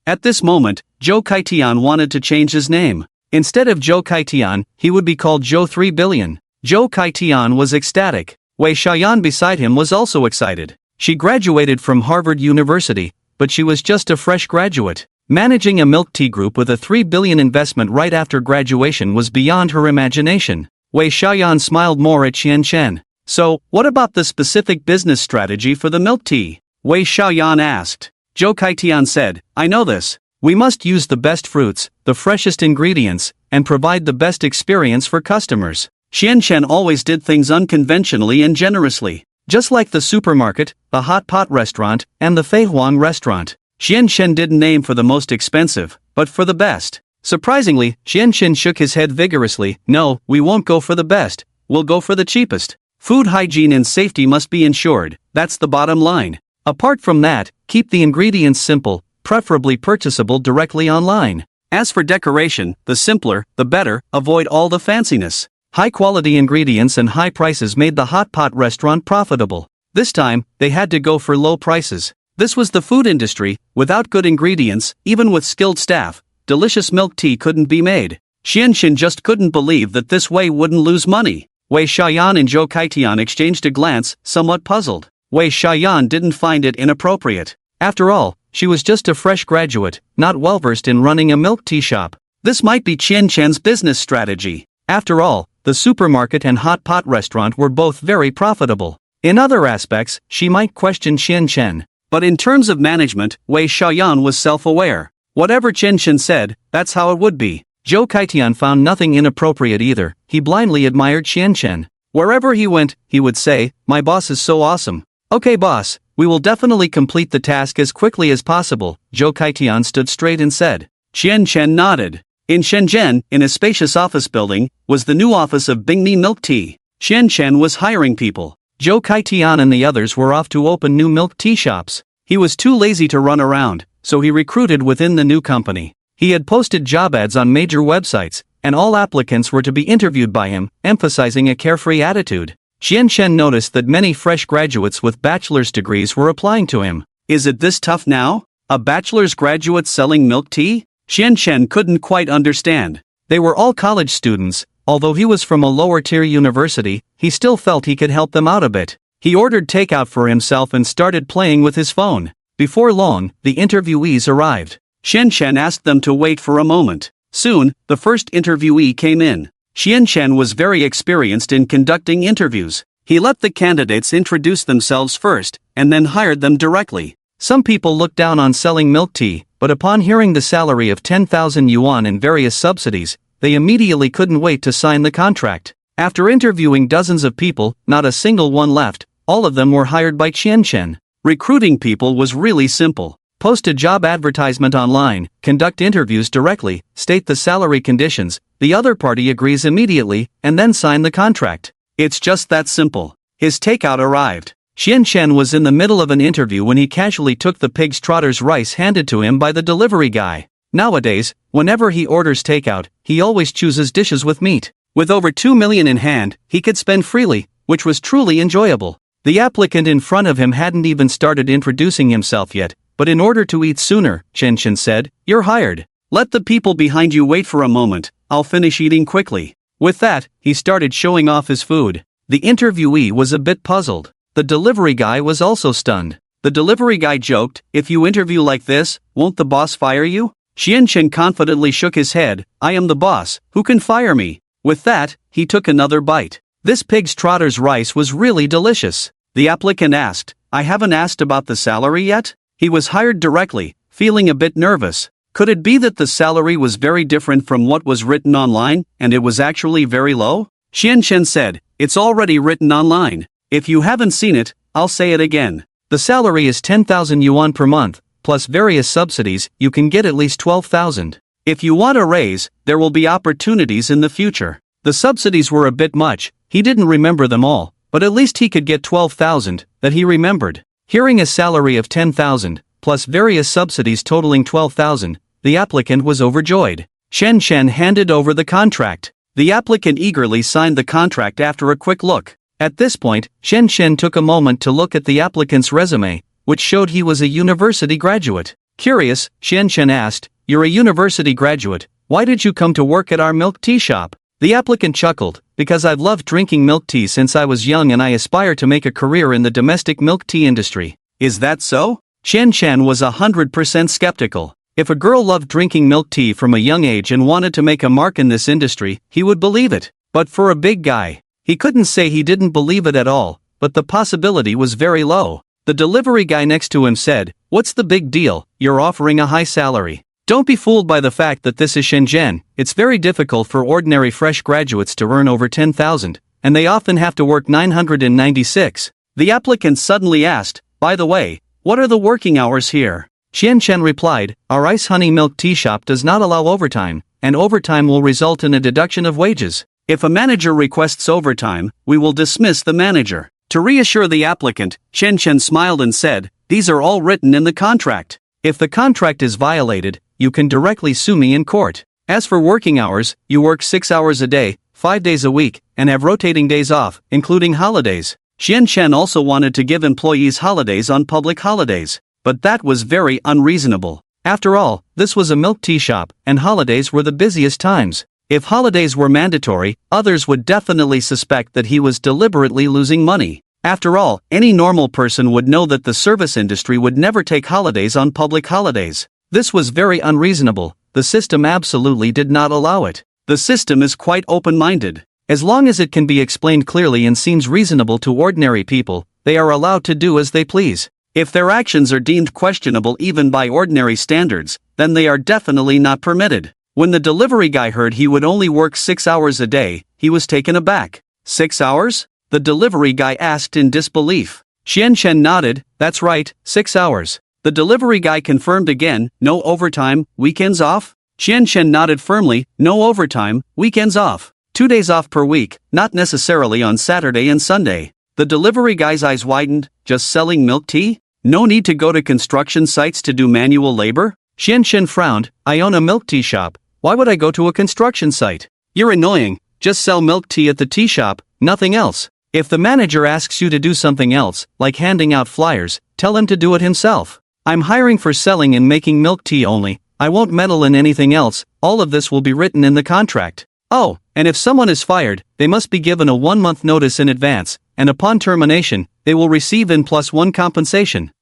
At this moment, Zhou Kaitian wanted to change his name. Instead of Zhou Kaitian, he would be called Zhou 3 billion. Zhou Kaitian was ecstatic. Wei Xiaoyan beside him was also excited. She graduated from Harvard University, but she was just a fresh graduate. Managing a milk tea group with a 3 billion investment right after graduation was beyond her imagination. Wei Xiaoyan smiled more at Qian Shen. So, what about the specific business strategy for the milk tea? Wei Xiaoyan asked. Zhou Kaitian said, I know this. We must use the best fruits, the freshest ingredients, and provide the best experience for customers. Qian Shen always did things unconventionally and generously. Just like the supermarket, the Hot Pot restaurant, and the Fei Huang restaurant. Qian Shen didn't aim for the most expensive, but for the best. Surprisingly, Qian Shen shook his head vigorously. No, we won't go for the best. we'll go for the cheapest. Food hygiene and safety must be ensured, that's the bottom line. Apart from that, keep the ingredients simple, preferably purchasable directly online. As for decoration, the simpler, the better, avoid all the fanciness. High-quality ingredients and high prices made the hot pot restaurant profitable. This time, they had to go for low prices. This was the food industry. Without good ingredients, even with skilled staff, delicious milk tea couldn't be made. Xianxin just couldn't believe that this way wouldn't lose money. Wei Xiaoyan and Zhou Kaitian exchanged a glance, somewhat puzzled. Wei Xiaoyan didn't find it inappropriate. After all, she was just a fresh graduate, not well-versed in running a milk tea shop. This might be Qianqian's business strategy. After all, the supermarket and hot pot restaurant were both very profitable. In other aspects, she might question Qianqian. But in terms of management, Wei Xiaoyan was self-aware. Whatever Qianqian said, that's how it would be. Zhou Kaitian found nothing inappropriate either. He blindly admired Qianqian. Wherever he went, he would say, "My boss is so awesome." "Okay boss, we will definitely complete the task as quickly as possible," Zhou Kaitian stood straight and said. Qianqian nodded. In Shenzhen, in a spacious office building, was the new office of Bingmi Milk Tea. Qianqian was hiring people. Zhou Kaitian and the others were off to open new milk tea shops. He was too lazy to run around, so he recruited within the new company. He had posted job ads on major websites, and all applicants were to be interviewed by him, emphasizing a carefree attitude. Qianqian noticed that many fresh graduates with bachelor's degrees were applying to him. Is it this tough now? A bachelor's graduate selling milk tea? Qianqian couldn't quite understand. They were all college students. Although he was from a lower-tier university, he still felt he could help them out a bit. He ordered takeout for himself and started playing with his phone. Before long, the interviewees arrived. Qianqian asked them to wait for a moment. Soon, the first interviewee came in. Qianqian was very experienced in conducting interviews. He let the candidates introduce themselves first, and then hired them directly. Some people looked down on selling milk tea, but upon hearing the salary of 10,000 yuan and various subsidies, they immediately couldn't wait to sign the contract. After interviewing dozens of people, not a single one left. All of them were hired by Qianqian. Recruiting people was really simple. Post a job advertisement online, conduct interviews directly, state the salary conditions, the other party agrees immediately, and then sign the contract. It's just that simple. His takeout arrived. Qianqian was in the middle of an interview when he casually took the pig's trotter's rice handed to him by the delivery guy. Nowadays, whenever he orders takeout, he always chooses dishes with meat. With over 2 million in hand, he could spend freely, which was truly enjoyable. The applicant in front of him hadn't even started introducing himself yet, but in order to eat sooner, Qianqian said, "You're hired. Let the people behind you wait for a moment, I'll finish eating quickly." With that, he started showing off his food. The interviewee was a bit puzzled. The delivery guy was also stunned. The delivery guy joked, "If you interview like this, won't the boss fire you?" Qianqian confidently shook his head, "I am the boss, who can fire me?" With that, he took another bite. This pig's trotter's rice was really delicious. The applicant asked, "I haven't asked about the salary yet?" He was hired directly, feeling a bit nervous. Could it be that the salary was very different from what was written online, and it was actually very low? Qianqian said, "It's already written online. If you haven't seen it, I'll say it again. The salary is 10,000 yuan per month, plus various subsidies, you can get at least 12,000. If you want a raise, there will be opportunities in the future." The subsidies were a bit much, he didn't remember them all, but at least he could get 12,000, that he remembered. Hearing a salary of 10,000, plus various subsidies totaling 12,000, the applicant was overjoyed. Qianqian handed over the contract. The applicant eagerly signed the contract after a quick look. At this point, Qianqian took a moment to look at the applicant's resume, which showed he was a university graduate. Curious, Qianqian asked, "You're a university graduate, why did you come to work at our milk tea shop?" The applicant chuckled, "Because I've loved drinking milk tea since I was young and I aspire to make a career in the domestic milk tea industry." Is that so? Qianqian was 100% skeptical. If a girl loved drinking milk tea from a young age and wanted to make a mark in this industry, he would believe it. But for a big guy, he couldn't say he didn't believe it at all, but the possibility was very low. The delivery guy next to him said, "What's the big deal? You're offering a high salary. Don't be fooled by the fact that this is Shenzhen. It's very difficult for ordinary fresh graduates to earn over 10,000, and they often have to work 996. The applicant suddenly asked, "By the way, what are the working hours here?" Qianqian replied, "Our ice honey milk tea shop does not allow overtime, and overtime will result in a deduction of wages." If a manager requests overtime, we will dismiss the manager. To reassure the applicant, Chen smiled and said, "These are all written in the contract. If the contract is violated, you can directly sue me in court. As for working hours, you work 6 hours a day, 5 days a week, and have rotating days off, including holidays." Chen also wanted to give employees holidays on public holidays, but that was very unreasonable. After all, this was a milk tea shop, and holidays were the busiest times. If holidays were mandatory, others would definitely suspect that he was deliberately losing money. After all, any normal person would know that the service industry would never take holidays on public holidays. This was very unreasonable. The system absolutely did not allow it. The system is quite open-minded. As long as it can be explained clearly and seems reasonable to ordinary people, they are allowed to do as they please. If their actions are deemed questionable even by ordinary standards, then they are definitely not permitted. When the delivery guy heard he would only work 6 hours a day, he was taken aback. 6 hours? The delivery guy asked in disbelief. Chen nodded, "That's right, 6 hours." The delivery guy confirmed again, "No overtime, weekends off?" Chen nodded firmly, "No overtime, weekends off. 2 days off per week, not necessarily on Saturday and Sunday." The delivery guy's eyes widened. "Just selling milk tea? No need to go to construction sites to do manual labor?" Chen frowned, "I own a milk tea shop. Why would I go to a construction site?" "You're annoying. Just sell milk tea at the tea shop, nothing else. If the manager asks you to do something else, like handing out flyers, tell him to do it himself. I'm hiring for selling and making milk tea only. I won't meddle in anything else. All of this will be written in the contract. Oh, and if someone is fired, they must be given a 1-month notice in advance, and upon termination, they will receive N+1 compensation."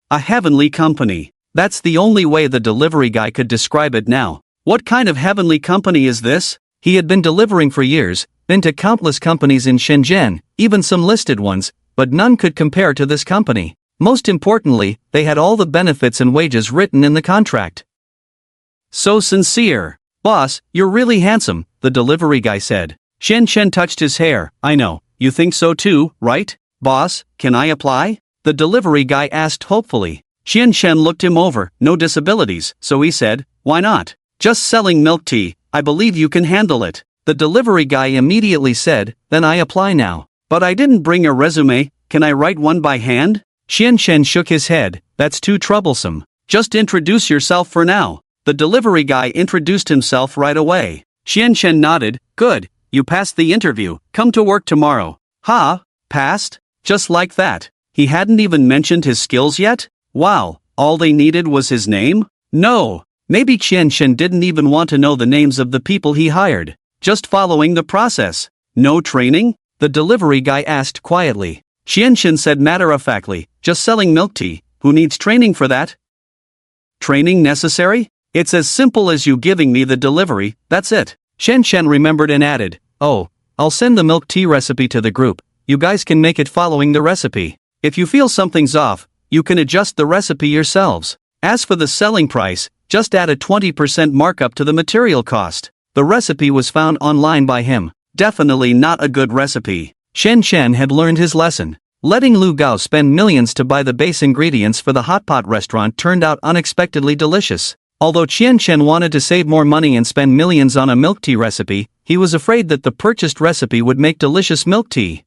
A heavenly company. That's the only way the delivery guy could describe it now. What kind of heavenly company is this? He had been delivering for years, been to countless companies in Shenzhen, even some listed ones, but none could compare to this company. Most importantly, they had all the benefits and wages written in the contract. "So sincere. Boss, you're really handsome," the delivery guy said. Chen touched his hair. "I know, you think so too, right? Boss, can I apply?" the delivery guy asked hopefully. Chen looked him over. "No disabilities," so he said, "Why not? Just selling milk tea, I believe you can handle it." The delivery guy immediately said, "Then I apply now. But I didn't bring a resume, can I write one by hand?" Chen shook his head. "That's too troublesome. Just introduce yourself for now." The delivery guy introduced himself right away. Chen nodded. "Good, you passed the interview, come to work tomorrow." "Ha? Passed? Just like that? He hadn't even mentioned his skills yet? Wow, all they needed was his name? No. Maybe Chen didn't even want to know the names of the people he hired. Just following the process. "No training?" the delivery guy asked quietly. Chen said matter-of-factly, "Just selling milk tea, who needs training for that?" "Training necessary? It's as simple as you giving me the delivery, that's it." Chen remembered and added, "Oh, I'll send the milk tea recipe to the group, you guys can make it following the recipe. If you feel something's off, you can adjust the recipe yourselves. As for the selling price, just add a 20% markup to the material cost." The recipe was found online by him. Definitely not a good recipe. Chen had learned his lesson. Letting Lu Gao spend millions to buy the base ingredients for the hot pot restaurant turned out unexpectedly delicious. Although Chen wanted to save more money and spend millions on a milk tea recipe, he was afraid that the purchased recipe would make delicious milk tea.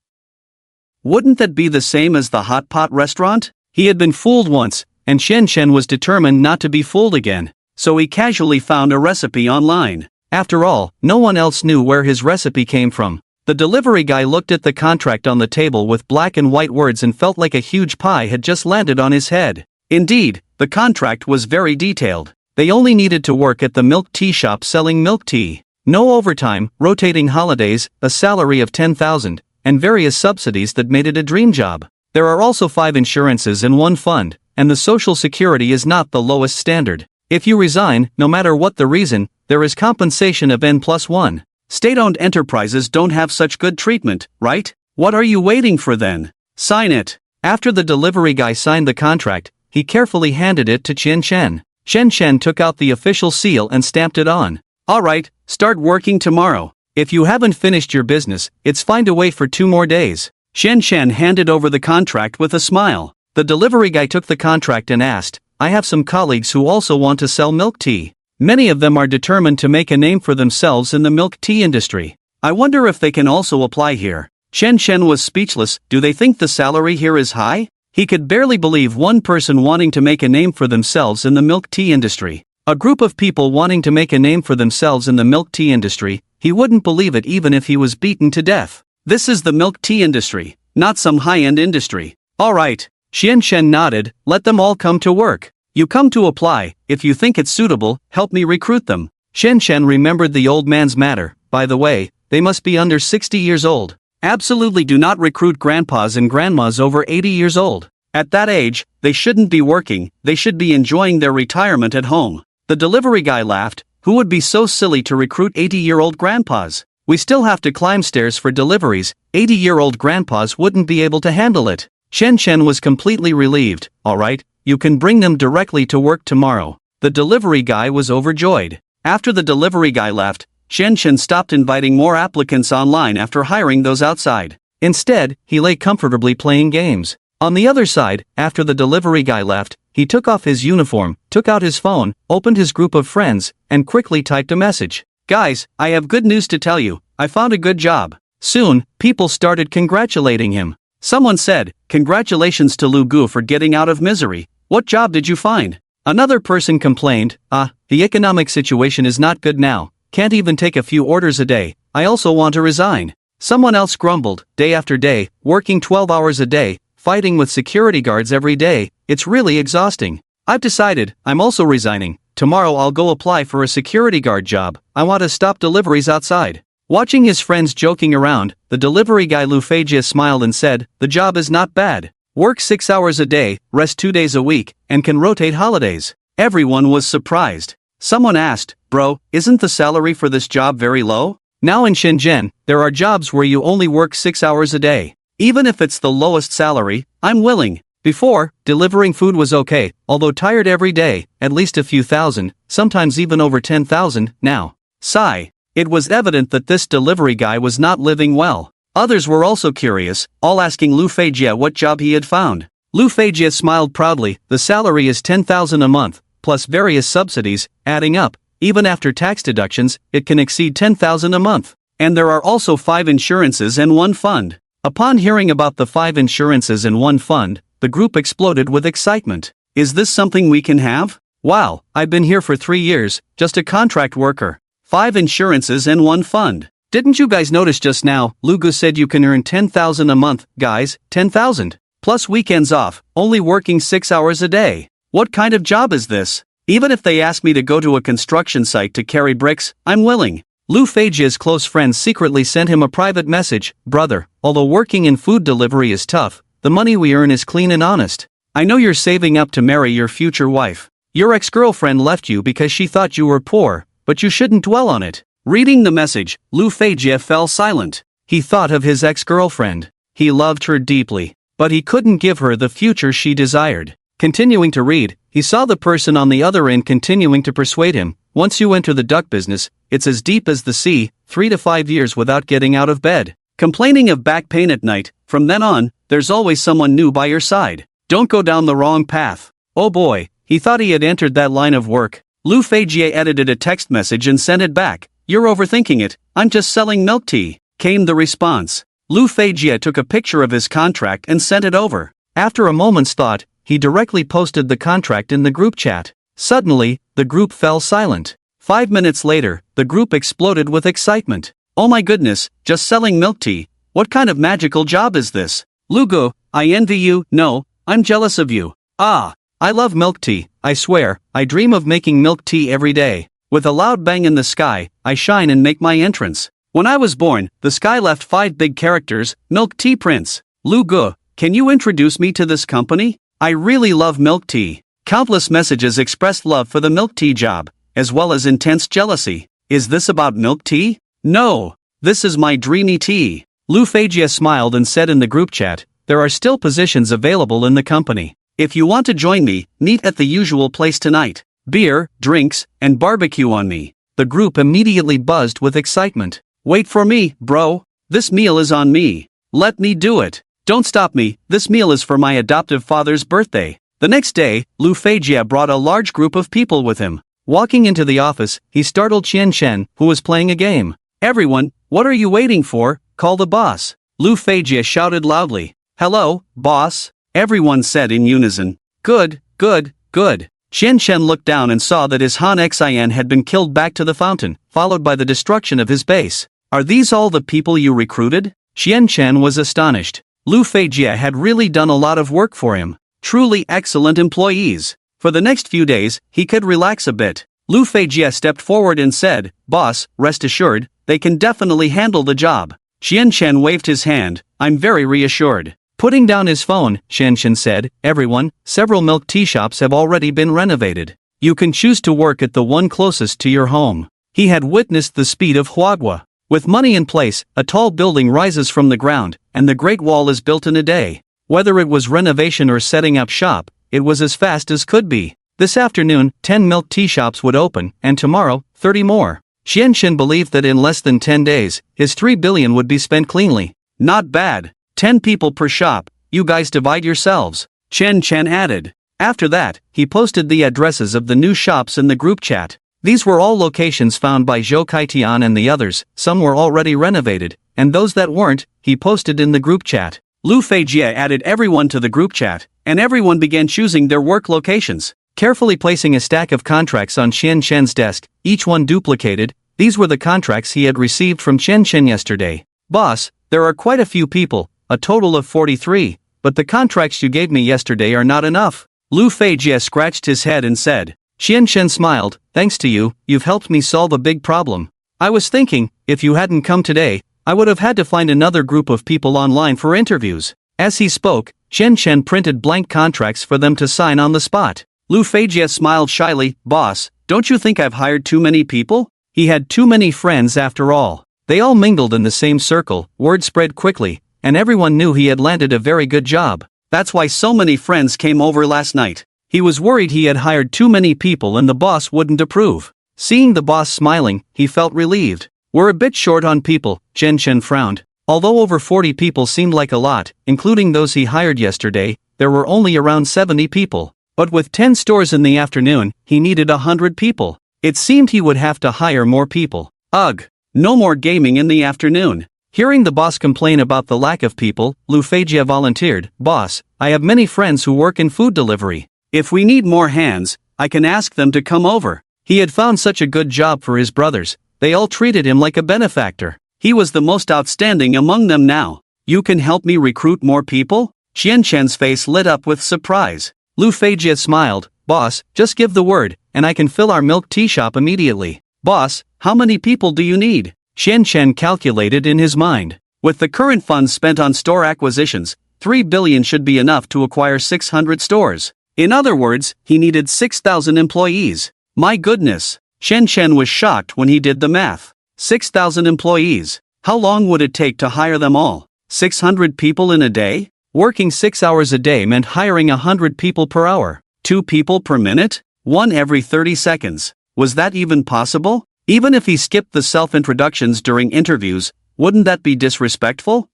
Wouldn't that be the same as the hot pot restaurant? He had been fooled once, and Chen was determined not to be fooled again. So he casually found a recipe online. After all, no one else knew where his recipe came from. The delivery guy looked at the contract on the table with black and white words and felt like a huge pie had just landed on his head. Indeed, the contract was very detailed. They only needed to work at the milk tea shop selling milk tea. No overtime, rotating holidays, a salary of 10,000, and various subsidies that made it a dream job. There are also 5 insurances and 1 fund, and the social security is not the lowest standard. If you resign, no matter what the reason, there is compensation of N+1. State-owned enterprises don't have such good treatment, right? What are you waiting for then? Sign it. After the delivery guy signed the contract, he carefully handed it to Chen. Chen took out the official seal and stamped it on. "All right, start working tomorrow. If you haven't finished your business, it's fine to wait for 2 more days." Chen handed over the contract with a smile. The delivery guy took the contract and asked, "I have some colleagues who also want to sell milk tea. Many of them are determined to make a name for themselves in the milk tea industry. I wonder if they can also apply here. Chen Chen was speechless. Do they think the salary here is high? He could barely believe one person wanting to make a name for themselves in the milk tea industry. A group of people wanting to make a name for themselves in the milk tea industry. He wouldn't believe it even if he was beaten to death. This is the milk tea industry, not some high-end industry. Alright. Chen Chen nodded. Let them all come to work. You come to apply. If you think it's suitable, help me recruit them. Chen Chen remembered the old man's matter. By the way, they must be under 60 years old. Absolutely do not recruit grandpas and grandmas over 80 years old. At that age, they shouldn't be working, they should be enjoying their retirement at home. The delivery guy laughed. Who would be so silly to recruit 80-year-old grandpas? We still have to climb stairs for deliveries. 80-year-old grandpas wouldn't be able to handle it. Chen Chen was completely relieved. Alright, you can bring them directly to work tomorrow. The delivery guy was overjoyed. After the delivery guy left, Chen Chen stopped inviting more applicants online after hiring those outside. Instead, he lay comfortably playing games. On the other side, after the delivery guy left, he took off his uniform, took out his phone, opened his group of friends, and quickly typed a message. Guys, I have good news to tell you. I found a good job. Soon, people started congratulating him. Someone said, congratulations to Lu Gu for getting out of misery. What job did you find? Another person complained, the economic situation is not good now. Can't even take a few orders a day. I also want to resign. Someone else grumbled, day after day, working 12 hours a day, fighting with security guards every day. It's really exhausting. I've decided, I'm also resigning. Tomorrow I'll go apply for a security guard job. I want to stop deliveries outside. Watching his friends joking around, the delivery guy Lu Feijie smiled and said, the job is not bad. Work 6 hours a day, rest 2 days a week, and can rotate holidays. Everyone was surprised. Someone asked, bro, isn't the salary for this job very low? Now in Shenzhen, there are jobs where you only work 6 hours a day. Even if it's the lowest salary, I'm willing. Before, delivering food was okay, although tired every day, at least a few thousand, sometimes even over 10,000, now. Sigh. It was evident that this delivery guy was not living well. Others were also curious, all asking Lu Feijie what job he had found. Lu Feijie smiled proudly. The salary is 10,000 a month, plus various subsidies, adding up. Even after tax deductions, it can exceed 10,000 a month. And there are also 5 insurances and 1 fund. Upon hearing about the 5 insurances and 1 fund, the group exploded with excitement. Is this something we can have? Wow, I've been here for 3 years, just a contract worker. 5 insurances and 1 fund. Didn't you guys notice just now, Lu Gu said you can earn 10,000 a month, guys, 10,000. Plus weekends off, only working 6 hours a day. What kind of job is this? Even if they ask me to go to a construction site to carry bricks, I'm willing. Lu Feijie's close friends secretly sent him a private message. Brother, although working in food delivery is tough, the money we earn is clean and honest. I know you're saving up to marry your future wife. Your ex-girlfriend left you because she thought you were poor, but you shouldn't dwell on it. Reading the message, Lu Feijie fell silent. He thought of his ex-girlfriend. He loved her deeply, but he couldn't give her the future she desired. Continuing to read, he saw the person on the other end continuing to persuade him. Once you enter the duck business, it's as deep as the sea, 3 to 5 years without getting out of bed. Complaining of back pain at night, from then on, there's always someone new by your side. Don't go down the wrong path. Oh boy, he thought he had entered that line of work. Lu Feijie edited a text message and sent it back. You're overthinking it, I'm just selling milk tea, came the response. Lu Feijie took a picture of his contract and sent it over. After a moment's thought, he directly posted the contract in the group chat. Suddenly, the group fell silent. 5 minutes later, the group exploded with excitement. Oh my goodness, just selling milk tea. What kind of magical job is this? Lu Gu, I envy you. No, I'm jealous of you. I love milk tea, I swear, I dream of making milk tea every day. With a loud bang in the sky, I shine and make my entrance. When I was born, the sky left 5 big characters, Milk Tea Prince. Lu Gu, can you introduce me to this company? I really love milk tea. Countless messages expressed love for the milk tea job, as well as intense jealousy. Is this about milk tea? No, this is my dreamy tea. Lu Feijie smiled and said in the group chat, there are still positions available in the company. If you want to join me, meet at the usual place tonight. Beer, drinks, and barbecue on me. The group immediately buzzed with excitement. Wait for me, bro. This meal is on me. Let me do it. Don't stop me, this meal is for my adoptive father's birthday. The next day, Lu Feijie brought a large group of people with him. Walking into the office, he startled Chen Chen, who was playing a game. Everyone, What are you waiting for? Call the boss. Lu Feijie shouted loudly. Hello, boss? Everyone said in unison. Good, good, good. Xian Shen looked down and saw that his Han Xian had been killed back to the fountain, followed by the destruction of his base. Are these all the people you recruited? Xian Shen was astonished. Lu Feijie had really done a lot of work for him. Truly excellent employees. For the next few days, he could relax a bit. Lu Feijie stepped forward and said, Boss, rest assured, they can definitely handle the job. Xian Shen waved his hand. I'm very reassured. Putting down his phone, Xian Shen said, Everyone, several milk tea shops have already been renovated. You can choose to work at the one closest to your home. He had witnessed the speed of Huadhua. With money in place, a tall building rises from the ground, and the Great Wall is built in a day. Whether it was renovation or setting up shop, it was as fast as could be. This afternoon, 10 milk tea shops would open, and tomorrow, 30 more. Xian Shen believed that in less than 10 days, his 3 billion would be spent cleanly. Not bad. 10 people per shop, you guys divide yourselves. Chen Chen added. After that, he posted the addresses of the new shops in the group chat. These were all locations found by Zhou Kaitian and the others, some were already renovated, and those that weren't, he posted in the group chat. Lu Feijie added everyone to the group chat, and everyone began choosing their work locations. Carefully placing a stack of contracts on Xian Shen's desk, each one duplicated, these were the contracts he had received from Chen Chen yesterday. Boss, there are quite a few people, a total of 43, but the contracts you gave me yesterday are not enough. Lu Feijie scratched his head and said. Xian Shen smiled, thanks to you, you've helped me solve a big problem. I was thinking, if you hadn't come today, I would have had to find another group of people online for interviews. As he spoke, Xian Shen printed blank contracts for them to sign on the spot. Lu Feijie smiled shyly, Boss, don't you think I've hired too many people? He had too many friends after all. They all mingled in the same circle, word spread quickly, and everyone knew he had landed a very good job. That's why so many friends came over last night. He was worried he had hired too many people and the boss wouldn't approve. Seeing the boss smiling, he felt relieved. We're a bit short on people, Chen Chen frowned. Although over 40 people seemed like a lot, including those he hired yesterday, there were only around 70 people. But with 10 stores in the afternoon, he needed 100 people. It seemed he would have to hire more people. Ugh, no more gaming in the afternoon. Hearing the boss complain about the lack of people, Lu Feijie volunteered, Boss, I have many friends who work in food delivery. If we need more hands, I can ask them to come over. He had found such a good job for his brothers, they all treated him like a benefactor. He was the most outstanding among them now. You can help me recruit more people? Xian Shen's face lit up with surprise. Lu Feijie smiled, Boss, just give the word, and I can fill our milk tea shop immediately. Boss, how many people do you need? Xian Shen calculated in his mind. With the current funds spent on store acquisitions, 3 billion should be enough to acquire 600 stores. In other words, he needed 6,000 employees. My goodness! Xian Shen was shocked when he did the math. 6,000 employees. How long would it take to hire them all? 600 people in a day? Working 6 hours a day meant hiring 100 people per hour. 2 people per minute? 1 every 30 seconds. Was that even possible? Even if he skipped the self-introductions during interviews, wouldn't that be disrespectful?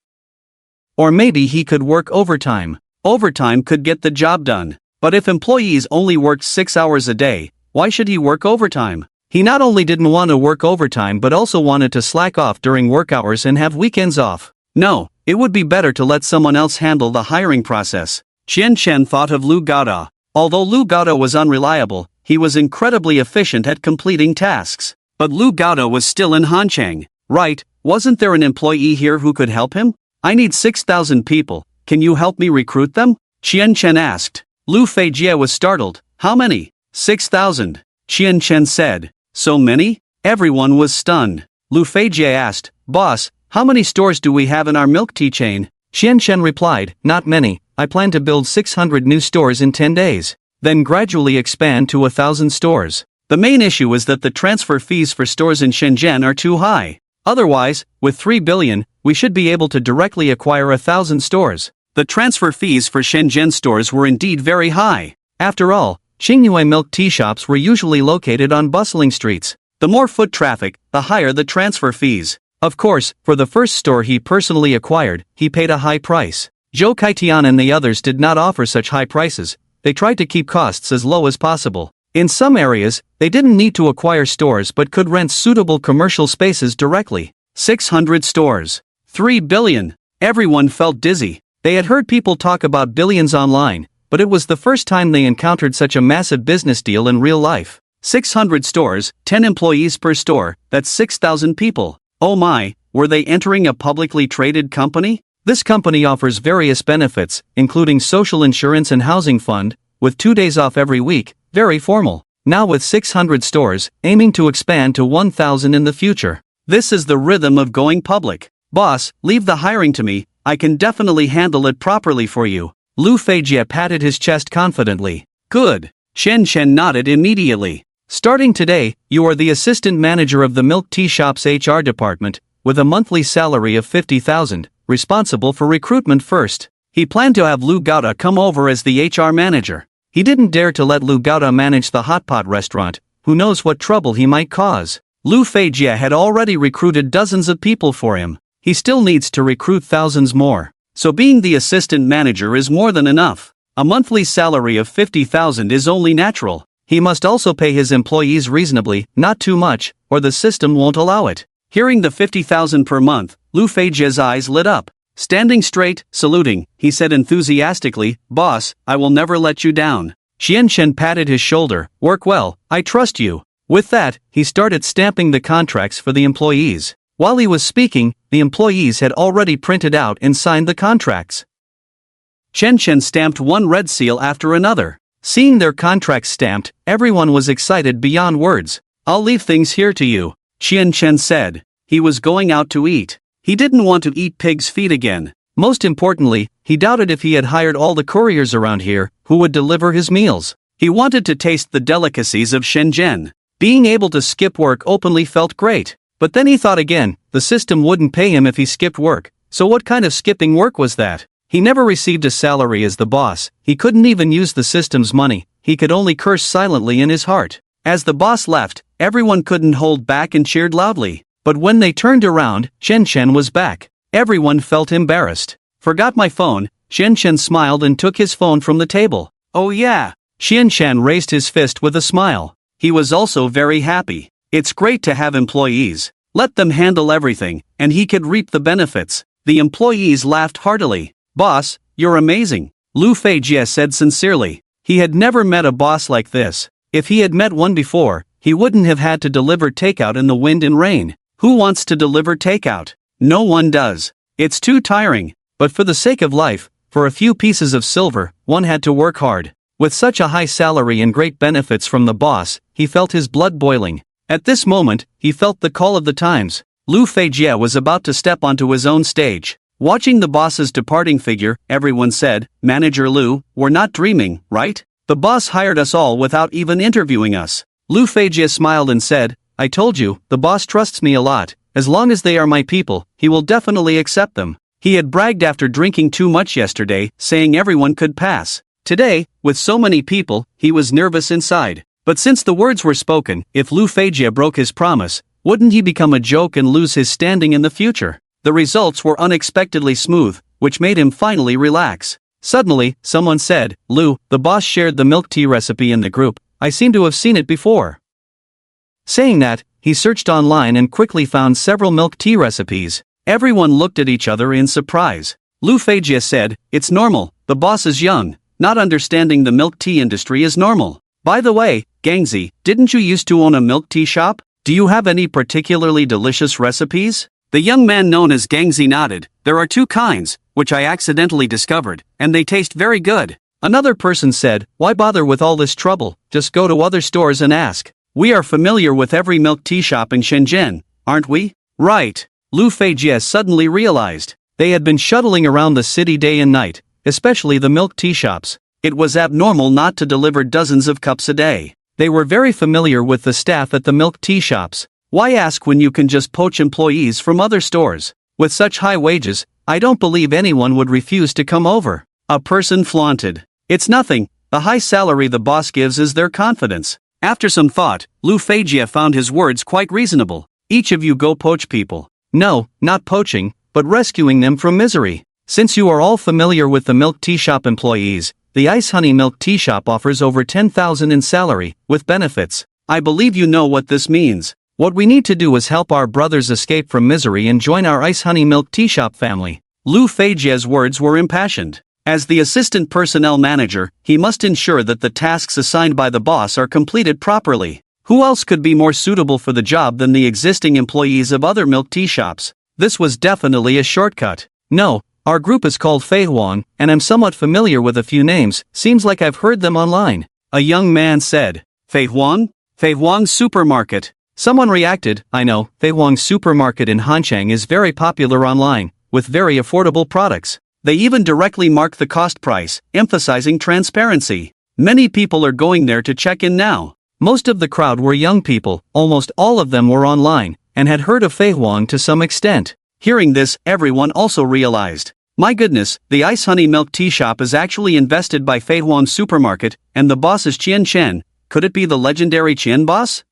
Or maybe he could work overtime. Overtime could get the job done. But if employees only worked 6 hours a day, why should he work overtime? He not only didn't want to work overtime but also wanted to slack off during work hours and have weekends off. No, it would be better to let someone else handle the hiring process. Xian Shen thought of Lu Gaoda. Although Lu Gaoda was unreliable, he was incredibly efficient at completing tasks. But Lu Gaoda was still in Hanchang. Right, wasn't there an employee here who could help him? I need 6,000 people, can you help me recruit them? Xian Shen asked. Lu Feijie was startled. How many? 6,000. Xian Shen said. So many? Everyone was stunned. Lu Feijie asked, Boss, how many stores do we have in our milk tea chain? Xian Shen replied, Not many, I plan to build 600 new stores in 10 days. Then gradually expand to 1,000 stores. The main issue is that the transfer fees for stores in Shenzhen are too high. Otherwise, with 3 billion, we should be able to directly acquire 1,000 stores. The transfer fees for Shenzhen stores were indeed very high. After all, Qingyue milk tea shops were usually located on bustling streets. The more foot traffic, the higher the transfer fees. Of course, for the first store he personally acquired, he paid a high price. Zhou Kaitian and the others did not offer such high prices. They tried to keep costs as low as possible. In some areas, they didn't need to acquire stores but could rent suitable commercial spaces directly. 600 stores. 3 billion. Everyone felt dizzy. They had heard people talk about billions online, but it was the first time they encountered such a massive business deal in real life. 600 stores, 10 employees per store, that's 6,000 people. Oh my, were they entering a publicly traded company? This company offers various benefits, including social insurance and housing fund, with 2 days off every week, very formal. Now with 600 stores, aiming to expand to 1,000 in the future. This is the rhythm of going public. Boss, leave the hiring to me, I can definitely handle it properly for you. Lu Feijie patted his chest confidently. Good. Shen Chen nodded immediately. Starting today, you are the assistant manager of the milk tea shop's HR department, with a monthly salary of 50,000, responsible for recruitment first. He planned to have Lu Gaota come over as the HR manager. He didn't dare to let Lu Gaota manage the hot pot restaurant, who knows what trouble he might cause. Lu Feijie had already recruited dozens of people for him. He still needs to recruit thousands more. So being the assistant manager is more than enough. A monthly salary of 50,000 is only natural. He must also pay his employees reasonably, not too much, or the system won't allow it. Hearing the 50,000 per month, Lu Feijie's eyes lit up. Standing straight, saluting, he said enthusiastically, "Boss, I will never let you down." Xian Chen patted his shoulder. "Work well, I trust you." With that, he started stamping the contracts for the employees. While he was speaking, the employees had already printed out and signed the contracts. Xian Chen stamped one red seal after another. Seeing their contracts stamped, everyone was excited beyond words. "I'll leave things here to you," Xian Chen said. He was going out to eat. He didn't want to eat pig's feet again. Most importantly, he doubted if he had hired all the couriers around here, who would deliver his meals. He wanted to taste the delicacies of Shenzhen. Being able to skip work openly felt great. But then he thought again, the system wouldn't pay him if he skipped work, so what kind of skipping work was that? He never received a salary as the boss, he couldn't even use the system's money, he could only curse silently in his heart. As the boss left, everyone couldn't hold back and cheered loudly. But when they turned around, Shen Chen was back. Everyone felt embarrassed. "Forgot my phone." Shen Chen smiled and took his phone from the table. "Oh yeah." Xian Chen raised his fist with a smile. He was also very happy. It's great to have employees. Let them handle everything, and he could reap the benefits. The employees laughed heartily. "Boss, you're amazing," Lu Feijie said sincerely. He had never met a boss like this. If he had met one before, he wouldn't have had to deliver takeout in the wind and rain. Who wants to deliver takeout? No one does. It's too tiring. But for the sake of life, for a few pieces of silver, one had to work hard. With such a high salary and great benefits from the boss, he felt his blood boiling. At this moment, he felt the call of the times. Lu Feijie was about to step onto his own stage. Watching the boss's departing figure, everyone said, "Manager Lu, we're not dreaming, right? The boss hired us all without even interviewing us." Lu Feijie smiled and said, "I told you, the boss trusts me a lot. As long as they are my people, he will definitely accept them." He had bragged after drinking too much yesterday, saying everyone could pass. Today, with so many people, he was nervous inside. But since the words were spoken, if Lu Feijie broke his promise, wouldn't he become a joke and lose his standing in the future? The results were unexpectedly smooth, which made him finally relax. Suddenly, someone said, "Lu, the boss shared the milk tea recipe in the group. I seem to have seen it before." Saying that, he searched online and quickly found several milk tea recipes. Everyone looked at each other in surprise. Lu Feijie said, "It's normal, the boss is young. Not understanding the milk tea industry is normal. By the way, Gangzi, didn't you used to own a milk tea shop? Do you have any particularly delicious recipes?" The young man known as Gangzi nodded. "There are two kinds, which I accidentally discovered, and they taste very good." Another person said, "Why bother with all this trouble, just go to other stores and ask. We are familiar with every milk tea shop in Shenzhen, aren't we?" "Right." Lu Feijie suddenly realized. They had been shuttling around the city day and night, especially the milk tea shops. It was abnormal not to deliver dozens of cups a day. They were very familiar with the staff at the milk tea shops. Why ask when you can just poach employees from other stores? With such high wages, I don't believe anyone would refuse to come over. A person flaunted. "It's nothing, the high salary the boss gives is their confidence." After some thought, Lu Feijie found his words quite reasonable. "Each of you go poach people." "No, not poaching, but rescuing them from misery. Since you are all familiar with the milk tea shop employees, the Ice Honey Milk Tea Shop offers over 10,000 in salary, with benefits. I believe you know what this means. What we need to do is help our brothers escape from misery and join our ice honey milk tea shop family. Lu Feijie's words were impassioned. As the assistant personnel manager, he must ensure that the tasks assigned by the boss are completed properly. Who else could be more suitable for the job than the existing employees of other milk tea shops? This was definitely a shortcut. No, our group is called Fei Huang, and I'm somewhat familiar with a few names, seems like I've heard them online. A young man said. Fei Huang? Fei Huang Supermarket. Someone reacted, I know, Fei Huang Supermarket in Hanchang is very popular online, with very affordable products. They even directly mark the cost price, emphasizing transparency. Many people are going there to check in now. Most of the crowd were young people, almost all of them were online, and had heard of Fei Huang to some extent. Hearing this, everyone also realized. My goodness, the ice honey milk tea shop is actually invested by Fei Huang Supermarket, and the boss is Qian Chen. Could it be the legendary Qian boss?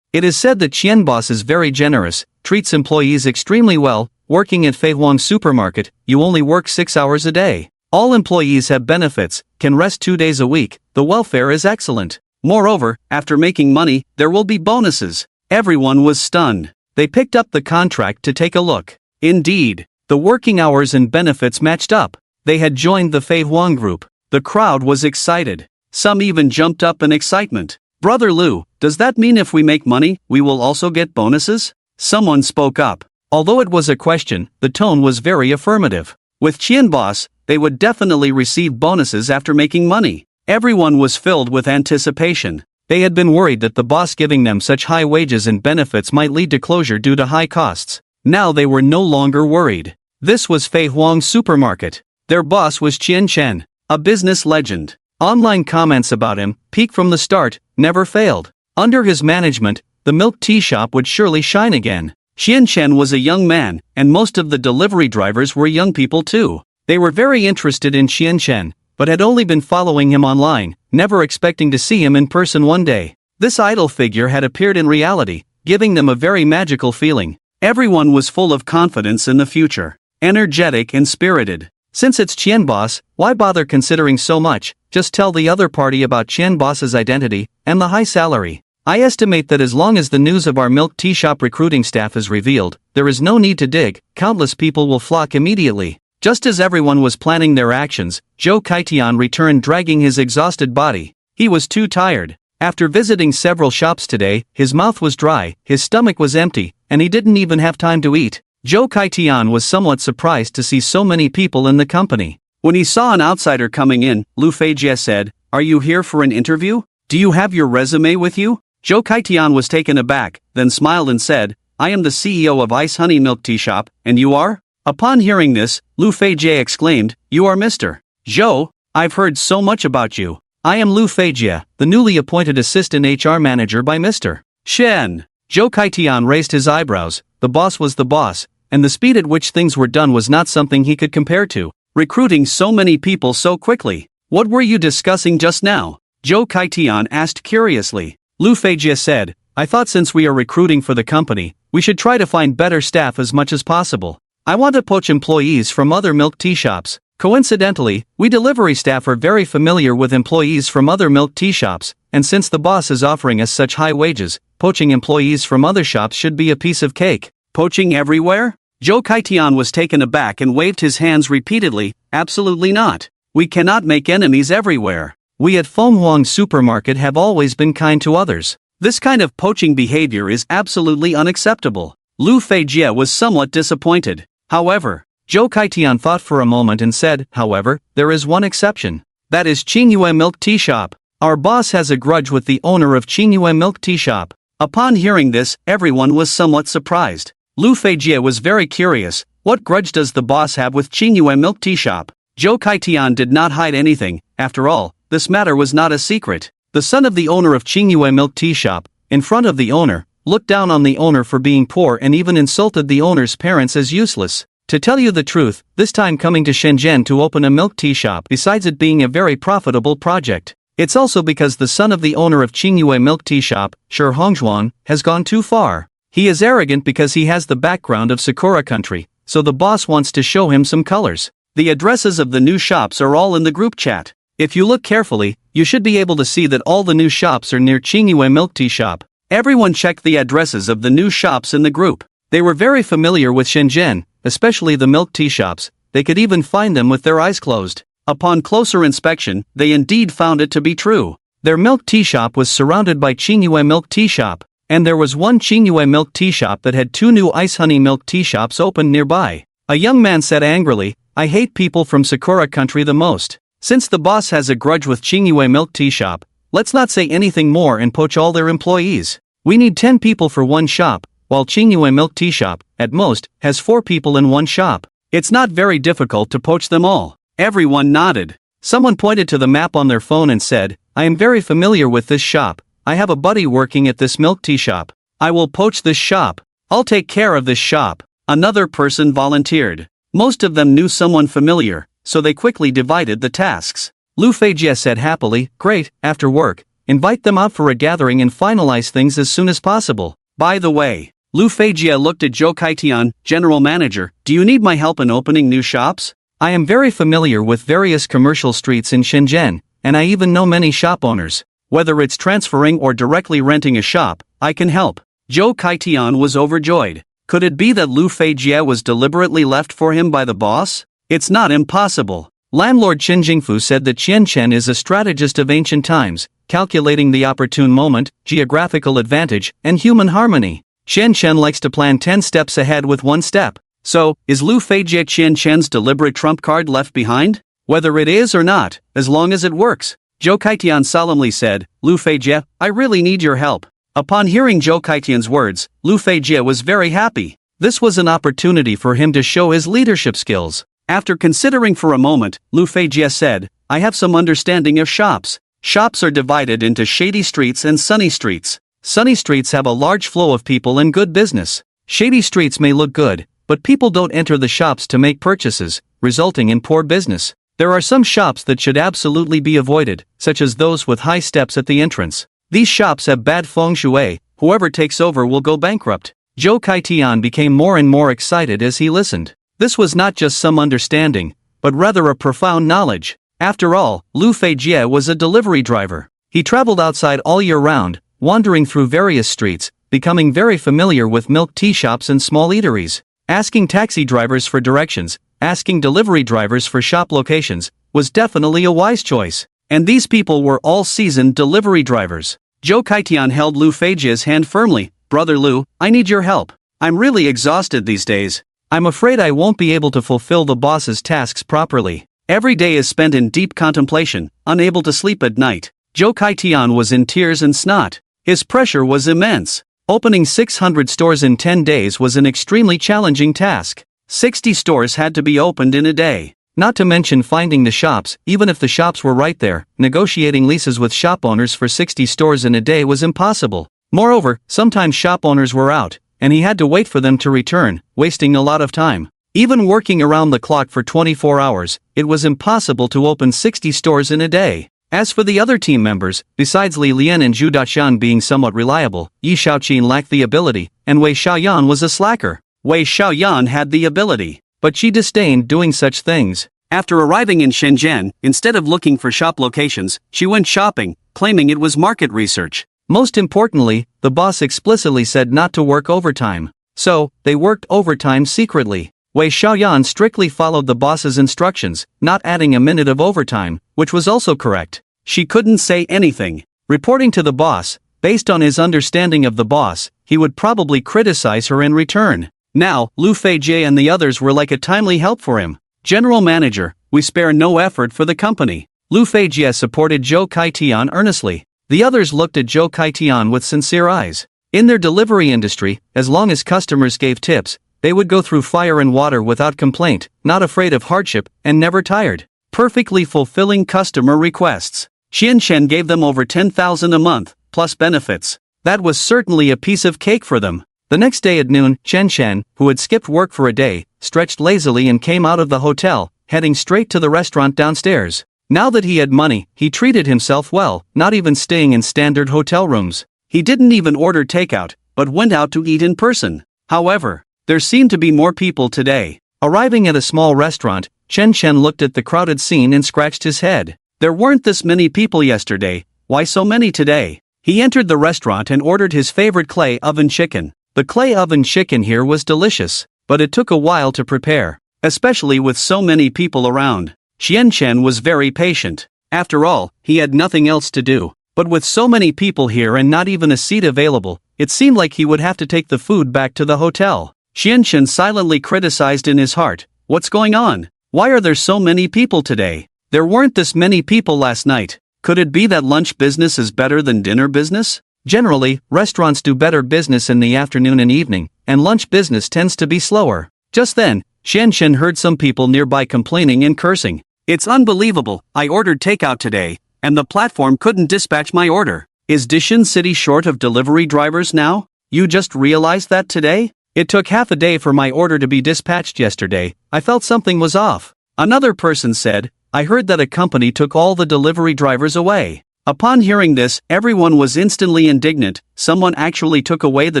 It is said that Qian boss is very generous, treats employees extremely well. Working at Fei Huang Supermarket, you only work 6 hours a day. All employees have benefits, can rest 2 days a week, the welfare is excellent. Moreover, after making money, there will be bonuses. Everyone was stunned. They picked up the contract to take a look. Indeed, the working hours and benefits matched up. They had joined the Fei Huang group. The crowd was excited. Some even jumped up in excitement. Brother Lu, does that mean if we make money, we will also get bonuses? Someone spoke up. Although it was a question, the tone was very affirmative. With Qian boss, they would definitely receive bonuses after making money. Everyone was filled with anticipation. They had been worried that the boss giving them such high wages and benefits might lead to closure due to high costs. Now they were no longer worried. This was Fei Huang Supermarket. Their boss was Qian Chen, a business legend. Online comments about him, peak from the start, never failed. Under his management, the milk tea shop would surely shine again. Qian Chen was a young man, and most of the delivery drivers were young people too. They were very interested in Qian Chen, but had only been following him online, never expecting to see him in person one day. This idol figure had appeared in reality, giving them a very magical feeling. Everyone was full of confidence in the future, energetic and spirited. Since it's Qian boss, why bother considering so much? Just tell the other party about Qian boss's identity and the high salary. I estimate that as long as the news of our milk tea shop recruiting staff is revealed, there is no need to dig, countless people will flock immediately. Just as everyone was planning their actions, Zhou Kaitian returned dragging his exhausted body. He was too tired. After visiting several shops today, his mouth was dry, his stomach was empty, and he didn't even have time to eat. Zhou Kaitian was somewhat surprised to see so many people in the company. When he saw an outsider coming in, Lu Feijie said, "Are you here for an interview? Do you have your resume with you?" Zhou Kaitian was taken aback, then smiled and said, "I am the CEO of Ice Honey Milk Tea Shop, and you are?" Upon hearing this, Lu Feijie exclaimed, "You are Mr. Zhou, I've heard so much about you. I am Lu Feijie, the newly appointed assistant HR manager by Mr. Shen." Zhou Kaitian raised his eyebrows. The boss was the boss, and the speed at which things were done was not something he could compare to. Recruiting so many people so quickly. What were you discussing just now? Zhou Kaitian asked curiously. Lu Feijie said, I thought since we are recruiting for the company, we should try to find better staff as much as possible. I want to poach employees from other milk tea shops. Coincidentally, we delivery staff are very familiar with employees from other milk tea shops, and since the boss is offering us such high wages, poaching employees from other shops should be a piece of cake. Poaching everywhere? Zhou Kaitian was taken aback and waved his hands repeatedly. Absolutely not. We cannot make enemies everywhere. We at Feng Huang Supermarket have always been kind to others. This kind of poaching behavior is absolutely unacceptable. Lu Feijie was somewhat disappointed. However, Zhou Kaitian thought for a moment and said, however, there is one exception. That is Qingyue Milk Tea Shop. Our boss has a grudge with the owner of Qingyue Milk Tea Shop. Upon hearing this, everyone was somewhat surprised. Lu Feijie was very curious. What grudge does the boss have with Qingyue Milk Tea Shop? Zhou Kaitian did not hide anything. After all, this matter was not a secret. The son of the owner of Qingyue Milk Tea Shop, in front of the owner, looked down on the owner for being poor and even insulted the owner's parents as useless. To tell you the truth, this time coming to Shenzhen to open a milk tea shop, besides it being a very profitable project, it's also because the son of the owner of Qingyue Milk Tea Shop, Shi Hongzhuang, has gone too far. He is arrogant because he has the background of Sakura country, so the boss wants to show him some colors. The addresses of the new shops are all in the group chat. If you look carefully, you should be able to see that all the new shops are near Qingyue Milk Tea Shop. Everyone checked the addresses of the new shops in the group. They were very familiar with Shenzhen, especially the milk tea shops. They could even find them with their eyes closed. Upon closer inspection, they indeed found it to be true. Their milk tea shop was surrounded by Qingyue milk tea shop, and there was one Qingyue milk tea shop that had 2 new ice honey milk tea shops opened nearby. A young man said angrily, "I hate people from Sakura country the most. Since the boss has a grudge with Qingyue milk tea shop, let's not say anything more and poach all their employees. We need 10 people for one shop, while Qingyue milk tea shop, at most, has 4 people in one shop. It's not very difficult to poach them all." Everyone nodded. Someone pointed to the map on their phone and said, "I am very familiar with this shop. I have a buddy working at this milk tea shop. I will poach this shop. I'll take care of this shop." Another person volunteered. Most of them knew someone familiar, so they quickly divided the tasks. Lu Feijie said happily, "Great, after work, invite them out for a gathering and finalize things as soon as possible. By the way," Lu Feijie looked at Zhou Kaitian, general manager, "do you need my help in opening new shops? I am very familiar with various commercial streets in Shenzhen, and I even know many shop owners. Whether it's transferring or directly renting a shop, I can help." Zhou Kaitian was overjoyed. Could it be that Lu Feijie was deliberately left for him by the boss? It's not impossible. Landlord Chen Jingfu said that Qian Chen is a strategist of ancient times, calculating the opportune moment, geographical advantage, and human harmony. Qian Chen likes to plan 10 steps ahead with 1 step. So, is Lu Feijie Qian Chen's deliberate trump card left behind? Whether it is or not, as long as it works. Zhou Kaitian solemnly said, "Lu Feijie, I really need your help." Upon hearing Zhou Kaitian's words, Lu Feijie was very happy. This was an opportunity for him to show his leadership skills. After considering for a moment, Lu Feijie said, "I have some understanding of shops. Shops are divided into shady streets and sunny streets. Sunny streets have a large flow of people and good business. Shady streets may look good, but people don't enter the shops to make purchases, resulting in poor business. There are some shops that should absolutely be avoided, such as those with high steps at the entrance. These shops have bad feng shui, whoever takes over will go bankrupt." Zhou Kaitian became more and more excited as he listened. This was not just some understanding, but rather a profound knowledge. After all, Lu Feijie was a delivery driver. He traveled outside all year round, wandering through various streets, becoming very familiar with milk tea shops and small eateries. Asking taxi drivers for directions, asking delivery drivers for shop locations, was definitely a wise choice. And these people were all seasoned delivery drivers. Zhou Kaitian held Lu Feijie's hand firmly. "Brother Lu, I need your help. I'm really exhausted these days. I'm afraid I won't be able to fulfill the boss's tasks properly. Every day is spent in deep contemplation, unable to sleep at night." Zhou Kaitian was in tears and snot. His pressure was immense. Opening 600 stores in 10 days was an extremely challenging task. 60 stores had to be opened in a day. Not to mention finding the shops, even if the shops were right there. Negotiating leases with shop owners for 60 stores in a day was impossible. Moreover, sometimes shop owners were out, and he had to wait for them to return, wasting a lot of time. Even working around the clock for 24 hours, it was impossible to open 60 stores in a day. As for the other team members, besides Li Lian and Zhu Daxian being somewhat reliable, Yi Shaoqin lacked the ability, and Wei Xiaoyan was a slacker. Wei Xiaoyan had the ability, but she disdained doing such things. After arriving in Shenzhen, instead of looking for shop locations, she went shopping, claiming it was market research. Most importantly, the boss explicitly said not to work overtime. So, they worked overtime secretly. Wei Xiaoyan strictly followed the boss's instructions, not adding a minute of overtime, which was also correct. She couldn't say anything. Reporting to the boss, based on his understanding of the boss, he would probably criticize her in return. Now, Lu Feijie and the others were like a timely help for him. "General Manager, we spare no effort for the company." Lu Feijie supported Zhou Kaitian earnestly. The others looked at Zhou Kaitian with sincere eyes. In their delivery industry, as long as customers gave tips, they would go through fire and water without complaint, not afraid of hardship, and never tired. Perfectly fulfilling customer requests. Qian Chen gave them over 10,000 a month, plus benefits. That was certainly a piece of cake for them. The next day at noon, Chen Chen, who had skipped work for a day, stretched lazily and came out of the hotel, heading straight to the restaurant downstairs. Now that he had money, he treated himself well, not even staying in standard hotel rooms. He didn't even order takeout, but went out to eat in person. However, there seemed to be more people today. Arriving at a small restaurant, Chen Chen looked at the crowded scene and scratched his head. There weren't this many people yesterday, why so many today? He entered the restaurant and ordered his favorite clay oven chicken. The clay oven chicken here was delicious, but it took a while to prepare, especially with so many people around. Xianchen was very patient. After all, he had nothing else to do. But with so many people here and not even a seat available, it seemed like he would have to take the food back to the hotel. Xianchen silently criticized in his heart, "What's going on? Why are there so many people today? There weren't this many people last night. Could it be that lunch business is better than dinner business?" Generally, restaurants do better business in the afternoon and evening, and lunch business tends to be slower. Just then, Xianchen heard some people nearby complaining and cursing. "It's unbelievable, I ordered takeout today, and the platform couldn't dispatch my order. Is Dishin City short of delivery drivers now? You just realized that today? It took half a day for my order to be dispatched yesterday. I felt something was off." Another person said, "I heard that a company took all the delivery drivers away." Upon hearing this, everyone was instantly indignant. Someone actually took away the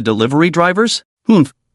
delivery drivers?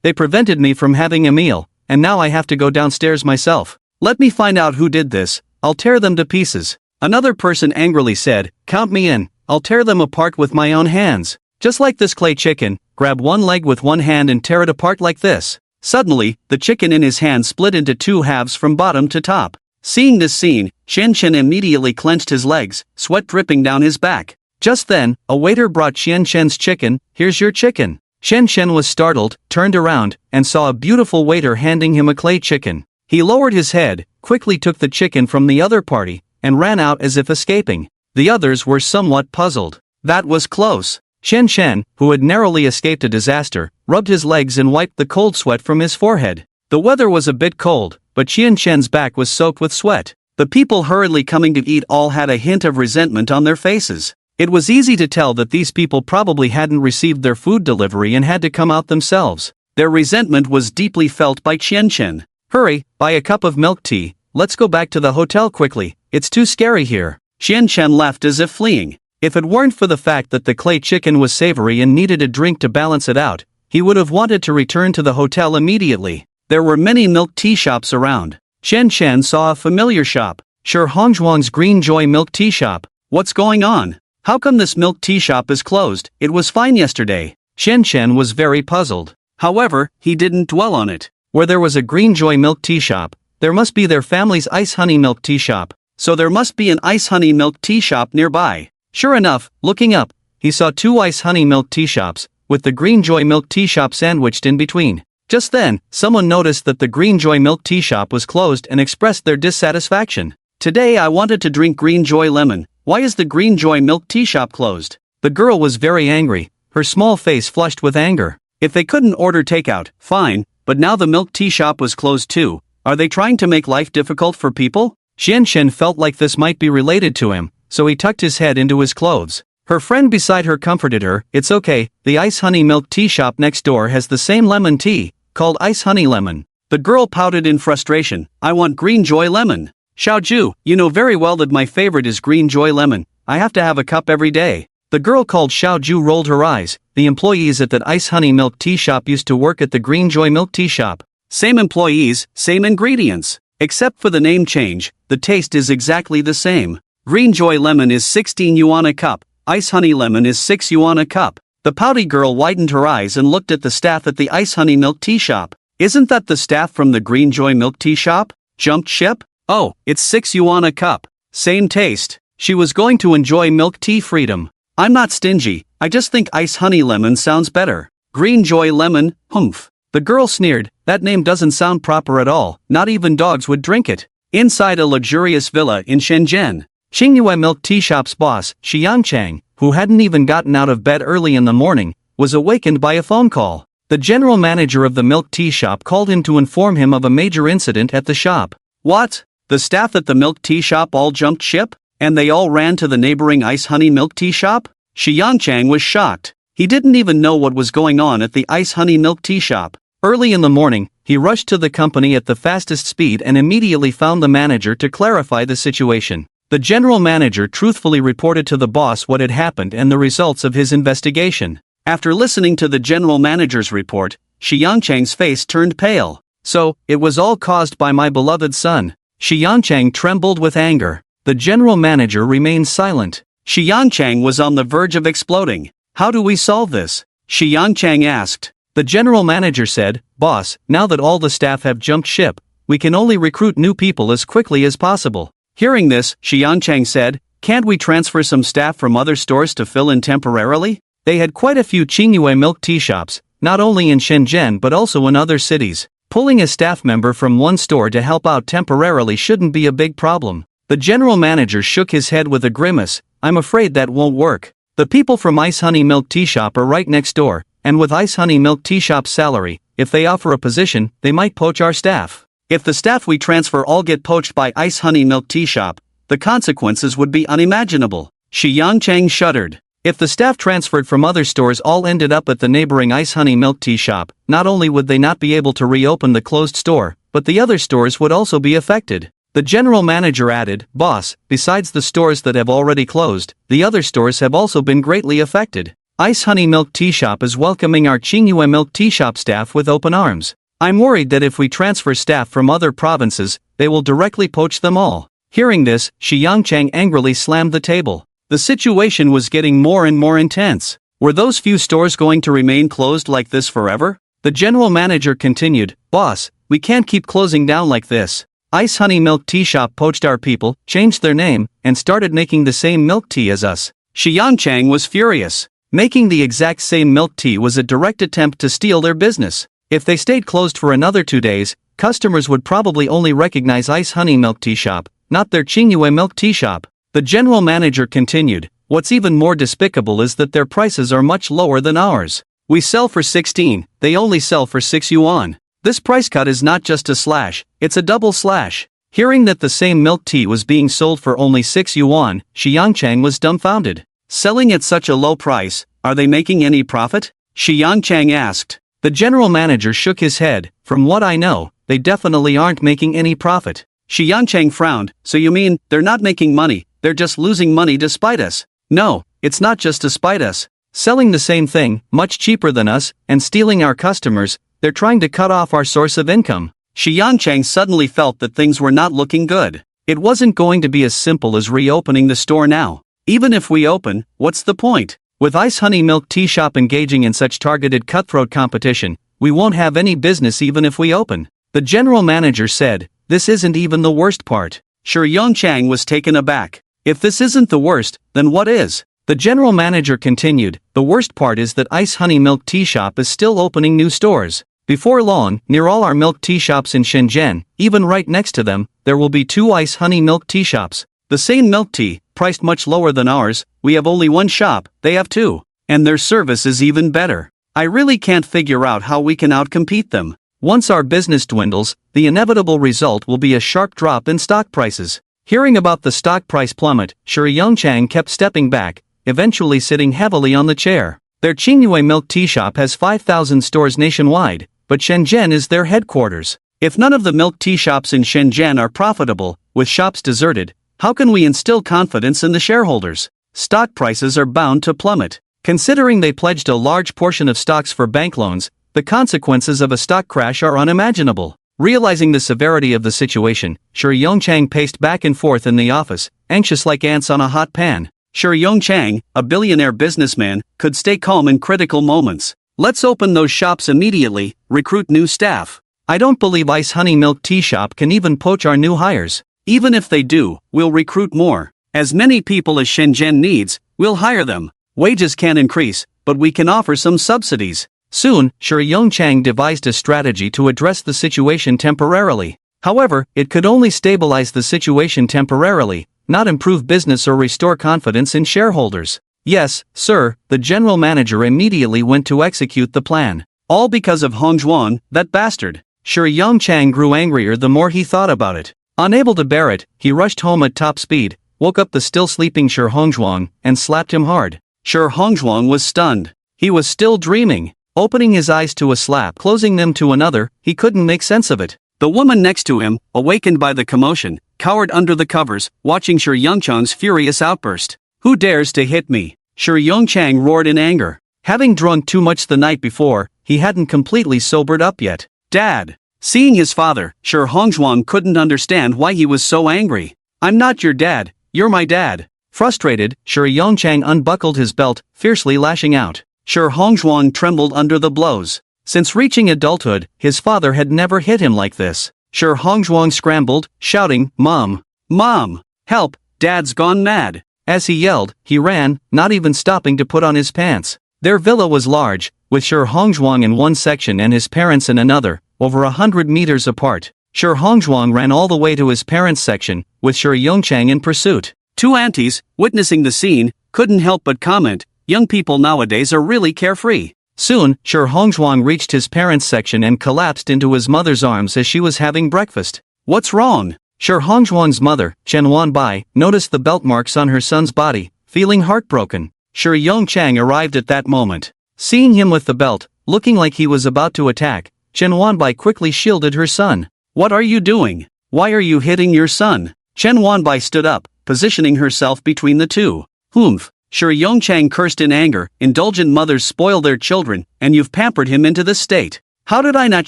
They prevented me from having a meal, and now I have to go downstairs myself. Let me find out who did this. I'll tear them to pieces. Another person angrily said, "Count me in. I'll tear them apart with my own hands. Just like this clay chicken, grab one leg with one hand and tear it apart like this." Suddenly, the chicken in his hand split into two halves from bottom to top. Seeing this scene, Xianchen immediately clenched his legs, sweat dripping down his back. Just then, a waiter brought Xianchen's chicken. "Here's your chicken." Xianchen was startled, turned around, and saw a beautiful waiter handing him a clay chicken. He lowered his head, quickly took the chicken from the other party, and ran out as if escaping. The others were somewhat puzzled. That was close. Xianchen, who had narrowly escaped a disaster, rubbed his legs and wiped the cold sweat from his forehead. The weather was a bit cold, but Xianchen's back was soaked with sweat. The people hurriedly coming to eat all had a hint of resentment on their faces. It was easy to tell that these people probably hadn't received their food delivery and had to come out themselves. Their resentment was deeply felt by Xianchen. "Hurry, buy a cup of milk tea. Let's go back to the hotel quickly. It's too scary here." Xianchen left as if fleeing. If it weren't for the fact that the clay chicken was savory and needed a drink to balance it out, he would have wanted to return to the hotel immediately. There were many milk tea shops around. Xianchen saw a familiar shop. Sure, Hongzhuang's Green Joy milk tea shop. What's going on? How come this milk tea shop is closed? It was fine yesterday. Xianchen was very puzzled. However, he didn't dwell on it. Where there was a Green Joy milk tea shop, there must be their family's ice honey milk tea shop. So there must be an ice honey milk tea shop nearby. Sure enough, looking up, he saw two ice honey milk tea shops, with the Green Joy milk tea shop sandwiched in between. Just then, someone noticed that the Green Joy milk tea shop was closed and expressed their dissatisfaction. "Today I wanted to drink Green Joy lemon. Why is the Green Joy milk tea shop closed?" The girl was very angry, her small face flushed with anger. If they couldn't order takeout, fine, but now the milk tea shop was closed too. Are they trying to make life difficult for people? Xianchen felt like this might be related to him, so he tucked his head into his clothes. Her friend beside her comforted her. "It's okay, the ice honey milk tea shop next door has the same lemon tea, called Ice Honey Lemon." The girl pouted in frustration. "I want Green Joy Lemon." "Xiaoju, you know very well that my favorite is Green Joy Lemon. I have to have a cup every day." The girl called Xiaoju rolled her eyes. The employees at that Ice Honey milk tea shop used to work at the Green Joy milk tea shop. Same employees, same ingredients. Except for the name change, the taste is exactly the same. Green Joy Lemon is 16 yuan a cup, Ice Honey Lemon is 6 yuan a cup. The pouty girl widened her eyes and looked at the staff at the Ice Honey milk tea shop. "Isn't that the staff from the Green Joy milk tea shop? Jumped ship? Oh, it's 6 yuan a cup. Same taste." She was going to enjoy milk tea freedom. "I'm not stingy, I just think Ice Honey Lemon sounds better. Green Joy Lemon, humph." The girl sneered. "That name doesn't sound proper at all, not even dogs would drink it." Inside a luxurious villa in Shenzhen, Xingyue milk tea shop's boss, Xiangchang, who hadn't even gotten out of bed early in the morning, was awakened by a phone call. The general manager of the milk tea shop called him to inform him of a major incident at the shop. "What? The staff at the milk tea shop all jumped ship? And they all ran to the neighboring Ice Honey milk tea shop?" Xiangchang was shocked. He didn't even know what was going on at the Ice Honey milk tea shop. Early in the morning, he rushed to the company at the fastest speed and immediately found the manager to clarify the situation. The general manager truthfully reported to the boss what had happened and the results of his investigation. After listening to the general manager's report, Xiangchang's face turned pale. "So, it was all caused by my beloved son." Xiangchang trembled with anger. The general manager remained silent. Shi Yanchang was on the verge of exploding. How do we solve this? Shi Yanchang asked. The general manager said, "Boss, now that all the staff have jumped ship, we can only recruit new people as quickly as possible." Hearing this, Shi Yanchang said, "Can't we transfer some staff from other stores to fill in temporarily?" They had quite a few Qingyue milk tea shops, not only in Shenzhen but also in other cities. Pulling a staff member from one store to help out temporarily shouldn't be a big problem. The general manager shook his head with a grimace. "I'm afraid that won't work. The people from Ice Honey Milk Tea Shop are right next door, and with Ice Honey Milk Tea Shop's salary, if they offer a position, they might poach our staff. If the staff we transfer all get poached by Ice Honey Milk Tea Shop, the consequences would be unimaginable." Shi Yanchang shuddered. If the staff transferred from other stores all ended up at the neighboring Ice Honey Milk Tea Shop, not only would they not be able to reopen the closed store, but the other stores would also be affected. The general manager added, "Boss, besides the stores that have already closed, the other stores have also been greatly affected. Ice Honey Milk Tea Shop is welcoming our Qingyue Milk Tea Shop staff with open arms. I'm worried that if we transfer staff from other provinces, they will directly poach them all." Hearing this, Shi Yanchang angrily slammed the table. The situation was getting more and more intense. Were those few stores going to remain closed like this forever? The general manager continued, "Boss, we can't keep closing down like this. Ice Honey Milk Tea Shop poached our people, changed their name, and started making the same milk tea as us." Shi Yanchang was furious. Making the exact same milk tea was a direct attempt to steal their business. If they stayed closed for another 2 days, customers would probably only recognize Ice Honey Milk Tea Shop, not their Qingyue Milk Tea Shop. The general manager continued, "What's even more despicable is that their prices are much lower than ours. We sell for 16, they only sell for 6 yuan. This price cut is not just a slash, it's a double slash." Hearing that the same milk tea was being sold for only 6 yuan, Shi Yanchang was dumbfounded. "Selling at such a low price, are they making any profit?" Shi Yanchang asked. The general manager shook his head. "From what I know, they definitely aren't making any profit." Shi Yanchang frowned. "So you mean, they're not making money, they're just losing money to spite us?" "No, it's not just to spite us. Selling the same thing, much cheaper than us, and stealing our customers, they're trying to cut off our source of income." Shi Yanchang suddenly felt that things were not looking good. It wasn't going to be as simple as reopening the store now. Even if we open, what's the point? With Ice Honey Milk Tea Shop engaging in such targeted cutthroat competition, we won't have any business even if we open. The general manager said, "This isn't even the worst part." Shi Yanchang was taken aback. "If this isn't the worst, then what is?" The general manager continued, "The worst part is that Ice Honey Milk Tea Shop is still opening new stores. Before long, near all our milk tea shops in Shenzhen, even right next to them, there will be 2 Ice Honey Milk Tea Shops. The same milk tea, priced much lower than ours, we have only 1 shop, they have 2. And their service is even better. I really can't figure out how we can outcompete them. Once our business dwindles, the inevitable result will be a sharp drop in stock prices." Hearing about the stock price plummet, Shi Yanchang kept stepping back, eventually sitting heavily on the chair. Their Qingyue Milk Tea Shop has 5,000 stores nationwide, but Shenzhen is their headquarters. If none of the milk tea shops in Shenzhen are profitable, with shops deserted, how can we instill confidence in the shareholders? Stock prices are bound to plummet. Considering they pledged a large portion of stocks for bank loans, the consequences of a stock crash are unimaginable. Realizing the severity of the situation, Shi Yanchang paced back and forth in the office, anxious like ants on a hot pan. Shi Yanchang, a billionaire businessman, could stay calm in critical moments. "Let's open those shops immediately, recruit new staff." "I don't believe Ice Honey Milk Tea Shop can even poach our new hires." "Even if they do, we'll recruit more. As many people as Shenzhen needs, we'll hire them. Wages can increase, but we can offer some subsidies." Soon, Shi Yanchang devised a strategy to address the situation temporarily. However, it could only stabilize the situation temporarily, not improve business or restore confidence in shareholders. "Yes, sir," the general manager immediately went to execute the plan. "All because of Hong Zhuan, that bastard." Shi Yanchang grew angrier the more he thought about it. Unable to bear it, he rushed home at top speed, woke up the still sleeping Shi Hongzhuang, and slapped him hard. Shi Hongzhuang was stunned. He was still dreaming. Opening his eyes to a slap, closing them to another, he couldn't make sense of it. The woman next to him, awakened by the commotion, cowered under the covers, watching Shi Yanchang's furious outburst. "Who dares to hit me?" Shi Yanchang roared in anger. Having drunk too much the night before, he hadn't completely sobered up yet. "Dad!" Seeing his father, Shi Hongzhuang couldn't understand why he was so angry. "I'm not your dad, you're my dad." Frustrated, Shi Yongchang unbuckled his belt, fiercely lashing out. Shi Hongzhuang trembled under the blows. Since reaching adulthood, his father had never hit him like this. Shi Hongzhuang scrambled, shouting, "Mom! Mom! Help! Dad's gone mad!" As he yelled, he ran, not even stopping to put on his pants. Their villa was large, with Shi Hongzhuang in one section and his parents in another, over 100 meters apart. Shi Hongzhuang ran all the way to his parents' section, with Shi Yongchang in pursuit. Two aunties, witnessing the scene, couldn't help but comment, "Young people nowadays are really carefree." Soon, Shi Hongzhuang reached his parents' section and collapsed into his mother's arms as she was having breakfast. "What's wrong?" Shi Hongzhuang's mother, Chen Wanbai, noticed the belt marks on her son's body, feeling heartbroken. Shi Yongchang arrived at that moment. Seeing him with the belt, looking like he was about to attack, Chen Wanbai quickly shielded her son. "What are you doing? Why are you hitting your son?" Chen Wanbai stood up, positioning herself between the two. "Humph." Shi Yongchang cursed in anger, "Indulgent mothers spoil their children, and you've pampered him into this state. How did I not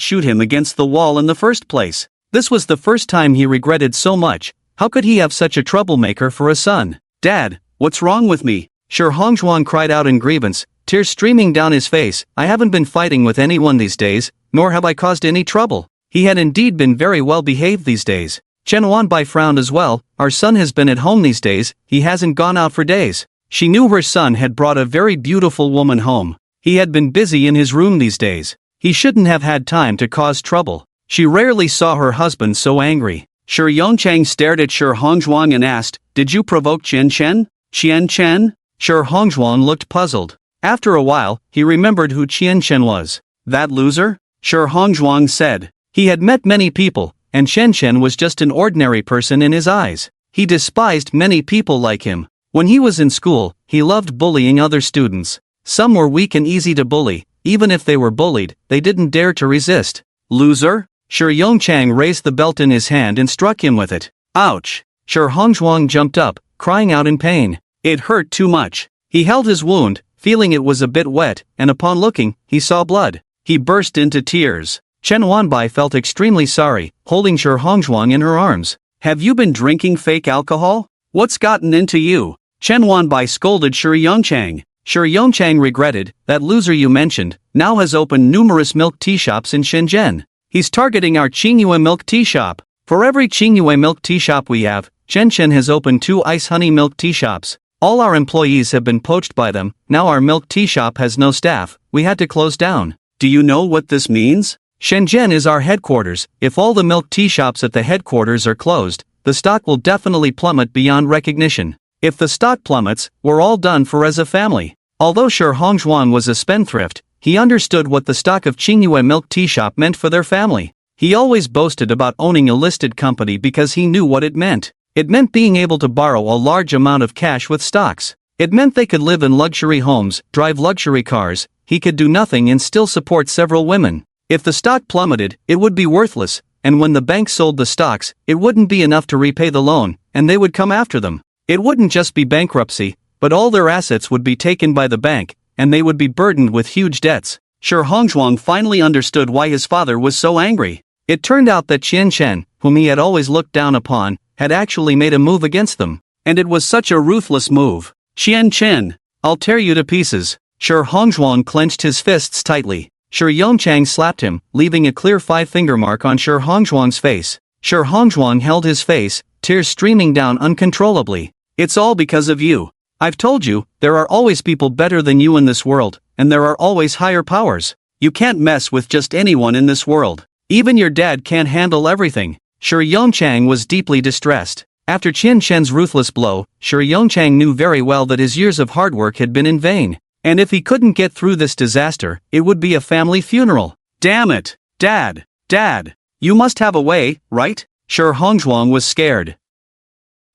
shoot him against the wall in the first place?" This was the first time he regretted so much. How could he have such a troublemaker for a son? "Dad, what's wrong with me?" Shi Hongzhuang cried out in grievance, tears streaming down his face. "I haven't been fighting with anyone these days, nor have I caused any trouble." He had indeed been very well behaved these days. Chen Wanbai frowned as well. "Our son has been at home these days, he hasn't gone out for days." She knew her son had brought a very beautiful woman home. He had been busy in his room these days. He shouldn't have had time to cause trouble. She rarely saw her husband so angry. Shi Yongchang stared at Shi Hongzhuang and asked, "Did you provoke Chen Chen?" "Chen Chen?" Shi Hongzhuang looked puzzled. After a while, he remembered who Chen Chen was. "That loser?" Shi Hongzhuang said. He had met many people, and Chen Chen was just an ordinary person in his eyes. He despised many people like him. When he was in school, he loved bullying other students. Some were weak and easy to bully. Even if they were bullied, they didn't dare to resist. "Loser?" Shi Yongchang raised the belt in his hand and struck him with it. "Ouch!" Shi Hongzhuang jumped up, crying out in pain. It hurt too much. He held his wound, feeling it was a bit wet, and upon looking, he saw blood. He burst into tears. Chen Wanbai felt extremely sorry, holding Shi Hongzhuang in her arms. "Have you been drinking fake alcohol? What's gotten into you?" Chen Wanbai scolded Shi Yongchang. Shi Yongchang regretted, "That loser you mentioned, now has opened numerous milk tea shops in Shenzhen. He's targeting our Qingyue milk tea shop. For every Qingyue milk tea shop we have, Shenzhen has opened 2 ice honey milk tea shops. All our employees have been poached by them. Now our milk tea shop has no staff. We had to close down." "Do you know what this means?" "Shenzhen is our headquarters. If all the milk tea shops at the headquarters are closed, the stock will definitely plummet beyond recognition. If the stock plummets, we're all done for as a family." Although Shi Hongzhuang was a spendthrift, he understood what the stock of Qingyue milk tea shop meant for their family. He always boasted about owning a listed company because he knew what it meant. It meant being able to borrow a large amount of cash with stocks. It meant they could live in luxury homes, drive luxury cars. He could do nothing and still support several women. If the stock plummeted, it would be worthless, and when the bank sold the stocks, it wouldn't be enough to repay the loan, and they would come after them. It wouldn't just be bankruptcy, but all their assets would be taken by the bank, and they would be burdened with huge debts. Shi Hongzhuang finally understood why his father was so angry. It turned out that Chen Chen, whom he had always looked down upon, had actually made a move against them. And it was such a ruthless move. "Chen Chen, I'll tear you to pieces." Shi Hongzhuang clenched his fists tightly. Shi Yongchang slapped him, leaving a clear 5-finger mark on Shi Hongzhuang's face. Shi Hongzhuang held his face, tears streaming down uncontrollably. "It's all because of you. I've told you, there are always people better than you in this world, and there are always higher powers. You can't mess with just anyone in this world. Even your dad can't handle everything." Shi Yongchang was deeply distressed. After Chen Chen's ruthless blow, Shi Yongchang knew very well that his years of hard work had been in vain. And if he couldn't get through this disaster, it would be a family funeral. "Damn it! Dad! Dad! You must have a way, right?" Shi Hongzhuang was scared.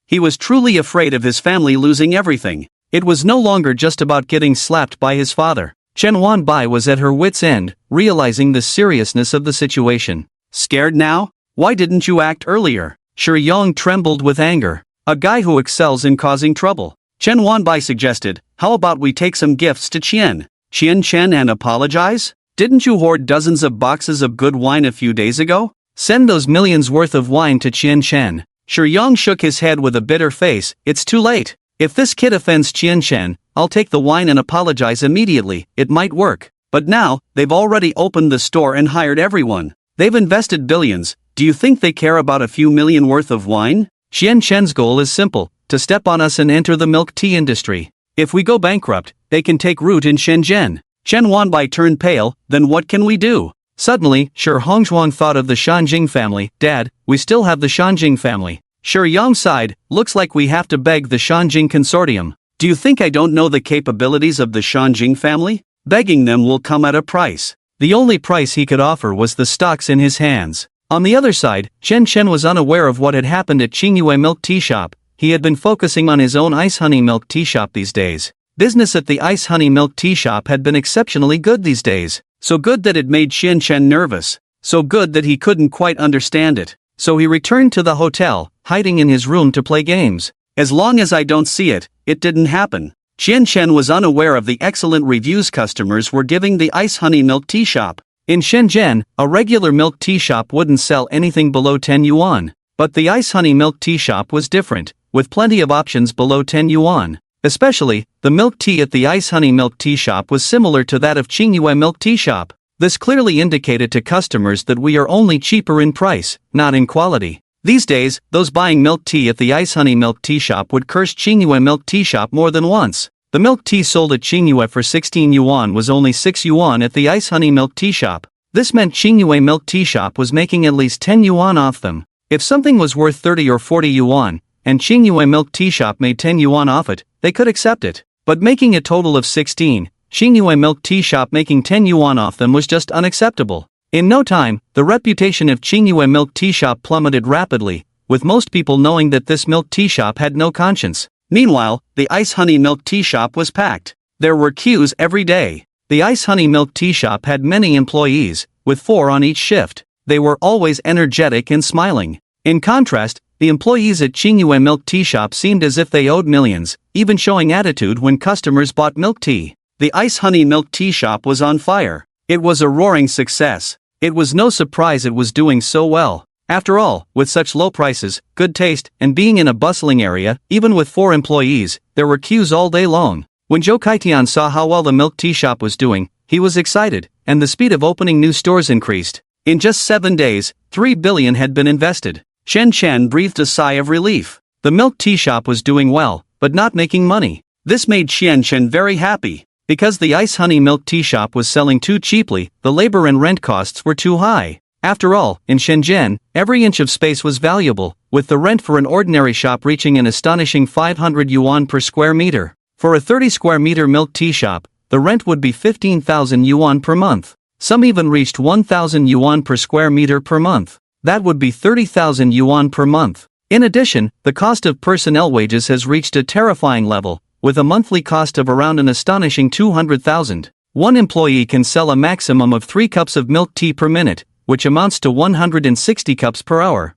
He was truly afraid of his family losing everything. It was no longer just about getting slapped by his father. Chen Wanbai was at her wits' end, realizing the seriousness of the situation. "Scared now? Why didn't you act earlier?" Shi Yong trembled with anger. "A guy who excels in causing trouble." Chen Wanbai suggested, "How about we take some gifts to Chen Chen and apologize? Didn't you hoard dozens of boxes of good wine a few days ago? Send those millions worth of wine to Chen Chen." Shi Yong shook his head with a bitter face. "It's too late. If this kid offends Qian Shen, I'll take the wine and apologize immediately, it might work. But now, they've already opened the store and hired everyone. They've invested billions, do you think they care about a few million worth of wine? Qian Shen's goal is simple, to step on us and enter the milk tea industry. If we go bankrupt, they can take root in Shenzhen. Chen Wanbai turned pale, then what can we do? Suddenly, Shi Hongzhuang thought of the Shanjing family. Dad, we still have the Shanjing family. Shi Yang sighed, looks like we have to beg the Shanjing consortium. Do you think I don't know the capabilities of the Shanjing family? Begging them will come at a price. The only price he could offer was the stocks in his hands. On the other side, Chen Chen was unaware of what had happened at Qingyue Milk Tea Shop. He had been focusing on his own ice honey milk tea shop these days. Business at the ice honey milk tea shop had been exceptionally good these days. So good that it made Chen Chen nervous. So good that he couldn't quite understand it. So he returned to the hotel, hiding in his room to play games. As long as I don't see it, it didn't happen. Chen Chen was unaware of the excellent reviews customers were giving the ice honey milk tea shop. In Shenzhen, a regular milk tea shop wouldn't sell anything below 10 yuan. But the ice honey milk tea shop was different, with plenty of options below 10 yuan. Especially, the milk tea at the ice honey milk tea shop was similar to that of Qingyue Milk Tea Shop. This clearly indicated to customers that we are only cheaper in price, not in quality. These days, those buying milk tea at the ice honey milk tea shop would curse Qingyue Milk Tea Shop more than once. The milk tea sold at Qingyue for 16 yuan was only 6 yuan at the ice honey milk tea shop. This meant Qingyue Milk Tea Shop was making at least 10 yuan off them. If something was worth 30 or 40 yuan, and Qingyue Milk Tea Shop made 10 yuan off it, they could accept it. But making a total of 16, Qingyue Milk Tea Shop making 10 yuan off them was just unacceptable. In no time, the reputation of Qingyue Milk Tea Shop plummeted rapidly, with most people knowing that this milk tea shop had no conscience. Meanwhile, the ice honey milk tea shop was packed. There were queues every day. The ice honey milk tea shop had many employees, with 4 on each shift. They were always energetic and smiling. In contrast, the employees at Qingyue Milk Tea Shop seemed as if they owed millions, even showing attitude when customers bought milk tea. The ice honey milk tea shop was on fire. It was a roaring success. It was no surprise it was doing so well. After all, with such low prices, good taste, and being in a bustling area, even with 4 employees, there were queues all day long. When Zhou Kaitian saw how well the milk tea shop was doing, he was excited, and the speed of opening new stores increased. In just 7 days, 3 billion had been invested. Shen Chen breathed a sigh of relief. The milk tea shop was doing well, but not making money. This made Xian Chen very happy. Because the ice honey milk tea shop was selling too cheaply, the labor and rent costs were too high. After all, in Shenzhen, every inch of space was valuable, with the rent for an ordinary shop reaching an astonishing 500 yuan per square meter. For a 30 square meter milk tea shop, the rent would be 15,000 yuan per month. Some even reached 1,000 yuan per square meter per month. That would be 30,000 yuan per month. In addition, the cost of personnel wages has reached a terrifying level, with a monthly cost of around an astonishing 200,000. One employee can sell a maximum of 3 cups of milk tea per minute, which amounts to 160 cups per hour.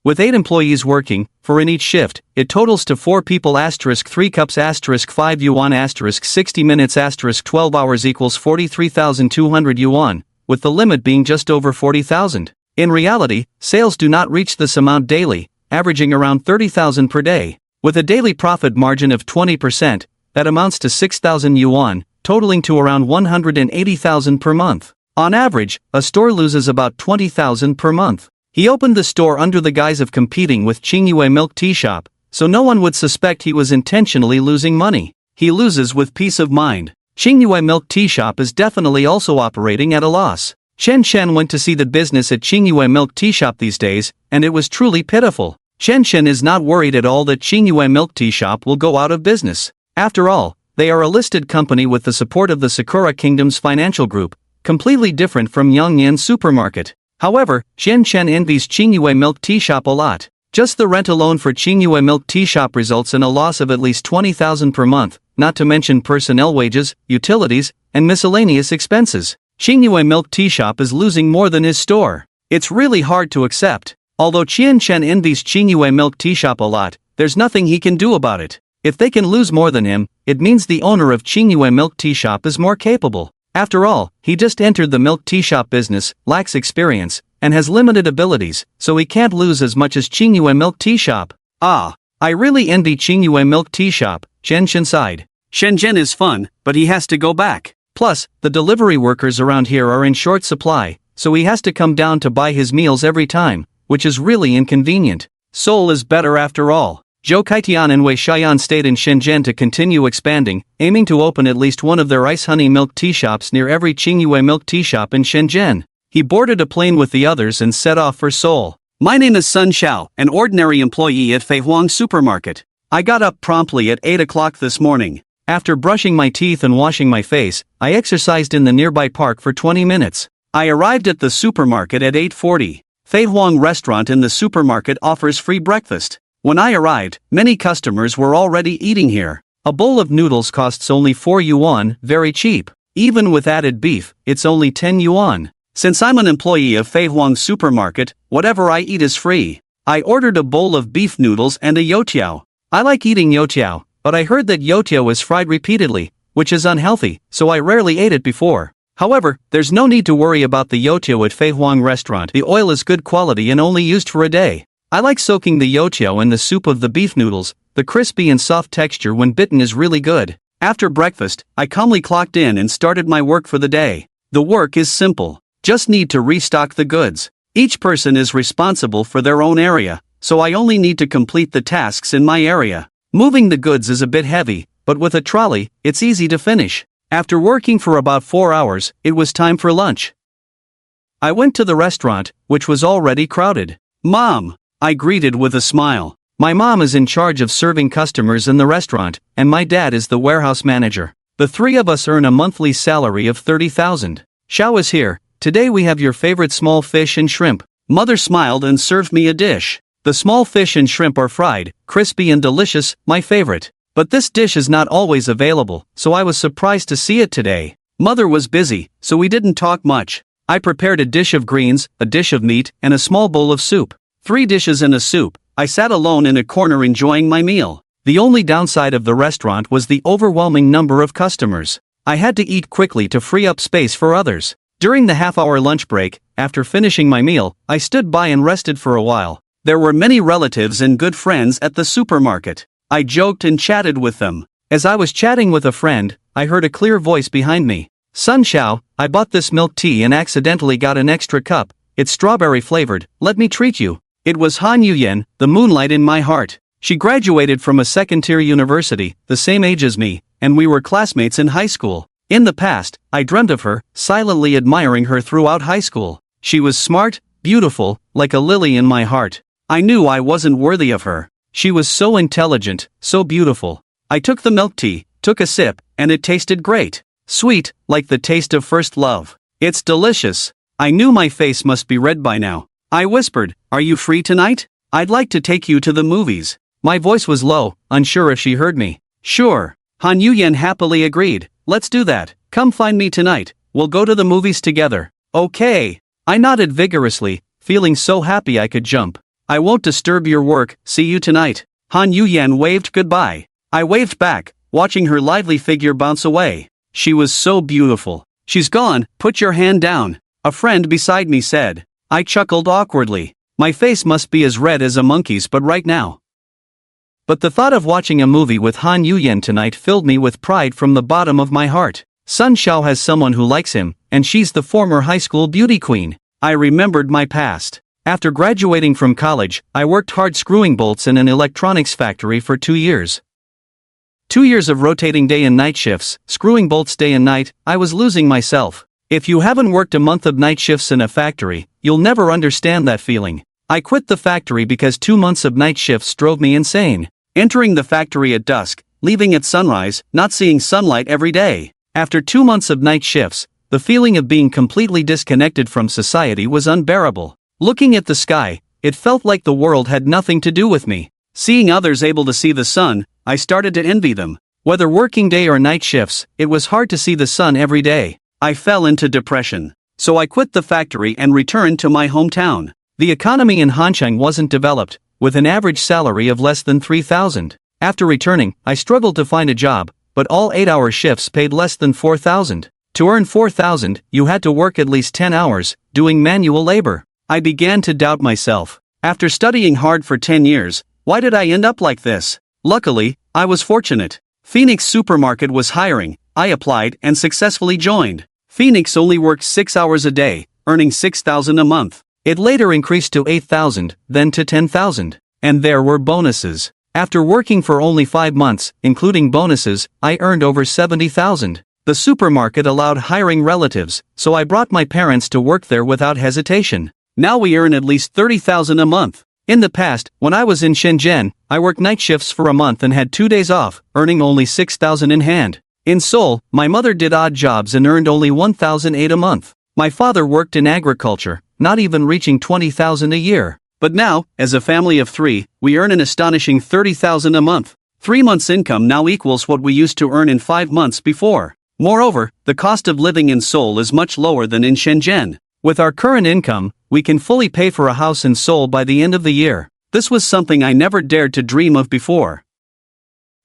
With 8 employees working, for in each shift, it totals to 4 people * 3 cups * 5 yuan * 60 minutes * 12 hours equals 43,200 yuan, with the limit being just over 40,000. In reality, sales do not reach this amount daily, averaging around 30,000 per day. With a daily profit margin of 20%, that amounts to 6,000 yuan, totaling to around 180,000 per month. On average, a store loses about 20,000 per month. He opened the store under the guise of competing with Qingyue Milk Tea Shop, so no one would suspect he was intentionally losing money. He loses with peace of mind. Qingyue Milk Tea Shop is definitely also operating at a loss. Shen Chen went to see the business at Qingyue Milk Tea Shop these days, and it was truly pitiful. Shen Chen is not worried at all that Qingyue Milk Tea Shop will go out of business. After all, they are a listed company with the support of the Sakura Kingdom's financial group, completely different from Yongyan Supermarket. However, Shen Chen envies Qingyue Milk Tea Shop a lot. Just the rent alone for Qingyue Milk Tea Shop results in a loss of at least 20,000 per month, not to mention personnel wages, utilities, and miscellaneous expenses. Qingyue Milk Tea Shop is losing more than his store. It's really hard to accept. Although Qian Chen envies Qingyue Milk Tea Shop a lot, there's nothing he can do about it. If they can lose more than him, it means the owner of Qingyue Milk Tea Shop is more capable. After all, he just entered the milk tea shop business, lacks experience, and has limited abilities, so he can't lose as much as Qingyue Milk Tea Shop. Ah, I really envy Qingyue Milk Tea Shop, Shenzhen side. Shenzhen is fun, but he has to go back. Plus, the delivery workers around here are in short supply, so he has to come down to buy his meals every time, which is really inconvenient. Seoul is better after all. Zhou Kaitian and Wei Xiaoyan stayed in Shenzhen to continue expanding, aiming to open at least one of their ice honey milk tea shops near every Qingyue milk tea shop in Shenzhen. He boarded a plane with the others and set off for Seoul. My name is Sun Xiao, an ordinary employee at Feihuang Supermarket. I got up promptly at 8 o'clock this morning. After brushing my teeth and washing my face, I exercised in the nearby park for 20 minutes. I arrived at the supermarket at 8:40. Feihuang restaurant in the supermarket offers free breakfast. When I arrived, many customers were already eating here. A bowl of noodles costs only 4 yuan, very cheap. Even with added beef, it's only 10 yuan. Since I'm an employee of Feihuang Supermarket, whatever I eat is free. I ordered a bowl of beef noodles and a youtiao. I like eating youtiao, but I heard that youtiao is fried repeatedly, which is unhealthy, so I rarely ate it before. However, there's no need to worry about the youtiao at Feihuang restaurant. The oil is good quality and only used for a day. I like soaking the youtiao in the soup of the beef noodles. The crispy and soft texture when bitten is really good. After breakfast, I calmly clocked in and started my work for the day. The work is simple. Just need to restock the goods. Each person is responsible for their own area, so I only need to complete the tasks in my area. Moving the goods is a bit heavy, but with a trolley, it's easy to finish. After working for about 4 hours, it was time for lunch. I went to the restaurant, which was already crowded. "Mom," I greeted with a smile. My mom is in charge of serving customers in the restaurant, and my dad is the warehouse manager. The three of us earn a monthly salary of 30,000. Xiao is here. Today we have your favorite small fish and shrimp. Mother smiled and served me a dish. The small fish and shrimp are fried, crispy and delicious, my favorite. But this dish is not always available, so I was surprised to see it today. Mother was busy, so we didn't talk much. I prepared a dish of greens, a dish of meat, and a small bowl of soup. 3 dishes and a soup. I sat alone in a corner enjoying my meal. The only downside of the restaurant was the overwhelming number of customers. I had to eat quickly to free up space for others. During the half-hour lunch break, after finishing my meal, I stood by and rested for a while. There were many relatives and good friends at the supermarket. I joked and chatted with them. As I was chatting with a friend, I heard a clear voice behind me. "Sun Xiao, I bought this milk tea and accidentally got an extra cup. It's strawberry flavored, let me treat you." It was Han Yuyan, the moonlight in my heart. She graduated from a second-tier university, the same age as me, and we were classmates in high school. In the past, I dreamt of her, silently admiring her throughout high school. She was smart, beautiful, like a lily in my heart. I knew I wasn't worthy of her. She was so intelligent, so beautiful. I took the milk tea, took a sip, and it tasted great. Sweet, like the taste of first love. It's delicious. I knew my face must be red by now. I whispered, "Are you free tonight? I'd like to take you to the movies." My voice was low, unsure if she heard me. "Sure." Han Yuyan happily agreed. "Let's do that. Come find me tonight. We'll go to the movies together." "Okay." I nodded vigorously, feeling so happy I could jump. "I won't disturb your work, see you tonight." Han Yuyan waved goodbye. I waved back, watching her lively figure bounce away. She was so beautiful. "She's gone, put your hand down," a friend beside me said. I chuckled awkwardly. My face must be as red as a monkey's but right now. But the thought of watching a movie with Han Yuyan tonight filled me with pride from the bottom of my heart. Sun Xiao has someone who likes him, and she's the former high school beauty queen. I remembered my past. After graduating from college, I worked hard screwing bolts in an electronics factory for 2 years. 2 years of rotating day and night shifts, screwing bolts day and night. I was losing myself. If you haven't worked a month of night shifts in a factory, you'll never understand that feeling. I quit the factory because 2 months of night shifts drove me insane. Entering the factory at dusk, leaving at sunrise, not seeing sunlight every day. After 2 months of night shifts, the feeling of being completely disconnected from society was unbearable. Looking at the sky, it felt like the world had nothing to do with me. Seeing others able to see the sun, I started to envy them. Whether working day or night shifts, it was hard to see the sun every day. I fell into depression. So I quit the factory and returned to my hometown. The economy in Hancheng wasn't developed, with an average salary of less than 3,000. After returning, I struggled to find a job, but all 8-hour shifts paid less than 4,000. To earn 4,000, you had to work at least 10 hours, doing manual labor. I began to doubt myself. After studying hard for 10 years, Why did I end up like this? Luckily, I was fortunate. Phoenix Supermarket was hiring, I applied and successfully joined. Phoenix only worked 6 hours a day, earning $6,000 a month. It later increased to $8,000, then to $10,000. And there were bonuses. After working for only 5 months, including bonuses, I earned over $70,000. The supermarket allowed hiring relatives, so I brought my parents to work there without hesitation. Now we earn at least $30,000 a month. In the past, when I was in Shenzhen, I worked night shifts for a month and had 2 days off, earning only $6,000 in hand. In Seoul, my mother did odd jobs and earned only $1,008 a month. My father worked in agriculture, not even reaching $20,000 a year. But now, as a family of 3, we earn an astonishing $30,000 a month. 3 months' income now equals what we used to earn in 5 months before. Moreover, the cost of living in Seoul is much lower than in Shenzhen. With our current income, we can fully pay for a house in Seoul by the end of the year. This was something I never dared to dream of before.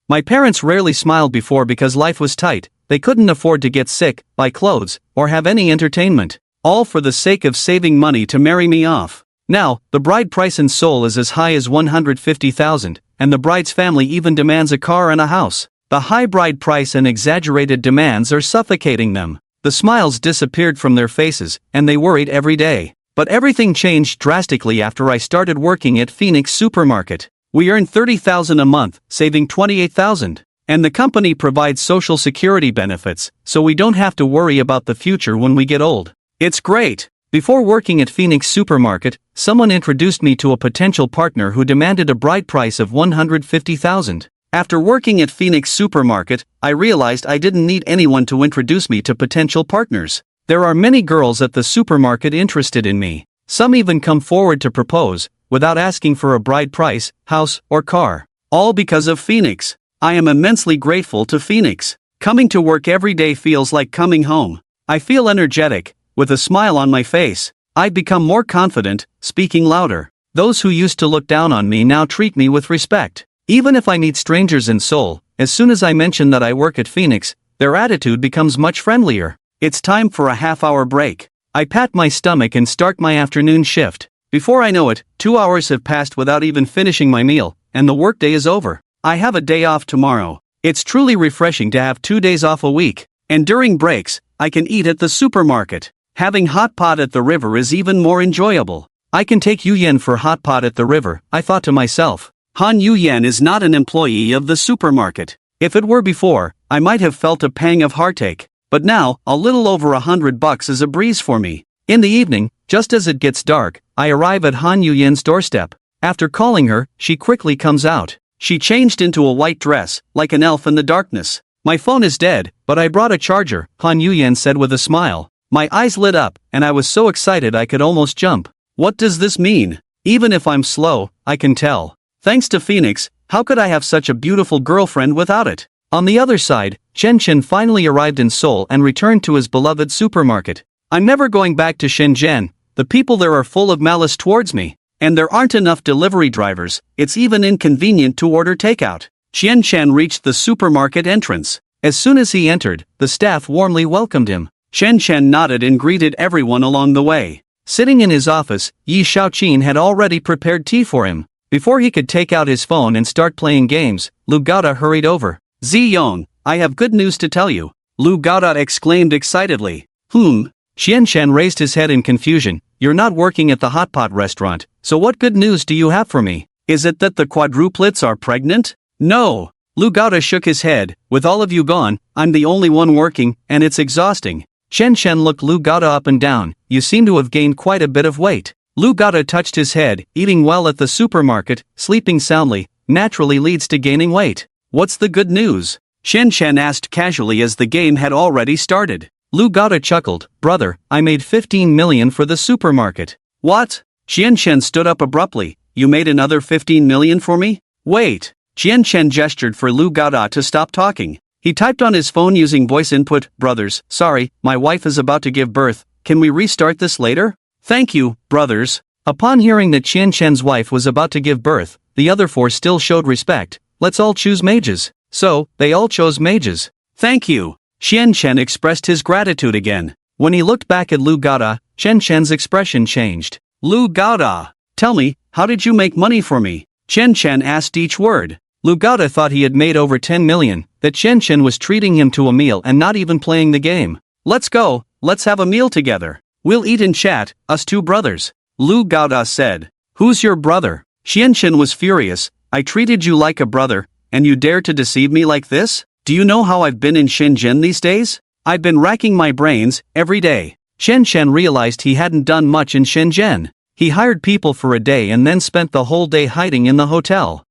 My parents rarely smiled before because life was tight. They couldn't afford to get sick, buy clothes, or have any entertainment. All for the sake of saving money to marry me off. Now, the bride price in Seoul is as high as $150,000, and the bride's family even demands a car and a house. The high bride price and exaggerated demands are suffocating them. The smiles disappeared from their faces, and they worried every day. But everything changed drastically after I started working at Phoenix Supermarket. We earn $30,000 a month, saving $28,000. And the company provides social security benefits, so we don't have to worry about the future when we get old. It's great. Before working at Phoenix Supermarket, someone introduced me to a potential partner who demanded a bride price of $150,000. After working at Phoenix Supermarket, I realized I didn't need anyone to introduce me to potential partners. There are many girls at the supermarket interested in me. Some even come forward to propose, without asking for a bride price, house, or car. All because of Phoenix. I am immensely grateful to Phoenix. Coming to work every day feels like coming home. I feel energetic, with a smile on my face. I've become more confident, speaking louder. Those who used to look down on me now treat me with respect. Even if I meet strangers in Seoul, as soon as I mention that I work at Phoenix, their attitude becomes much friendlier. It's time for a half-hour break. I pat my stomach and start my afternoon shift. Before I know it, 2 hours have passed without even finishing my meal, and the workday is over. I have a day off tomorrow. It's truly refreshing to have 2 days off a week. And during breaks, I can eat at the supermarket. Having hot pot at the river is even more enjoyable. I can take Yu Yen for hot pot at the river, I thought to myself. Han Yu Yen is not an employee of the supermarket. If it were before, I might have felt a pang of heartache. But now, a little over $100 is a breeze for me. In the evening, just as it gets dark, I arrive at Han Yu Yen's doorstep. After calling her, she quickly comes out. She changed into a white dress, like an elf in the darkness. My phone is dead, but I brought a charger, Han Yu Yen said with a smile. My eyes lit up, and I was so excited I could almost jump. What does this mean? Even if I'm slow, I can tell. Thanks to Phoenix, how could I have such a beautiful girlfriend without it? On the other side, Shenzhen finally arrived in Seoul and returned to his beloved supermarket. I'm never going back to Shenzhen. The people there are full of malice towards me. And there aren't enough delivery drivers, it's even inconvenient to order takeout. Qian reached the supermarket entrance. As soon as he entered, the staff warmly welcomed him. Qian nodded and greeted everyone along the way. Sitting in his office, Yi Shaoqin had already prepared tea for him. Before he could take out his phone and start playing games, Lu Gaoda hurried over. Ziyong, I have good news to tell you. Lu Gaoda exclaimed excitedly. Qian raised his head in confusion. You're not working at the hot pot restaurant, so what good news do you have for me? Is it that the quadruplets are pregnant? No. Lu Gaoda shook his head. With all of you gone, I'm the only one working, and it's exhausting. Qian looked Lu Gaoda up and down. You seem to have gained quite a bit of weight. Lu Gaoda touched his head. Eating well at the supermarket, sleeping soundly, naturally leads to gaining weight. What's the good news? Qian asked casually as the game had already started. Lu Gaoda chuckled. Brother, I made 15 million for the supermarket. What? Qian stood up abruptly. You made another 15 million for me? Wait. Qian gestured for Lu Gaoda to stop talking. He typed on his phone using voice input. Brothers, sorry, my wife is about to give birth. Can we restart this later? Thank you, brothers. Upon hearing that Qian's wife was about to give birth, the other four still showed respect. Let's all choose mages. So, they all chose mages. Thank you. Qian expressed his gratitude again. When he looked back at Lu Gaoda, Qian's expression changed. Lu Gaoda, tell me, how did you make money for me? Chen Chen asked each word. Lu Gaota thought he had made over 10 million, that Chen Chen was treating him to a meal and not even playing the game. Let's go, let's have a meal together. We'll eat and chat, us two brothers. Lu Gaota said. Who's your brother? Chen Chen was furious. I treated you like a brother, and you dare to deceive me like this? Do you know how I've been in Shenzhen these days? I've been racking my brains, every day. Chen Chen realized he hadn't done much in Shenzhen. He hired people for a day and then spent the whole day hiding in the hotel.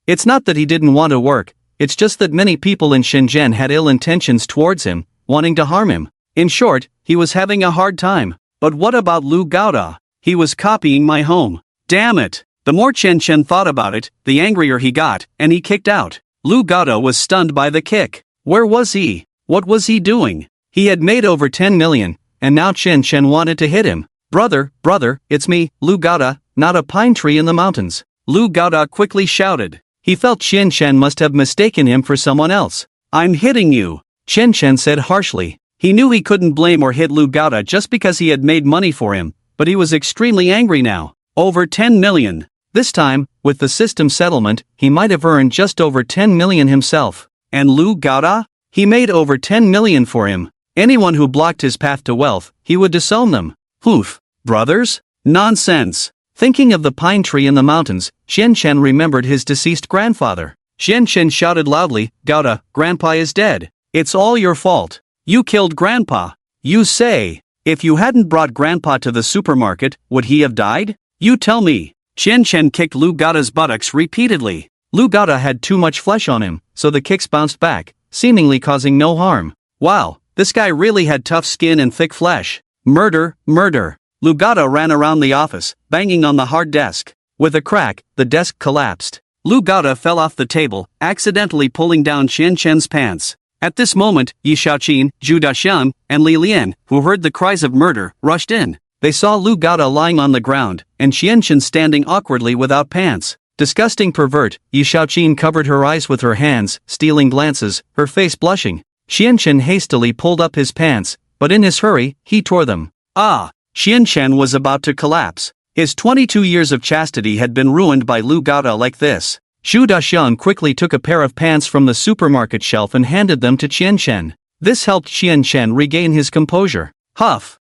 It's not that he didn't want to work, it's just that many people in Shenzhen had ill intentions towards him, wanting to harm him. In short, he was having a hard time. But what about Lu Gaota? He was copying my home. Damn it! The more Chen Chen thought about it, the angrier he got, and he kicked out. Lu Gaota was stunned by the kick. Where was he? What was he doing? He had made over 10 million, and now Chen Chen wanted to hit him. Brother, it's me, Lu Gaota, not a pine tree in the mountains. Lu Gaota quickly shouted. He felt Chen Chen must have mistaken him for someone else. I'm hitting you, Chen Chen said harshly. He knew he couldn't blame or hit Lu Gaota just because he had made money for him, but he was extremely angry now. Over 10 million. This time, with the system settlement, he might have earned just over 10 million himself. And Lu Gaota? He made over 10 million for him. Anyone who blocked his path to wealth, he would disown them. Brothers? Nonsense. Thinking of the pine tree in the mountains, Chen Chen remembered his deceased grandfather. Chen Chen shouted loudly, Gaota, Grandpa is dead. It's all your fault. You killed Grandpa. You say. If you hadn't brought Grandpa to the supermarket, would he have died? You tell me. Chen Chen kicked Lu Gaota's buttocks repeatedly. Lu Gaota had too much flesh on him, so the kicks bounced back, seemingly causing no harm. Wow, this guy really had tough skin and thick flesh. Murder. Lu Gaota ran around the office, banging on the hard desk. With a crack, the desk collapsed. Lu Gaota fell off the table, accidentally pulling down Chen Chen's pants. At this moment, Yi Xiaoqin, Zhu Daxian, and Li Lian, who heard the cries of murder, rushed in. They saw Lu Gaota lying on the ground, and Chen Chen standing awkwardly without pants. Disgusting pervert, Yi Xiaoqin covered her eyes with her hands, stealing glances, her face blushing. Chen Chen hastily pulled up his pants, but in his hurry, he tore them. Chen Chen was about to collapse. His 22 years of chastity had been ruined by Lu Gaota like this. Zhu Daxian quickly took a pair of pants from the supermarket shelf and handed them to Chen Chen. This helped Chen Chen regain his composure. Huff.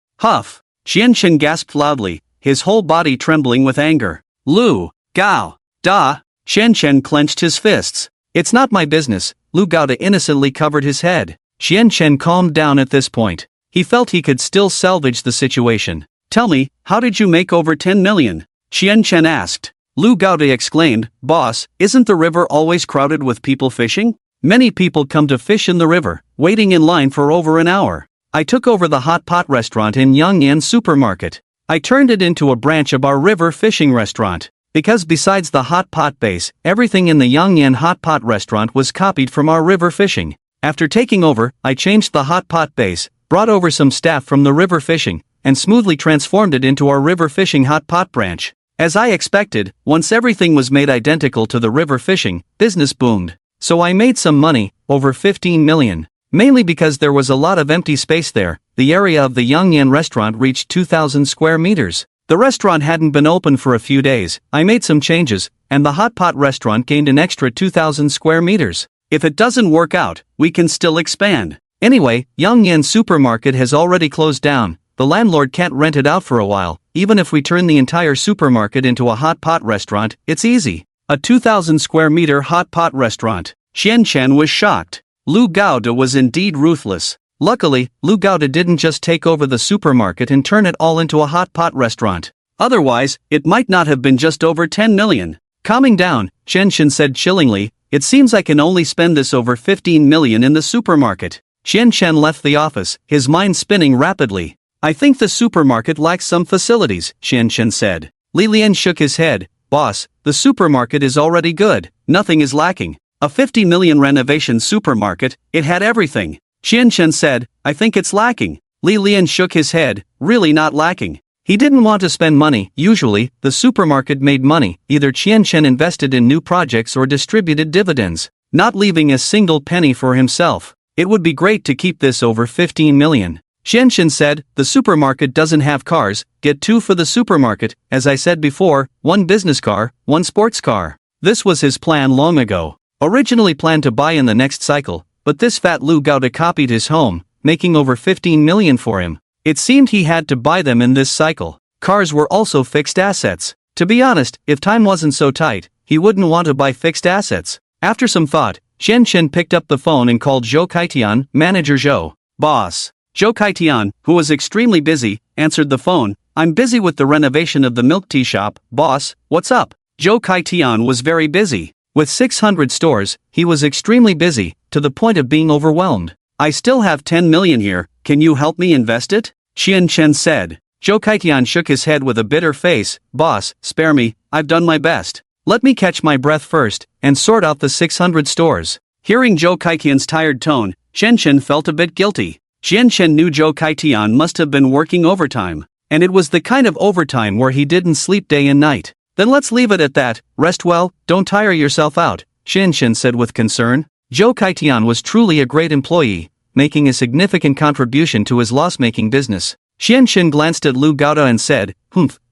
Chen Chen gasped loudly, his whole body trembling with anger. Lu Gaota. Chen Chen clenched his fists. It's not my business. Lu Gaota innocently covered his head. Chen Chen calmed down at this point. He felt he could still salvage the situation. Tell me, how did you make over 10 million? Chen Chen asked. Lu Gaota exclaimed, Boss, isn't the river always crowded with people fishing? Many people come to fish in the river, waiting in line for over an hour. I took over the hot pot restaurant in Yangyan supermarket. I turned it into a branch of our river fishing restaurant. Because besides the hot pot base, everything in the Yangyan hot pot restaurant was copied from our river fishing. After taking over, I changed the hot pot base, brought over some staff from the river fishing, and smoothly transformed it into our river fishing hot pot branch. As I expected, once everything was made identical to the river fishing, business boomed. So I made some money, over 15 million. Mainly because there was a lot of empty space there. The area of the Yangyan restaurant reached 2,000 square meters. The restaurant hadn't been open for a few days. I made some changes, and the hot pot restaurant gained an extra 2,000 square meters. If it doesn't work out, we can still expand. Anyway, Yangyan supermarket has already closed down. The landlord can't rent it out for a while. Even if we turn the entire supermarket into a hot pot restaurant, it's easy. A 2,000 square meter hot pot restaurant. Chen Chen was shocked. Lu Gaota was indeed ruthless. Luckily, Lu Gaota didn't just take over the supermarket and turn it all into a hot pot restaurant. Otherwise, it might not have been just over 10 million. Calming down, Chen Chen said chillingly, it seems I can only spend this over 15 million in the supermarket. Chen Chen left the office, his mind spinning rapidly. I think the supermarket lacks some facilities, Chen Chen said. Li Lian shook his head. Boss, the supermarket is already good. Nothing is lacking. A 50 million renovation supermarket, it had everything. Chen Chen said, I think it's lacking. Li Lian shook his head, really not lacking. He didn't want to spend money. Usually, the supermarket made money. Either Chen Chen invested in new projects or distributed dividends, not leaving a single penny for himself. It would be great to keep this over 15 million. Xianshan said, the supermarket doesn't have cars, get 2 for the supermarket, as I said before, 1 business car, 1 sports car. This was his plan long ago. Originally planned to buy in the next cycle, but this fat Lu Gaota copied his home, making over 15 million for him. It seemed he had to buy them in this cycle. Cars were also fixed assets. To be honest, if time wasn't so tight, he wouldn't want to buy fixed assets. After some thought, Xianshan picked up the phone and called Zhou Kaitian, manager Zhou. Boss. Zhou Kaitian, who was extremely busy, answered the phone. I'm busy with the renovation of the milk tea shop, boss, what's up? Zhou Kaitian was very busy. With 600 stores, he was extremely busy, to the point of being overwhelmed. I still have 10 million here, can you help me invest it? Xianshan said. Zhou Kaitian shook his head with a bitter face. Boss, spare me, I've done my best. Let me catch my breath first, and sort out the 600 stores. Hearing Zhou Kaitian's tired tone, Xianshan felt a bit guilty. Xianshan knew Zhou Kaitian must have been working overtime. And it was the kind of overtime where he didn't sleep day and night. Then let's leave it at that, rest well, don't tire yourself out, Xianshan said with concern. Zhou Kaitian was truly a great employee, making a significant contribution to his loss-making business. Xianshan glanced at Lu Gaota and said,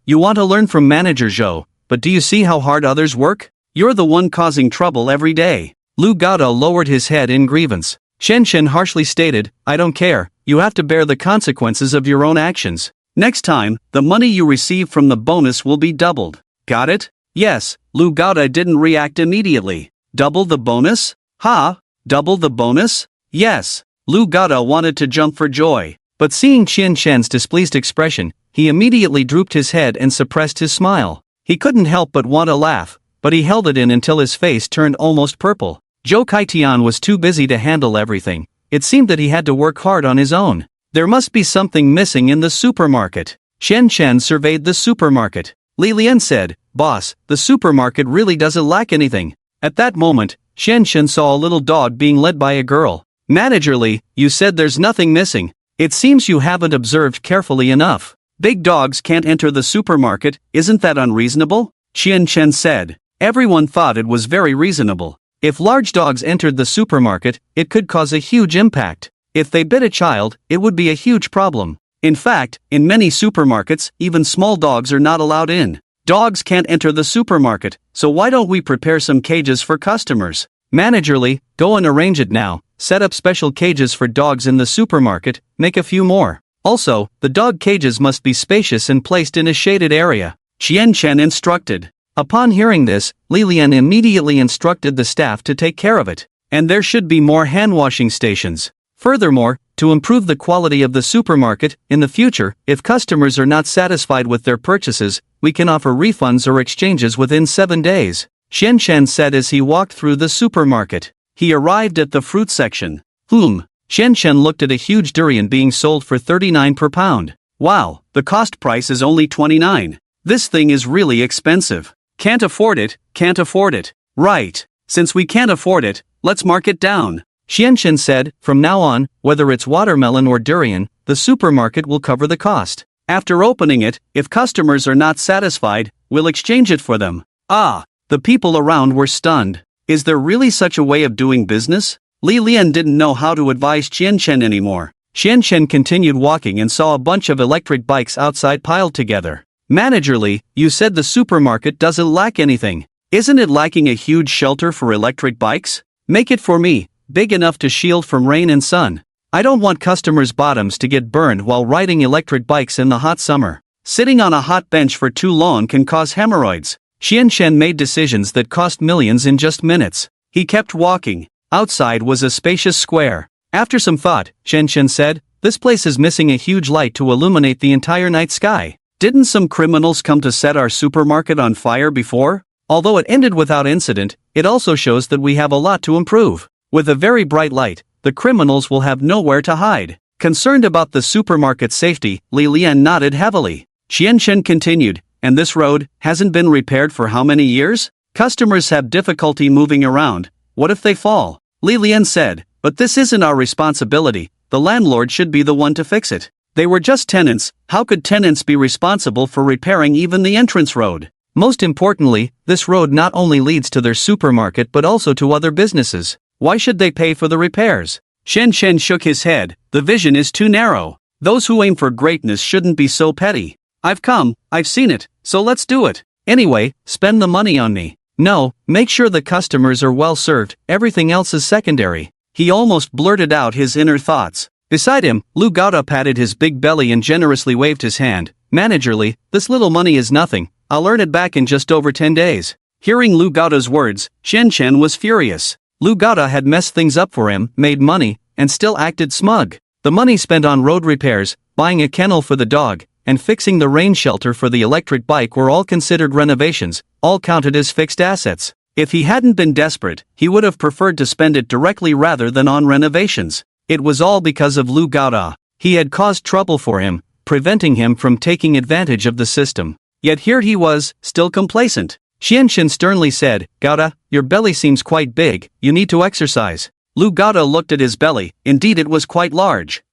you want to learn from manager Zhou, but do you see how hard others work? You're the one causing trouble every day. Lu Gaota lowered his head in grievance. Xianshan harshly stated, I don't care, you have to bear the consequences of your own actions. Next time, the money you receive from the bonus will be doubled. Got it? Yes, Lu Gaota didn't react immediately. Double the bonus? Ha? Double the bonus? Yes. Lu Gaota wanted to jump for joy. But seeing Xianshan's displeased expression, he immediately drooped his head and suppressed his smile. He couldn't help but want to laugh, but he held it in until his face turned almost purple. Zhou Kaitian was too busy to handle everything. It seemed that he had to work hard on his own. There must be something missing in the supermarket. Xianshan surveyed the supermarket. Li Lian said, Boss, the supermarket really doesn't lack anything. At that moment, Xianshan saw a little dog being led by a girl. Manager Li, you said there's nothing missing. It seems you haven't observed carefully enough. Big dogs can't enter the supermarket, isn't that unreasonable? Xianshan said. Everyone thought it was very reasonable. If large dogs entered the supermarket, it could cause a huge impact. If they bit a child, it would be a huge problem. In fact, in many supermarkets, even small dogs are not allowed in. Dogs can't enter the supermarket, so why don't we prepare some cages for customers? Manager Li, go and arrange it now. Set up special cages for dogs in the supermarket, make a few more. Also, the dog cages must be spacious and placed in a shaded area. Xianshan instructed. Upon hearing this, Li Lian immediately instructed the staff to take care of it. And there should be more hand-washing stations. Furthermore, to improve the quality of the supermarket, in the future, if customers are not satisfied with their purchases, we can offer refunds or exchanges within 7 days, Xianshan said as he walked through the supermarket. He arrived at the fruit section. Xianshan looked at a huge durian being sold for 39 per pound. Wow, the cost price is only 29. This thing is really expensive. Can't afford it, can't afford it. Right. Since we can't afford it, let's mark it down. Xianshan said, from now on, whether it's watermelon or durian, the supermarket will cover the cost. After opening it, if customers are not satisfied, we'll exchange it for them. Ah, the people around were stunned. Is there really such a way of doing business? Li Lian didn't know how to advise Xianshan anymore. Xianshan continued walking and saw a bunch of electric bikes outside piled together. Manager Li, you said the supermarket doesn't lack anything. Isn't it lacking a huge shelter for electric bikes? Make it for me, big enough to shield from rain and sun. I don't want customers' bottoms to get burned while riding electric bikes in the hot summer. Sitting on a hot bench for too long can cause hemorrhoids. Xianshan made decisions that cost millions in just minutes. He kept walking. Outside was a spacious square. After some thought, Xianshan said, this place is missing a huge light to illuminate the entire night sky. Didn't some criminals come to set our supermarket on fire before? Although it ended without incident, it also shows that we have a lot to improve. With a very bright light, the criminals will have nowhere to hide. Concerned about the supermarket's safety, Li Lian nodded heavily. Xianshan continued, and this road hasn't been repaired for how many years? Customers have difficulty moving around. What if they fall? Li Lian said, but this isn't our responsibility. The landlord should be the one to fix it. They were just tenants. How could tenants be responsible for repairing even the entrance road? Most importantly, this road not only leads to their supermarket but also to other businesses. Why should they pay for the repairs? Xianshan shook his head. The vision is too narrow. Those who aim for greatness shouldn't be so petty. I've come, I've seen it, so let's do it. Anyway, spend the money on me. No, make sure the customers are well served, everything else is secondary. He almost blurted out his inner thoughts. Beside him, Lu Gaota patted his big belly and generously waved his hand. Managerly, this little money is nothing, I'll earn it back in just over 10 days. Hearing Lu Gaota's words, Chen Chen was furious. Lu Gaota had messed things up for him, made money, and still acted smug. The money spent on road repairs, buying a kennel for the dog, and fixing the rain shelter for the electric bike were all considered renovations, all counted as fixed assets. If he hadn't been desperate, he would have preferred to spend it directly rather than on renovations. It was all because of Lu Gaota. He had caused trouble for him, preventing him from taking advantage of the system. Yet here he was, still complacent. Xianxin sternly said, Gaota, your belly seems quite big, you need to exercise. Lu Gaota looked at his belly, indeed it was quite large.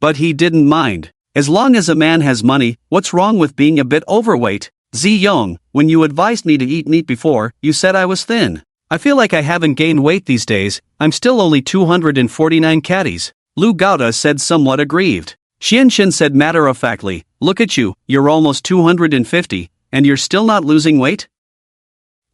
But he didn't mind. As long as a man has money, what's wrong with being a bit overweight? Zi Yong, when you advised me to eat meat before, you said I was thin. I feel like I haven't gained weight these days, I'm still only 249 catties. Lu Gaota said somewhat aggrieved. Xianxin said matter-of-factly, look at you, you're almost 250, and you're still not losing weight?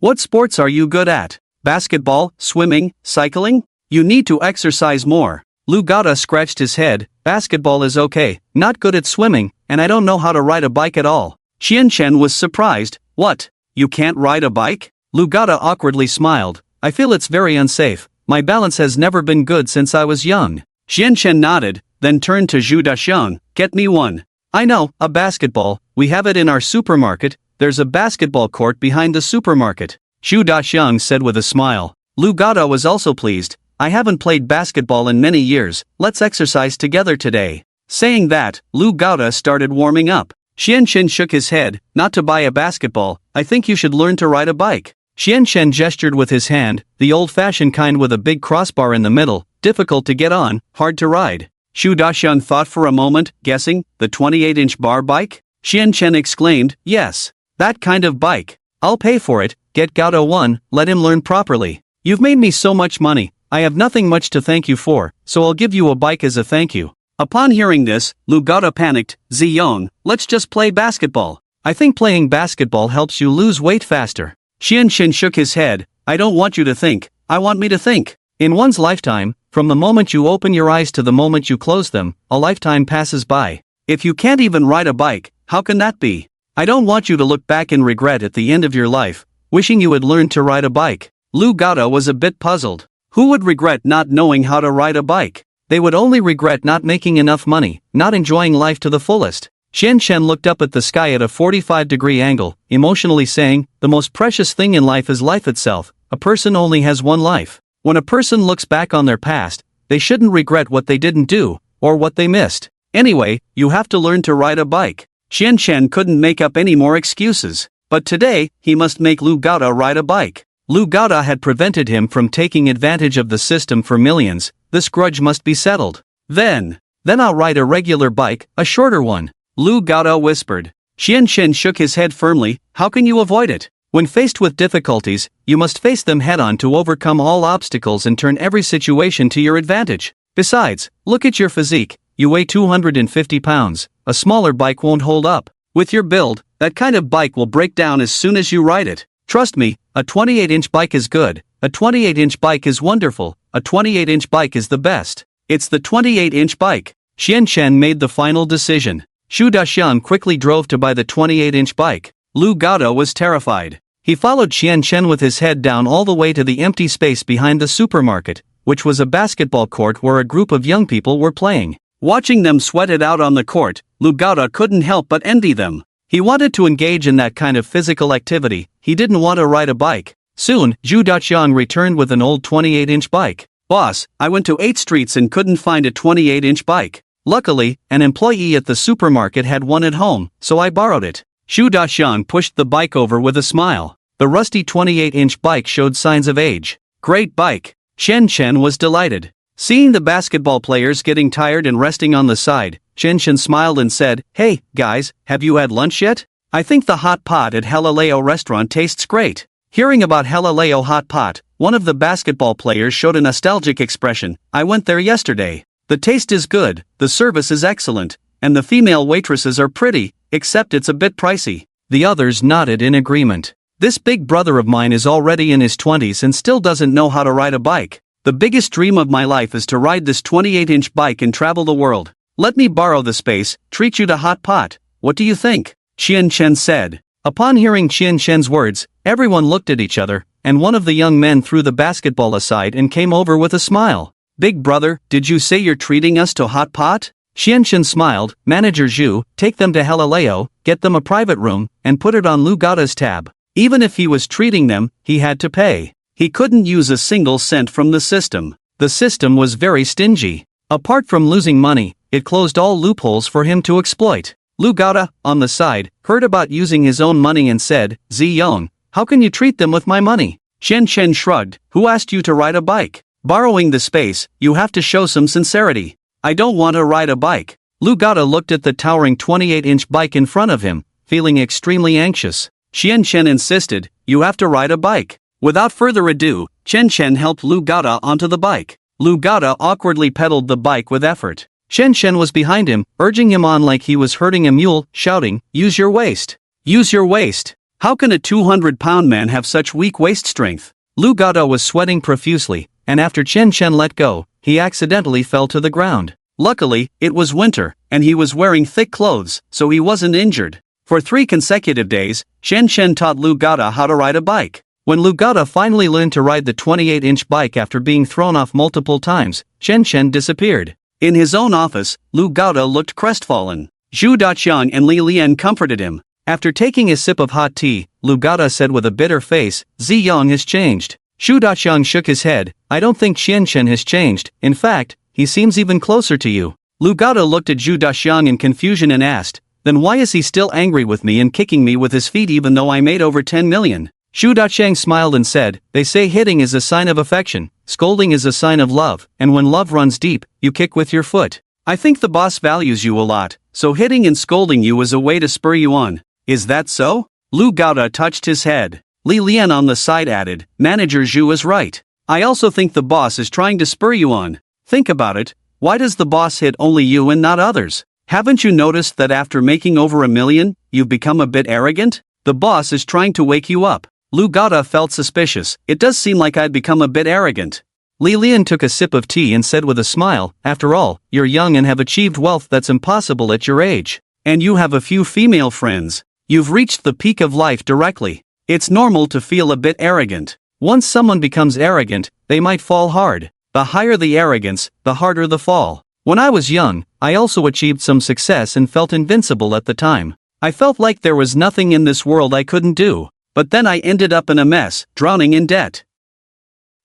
What sports are you good at? Basketball, swimming, cycling? You need to exercise more. Lu Gaota scratched his head, basketball is okay, not good at swimming, and I don't know how to ride a bike at all. Xianxin was surprised, what? You can't ride a bike? Lu Gaota awkwardly smiled, I feel it's very unsafe, my balance has never been good since I was young. Xianxin nodded, then turned to Zhu Daxiang, get me one. I know, a basketball, we have it in our supermarket, there's a basketball court behind the supermarket. Zhu Daxiang said with a smile. Lu Gaota was also pleased, I haven't played basketball in many years, let's exercise together today. Saying that, Lu Gaota started warming up. Xianxin shook his head, not to buy a basketball, I think you should learn to ride a bike. Xianxin gestured with his hand, the old-fashioned kind with a big crossbar in the middle, difficult to get on, hard to ride. Zhu Daxiang thought for a moment, guessing, the 28-inch bar bike? Xianxin exclaimed, yes, that kind of bike. I'll pay for it, get Gaota one, let him learn properly. You've made me so much money, I have nothing much to thank you for, so I'll give you a bike as a thank you. Upon hearing this, Lu Gaota panicked, Zi Yong, let's just play basketball. I think playing basketball helps you lose weight faster. Xianxin shook his head, I don't want you to think, I want me to think. In one's lifetime, from the moment you open your eyes to the moment you close them, a lifetime passes by. If you can't even ride a bike, how can that be? I don't want you to look back in regret at the end of your life, wishing you had learned to ride a bike. Lu Gaota was a bit puzzled. Who would regret not knowing how to ride a bike? They would only regret not making enough money, not enjoying life to the fullest. Xianxin looked up at the sky at a 45-degree angle, emotionally saying, the most precious thing in life is life itself, a person only has one life. When a person looks back on their past, they shouldn't regret what they didn't do, or what they missed. Anyway, you have to learn to ride a bike. Xianxin couldn't make up any more excuses. But today, he must make Lu Gaota ride a bike. Lu Gaota had prevented him from taking advantage of the system for millions, this grudge must be settled. Then I'll ride a regular bike, a shorter one. Lu Gaota whispered. Xianxin shook his head firmly, how can you avoid it? When faced with difficulties, you must face them head-on to overcome all obstacles and turn every situation to your advantage. Besides, look at your physique, you weigh 250 pounds, a smaller bike won't hold up. With your build, that kind of bike will break down as soon as you ride it. Trust me, a 28-inch bike is good, a 28-inch bike is wonderful, a 28-inch bike is the best. It's the 28-inch bike. Xianxin made the final decision. Zhu Daxiang quickly drove to buy the 28-inch bike. Lu Gaota was terrified. He followed Xianxin with his head down all the way to the empty space behind the supermarket, which was a basketball court where a group of young people were playing. Watching them sweat it out on the court, Lu Gaota couldn't help but envy them. He wanted to engage in that kind of physical activity, he didn't want to ride a bike. Soon, Zhu Daxiang returned with an old 28-inch bike. Boss, I went to 8 streets and couldn't find a 28-inch bike. Luckily, an employee at the supermarket had one at home, so I borrowed it. Zhu Daxiang pushed the bike over with a smile. The rusty 28-inch bike showed signs of age. Great bike. Xianxin was delighted. Seeing the basketball players getting tired and resting on the side, Xianxin smiled and said, Hey, guys, have you had lunch yet? I think the hot pot at Helaleo restaurant tastes great. Hearing about Helaleo hot pot, one of the basketball players showed a nostalgic expression, I went there yesterday. The taste is good, the service is excellent, and the female waitresses are pretty, except it's a bit pricey. The others nodded in agreement. This big brother of mine is already in his 20s and still doesn't know how to ride a bike. The biggest dream of my life is to ride this 28-inch bike and travel the world. Let me borrow the space, treat you to hot pot. What do you think? Qian Chen said. Upon hearing Qian Chen's words, everyone looked at each other, and one of the young men threw the basketball aside and came over with a smile. Big brother, did you say you're treating us to hot pot? Qian Chen smiled. Manager Zhu, take them to Galileo, get them a private room, and put it on Lu Gada's tab. Even if he was treating them, he had to pay. He couldn't use a single cent from the system. The system was very stingy. Apart from losing money, it closed all loopholes for him to exploit. Lu Gada, on the side, heard about using his own money and said, Ziyong, how can you treat them with my money? Qian Chen shrugged. Who asked you to ride a bike? Borrowing the space, you have to show some sincerity. I don't want to ride a bike. Lu Gada looked at the towering 28-inch bike in front of him, feeling extremely anxious. Qian Chen insisted, you have to ride a bike. Without further ado, Qian Chen helped Lu Gada onto the bike. Lu Gada awkwardly pedaled the bike with effort. Qian Chen was behind him, urging him on like he was herding a mule, shouting, use your waist. Use your waist. How can a 200-pound man have such weak waist strength? Lu Gada was sweating profusely, and after Qian Chen let go, he accidentally fell to the ground. Luckily, it was winter, and he was wearing thick clothes, so he wasn't injured. For 3 consecutive days, Qian Chen taught Lu Gada how to ride a bike. When Lu Gada finally learned to ride the 28-inch bike after being thrown off multiple times, Qian Chen disappeared. In his own office, Lu Gada looked crestfallen. Zhu Daqiang and Li Lian comforted him. After taking a sip of hot tea, Lu Gada said with a bitter face, Ziyong has changed. Zhu Daqiang shook his head. I don't think Qian Chen has changed. In fact, he seems even closer to you. Lu Gada looked at Zhu Daqiang in confusion and asked, then why is he still angry with me and kicking me with his feet even though I made over 10 million? Zhu Daqiang smiled and said, they say hitting is a sign of affection, scolding is a sign of love, and when love runs deep, you kick with your foot. I think the boss values you a lot, so hitting and scolding you is a way to spur you on. Is that so? Lu Gada touched his head. Li Lian on the side added, Manager Zhu is right. I also think the boss is trying to spur you on. Think about it, why does the boss hit only you and not others? Haven't you noticed that after making over $1 million, you've become a bit arrogant? The boss is trying to wake you up. Lu Gada felt suspicious. It does seem like I'd become a bit arrogant. Li Lian took a sip of tea and said with a smile, after all, you're young and have achieved wealth that's impossible at your age. And you have a few female friends. You've reached the peak of life directly. It's normal to feel a bit arrogant. Once someone becomes arrogant, they might fall hard. The higher the arrogance, the harder the fall. When I was young, I also achieved some success and felt invincible at the time. I felt like there was nothing in this world I couldn't do. But then I ended up in a mess, drowning in debt.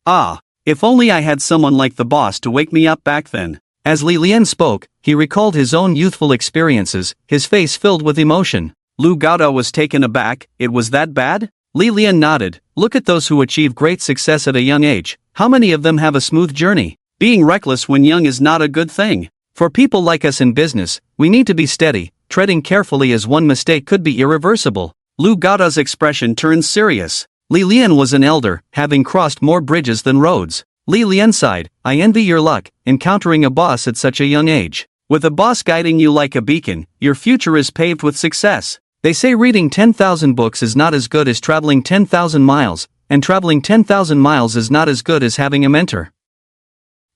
Ah, if only I had someone like the boss to wake me up back then. As Li Lian spoke, he recalled his own youthful experiences, his face filled with emotion. Lu Gada was taken aback. It was that bad? Li Lian nodded. Look at those who achieve great success at a young age. How many of them have a smooth journey? Being reckless when young is not a good thing. For people like us in business, we need to be steady, treading carefully as one mistake could be irreversible. Lu Gada's expression turned serious. Li Lian was an elder, having crossed more bridges than roads. Li Lian sighed, I envy your luck, encountering a boss at such a young age. With a boss guiding you like a beacon, your future is paved with success. They say reading 10,000 books is not as good as traveling 10,000 miles, and traveling 10,000 miles is not as good as having a mentor.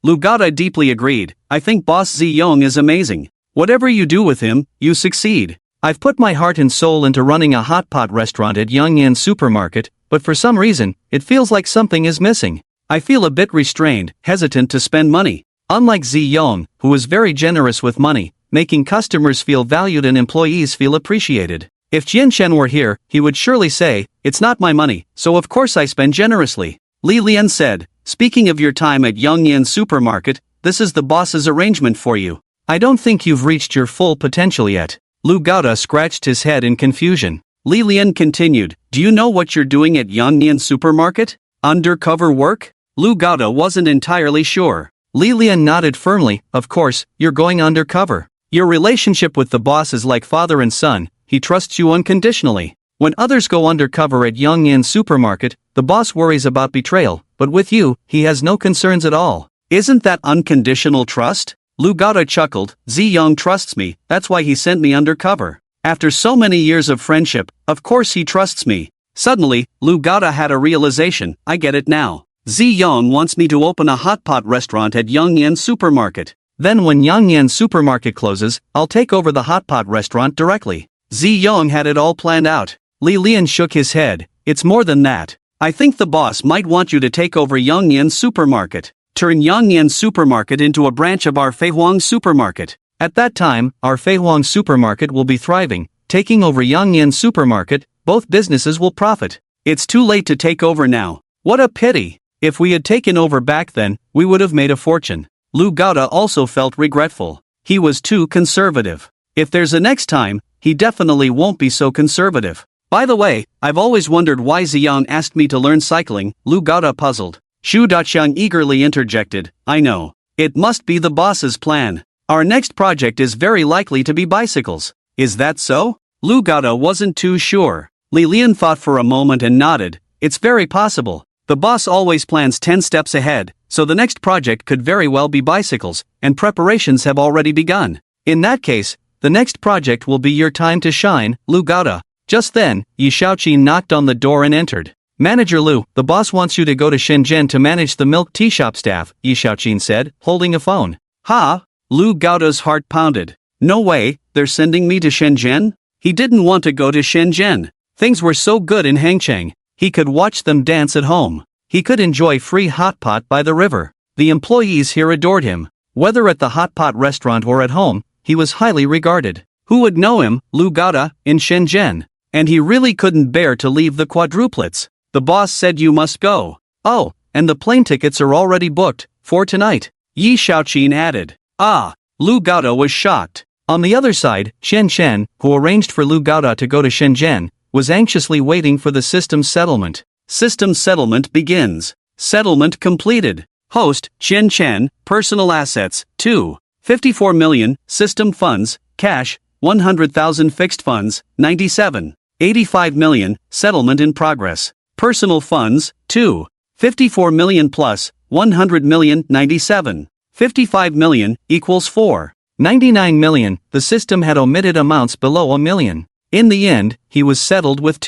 Lu Gada deeply agreed. I think Boss Ziyong is amazing. Whatever you do with him, you succeed. I've put my heart and soul into running a hot pot restaurant at Yongyan Supermarket, but for some reason, it feels like something is missing. I feel a bit restrained, hesitant to spend money. Unlike Ziyong, who is very generous with money, making customers feel valued and employees feel appreciated. If Qian Chen were here, he would surely say, it's not my money, so of course I spend generously. Li Lian said, speaking of your time at Yongyan Supermarket, this is the boss's arrangement for you. I don't think you've reached your full potential yet. Lu Gada scratched his head in confusion. Li Lian continued, do you know what you're doing at Yongyan Supermarket? Undercover work? Lu Gada wasn't entirely sure. Li Lian nodded firmly, of course, you're going undercover. Your relationship with the boss is like father and son, he trusts you unconditionally. When others go undercover at Yongyan Supermarket, the boss worries about betrayal, but with you, he has no concerns at all. Isn't that unconditional trust? Lu Gada chuckled. Ziyang trusts me, that's why he sent me undercover. After so many years of friendship, of course he trusts me. Suddenly, Lu Gada had a realization. I get it now. Ziyang wants me to open a hot pot restaurant at Yangyan Supermarket. Then when Yangyan Supermarket closes, I'll take over the hot pot restaurant directly. Ziyang had it all planned out. Li Lian shook his head. It's more than that. I think the boss might want you to take over Yangyan Supermarket. Turn Yangyan Supermarket into a branch of our Feihuang Supermarket. At that time, our Feihuang Supermarket will be thriving. Taking over Yangyan Supermarket, both businesses will profit. It's too late to take over now. What a pity. If we had taken over back then, we would have made a fortune. Lu Gada also felt regretful. He was too conservative. If there's a next time, he definitely won't be so conservative. By the way, I've always wondered why Ziyang asked me to learn cycling. Lu Gada puzzled. Xu Daqiang eagerly interjected. I know. It must be the boss's plan. Our next project is very likely to be bicycles. Is that so? Lu Gada wasn't too sure. Li Lian thought for a moment and nodded. It's very possible. The boss always plans 10 steps ahead, so the next project could very well be bicycles, and preparations have already begun. In that case, the next project will be your time to shine, Lu Gada. Just then, Yi Shaoqin knocked on the door and entered. Manager Lu, the boss wants you to go to Shenzhen to manage the milk tea shop staff, Yi Shaoqin said, holding a phone. Ha! Lu Gada's heart pounded. No way, they're sending me to Shenzhen? He didn't want to go to Shenzhen. Things were so good in Hangcheng. He could watch them dance at home. He could enjoy free hot pot by the river. The employees here adored him. Whether at the hot pot restaurant or at home, he was highly regarded. Who would know him, Lu Gada, in Shenzhen? And he really couldn't bear to leave the quadruplets. The boss said you must go. Oh, and the plane tickets are already booked, for tonight. Yi Shaoqin added. Ah, Lu Gada was shocked. On the other side, Shen Shen, who arranged for Lu Gada to go to Shenzhen, was anxiously waiting for the system settlement. System settlement begins. Settlement completed. Host, Chen Chen, personal assets, 2. 54 million, system funds, cash, 100,000 fixed funds, 97. 85 million, settlement in progress. Personal funds, 2. 54 million plus, 100 million, 97. 55 million, equals 4. 99 million, the system had omitted amounts below a million. In the end, he was settled with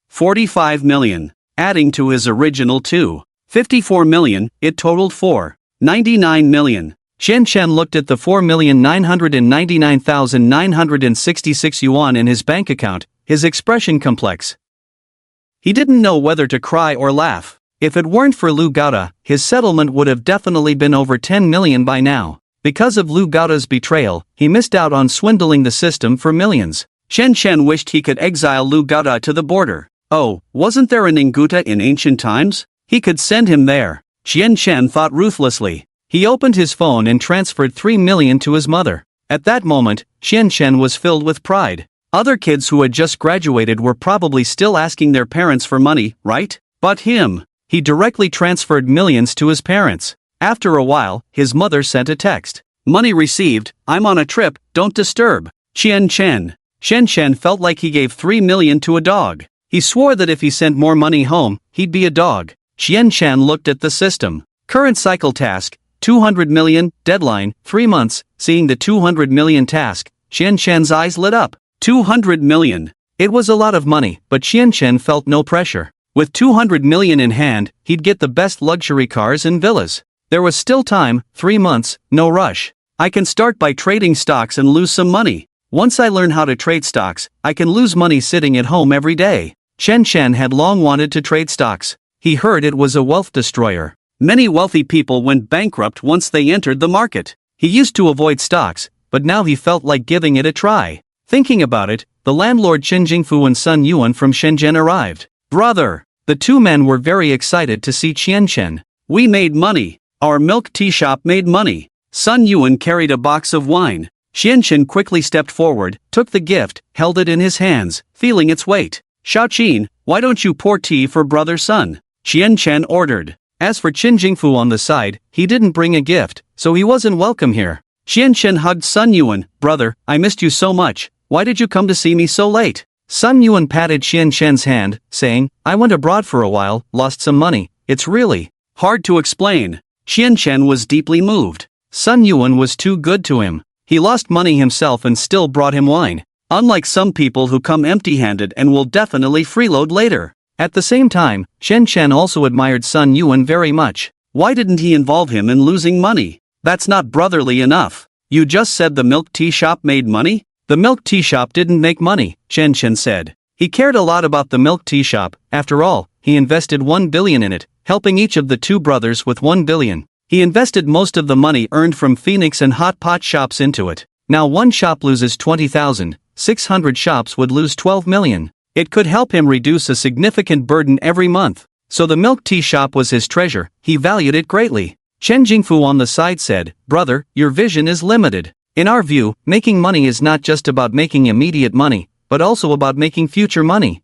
45 million. Adding to his original 54 million, it totaled 99 million. Shen Chen looked at the 4,999,966 yuan in his bank account, his expression complex. He didn't know whether to cry or laugh. If it weren't for Lu Gada, his settlement would have definitely been over 10 million by now. Because of Lu Gada's betrayal, he missed out on swindling the system for millions. Shen Chen wished he could exile Lu Gada to the border. Oh, wasn't there an Nguta in ancient times? He could send him there. Shen Chen thought ruthlessly. He opened his phone and transferred 3 million to his mother. At that moment, Shen Chen was filled with pride. Other kids who had just graduated were probably still asking their parents for money, right? But him. He directly transferred millions to his parents. After a while, his mother sent a text. Money received, I'm on a trip, don't disturb. Shen Chen. Shen Chen felt like he gave 3 million to a dog. He swore that if he sent more money home, he'd be a dog. Shen Chen looked at the system. Current cycle task, 200 million, deadline, 3 months. Seeing the 200 million task, Shen Chen's eyes lit up. 200 million. It was a lot of money, but Shen Chen felt no pressure. With 200 million in hand, he'd get the best luxury cars and villas. There was still time, 3 months, no rush. I can start by trading stocks and lose some money. Once I learn how to trade stocks, I can lose money sitting at home every day. Shen Chen had long wanted to trade stocks. He heard it was a wealth destroyer. Many wealthy people went bankrupt once they entered the market. He used to avoid stocks, but now he felt like giving it a try. Thinking about it, the landlord Chen Jingfu and Sun Yuan from Shenzhen arrived. Brother! The two men were very excited to see Chen Chen. We made money. Our milk tea shop made money. Sun Yuan carried a box of wine. Chen Chen quickly stepped forward, took the gift, held it in his hands, feeling its weight. Shaoqin, why don't you pour tea for brother Sun? Chen Chen ordered. As for Chen Jingfu on the side, he didn't bring a gift, so he wasn't welcome here. Chen Chen hugged Sun Yuan. Brother, I missed you so much. Why did you come to see me so late? Sun Yuan patted Chen Chen's hand, saying, I went abroad for a while, lost some money. It's really hard to explain. Chen Chen was deeply moved. Sun Yuan was too good to him. He lost money himself and still brought him wine. Unlike some people who come empty-handed and will definitely freeload later. At the same time, Chen Chen also admired Sun Yuan very much. Why didn't he involve him in losing money? That's not brotherly enough. You just said the milk tea shop made money? The milk tea shop didn't make money, Chen Chen said. He cared a lot about the milk tea shop. After all, he invested 1 billion in it, helping each of the two brothers with 1 billion. He invested most of the money earned from Phoenix and hot pot shops into it. Now one shop loses 20,000, 600 shops would lose 12 million. It could help him reduce a significant burden every month. So the milk tea shop was his treasure, he valued it greatly. Chen Jingfu on the side said, "Brother, your vision is limited. In our view, making money is not just about making immediate money, but also about making future money."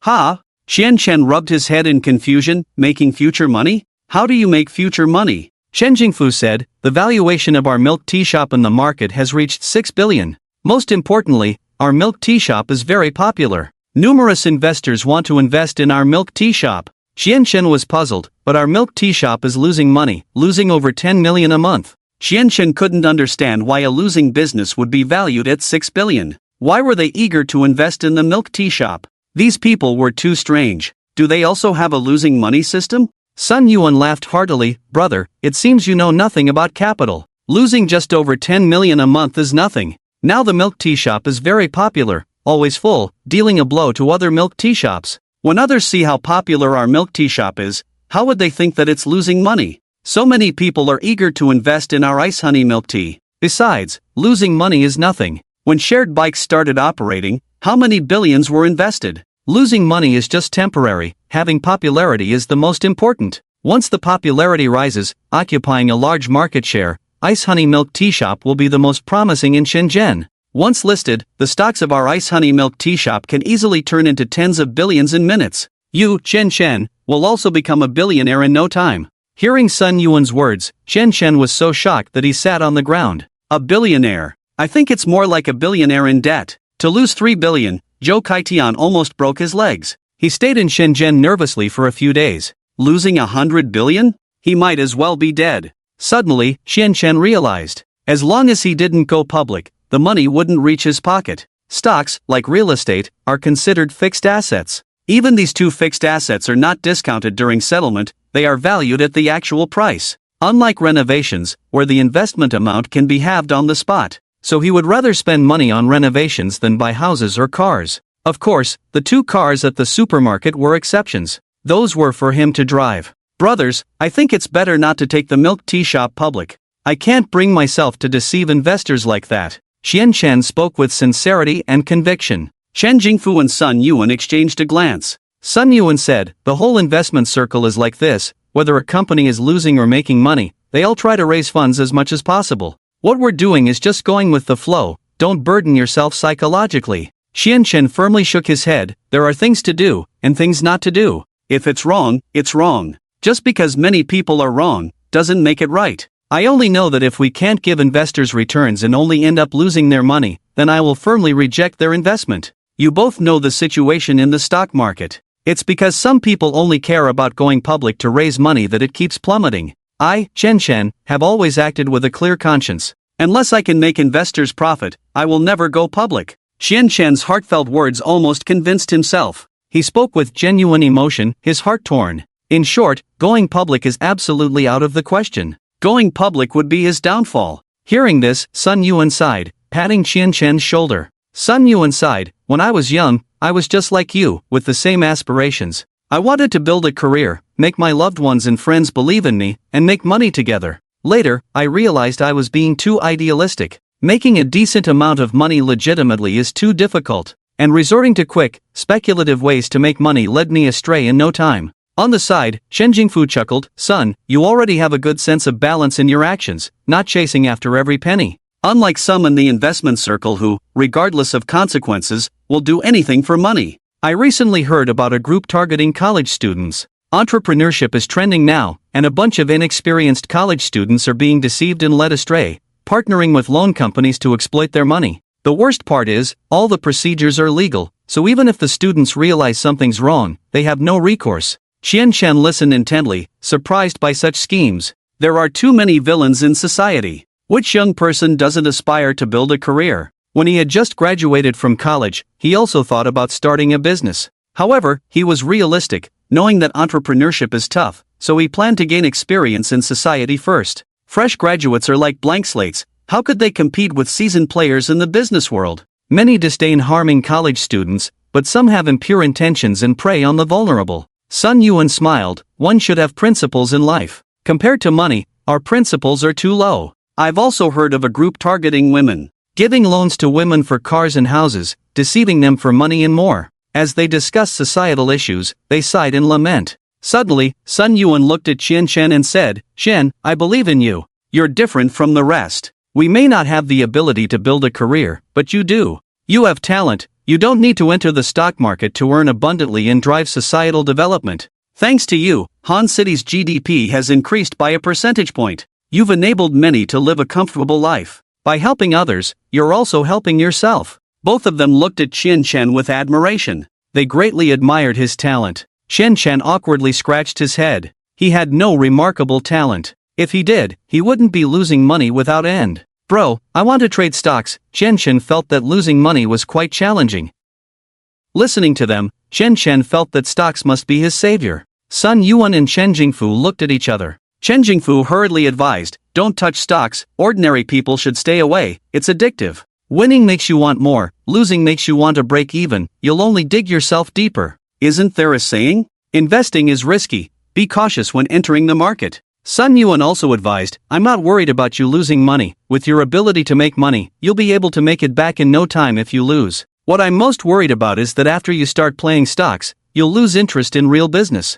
Ha! Chen Chen rubbed his head in confusion. Making future money? How do you make future money? Chen Jingfu said, "The valuation of our milk tea shop in the market has reached 6 billion. Most importantly, our milk tea shop is very popular. Numerous investors want to invest in our milk tea shop." Chen Chen was puzzled, but our milk tea shop is losing money, losing over 10 million a month. Chen Chen couldn't understand why a losing business would be valued at 6 billion. Why were they eager to invest in the milk tea shop? These people were too strange. Do they also have a losing money system? Sun Yuan laughed heartily, "Brother, it seems you know nothing about capital. Losing just over 10 million a month is nothing. Now the milk tea shop is very popular, always full, dealing a blow to other milk tea shops. When others see how popular our milk tea shop is, how would they think that it's losing money? So many people are eager to invest in our ice honey milk tea. Besides, losing money is nothing. When shared bikes started operating, how many billions were invested? Losing money is just temporary, having popularity is the most important. Once the popularity rises, occupying a large market share, Ice Honey Milk Tea Shop will be the most promising in Shenzhen. Once listed, the stocks of our Ice Honey Milk Tea Shop can easily turn into tens of billions in minutes. You, Chen Chen, will also become a billionaire in no time." Hearing Sun Yuan's words, Chen Chen was so shocked that he sat on the ground. A billionaire? I think it's more like a billionaire in debt. To lose 3 billion, Zhou Kaitian almost broke his legs. He stayed in Shenzhen nervously for a few days. Losing 100 billion? He might as well be dead. Suddenly, Chen Chen realized, as long as he didn't go public, the money wouldn't reach his pocket. Stocks, like real estate, are considered fixed assets. Even these two fixed assets are not discounted during settlement, they are valued at the actual price. Unlike renovations, where the investment amount can be halved on the spot. So he would rather spend money on renovations than buy houses or cars. Of course, the 2 cars at the supermarket were exceptions. Those were for him to drive. "Brothers, I think it's better not to take the milk tea shop public. I can't bring myself to deceive investors like that." Chen Chen spoke with sincerity and conviction. Chen Jingfu and Sun Yuan exchanged a glance. Sun Yuan said, "The whole investment circle is like this, whether a company is losing or making money, they all try to raise funds as much as possible. What we're doing is just going with the flow, don't burden yourself psychologically." Chen Chen firmly shook his head, "There are things to do, and things not to do. If it's wrong, it's wrong. Just because many people are wrong, doesn't make it right. I only know that if we can't give investors returns and only end up losing their money, then I will firmly reject their investment. You both know the situation in the stock market. It's because some people only care about going public to raise money that it keeps plummeting. I, Chen Chen, have always acted with a clear conscience. Unless I can make investors profit, I will never go public." Chen Chen's heartfelt words almost convinced himself. He spoke with genuine emotion, his heart torn. In short, going public is absolutely out of the question. Going public would be his downfall. Hearing this, Sun Yuan sighed, patting Chen Chen's shoulder. Sun Yuan sighed, "When I was young, I was just like you, with the same aspirations. I wanted to build a career, make my loved ones and friends believe in me, and make money together. Later, I realized I was being too idealistic. Making a decent amount of money legitimately is too difficult, and resorting to quick, speculative ways to make money led me astray in no time." On the side, Shen Jingfu chuckled, "Son, you already have a good sense of balance in your actions, not chasing after every penny. Unlike some in the investment circle who, regardless of consequences, will do anything for money. I recently heard about a group targeting college students. Entrepreneurship is trending now, and a bunch of inexperienced college students are being deceived and led astray, partnering with loan companies to exploit their money. The worst part is, all the procedures are legal, so even if the students realize something's wrong, they have no recourse." Chen Chen listened intently, surprised by such schemes. There are too many villains in society. Which young person doesn't aspire to build a career? When he had just graduated from college, he also thought about starting a business. However, he was realistic, knowing that entrepreneurship is tough, so he planned to gain experience in society first. Fresh graduates are like blank slates. How could they compete with seasoned players in the business world? Many disdain harming college students, but some have impure intentions and prey on the vulnerable. Sun Yuan smiled. One should have principles in life. Compared to money, our principles are too low. I've also heard of a group targeting women, giving loans to women for cars and houses, deceiving them for money and more. As they discussed societal issues, they sighed in lament. Suddenly, Sun Yuan looked at Qian Shen and said, "Shen, I believe in you. You're different from the rest. We may not have the ability to build a career, but you do. You have talent. You don't need to enter the stock market to earn abundantly and drive societal development. Thanks to you, Han City's GDP has increased by a percentage point. You've enabled many to live a comfortable life. By helping others, you're also helping yourself." Both of them looked at Qian Shen with admiration. They greatly admired his talent. Qian Shen awkwardly scratched his head. He had no remarkable talent. If he did, he wouldn't be losing money without end. "Bro, I want to trade stocks." Qian Shen felt that losing money was quite challenging. Listening to them, Qian Shen felt that stocks must be his savior. Sun Yuan and Chen Jingfu looked at each other. Chen Jingfu hurriedly advised, "Don't touch stocks, ordinary people should stay away, it's addictive. Winning makes you want more, losing makes you want to break even, you'll only dig yourself deeper. Isn't there a saying? Investing is risky, be cautious when entering the market." Sun Yuan also advised, "I'm not worried about you losing money. With your ability to make money, you'll be able to make it back in no time if you lose. What I'm most worried about is that after you start playing stocks, you'll lose interest in real business.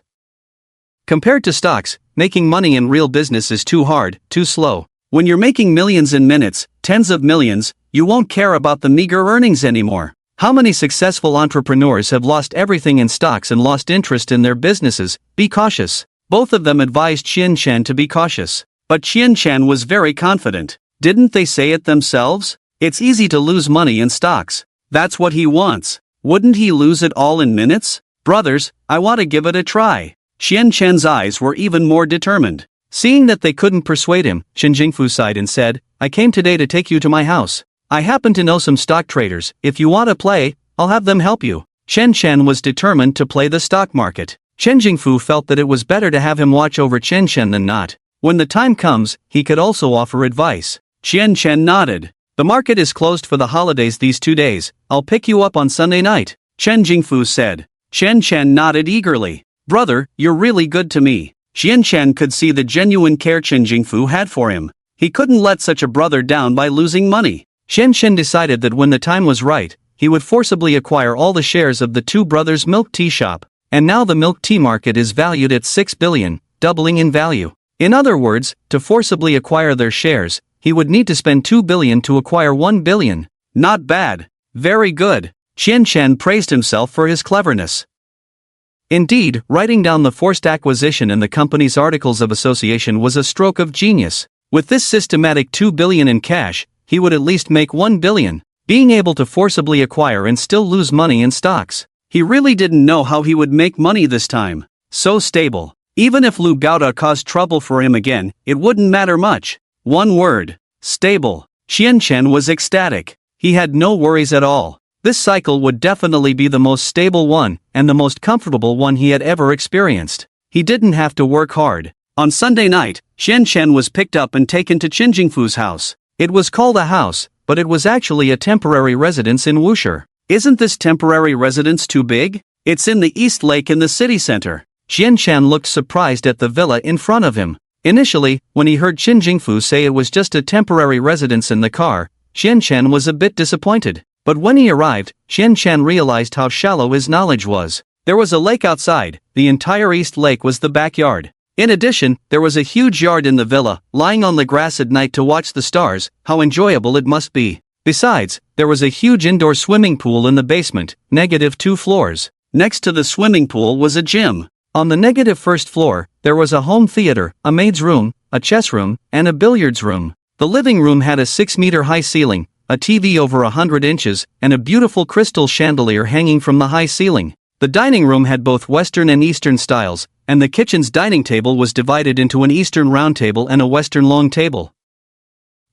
Compared to stocks, making money in real business is too hard, too slow. When you're making millions in minutes, tens of millions, you won't care about the meager earnings anymore. How many successful entrepreneurs have lost everything in stocks and lost interest in their businesses? Be cautious." Both of them advised Qian Shen to be cautious. But Qian Shen was very confident. Didn't they say it themselves? It's easy to lose money in stocks. That's what he wants. Wouldn't he lose it all in minutes? "Brothers, I want to give it a try." Qian Shen's eyes were even more determined. Seeing that they couldn't persuade him, Chen Jingfu sighed and said, "I came today to take you to my house. I happen to know some stock traders. If you want to play, I'll have them help you." Chen Shen was determined to play the stock market. Chen Jingfu felt that it was better to have him watch over Chen Shen than not. When the time comes, he could also offer advice. Chen Shen nodded. "The market is closed for the holidays these 2 days. I'll pick you up on Sunday night," Chen Jingfu said. Chen Shen nodded eagerly. "Brother, you're really good to me." Qian Shen could see the genuine care Chen Jingfu had for him. He couldn't let such a brother down by losing money. Qian Shen decided that when the time was right, he would forcibly acquire all the shares of the two brothers' milk tea shop. And now the milk tea market is valued at 6 billion, doubling in value. In other words, to forcibly acquire their shares, he would need to spend 2 billion to acquire 1 billion. Not bad. Very good. Qian Shen praised himself for his cleverness. Indeed, writing down the forced acquisition in the company's articles of association was a stroke of genius. With this systematic 2 billion in cash, he would at least make 1 billion, being able to forcibly acquire and still lose money in stocks. He really didn't know how he would make money this time. So stable. Even if Lu Gaoda caused trouble for him again, it wouldn't matter much. One word. Stable. Qian Shen was ecstatic. He had no worries at all. This cycle would definitely be the most stable one, and the most comfortable one he had ever experienced. He didn't have to work hard. On Sunday night, Qian Shen was picked up and taken to Chen Jingfu's house. It was called a house, but it was actually a temporary residence in Wushi. Isn't this temporary residence too big? It's in the East Lake in the city center. Qian Shen looked surprised at the villa in front of him. Initially, when he heard Chen Jingfu say it was just a temporary residence in the car, Qian Shen was a bit disappointed. But when he arrived, Qian Shen realized how shallow his knowledge was. There was a lake outside, the entire East Lake was the backyard. In addition, there was a huge yard in the villa, lying on the grass at night to watch the stars. How enjoyable it must be. Besides, there was a huge indoor swimming pool in the basement, -2 floors. Next to the swimming pool was a gym. On the -1st floor, there was a home theater, a maid's room, a chess room, and a billiards room. The living room had a 6-meter-high ceiling, a TV over 100 inches, and a beautiful crystal chandelier hanging from the high ceiling. The dining room had both Western and Eastern styles, and the kitchen's dining table was divided into an Eastern round table and a Western long table.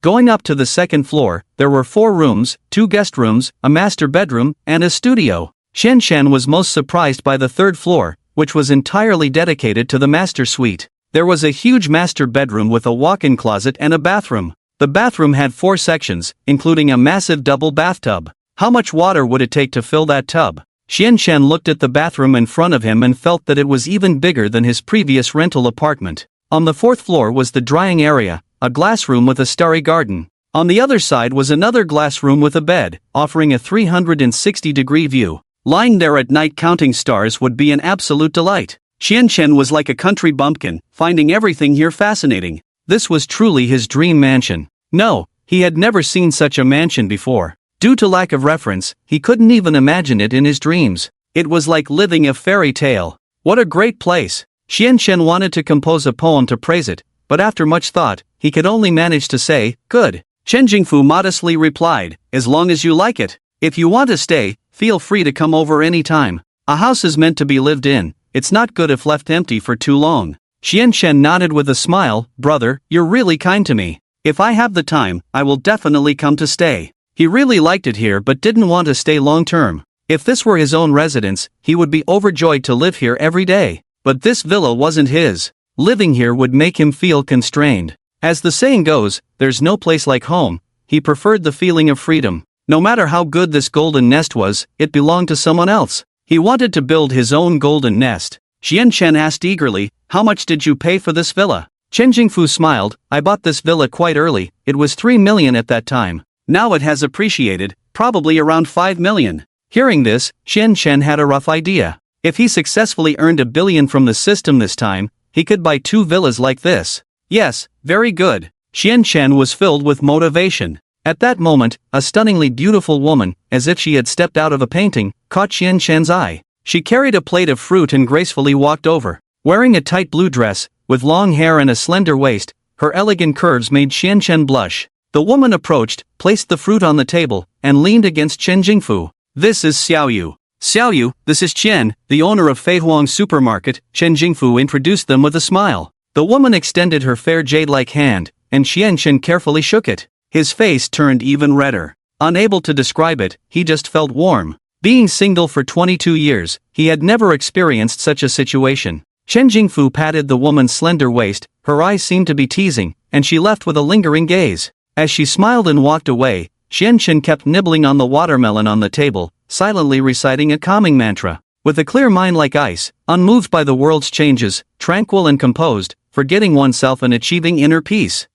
Going up to the second floor, there were 4 rooms, 2 guest rooms, a master bedroom, and a studio. Xianshan was most surprised by the third floor, which was entirely dedicated to the master suite. There was a huge master bedroom with a walk-in closet and a bathroom. The bathroom had 4 sections, including a massive double bathtub. How much water would it take to fill that tub? Xianshan looked at the bathroom in front of him and felt that it was even bigger than his previous rental apartment. On the 4th floor was the drying area, a glass room with a starry garden. On the other side was another glass room with a bed, offering a 360-degree view. Lying there at night counting stars would be an absolute delight. Xianshan was like a country bumpkin, finding everything here fascinating. This was truly his dream mansion. No, he had never seen such a mansion before. Due to lack of reference, he couldn't even imagine it in his dreams. It was like living a fairy tale. What a great place! Xianshan wanted to compose a poem to praise it, but after much thought, he could only manage to say, "Good." Chen Jingfu modestly replied, "As long as you like it. If you want to stay, feel free to come over any time. A house is meant to be lived in, it's not good if left empty for too long." Xianshan nodded with a smile, "Brother, you're really kind to me. If I have the time, I will definitely come to stay." He really liked it here but didn't want to stay long term. If this were his own residence, he would be overjoyed to live here every day. But this villa wasn't his. Living here would make him feel constrained. As the saying goes, there's no place like home. He preferred the feeling of freedom. No matter how good this golden nest was, it belonged to someone else. He wanted to build his own golden nest. Xianshan asked eagerly, "How much did you pay for this villa?" Chen Jingfu smiled, "I bought this villa quite early, it was 3 million at that time. Now it has appreciated, probably around 5 million. Hearing this, Xianshan had a rough idea. If he successfully earned 1 billion from the system this time, he could buy 2 villas like this. Yes, very good. Xianshan was filled with motivation. At that moment, a stunningly beautiful woman, as if she had stepped out of a painting, caught Xianshan's eye. She carried a plate of fruit and gracefully walked over. Wearing a tight blue dress, with long hair and a slender waist, her elegant curves made Xianshan blush. The woman approached, placed the fruit on the table, and leaned against Chen Jingfu. "This is Xiaoyu." "Xiaoyu, this is Chen, the owner of Feihuang Supermarket," Chen Jingfu introduced them with a smile. The woman extended her fair jade-like hand, and Xianshan carefully shook it. His face turned even redder. Unable to describe it, he just felt warm. Being single for 22 years, he had never experienced such a situation. Chen Jingfu patted the woman's slender waist, her eyes seemed to be teasing, and she left with a lingering gaze. As she smiled and walked away, Xianshan kept nibbling on the watermelon on the table, silently reciting a calming mantra. With a clear mind like ice, unmoved by the world's changes, tranquil and composed, forgetting oneself and achieving inner peace.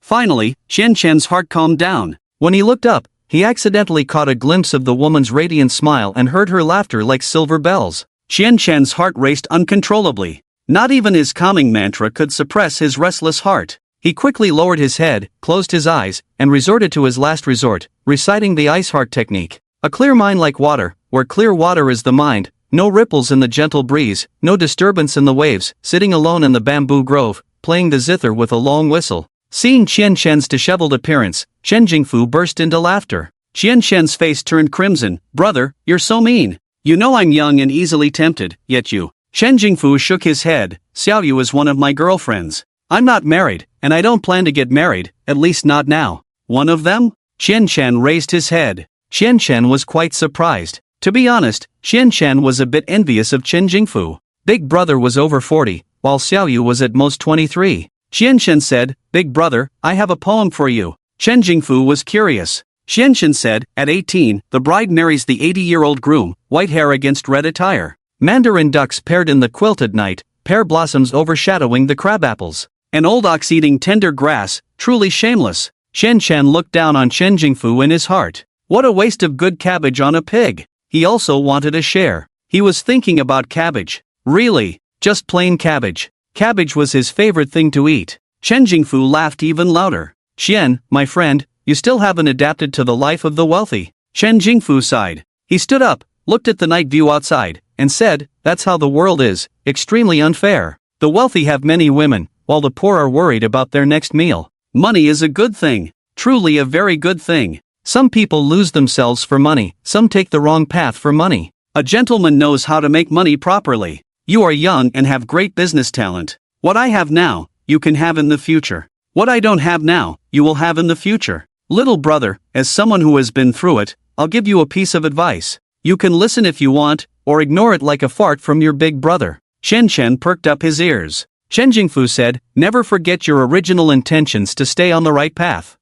Finally, Xianshan's heart calmed down. When he looked up, he accidentally caught a glimpse of the woman's radiant smile and heard her laughter like silver bells. Xianshan's heart raced uncontrollably. Not even his calming mantra could suppress his restless heart. He quickly lowered his head, closed his eyes, and resorted to his last resort, reciting the ice heart technique. A clear mind like water, where clear water is the mind, no ripples in the gentle breeze, no disturbance in the waves, sitting alone in the bamboo grove, playing the zither with a long whistle. Seeing Xianshan's disheveled appearance, Chen Jingfu burst into laughter. Xianshan's face turned crimson. "Brother, you're so mean. You know I'm young and easily tempted, yet you." Chen Jingfu shook his head. "Xiaoyu is one of my girlfriends. I'm not married, and I don't plan to get married, at least not now." "One of them?" Xianshan raised his head. Xianshan was quite surprised. To be honest, Xianshan was a bit envious of Chen Jingfu. Big brother was over 40, while Xiaoyu was at most 23. Xianshan said, "Big brother, I have a poem for you." Chen Jingfu was curious. Xianshan said, "At 18, the bride marries the 80-year-old groom, white hair against red attire. Mandarin ducks paired in the quilt at night, pear blossoms overshadowing the crabapples. An old ox eating tender grass, truly shameless." Xianshan looked down on Chen Jingfu in his heart. What a waste of good cabbage on a pig. He also wanted a share. He was thinking about cabbage. Really, just plain cabbage. Cabbage was his favorite thing to eat. Chen Jingfu laughed even louder. "Xian, my friend, you still haven't adapted to the life of the wealthy." Chen Jingfu sighed. He stood up, looked at the night view outside, and said, "That's how the world is, extremely unfair. The wealthy have many women, while the poor are worried about their next meal. Money is a good thing, truly a very good thing. Some people lose themselves for money, some take the wrong path for money. A gentleman knows how to make money properly. You are young and have great business talent. What I have now, you can have in the future. What I don't have now, you will have in the future. Little brother, as someone who has been through it, I'll give you a piece of advice. You can listen if you want, or ignore it like a fart from your big brother. Shen Shen perked up his ears. Chen Jingfu said, never forget your original intentions to stay on the right path.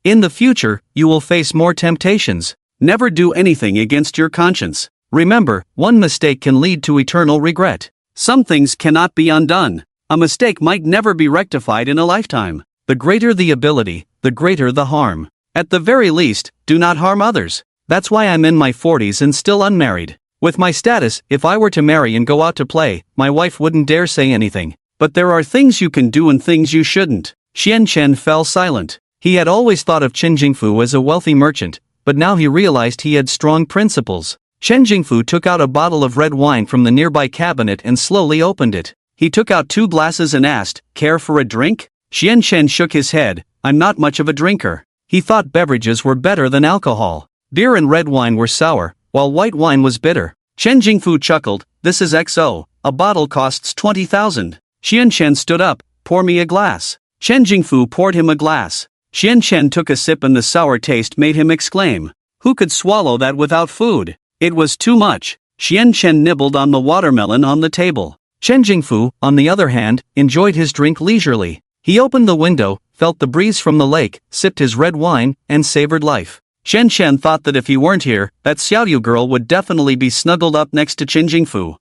In the future, you will face more temptations. Never do anything against your conscience. Remember, one mistake can lead to eternal regret. Some things cannot be undone. A mistake might never be rectified in a lifetime. The greater the ability, the greater the harm. At the very least, do not harm others. That's why I'm in my 40s and still unmarried. With my status, if I were to marry and go out to play, my wife wouldn't dare say anything. But there are things you can do and things you shouldn't. Xian Chen fell silent. He had always thought of Chen Jingfu as a wealthy merchant, but now he realized he had strong principles. Chen Jingfu took out a bottle of red wine from the nearby cabinet and slowly opened it. He took out 2 glasses and asked, care for a drink? Xian Chen shook his head, I'm not much of a drinker. He thought beverages were better than alcohol. Beer and red wine were sour, while white wine was bitter. Chen Jingfu chuckled, this is XO, a bottle costs 20,000. Xian Chen stood up, pour me a glass. Chen Jingfu poured him a glass. Xian Chen took a sip and the sour taste made him exclaim, who could swallow that without food? It was too much. Xian Chen nibbled on the watermelon on the table. Chen Jingfu, on the other hand, enjoyed his drink leisurely. He opened the window, felt the breeze from the lake, sipped his red wine, and savored life. Shen Shen thought that if he weren't here, that Xiaoyu girl would definitely be snuggled up next to Chen Jingfu.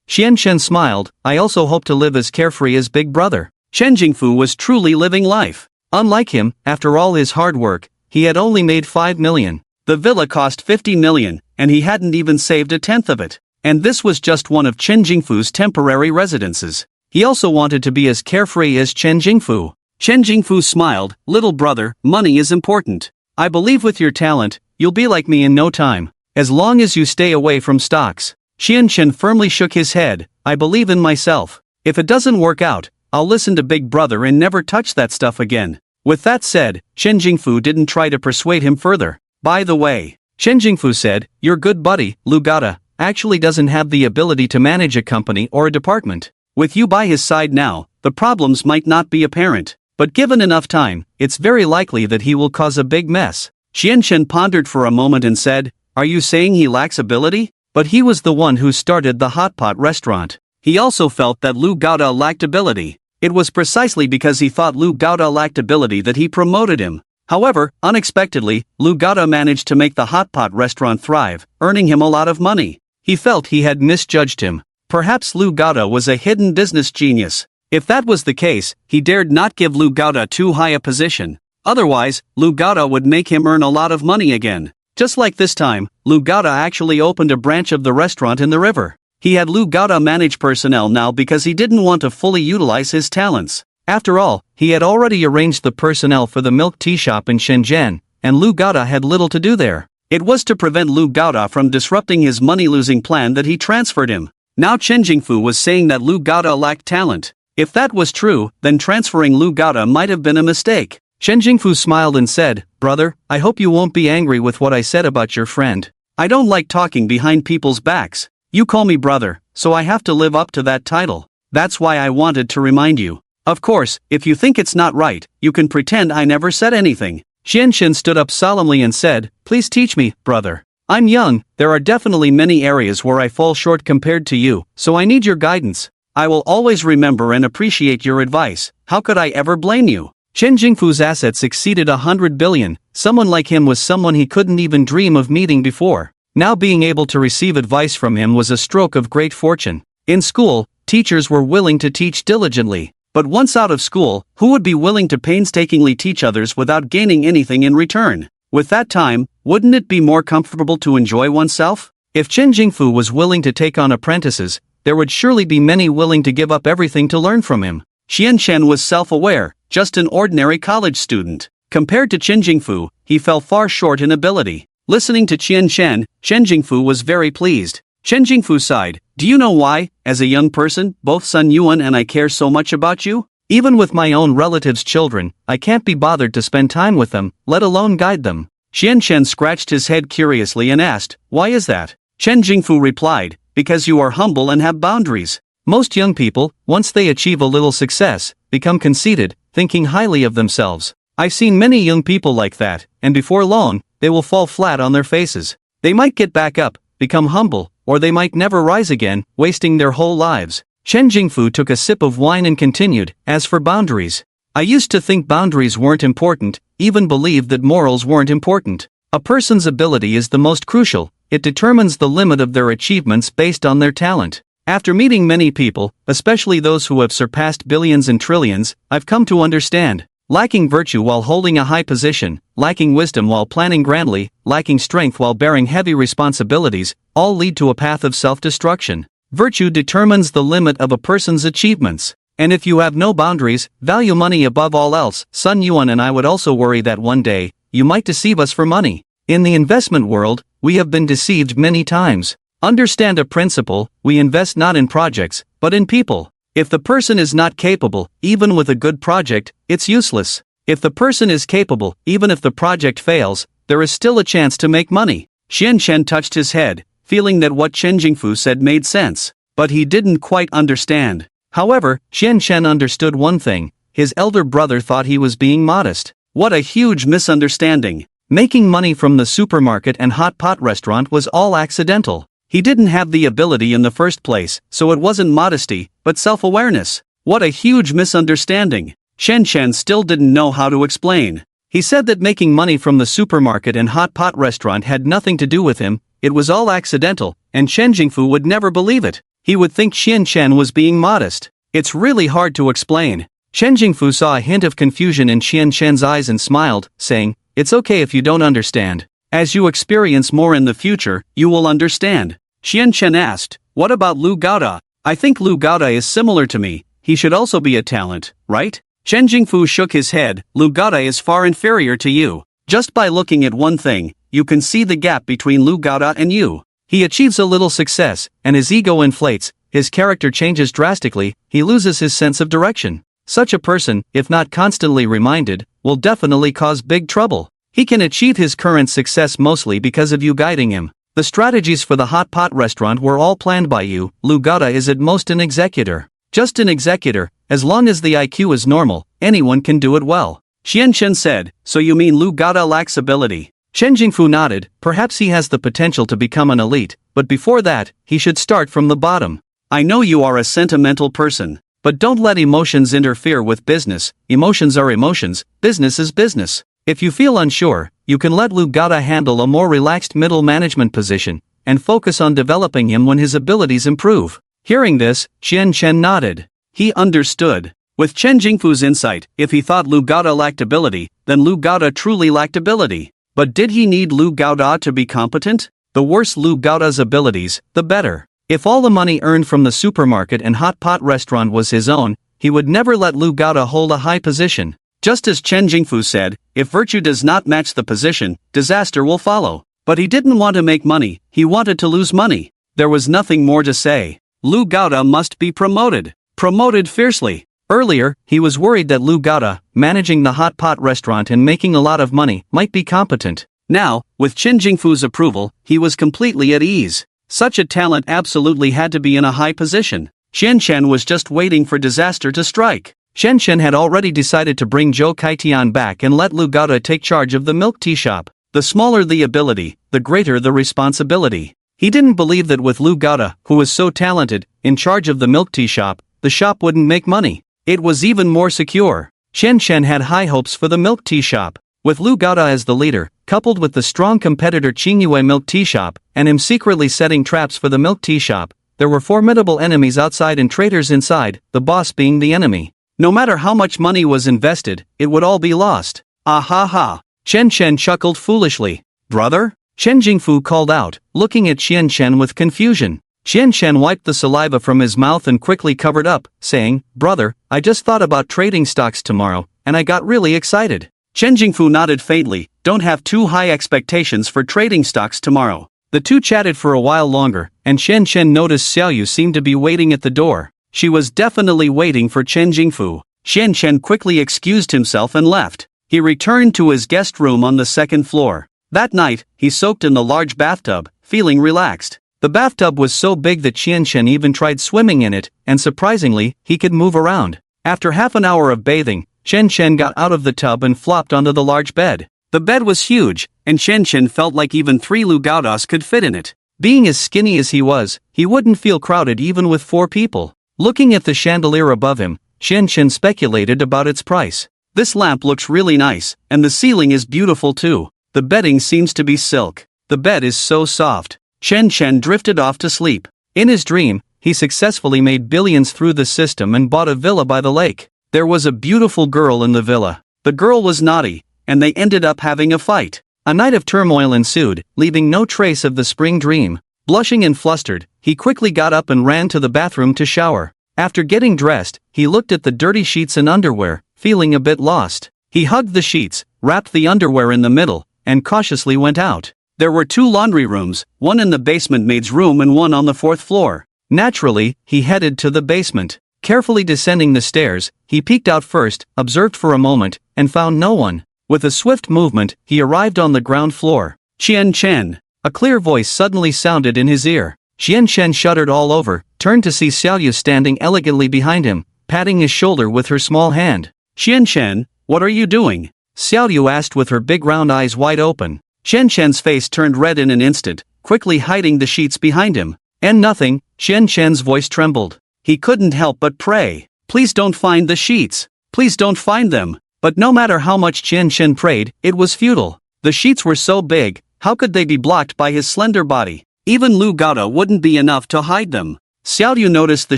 Xian Shen smiled, I also hope to live as carefree as Big Brother. Chen Jingfu was truly living life. Unlike him, after all his hard work, he had only made 5 million. The villa cost 50 million, and he hadn't even saved a tenth of it. And this was just one of Chen Jingfu's temporary residences. He also wanted to be as carefree as Chen Jingfu. Chen Jingfu smiled, little brother, money is important. I believe with your talent, you'll be like me in no time. As long as you stay away from stocks. Xian Chen firmly shook his head, I believe in myself. If it doesn't work out, I'll listen to Big Brother and never touch that stuff again. With that said, Chen Jingfu didn't try to persuade him further. By the way, Chen Jingfu said, your good buddy, Lu Gata, actually doesn't have the ability to manage a company or a department. With you by his side now, the problems might not be apparent. But given enough time, it's very likely that he will cause a big mess. Xian Chen pondered for a moment and said, are you saying he lacks ability? But he was the one who started the hot pot restaurant. He also felt that Lu Gata lacked ability. It was precisely because he thought Lu Gata lacked ability that he promoted him. However, unexpectedly, Lu Gata managed to make the hot pot restaurant thrive, earning him a lot of money. He felt he had misjudged him. Perhaps Lu Gata was a hidden business genius. If that was the case, he dared not give Lu Gata too high a position. Otherwise, Lu Gata would make him earn a lot of money again. Just like this time, Lu Gata actually opened a branch of the restaurant in the river. He had Lu Gata manage personnel now because he didn't want to fully utilize his talents. After all, he had already arranged the personnel for the milk tea shop in Shenzhen, and Lu Gata had little to do there. It was to prevent Lu Gata from disrupting his money-losing plan that he transferred him. Now Chen Jingfu was saying that Lu Gata lacked talent. If that was true, then transferring Lu Gata might have been a mistake. Chen Jingfu smiled and said, brother, I hope you won't be angry with what I said about your friend. I don't like talking behind people's backs. You call me brother, so I have to live up to that title. That's why I wanted to remind you. Of course, if you think it's not right, you can pretend I never said anything. Xian Shen stood up solemnly and said, please teach me, brother. I'm young, there are definitely many areas where I fall short compared to you, so I need your guidance. I will always remember and appreciate your advice. How could I ever blame you? Chen Jingfu's assets exceeded 100 billion, someone like him was someone he couldn't even dream of meeting before. Now being able to receive advice from him was a stroke of great fortune. In school, teachers were willing to teach diligently. But once out of school, who would be willing to painstakingly teach others without gaining anything in return? With that time, wouldn't it be more comfortable to enjoy oneself? If Chen Jingfu was willing to take on apprentices, there would surely be many willing to give up everything to learn from him. Xian Shen was self-aware, just an ordinary college student. Compared to Chen Jingfu, he fell far short in ability. Listening to Chen Jingfu was very pleased. Chen Jingfu sighed, do you know why, as a young person, both Sun Yuan and I care so much about you? Even with my own relatives' children, I can't be bothered to spend time with them, let alone guide them. Xian Shen scratched his head curiously and asked, why is that? Chen Jingfu replied, because you are humble and have boundaries. Most young people, once they achieve a little success, become conceited, thinking highly of themselves. I've seen many young people like that, and before long, they will fall flat on their faces. They might get back up, become humble, or they might never rise again, wasting their whole lives. Chen Jingfu took a sip of wine and continued, as for boundaries. I used to think boundaries weren't important, even believed that morals weren't important. A person's ability is the most crucial, it determines the limit of their achievements based on their talent. After meeting many people, especially those who have surpassed billions and trillions, I've come to understand. Lacking virtue while holding a high position, lacking wisdom while planning grandly, lacking strength while bearing heavy responsibilities, all lead to a path of self-destruction. Virtue determines the limit of a person's achievements. And if you have no boundaries, value money above all else. Sun Yuan and I would also worry that one day, you might deceive us for money. In the investment world, we have been deceived many times. Understand a principle, we invest not in projects, but in people. If the person is not capable, even with a good project, it's useless. If the person is capable, even if the project fails, there is still a chance to make money. Xian Chen touched his head, feeling that what Chen Jingfu said made sense. But he didn't quite understand. However, Xian Chen understood one thing. His elder brother thought he was being modest. What a huge misunderstanding. Making money from the supermarket and hot pot restaurant was all accidental. He didn't have the ability in the first place, so it wasn't modesty, but self-awareness. What a huge misunderstanding. Shen Chen still didn't know how to explain. He said that making money from the supermarket and hot pot restaurant had nothing to do with him, it was all accidental, and Chen Jingfu would never believe it. He would think Xian Chen was being modest. It's really hard to explain. Chen Jingfu saw a hint of confusion in Xian Chen's eyes and smiled, saying, "It's okay if you don't understand. As you experience more in the future, you will understand." Xian Chen asked, "What about Lu Gaoda? I think Lu Gaoda is similar to me, he should also be a talent, right?" Chen Jingfu shook his head. "Lu Gaoda is far inferior to you. Just by looking at one thing, you can see the gap between Lu Gaoda and you. He achieves a little success, and his ego inflates, his character changes drastically, he loses his sense of direction. Such a person, if not constantly reminded, will definitely cause big trouble. He can achieve his current success mostly because of you guiding him. The strategies for the hot pot restaurant were all planned by you. Lu Gaoda is at most an executor. Just an executor, as long as the IQ is normal, anyone can do it well." Xian Chen said, "So you mean Lu Gaoda lacks ability?" Chen Jingfu nodded. "Perhaps he has the potential to become an elite, but before that, he should start from the bottom. I know you are a sentimental person, but don't let emotions interfere with business. Emotions are emotions, business is business. If you feel unsure, you can let Lu Gaoda handle a more relaxed middle management position, and focus on developing him when his abilities improve." Hearing this, Xian Chen nodded. He understood. With Chen Jingfu's insight, if he thought Lu Gaoda lacked ability, then Lu Gaoda truly lacked ability. But did he need Lu Gaoda to be competent? The worse Lu Gaoda's abilities, the better. If all the money earned from the supermarket and hot pot restaurant was his own, he would never let Lu Gaoda hold a high position. Just as Chen Jingfu said, if virtue does not match the position, disaster will follow. But he didn't want to make money, he wanted to lose money. There was nothing more to say. Lu Gaoda must be promoted. Promoted fiercely. Earlier, he was worried that Lu Gaoda, managing the hot pot restaurant and making a lot of money, might be competent. Now, with Chen Jingfu's approval, he was completely at ease. Such a talent absolutely had to be in a high position. Xian Chen was just waiting for disaster to strike. Xian Chen had already decided to bring Zhou Kaitian back and let Lu Gaoda take charge of the milk tea shop. The smaller the ability, the greater the responsibility. He didn't believe that with Lu Gaoda, who was so talented, in charge of the milk tea shop, the shop wouldn't make money. It was even more secure. Xian Chen had high hopes for the milk tea shop. With Lu Gaoda as the leader, coupled with the strong competitor Qingyue milk tea shop, and him secretly setting traps for the milk tea shop, there were formidable enemies outside and traitors inside, the boss being the enemy. No matter how much money was invested, it would all be lost. Ah ha ha. Chen Chen chuckled foolishly. "Brother?" Chen Jingfu called out, looking at Xian Chen with confusion. Xian Chen wiped the saliva from his mouth and quickly covered up, saying, "Brother, I just thought about trading stocks tomorrow, and I got really excited." Chen Jingfu nodded faintly. "Don't have too high expectations for trading stocks tomorrow." The two chatted for a while longer, and Xian Chen noticed Xiaoyu seemed to be waiting at the door. She was definitely waiting for Chen Jingfu. Xian Chen quickly excused himself and left. He returned to his guest room on the second floor. That night, he soaked in the large bathtub, feeling relaxed. The bathtub was so big that Qian even tried swimming in it, and surprisingly, he could move around. After half an hour of bathing, Qian got out of the tub and flopped onto the large bed. The bed was huge, and Qian felt like even 3 Lu Gaodas could fit in it. Being as skinny as he was, he wouldn't feel crowded even with 4 people. Looking at the chandelier above him, Qian speculated about its price. This lamp looks really nice, and the ceiling is beautiful too. The bedding seems to be silk. The bed is so soft. Qian drifted off to sleep. In his dream, he successfully made billions through the system and bought a villa by the lake. There was a beautiful girl in the villa. The girl was naughty, and they ended up having a fight. A night of turmoil ensued, leaving no trace of the spring dream. Blushing and flustered, he quickly got up and ran to the bathroom to shower. After getting dressed, he looked at the dirty sheets and underwear, feeling a bit lost. He hugged the sheets, wrapped the underwear in the middle, and cautiously went out. There were 2 laundry rooms, one in the basement maid's room and one on the 4th floor. Naturally, he headed to the basement. Carefully descending the stairs, he peeked out first, observed for a moment, and found no one. With a swift movement, he arrived on the ground floor. Qian. A clear voice suddenly sounded in his ear. Qian shuddered all over, turned to see Xiaoyu standing elegantly behind him, patting his shoulder with her small hand. Qian, what are you doing? Xiaoyu asked with her big round eyes wide open. Qian's face turned red in an instant, quickly hiding the sheets behind him. And nothing, Qian's voice trembled. He couldn't help but pray. Please don't find the sheets. Please don't find them. But no matter how much Qian prayed, it was futile. The sheets were so big, how could they be blocked by his slender body? Even Lu Gaoda wouldn't be enough to hide them. Xiaoyu noticed the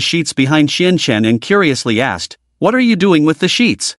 sheets behind Qian and curiously asked, "What are you doing with the sheets?"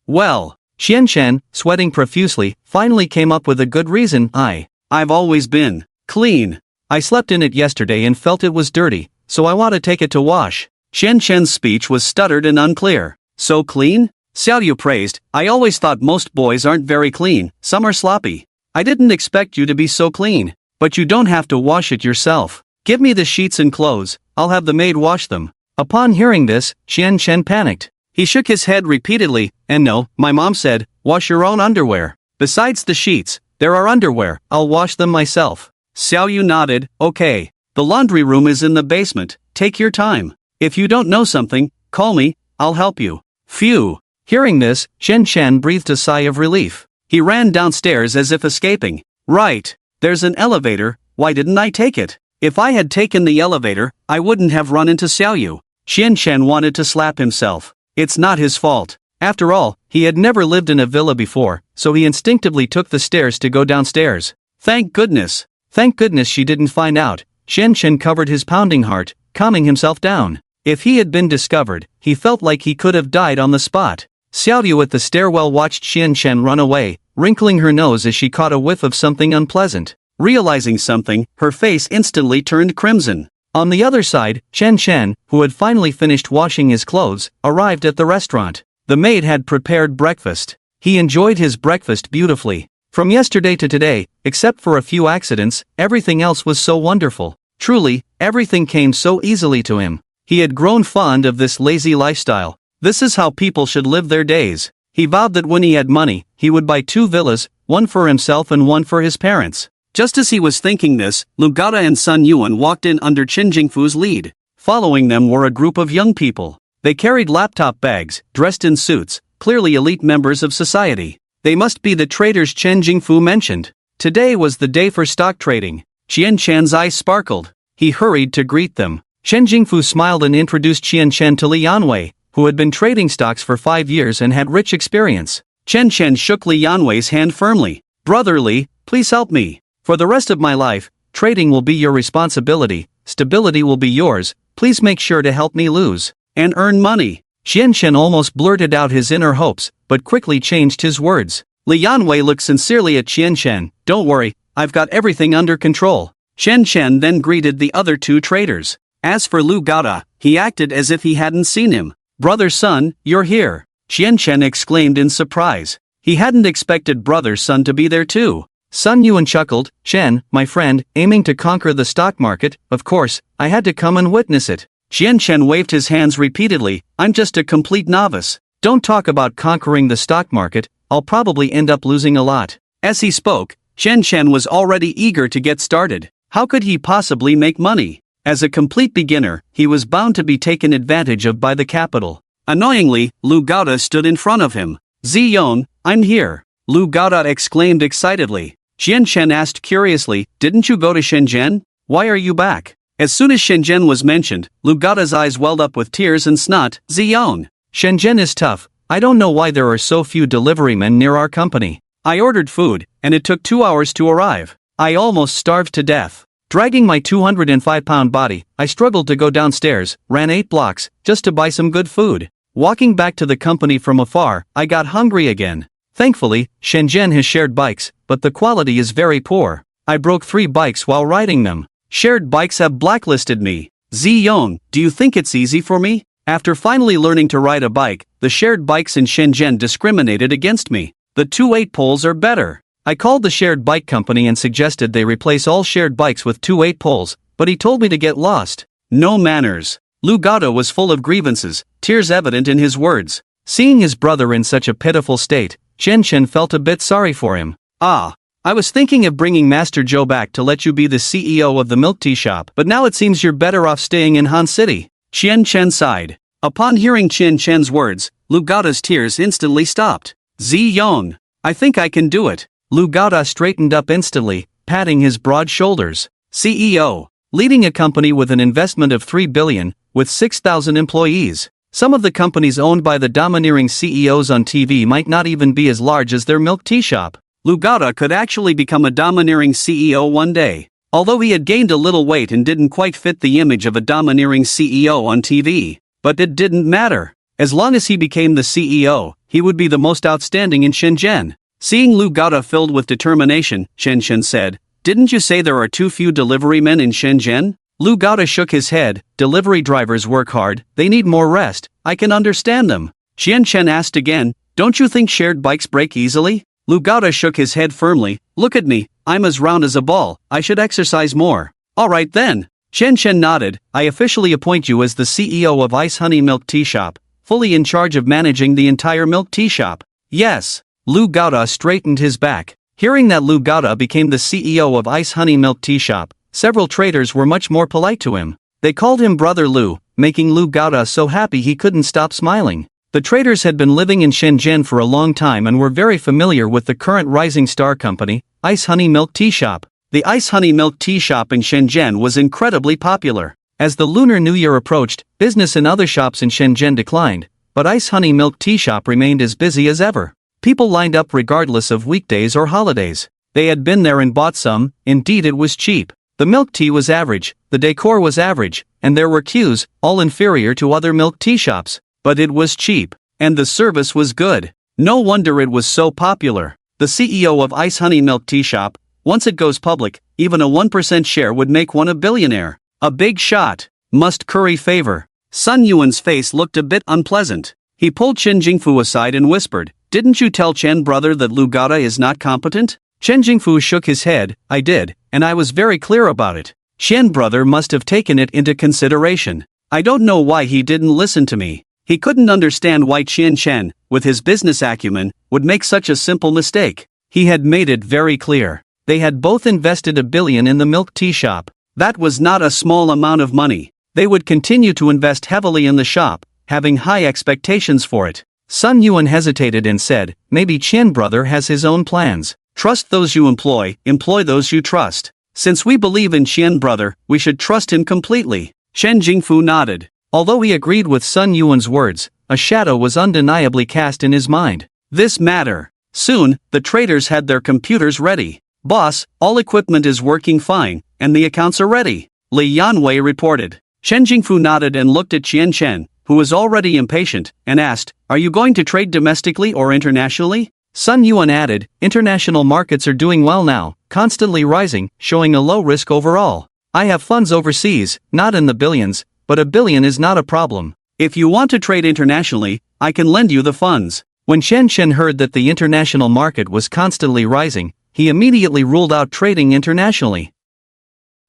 Well. Qian, sweating profusely, finally came up with a good reason. I've always been clean. I slept in it yesterday and felt it was dirty, so I want to take it to wash. Qian's speech was stuttered and unclear. So clean? Xiaoyu praised. I always thought most boys aren't very clean, some are sloppy. I didn't expect you to be so clean. But you don't have to wash it yourself. Give me the sheets and clothes, I'll have the maid wash them. Upon hearing this, Qian panicked. He shook his head repeatedly, and no, my mom said, wash your own underwear. Besides the sheets, there are underwear, I'll wash them myself. Xiaoyu nodded, okay. The laundry room is in the basement, take your time. If you don't know something, call me, I'll help you. Phew. Hearing this, Qian breathed a sigh of relief. He ran downstairs as if escaping. Right. There's an elevator, why didn't I take it? If I had taken the elevator, I wouldn't have run into Xiaoyu. Qian wanted to slap himself. It's not his fault. After all, he had never lived in a villa before, so he instinctively took the stairs to go downstairs. Thank goodness. Thank goodness she didn't find out. Qian covered his pounding heart, calming himself down. If he had been discovered, he felt like he could have died on the spot. Xiaoyu at the stairwell watched Qian run away, wrinkling her nose as she caught a whiff of something unpleasant. Realizing something, her face instantly turned crimson. On the other side, Qian, who had finally finished washing his clothes, arrived at the restaurant. The maid had prepared breakfast. He enjoyed his breakfast beautifully. From yesterday to today, except for a few accidents, everything else was so wonderful. Truly, everything came so easily to him. He had grown fond of this lazy lifestyle. This is how people should live their days. He vowed that when he had money, he would buy 2 villas, one for himself and one for his parents. Just as he was thinking this, Lu Gaoda and Sun Yuan walked in under Chen Jingfu's lead. Following them were a group of young people. They carried laptop bags, dressed in suits, clearly elite members of society. They must be the traders Chen Jingfu mentioned. Today was the day for stock trading. Qian's eyes sparkled. He hurried to greet them. Chen Jingfu smiled and introduced Qian to Li Yanwei, who had been trading stocks for 5 years and had rich experience. Chen shook Li Yanwei's hand firmly. Brother Li, please help me. For the rest of my life, trading will be your responsibility, stability will be yours, please make sure to help me lose and earn money. Qian almost blurted out his inner hopes, but quickly changed his words. Li Yanwei looked sincerely at Qian. Don't worry, I've got everything under control. Qian then greeted the other 2 traders. As for Lu Gaoda, he acted as if he hadn't seen him. Brother Sun, you're here. Qian exclaimed in surprise. He hadn't expected Brother Sun to be there too. Sun Yuan chuckled. Chen, my friend, aiming to conquer the stock market, of course, I had to come and witness it. Qian waved his hands repeatedly. I'm just a complete novice. Don't talk about conquering the stock market, I'll probably end up losing a lot. As he spoke, Qian was already eager to get started. How could he possibly make money? As a complete beginner, he was bound to be taken advantage of by the capital. Annoyingly, Lu Gauda stood in front of him. Ziyon, I'm here. Lu Gauda exclaimed excitedly. Xian Chen asked curiously, didn't you go to Shenzhen? Why are you back? As soon as Shenzhen was mentioned, Lu Gauda's eyes welled up with tears and snot. Ziyon. Shenzhen is tough. I don't know why there are so few deliverymen near our company. I ordered food, and it took 2 hours to arrive. I almost starved to death. Dragging my 205-pound body, I struggled to go downstairs, ran 8 blocks, just to buy some good food. Walking back to the company from afar, I got hungry again. Thankfully, Shenzhen has shared bikes, but the quality is very poor. I broke 3 bikes while riding them. Shared bikes have blacklisted me. Ziyong, do you think it's easy for me? After finally learning to ride a bike, the shared bikes in Shenzhen discriminated against me. The 2 8-poles are better. I called the shared bike company and suggested they replace all shared bikes with 2 8-poles, but he told me to get lost. No manners. Lu Gauda was full of grievances, tears evident in his words. Seeing his brother in such a pitiful state, Chen Chen felt a bit sorry for him. Ah, I was thinking of bringing Master Joe back to let you be the CEO of the milk tea shop, but now it seems you're better off staying in Han City. Chen Chen sighed. Upon hearing Chen Chen's words, Lu Gauda's tears instantly stopped. Ziyong, I think I can do it. Lu Gauda straightened up instantly, patting his broad shoulders. CEO, leading a company with an investment of 3 billion, with 6,000 employees. Some of the companies owned by the domineering CEOs on TV might not even be as large as their milk tea shop. Lu Gauda could actually become a domineering CEO one day. Although he had gained a little weight and didn't quite fit the image of a domineering CEO on TV. But it didn't matter. As long as he became the CEO, he would be the most outstanding in Shenzhen. Seeing Lu Gauda filled with determination, Chen Chen said, didn't you say there are too few deliverymen in Shenzhen? Lu Gauda shook his head. Delivery drivers work hard, they need more rest. I can understand them. Chen Chen asked again, don't you think shared bikes break easily? Lu Gauda shook his head firmly. Look at me, I'm as round as a ball, I should exercise more. Alright then. Chen Chen nodded. I officially appoint you as the CEO of Ice Honey Milk Tea Shop, fully in charge of managing the entire milk tea shop. Yes. Lu Gauda straightened his back. Hearing that Lu Gauda became the CEO of Ice Honey Milk Tea Shop, several traders were much more polite to him. They called him Brother Lu, making Lu Gauda so happy he couldn't stop smiling. The traders had been living in Shenzhen for a long time and were very familiar with the current rising star company, Ice Honey Milk Tea Shop. The Ice Honey Milk Tea Shop in Shenzhen was incredibly popular. As the Lunar New Year approached, business in other shops in Shenzhen declined, but Ice Honey Milk Tea Shop remained as busy as ever. People lined up regardless of weekdays or holidays. They had been there and bought some, indeed it was cheap. The milk tea was average, the decor was average, and there were queues, all inferior to other milk tea shops. But it was cheap, and the service was good. No wonder it was so popular. The CEO of Ice Honey Milk Tea Shop, once it goes public, even a 1% share would make one a billionaire. A big shot. Must curry favor. Sun Yuan's face looked a bit unpleasant. He pulled Chen Jingfu aside and whispered, didn't you tell Chen brother that Lu Gauda is not competent? Chen Jingfu shook his head. I did, and I was very clear about it. Chen brother must have taken it into consideration. I don't know why he didn't listen to me. He couldn't understand why Chen Chen, with his business acumen, would make such a simple mistake. He had made it very clear. They had both invested 1 billion in the milk tea shop. That was not a small amount of money. They would continue to invest heavily in the shop, having high expectations for it. Sun Yuan hesitated and said, maybe Chen brother has his own plans. Trust those you employ those you trust. Since we believe in Chen brother, we should trust him completely. Chen Jingfu nodded. Although he agreed with Sun Yuan's words, a shadow was undeniably cast in his mind. This matter. Soon, the traders had their computers ready. Boss, all equipment is working fine, and the accounts are ready, Li Yanwei reported. Chen Jingfu nodded and looked at Qian Chen, who was already impatient, and asked, are you going to trade domestically or internationally? Sun Yuan added, international markets are doing well now, constantly rising, showing a low risk overall. I have funds overseas, not in the billions, but 1 billion is not a problem. If you want to trade internationally, I can lend you the funds. When Chen Chen heard that the international market was constantly rising, he immediately ruled out trading internationally.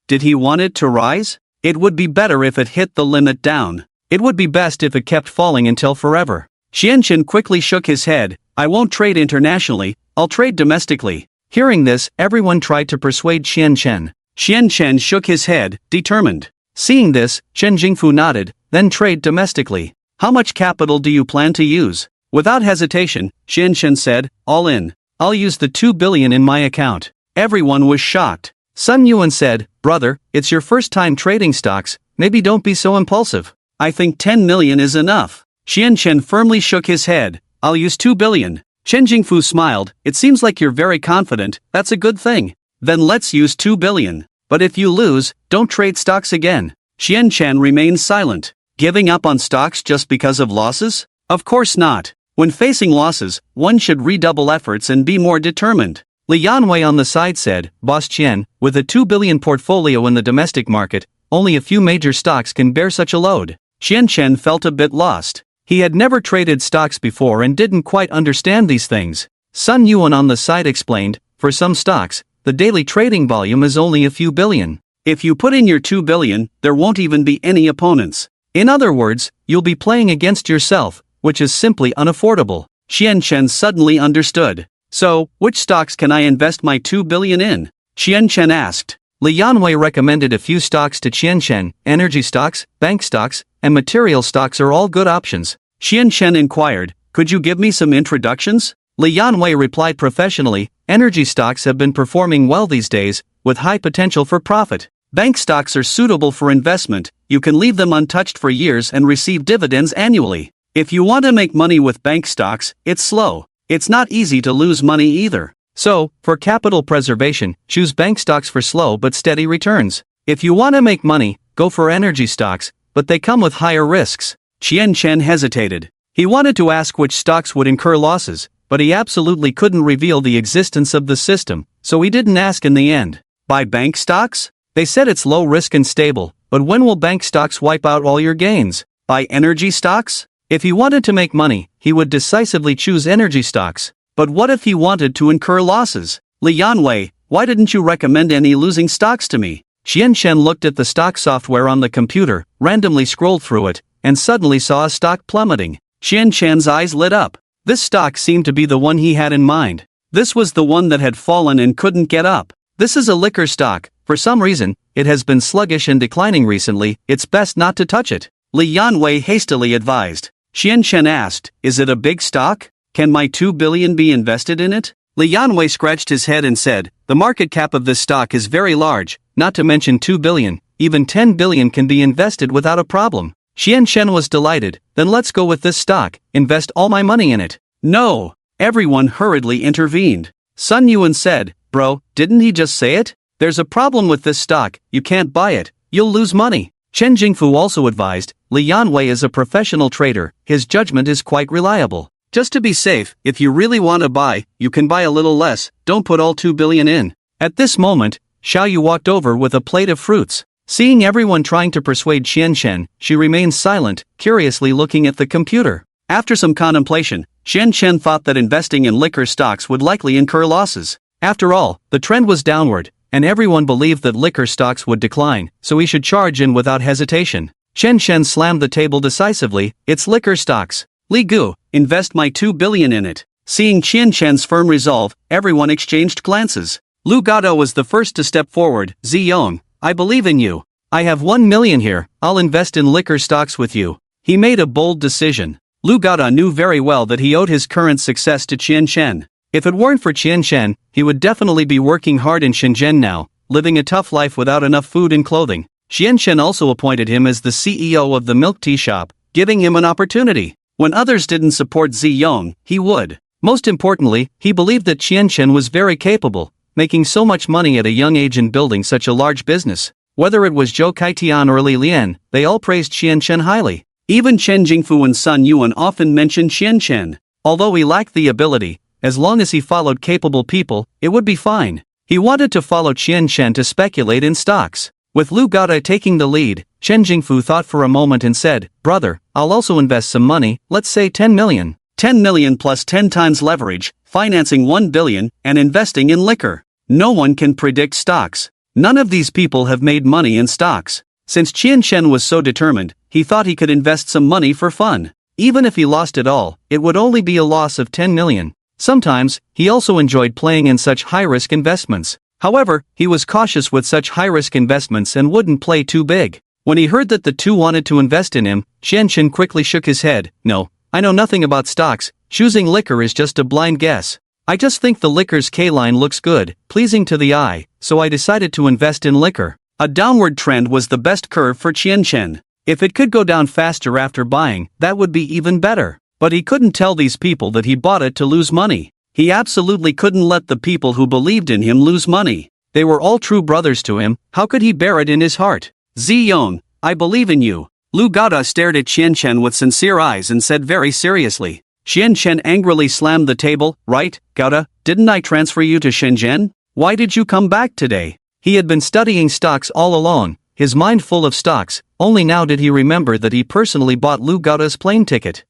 Did he want it to rise? It would be better if it hit the limit down. It would be best if it kept falling until forever. Qian Chen quickly shook his head. I won't trade internationally, I'll trade domestically. Hearing this, everyone tried to persuade Qian Chen. Qian Chen shook his head, determined. Seeing this, Chen Jingfu nodded, then trade domestically. How much capital do you plan to use? Without hesitation, Qian Chen said, all in. I'll use the 2 billion in my account. Everyone was shocked. Sun Yuan said, brother, it's your first time trading stocks, maybe don't be so impulsive. I think 10 million is enough. Qian Chen firmly shook his head. I'll use 2 billion. Chen Jingfu smiled, it seems like you're very confident, that's a good thing. Then let's use 2 billion. But if you lose, don't trade stocks again. Qian Chen remained silent. Giving up on stocks just because of losses? Of course not. When facing losses, one should redouble efforts and be more determined. Li Yanwei on the side said, Boss Qian, with a 2 billion portfolio in the domestic market, only a few major stocks can bear such a load. Qian Chen felt a bit lost. He had never traded stocks before and didn't quite understand these things. Sun Yuan on the side explained, for some stocks, the daily trading volume is only a few billion. If you put in your 2 billion, there won't even be any opponents. In other words, you'll be playing against yourself, which is simply unaffordable. Qian Chen suddenly understood. So, which stocks can I invest my 2 billion in? Qian Chen asked. Li Yanwei recommended a few stocks to Qian Chen. Energy stocks, bank stocks, and material stocks are all good options. Qian Chen inquired, could you give me some introductions? Li Yanwei replied professionally, energy stocks have been performing well these days, with high potential for profit. Bank stocks are suitable for investment, you can leave them untouched for years and receive dividends annually. If you want to make money with bank stocks, it's slow. It's not easy to lose money either. So, for capital preservation, choose bank stocks for slow but steady returns. If you want to make money, go for energy stocks, but they come with higher risks. Qian Chen hesitated. He wanted to ask which stocks would incur losses, but he absolutely couldn't reveal the existence of the system, so he didn't ask in the end. Buy bank stocks? They said it's low risk and stable, but when will bank stocks wipe out all your gains? Buy energy stocks? If he wanted to make money, he would decisively choose energy stocks. But what if he wanted to incur losses? Li Yanwei, why didn't you recommend any losing stocks to me? Qian Chen looked at the stock software on the computer, randomly scrolled through it, and suddenly saw a stock plummeting. Qian Chen's eyes lit up. This stock seemed to be the one he had in mind. This was the one that had fallen and couldn't get up. This is a liquor stock. For some reason, it has been sluggish and declining recently, it's best not to touch it. Li Yanwei hastily advised. Qian Chen asked, is it a big stock? Can my 2 billion be invested in it? Li Yanwei scratched his head and said, the market cap of this stock is very large, not to mention 2 billion, even 10 billion can be invested without a problem. Qian Chen was delighted, then let's go with this stock, invest all my money in it. No! Everyone hurriedly intervened. Sun Yuan said, bro, didn't he just say it? There's a problem with this stock, you can't buy it, you'll lose money. Chen Jingfu also advised, Li Yanwei is a professional trader, his judgment is quite reliable. Just to be safe, if you really want to buy, you can buy a little less, don't put all 2 billion in. At this moment, Xiaoyu walked over with a plate of fruits. Seeing everyone trying to persuade Qian Chen, she remained silent, curiously looking at the computer. After some contemplation, Qian Chen thought that investing in liquor stocks would likely incur losses. After all, the trend was downward, and everyone believed that liquor stocks would decline, so he should charge in without hesitation. Chen Shen slammed the table decisively, it's liquor stocks. Li Gu, invest my 2 billion in it. Seeing Qian Chen's firm resolve, everyone exchanged glances. Lu Gado was the first to step forward. Ziyong, I believe in you. I have 1 million here, I'll invest in liquor stocks with you. He made a bold decision. Lu Gada knew very well that he owed his current success to Qian Chen. If it weren't for Qian Chen, he would definitely be working hard in Shenzhen now, living a tough life without enough food and clothing. Qian Chen also appointed him as the CEO of the milk tea shop, giving him an opportunity. When others didn't support Ziyong, he would. Most importantly, he believed that Qian Chen was very capable, making so much money at a young age and building such a large business. Whether it was Zhou Kaitian or Li Lian, they all praised Qian Chen highly. Even Chen Jingfu and Sun Yuan often mentioned Qian Chen. Although he lacked the ability, as long as he followed capable people, it would be fine. He wanted to follow Qian Chen to speculate in stocks. With Lu Gada taking the lead, Chen Jingfu thought for a moment and said, brother, I'll also invest some money, let's say 10 million. 10 million plus 10 times leverage, financing 1 billion, and investing in liquor. No one can predict stocks. None of these people have made money in stocks. Since Qian Chen was so determined, he thought he could invest some money for fun. Even if he lost it all, it would only be a loss of 10 million. Sometimes, he also enjoyed playing in such high-risk investments. However, he was cautious with such high-risk investments and wouldn't play too big. When he heard that the two wanted to invest in him, Chen quickly shook his head. No, I know nothing about stocks, choosing liquor is just a blind guess. I just think the liquor's K-line looks good, pleasing to the eye, so I decided to invest in liquor. A downward trend was the best curve for Chen. If it could go down faster after buying, that would be even better. But he couldn't tell these people that he bought it to lose money. He absolutely couldn't let the people who believed in him lose money. They were all true brothers to him, how could he bear it in his heart? Ziyong, I believe in you. Lu Gaota stared at Chen with sincere eyes and said very seriously. Chen angrily slammed the table. Right, Gaota, didn't I transfer you to Shenzhen? Why did you come back today? He had been studying stocks all along, his mind full of stocks, only now did he remember that he personally bought Lu Gaota's plane ticket.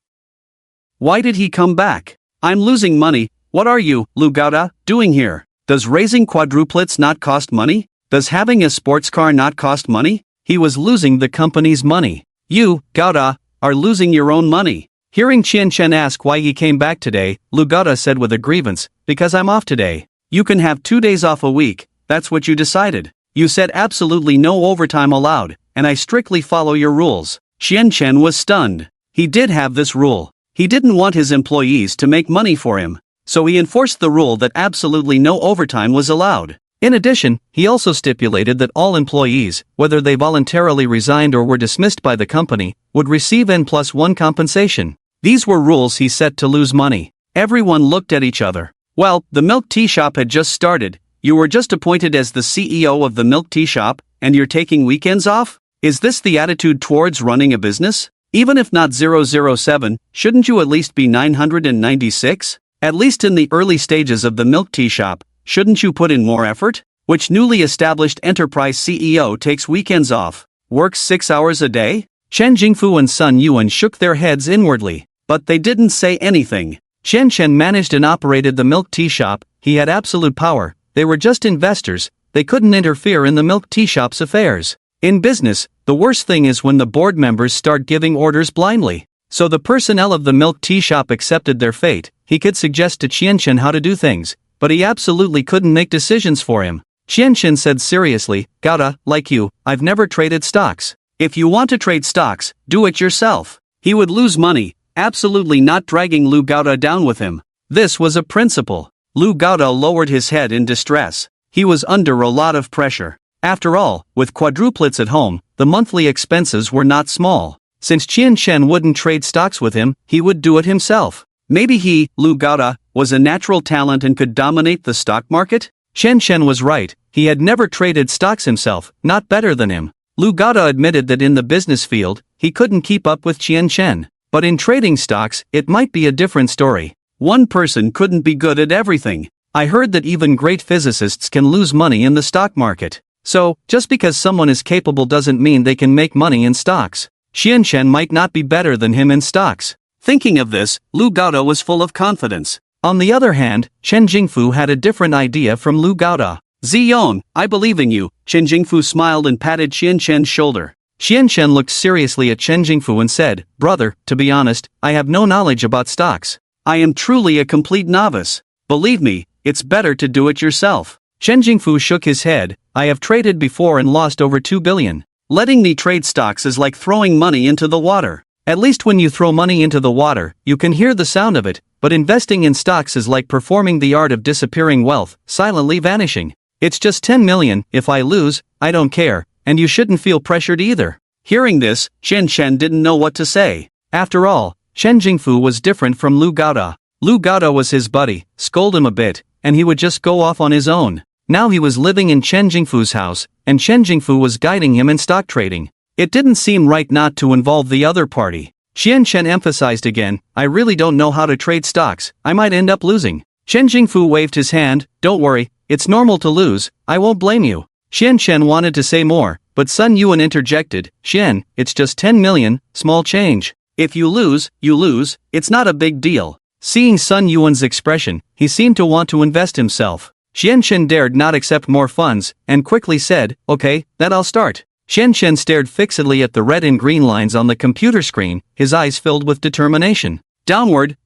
Why did he come back? I'm losing money. What are you, Lu Gaota, doing here? Does raising quadruplets not cost money? Does having a sports car not cost money? He was losing the company's money. You, Gaota, are losing your own money. Hearing Chen ask why he came back today, Lu Gaota said with a grievance, because I'm off today. You can have 2 days off a week, that's what you decided. You said absolutely no overtime allowed, and I strictly follow your rules. Chen was stunned. He did have this rule. He didn't want his employees to make money for him, so he enforced the rule that absolutely no overtime was allowed. In addition, he also stipulated that all employees, whether they voluntarily resigned or were dismissed by the company, would receive N+1 compensation. These were rules he set to lose money. Everyone looked at each other. Well, the milk tea shop had just started. You were just appointed as the CEO of the milk tea shop, and you're taking weekends off? Is this the attitude towards running a business? Even if not 007, shouldn't you at least be 996? At least in the early stages of the milk tea shop, shouldn't you put in more effort? Which newly established enterprise CEO takes weekends off, works 6 hours a day? Chen Jingfu and Sun Yuan shook their heads inwardly, but they didn't say anything. Chen managed and operated the milk tea shop, he had absolute power, they were just investors, they couldn't interfere in the milk tea shop's affairs. In business, the worst thing is when the board members start giving orders blindly. So the personnel of the milk tea shop accepted their fate. He could suggest to Chen how to do things, but he absolutely couldn't make decisions for him. Chen said seriously, Gaota, like you, I've never traded stocks. If you want to trade stocks, do it yourself. He would lose money, absolutely not dragging Lu Gaota down with him. This was a principle. Lu Gaota lowered his head in distress. He was under a lot of pressure. After all, with quadruplets at home, the monthly expenses were not small. Since Chen wouldn't trade stocks with him, he would do it himself. Maybe he, Lu Gaota, was a natural talent and could dominate the stock market? Chen was right, he had never traded stocks himself, not better than him. Lu Gaota admitted that in the business field, he couldn't keep up with Chen. But in trading stocks, it might be a different story. One person couldn't be good at everything. I heard that even great physicists can lose money in the stock market. So, just because someone is capable doesn't mean they can make money in stocks. Chen might not be better than him in stocks. Thinking of this, Lu Gaota was full of confidence. On the other hand, Chen Jingfu had a different idea from Lu Gaota. Ziyong, I believe in you. Chen Jingfu smiled and patted Chen's shoulder. Chen looked seriously at Chen Jingfu and said, Brother, to be honest, I have no knowledge about stocks. I am truly a complete novice. Believe me, it's better to do it yourself. Chen Jingfu shook his head. I have traded before and lost over 2 billion. Letting me trade stocks is like throwing money into the water. At least when you throw money into the water, you can hear the sound of it, but investing in stocks is like performing the art of disappearing wealth, silently vanishing. It's just 10 million, if I lose, I don't care, and you shouldn't feel pressured either. Hearing this, Chen didn't know what to say. After all, Chen Jingfu was different from Lu Gaota. Lu Gaota was his buddy, scold him a bit, and he would just go off on his own. Now he was living in Chen Jingfu's house, and Chen Jingfu was guiding him in stock trading. It didn't seem right not to involve the other party. Chen emphasized again, I really don't know how to trade stocks, I might end up losing. Chen Jingfu waved his hand, don't worry, it's normal to lose, I won't blame you. Chen wanted to say more, but Sun Yuan interjected, Chen, it's just 10 million, small change. If you lose, it's not a big deal. Seeing Sun Yuan's expression, he seemed to want to invest himself. Chen dared not accept more funds, and quickly said, okay, then I'll start. Chen stared fixedly at the red and green lines on the computer screen, his eyes filled with determination. Downward,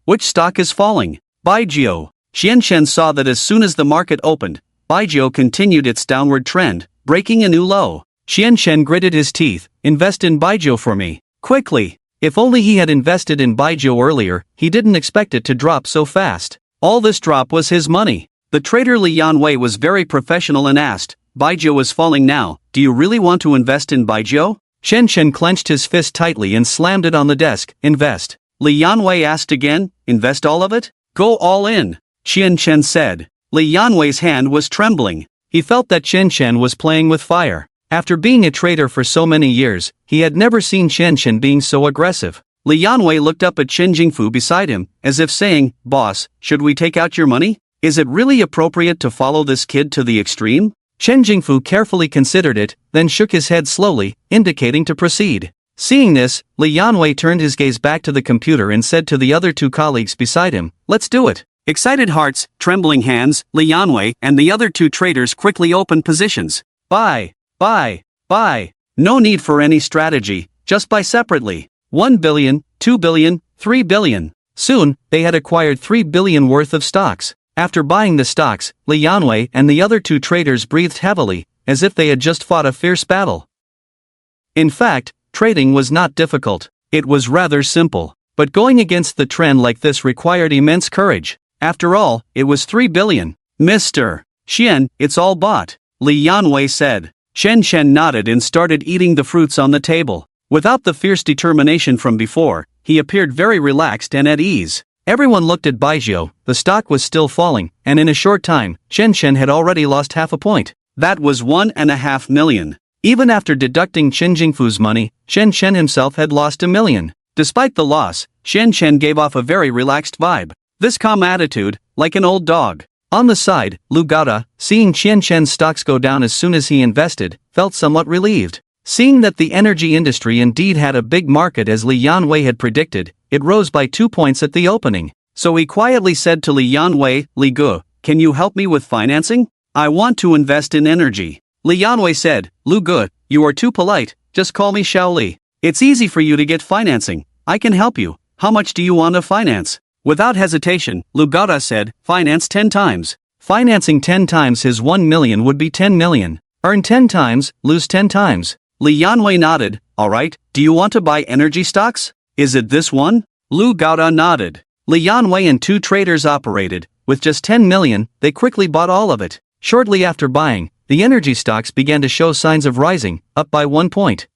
which stock is falling? Baijio. Chen saw that as soon as the market opened, Baijiu continued its downward trend, breaking a new low. Xian Chen gritted his teeth. Invest in Baijiu for me. Quickly. If only he had invested in Baijiu earlier, he didn't expect it to drop so fast. All this drop was his money. The trader Li Yanwei was very professional and asked, Baijiu is falling now, do you really want to invest in Baijiu? Xian Chen clenched his fist tightly and slammed it on the desk. Invest. Li Yanwei asked again, invest all of it? Go all in, Xian Chen said. Li Yanwei's hand was trembling. He felt that Xian Chen was playing with fire. After being a trader for so many years, he had never seen Xian Chen being so aggressive. Li Yanwei looked up at Chen Jingfu beside him, as if saying, Boss, should we take out your money? Is it really appropriate to follow this kid to the extreme? Chen Jingfu carefully considered it, then shook his head slowly, indicating to proceed. Seeing this, Li Yanwei turned his gaze back to the computer and said to the other two colleagues beside him, let's do it. Excited hearts, trembling hands, Li Yanwei and the other two traders quickly opened positions. Buy. No need for any strategy, just buy separately. 1 billion, 2 billion, 3 billion. Soon, they had acquired 3 billion worth of stocks. After buying the stocks, Li Yanwei and the other two traders breathed heavily, as if they had just fought a fierce battle. In fact, trading was not difficult. It was rather simple. But going against the trend like this required immense courage. After all, it was 3 billion. Mr. Xian, it's all bought, Li Yanwei said. Chen Chen nodded and started eating the fruits on the table. Without the fierce determination from before, he appeared very relaxed and at ease. Everyone looked at Baijiu. The stock was still falling, and in a short time, Chen Chen had already lost half a point. That was 1.5 million. Even after deducting Chen Jingfu's money, Chen Chen himself had lost 1 million. Despite the loss, Chen Chen gave off a very relaxed vibe. This calm attitude, like an old dog. On the side, Lu Gaota, seeing Chen Chen's stocks go down as soon as he invested, felt somewhat relieved. Seeing that the energy industry indeed had a big market as Li Yanwei had predicted, it rose by 2 points at the opening. So he quietly said to Li Yanwei, Li Gu, can you help me with financing? I want to invest in energy. Li Yanwei said, Lu Gu, you are too polite, just call me Xiao Li. It's easy for you to get financing. I can help you. How much do you want to finance? Without hesitation, Lu Gaota said, finance 10 times. Financing 10 times his 1 million would be 10 million. Earn 10 times, lose 10 times. Li Yanwei nodded, alright, do you want to buy energy stocks? Is it this one? Lu Gaota nodded. Li Yanwei and two traders operated. With just 10 million, they quickly bought all of it. Shortly after buying, the energy stocks began to show signs of rising, up by 1 point.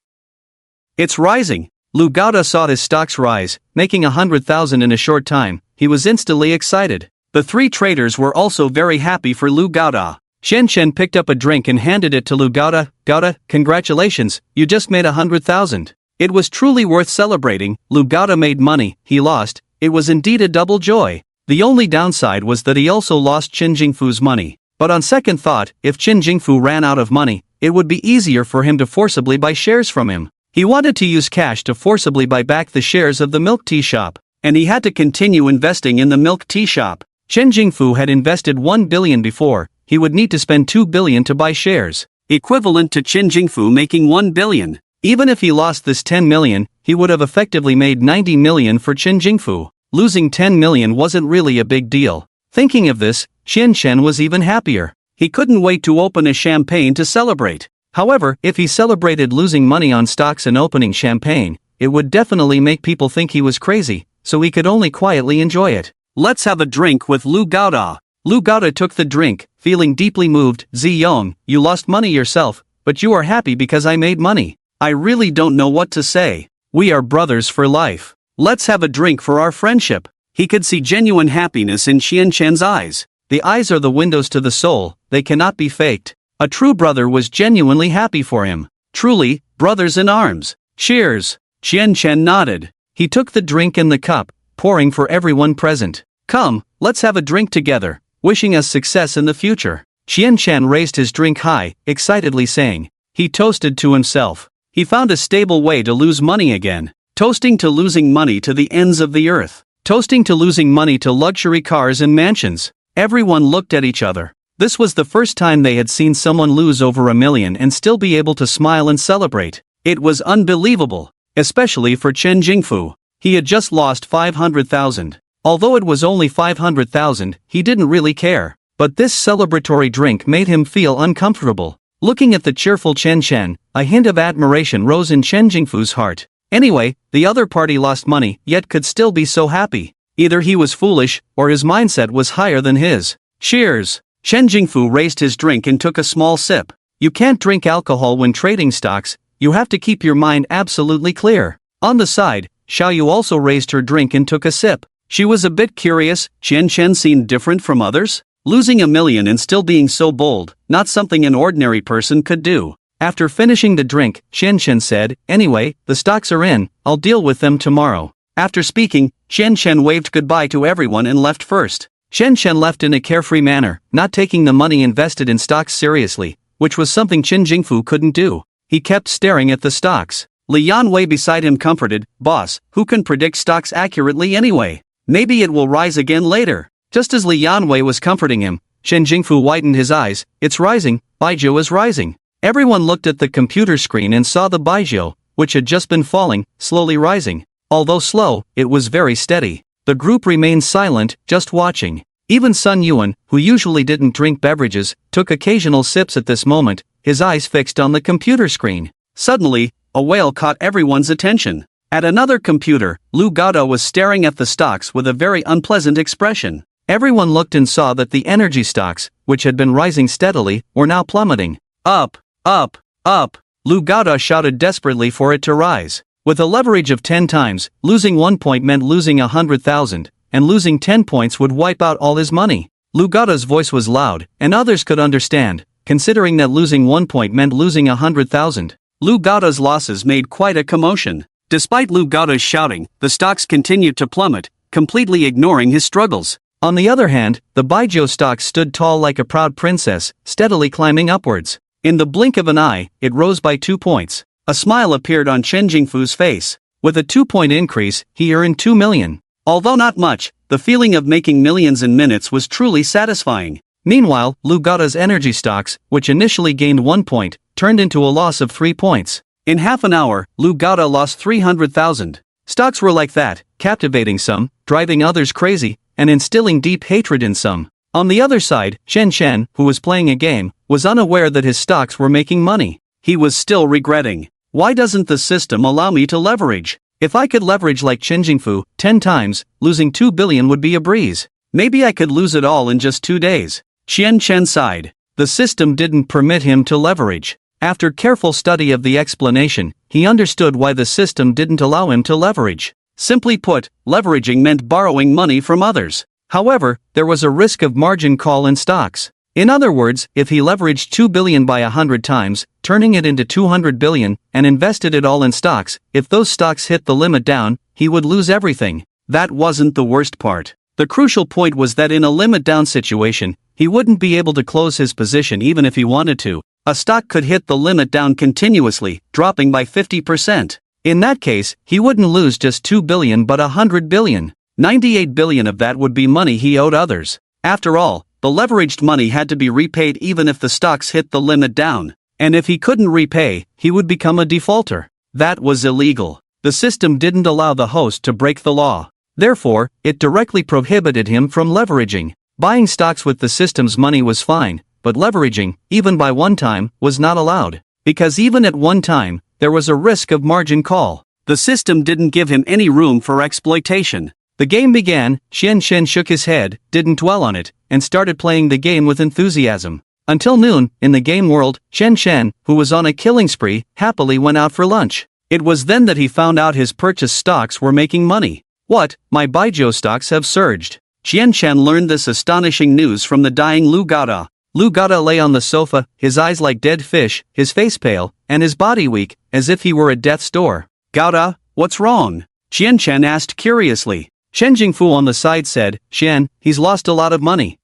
It's rising. Lu Gaota saw his stocks rise, making 100,000 in a short time. He was instantly excited. The three traders were also very happy for Lu Gaota. Xian Chen picked up a drink and handed it to Lu Gaota. Gaota, congratulations, you just made 100,000. It was truly worth celebrating. Lu Gaota made money, he lost. It was indeed a double joy. The only downside was that he also lost Chen Jingfu's money. But on second thought, if Chen Jingfu ran out of money, it would be easier for him to forcibly buy shares from him. He wanted to use cash to forcibly buy back the shares of the milk tea shop, and he had to continue investing in the milk tea shop. Chen Jingfu had invested 1 billion before. He would need to spend 2 billion to buy shares, equivalent to Chen Jingfu making 1 billion. Even if he lost this 10 million, he would have effectively made 90 million for Chen Jingfu. Losing 10 million wasn't really a big deal. Thinking of this, Xian Chen was even happier. He couldn't wait to open a champagne to celebrate. However, if he celebrated losing money on stocks and opening champagne, it would definitely make people think he was crazy, so he could only quietly enjoy it. Let's have a drink with Lu Gaota. Lu Gaota took the drink, feeling deeply moved. Ziyong, you lost money yourself, but you are happy because I made money. I really don't know what to say. We are brothers for life. Let's have a drink for our friendship. He could see genuine happiness in Xian Chen's eyes. The eyes are the windows to the soul, they cannot be faked. A true brother was genuinely happy for him. Truly, brothers in arms. Cheers. Xian Chen nodded. He took the drink and the cup, pouring for everyone present. Come, let's have a drink together, wishing us success in the future. Xian Chen raised his drink high, excitedly saying. He toasted to himself. He found a stable way to lose money again. Toasting to losing money to the ends of the earth. Toasting to losing money to luxury cars and mansions. Everyone looked at each other. This was the first time they had seen someone lose over 1 million and still be able to smile and celebrate. It was unbelievable, especially for Chen Jingfu. He had just lost 500,000. Although it was only 500,000, he didn't really care. But this celebratory drink made him feel uncomfortable. Looking at the cheerful Chen Chen, a hint of admiration rose in Chen Jingfu's heart. Anyway, the other party lost money, yet could still be so happy. Either he was foolish, or his mindset was higher than his. Cheers! Chen Jingfu raised his drink and took a small sip. You can't drink alcohol when trading stocks, you have to keep your mind absolutely clear. On the side, Xiaoyu also raised her drink and took a sip. She was a bit curious. Chen Chen seemed different from others? Losing 1 million and still being so bold, not something an ordinary person could do. After finishing the drink, Chen Chen said, "Anyway, the stocks are in, I'll deal with them tomorrow." After speaking, Chen Chen waved goodbye to everyone and left first. Chen Chen left in a carefree manner, not taking the money invested in stocks seriously, which was something Chen Jingfu couldn't do. He kept staring at the stocks. Li Yanwei beside him comforted, "Boss, who can predict stocks accurately anyway? Maybe it will rise again later." Just as Li Yanwei was comforting him, Chen Jingfu widened his eyes. "It's rising, Baijiu is rising." Everyone looked at the computer screen and saw the Baijiu, which had just been falling, slowly rising. Although slow, it was very steady. The group remained silent, just watching. Even Sun Yuan, who usually didn't drink beverages, took occasional sips at this moment, his eyes fixed on the computer screen. Suddenly, a whale caught everyone's attention. At another computer, Lu Gada was staring at the stocks with a very unpleasant expression. Everyone looked and saw that the energy stocks, which had been rising steadily, were now plummeting. Up, up, up. Lu Gada shouted desperately for it to rise. With a leverage of 10 times, losing 1 point meant losing 100,000, and losing 10 points would wipe out all his money. Lu Gada's voice was loud, and others could understand, considering that losing 1 point meant losing 100,000. Lu Gada's losses made quite a commotion. Despite Lu Gada's shouting, the stocks continued to plummet, completely ignoring his struggles. On the other hand, the Baijiu stock stood tall like a proud princess, steadily climbing upwards. In the blink of an eye, it rose by 2 points. A smile appeared on Chen Jingfu's face. With a 2-point increase, he earned 2 million. Although not much, the feeling of making millions in minutes was truly satisfying. Meanwhile, Lu Gada's energy stocks, which initially gained 1 point, turned into a loss of 3 points. In half an hour, Lu Gada lost 300,000. Stocks were like that, captivating some, driving others crazy, and instilling deep hatred in some. On the other side, Chen Chen, who was playing a game, was unaware that his stocks were making money. He was still regretting. Why doesn't the system allow me to leverage? If I could leverage like Chen Jingfu 10 times, losing 2 billion would be a breeze. Maybe I could lose it all in just 2 days. Chen Chen sighed. The system didn't permit him to leverage. After careful study of the explanation, he understood why the system didn't allow him to leverage. Simply put, leveraging meant borrowing money from others. However, there was a risk of margin call in stocks. In other words, if he leveraged 2 billion by 100 times, turning it into 200 billion, and invested it all in stocks, if those stocks hit the limit down, he would lose everything. That wasn't the worst part. The crucial point was that in a limit down situation, he wouldn't be able to close his position even if he wanted to. A stock could hit the limit down continuously, dropping by 50%. In that case, he wouldn't lose just 2 billion but 100 billion. 98 billion of that would be money he owed others. After all, the leveraged money had to be repaid even if the stocks hit the limit down. And if he couldn't repay, he would become a defaulter. That was illegal. The system didn't allow the host to break the law. Therefore, it directly prohibited him from leveraging. Buying stocks with the system's money was fine, but leveraging, even by one time, was not allowed. Because even at one time, there was a risk of margin call. The system didn't give him any room for exploitation. The game began. Chen Chen shook his head, didn't dwell on it, and started playing the game with enthusiasm. Until noon, in the game world, Chen Chen, who was on a killing spree, happily went out for lunch. It was then that he found out his purchased stocks were making money. What, my Baijiu stocks have surged. Chen Chen learned this astonishing news from the dying Lu Gada. Lu Gada lay on the sofa, his eyes like dead fish, his face pale, and his body weak, as if he were at death's door. Gada, what's wrong? Chen Chen asked curiously. Chen Jingfu on the side said, Chen, he's lost a lot of money.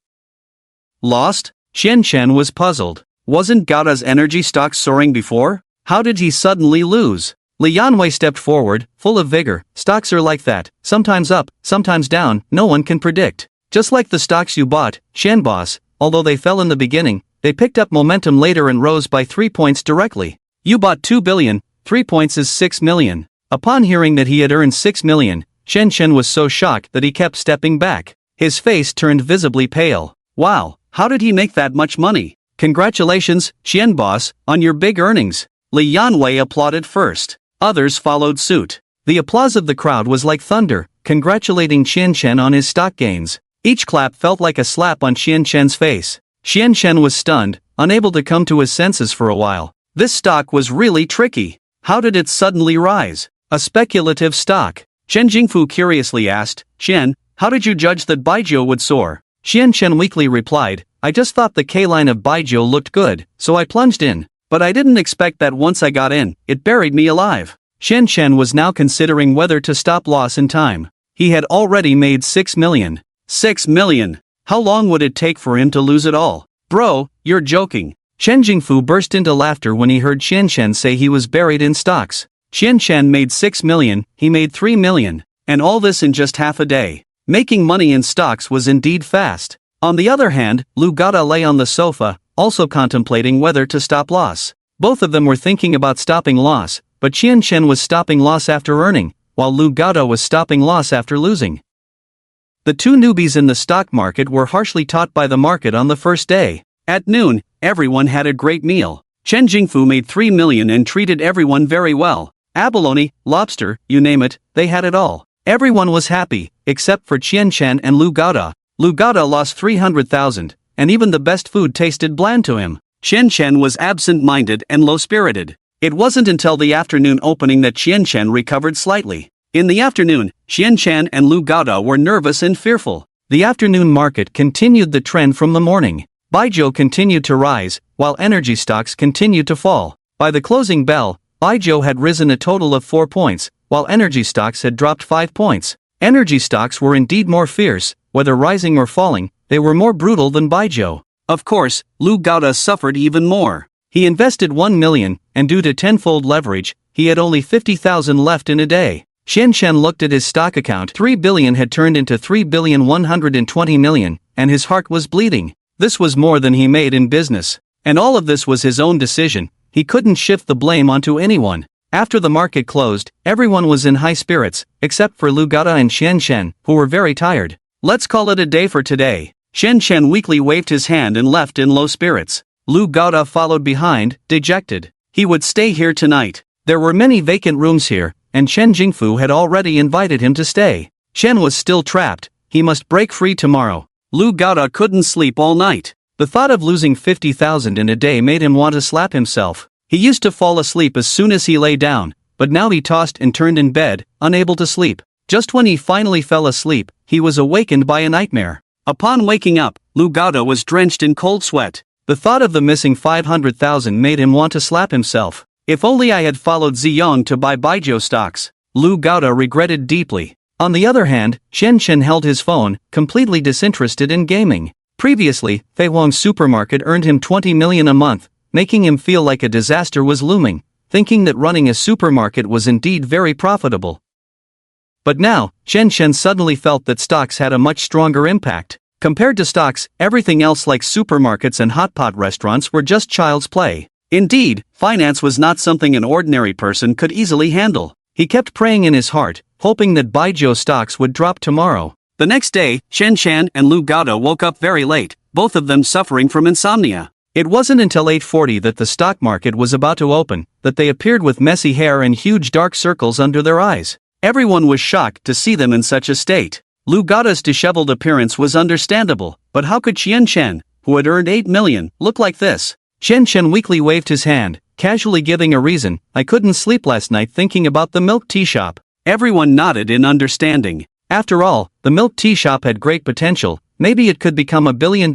Lost? Chen Chen was puzzled. Wasn't Gada's energy stock soaring before? How did he suddenly lose? Li Yanwei stepped forward, full of vigor. Stocks are like that, sometimes up, sometimes down, no one can predict. Just like the stocks you bought, Shen boss, although they fell in the beginning, they picked up momentum later and rose by 3 points directly. You bought 2 billion, 3 points is 6 million. Upon hearing that he had earned 6 million, Chen Chen was so shocked that he kept stepping back. His face turned visibly pale. Wow, How did he make that much money? Congratulations, Xian boss, on your big earnings. Li Yanwei applauded first. Others followed suit. The applause of the crowd was like thunder, congratulating Qian on his stock gains. Each clap felt like a slap on Qian's face. Qian was stunned, unable to come to his senses for a while. This stock was really tricky. How did it suddenly rise? A speculative stock. Chen Jingfu curiously asked, Qian, how did you judge that Baijiu would soar? Qian weakly replied, I just thought the K-line of Baijiu looked good, so I plunged in. But I didn't expect that once I got in, it buried me alive. Qian was now considering whether to stop loss in time. He had already made 6 million. 6 million! How long would it take for him to lose it all? Bro, you're joking. Chen Jingfu burst into laughter when he heard Qian say he was buried in stocks. Qian made 6 million, he made 3 million. And all this in just half a day. Making money in stocks was indeed fast. On the other hand, Lu Gada lay on the sofa, also contemplating whether to stop loss. Both of them were thinking about stopping loss, but Qian was stopping loss after earning, while Lu Gada was stopping loss after losing. The two newbies in the stock market were harshly taught by the market on the first day. At noon, everyone had a great meal. Chen Jingfu made 3 million and treated everyone very well. Abalone, lobster, you name it, they had it all. Everyone was happy, except for Qian and Lu Gada. Lu Gada lost 300,000, and even the best food tasted bland to him. Qian was absent-minded and low-spirited. It wasn't until the afternoon opening that Qian recovered slightly. In the afternoon, Qian and Lu Gada were nervous and fearful. The afternoon market continued the trend from the morning. Baijiu continued to rise, while energy stocks continued to fall. By the closing bell, Baijiu had risen a total of 4 points, while energy stocks had dropped 5 points. Energy stocks were indeed more fierce, whether rising or falling, they were more brutal than Baijiu. Of course, Lu Gada suffered even more. He invested 1 million, and due to tenfold leverage, he had only 50,000 left in a day. Qian looked at his stock account. 3 billion had turned into 3,120 million, and his heart was bleeding. This was more than he made in business. And all of this was his own decision. He couldn't shift the blame onto anyone. After the market closed, everyone was in high spirits, except for Lu Gada and Qian, who were very tired. Let's call it a day for today. Qian weakly waved his hand and left in low spirits. Lu Gada followed behind, dejected. He would stay here tonight. There were many vacant rooms here, and Chen Jingfu had already invited him to stay. Chen was still trapped. He must break free tomorrow. Lu Gada couldn't sleep all night. The thought of losing 50,000 in a day made him want to slap himself. He used to fall asleep as soon as he lay down, but now he tossed and turned in bed, unable to sleep. Just when he finally fell asleep, he was awakened by a nightmare. Upon waking up, Lu Gada was drenched in cold sweat. The thought of the missing 500,000 made him want to slap himself. If only I had followed Ziyong to buy Baijiu stocks, Lu Gada regretted deeply. On the other hand, Qian held his phone, completely disinterested in gaming. Previously, Fei Huang's supermarket earned him 20 million a month, making him feel like a disaster was looming, thinking that running a supermarket was indeed very profitable. But now, Qian suddenly felt that stocks had a much stronger impact. Compared to stocks, everything else like supermarkets and hot pot restaurants were just child's play. Indeed, finance was not something an ordinary person could easily handle. He kept praying in his heart, hoping that Baijiu stocks would drop tomorrow. The next day, Qian and Lu Gada woke up very late, both of them suffering from insomnia. It wasn't until 8:40 that the stock market was about to open, that they appeared with messy hair and huge dark circles under their eyes. Everyone was shocked to see them in such a state. Lu Gada's disheveled appearance was understandable, but how could Qian, who had earned 8 million, look like this? Qian weakly waved his hand, casually giving a reason. I couldn't sleep last night thinking about the milk tea shop. Everyone nodded in understanding. After all, the milk tea shop had great potential. Maybe it could become $1 billion,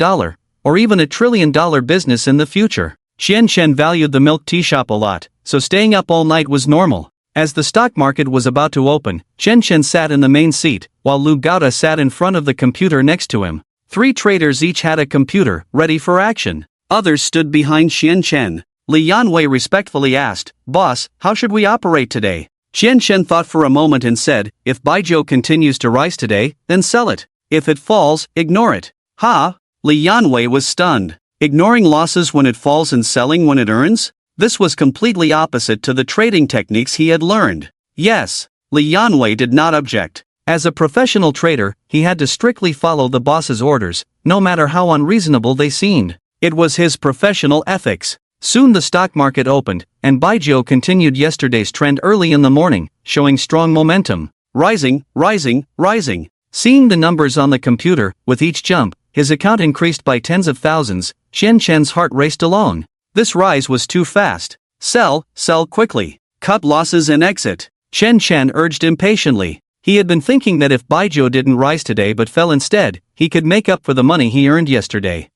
or even $1 trillion business in the future. Qian valued the milk tea shop a lot, so staying up all night was normal. As the stock market was about to open, Qian sat in the main seat, while Lu Gada sat in front of the computer next to him. 3 traders each had a computer, ready for action. Others stood behind Qian. Li Yanwei respectfully asked, Boss, how should we operate today? Qian thought for a moment and said, if Baijiu continues to rise today, then sell it. If it falls, ignore it. Ha! Li Yanwei was stunned. Ignoring losses when it falls and selling when it earns? This was completely opposite to the trading techniques he had learned. Yes, Li Yanwei did not object. As a professional trader, he had to strictly follow the boss's orders, no matter how unreasonable they seemed. It was his professional ethics. Soon the stock market opened, and Baijiu continued yesterday's trend early in the morning, showing strong momentum. Rising, rising, rising. Seeing the numbers on the computer, with each jump, his account increased by tens of thousands. Xian Chen's heart raced along. This rise was too fast. Sell, sell quickly. Cut losses and exit. Xian Chen urged impatiently. He had been thinking that if Baijiu didn't rise today but fell instead, he could make up for the money he earned yesterday.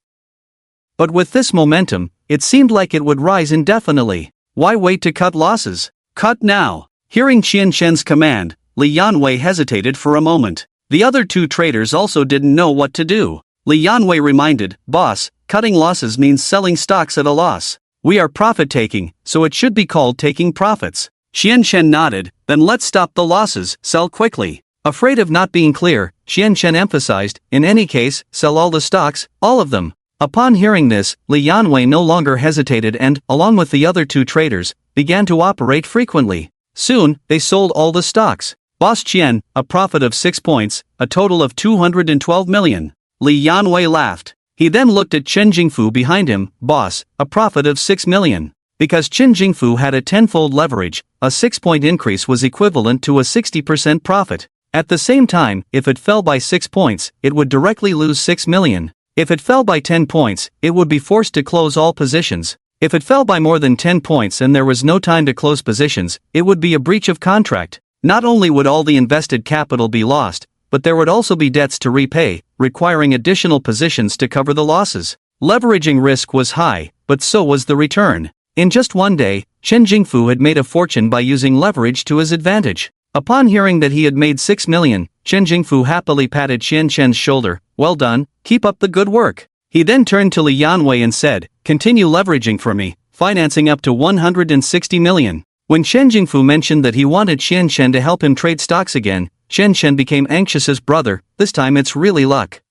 But with this momentum, it seemed like it would rise indefinitely. Why wait to cut losses? Cut now. Hearing Xian Chen's command, Li Yanwei hesitated for a moment. The other two traders also didn't know what to do. Li Yanwei reminded, "Boss, cutting losses means selling stocks at a loss. We are profit-taking, so it should be called taking profits." Xian Chen nodded, "Then let's stop the losses, sell quickly." Afraid of not being clear, Xian Chen emphasized, "In any case, sell all the stocks, all of them." Upon hearing this, Li Yanwei no longer hesitated and, along with the other two traders, began to operate frequently. Soon, they sold all the stocks. Boss Qian, a profit of 6 points, a total of 212 million. Li Yanwei laughed. He then looked at Chen Jingfu behind him, "Boss, a profit of 6 million. Because Chen Jingfu had a tenfold leverage, a 6-point increase was equivalent to a 60% profit. At the same time, if it fell by 6 points, it would directly lose 6 million. If it fell by 10 points, it would be forced to close all positions. If it fell by more than 10 points and there was no time to close positions, it would be a breach of contract. Not only would all the invested capital be lost, but there would also be debts to repay, requiring additional positions to cover the losses. Leveraging risk was high, but so was the return. In just one day, Chen Jingfu had made a fortune by using leverage to his advantage. Upon hearing that he had made 6 million, Chen Jingfu happily patted Xian Chen's shoulder. "Well done, keep up the good work." He then turned to Li Yanwei and said, "Continue leveraging for me, financing up to 160 million. When Chen Jingfu mentioned that he wanted Xian Chen to help him trade stocks again, Xian Chen became anxious as brother, "This time it's really luck.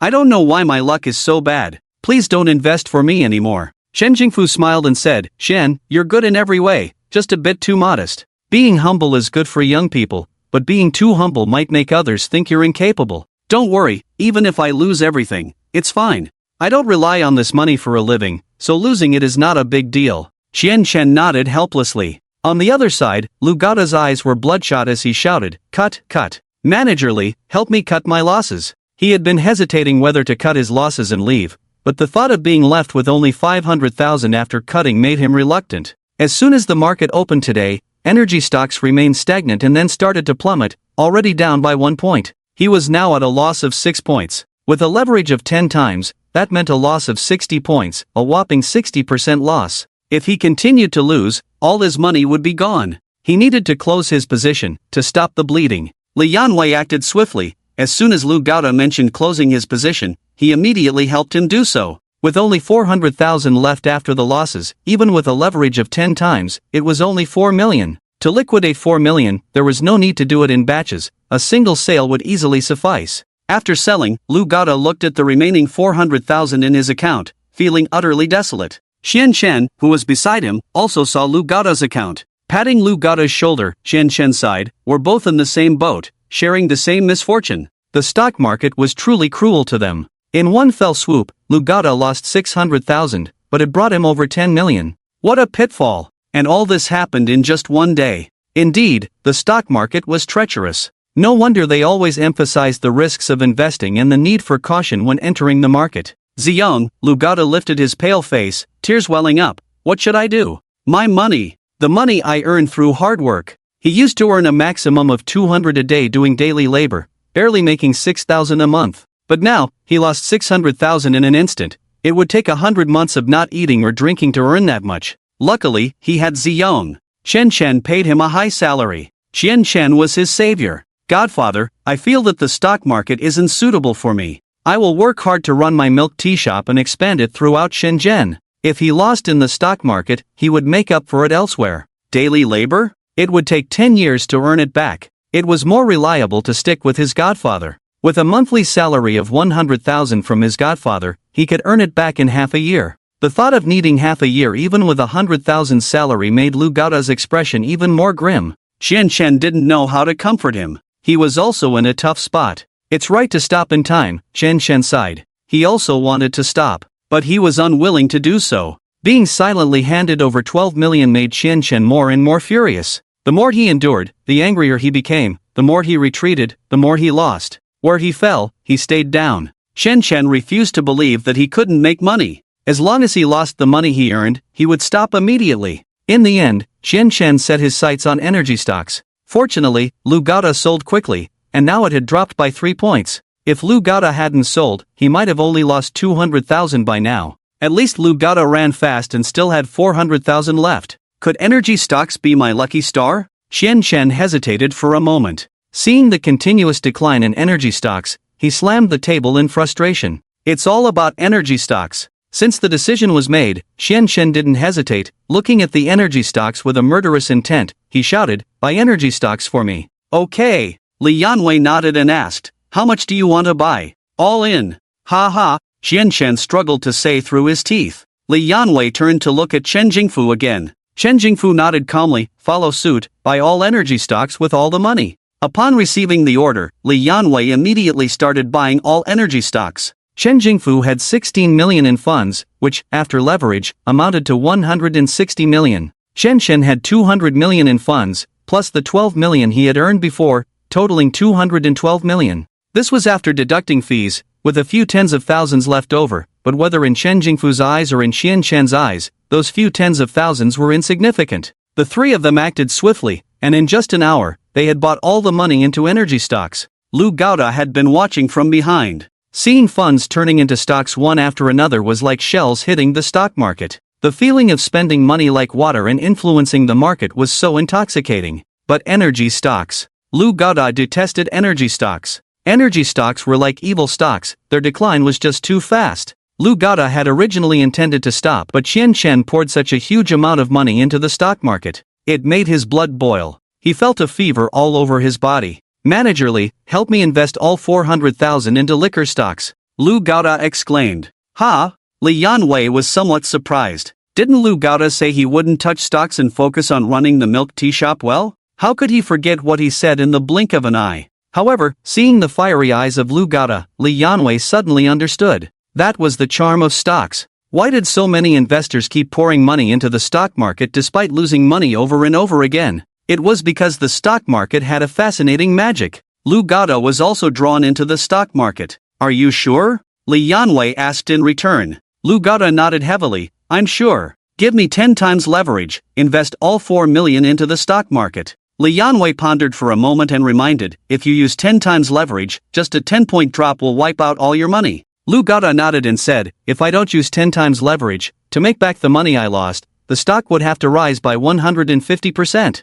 I don't know why my luck is so bad. Please don't invest for me anymore." Chen Jingfu smiled and said, "Xian, you're good in every way, just a bit too modest. Being humble is good for young people, but being too humble might make others think you're incapable. Don't worry, even if I lose everything, it's fine. I don't rely on this money for a living, so losing it is not a big deal." Xian Chen nodded helplessly. On the other side, Lu Gaoda's eyes were bloodshot as he shouted, "Cut, cut. Managerly, help me cut my losses." He had been hesitating whether to cut his losses and leave, but the thought of being left with only 500,000 after cutting made him reluctant. As soon as the market opened today, energy stocks remained stagnant and then started to plummet, already down by 1 point. He was now at a loss of 6 points. With a leverage of 10 times, that meant a loss of 60 points, a whopping 60% loss. If he continued to lose, all his money would be gone. He needed to close his position, to stop the bleeding. Li Yanwei acted swiftly. As soon as Lu Gaoda mentioned closing his position, he immediately helped him do so. With only 400,000 left after the losses, even with a leverage of 10 times, it was only 4 million. To liquidate 4 million, there was no need to do it in batches, a single sale would easily suffice. After selling, Lu Gaoda looked at the remaining 400,000 in his account, feeling utterly desolate. Xian Chen, who was beside him, also saw Lu Gaoda's account. Patting Lu Gaoda's shoulder, Xian Chen sighed, "We're both in the same boat, sharing the same misfortune." The stock market was truly cruel to them. In one fell swoop, Lu Gaoda lost 600,000, but it brought him over 10 million. What a pitfall! And all this happened in just one day. Indeed, the stock market was treacherous. No wonder they always emphasized the risks of investing and the need for caution when entering the market. "Ziyong," Lu Gaoda lifted his pale face, tears welling up. "What should I do? My money. The money I earned through hard work." He used to earn a maximum of 200 a day doing daily labor, barely making 6,000 a month. But now, he lost 600,000 in an instant. It would take 100 months of not eating or drinking to earn that much. Luckily, he had Ziyong. Chen Chen paid him a high salary. Xian Chen was his savior. "Godfather, I feel that the stock market isn't suitable for me. I will work hard to run my milk tea shop and expand it throughout Shenzhen." If he lost in the stock market, he would make up for it elsewhere. Daily labor? It would take 10 years to earn it back. It was more reliable to stick with his godfather. With a monthly salary of 100,000 from his godfather, he could earn it back in half a year. The thought of needing half a year even with 100,000 salary made Lu Gaoda's expression even more grim. Xian Chen didn't know how to comfort him. He was also in a tough spot. It's right to stop in time, Chen Shen sighed. He also wanted to stop, but he was unwilling to do so. Being silently handed over 12 million made Chen Shen more and more furious. The more he endured, the angrier he became. The more he retreated, the more he lost. Where he fell, he stayed down. Chen Shen refused to believe that he couldn't make money. As long as he lost the money he earned, he would stop immediately. In the end, Chen Shen set his sights on energy stocks. Fortunately, Lugata sold quickly, and now it had dropped by 3 points. If Lugata hadn't sold, he might have only lost 200,000 by now. At least Lugata ran fast and still had 400,000 left. Could energy stocks be my lucky star? Chen Shen hesitated for a moment. Seeing the continuous decline in energy stocks, he slammed the table in frustration. It's all about energy stocks. Since the decision was made, Chen Shen didn't hesitate. Looking at the energy stocks with a murderous intent, he shouted, "Buy energy stocks for me." "Okay." Li Yanwei nodded and asked, "How much do you want to buy?" "All in." "Ha ha," Chen Shen struggled to say through his teeth. Li Yanwei turned to look at Chen Jingfu again. Chen Jingfu nodded calmly, "Follow suit, buy all energy stocks with all the money." Upon receiving the order, Li Yanwei immediately started buying all energy stocks. Chen Jingfu had 16 million in funds, which, after leverage, amounted to 160 million. Chen Shen had 200 million in funds, plus the 12 million he had earned before, totaling 212 million. This was after deducting fees, with a few tens of thousands left over, but whether in Chen Jingfu's eyes or in Xian Shen's eyes, those few tens of thousands were insignificant. The three of them acted swiftly, and in just an hour, they had bought all the money into energy stocks. Lu Gaota had been watching from behind. Seeing funds turning into stocks one after another was like shells hitting the stock market. The feeling of spending money like water and influencing the market was so intoxicating. But energy stocks. Lu Gaota detested energy stocks. Energy stocks were like evil stocks, their decline was just too fast. Lu Gaota had originally intended to stop, but Xian Shen poured such a huge amount of money into the stock market. It made his blood boil. He felt a fever all over his body. "Managerly, help me invest all 400,000 into liquor stocks," Lu Gaota exclaimed. "Ha?" Li Yanwei was somewhat surprised. Didn't Lu Gaota say he wouldn't touch stocks and focus on running the milk tea shop well? How could he forget what he said in the blink of an eye? However, seeing the fiery eyes of Lu Gaota, Li Yanwei suddenly understood. That was the charm of stocks. Why did so many investors keep pouring money into the stock market despite losing money over and over again? It was because the stock market had a fascinating magic. Lu Gaota was also drawn into the stock market. "Are you sure?" Li Yanwei asked in return. Lu Gaota nodded heavily. "I'm sure. Give me 10 times leverage, invest all 4 million into the stock market." Li Yanwei pondered for a moment and reminded, "If you use 10 times leverage, just a 10-point drop will wipe out all your money." Lu Gaota nodded and said, "If I don't use 10 times leverage, to make back the money I lost, the stock would have to rise by 150%.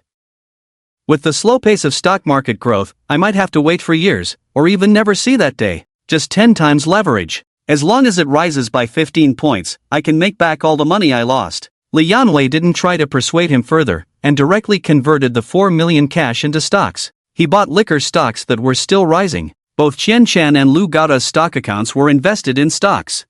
With the slow pace of stock market growth, I might have to wait for years, or even never see that day. Just 10 times leverage. As long as it rises by 15 points, I can make back all the money I lost." Li Yanwei didn't try to persuade him further, and directly converted the 4 million cash into stocks. He bought liquor stocks that were still rising. Both Chen Shen and Lu Gaota's stock accounts were invested in stocks.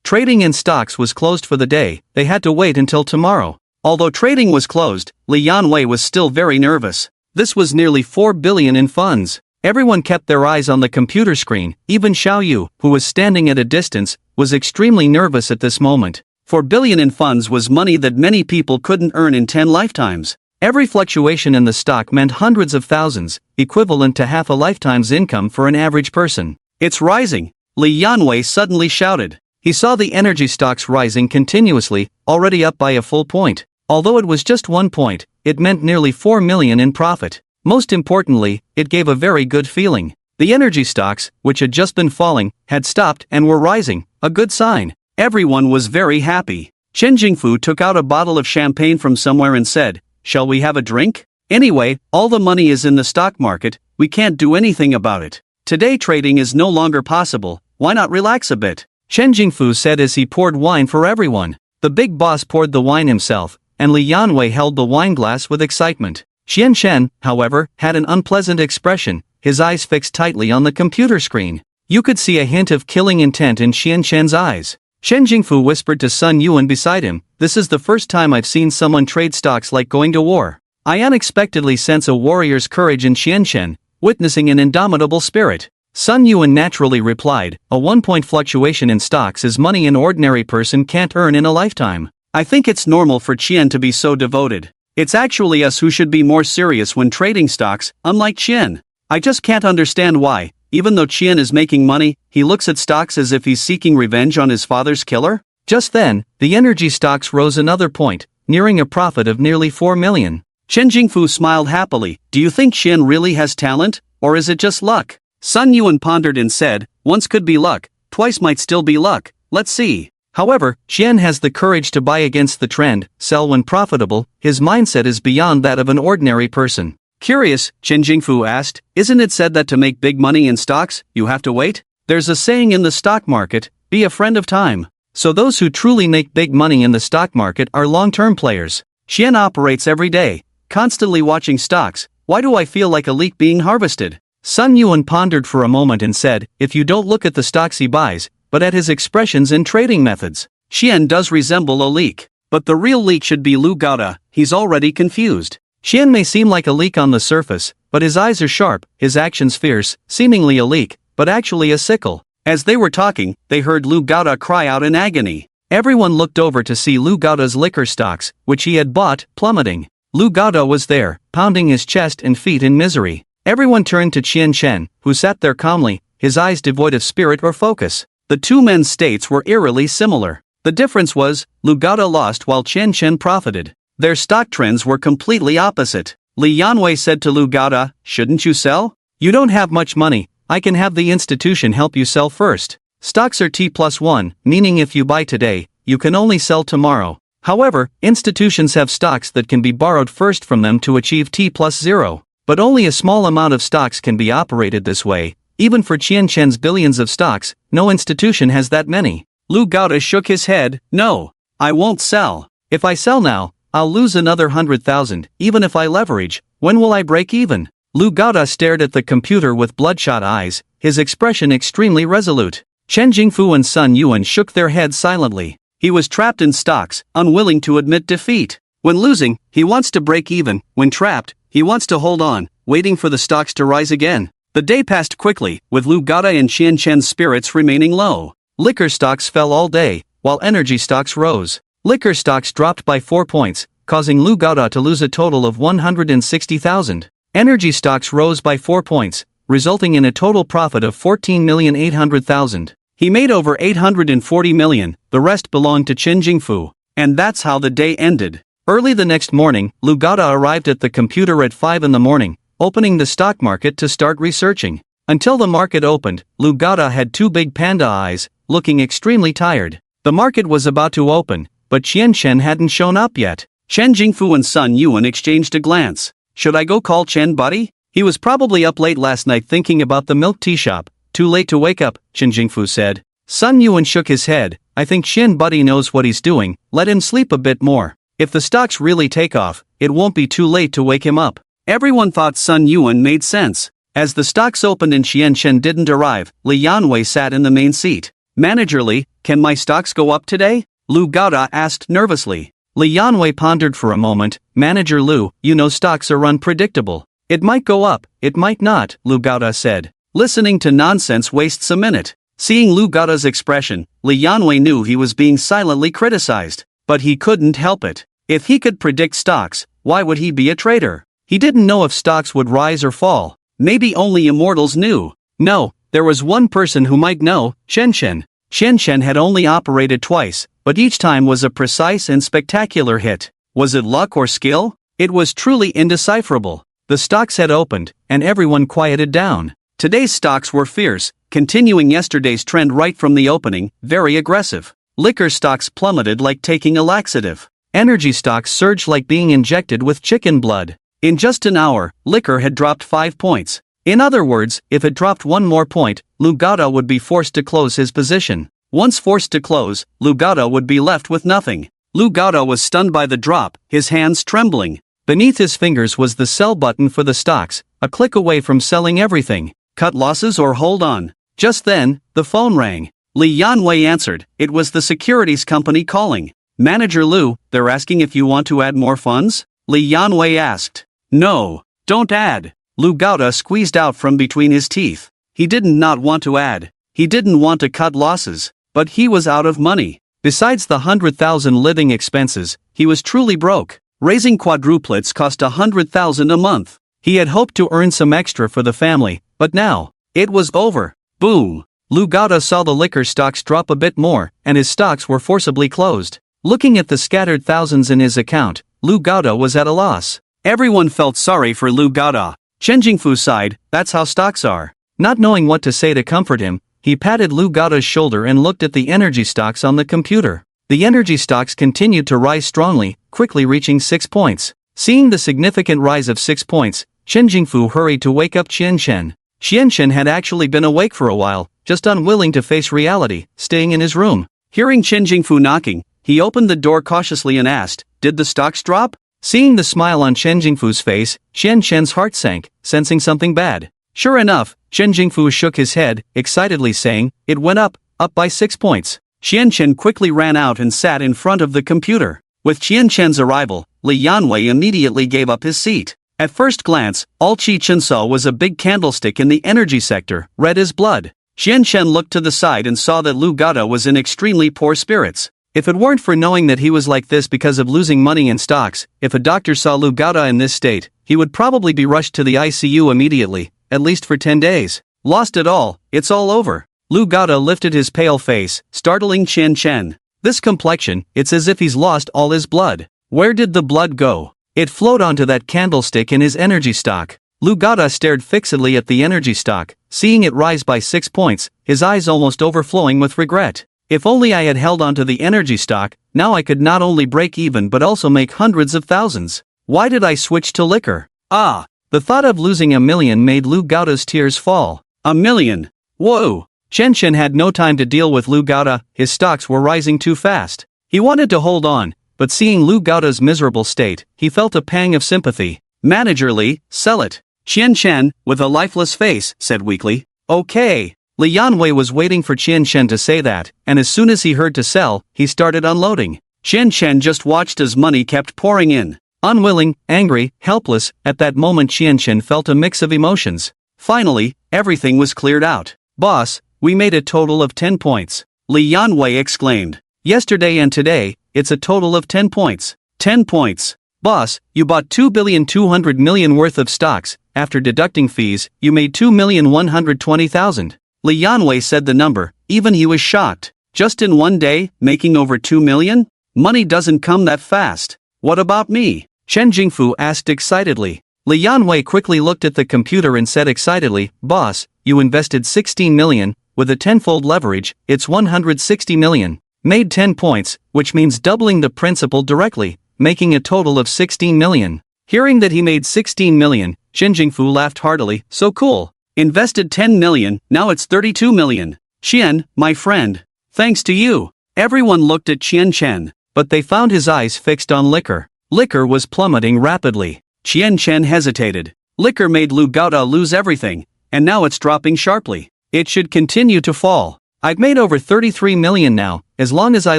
Trading in stocks was closed for the day. They had to wait until tomorrow. Although trading was closed, Li Yanwei was still very nervous. This was nearly 4 billion in funds. Everyone kept their eyes on the computer screen. Even Xiao Yu, who was standing at a distance, was extremely nervous at this moment. 4 billion in funds was money that many people couldn't earn in 10 lifetimes. Every fluctuation in the stock meant hundreds of thousands, equivalent to half a lifetime's income for an average person. "It's rising!" Li Yanwei suddenly shouted. He saw the energy stocks rising continuously, already up by a full point. Although it was just 1 point, it meant nearly 4 million in profit. Most importantly, it gave a very good feeling. The energy stocks, which had just been falling, had stopped and were rising, a good sign. Everyone was very happy. Chen Jingfu took out a bottle of champagne from somewhere and said, "Shall we have a drink? Anyway, all the money is in the stock market, we can't do anything about it. Today trading is no longer possible, why not relax a bit?" Chen Jingfu said as he poured wine for everyone. The big boss poured the wine himself, and Li Yanwei held the wine glass with excitement. Xian Shen, however, had an unpleasant expression, his eyes fixed tightly on the computer screen. You could see a hint of killing intent in Xian Shen's eyes. Chen Jingfu whispered to Sun Yuan beside him, "This is the first time I've seen someone trade stocks like going to war. I unexpectedly sense a warrior's courage in Xian Shen. witnessing an indomitable spirit. Sun Yuan naturally replied, a 1-point fluctuation in stocks is money an ordinary person can't earn in a lifetime. I think it's normal for Qian to be so devoted. It's actually us who should be more serious when trading stocks, unlike Qian. I just can't understand why, even though Qian is making money, he looks at stocks as if he's seeking revenge on his father's killer? Just then, the energy stocks rose another point, nearing a profit of nearly 4 million. Chen Jingfu smiled happily. Do you think Qian really has talent, or is it just luck? Sun Yuan pondered and said, once could be luck, twice might still be luck, let's see. However, Qian has the courage to buy against the trend, sell when profitable. His mindset is beyond that of an ordinary person. Curious, Chen Jingfu asked, isn't it said that to make big money in stocks, you have to wait? There's a saying in the stock market, be a friend of time. So those who truly make big money in the stock market are long-term players. Qian operates every day, constantly watching stocks. Why do I feel like a leek being harvested? Sun Yuan pondered for a moment and said, if you don't look at the stocks he buys, but at his expressions and trading methods, Qian does resemble a leek. But the real leek should be Lu Gaota, he's already confused. Qian may seem like a leek on the surface, but his eyes are sharp, his actions fierce, seemingly a leek, but actually a sickle. As they were talking, they heard Lu Gaota cry out in agony. Everyone looked over to see Lu Gaota's liquor stocks, which he had bought, plummeting. Lu Gaota was there, pounding his chest and feet in misery. Everyone turned to Qian Chen, who sat there calmly, his eyes devoid of spirit or focus. The two men's states were eerily similar. The difference was, Lu Gaota lost while Qian Chen profited. Their stock trends were completely opposite. Li Yanwei said to Lu Gaota, shouldn't you sell? You don't have much money, I can have the institution help you sell first. Stocks are T+1, meaning if you buy today, you can only sell tomorrow. However, institutions have stocks that can be borrowed first from them to achieve T+0. But only a small amount of stocks can be operated this way. Even for Qian Chen's billions of stocks, no institution has that many. Lu Gaota shook his head. No, I won't sell. If I sell now, I'll lose another 100,000, even if I leverage. When will I break even? Lu Gaota stared at the computer with bloodshot eyes, his expression extremely resolute. Chen Jingfu and Sun Yuan shook their heads silently. He was trapped in stocks, unwilling to admit defeat. When losing, he wants to break even. When trapped, he wants to hold on, waiting for the stocks to rise again. The day passed quickly, with Lu Gaota and Qian Chen's spirits remaining low. Liquor stocks fell all day, while energy stocks rose. Liquor stocks dropped by 4 points, causing Lu Gaota to lose a total of 160,000. Energy stocks rose by 4 points, resulting in a total profit of 14,800,000. He made over 840 million, the rest belonged to Chen Jingfu. And that's how the day ended. Early the next morning, Lu Gaota arrived at the computer at 5 in the morning, opening the stock market to start researching. Until the market opened, Lu Gaota had two big panda eyes, looking extremely tired. The market was about to open, but Qian Chen hadn't shown up yet. Chen Jingfu and Sun Yuan exchanged a glance. Should I go call Chen buddy? He was probably up late last night thinking about the milk tea shop. Too late to wake up, Chen Jingfu said. Sun Yuan shook his head. I think Chen buddy knows what he's doing, let him sleep a bit more. If the stocks really take off, it won't be too late to wake him up. Everyone thought Sun Yuan made sense. As the stocks opened and Qian Chen didn't arrive, Li Yanwei sat in the main seat. Manager Li, can my stocks go up today? Lu Gaota asked nervously. Li Yanwei pondered for a moment. Manager Lu, you know stocks are unpredictable. It might go up, it might not, Lu Gaota said. Listening to nonsense wastes a minute. Seeing Lu Gaota's expression, Li Yanwei knew he was being silently criticized. But he couldn't help it. If he could predict stocks, why would he be a trader? He didn't know if stocks would rise or fall. Maybe only immortals knew. No, there was one person who might know, Chen Chen. Chen Chen had only operated twice, but each time was a precise and spectacular hit. Was it luck or skill? It was truly indecipherable. The stocks had opened, and everyone quieted down. Today's stocks were fierce, continuing yesterday's trend right from the opening, very aggressive. Liquor stocks plummeted like taking a laxative. Energy stocks surged like being injected with chicken blood. In just an hour, liquor had dropped 5 points. In other words, if it dropped one more point, Lu Gaota would be forced to close his position. Once forced to close, Lu Gaota would be left with nothing. Lu Gaota was stunned by the drop, his hands trembling. Beneath his fingers was the sell button for the stocks, a click away from selling everything. Cut losses or hold on. Just then, the phone rang. Li Yanwei answered. It was the securities company calling. Manager Lu, they're asking if you want to add more funds? Li Yanwei asked. No, don't add. Lu Gaota squeezed out from between his teeth. He didn't not want to add. He didn't want to cut losses. But he was out of money. Besides the 100,000 living expenses, he was truly broke. Raising quadruplets cost 100,000 a month. He had hoped to earn some extra for the family, but now, it was over. Boom! Lu Gaota saw the liquor stocks drop a bit more, and his stocks were forcibly closed. Looking at the scattered thousands in his account, Lu Gaota was at a loss. Everyone felt sorry for Lu Gaota. Chen Jingfu sighed, that's how stocks are. Not knowing what to say to comfort him, he patted Lu Gaota's shoulder and looked at the energy stocks on the computer. The energy stocks continued to rise strongly, quickly reaching 6 points. Seeing the significant rise of 6 points, Chen Jingfu hurried to wake up Qianchen. Qianchen had actually been awake for a while, just unwilling to face reality, staying in his room. Hearing Chen Jingfu knocking, he opened the door cautiously and asked, "Did the stocks drop?" Seeing the smile on Chen Jingfu's face, Qianchen's heart sank, sensing something bad. Sure enough, Chen Jingfu shook his head, excitedly saying, "It went up by 6 points." Qianchen quickly ran out and sat in front of the computer. With Qianchen's arrival, Li Yanwei immediately gave up his seat. At first glance, all Qianchen saw was a big candlestick in the energy sector, red as blood. Qianchen looked to the side and saw that Lu Gaota was in extremely poor spirits. If it weren't for knowing that he was like this because of losing money in stocks, if a doctor saw Lu Gaota in this state, he would probably be rushed to the ICU immediately, at least for 10 days. Lost it all, it's all over. Lu Gaota lifted his pale face, startling Qianchen. This complexion, it's as if he's lost all his blood. Where did the blood go? It flowed onto that candlestick in his energy stock. Lu Gaota stared fixedly at the energy stock, seeing it rise by 6 points, his eyes almost overflowing with regret. If only I had held onto the energy stock, now I could not only break even but also make hundreds of thousands. Why did I switch to liquor? The thought of losing $1 million made Lu Gaota's tears fall. $1 million? Whoa! Qianchen had no time to deal with Lu Gaota, his stocks were rising too fast. He wanted to hold on, but seeing Lu Gaota's miserable state, he felt a pang of sympathy. Manager Li, sell it. Qianchen, with a lifeless face, said weakly. Okay. Li Yanwei was waiting for Qianchen to say that, and as soon as he heard to sell, he started unloading. Qianchen just watched as money kept pouring in. Unwilling, angry, helpless, at that moment Qianchen felt a mix of emotions. Finally, everything was cleared out. Boss, we made a total of 10 points. Li Yanwei exclaimed. Yesterday and today, it's a total of 10 points. 10 points. Boss, you bought 2,200,000,000 worth of stocks, after deducting fees, you made 2,120,000. Li Yanwei said the number, even he was shocked. Just in one day, making over 2 million? Money doesn't come that fast. What about me? Chen Jingfu asked excitedly. Li Yanwei quickly looked at the computer and said excitedly, Boss, you invested 16 million, with a tenfold leverage, it's 160 million. Made 10 points, which means doubling the principal directly, making a total of 16 million. Hearing that he made 16 million, Chen Jingfu laughed heartily, so cool. Invested 10 million, now it's 32 million. Qian, my friend. Thanks to you. Everyone looked at Qianchen, but they found his eyes fixed on liquor. Liquor was plummeting rapidly. Qianchen hesitated. Liquor made Lu Gaota lose everything, and now it's dropping sharply. It should continue to fall. I've made over 33 million now, as long as I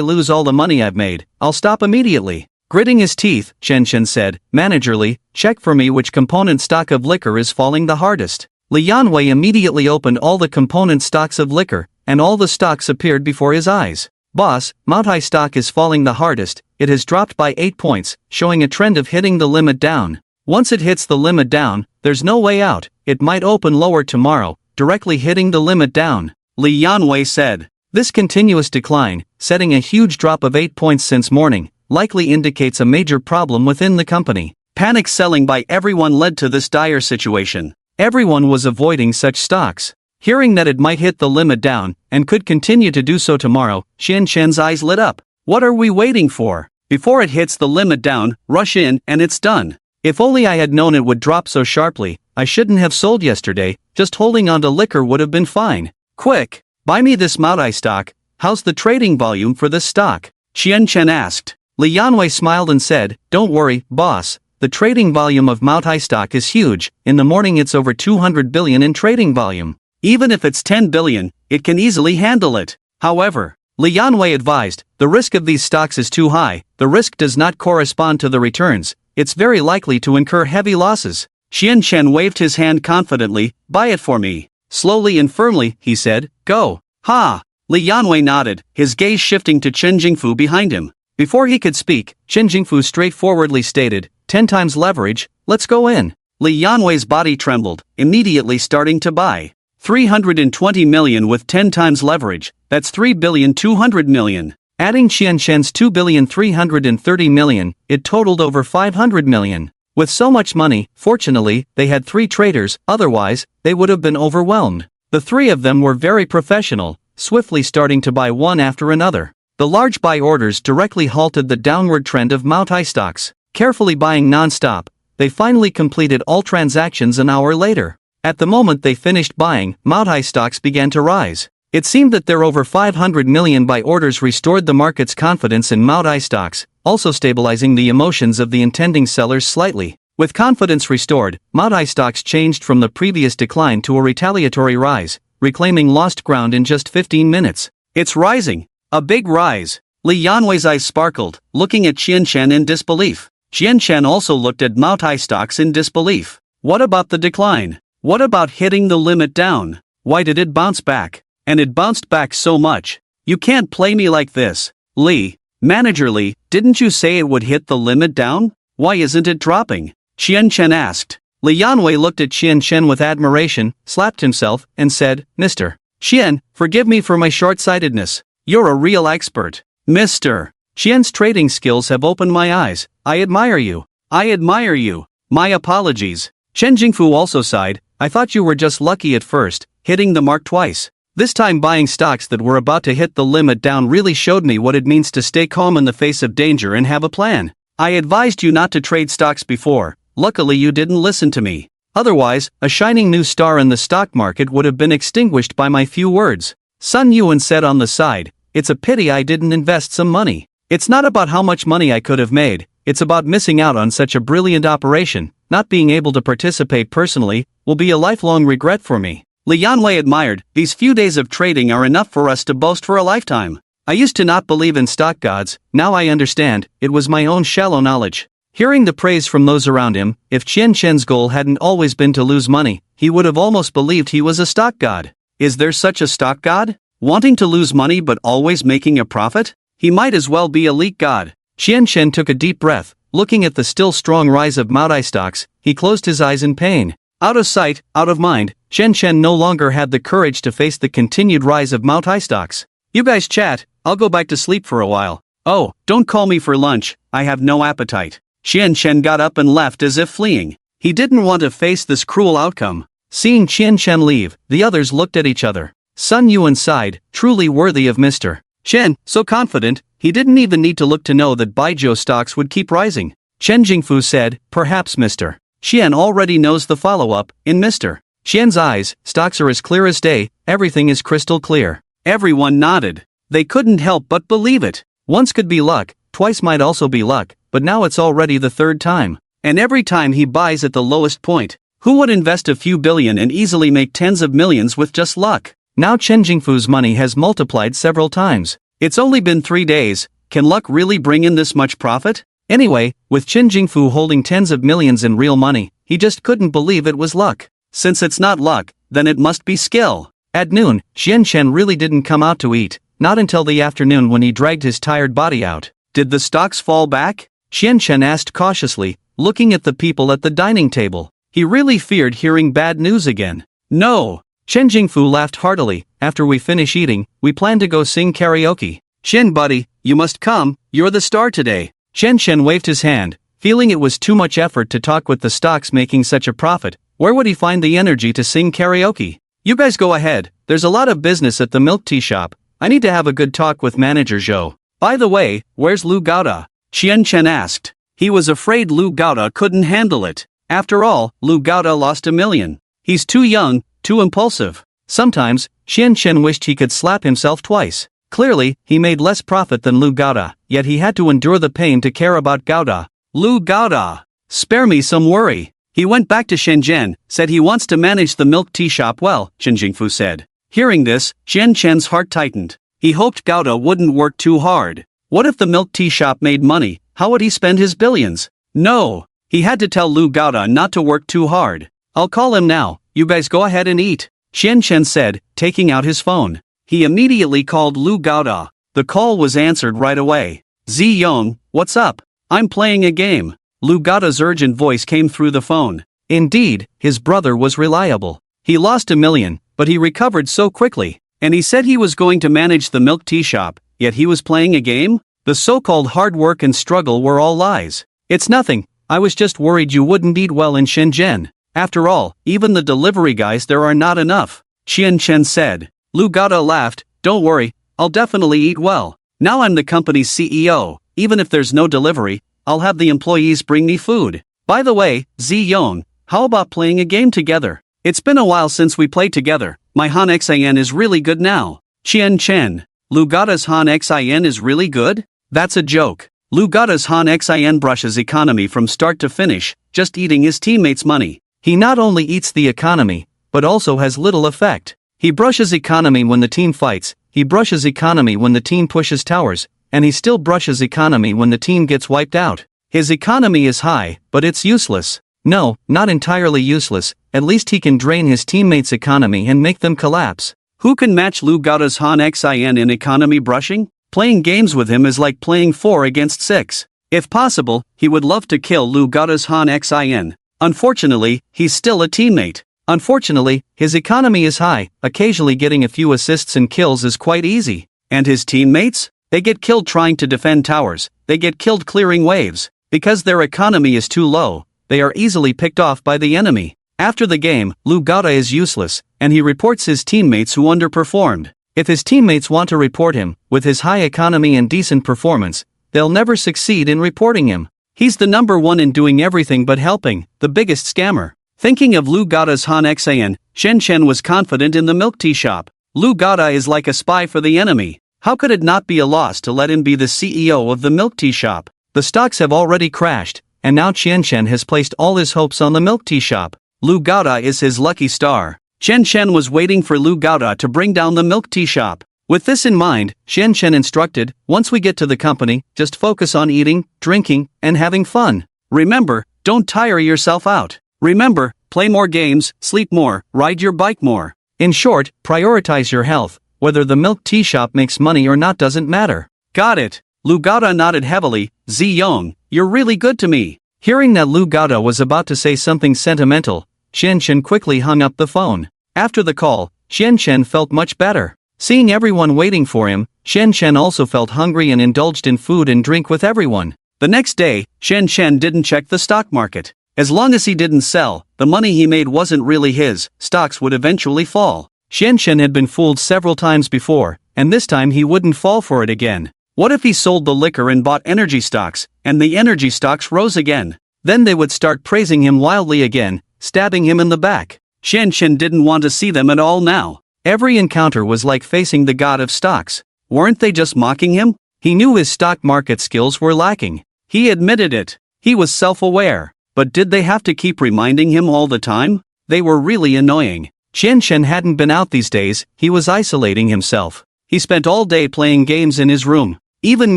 lose all the money I've made, I'll stop immediately. Gritting his teeth, Qianchen said, Managerly, check for me which component stock of liquor is falling the hardest. Li Yanwei immediately opened all the component stocks of liquor, and all the stocks appeared before his eyes. Boss, Mount High stock is falling the hardest, it has dropped by 8 points, showing a trend of hitting the limit down. Once it hits the limit down, there's no way out, it might open lower tomorrow, directly hitting the limit down. Li Yanwei said. This continuous decline, setting a huge drop of 8 points since morning, likely indicates a major problem within the company. Panic selling by everyone led to this dire situation. Everyone was avoiding such stocks. Hearing that it might hit the limit down, and could continue to do so tomorrow, Qianchen's eyes lit up. What are we waiting for? Before it hits the limit down, rush in, and it's done. If only I had known it would drop so sharply, I shouldn't have sold yesterday, just holding on to liquor would have been fine. Quick, buy me this Maotai stock. How's the trading volume for this stock? Qianchen asked. Li Yanwei smiled and said, Don't worry, boss. The trading volume of Maotai stock is huge. In the morning it's over 200 billion in trading volume. Even if it's 10 billion, it can easily handle it. However, Li Yanwei advised, the risk of these stocks is too high. The risk does not correspond to the returns. It's very likely to incur heavy losses. Qian Chen waved his hand confidently. Buy it for me. Slowly and firmly, he said. Go. Ha! Li Yanwei nodded, his gaze shifting to Chen Jingfu behind him. Before he could speak, Chen Jingfu straightforwardly stated, 10 times leverage, let's go in. Li Yanwei's body trembled, immediately starting to buy. 320 million with 10 times leverage, that's 3,200 million. Adding Qian Chen's 2,330 million, it totaled over 500 million. With so much money, fortunately, they had 3 traders, otherwise, they would have been overwhelmed. The 3 of them were very professional, swiftly starting to buy one after another. The large buy orders directly halted the downward trend of Maotai stocks. Carefully buying non-stop, they finally completed all transactions an hour later. At the moment they finished buying, Maotai stocks began to rise. It seemed that their over 500 million buy orders restored the market's confidence in Maotai stocks, also stabilizing the emotions of the intending sellers slightly. With confidence restored, Maotai stocks changed from the previous decline to a retaliatory rise, reclaiming lost ground in just 15 minutes. It's rising. A big rise. Li Yanwei's eyes sparkled, looking at Qian Chen in disbelief. Qian Chen also looked at Maotai stocks in disbelief. What about the decline? What about hitting the limit down? Why did it bounce back? And it bounced back so much. You can't play me like this. Li, Manager Li, didn't you say it would hit the limit down? Why isn't it dropping? Qian Chen asked. Li Yanwei looked at Qian Chen with admiration, slapped himself, and said, Mr. Qian, forgive me for my short-sightedness. You're a real expert. Mr. Qian's trading skills have opened my eyes. I admire you. I admire you. My apologies. Chen Jingfu also sighed. I thought you were just lucky at first, hitting the mark twice. This time buying stocks that were about to hit the limit down really showed me what it means to stay calm in the face of danger and have a plan. I advised you not to trade stocks before. Luckily you didn't listen to me. Otherwise, a shining new star in the stock market would have been extinguished by my few words. Sun Yuan said on the side, it's a pity I didn't invest some money. It's not about how much money I could have made, it's about missing out on such a brilliant operation. Not being able to participate personally will be a lifelong regret for me. Li Yanwei admired, these few days of trading are enough for us to boast for a lifetime. I used to not believe in stock gods, now I understand, it was my own shallow knowledge. Hearing the praise from those around him, if Qian Chen's goal hadn't always been to lose money, he would have almost believed he was a stock god. Is there such a stock god? Wanting to lose money but always making a profit? He might as well be a leak god. Qian Chen took a deep breath, looking at the still strong rise of Maotai stocks, he closed his eyes in pain. Out of sight, out of mind, Qian Chen no longer had the courage to face the continued rise of Maotai stocks. You guys chat, I'll go back to sleep for a while. Oh, don't call me for lunch, I have no appetite. Qian Chen got up and left as if fleeing. He didn't want to face this cruel outcome. Seeing Qian Chen leave, the others looked at each other. Sun Yuan sighed, truly worthy of Mr. Chen, so confident, he didn't even need to look to know that Baijiu stocks would keep rising. Chen Jingfu said, perhaps Mr. Qian already knows the follow-up. In Mr. Qian's eyes, stocks are as clear as day, everything is crystal clear. Everyone nodded. They couldn't help but believe it. Once could be luck, twice might also be luck, but now it's already the 3rd time. And every time he buys at the lowest point. Who would invest a few billion and easily make tens of millions with just luck? Now Chen Jingfu's money has multiplied several times. It's only been 3 days, can luck really bring in this much profit? Anyway, with Chen Jingfu holding tens of millions in real money, he just couldn't believe it was luck. Since it's not luck, then it must be skill. At noon, Qian Chen really didn't come out to eat, not until the afternoon when he dragged his tired body out. Did the stocks fall back? Qian Chen asked cautiously, looking at the people at the dining table. He really feared hearing bad news again. No. Chen Jingfu laughed heartily. After we finish eating, we plan to go sing karaoke. Chen buddy, you must come, you're the star today. Chen Chen waved his hand, feeling it was too much effort to talk with the stocks making such a profit. Where would he find the energy to sing karaoke? You guys go ahead, there's a lot of business at the milk tea shop. I need to have a good talk with manager Zhou. By the way, where's Lu Gaoda? Qian Chen asked. He was afraid Lu Gaoda couldn't handle it. After all, Lu Gaoda lost $1 million. He's too young, too impulsive. Sometimes, Qian Chen wished he could slap himself twice. Clearly, he made less profit than Lu Gaoda, yet he had to endure the pain to care about Gaoda. Lu Gaoda! Spare me some worry. He went back to Shenzhen, said he wants to manage the milk tea shop well, Chen Jingfu said. Hearing this, Qian Chen's heart tightened. He hoped Gaoda wouldn't work too hard. What if the milk tea shop made money, how would he spend his billions? No! He had to tell Lu Gaoda not to work too hard. I'll call him now, you guys go ahead and eat, Xian Chen said, taking out his phone. He immediately called Lu Gaoda. The call was answered right away. Zi Yong, what's up? I'm playing a game. Lu Gaoda's urgent voice came through the phone. Indeed, his brother was reliable. He lost $1 million, but he recovered so quickly. And he said he was going to manage the milk tea shop, yet he was playing a game? The so-called hard work and struggle were all lies. It's nothing, I was just worried you wouldn't eat well in Shenzhen. After all, even the delivery guys there are not enough, Xian Chen said. Lu Gaoda laughed, don't worry, I'll definitely eat well. Now I'm the company's CEO, even if there's no delivery, I'll have the employees bring me food. By the way, Zi Yong, how about playing a game together? It's been a while since we played together. My Han Xin is really good now. Xian Chen, Lu Gaoda's Han Xin is really good? That's a joke. Lu Gaoda's Han Xin brushes economy from start to finish, just eating his teammates' money. He not only eats the economy, but also has little effect. He brushes economy when the team fights, he brushes economy when the team pushes towers, and he still brushes economy when the team gets wiped out. His economy is high, but it's useless. No, not entirely useless, at least he can drain his teammates' economy and make them collapse. Who can match Lu Gaoda's Han Xin in economy brushing? Playing games with him is like playing 4 against 6. If possible, he would love to kill Lu Gaoda's Han Xin. Unfortunately, he's still a teammate. Unfortunately, his economy is high, occasionally getting a few assists and kills is quite easy. And his teammates? They get killed trying to defend towers, they get killed clearing waves. Because their economy is too low, they are easily picked off by the enemy. After the game, Lu Gaoda is useless, and he reports his teammates who underperformed. If his teammates want to report him, with his high economy and decent performance, they'll never succeed in reporting him. He's the number one in doing everything but helping, the biggest scammer. Thinking of Lu Gaoda's Han Xin, Shen Chen was confident in the milk tea shop. Lu Gaoda is like a spy for the enemy. How could it not be a loss to let him be the CEO of the milk tea shop? The stocks have already crashed, and now Chen Chen has placed all his hopes on the milk tea shop. Lu Gaoda is his lucky star. Chen Chen was waiting for Lu Gaoda to bring down the milk tea shop. With this in mind, Chen Chen instructed, once we get to the company, just focus on eating, drinking, and having fun. Remember, don't tire yourself out. Remember, play more games, sleep more, ride your bike more. In short, prioritize your health. Whether the milk tea shop makes money or not doesn't matter. Got it. Lu Gaoda nodded heavily. Zi Yong, you're really good to me. Hearing that Lu Gaoda was about to say something sentimental, Chen Chen quickly hung up the phone. After the call, Chen Chen felt much better. Seeing everyone waiting for him, Chen Chen also felt hungry and indulged in food and drink with everyone. The next day, Chen Chen didn't check the stock market. As long as he didn't sell, the money he made wasn't really his, stocks would eventually fall. Chen Chen had been fooled several times before, and this time he wouldn't fall for it again. What if he sold the liquor and bought energy stocks, and the energy stocks rose again? Then they would start praising him wildly again, stabbing him in the back. Chen Chen didn't want to see them at all now. Every encounter was like facing the god of stocks. Weren't they just mocking him? He knew his stock market skills were lacking. He admitted it. He was self-aware. But did they have to keep reminding him all the time? They were really annoying. Chen Chen hadn't been out these days, he was isolating himself. He spent all day playing games in his room. Even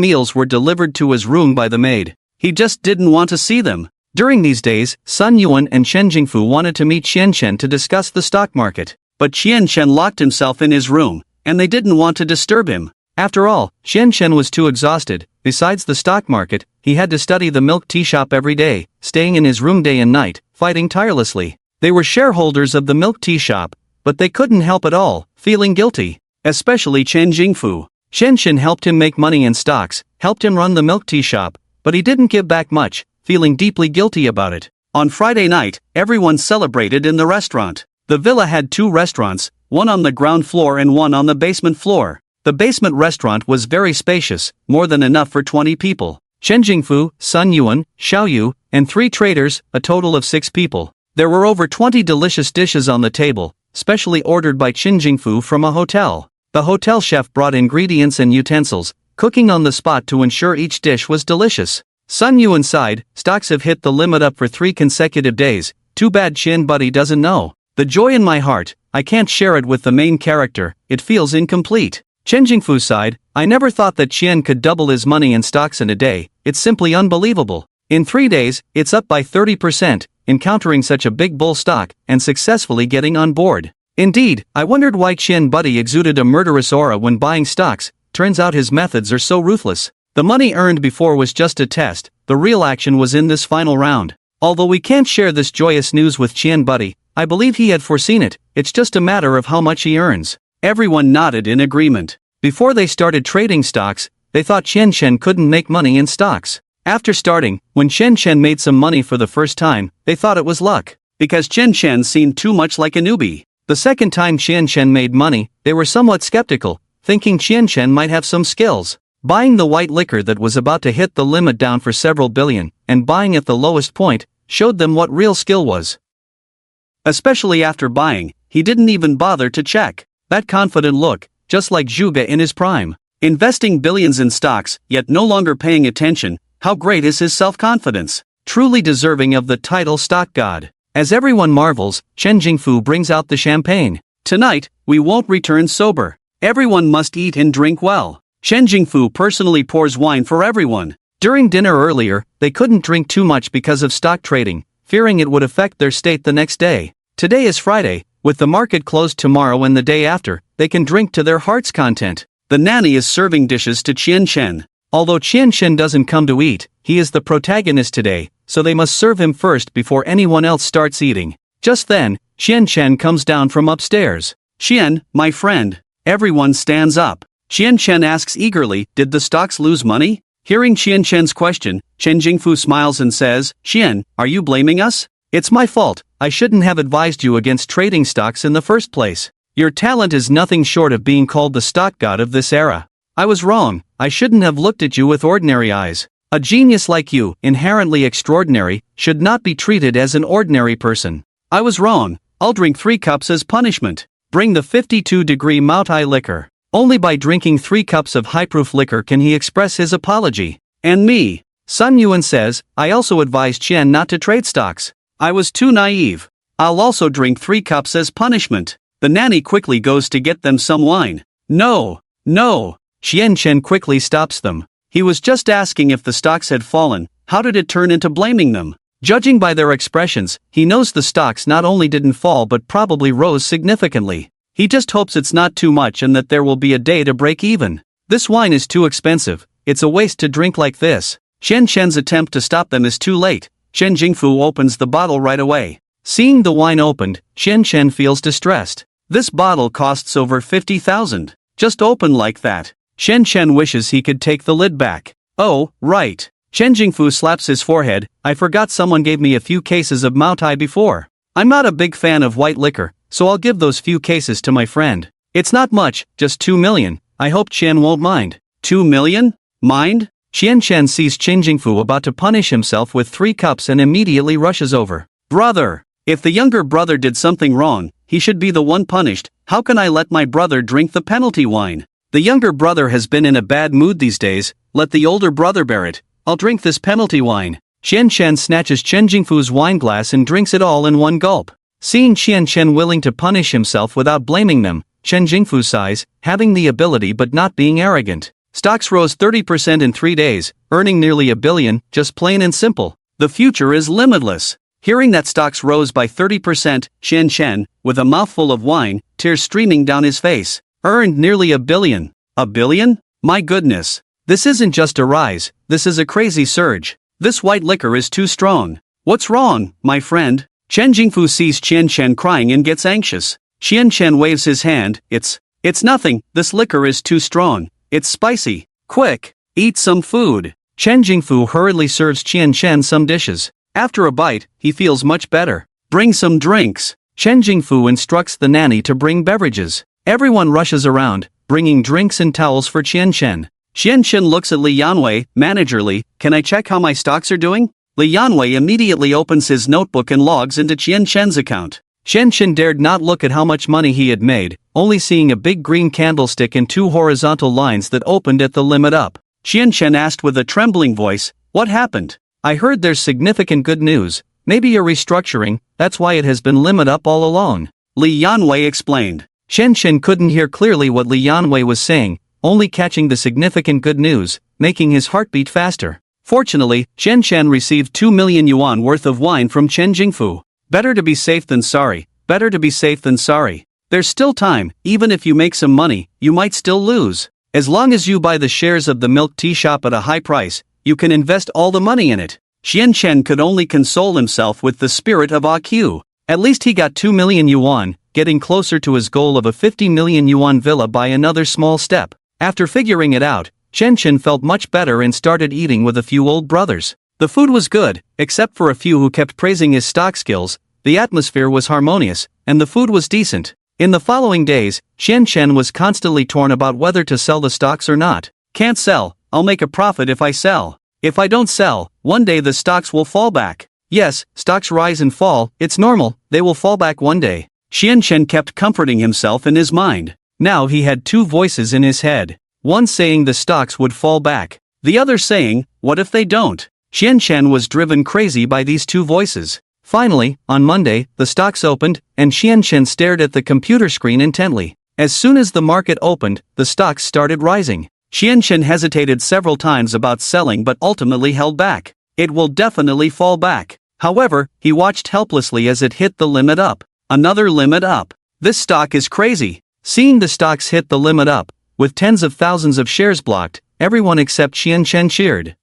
meals were delivered to his room by the maid. He just didn't want to see them. During these days, Sun Yuan and Chen Jingfu wanted to meet Xian Chen to discuss the stock market. But Xian Chen locked himself in his room, and they didn't want to disturb him. After all, Xian Chen was too exhausted. Besides the stock market, he had to study the milk tea shop every day, staying in his room day and night, fighting tirelessly. They were shareholders of the milk tea shop, but they couldn't help at all, feeling guilty. Especially Chen Jingfu. Chen Chen helped him make money in stocks, helped him run the milk tea shop, but he didn't give back much, feeling deeply guilty about it. On Friday night, everyone celebrated in the restaurant. The villa had 2 restaurants, one on the ground floor and one on the basement floor. The basement restaurant was very spacious, more than enough for 20 people. Chen Jingfu, Sun Yuan, Xiao Yu, and 3 traders, a total of 6 people. There were over 20 delicious dishes on the table, specially ordered by Chen Jingfu from a hotel. The hotel chef brought ingredients and utensils, cooking on the spot to ensure each dish was delicious. Sun Yuan sighed, stocks have hit the limit up for 3 consecutive days, too bad Chin Buddy doesn't know. The joy in my heart, I can't share it with the main character, it feels incomplete. Chen Jingfu sighed, I never thought that Qian could double his money in stocks in a day, it's simply unbelievable. In 3 days, it's up by 30%, encountering such a big bull stock and successfully getting on board. Indeed, I wondered why Chien Buddy exuded a murderous aura when buying stocks. Turns out his methods are so ruthless. The money earned before was just a test, the real action was in this final round. Although we can't share this joyous news with Chien Buddy, I believe he had foreseen it, it's just a matter of how much he earns. Everyone nodded in agreement. Before they started trading stocks, they thought Chen Chen couldn't make money in stocks. After starting, when Chen Chen made some money for the first time, they thought it was luck, because Chen Chen seemed too much like a newbie. The second time Chen Chen made money, they were somewhat skeptical, thinking Chen Chen might have some skills. Buying the white liquor that was about to hit the limit down for several billion, and buying at the lowest point, showed them what real skill was. Especially after buying, he didn't even bother to check. That confident look, just like Zhuge in his prime. Investing billions in stocks, yet no longer paying attention, how great is his self-confidence? Truly deserving of the title stock god. As everyone marvels, Chen Jingfu brings out the champagne. Tonight, we won't return sober. Everyone must eat and drink well. Chen Jingfu personally pours wine for everyone. During dinner earlier, they couldn't drink too much because of stock trading, fearing it would affect their state the next day. Today is Friday, with the market closed tomorrow and the day after, they can drink to their heart's content. The nanny is serving dishes to Chien Chen. Although Chien Chen doesn't come to eat, he is the protagonist today, so they must serve him first before anyone else starts eating. Just then, Chien Chen comes down from upstairs. Chien, my friend. Everyone stands up. Chien Chen asks eagerly, did the stocks lose money? Hearing Chien Chen's question, Chen Jingfu smiles and says, Chien, are you blaming us? It's my fault, I shouldn't have advised you against trading stocks in the first place. Your talent is nothing short of being called the stock god of this era. I was wrong, I shouldn't have looked at you with ordinary eyes. A genius like you, inherently extraordinary, should not be treated as an ordinary person. I was wrong, I'll drink 3 cups as punishment. Bring the 52-degree Maotai liquor. Only by drinking 3 cups of high-proof liquor can he express his apology. And me. Sun Yuan says, I also advised Chen not to trade stocks. I was too naive. I'll also drink 3 cups as punishment. The nanny quickly goes to get them some wine. No. Chien Chen quickly stops them. He was just asking if the stocks had fallen, how did it turn into blaming them? Judging by their expressions, he knows the stocks not only didn't fall but probably rose significantly. He just hopes it's not too much and that there will be a day to break even. This wine is too expensive, it's a waste to drink like this. Chen Chen's attempt to stop them is too late. Chen Jingfu opens the bottle right away. Seeing the wine opened, Chen Chen feels distressed. This bottle costs over 50,000. Just open like that. Chen Chen wishes he could take the lid back. Oh, right. Chen Jingfu slaps his forehead, I forgot someone gave me a few cases of Maotai before. I'm not a big fan of white liquor, so I'll give those few cases to my friend. It's not much, just 2 million. I hope Chen won't mind. 2 million? Mind? Chen Chen sees Chen Jingfu about to punish himself with 3 cups and immediately rushes over. Brother! If the younger brother did something wrong, he should be the one punished. How can I let my brother drink the penalty wine? The younger brother has been in a bad mood these days, let the older brother bear it. I'll drink this penalty wine. Chen Chen snatches Chen Jingfu's wine glass and drinks it all in one gulp. Seeing Chen Chen willing to punish himself without blaming them, Chen Jingfu sighs, having the ability but not being arrogant. Stocks rose 30% in 3 days, earning nearly $1 billion, just plain and simple. The future is limitless. Hearing that stocks rose by 30%, Chen Chen, with a mouthful of wine, tears streaming down his face, earned nearly $1 billion. $1 billion? My goodness. This isn't just a rise, this is a crazy surge. This white liquor is too strong. What's wrong, my friend? Chen Jingfu sees Chen Chen crying and gets anxious. Chen Chen waves his hand, it's nothing, this liquor is too strong. It's spicy. Quick, eat some food. Chen Jingfu hurriedly serves Chen Chen some dishes. After a bite, he feels much better. Bring some drinks. Chen Jingfu instructs the nanny to bring beverages. Everyone rushes around, bringing drinks and towels for Chen Chen. Chen Chen looks at Li Yanwei, managerly, can I check how my stocks are doing? Li Yanwei immediately opens his notebook and logs into Chen Chen's account. Chen Chen dared not look at how much money he had made, only seeing a big green candlestick and 2 horizontal lines that opened at the limit up. Chen Chen asked with a trembling voice, what happened? I heard there's significant good news, maybe you're restructuring, that's why it has been limit up all along. Li Yanwei explained. Chen Chen couldn't hear clearly what Li Yanwei was saying, only catching the significant good news, making his heart beat faster. Fortunately, Chen Chen received 2 million yuan worth of wine from Chen Jingfu. Better to be safe than sorry, better to be safe than sorry. There's still time, even if you make some money, you might still lose. As long as you buy the shares of the milk tea shop at a high price, you can invest all the money in it. Xian Chen could only console himself with the spirit of AQ. At least he got 2 million yuan, getting closer to his goal of a 50 million yuan villa by another small step. After figuring it out, Chen Chen felt much better and started eating with a few old brothers. The food was good, except for a few who kept praising his stock skills. The atmosphere was harmonious, and the food was decent. In the following days, Xian Chen was constantly torn about whether to sell the stocks or not. Can't sell, I'll make a profit if I sell. If I don't sell, one day the stocks will fall back. Yes, stocks rise and fall, it's normal, they will fall back one day. Xian Chen kept comforting himself in his mind. Now he had two voices in his head. One saying the stocks would fall back. The other saying, what if they don't? Xian Chen was driven crazy by these two voices. Finally, on Monday, the stocks opened, and Xian Chen stared at the computer screen intently. As soon as the market opened, the stocks started rising. Xian Chen hesitated several times about selling but ultimately held back. It will definitely fall back. However, he watched helplessly as it hit the limit up. Another limit up. This stock is crazy. Seeing the stocks hit the limit up, with tens of thousands of shares blocked, everyone except Xian Chen cheered.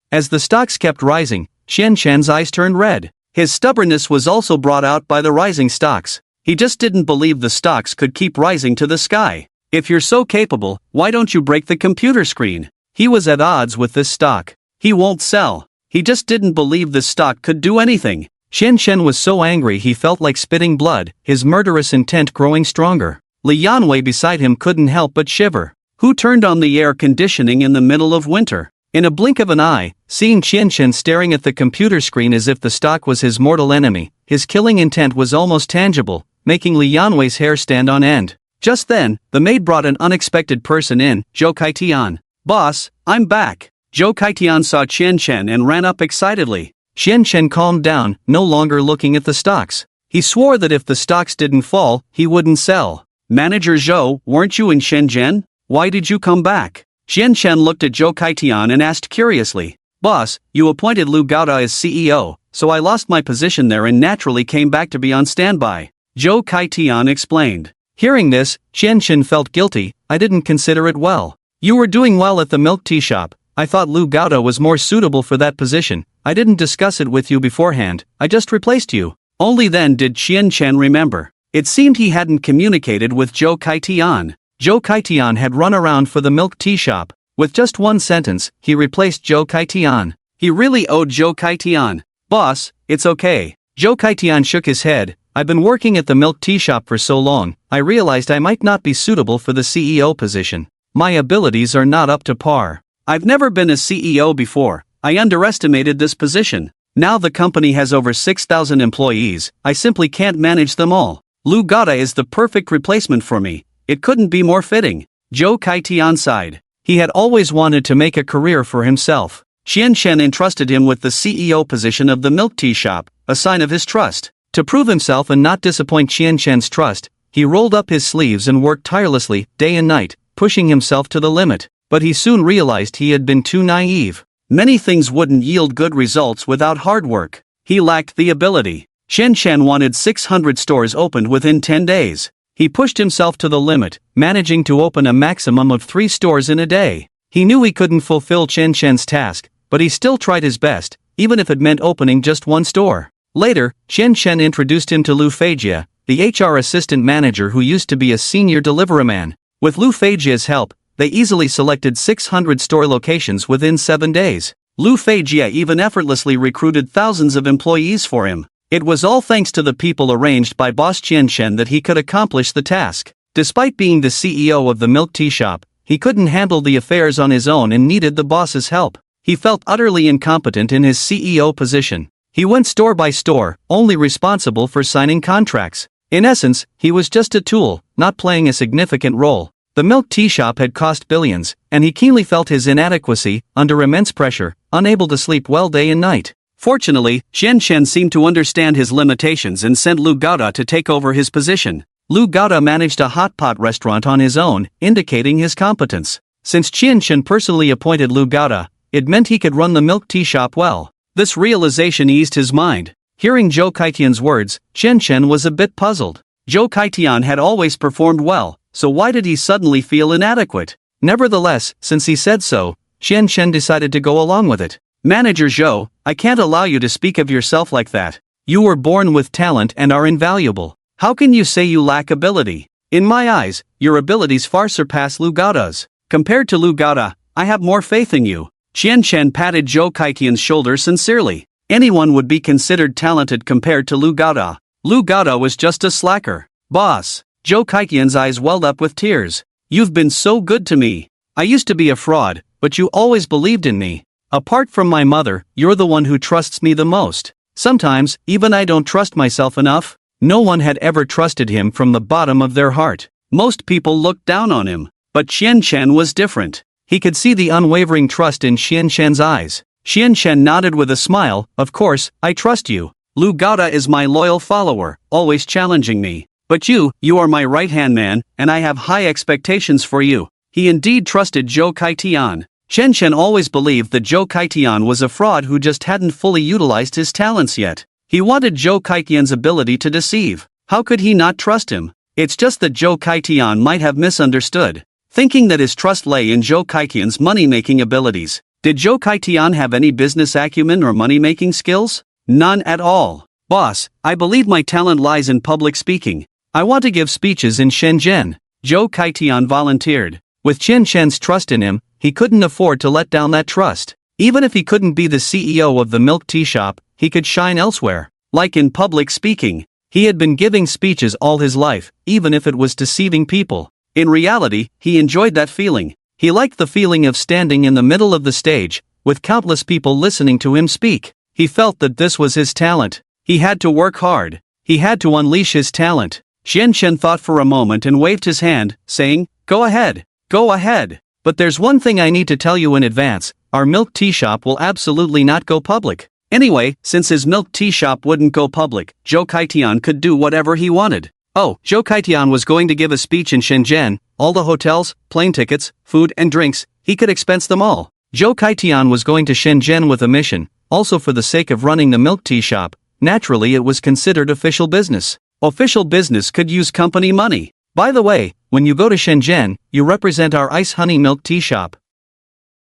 As the stocks kept rising, Xian Chen's eyes turned red. His stubbornness was also brought out by the rising stocks. He just didn't believe the stocks could keep rising to the sky. If you're so capable, why don't you break the computer screen? He was at odds with this stock. He won't sell. He just didn't believe the stock could do anything. Xian Chen was so angry he felt like spitting blood, his murderous intent growing stronger. Li Yanwei beside him couldn't help but shiver. Who turned on the air conditioning in the middle of winter? In a blink of an eye, seeing Xian Chen staring at the computer screen as if the stock was his mortal enemy, his killing intent was almost tangible, making Li Yanwei's hair stand on end. Just then, the maid brought an unexpected person in, Zhou Kaitian. Boss, I'm back. Zhou Kaitian saw Xian Chen and ran up excitedly. Xian Chen calmed down, no longer looking at the stocks. He swore that if the stocks didn't fall, he wouldn't sell. Manager Zhou, weren't you in Shenzhen? Why did you come back? Xian Chen looked at Zhou Kaitian and asked curiously. Boss, you appointed Lu Gaoda as CEO, so I lost my position there and naturally came back to be on standby. Zhou Kaitian explained. Hearing this, Xian Chen felt guilty. I didn't consider it well. You were doing well at the milk tea shop. I thought Lu Gaoda was more suitable for that position. I didn't discuss it with you beforehand, I just replaced you. Only then did Xian Chen remember. It seemed he hadn't communicated with Zhou Kaitian. Zhou Kaitian had run around for the milk tea shop. With just one sentence, he replaced Zhou Kaitian. He really owed Zhou Kaitian. Boss, it's okay. Zhou Kaitian shook his head. I've been working at the milk tea shop for so long, I realized I might not be suitable for the CEO position. My abilities are not up to par. I've never been a CEO before. I underestimated this position. Now the company has over 6,000 employees, I simply can't manage them all. Lu Gaoda is the perfect replacement for me. It couldn't be more fitting. Zhou Kaitian sighed. He had always wanted to make a career for himself. Xian Chen entrusted him with the CEO position of the milk tea shop, a sign of his trust. To prove himself and not disappoint Xian Chen's trust, he rolled up his sleeves and worked tirelessly, day and night, pushing himself to the limit. But he soon realized he had been too naive. Many things wouldn't yield good results without hard work. He lacked the ability. Xian Chen wanted 600 stores opened within 10 days. He pushed himself to the limit, managing to open a maximum of 3 stores in a day. He knew he couldn't fulfill Xian Chen's task, but he still tried his best, even if it meant opening just 1 store. Later, Xian Chen introduced him to Lu Feijia, the HR assistant manager who used to be a senior deliveryman. With Lu Feijia's help, they easily selected 600 store locations within 7 days. Lu Feijia even effortlessly recruited thousands of employees for him. It was all thanks to the people arranged by boss Xian Chen that he could accomplish the task. Despite being the CEO of the milk tea shop, he couldn't handle the affairs on his own and needed the boss's help. He felt utterly incompetent in his CEO position. He went store by store, only responsible for signing contracts. In essence, he was just a tool, not playing a significant role. The milk tea shop had cost billions, and he keenly felt his inadequacy, under immense pressure, unable to sleep well day and night. Fortunately, Xian Chen seemed to understand his limitations and sent Lu Gaoda to take over his position. Lu Gaoda managed a hot pot restaurant on his own, indicating his competence. Since Xian Chen personally appointed Lu Gaoda, it meant he could run the milk tea shop well. This realization eased his mind. Hearing Zhou Kaitian's words, Chen Chen was a bit puzzled. Zhou Kaitian had always performed well, so why did he suddenly feel inadequate? Nevertheless, since he said so, Chen Chen decided to go along with it. Manager Zhou, I can't allow you to speak of yourself like that. You were born with talent and are invaluable. How can you say you lack ability? In my eyes, your abilities far surpass Lu Gaoda's. Compared to Lu Gaoda, I have more faith in you. Chen Chen patted Zhou Kaitian's shoulder sincerely. Anyone would be considered talented compared to Lu Gaoda. Lu Gaoda was just a slacker. Boss. Zhou Kaitian's eyes welled up with tears. You've been so good to me. I used to be a fraud, but you always believed in me. Apart from my mother, you're the one who trusts me the most. Sometimes, even I don't trust myself enough. No one had ever trusted him from the bottom of their heart. Most people looked down on him. But Chen Chen was different. He could see the unwavering trust in Chen Chen's eyes. Chen Chen nodded with a smile. Of course, I trust you. Lu Gaoda is my loyal follower, always challenging me. But you are my right-hand man, and I have high expectations for you. He indeed trusted Zhou Kaitian. Chen Chen always believed that Zhou Kaitian was a fraud who just hadn't fully utilized his talents yet. He wanted Zhou Kaitian's ability to deceive. How could he not trust him? It's just that Zhou Kaitian might have misunderstood, thinking that his trust lay in Zhou Kaitian's money-making abilities. Did Zhou Kaitian have any business acumen or money-making skills? None at all. Boss, I believe my talent lies in public speaking. I want to give speeches in Shenzhen. Zhou Kaitian volunteered. With Chen Chen's trust in him, he couldn't afford to let down that trust. Even if he couldn't be the CEO of the milk tea shop, he could shine elsewhere. Like in public speaking. He had been giving speeches all his life, even if it was deceiving people. In reality, he enjoyed that feeling. He liked the feeling of standing in the middle of the stage, with countless people listening to him speak. He felt that this was his talent. He had to work hard. He had to unleash his talent. Chen Chen thought for a moment and waved his hand, saying, "Go ahead. Go ahead. But there's one thing I need to tell you in advance. Our milk tea shop will absolutely not go public." Anyway, since his milk tea shop wouldn't go public, Zhou Kaitian could do whatever he wanted. Oh, Zhou Kaitian was going to give a speech in Shenzhen. All the hotels, plane tickets, food and drinks, he could expense them all. Zhou Kaitian was going to Shenzhen with a mission, also for the sake of running the milk tea shop. Naturally, it was considered official business. Official business could use company money. By the way, when you go to Shenzhen, you represent our ice honey milk tea shop.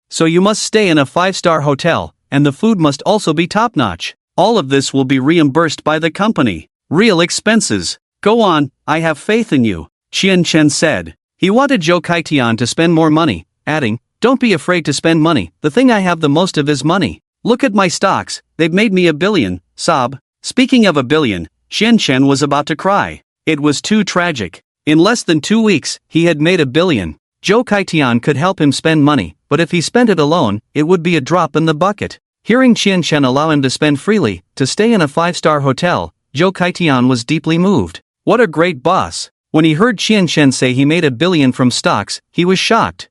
So you must stay in a 5-star hotel, and the food must also be top-notch. All of this will be reimbursed by the company. Real expenses. Go on, I have faith in you, Chen Chen said. He wanted Zhou Kaitian to spend more money, adding, "Don't be afraid to spend money. The thing I have the most of is money. Look at my stocks, they've made me $1 billion, sob." Speaking of $1 billion, Chen Chen was about to cry. It was too tragic. In less than 2 weeks, he had made $1 billion. Zhou Kaitian could help him spend money, but if he spent it alone, it would be a drop in the bucket. Hearing Chen Chen allow him to spend freely, to stay in a 5-star hotel, Zhou Kaitian was deeply moved. What a great boss. When he heard Chen Chen say he made $1 billion from stocks, he was shocked.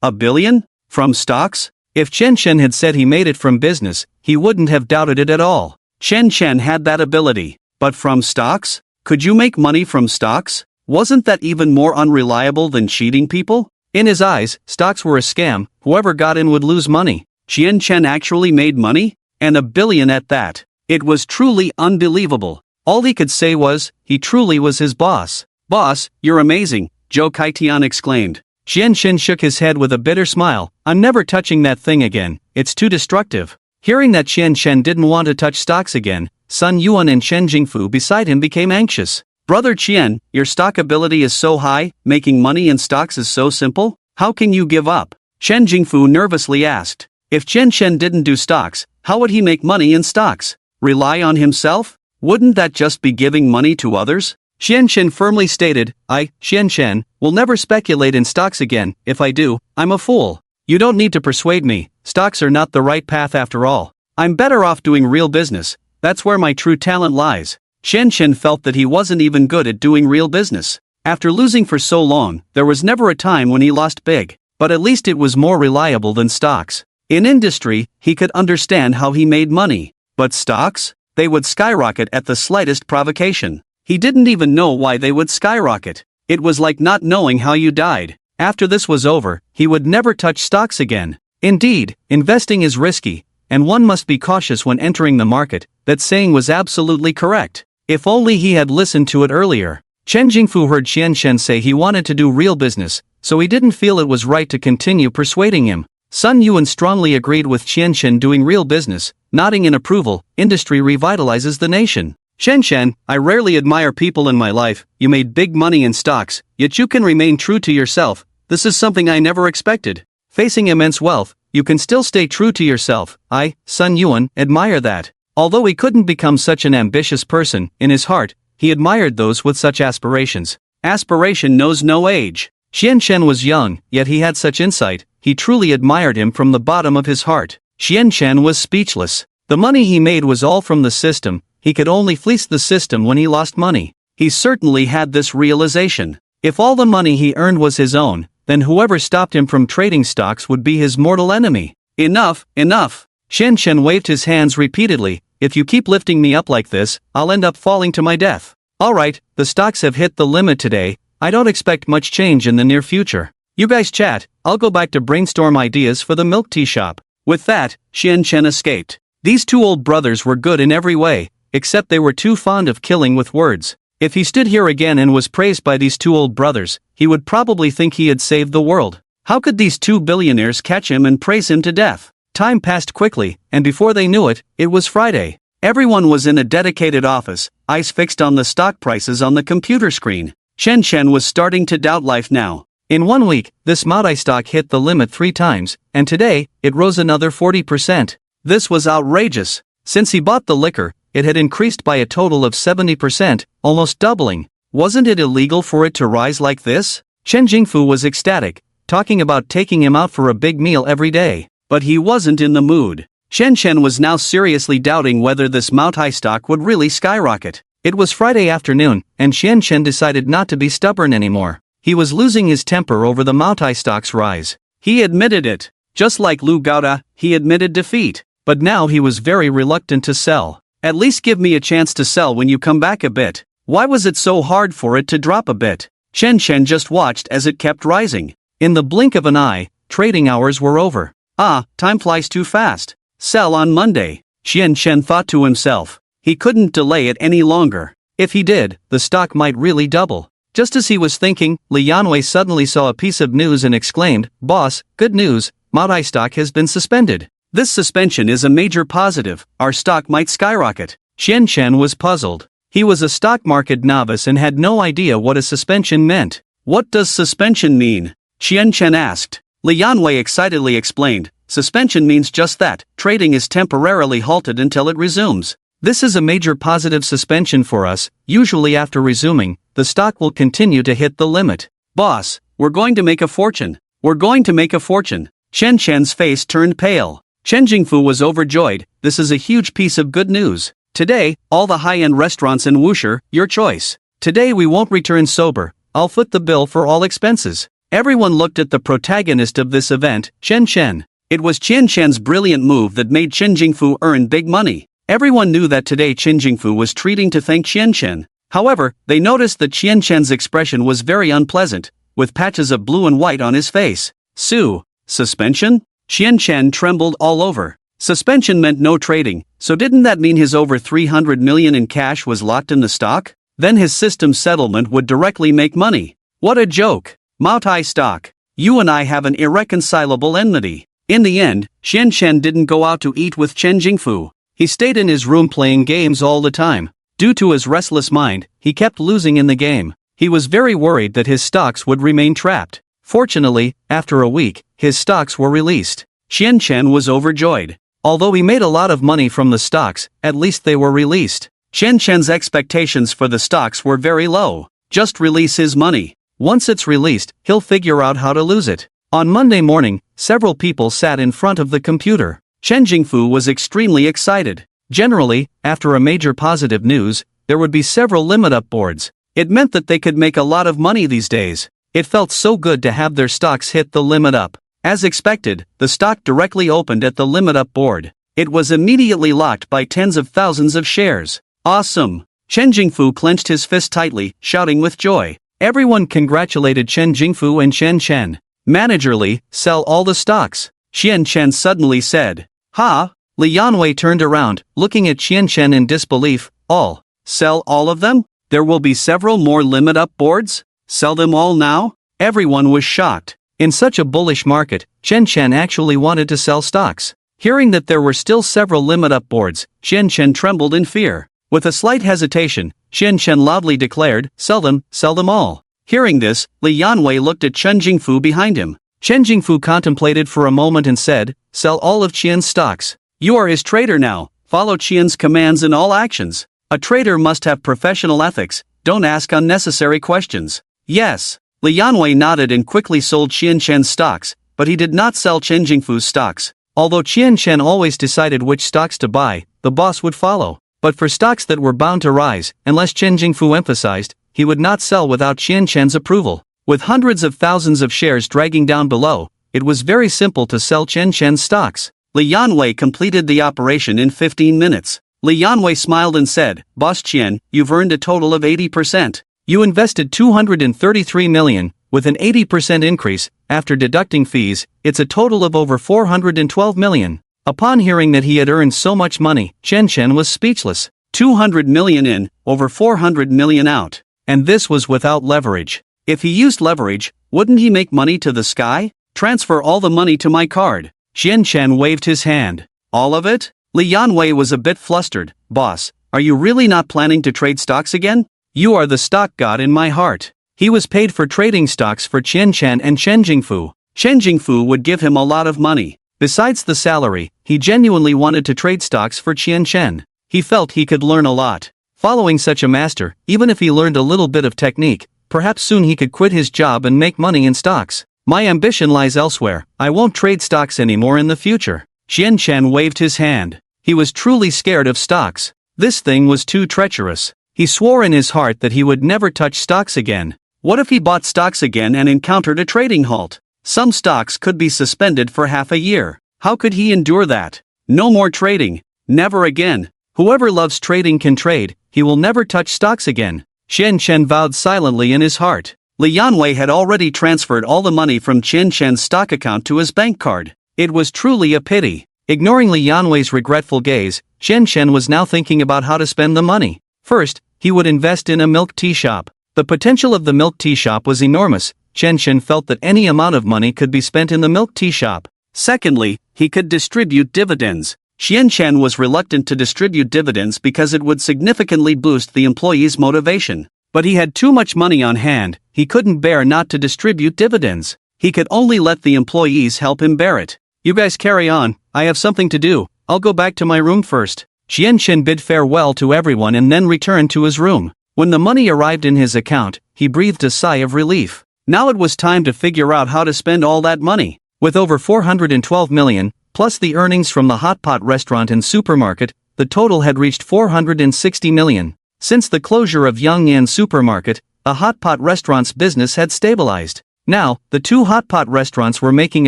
$1 billion? From stocks? If Chen Chen had said he made it from business, he wouldn't have doubted it at all. Chen Chen had that ability. But from stocks? Could you make money from stocks? Wasn't that even more unreliable than cheating people? In his eyes, stocks were a scam. Whoever got in would lose money. Chen Chen actually made money? And $1 billion at that. It was truly unbelievable. All he could say was, he truly was his boss. "Boss, you're amazing," Zhou Kaitian exclaimed. Chen Chen shook his head with a bitter smile. "I'm never touching that thing again, it's too destructive." Hearing that Chen Chen didn't want to touch stocks again, Sun Yuan and Chen Jingfu beside him became anxious. "Brother Chen, your stock ability is so high, making money in stocks is so simple? How can you give up?" Chen Jingfu nervously asked. If Chen Chen didn't do stocks, how would he make money in stocks? Rely on himself? Wouldn't that just be giving money to others? Chen Chen firmly stated, Chen Chen, will never speculate in stocks again. If I do, I'm a fool. You don't need to persuade me, stocks are not the right path after all. I'm better off doing real business, that's where my true talent lies. Chen Chen felt that he wasn't even good at doing real business. After losing for so long, there was never a time when he lost big, but at least it was more reliable than stocks. In industry, he could understand how he made money. But stocks? They would skyrocket at the slightest provocation. He didn't even know why they would skyrocket. It was like not knowing how you died. After this was over, he would never touch stocks again. Indeed, investing is risky, and one must be cautious when entering the market. That saying was absolutely correct. If only he had listened to it earlier. Chen Jingfu heard Xian Shen say he wanted to do real business, so he didn't feel it was right to continue persuading him. Sun Yuan strongly agreed with Xian Shen doing real business, nodding in approval. Industry revitalizes the nation. Chen Shen, I rarely admire people in my life. You made big money in stocks, yet you can remain true to yourself. This is something I never expected. Facing immense wealth, you can still stay true to yourself. I, Sun Yuan, admire that. Although he couldn't become such an ambitious person, in his heart, he admired those with such aspirations. Aspiration knows no age. Xian Shen was young, yet he had such insight. He truly admired him from the bottom of his heart. Xian Shen was speechless. The money he made was all from the system. He could only fleece the system when he lost money. He certainly had this realization. If all the money he earned was his own, then whoever stopped him from trading stocks would be his mortal enemy. Enough, enough. Xian Shen waved his hands repeatedly. If you keep lifting me up like this, I'll end up falling to my death. Alright, the stocks have hit the limit today. I don't expect much change in the near future. You guys chat, I'll go back to brainstorm ideas for the milk tea shop. With that, Xian Shen escaped. These two old brothers were good in every way, except they were too fond of killing with words. If he stood here again and was praised by these two old brothers, he would probably think he had saved the world. How could these two billionaires catch him and praise him to death? Time passed quickly, and before they knew it, it was Friday. Everyone was in a dedicated office, eyes fixed on the stock prices on the computer screen. Chen Shen was starting to doubt life now. In 1 week, this Maotai stock hit the limit 3 times, and today, it rose another 40%. This was outrageous. Since he bought the liquor, it had increased by a total of 70%, almost doubling. Wasn't it illegal for it to rise like this? Chen Jingfu was ecstatic, talking about taking him out for a big meal every day. But he wasn't in the mood. Chen Shen was now seriously doubting whether this Maotai stock would really skyrocket. It was Friday afternoon, and Xian Shen decided not to be stubborn anymore. He was losing his temper over the Maotai stock's rise. He admitted it. Just like Lu Gaoda, he admitted defeat. But now he was very reluctant to sell. At least give me a chance to sell when you come back a bit. Why was it so hard for it to drop a bit? Chen Shen just watched as it kept rising. In the blink of an eye, trading hours were over. Ah, time flies too fast. Sell on Monday. Xian Shen thought to himself. He couldn't delay it any longer. If he did, the stock might really double. Just as he was thinking, Li Yanwei suddenly saw a piece of news and exclaimed, "Boss, good news, Maotai stock has been suspended. This suspension is a major positive, our stock might skyrocket." Xian Shen was puzzled. He was a stock market novice and had no idea what a suspension meant. What does suspension mean? Xian Shen asked. Li Yanwei excitedly explained, suspension means just that, trading is temporarily halted until it resumes. This is a major positive suspension for us. Usually after resuming, the stock will continue to hit the limit. Boss, we're going to make a fortune. We're going to make a fortune. Chen Shen's face turned pale. Chen Jingfu was overjoyed. This is a huge piece of good news. Today, all the high-end restaurants in Wuxi, your choice. Today we won't return sober. I'll foot the bill for all expenses. Everyone looked at the protagonist of this event, Chen Shen. It was Chen Shen's brilliant move that made Chen Jingfu earn big money. Everyone knew that today Chen Jingfu was treating to thank Xian Shen. However, they noticed that Xian Shen's expression was very unpleasant, with patches of blue and white on his face. Suspension? Xian Shen trembled all over. Suspension meant no trading, so didn't that mean his over 300 million in cash was locked in the stock? Then his system settlement would directly make money. What a joke! Maotai stock. You and I have an irreconcilable enmity. In the end, Xian Shen didn't go out to eat with Chen Jingfu. He stayed in his room playing games all the time. Due to his restless mind, he kept losing in the game. He was very worried that his stocks would remain trapped. Fortunately, after a week, his stocks were released. Xian Shen was overjoyed. Although he made a lot of money from the stocks, at least they were released. Xian Shen's expectations for the stocks were very low. Just release his money. Once it's released, he'll figure out how to lose it. On Monday morning, several people sat in front of the computer. Chen Jingfu was extremely excited. Generally, after a major positive news, there would be several limit-up boards. It meant that they could make a lot of money these days. It felt so good to have their stocks hit the limit up. As expected, the stock directly opened at the limit up board. It was immediately locked by tens of thousands of shares. Awesome! Chen Jingfu clenched his fist tightly, shouting with joy. Everyone congratulated Chen Jingfu and Chen Shen. Manager Li, sell all the stocks. Qian Chen suddenly said. Ha! Li Yanwei turned around, looking at Qian Chen in disbelief. All. Sell all of them? There will be several more limit-up boards? Sell them all now? Everyone was shocked. In such a bullish market, Qian Chen actually wanted to sell stocks. Hearing that there were still several limit-up boards, Qian Chen trembled in fear. With a slight hesitation, Qian Chen loudly declared, sell them all. Hearing this, Li Yanwei looked at Chen Jingfu behind him. Chen Jingfu contemplated for a moment and said, sell all of Qian's stocks. You are his trader now, follow Qian's commands in all actions. A trader must have professional ethics, don't ask unnecessary questions. Yes. Li Yanwei nodded and quickly sold Qian Chen's stocks, but he did not sell Chen Jingfu's stocks. Although Qian Chen always decided which stocks to buy, the boss would follow. But for stocks that were bound to rise, unless Chen Jingfu emphasized, he would not sell without Qian Chen's approval. With hundreds of thousands of shares dragging down below, it was very simple to sell Chen Chen's stocks. Li Yanwei completed the operation in 15 minutes. Li Yanwei smiled and said, Boss Qian, you've earned a total of 80%. You invested 233 million, with an 80% increase, after deducting fees, it's a total of over 412 million. Upon hearing that he had earned so much money, Chen Chen was speechless. 200 million in, over 400 million out. And this was without leverage. If he used leverage, wouldn't he make money to the sky? Transfer all the money to my card. Chen Chen waved his hand. All of it? Li Yanwei was a bit flustered. Boss, are you really not planning to trade stocks again? You are the stock god in my heart. He was paid for trading stocks for Qian Chen and Chen Jingfu. Chen Jingfu would give him a lot of money. Besides the salary, he genuinely wanted to trade stocks for Qian Chen. He felt he could learn a lot. Following such a master, even if he learned a little bit of technique, perhaps soon he could quit his job and make money in stocks. My ambition lies elsewhere, I won't trade stocks anymore in the future. Qian Chen waved his hand. He was truly scared of stocks. This thing was too treacherous. He swore in his heart that he would never touch stocks again. What if he bought stocks again and encountered a trading halt? Some stocks could be suspended for half a year. How could he endure that? No more trading. Never again. Whoever loves trading can trade, he will never touch stocks again. Qian Chen vowed silently in his heart. Li Yanwei had already transferred all the money from Qian Chen's stock account to his bank card. It was truly a pity. Ignoring Li Yanwei's regretful gaze, Qian Chen was now thinking about how to spend the money. First, he would invest in a milk tea shop. The potential of the milk tea shop was enormous. Qian Chen felt that any amount of money could be spent in the milk tea shop. Secondly, he could distribute dividends. Qian Chen was reluctant to distribute dividends because it would significantly boost the employees' motivation. But he had too much money on hand, he couldn't bear not to distribute dividends. He could only let the employees help him bear it. You guys carry on, I have something to do, I'll go back to my room first. Qian Chen bid farewell to everyone and then returned to his room. When the money arrived in his account, he breathed a sigh of relief. Now it was time to figure out how to spend all that money. With over 412 million, plus the earnings from the hot pot restaurant and supermarket, the total had reached 460 million. Since the closure of Yangyan supermarket, the hot pot restaurant's business had stabilized. Now, the two hot pot restaurants were making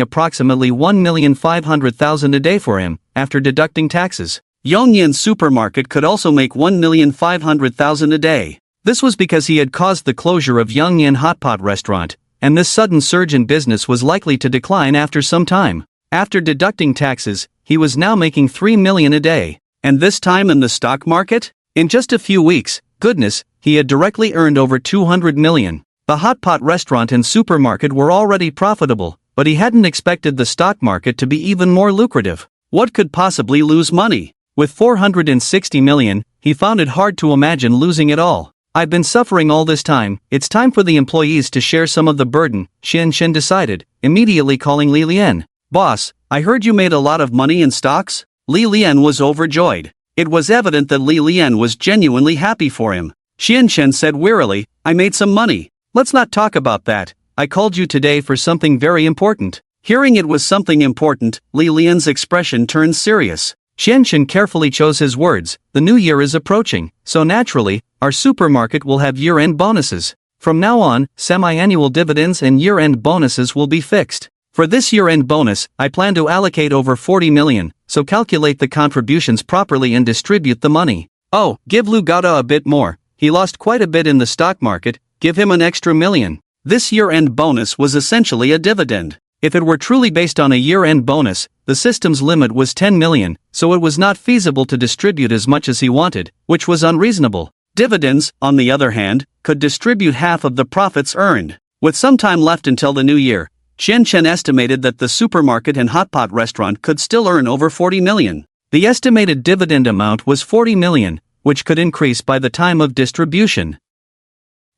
approximately 1,500,000 a day for him, after deducting taxes. Yangyan supermarket could also make 1,500,000 a day. This was because he had caused the closure of Yangyan hot pot restaurant, and this sudden surge in business was likely to decline after some time. After deducting taxes, he was now making 3 million a day. And this time in the stock market? In just a few weeks, goodness, he had directly earned over 200 million. The hot pot restaurant and supermarket were already profitable, but he hadn't expected the stock market to be even more lucrative. What could possibly lose money? With 460 million, he found it hard to imagine losing it all. I've been suffering all this time, it's time for the employees to share some of the burden, Qian Chen decided, immediately calling Li Lian. Boss, I heard you made a lot of money in stocks? Li Lian was overjoyed. It was evident that Li Lian was genuinely happy for him. Qian Chen said wearily, I made some money. Let's not talk about that, I called you today for something very important. Hearing it was something important, Li Lian's expression turned serious. Qian Chen carefully chose his words. The new year is approaching, so naturally, our supermarket will have year-end bonuses. From now on, semi-annual dividends and year-end bonuses will be fixed. For this year-end bonus, I plan to allocate over 40 million, so calculate the contributions properly and distribute the money. Oh, give Lu Gada a bit more, he lost quite a bit in the stock market, give him an extra million. This year-end bonus was essentially a dividend. If it were truly based on a year-end bonus, the system's limit was 10 million, so it was not feasible to distribute as much as he wanted, which was unreasonable. Dividends, on the other hand, could distribute half of the profits earned. With some time left until the new year, Chen estimated that the supermarket and hotpot restaurant could still earn over 40 million. The estimated dividend amount was 40 million, which could increase by the time of distribution.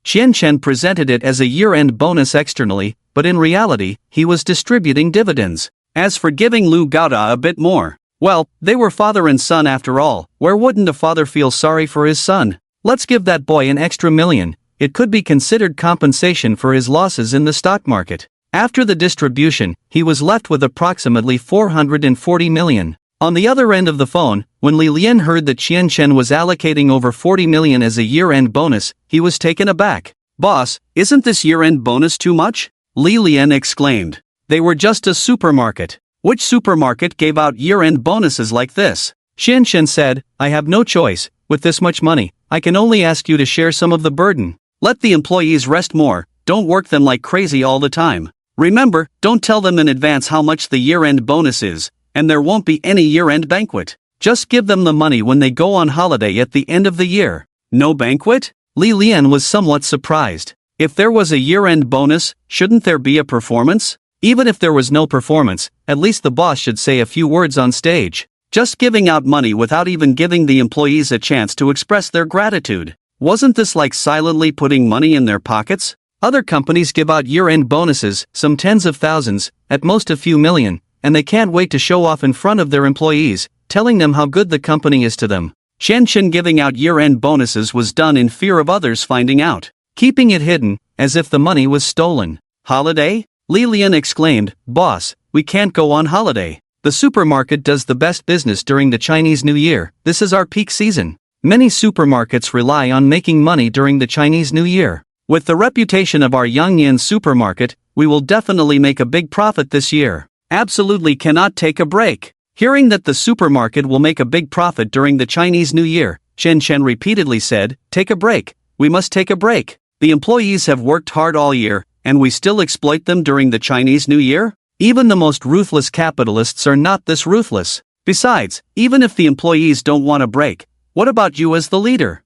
Chen presented it as a year-end bonus externally, but in reality, he was distributing dividends. As for giving Lu Gaoda a bit more, well, they were father and son after all. Where wouldn't a father feel sorry for his son? Let's give that boy an extra million. It could be considered compensation for his losses in the stock market. After the distribution, he was left with approximately 440 million. On the other end of the phone, when Li Lian heard that Chen was allocating over 40 million as a year-end bonus, he was taken aback. "Boss, isn't this year-end bonus too much?" Li Lian exclaimed. "They were just a supermarket. Which supermarket gave out year-end bonuses like this?" Chen said, "I have no choice. With this much money, I can only ask you to share some of the burden. Let the employees rest more, don't work them like crazy all the time. Remember, don't tell them in advance how much the year-end bonus is, and there won't be any year-end banquet. Just give them the money when they go on holiday at the end of the year." "No banquet?" Li Lian was somewhat surprised. If there was a year-end bonus, shouldn't there be a performance? Even if there was no performance, at least the boss should say a few words on stage. Just giving out money without even giving the employees a chance to express their gratitude. Wasn't this like silently putting money in their pockets? Other companies give out year-end bonuses, some tens of thousands, at most a few million, and they can't wait to show off in front of their employees, telling them how good the company is to them. Chen giving out year-end bonuses was done in fear of others finding out, keeping it hidden, as if the money was stolen. "Holiday?" Li Lian exclaimed, "Boss, we can't go on holiday. The supermarket does the best business during the Chinese New Year. This is our peak season. Many supermarkets rely on making money during the Chinese New Year. With the reputation of our Yangyan supermarket, we will definitely make a big profit this year. Absolutely cannot take a break." Hearing that the supermarket will make a big profit during the Chinese New Year, Chen repeatedly said, "Take a break. We must take a break. The employees have worked hard all year, and we still exploit them during the Chinese New Year? Even the most ruthless capitalists are not this ruthless. Besides, even if the employees don't want a break, what about you as the leader?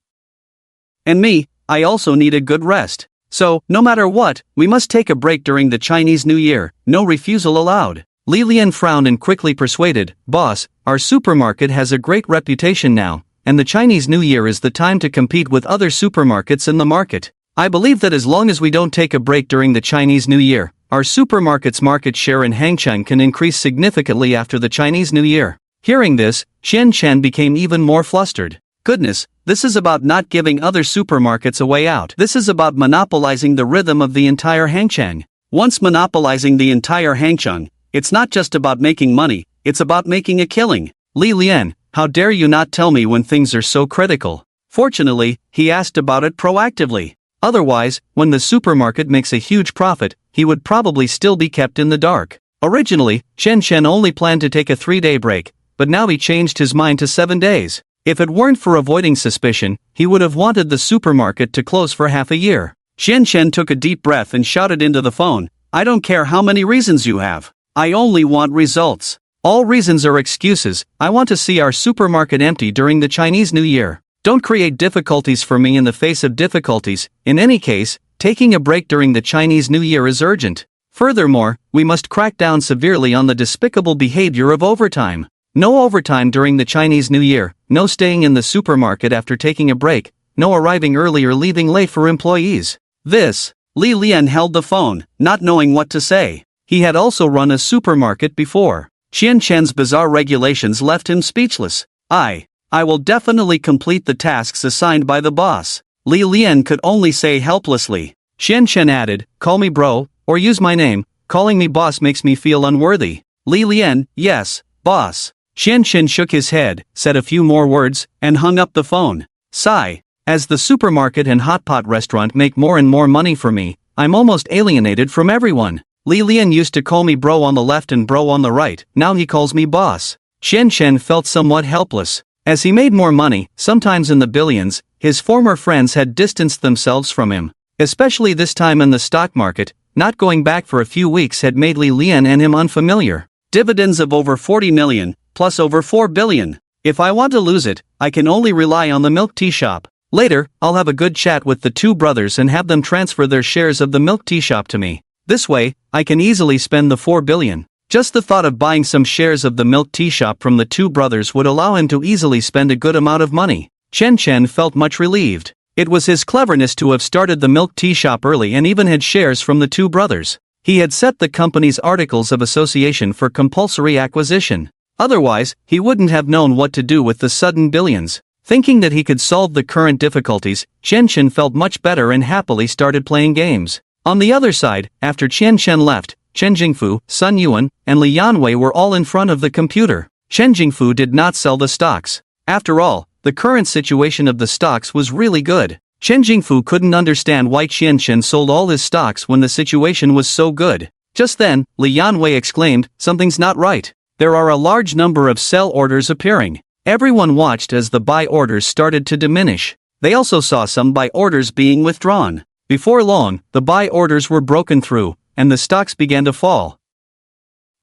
And me, I also need a good rest. So, no matter what, we must take a break during the Chinese New Year, no refusal allowed." Li Lian frowned and quickly persuaded, "Boss, our supermarket has a great reputation now, and the Chinese New Year is the time to compete with other supermarkets in the market. I believe that as long as we don't take a break during the Chinese New Year, our supermarket's market share in Hangcheng can increase significantly after the Chinese New Year." Hearing this, Chen became even more flustered. Goodness, this is about not giving other supermarkets a way out. This is about monopolizing the rhythm of the entire Hangcheng. Once monopolizing the entire Hangcheng, it's not just about making money, it's about making a killing. "Li Lian, how dare you not tell me when things are so critical?" Fortunately, he asked about it proactively. Otherwise, when the supermarket makes a huge profit, he would probably still be kept in the dark. Originally, Chen only planned to take a 3-day break, but now he changed his mind to 7 days. If it weren't for avoiding suspicion, he would have wanted the supermarket to close for half a year. Chen took a deep breath and shouted into the phone, "I don't care how many reasons you have. I only want results. All reasons are excuses. I want to see our supermarket empty during the Chinese New Year. Don't create difficulties for me in the face of difficulties. In any case, taking a break during the Chinese New Year is urgent. Furthermore, we must crack down severely on the despicable behavior of overtime. No overtime during the Chinese New Year, no staying in the supermarket after taking a break, no arriving early or leaving late for employees." This. Li Lian held the phone, not knowing what to say. He had also run a supermarket before. Chen's bizarre regulations left him speechless. I will definitely complete the tasks assigned by the boss." Li Lian could only say helplessly. Chen added, "Call me bro, or use my name. Calling me boss makes me feel unworthy." Li Lian, "Yes, boss." Chen shook his head, said a few more words, and hung up the phone. Sigh. As the supermarket and hotpot restaurant make more and more money for me, I'm almost alienated from everyone. Li Lian used to call me bro on the left and bro on the right, now he calls me boss. Chen felt somewhat helpless. As he made more money, sometimes in the billions, his former friends had distanced themselves from him. Especially this time in the stock market, not going back for a few weeks had made Li Lian and him unfamiliar. Dividends of over 40 million, plus over 4 billion. If I want to lose it, I can only rely on the milk tea shop. Later, I'll have a good chat with the two brothers and have them transfer their shares of the milk tea shop to me. This way, I can easily spend the 4 billion. Just the thought of buying some shares of the milk tea shop from the two brothers would allow him to easily spend a good amount of money. Chen Chen felt much relieved. It was his cleverness to have started the milk tea shop early and even had shares from the two brothers. He had set the company's articles of association for compulsory acquisition. Otherwise, he wouldn't have known what to do with the sudden billions. Thinking that he could solve the current difficulties, Chen Chen felt much better and happily started playing games. On the other side, after Chen Chen left, Chen Jingfu, Sun Yuan, and Li Yanwei were all in front of the computer. Chen Jingfu did not sell the stocks. After all, the current situation of the stocks was really good. Chen Jingfu couldn't understand why Chen Chen sold all his stocks when the situation was so good. Just then, Li Yanwei exclaimed, "Something's not right. There are a large number of sell orders appearing." Everyone watched as the buy orders started to diminish. They also saw some buy orders being withdrawn. Before long, the buy orders were broken through, and the stocks began to fall.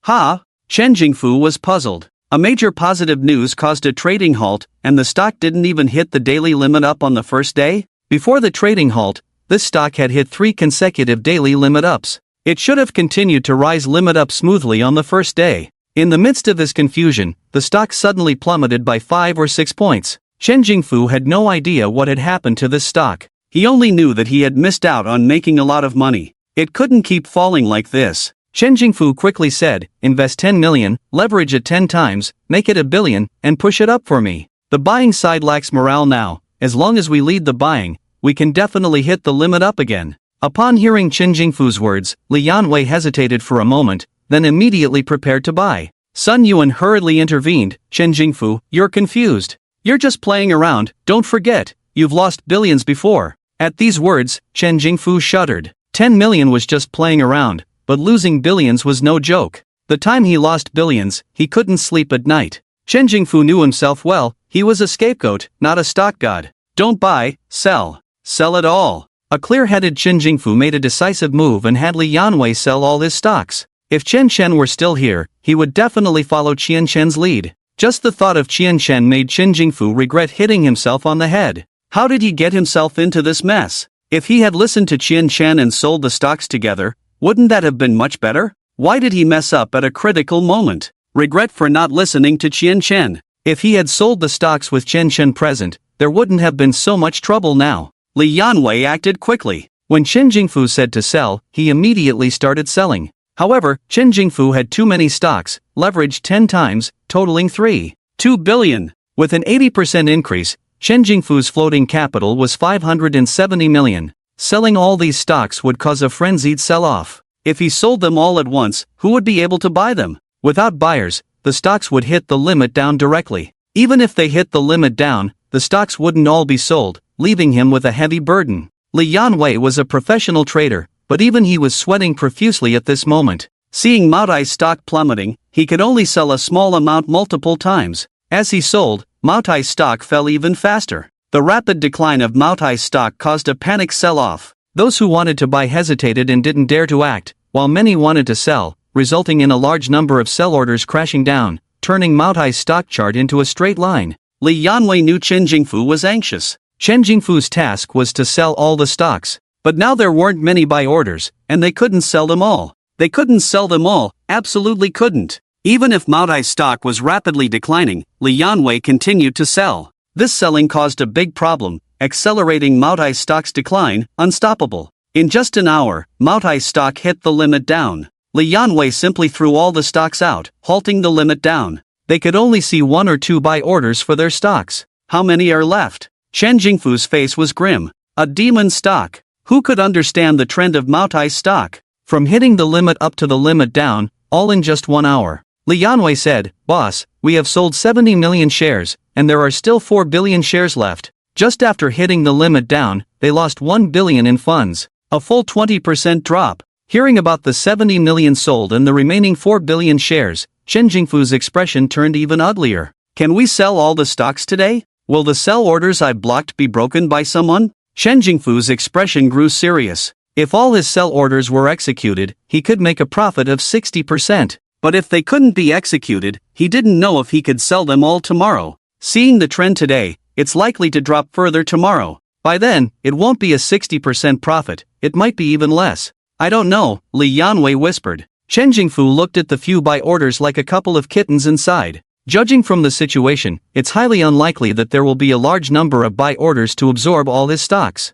Chen Jingfu was puzzled. A major positive news caused a trading halt, and the stock didn't even hit the daily limit up on the first day? Before the trading halt, this stock had hit 3 consecutive daily limit ups. It should have continued to rise limit up smoothly on the first day. In the midst of his confusion, the stock suddenly plummeted by 5 or 6 points. Chen Jingfu had no idea what had happened to this stock. He only knew that he had missed out on making a lot of money. It couldn't keep falling like this. Chen Jingfu quickly said, "Invest 10 million, leverage it 10 times, make it 1 billion, and push it up for me. The buying side lacks morale now. As long as we lead the buying, we can definitely hit the limit up again." Upon hearing Chen Jingfu's words, Li Yanwei hesitated for a moment, then immediately prepared to buy. Sun Yuan hurriedly intervened, "Chen Jingfu, you're confused. You're just playing around, don't forget, you've lost billions before." At these words, Chen Jingfu shuddered. 10 million was just playing around, but losing billions was no joke. The time he lost billions, he couldn't sleep at night. Chen Jingfu knew himself well, he was a scapegoat, not a stock god. Don't buy, sell. Sell it all. A clear-headed Chen Jingfu made a decisive move and had Li Yanwei sell all his stocks. If Chen Chen were still here, he would definitely follow Chen Chen's lead. Just the thought of Chen Chen made Chen Jingfu regret hitting himself on the head. How did he get himself into this mess? If he had listened to Chen Chen and sold the stocks together, wouldn't that have been much better? Why did he mess up at a critical moment? Regret for not listening to Chen Chen. If he had sold the stocks with Chen Chen present, there wouldn't have been so much trouble now. Li Yanwei acted quickly. When Chen Jingfu said to sell, he immediately started selling. However, Chen Jingfu had too many stocks, leveraged 10 times, totaling 3.2 billion. With an 80% increase, Chen Jingfu's floating capital was 570 million. Selling all these stocks would cause a frenzied sell-off. If he sold them all at once, who would be able to buy them? Without buyers, the stocks would hit the limit down directly. Even if they hit the limit down, the stocks wouldn't all be sold, leaving him with a heavy burden. Li Yanwei was a professional trader, but even he was sweating profusely at this moment. Seeing Maotai's stock plummeting, he could only sell a small amount multiple times. As he sold, Maotai's stock fell even faster. The rapid decline of Maotai's stock caused a panic sell-off. Those who wanted to buy hesitated and didn't dare to act, while many wanted to sell, resulting in a large number of sell orders crashing down, turning Maotai's stock chart into a straight line. Li Yanwei knew Chen Jingfu was anxious. Chen Jingfu's task was to sell all the stocks. But now there weren't many buy orders, and they couldn't sell them all. They couldn't sell them all, absolutely couldn't. Even if Maotai's stock was rapidly declining, Li Yanwei continued to sell. This selling caused a big problem, accelerating Maotai's stock's decline, unstoppable. In just an hour, Maotai's stock hit the limit down. Li Yanwei simply threw all the stocks out, halting the limit down. They could only see 1 or 2 buy orders for their stocks. How many are left? Chen Jingfu's face was grim. A demon stock. Who could understand the trend of Maotai's stock? From hitting the limit up to the limit down, all in just 1 hour. Li Yanwei said, "Boss, we have sold 70 million shares, and there are still 4 billion shares left." Just after hitting the limit down, they lost 1 billion in funds. A full 20% drop. Hearing about the 70 million sold and the remaining 4 billion shares, Chen Jingfu's expression turned even uglier. "Can we sell all the stocks today? Will the sell orders I blocked be broken by someone?" Chen Jingfu's expression grew serious. If all his sell orders were executed, he could make a profit of 60%. But if they couldn't be executed, he didn't know if he could sell them all tomorrow. Seeing the trend today, it's likely to drop further tomorrow. By then, it won't be a 60% profit, it might be even less. I don't know, Li Yanwei whispered. Chen Jingfu looked at the few buy orders like a couple of kittens inside. Judging from the situation, it's highly unlikely that there will be a large number of buy orders to absorb all his stocks.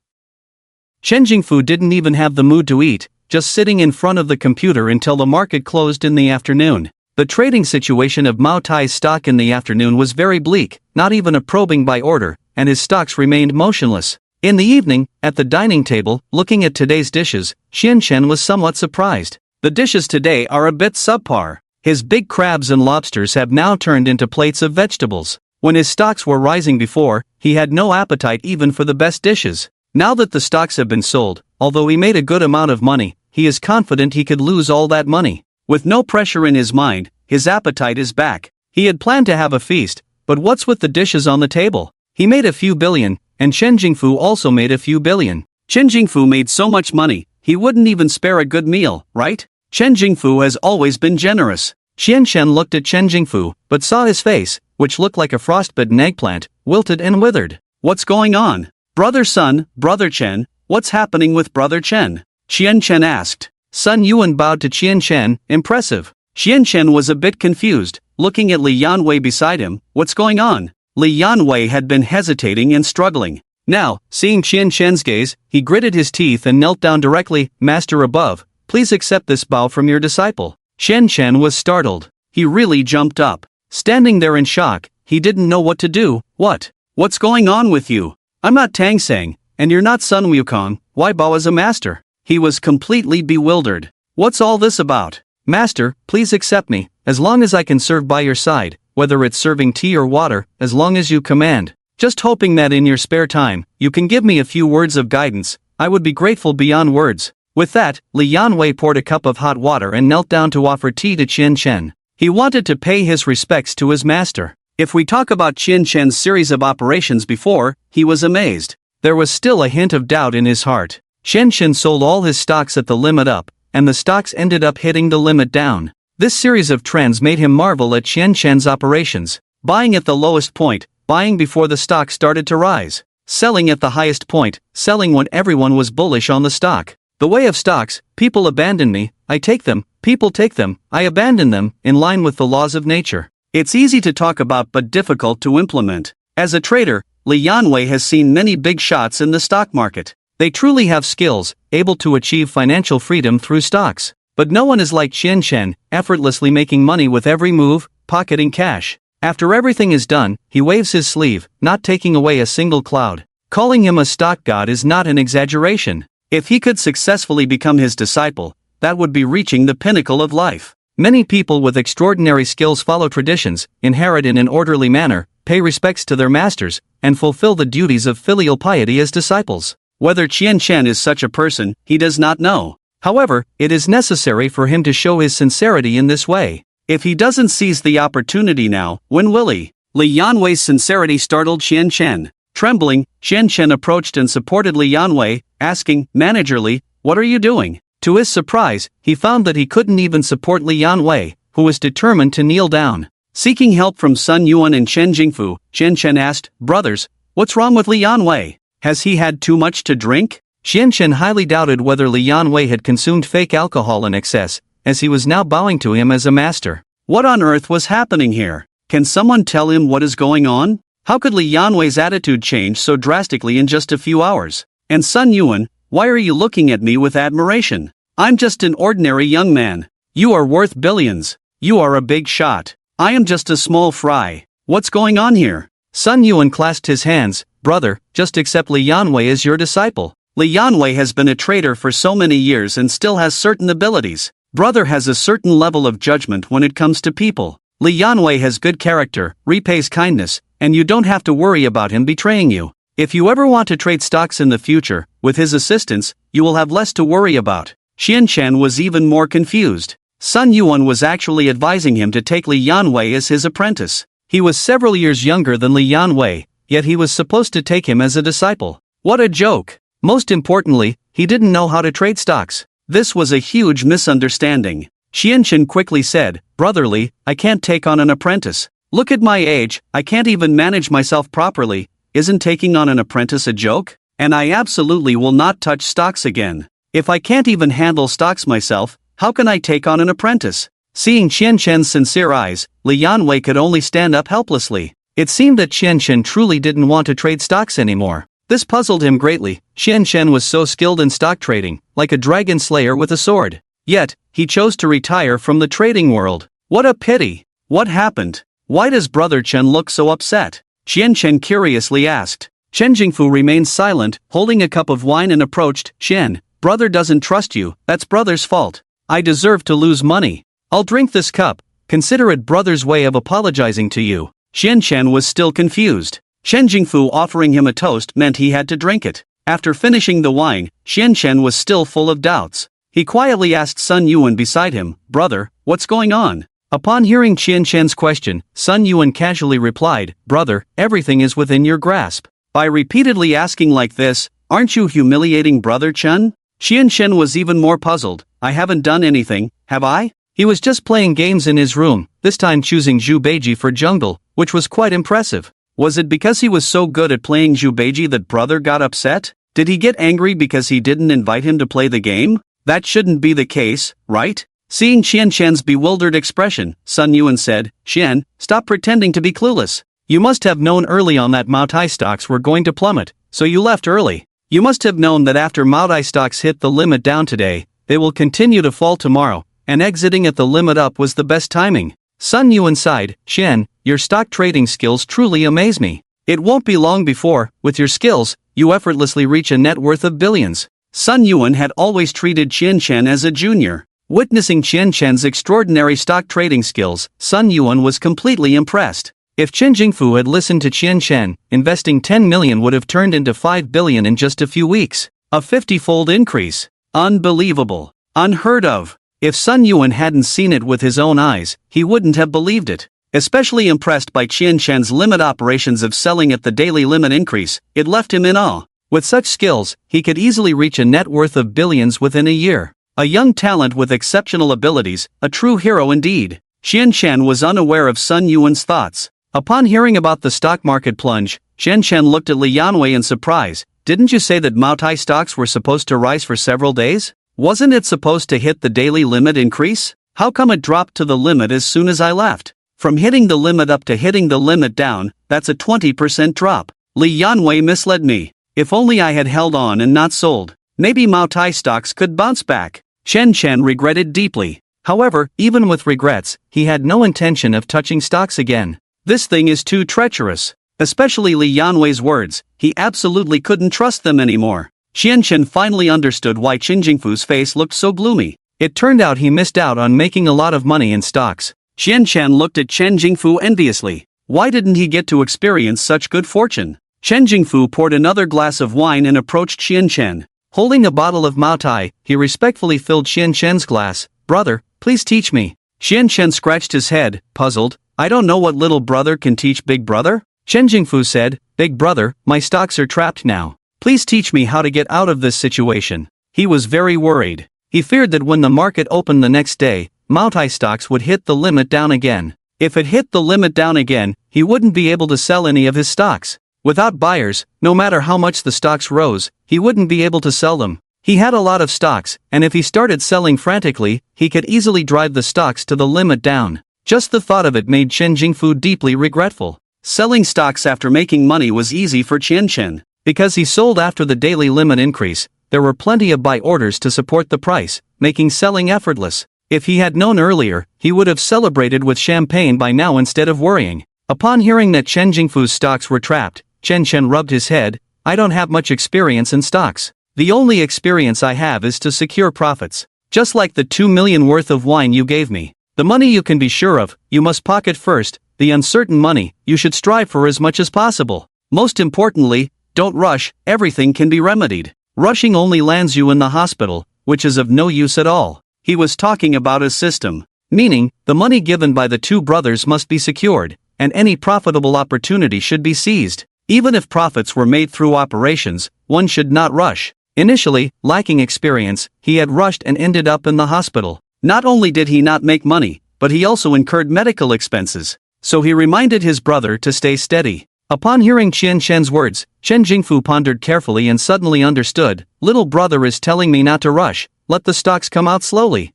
Chen Jingfu didn't even have the mood to eat, just sitting in front of the computer until the market closed in the afternoon. The trading situation of Mao Tai's stock in the afternoon was very bleak, not even a probing buy order, and his stocks remained motionless. In the evening, at the dining table, looking at today's dishes, Xian Chen was somewhat surprised. The dishes today are a bit subpar. His big crabs and lobsters have now turned into plates of vegetables. When his stocks were rising before, he had no appetite even for the best dishes. Now that the stocks have been sold, although he made a good amount of money, he is confident he could lose all that money. With no pressure in his mind, his appetite is back. He had planned to have a feast, but what's with the dishes on the table? He made a few billion, and Chen Jingfu also made a few billion. Chen Jingfu made so much money, he wouldn't even spare a good meal, right? Chen Jingfu has always been generous. Xian Chen looked at Chen Jingfu, but saw his face, which looked like a frostbitten eggplant, wilted and withered. What's going on? Brother Sun, Brother Chen, what's happening with Brother Chen? Xian Chen asked. Sun Yuan bowed to Xian Chen, impressive. Xian Chen was a bit confused, looking at Li Yanwei beside him. What's going on? Li Yanwei had been hesitating and struggling. Now, seeing Xian Chen's gaze, he gritted his teeth and knelt down directly. Master above, please accept this bow from your disciple. Xian Chen was startled. He really jumped up. Standing there in shock, he didn't know what to do. What's going on with you? I'm not Tang Sang, and you're not Sun Wukong. Why bow as a master? He was completely bewildered. What's all this about? Master, please accept me, as long as I can serve by your side, whether it's serving tea or water, as long as you command. Just hoping that in your spare time, you can give me a few words of guidance. I would be grateful beyond words. With that, Li Yanwei poured a cup of hot water and knelt down to offer tea to Qian Chen. He wanted to pay his respects to his master. If we talk about Qian Chen's series of operations before, he was amazed. There was still a hint of doubt in his heart. Qian Chen sold all his stocks at the limit up, and the stocks ended up hitting the limit down. This series of trends made him marvel at Qian Chen's operations. Buying at the lowest point, buying before the stock started to rise. Selling at the highest point, selling when everyone was bullish on the stock. The way of stocks: people abandon me, I take them, people take them, I abandon them, in line with the laws of nature. It's easy to talk about but difficult to implement. As a trader, Li Yanwei has seen many big shots in the stock market. They truly have skills, able to achieve financial freedom through stocks. But no one is like Qian Chen, effortlessly making money with every move, pocketing cash. After everything is done, he waves his sleeve, not taking away a single cloud. Calling him a stock god is not an exaggeration. If he could successfully become his disciple, that would be reaching the pinnacle of life. Many people with extraordinary skills follow traditions, inherit in an orderly manner, pay respects to their masters, and fulfill the duties of filial piety as disciples. Whether Qian Chen is such a person, he does not know. However, it is necessary for him to show his sincerity in this way. If he doesn't seize the opportunity now, when will he? Li Yanwei's sincerity startled Qian Chen. Trembling, Qian Chen approached and supported Li Yanwei, asking, managerly, what are you doing? To his surprise, he found that he couldn't even support Li Yanwei, who was determined to kneel down. Seeking help from Sun Yuan and Chen Jingfu, Qian Chen asked, brothers, what's wrong with Li Yanwei? Has he had too much to drink? Qian Chen highly doubted whether Li Yanwei had consumed fake alcohol in excess, as he was now bowing to him as a master. What on earth was happening here? Can someone tell him what is going on? How could Li Yanwei's attitude change so drastically in just a few hours? And Sun Yuan, why are you looking at me with admiration? I'm just an ordinary young man. You are worth billions. You are a big shot. I am just a small fry. What's going on here? Sun Yuan clasped his hands. Brother, just accept Li Yanwei as your disciple. Li Yanwei has been a trader for so many years and still has certain abilities. Brother has a certain level of judgment when it comes to people. Li Yanwei has good character, repays kindness, and you don't have to worry about him betraying you. If you ever want to trade stocks in the future, with his assistance, you will have less to worry about. Qian Chen was even more confused. Sun Yuan was actually advising him to take Li Yanwei as his apprentice. He was several years younger than Li Yanwei, yet he was supposed to take him as a disciple. What a joke! Most importantly, he didn't know how to trade stocks. This was a huge misunderstanding. Qianchen quickly said, "Brotherly, I can't take on an apprentice. Look at my age, I can't even manage myself properly. Isn't taking on an apprentice a joke? And I absolutely will not touch stocks again. If I can't even handle stocks myself, how can I take on an apprentice?" Seeing Qianchen's sincere eyes, Li Yanwei could only stand up helplessly. It seemed that Qianchen truly didn't want to trade stocks anymore. This puzzled him greatly. Qianchen was so skilled in stock trading, like a dragon slayer with a sword. Yet, he chose to retire from the trading world. What a pity! What happened? Why does Brother Chen look so upset? Qianchen curiously asked. Chen Jingfu remained silent, holding a cup of wine and approached. "Chen, brother doesn't trust you, that's brother's fault. I deserve to lose money. I'll drink this cup, consider it brother's way of apologizing to you." Qianchen was still confused. Chen Jingfu offering him a toast meant he had to drink it. After finishing the wine, Qianchen was still full of doubts. He quietly asked Sun Yuan beside him, "Brother, what's going on?" Upon hearing Qianchen's question, Sun Yuan casually replied, "Brother, everything is within your grasp. By repeatedly asking like this, aren't you humiliating Brother Chen?" Qianchen was even more puzzled. "I haven't done anything, have I?" He was just playing games in his room, this time choosing Zhu Beiji for jungle, which was quite impressive. Was it because he was so good at playing Zhu Beiji that brother got upset? Did he get angry because he didn't invite him to play the game? That shouldn't be the case, right? Seeing Qianchen's bewildered expression, Sun Yuan said, "Qian, stop pretending to be clueless. You must have known early on that Maotai stocks were going to plummet, so you left early. You must have known that after Maotai stocks hit the limit down today, they will continue to fall tomorrow, and exiting at the limit up was the best timing." Sun Yuan sighed, "Qian, your stock trading skills truly amaze me. It won't be long before, with your skills, you effortlessly reach a net worth of billions." Sun Yuan had always treated Qianchen as a junior. Witnessing Qianchen's extraordinary stock trading skills, Sun Yuan was completely impressed. If Chen Jingfu had listened to Qianchen, investing 10 million would have turned into 5 billion in just a few weeks. A 50-fold increase. Unbelievable. Unheard of. If Sun Yuan hadn't seen it with his own eyes, he wouldn't have believed it. Especially impressed by Qianchen's limit operations of selling at the daily limit increase, it left him in awe. With such skills, he could easily reach a net worth of billions within a year. A young talent with exceptional abilities, a true hero indeed. Qianchen was unaware of Sun Yuan's thoughts. Upon hearing about the stock market plunge, Qianchen looked at Li Yanwei in surprise. "Didn't you say that Maotai stocks were supposed to rise for several days? Wasn't it supposed to hit the daily limit increase? How come it dropped to the limit as soon as I left? From hitting the limit up to hitting the limit down, that's a 20% drop. Li Yanwei misled me. If only I had held on and not sold. Maybe Maotai stocks could bounce back." Chen regretted deeply. However, even with regrets, he had no intention of touching stocks again. This thing is too treacherous. Especially Li Yanwei's words, he absolutely couldn't trust them anymore. Qianchen finally understood why Chen Jingfu's face looked so gloomy. It turned out he missed out on making a lot of money in stocks. Qianchen looked at Chen Jingfu enviously. Why didn't he get to experience such good fortune? Chen Jingfu poured another glass of wine and approached Qianchen. Holding a bottle of Maotai, he respectfully filled Qianchen's glass. "Brother, please teach me." Qianchen scratched his head, puzzled. "I don't know what little brother can teach big brother?" Chen Jingfu said, "Big brother, my stocks are trapped now. Please teach me how to get out of this situation." He was very worried. He feared that when the market opened the next day, Maotai stocks would hit the limit down again. If it hit the limit down again, he wouldn't be able to sell any of his stocks. Without buyers, no matter how much the stocks rose, he wouldn't be able to sell them. He had a lot of stocks, and if he started selling frantically, he could easily drive the stocks to the limit down. Just the thought of it made Chen Jingfu deeply regretful. Selling stocks after making money was easy for Qianchen. Because he sold after the daily limit increase, there were plenty of buy orders to support the price, making selling effortless. If he had known earlier, he would have celebrated with champagne by now instead of worrying. Upon hearing that Chen Jingfu's stocks were trapped, Chen rubbed his head. "I don't have much experience in stocks. The only experience I have is to secure profits. Just like the 2 million worth of wine you gave me. The money you can be sure of, you must pocket first. The uncertain money, you should strive for as much as possible. Most importantly, don't rush, everything can be remedied. Rushing only lands you in the hospital, which is of no use at all." He was talking about a system. Meaning, the money given by the two brothers must be secured, and any profitable opportunity should be seized. Even if profits were made through operations, one should not rush. Initially, lacking experience, he had rushed and ended up in the hospital. Not only did he not make money, but he also incurred medical expenses. So he reminded his brother to stay steady. Upon hearing Qian Shen's words, Chen Jingfu pondered carefully and suddenly understood. Little brother is telling me not to rush, let the stocks come out slowly.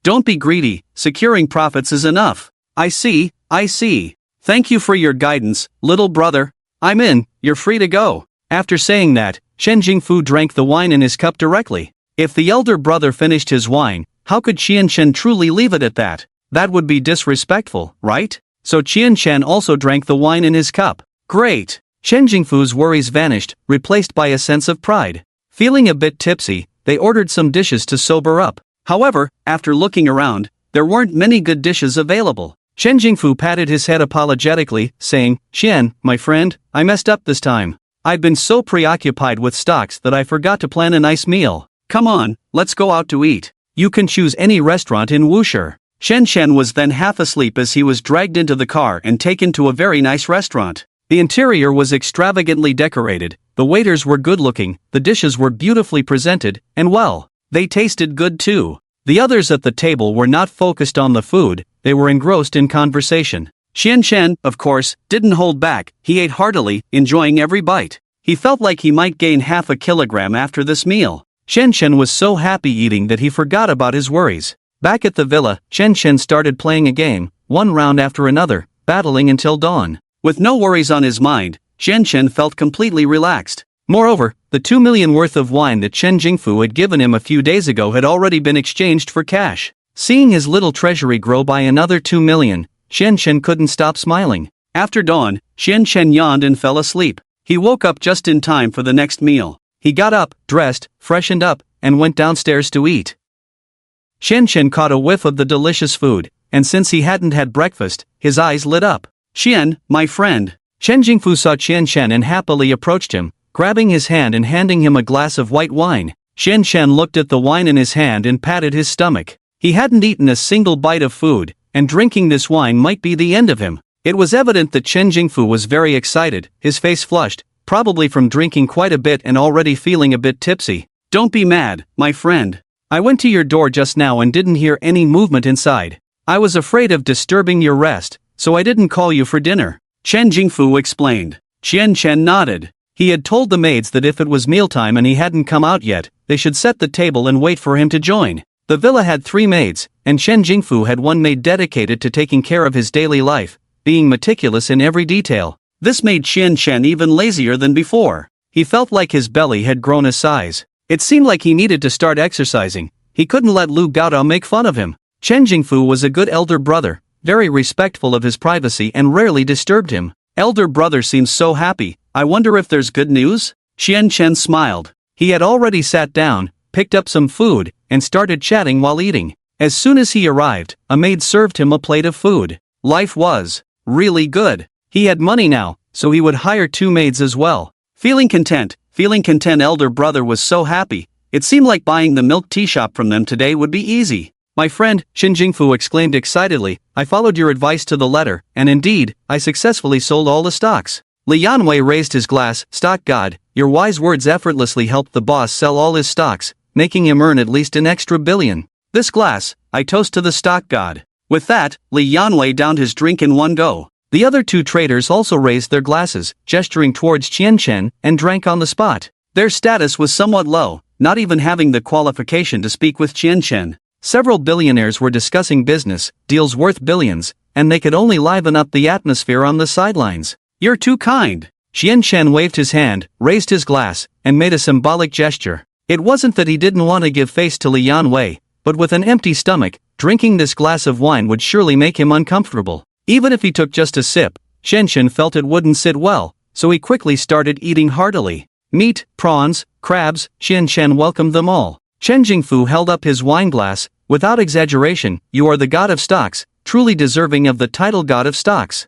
Don't be greedy, securing profits is enough. I see. Thank you for your guidance, little brother. I'm in, you're free to go. After saying that, Chen Jingfu drank the wine in his cup directly. If the elder brother finished his wine, how could Qian Shen truly leave it at that? That would be disrespectful, right? So Qian Shen also drank the wine in his cup. Great! Chen Jingfu's worries vanished, replaced by a sense of pride. Feeling a bit tipsy, they ordered some dishes to sober up. However, after looking around, there weren't many good dishes available. Chen Jingfu patted his head apologetically, saying, Qian, my friend, I messed up this time. I've been so preoccupied with stocks that I forgot to plan a nice meal. Come on, let's go out to eat. You can choose any restaurant in Wushi. Shen Shen was then half asleep as he was dragged into the car and taken to a very nice restaurant. The interior was extravagantly decorated, the waiters were good-looking, the dishes were beautifully presented, and well, they tasted good too. The others at the table were not focused on the food, they were engrossed in conversation. Qian Shen, of course, didn't hold back, he ate heartily, enjoying every bite. He felt like he might gain half a kilogram after this meal. Chen Shen was so happy eating that he forgot about his worries. Back at the villa, Chen Shen started playing a game, one round after another, battling until dawn. With no worries on his mind, Chen Shen felt completely relaxed. Moreover, the 2 million worth of wine that Chen Jingfu had given him a few days ago had already been exchanged for cash. Seeing his little treasury grow by another 2 million, Chen Shen couldn't stop smiling. After dawn, Chen Shen yawned and fell asleep. He woke up just in time for the next meal. He got up, dressed, freshened up, and went downstairs to eat. Chen Shen caught a whiff of the delicious food, and since he hadn't had breakfast, his eyes lit up. Qian, my friend. Chen Jingfu saw Qian Shen and happily approached him, grabbing his hand and handing him a glass of white wine. Qian Shen looked at the wine in his hand and patted his stomach. He hadn't eaten a single bite of food, and drinking this wine might be the end of him. It was evident that Chen Jingfu was very excited, his face flushed, probably from drinking quite a bit and already feeling a bit tipsy. Don't be mad, my friend. I went to your door just now and didn't hear any movement inside. I was afraid of disturbing your rest, so I didn't call you for dinner. Chen Jingfu explained. Qian Shen nodded. He had told the maids that if it was mealtime and he hadn't come out yet, they should set the table and wait for him to join. The villa had 3 maids, and Chen Jingfu had one maid dedicated to taking care of his daily life, being meticulous in every detail. This made Qian Shen even lazier than before. He felt like his belly had grown a size. It seemed like he needed to start exercising. He couldn't let Lu Gaodao make fun of him. Chen Jingfu was a good elder brother, very respectful of his privacy and rarely disturbed him. Elder brother seems so happy, I wonder if there's good news? Qian Shen smiled. He had already sat down, picked up some food, and started chatting while eating. As soon as he arrived, a maid served him a plate of food. Life was really good. He had money now, so he would hire 2 maids as well. Feeling content, elder brother was so happy. It seemed like buying the milk tea shop from them today would be easy. My friend, Chen Jingfu exclaimed excitedly, I followed your advice to the letter, and indeed, I successfully sold all the stocks. Li Yanwei raised his glass, stock god, your wise words effortlessly helped the boss sell all his stocks, making him earn at least an extra billion. This glass, I toast to the stock god. With that, Li Yanwei downed his drink in one go. The other 2 traders also raised their glasses, gesturing towards Qian Shen, and drank on the spot. Their status was somewhat low, not even having the qualification to speak with Qian Shen. Several billionaires were discussing business, deals worth billions, and they could only liven up the atmosphere on the sidelines. You're too kind. Qian Shen waved his hand, raised his glass, and made a symbolic gesture. It wasn't that he didn't want to give face to Li Yanwei, but with an empty stomach, drinking this glass of wine would surely make him uncomfortable. Even if he took just a sip, Chen Shen felt it wouldn't sit well, so he quickly started eating heartily. Meat, prawns, crabs, Qian Shen welcomed them all. Chen Jingfu held up his wine glass. Without exaggeration, you are the god of stocks, truly deserving of the title god of stocks.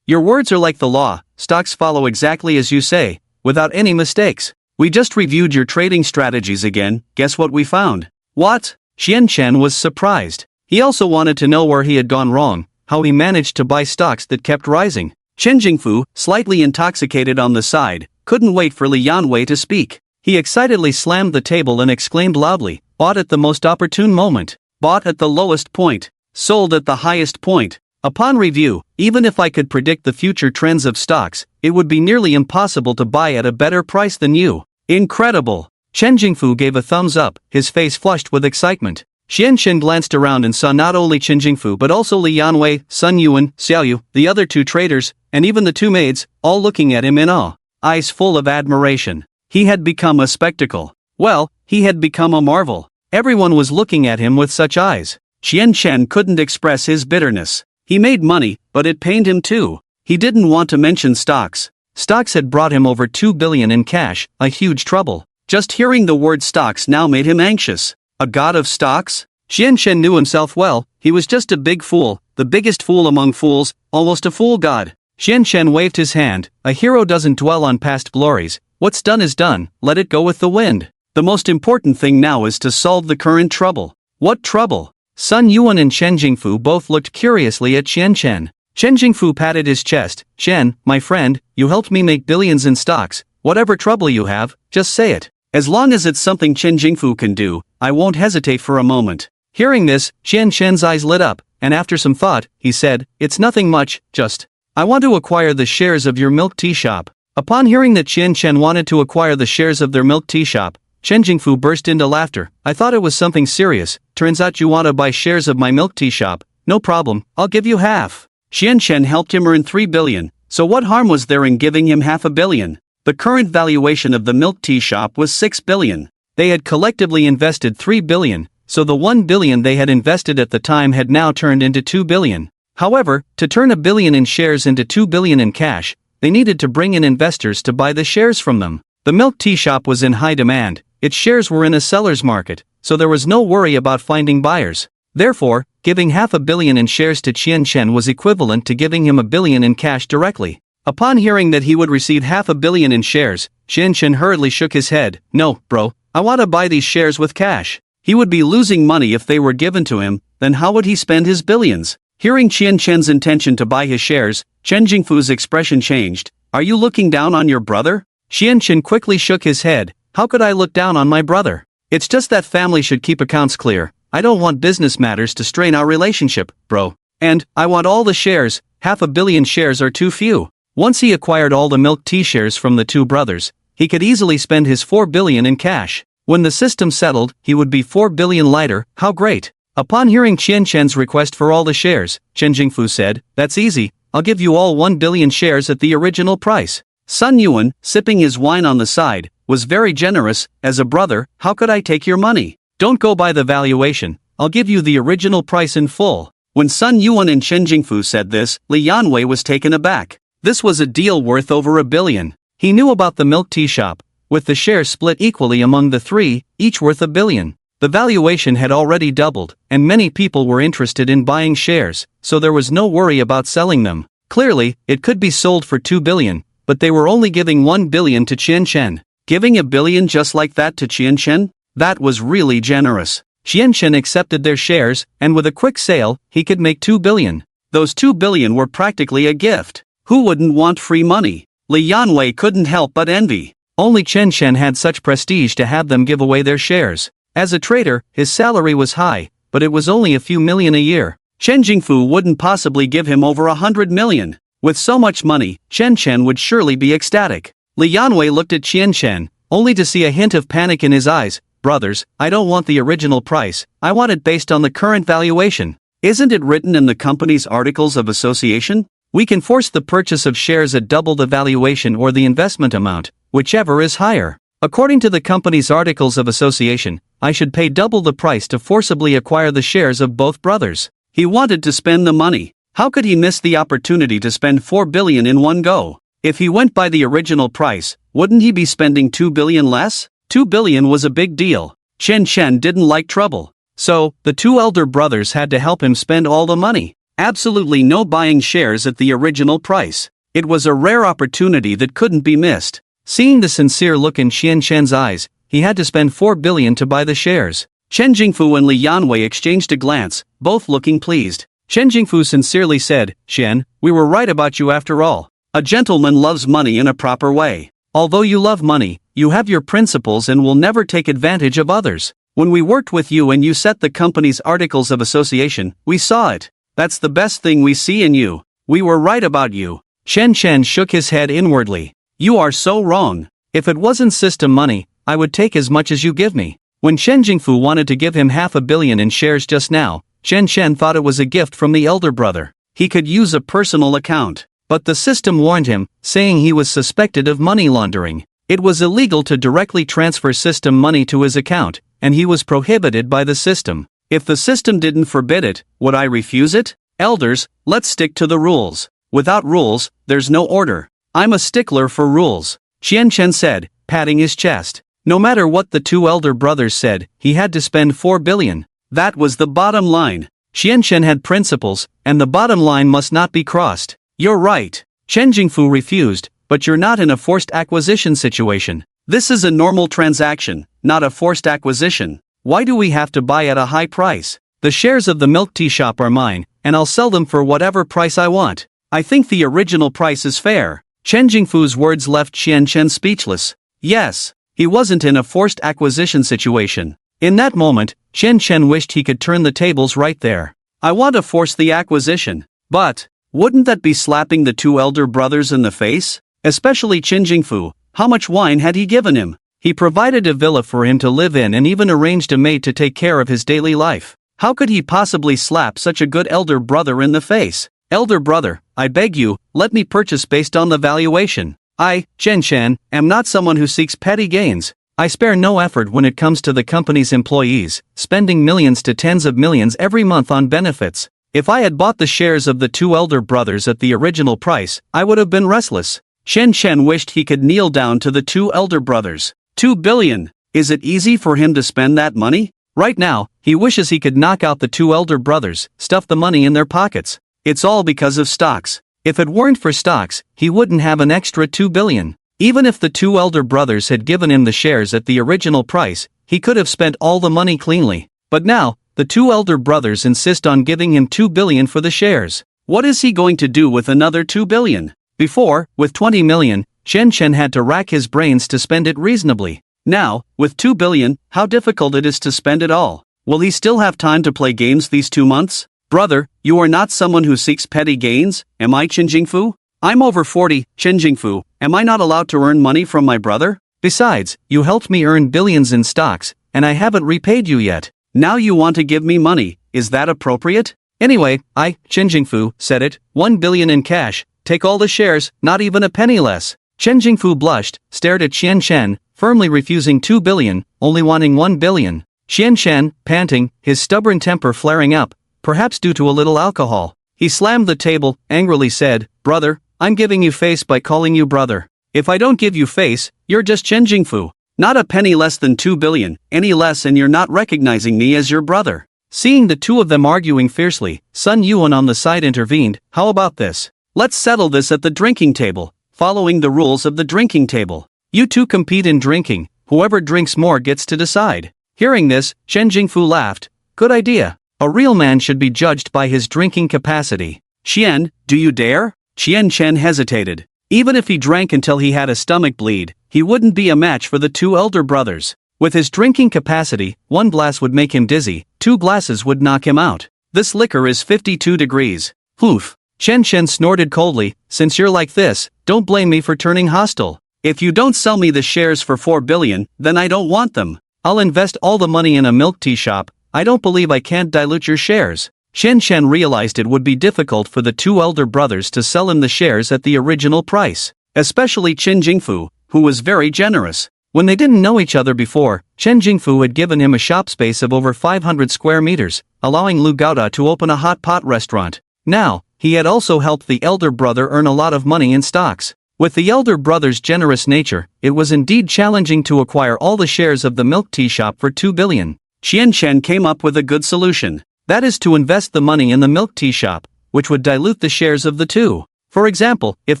Your words are like the law, stocks follow exactly as you say, without any mistakes. We just reviewed your trading strategies again, guess what we found? What? Qian Shen was surprised. He also wanted to know where he had gone wrong, how he managed to buy stocks that kept rising. Chen Jingfu, slightly intoxicated on the side, couldn't wait for Li Yanwei to speak. He excitedly slammed the table and exclaimed loudly, "Bought at the most opportune moment. Bought at the lowest point. Sold at the highest point." Upon review, even if I could predict the future trends of stocks, it would be nearly impossible to buy at a better price than you. Incredible! Chen Jingfu gave a thumbs up, his face flushed with excitement. Xian Shen glanced around and saw not only Chen Jingfu but also Li Yanwei, Sun Yuan, Xiaoyu, the other two traders, and even the two maids, all looking at him in awe, eyes full of admiration. He had become a spectacle. Well, he had become a marvel. Everyone was looking at him with such eyes. Xian Shen couldn't express his bitterness. He made money, but it pained him too. He didn't want to mention stocks. Stocks had brought him over 2 billion in cash, a huge trouble. Just hearing the word stocks now made him anxious. A god of stocks? Xian Shen knew himself well. He was just a big fool, the biggest fool among fools, almost a fool god. Xian Shen waved his hand. A hero doesn't dwell on past glories. What's done is done, let it go with the wind. The most important thing now is to solve the current trouble. What trouble? Sun Yuan and Chen Jingfu both looked curiously at Xian Shen. Chen Jingfu patted his chest. "Shen, my friend, you helped me make billions in stocks. Whatever trouble you have, just say it. As long as it's something Chen Jingfu can do, I won't hesitate for a moment." Hearing this, Xian Shen's eyes lit up, and after some thought, he said, "It's nothing much, just, I want to acquire the shares of your milk tea shop." Upon hearing that Xian Shen wanted to acquire the shares of their milk tea shop, Chen Jingfu burst into laughter. "I thought it was something serious. Turns out you want to buy shares of my milk tea shop. No problem, I'll give you half." Xian Shen helped him earn 3 billion, so what harm was there in giving him half a billion? The current valuation of the milk tea shop was 6 billion. They had collectively invested 3 billion, so the 1 billion they had invested at the time had now turned into 2 billion. However, to turn a billion in shares into 2 billion in cash, they needed to bring in investors to buy the shares from them. The milk tea shop was in high demand, its shares were in a seller's market, so there was no worry about finding buyers. Therefore, giving half a billion in shares to Xian Shen was equivalent to giving him a billion in cash directly. Upon hearing that he would receive half a billion in shares, Xian Shen hurriedly shook his head. "No, bro, I want to buy these shares with cash." He would be losing money if they were given to him, then how would he spend his billions? Hearing Xian Shen's intention to buy his shares, Chen Jingfu's expression changed. "Are you looking down on your brother?" Xian Shen quickly shook his head. "How could I look down on my brother? It's just that family should keep accounts clear. I don't want business matters to strain our relationship, bro. And, I want all the shares. Half a billion shares are too few." Once he acquired all the milk tea shares from the two brothers, he could easily spend his 4 billion in cash. When the system settled, he would be 4 billion lighter. How great! Upon hearing Xian Shen's request for all the shares, Chen Jingfu said, "That's easy, I'll give you all 1 billion shares at the original price." Sun Yuan, sipping his wine on the side, was very generous. "As a brother, how could I take your money? Don't go by the valuation, I'll give you the original price in full." When Sun Yuan and Chen Jingfu said this, Li Yanwei was taken aback. This was a deal worth over 1 billion. He knew about the milk tea shop, with the shares split equally among the three, each worth 1 billion. The valuation had already doubled, and many people were interested in buying shares, so there was no worry about selling them. Clearly, it could be sold for 2 billion, but they were only giving 1 billion to Xian Shen. Giving 1 billion just like that to Xian Shen? That was really generous. Xian Shen accepted their shares, and with a quick sale, he could make 2 billion. Those 2 billion were practically a gift. Who wouldn't want free money? Li Yanwei couldn't help but envy. Only Chen Shen had such prestige to have them give away their shares. As a trader, his salary was high, but it was only a few million a year. Chen Jingfu wouldn't possibly give him over 100 million. With so much money, Chen Shen would surely be ecstatic. Li Yanwei looked at Xian Shen, only to see a hint of panic in his eyes. "Brothers, I don't want the original price, I want it based on the current valuation. Isn't it written in the company's articles of association? We can force the purchase of shares at double the valuation or the investment amount, whichever is higher. According to the company's articles of association, I should pay double the price to forcibly acquire the shares of both brothers." He wanted to spend the money. How could he miss the opportunity to spend 4 billion in one go? If he went by the original price, wouldn't he be spending 2 billion less? 2 billion was a big deal. Chen Shen didn't like trouble. So, the two elder brothers had to help him spend all the money. Absolutely no buying shares at the original price. It was a rare opportunity that couldn't be missed. Seeing the sincere look in Xian Shen's eyes, he had to spend 4 billion to buy the shares. Chen Jingfu and Li Yanwei exchanged a glance, both looking pleased. Chen Jingfu sincerely said, "Shen, we were right about you after all. A gentleman loves money in a proper way. Although you love money, you have your principles and will never take advantage of others. When we worked with you and you set the company's articles of association, we saw it. That's the best thing we see in you. We were right about you. Shen Chen shook his head inwardly. You are so wrong. If it wasn't system money, I would take as much as you give me. When Shen Jingfu wanted to give him $500 million in shares just now, Shen Chen thought it was a gift from the elder brother. He could use a personal account. But the system warned him, saying he was suspected of money laundering. It was illegal to directly transfer system money to his account, and he was prohibited by the system. If the system didn't forbid it, would I refuse it? Elders, let's stick to the rules. Without rules, there's no order. I'm a stickler for rules, Qian Chen said, patting his chest. No matter what the two elder brothers said, he had to spend 4 billion. That was the bottom line. Qian Chen had principles, and the bottom line must not be crossed. You're right. Chen Jingfu refused, but you're not in a forced acquisition situation. This is a normal transaction, not a forced acquisition. Why do we have to buy at a high price? The shares of the milk tea shop are mine, and I'll sell them for whatever price I want. I think the original price is fair. Chen Jingfu's words left Qian Chen speechless. Yes, he wasn't in a forced acquisition situation. In that moment, Chen Chen wished he could turn the tables right there. I want to force the acquisition. But wouldn't that be slapping the two elder brothers in the face? Especially Chen Jingfu. How much wine had he given him? He provided a villa for him to live in and even arranged a maid to take care of his daily life. How could he possibly slap such a good elder brother in the face? Elder brother, I beg you, let me purchase based on the valuation. I, Chen Chen, am not someone who seeks petty gains. I spare no effort when it comes to the company's employees, spending millions to tens of millions every month on benefits. If I had bought the shares of the two elder brothers at the original price, I would have been restless. Shen Chen wished he could kneel down to the two elder brothers. 2 billion. Is it easy for him to spend that money? Right now, he wishes he could knock out the two elder brothers, stuff the money in their pockets. It's all because of stocks. If it weren't for stocks, he wouldn't have an extra 2 billion. Even if the two elder brothers had given him the shares at the original price, he could have spent all the money cleanly. But now, the two elder brothers insist on giving him 2 billion for the shares. What is he going to do with another 2 billion? Before, with 20 million, Shen Chen had to rack his brains to spend it reasonably. Now, with 2 billion, how difficult it is to spend it all. Will he still have time to play games these 2 months? Brother, you are not someone who seeks petty gains, am I Chen Jingfu? I'm over 40, Chen Jingfu, am I not allowed to earn money from my brother? Besides, you helped me earn billions in stocks, and I haven't repaid you yet. Now you want to give me money, is that appropriate? Anyway, I, Chen Jingfu, said it, 1 billion in cash, take all the shares, not even a penny less. Chen Jingfu blushed, stared at Qian Chen, firmly refusing 2 billion, only wanting 1 billion. Qian Chen, panting, his stubborn temper flaring up, perhaps due to a little alcohol. He slammed the table, angrily said, Brother, I'm giving you face by calling you brother. If I don't give you face, you're just Chen Jingfu. Not a penny less than 2 billion, any less and you're not recognizing me as your brother. Seeing the two of them arguing fiercely, Sun Yuan on the side intervened, how about this? Let's settle this at the drinking table, following the rules of the drinking table. You two compete in drinking, whoever drinks more gets to decide. Hearing this, Chen Jingfu laughed. Good idea. A real man should be judged by his drinking capacity. Qian, do you dare? Qian Chen hesitated. Even if he drank until he had a stomach bleed, he wouldn't be a match for the two elder brothers. With his drinking capacity, 1 glass would make him dizzy, 2 glasses would knock him out. This liquor is 52 degrees. Oof. Chen Chen snorted coldly, since you're like this, don't blame me for turning hostile. If you don't sell me the shares for 4 billion, then I don't want them. I'll invest all the money in a milk tea shop. I don't believe I can't dilute your shares. Shen Chen realized it would be difficult for the two elder brothers to sell him the shares at the original price, especially Chen Jingfu, who was very generous. When they didn't know each other before, Chen Jingfu had given him a shop space of over 500 square meters, allowing Lu Gaoda to open a hot pot restaurant. Now, he had also helped the elder brother earn a lot of money in stocks. With the elder brother's generous nature, it was indeed challenging to acquire all the shares of the milk tea shop for 2 billion. Qian Chen came up with a good solution. That is to invest the money in the milk tea shop, which would dilute the shares of the two. For example, if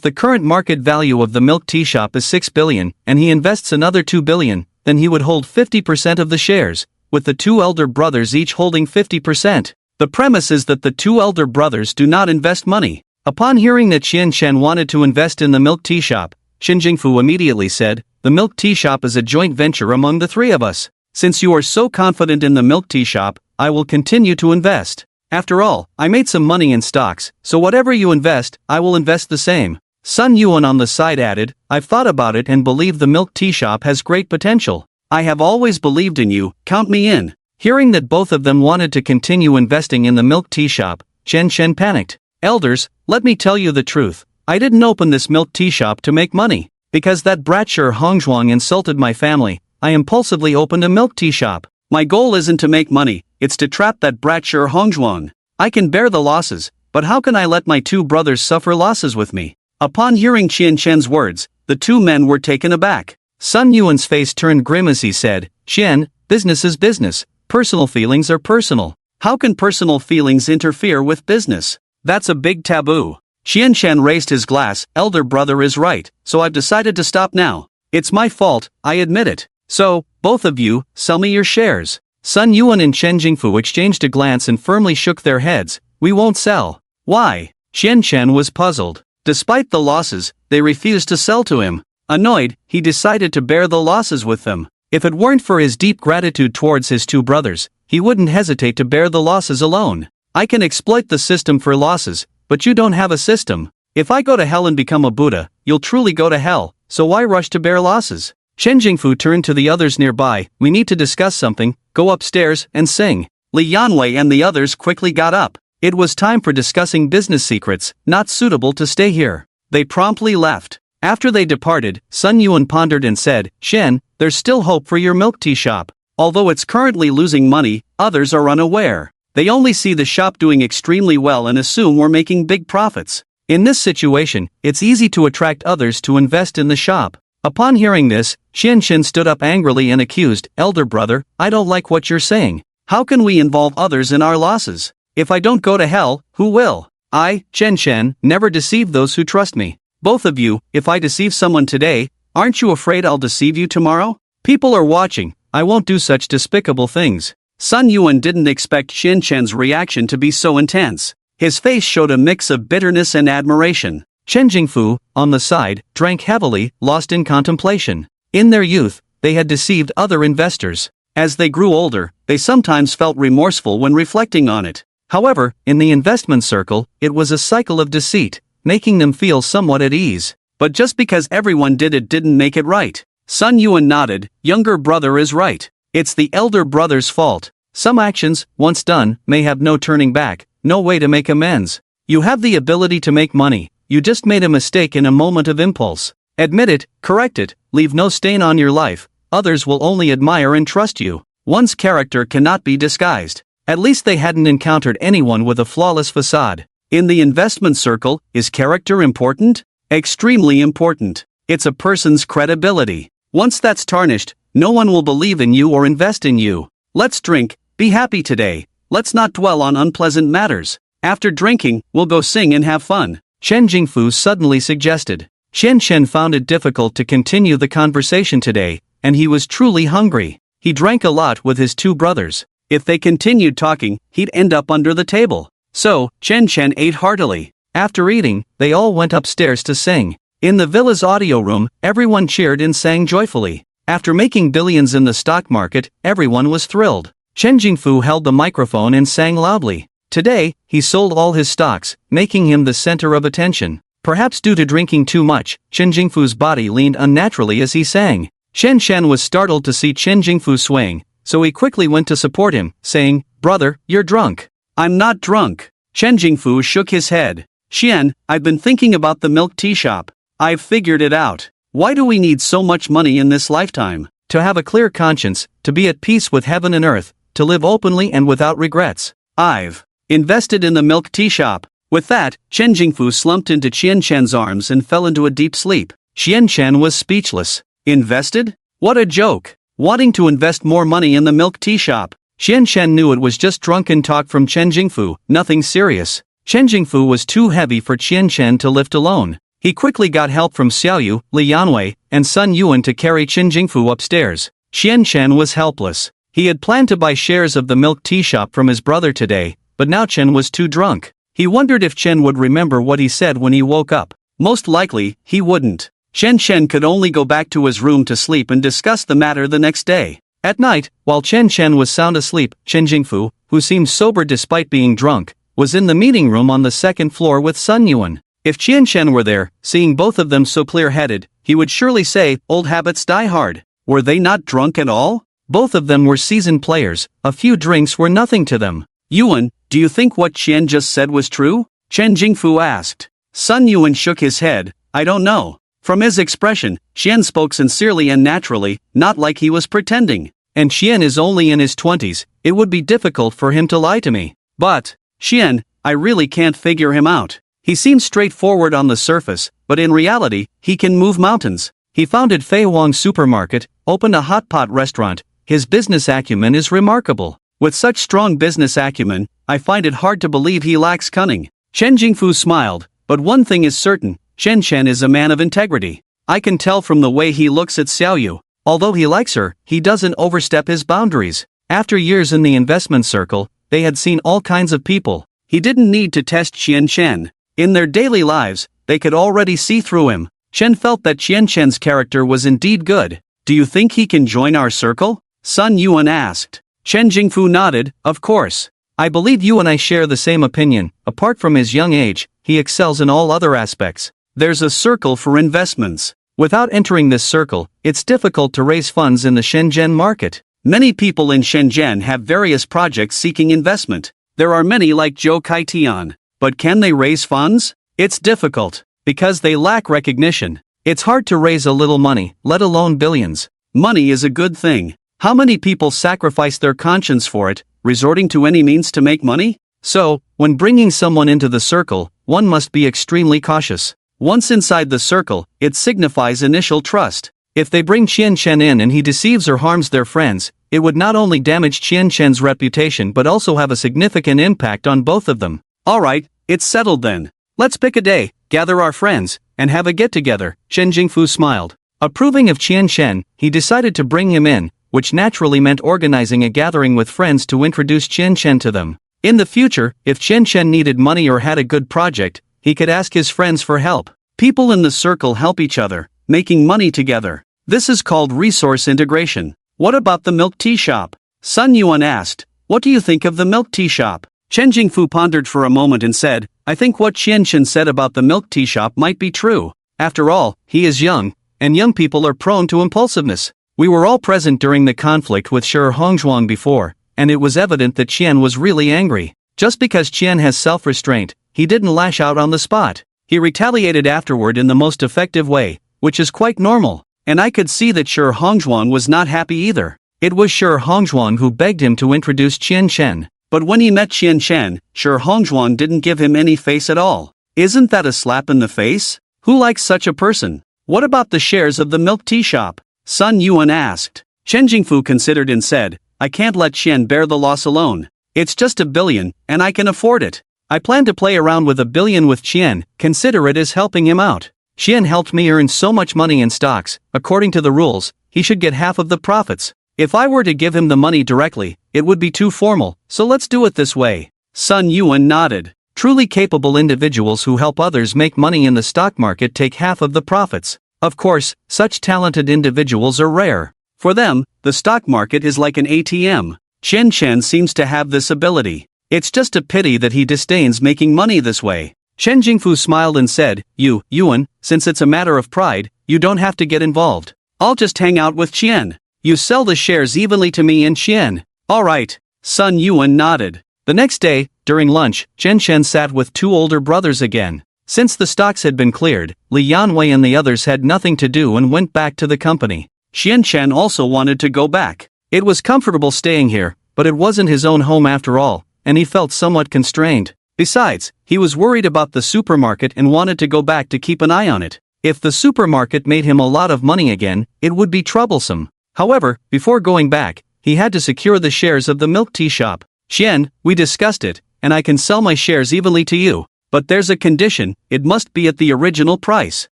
the current market value of the milk tea shop is 6 billion, and he invests another 2 billion, then he would hold 50% of the shares, with the two elder brothers each holding 50%. The premise is that the two elder brothers do not invest money. Upon hearing that Qian Chen wanted to invest in the milk tea shop, Shen Jingfu immediately said, the milk tea shop is a joint venture among the three of us. Since you are so confident in the milk tea shop, I will continue to invest. After all, I made some money in stocks, so whatever you invest, I will invest the same. Sun Yuan on the side added, I've thought about it and believe the milk tea shop has great potential. I have always believed in you, count me in. Hearing that both of them wanted to continue investing in the milk tea shop, Chen Chen panicked. Elders, let me tell you the truth. I didn't open this milk tea shop to make money. Because that brat Shi Hongzhuang insulted my family, I impulsively opened a milk tea shop. My goal isn't to make money, it's to trap that brat Shi Hongzhuang. I can bear the losses, but how can I let my two brothers suffer losses with me? Upon hearing Qian Chen's words, the two men were taken aback. Sun Yuan's face turned grim as he said, Qian, business is business, personal feelings are personal. How can personal feelings interfere with business? That's a big taboo. Qian Chen raised his glass, elder brother is right, so I've decided to stop now. It's my fault, I admit it. So, both of you, sell me your shares. Sun Yuan and Chen Jingfu exchanged a glance and firmly shook their heads. We won't sell. Why? Qian Chen was puzzled. Despite the losses, they refused to sell to him. Annoyed, he decided to bear the losses with them. If it weren't for his deep gratitude towards his two brothers, he wouldn't hesitate to bear the losses alone. I can exploit the system for losses, but you don't have a system. If I go to hell and become a Buddha, you'll truly go to hell, so why rush to bear losses? Chen Jingfu turned to the others nearby. We need to discuss something, go upstairs and sing. Li Yanwei and the others quickly got up. It was time for discussing business secrets, not suitable to stay here. They promptly left. After they departed, Sun Yuan pondered and said, Shen, there's still hope for your milk tea shop. Although it's currently losing money, others are unaware. They only see the shop doing extremely well and assume we're making big profits. In this situation, it's easy to attract others to invest in the shop. Upon hearing this, Qian Chen stood up angrily and accused, Elder brother, I don't like what you're saying. How can we involve others in our losses? If I don't go to hell, who will? I, Chen Chen, never deceive those who trust me. Both of you, if I deceive someone today, aren't you afraid I'll deceive you tomorrow? People are watching, I won't do such despicable things. Sun Yuan didn't expect Qian Chen's reaction to be so intense. His face showed a mix of bitterness and admiration. Chen Jingfu, on the side, drank heavily, lost in contemplation. In their youth, they had deceived other investors. As they grew older, they sometimes felt remorseful when reflecting on it. However, in the investment circle, it was a cycle of deceit, making them feel somewhat at ease. But just because everyone did it didn't make it right. Sun Yuan nodded, younger brother is right. It's the elder brother's fault. Some actions, once done, may have no turning back, no way to make amends. You have the ability to make money, you just made a mistake in a moment of impulse. Admit it, correct it, leave no stain on your life, others will only admire and trust you. One's character cannot be disguised. At least they hadn't encountered anyone with a flawless facade. In the investment circle, is character important? Extremely important. It's a person's credibility. Once that's tarnished, no one will believe in you or invest in you. Let's drink, be happy today, let's not dwell on unpleasant matters. After drinking, we'll go sing and have fun. Chen Jingfu suddenly suggested. Qian Chen found it difficult to continue the conversation today, and he was truly hungry. He drank a lot with his two brothers. If they continued talking, he'd end up under the table. So, Chen Chen ate heartily. After eating, they all went upstairs to sing. In the villa's audio room, everyone cheered and sang joyfully. After making billions in the stock market, everyone was thrilled. Chen Jingfu held the microphone and sang loudly. Today, he sold all his stocks, making him the center of attention. Perhaps due to drinking too much, Chen Jingfu's body leaned unnaturally as he sang. Shen Shen was startled to see Chen Jingfu swaying, so he quickly went to support him, saying, Brother, you're drunk. I'm not drunk. Chen Jingfu shook his head. Xian, I've been thinking about the milk tea shop. I've figured it out. Why do we need so much money in this lifetime? To have a clear conscience, to be at peace with heaven and earth, to live openly and without regrets. I've invested in the milk tea shop. With that, Chen Jingfu slumped into Qian Chen's arms and fell into a deep sleep. Qian Chen was speechless. Invested? What a joke. Wanting to invest more money in the milk tea shop. Qian Chen knew it was just drunken talk from Chen Jingfu, nothing serious. Chen Jingfu was too heavy for Qian Chen to lift alone. He quickly got help from Xiaoyu, Li Yanwei, and Sun Yuan to carry Chen Jingfu upstairs. Qian Chen was helpless. He had planned to buy shares of the milk tea shop from his brother today, but now Chen was too drunk. He wondered if Chen would remember what he said when he woke up. Most likely, he wouldn't. Chen Chen could only go back to his room to sleep and discuss the matter the next day. At night, while Chen Chen was sound asleep, Chen Jingfu, who seemed sober despite being drunk, was in the meeting room on the second floor with Sun Yuan. If Chen Chen were there, seeing both of them so clear-headed, he would surely say, "Old habits die hard." Were they not drunk at all? Both of them were seasoned players, a few drinks were nothing to them. "Yuan, do you think what Qian just said was true?" Chen Jingfu asked. Sun Yuan shook his head. "I don't know." From his expression, Qian spoke sincerely and naturally, not like he was pretending. And Qian is only in his 20s, it would be difficult for him to lie to me. But, Qian, I really can't figure him out. He seems straightforward on the surface, but in reality, he can move mountains. He founded Fei Wang Supermarket, opened a hot pot restaurant. His business acumen is remarkable. With such strong business acumen, I find it hard to believe he lacks cunning. Chen Jingfu smiled, but one thing is certain, Chen Chen is a man of integrity. I can tell from the way he looks at Xiaoyu. Although he likes her, he doesn't overstep his boundaries. After years in the investment circle, they had seen all kinds of people. He didn't need to test Qian Chen. In their daily lives, they could already see through him. Chen felt that Qian Chen's character was indeed good. "Do you think he can join our circle?" Sun Yuan asked. Chen Jingfu nodded, "Of course. I believe you and I share the same opinion. Apart from his young age, he excels in all other aspects. There's a circle for investments. Without entering this circle, it's difficult to raise funds in the Shenzhen market. Many people in Shenzhen have various projects seeking investment. There are many like Zhou Kaitian. But can they raise funds? It's difficult, because they lack recognition. It's hard to raise a little money, let alone billions. Money is a good thing. How many people sacrifice their conscience for it, resorting to any means to make money? So, when bringing someone into the circle, one must be extremely cautious. Once inside the circle, it signifies initial trust. If they bring Qian Chen in and he deceives or harms their friends, it would not only damage Qian Chen's reputation but also have a significant impact on both of them. Alright, it's settled then. Let's pick a day, gather our friends, and have a get-together. Chen Jingfu smiled. Approving of Qian Chen, he decided to bring him in, which naturally meant organizing a gathering with friends to introduce Qian Chen to them. In the future, if Qian Chen needed money or had a good project, he could ask his friends for help. People in the circle help each other, making money together. This is called resource integration. What about the milk tea shop? Sun Yuan asked. What do you think of the milk tea shop? Chen Jingfu pondered for a moment and said, I think what Qian Chen said about the milk tea shop might be true. After all, he is young, and young people are prone to impulsiveness. We were all present during the conflict with Shi Hongzhuang before, and it was evident that Qian was really angry. Just because Qian has self-restraint, he didn't lash out on the spot. He retaliated afterward in the most effective way, which is quite normal. And I could see that Shi Hongzhuang was not happy either. It was Shi Hongzhuang who begged him to introduce Qian Chen. But when he met Qian Chen, Shi Hongzhuang didn't give him any face at all. Isn't that a slap in the face? Who likes such a person? What about the shares of the milk tea shop? Sun Yuan asked. Chen Jingfu considered and said, I can't let Qian bear the loss alone. It's just $1 billion, and I can afford it. I plan to play around with $1 billion with Qian, consider it as helping him out. Qian helped me earn so much money in stocks, according to the rules, he should get half of the profits. If I were to give him the money directly, it would be too formal, so let's do it this way. Sun Yuan nodded. Truly capable individuals who help others make money in the stock market take half of the profits. Of course, such talented individuals are rare. For them, the stock market is like an ATM. Qian Chen seems to have this ability. It's just a pity that he disdains making money this way. Chen Jingfu smiled and said, Yuan, since it's a matter of pride, you don't have to get involved. I'll just hang out with Qian. You sell the shares evenly to me and Qian. Alright. Sun Yuan nodded. The next day, during lunch, Chen Chen sat with two older brothers again. Since the stocks had been cleared, Li Yanwei and the others had nothing to do and went back to the company. Qian Chen also wanted to go back. It was comfortable staying here, but it wasn't his own home after all, and he felt somewhat constrained. Besides, he was worried about the supermarket and wanted to go back to keep an eye on it. If the supermarket made him a lot of money again, it would be troublesome. However, before going back, he had to secure the shares of the milk tea shop. Qian, we discussed it, and I can sell my shares evenly to you. But there's a condition, it must be at the original price.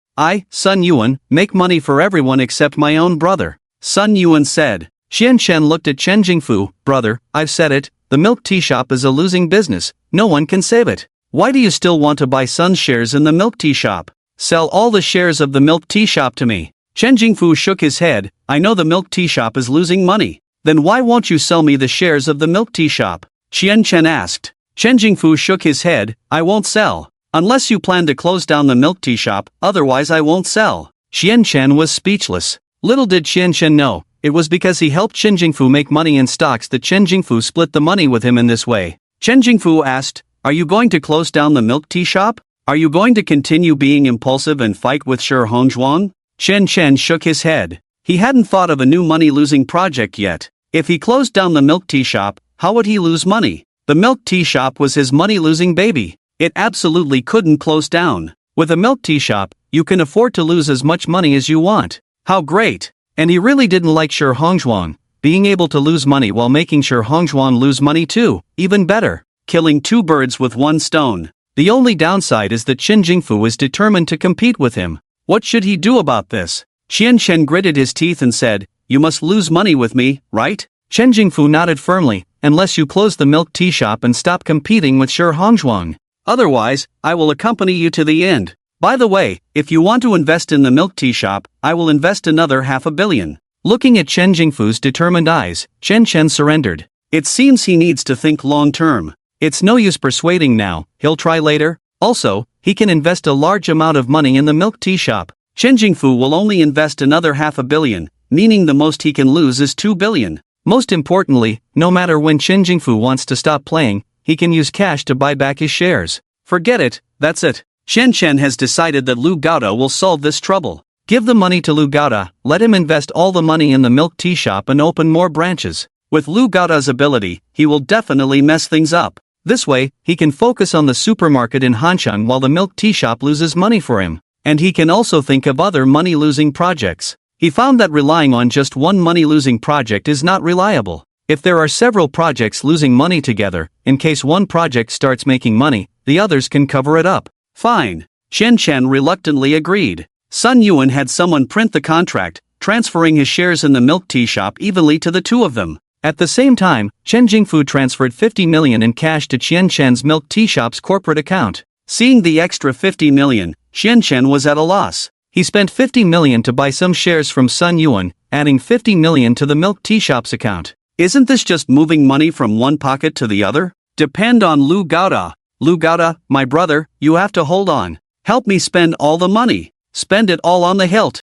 I, Sun Yuan, make money for everyone except my own brother. Sun Yuan said. Qian Chen looked at Chen Jingfu, brother, I've said it, the milk tea shop is a losing business, no one can save it. Why do you still want to buy Sun's shares in the milk tea shop? Sell all the shares of the milk tea shop to me. Chen Jingfu shook his head. I know the milk tea shop is losing money. Then why won't you sell me the shares of the milk tea shop? Qian Chen asked. Chen Jingfu shook his head. I won't sell. Unless you plan to close down the milk tea shop, otherwise I won't sell. Qian Chen was speechless. Little did Qian Chen know, it was because he helped Chen Jingfu make money in stocks that Chen Jingfu split the money with him in this way. Chen Jingfu asked, are you going to close down the milk tea shop? Are you going to continue being impulsive and fight with Shi Hongzhuang? Chen Chen shook his head. He hadn't thought of a new money-losing project yet. If he closed down the milk tea shop, how would he lose money? The milk tea shop was his money-losing baby. It absolutely couldn't close down. With a milk tea shop, you can afford to lose as much money as you want. How great! And he really didn't like Shi Hongzhuang. Being able to lose money while making Shi Hongzhuang lose money too, even better. Killing two birds with one stone. The only downside is that Chen Jingfu is determined to compete with him. What should he do about this? Qian Chen gritted his teeth and said, you must lose money with me, right? Chen Jingfu nodded firmly, unless you close the milk tea shop and stop competing with Shi Hongzhuang. Otherwise, I will accompany you to the end. By the way, if you want to invest in the milk tea shop, I will invest another $500 million. Looking at Chen Jingfu's determined eyes, Chen Chen surrendered. It seems he needs to think long term. It's no use persuading now, he'll try later. Also, he can invest a large amount of money in the milk tea shop. Chen Jingfu will only invest another $500 million, meaning the most he can lose is $2 billion. Most importantly, no matter when Chen Jingfu wants to stop playing, he can use cash to buy back his shares. Forget it, that's it. Chen Chen has decided that Lu Gaoda will solve this trouble. Give the money to Lu Gaoda, let him invest all the money in the milk tea shop and open more branches. With Lu Gaoda's ability, he will definitely mess things up. This way, he can focus on the supermarket in Hanshan while the milk tea shop loses money for him. And he can also think of other money-losing projects. He found that relying on just one money-losing project is not reliable. If there are several projects losing money together, in case one project starts making money, the others can cover it up. Fine. Chen Chen reluctantly agreed. Sun Yuan had someone print the contract, transferring his shares in the milk tea shop evenly to the two of them. At the same time, Chen Jingfu transferred $50 million in cash to Qian Chen's milk tea shop's corporate account. Seeing the extra $50 million, Qian Chen was at a loss. He spent $50 million to buy some shares from Sun Yuan, adding $50 million to the milk tea shop's account. Isn't this just moving money from one pocket to the other? Depend on Lu Gaoda. Lu Gaoda, my brother, you have to hold on. Help me spend all the money. Spend it all on the hilt.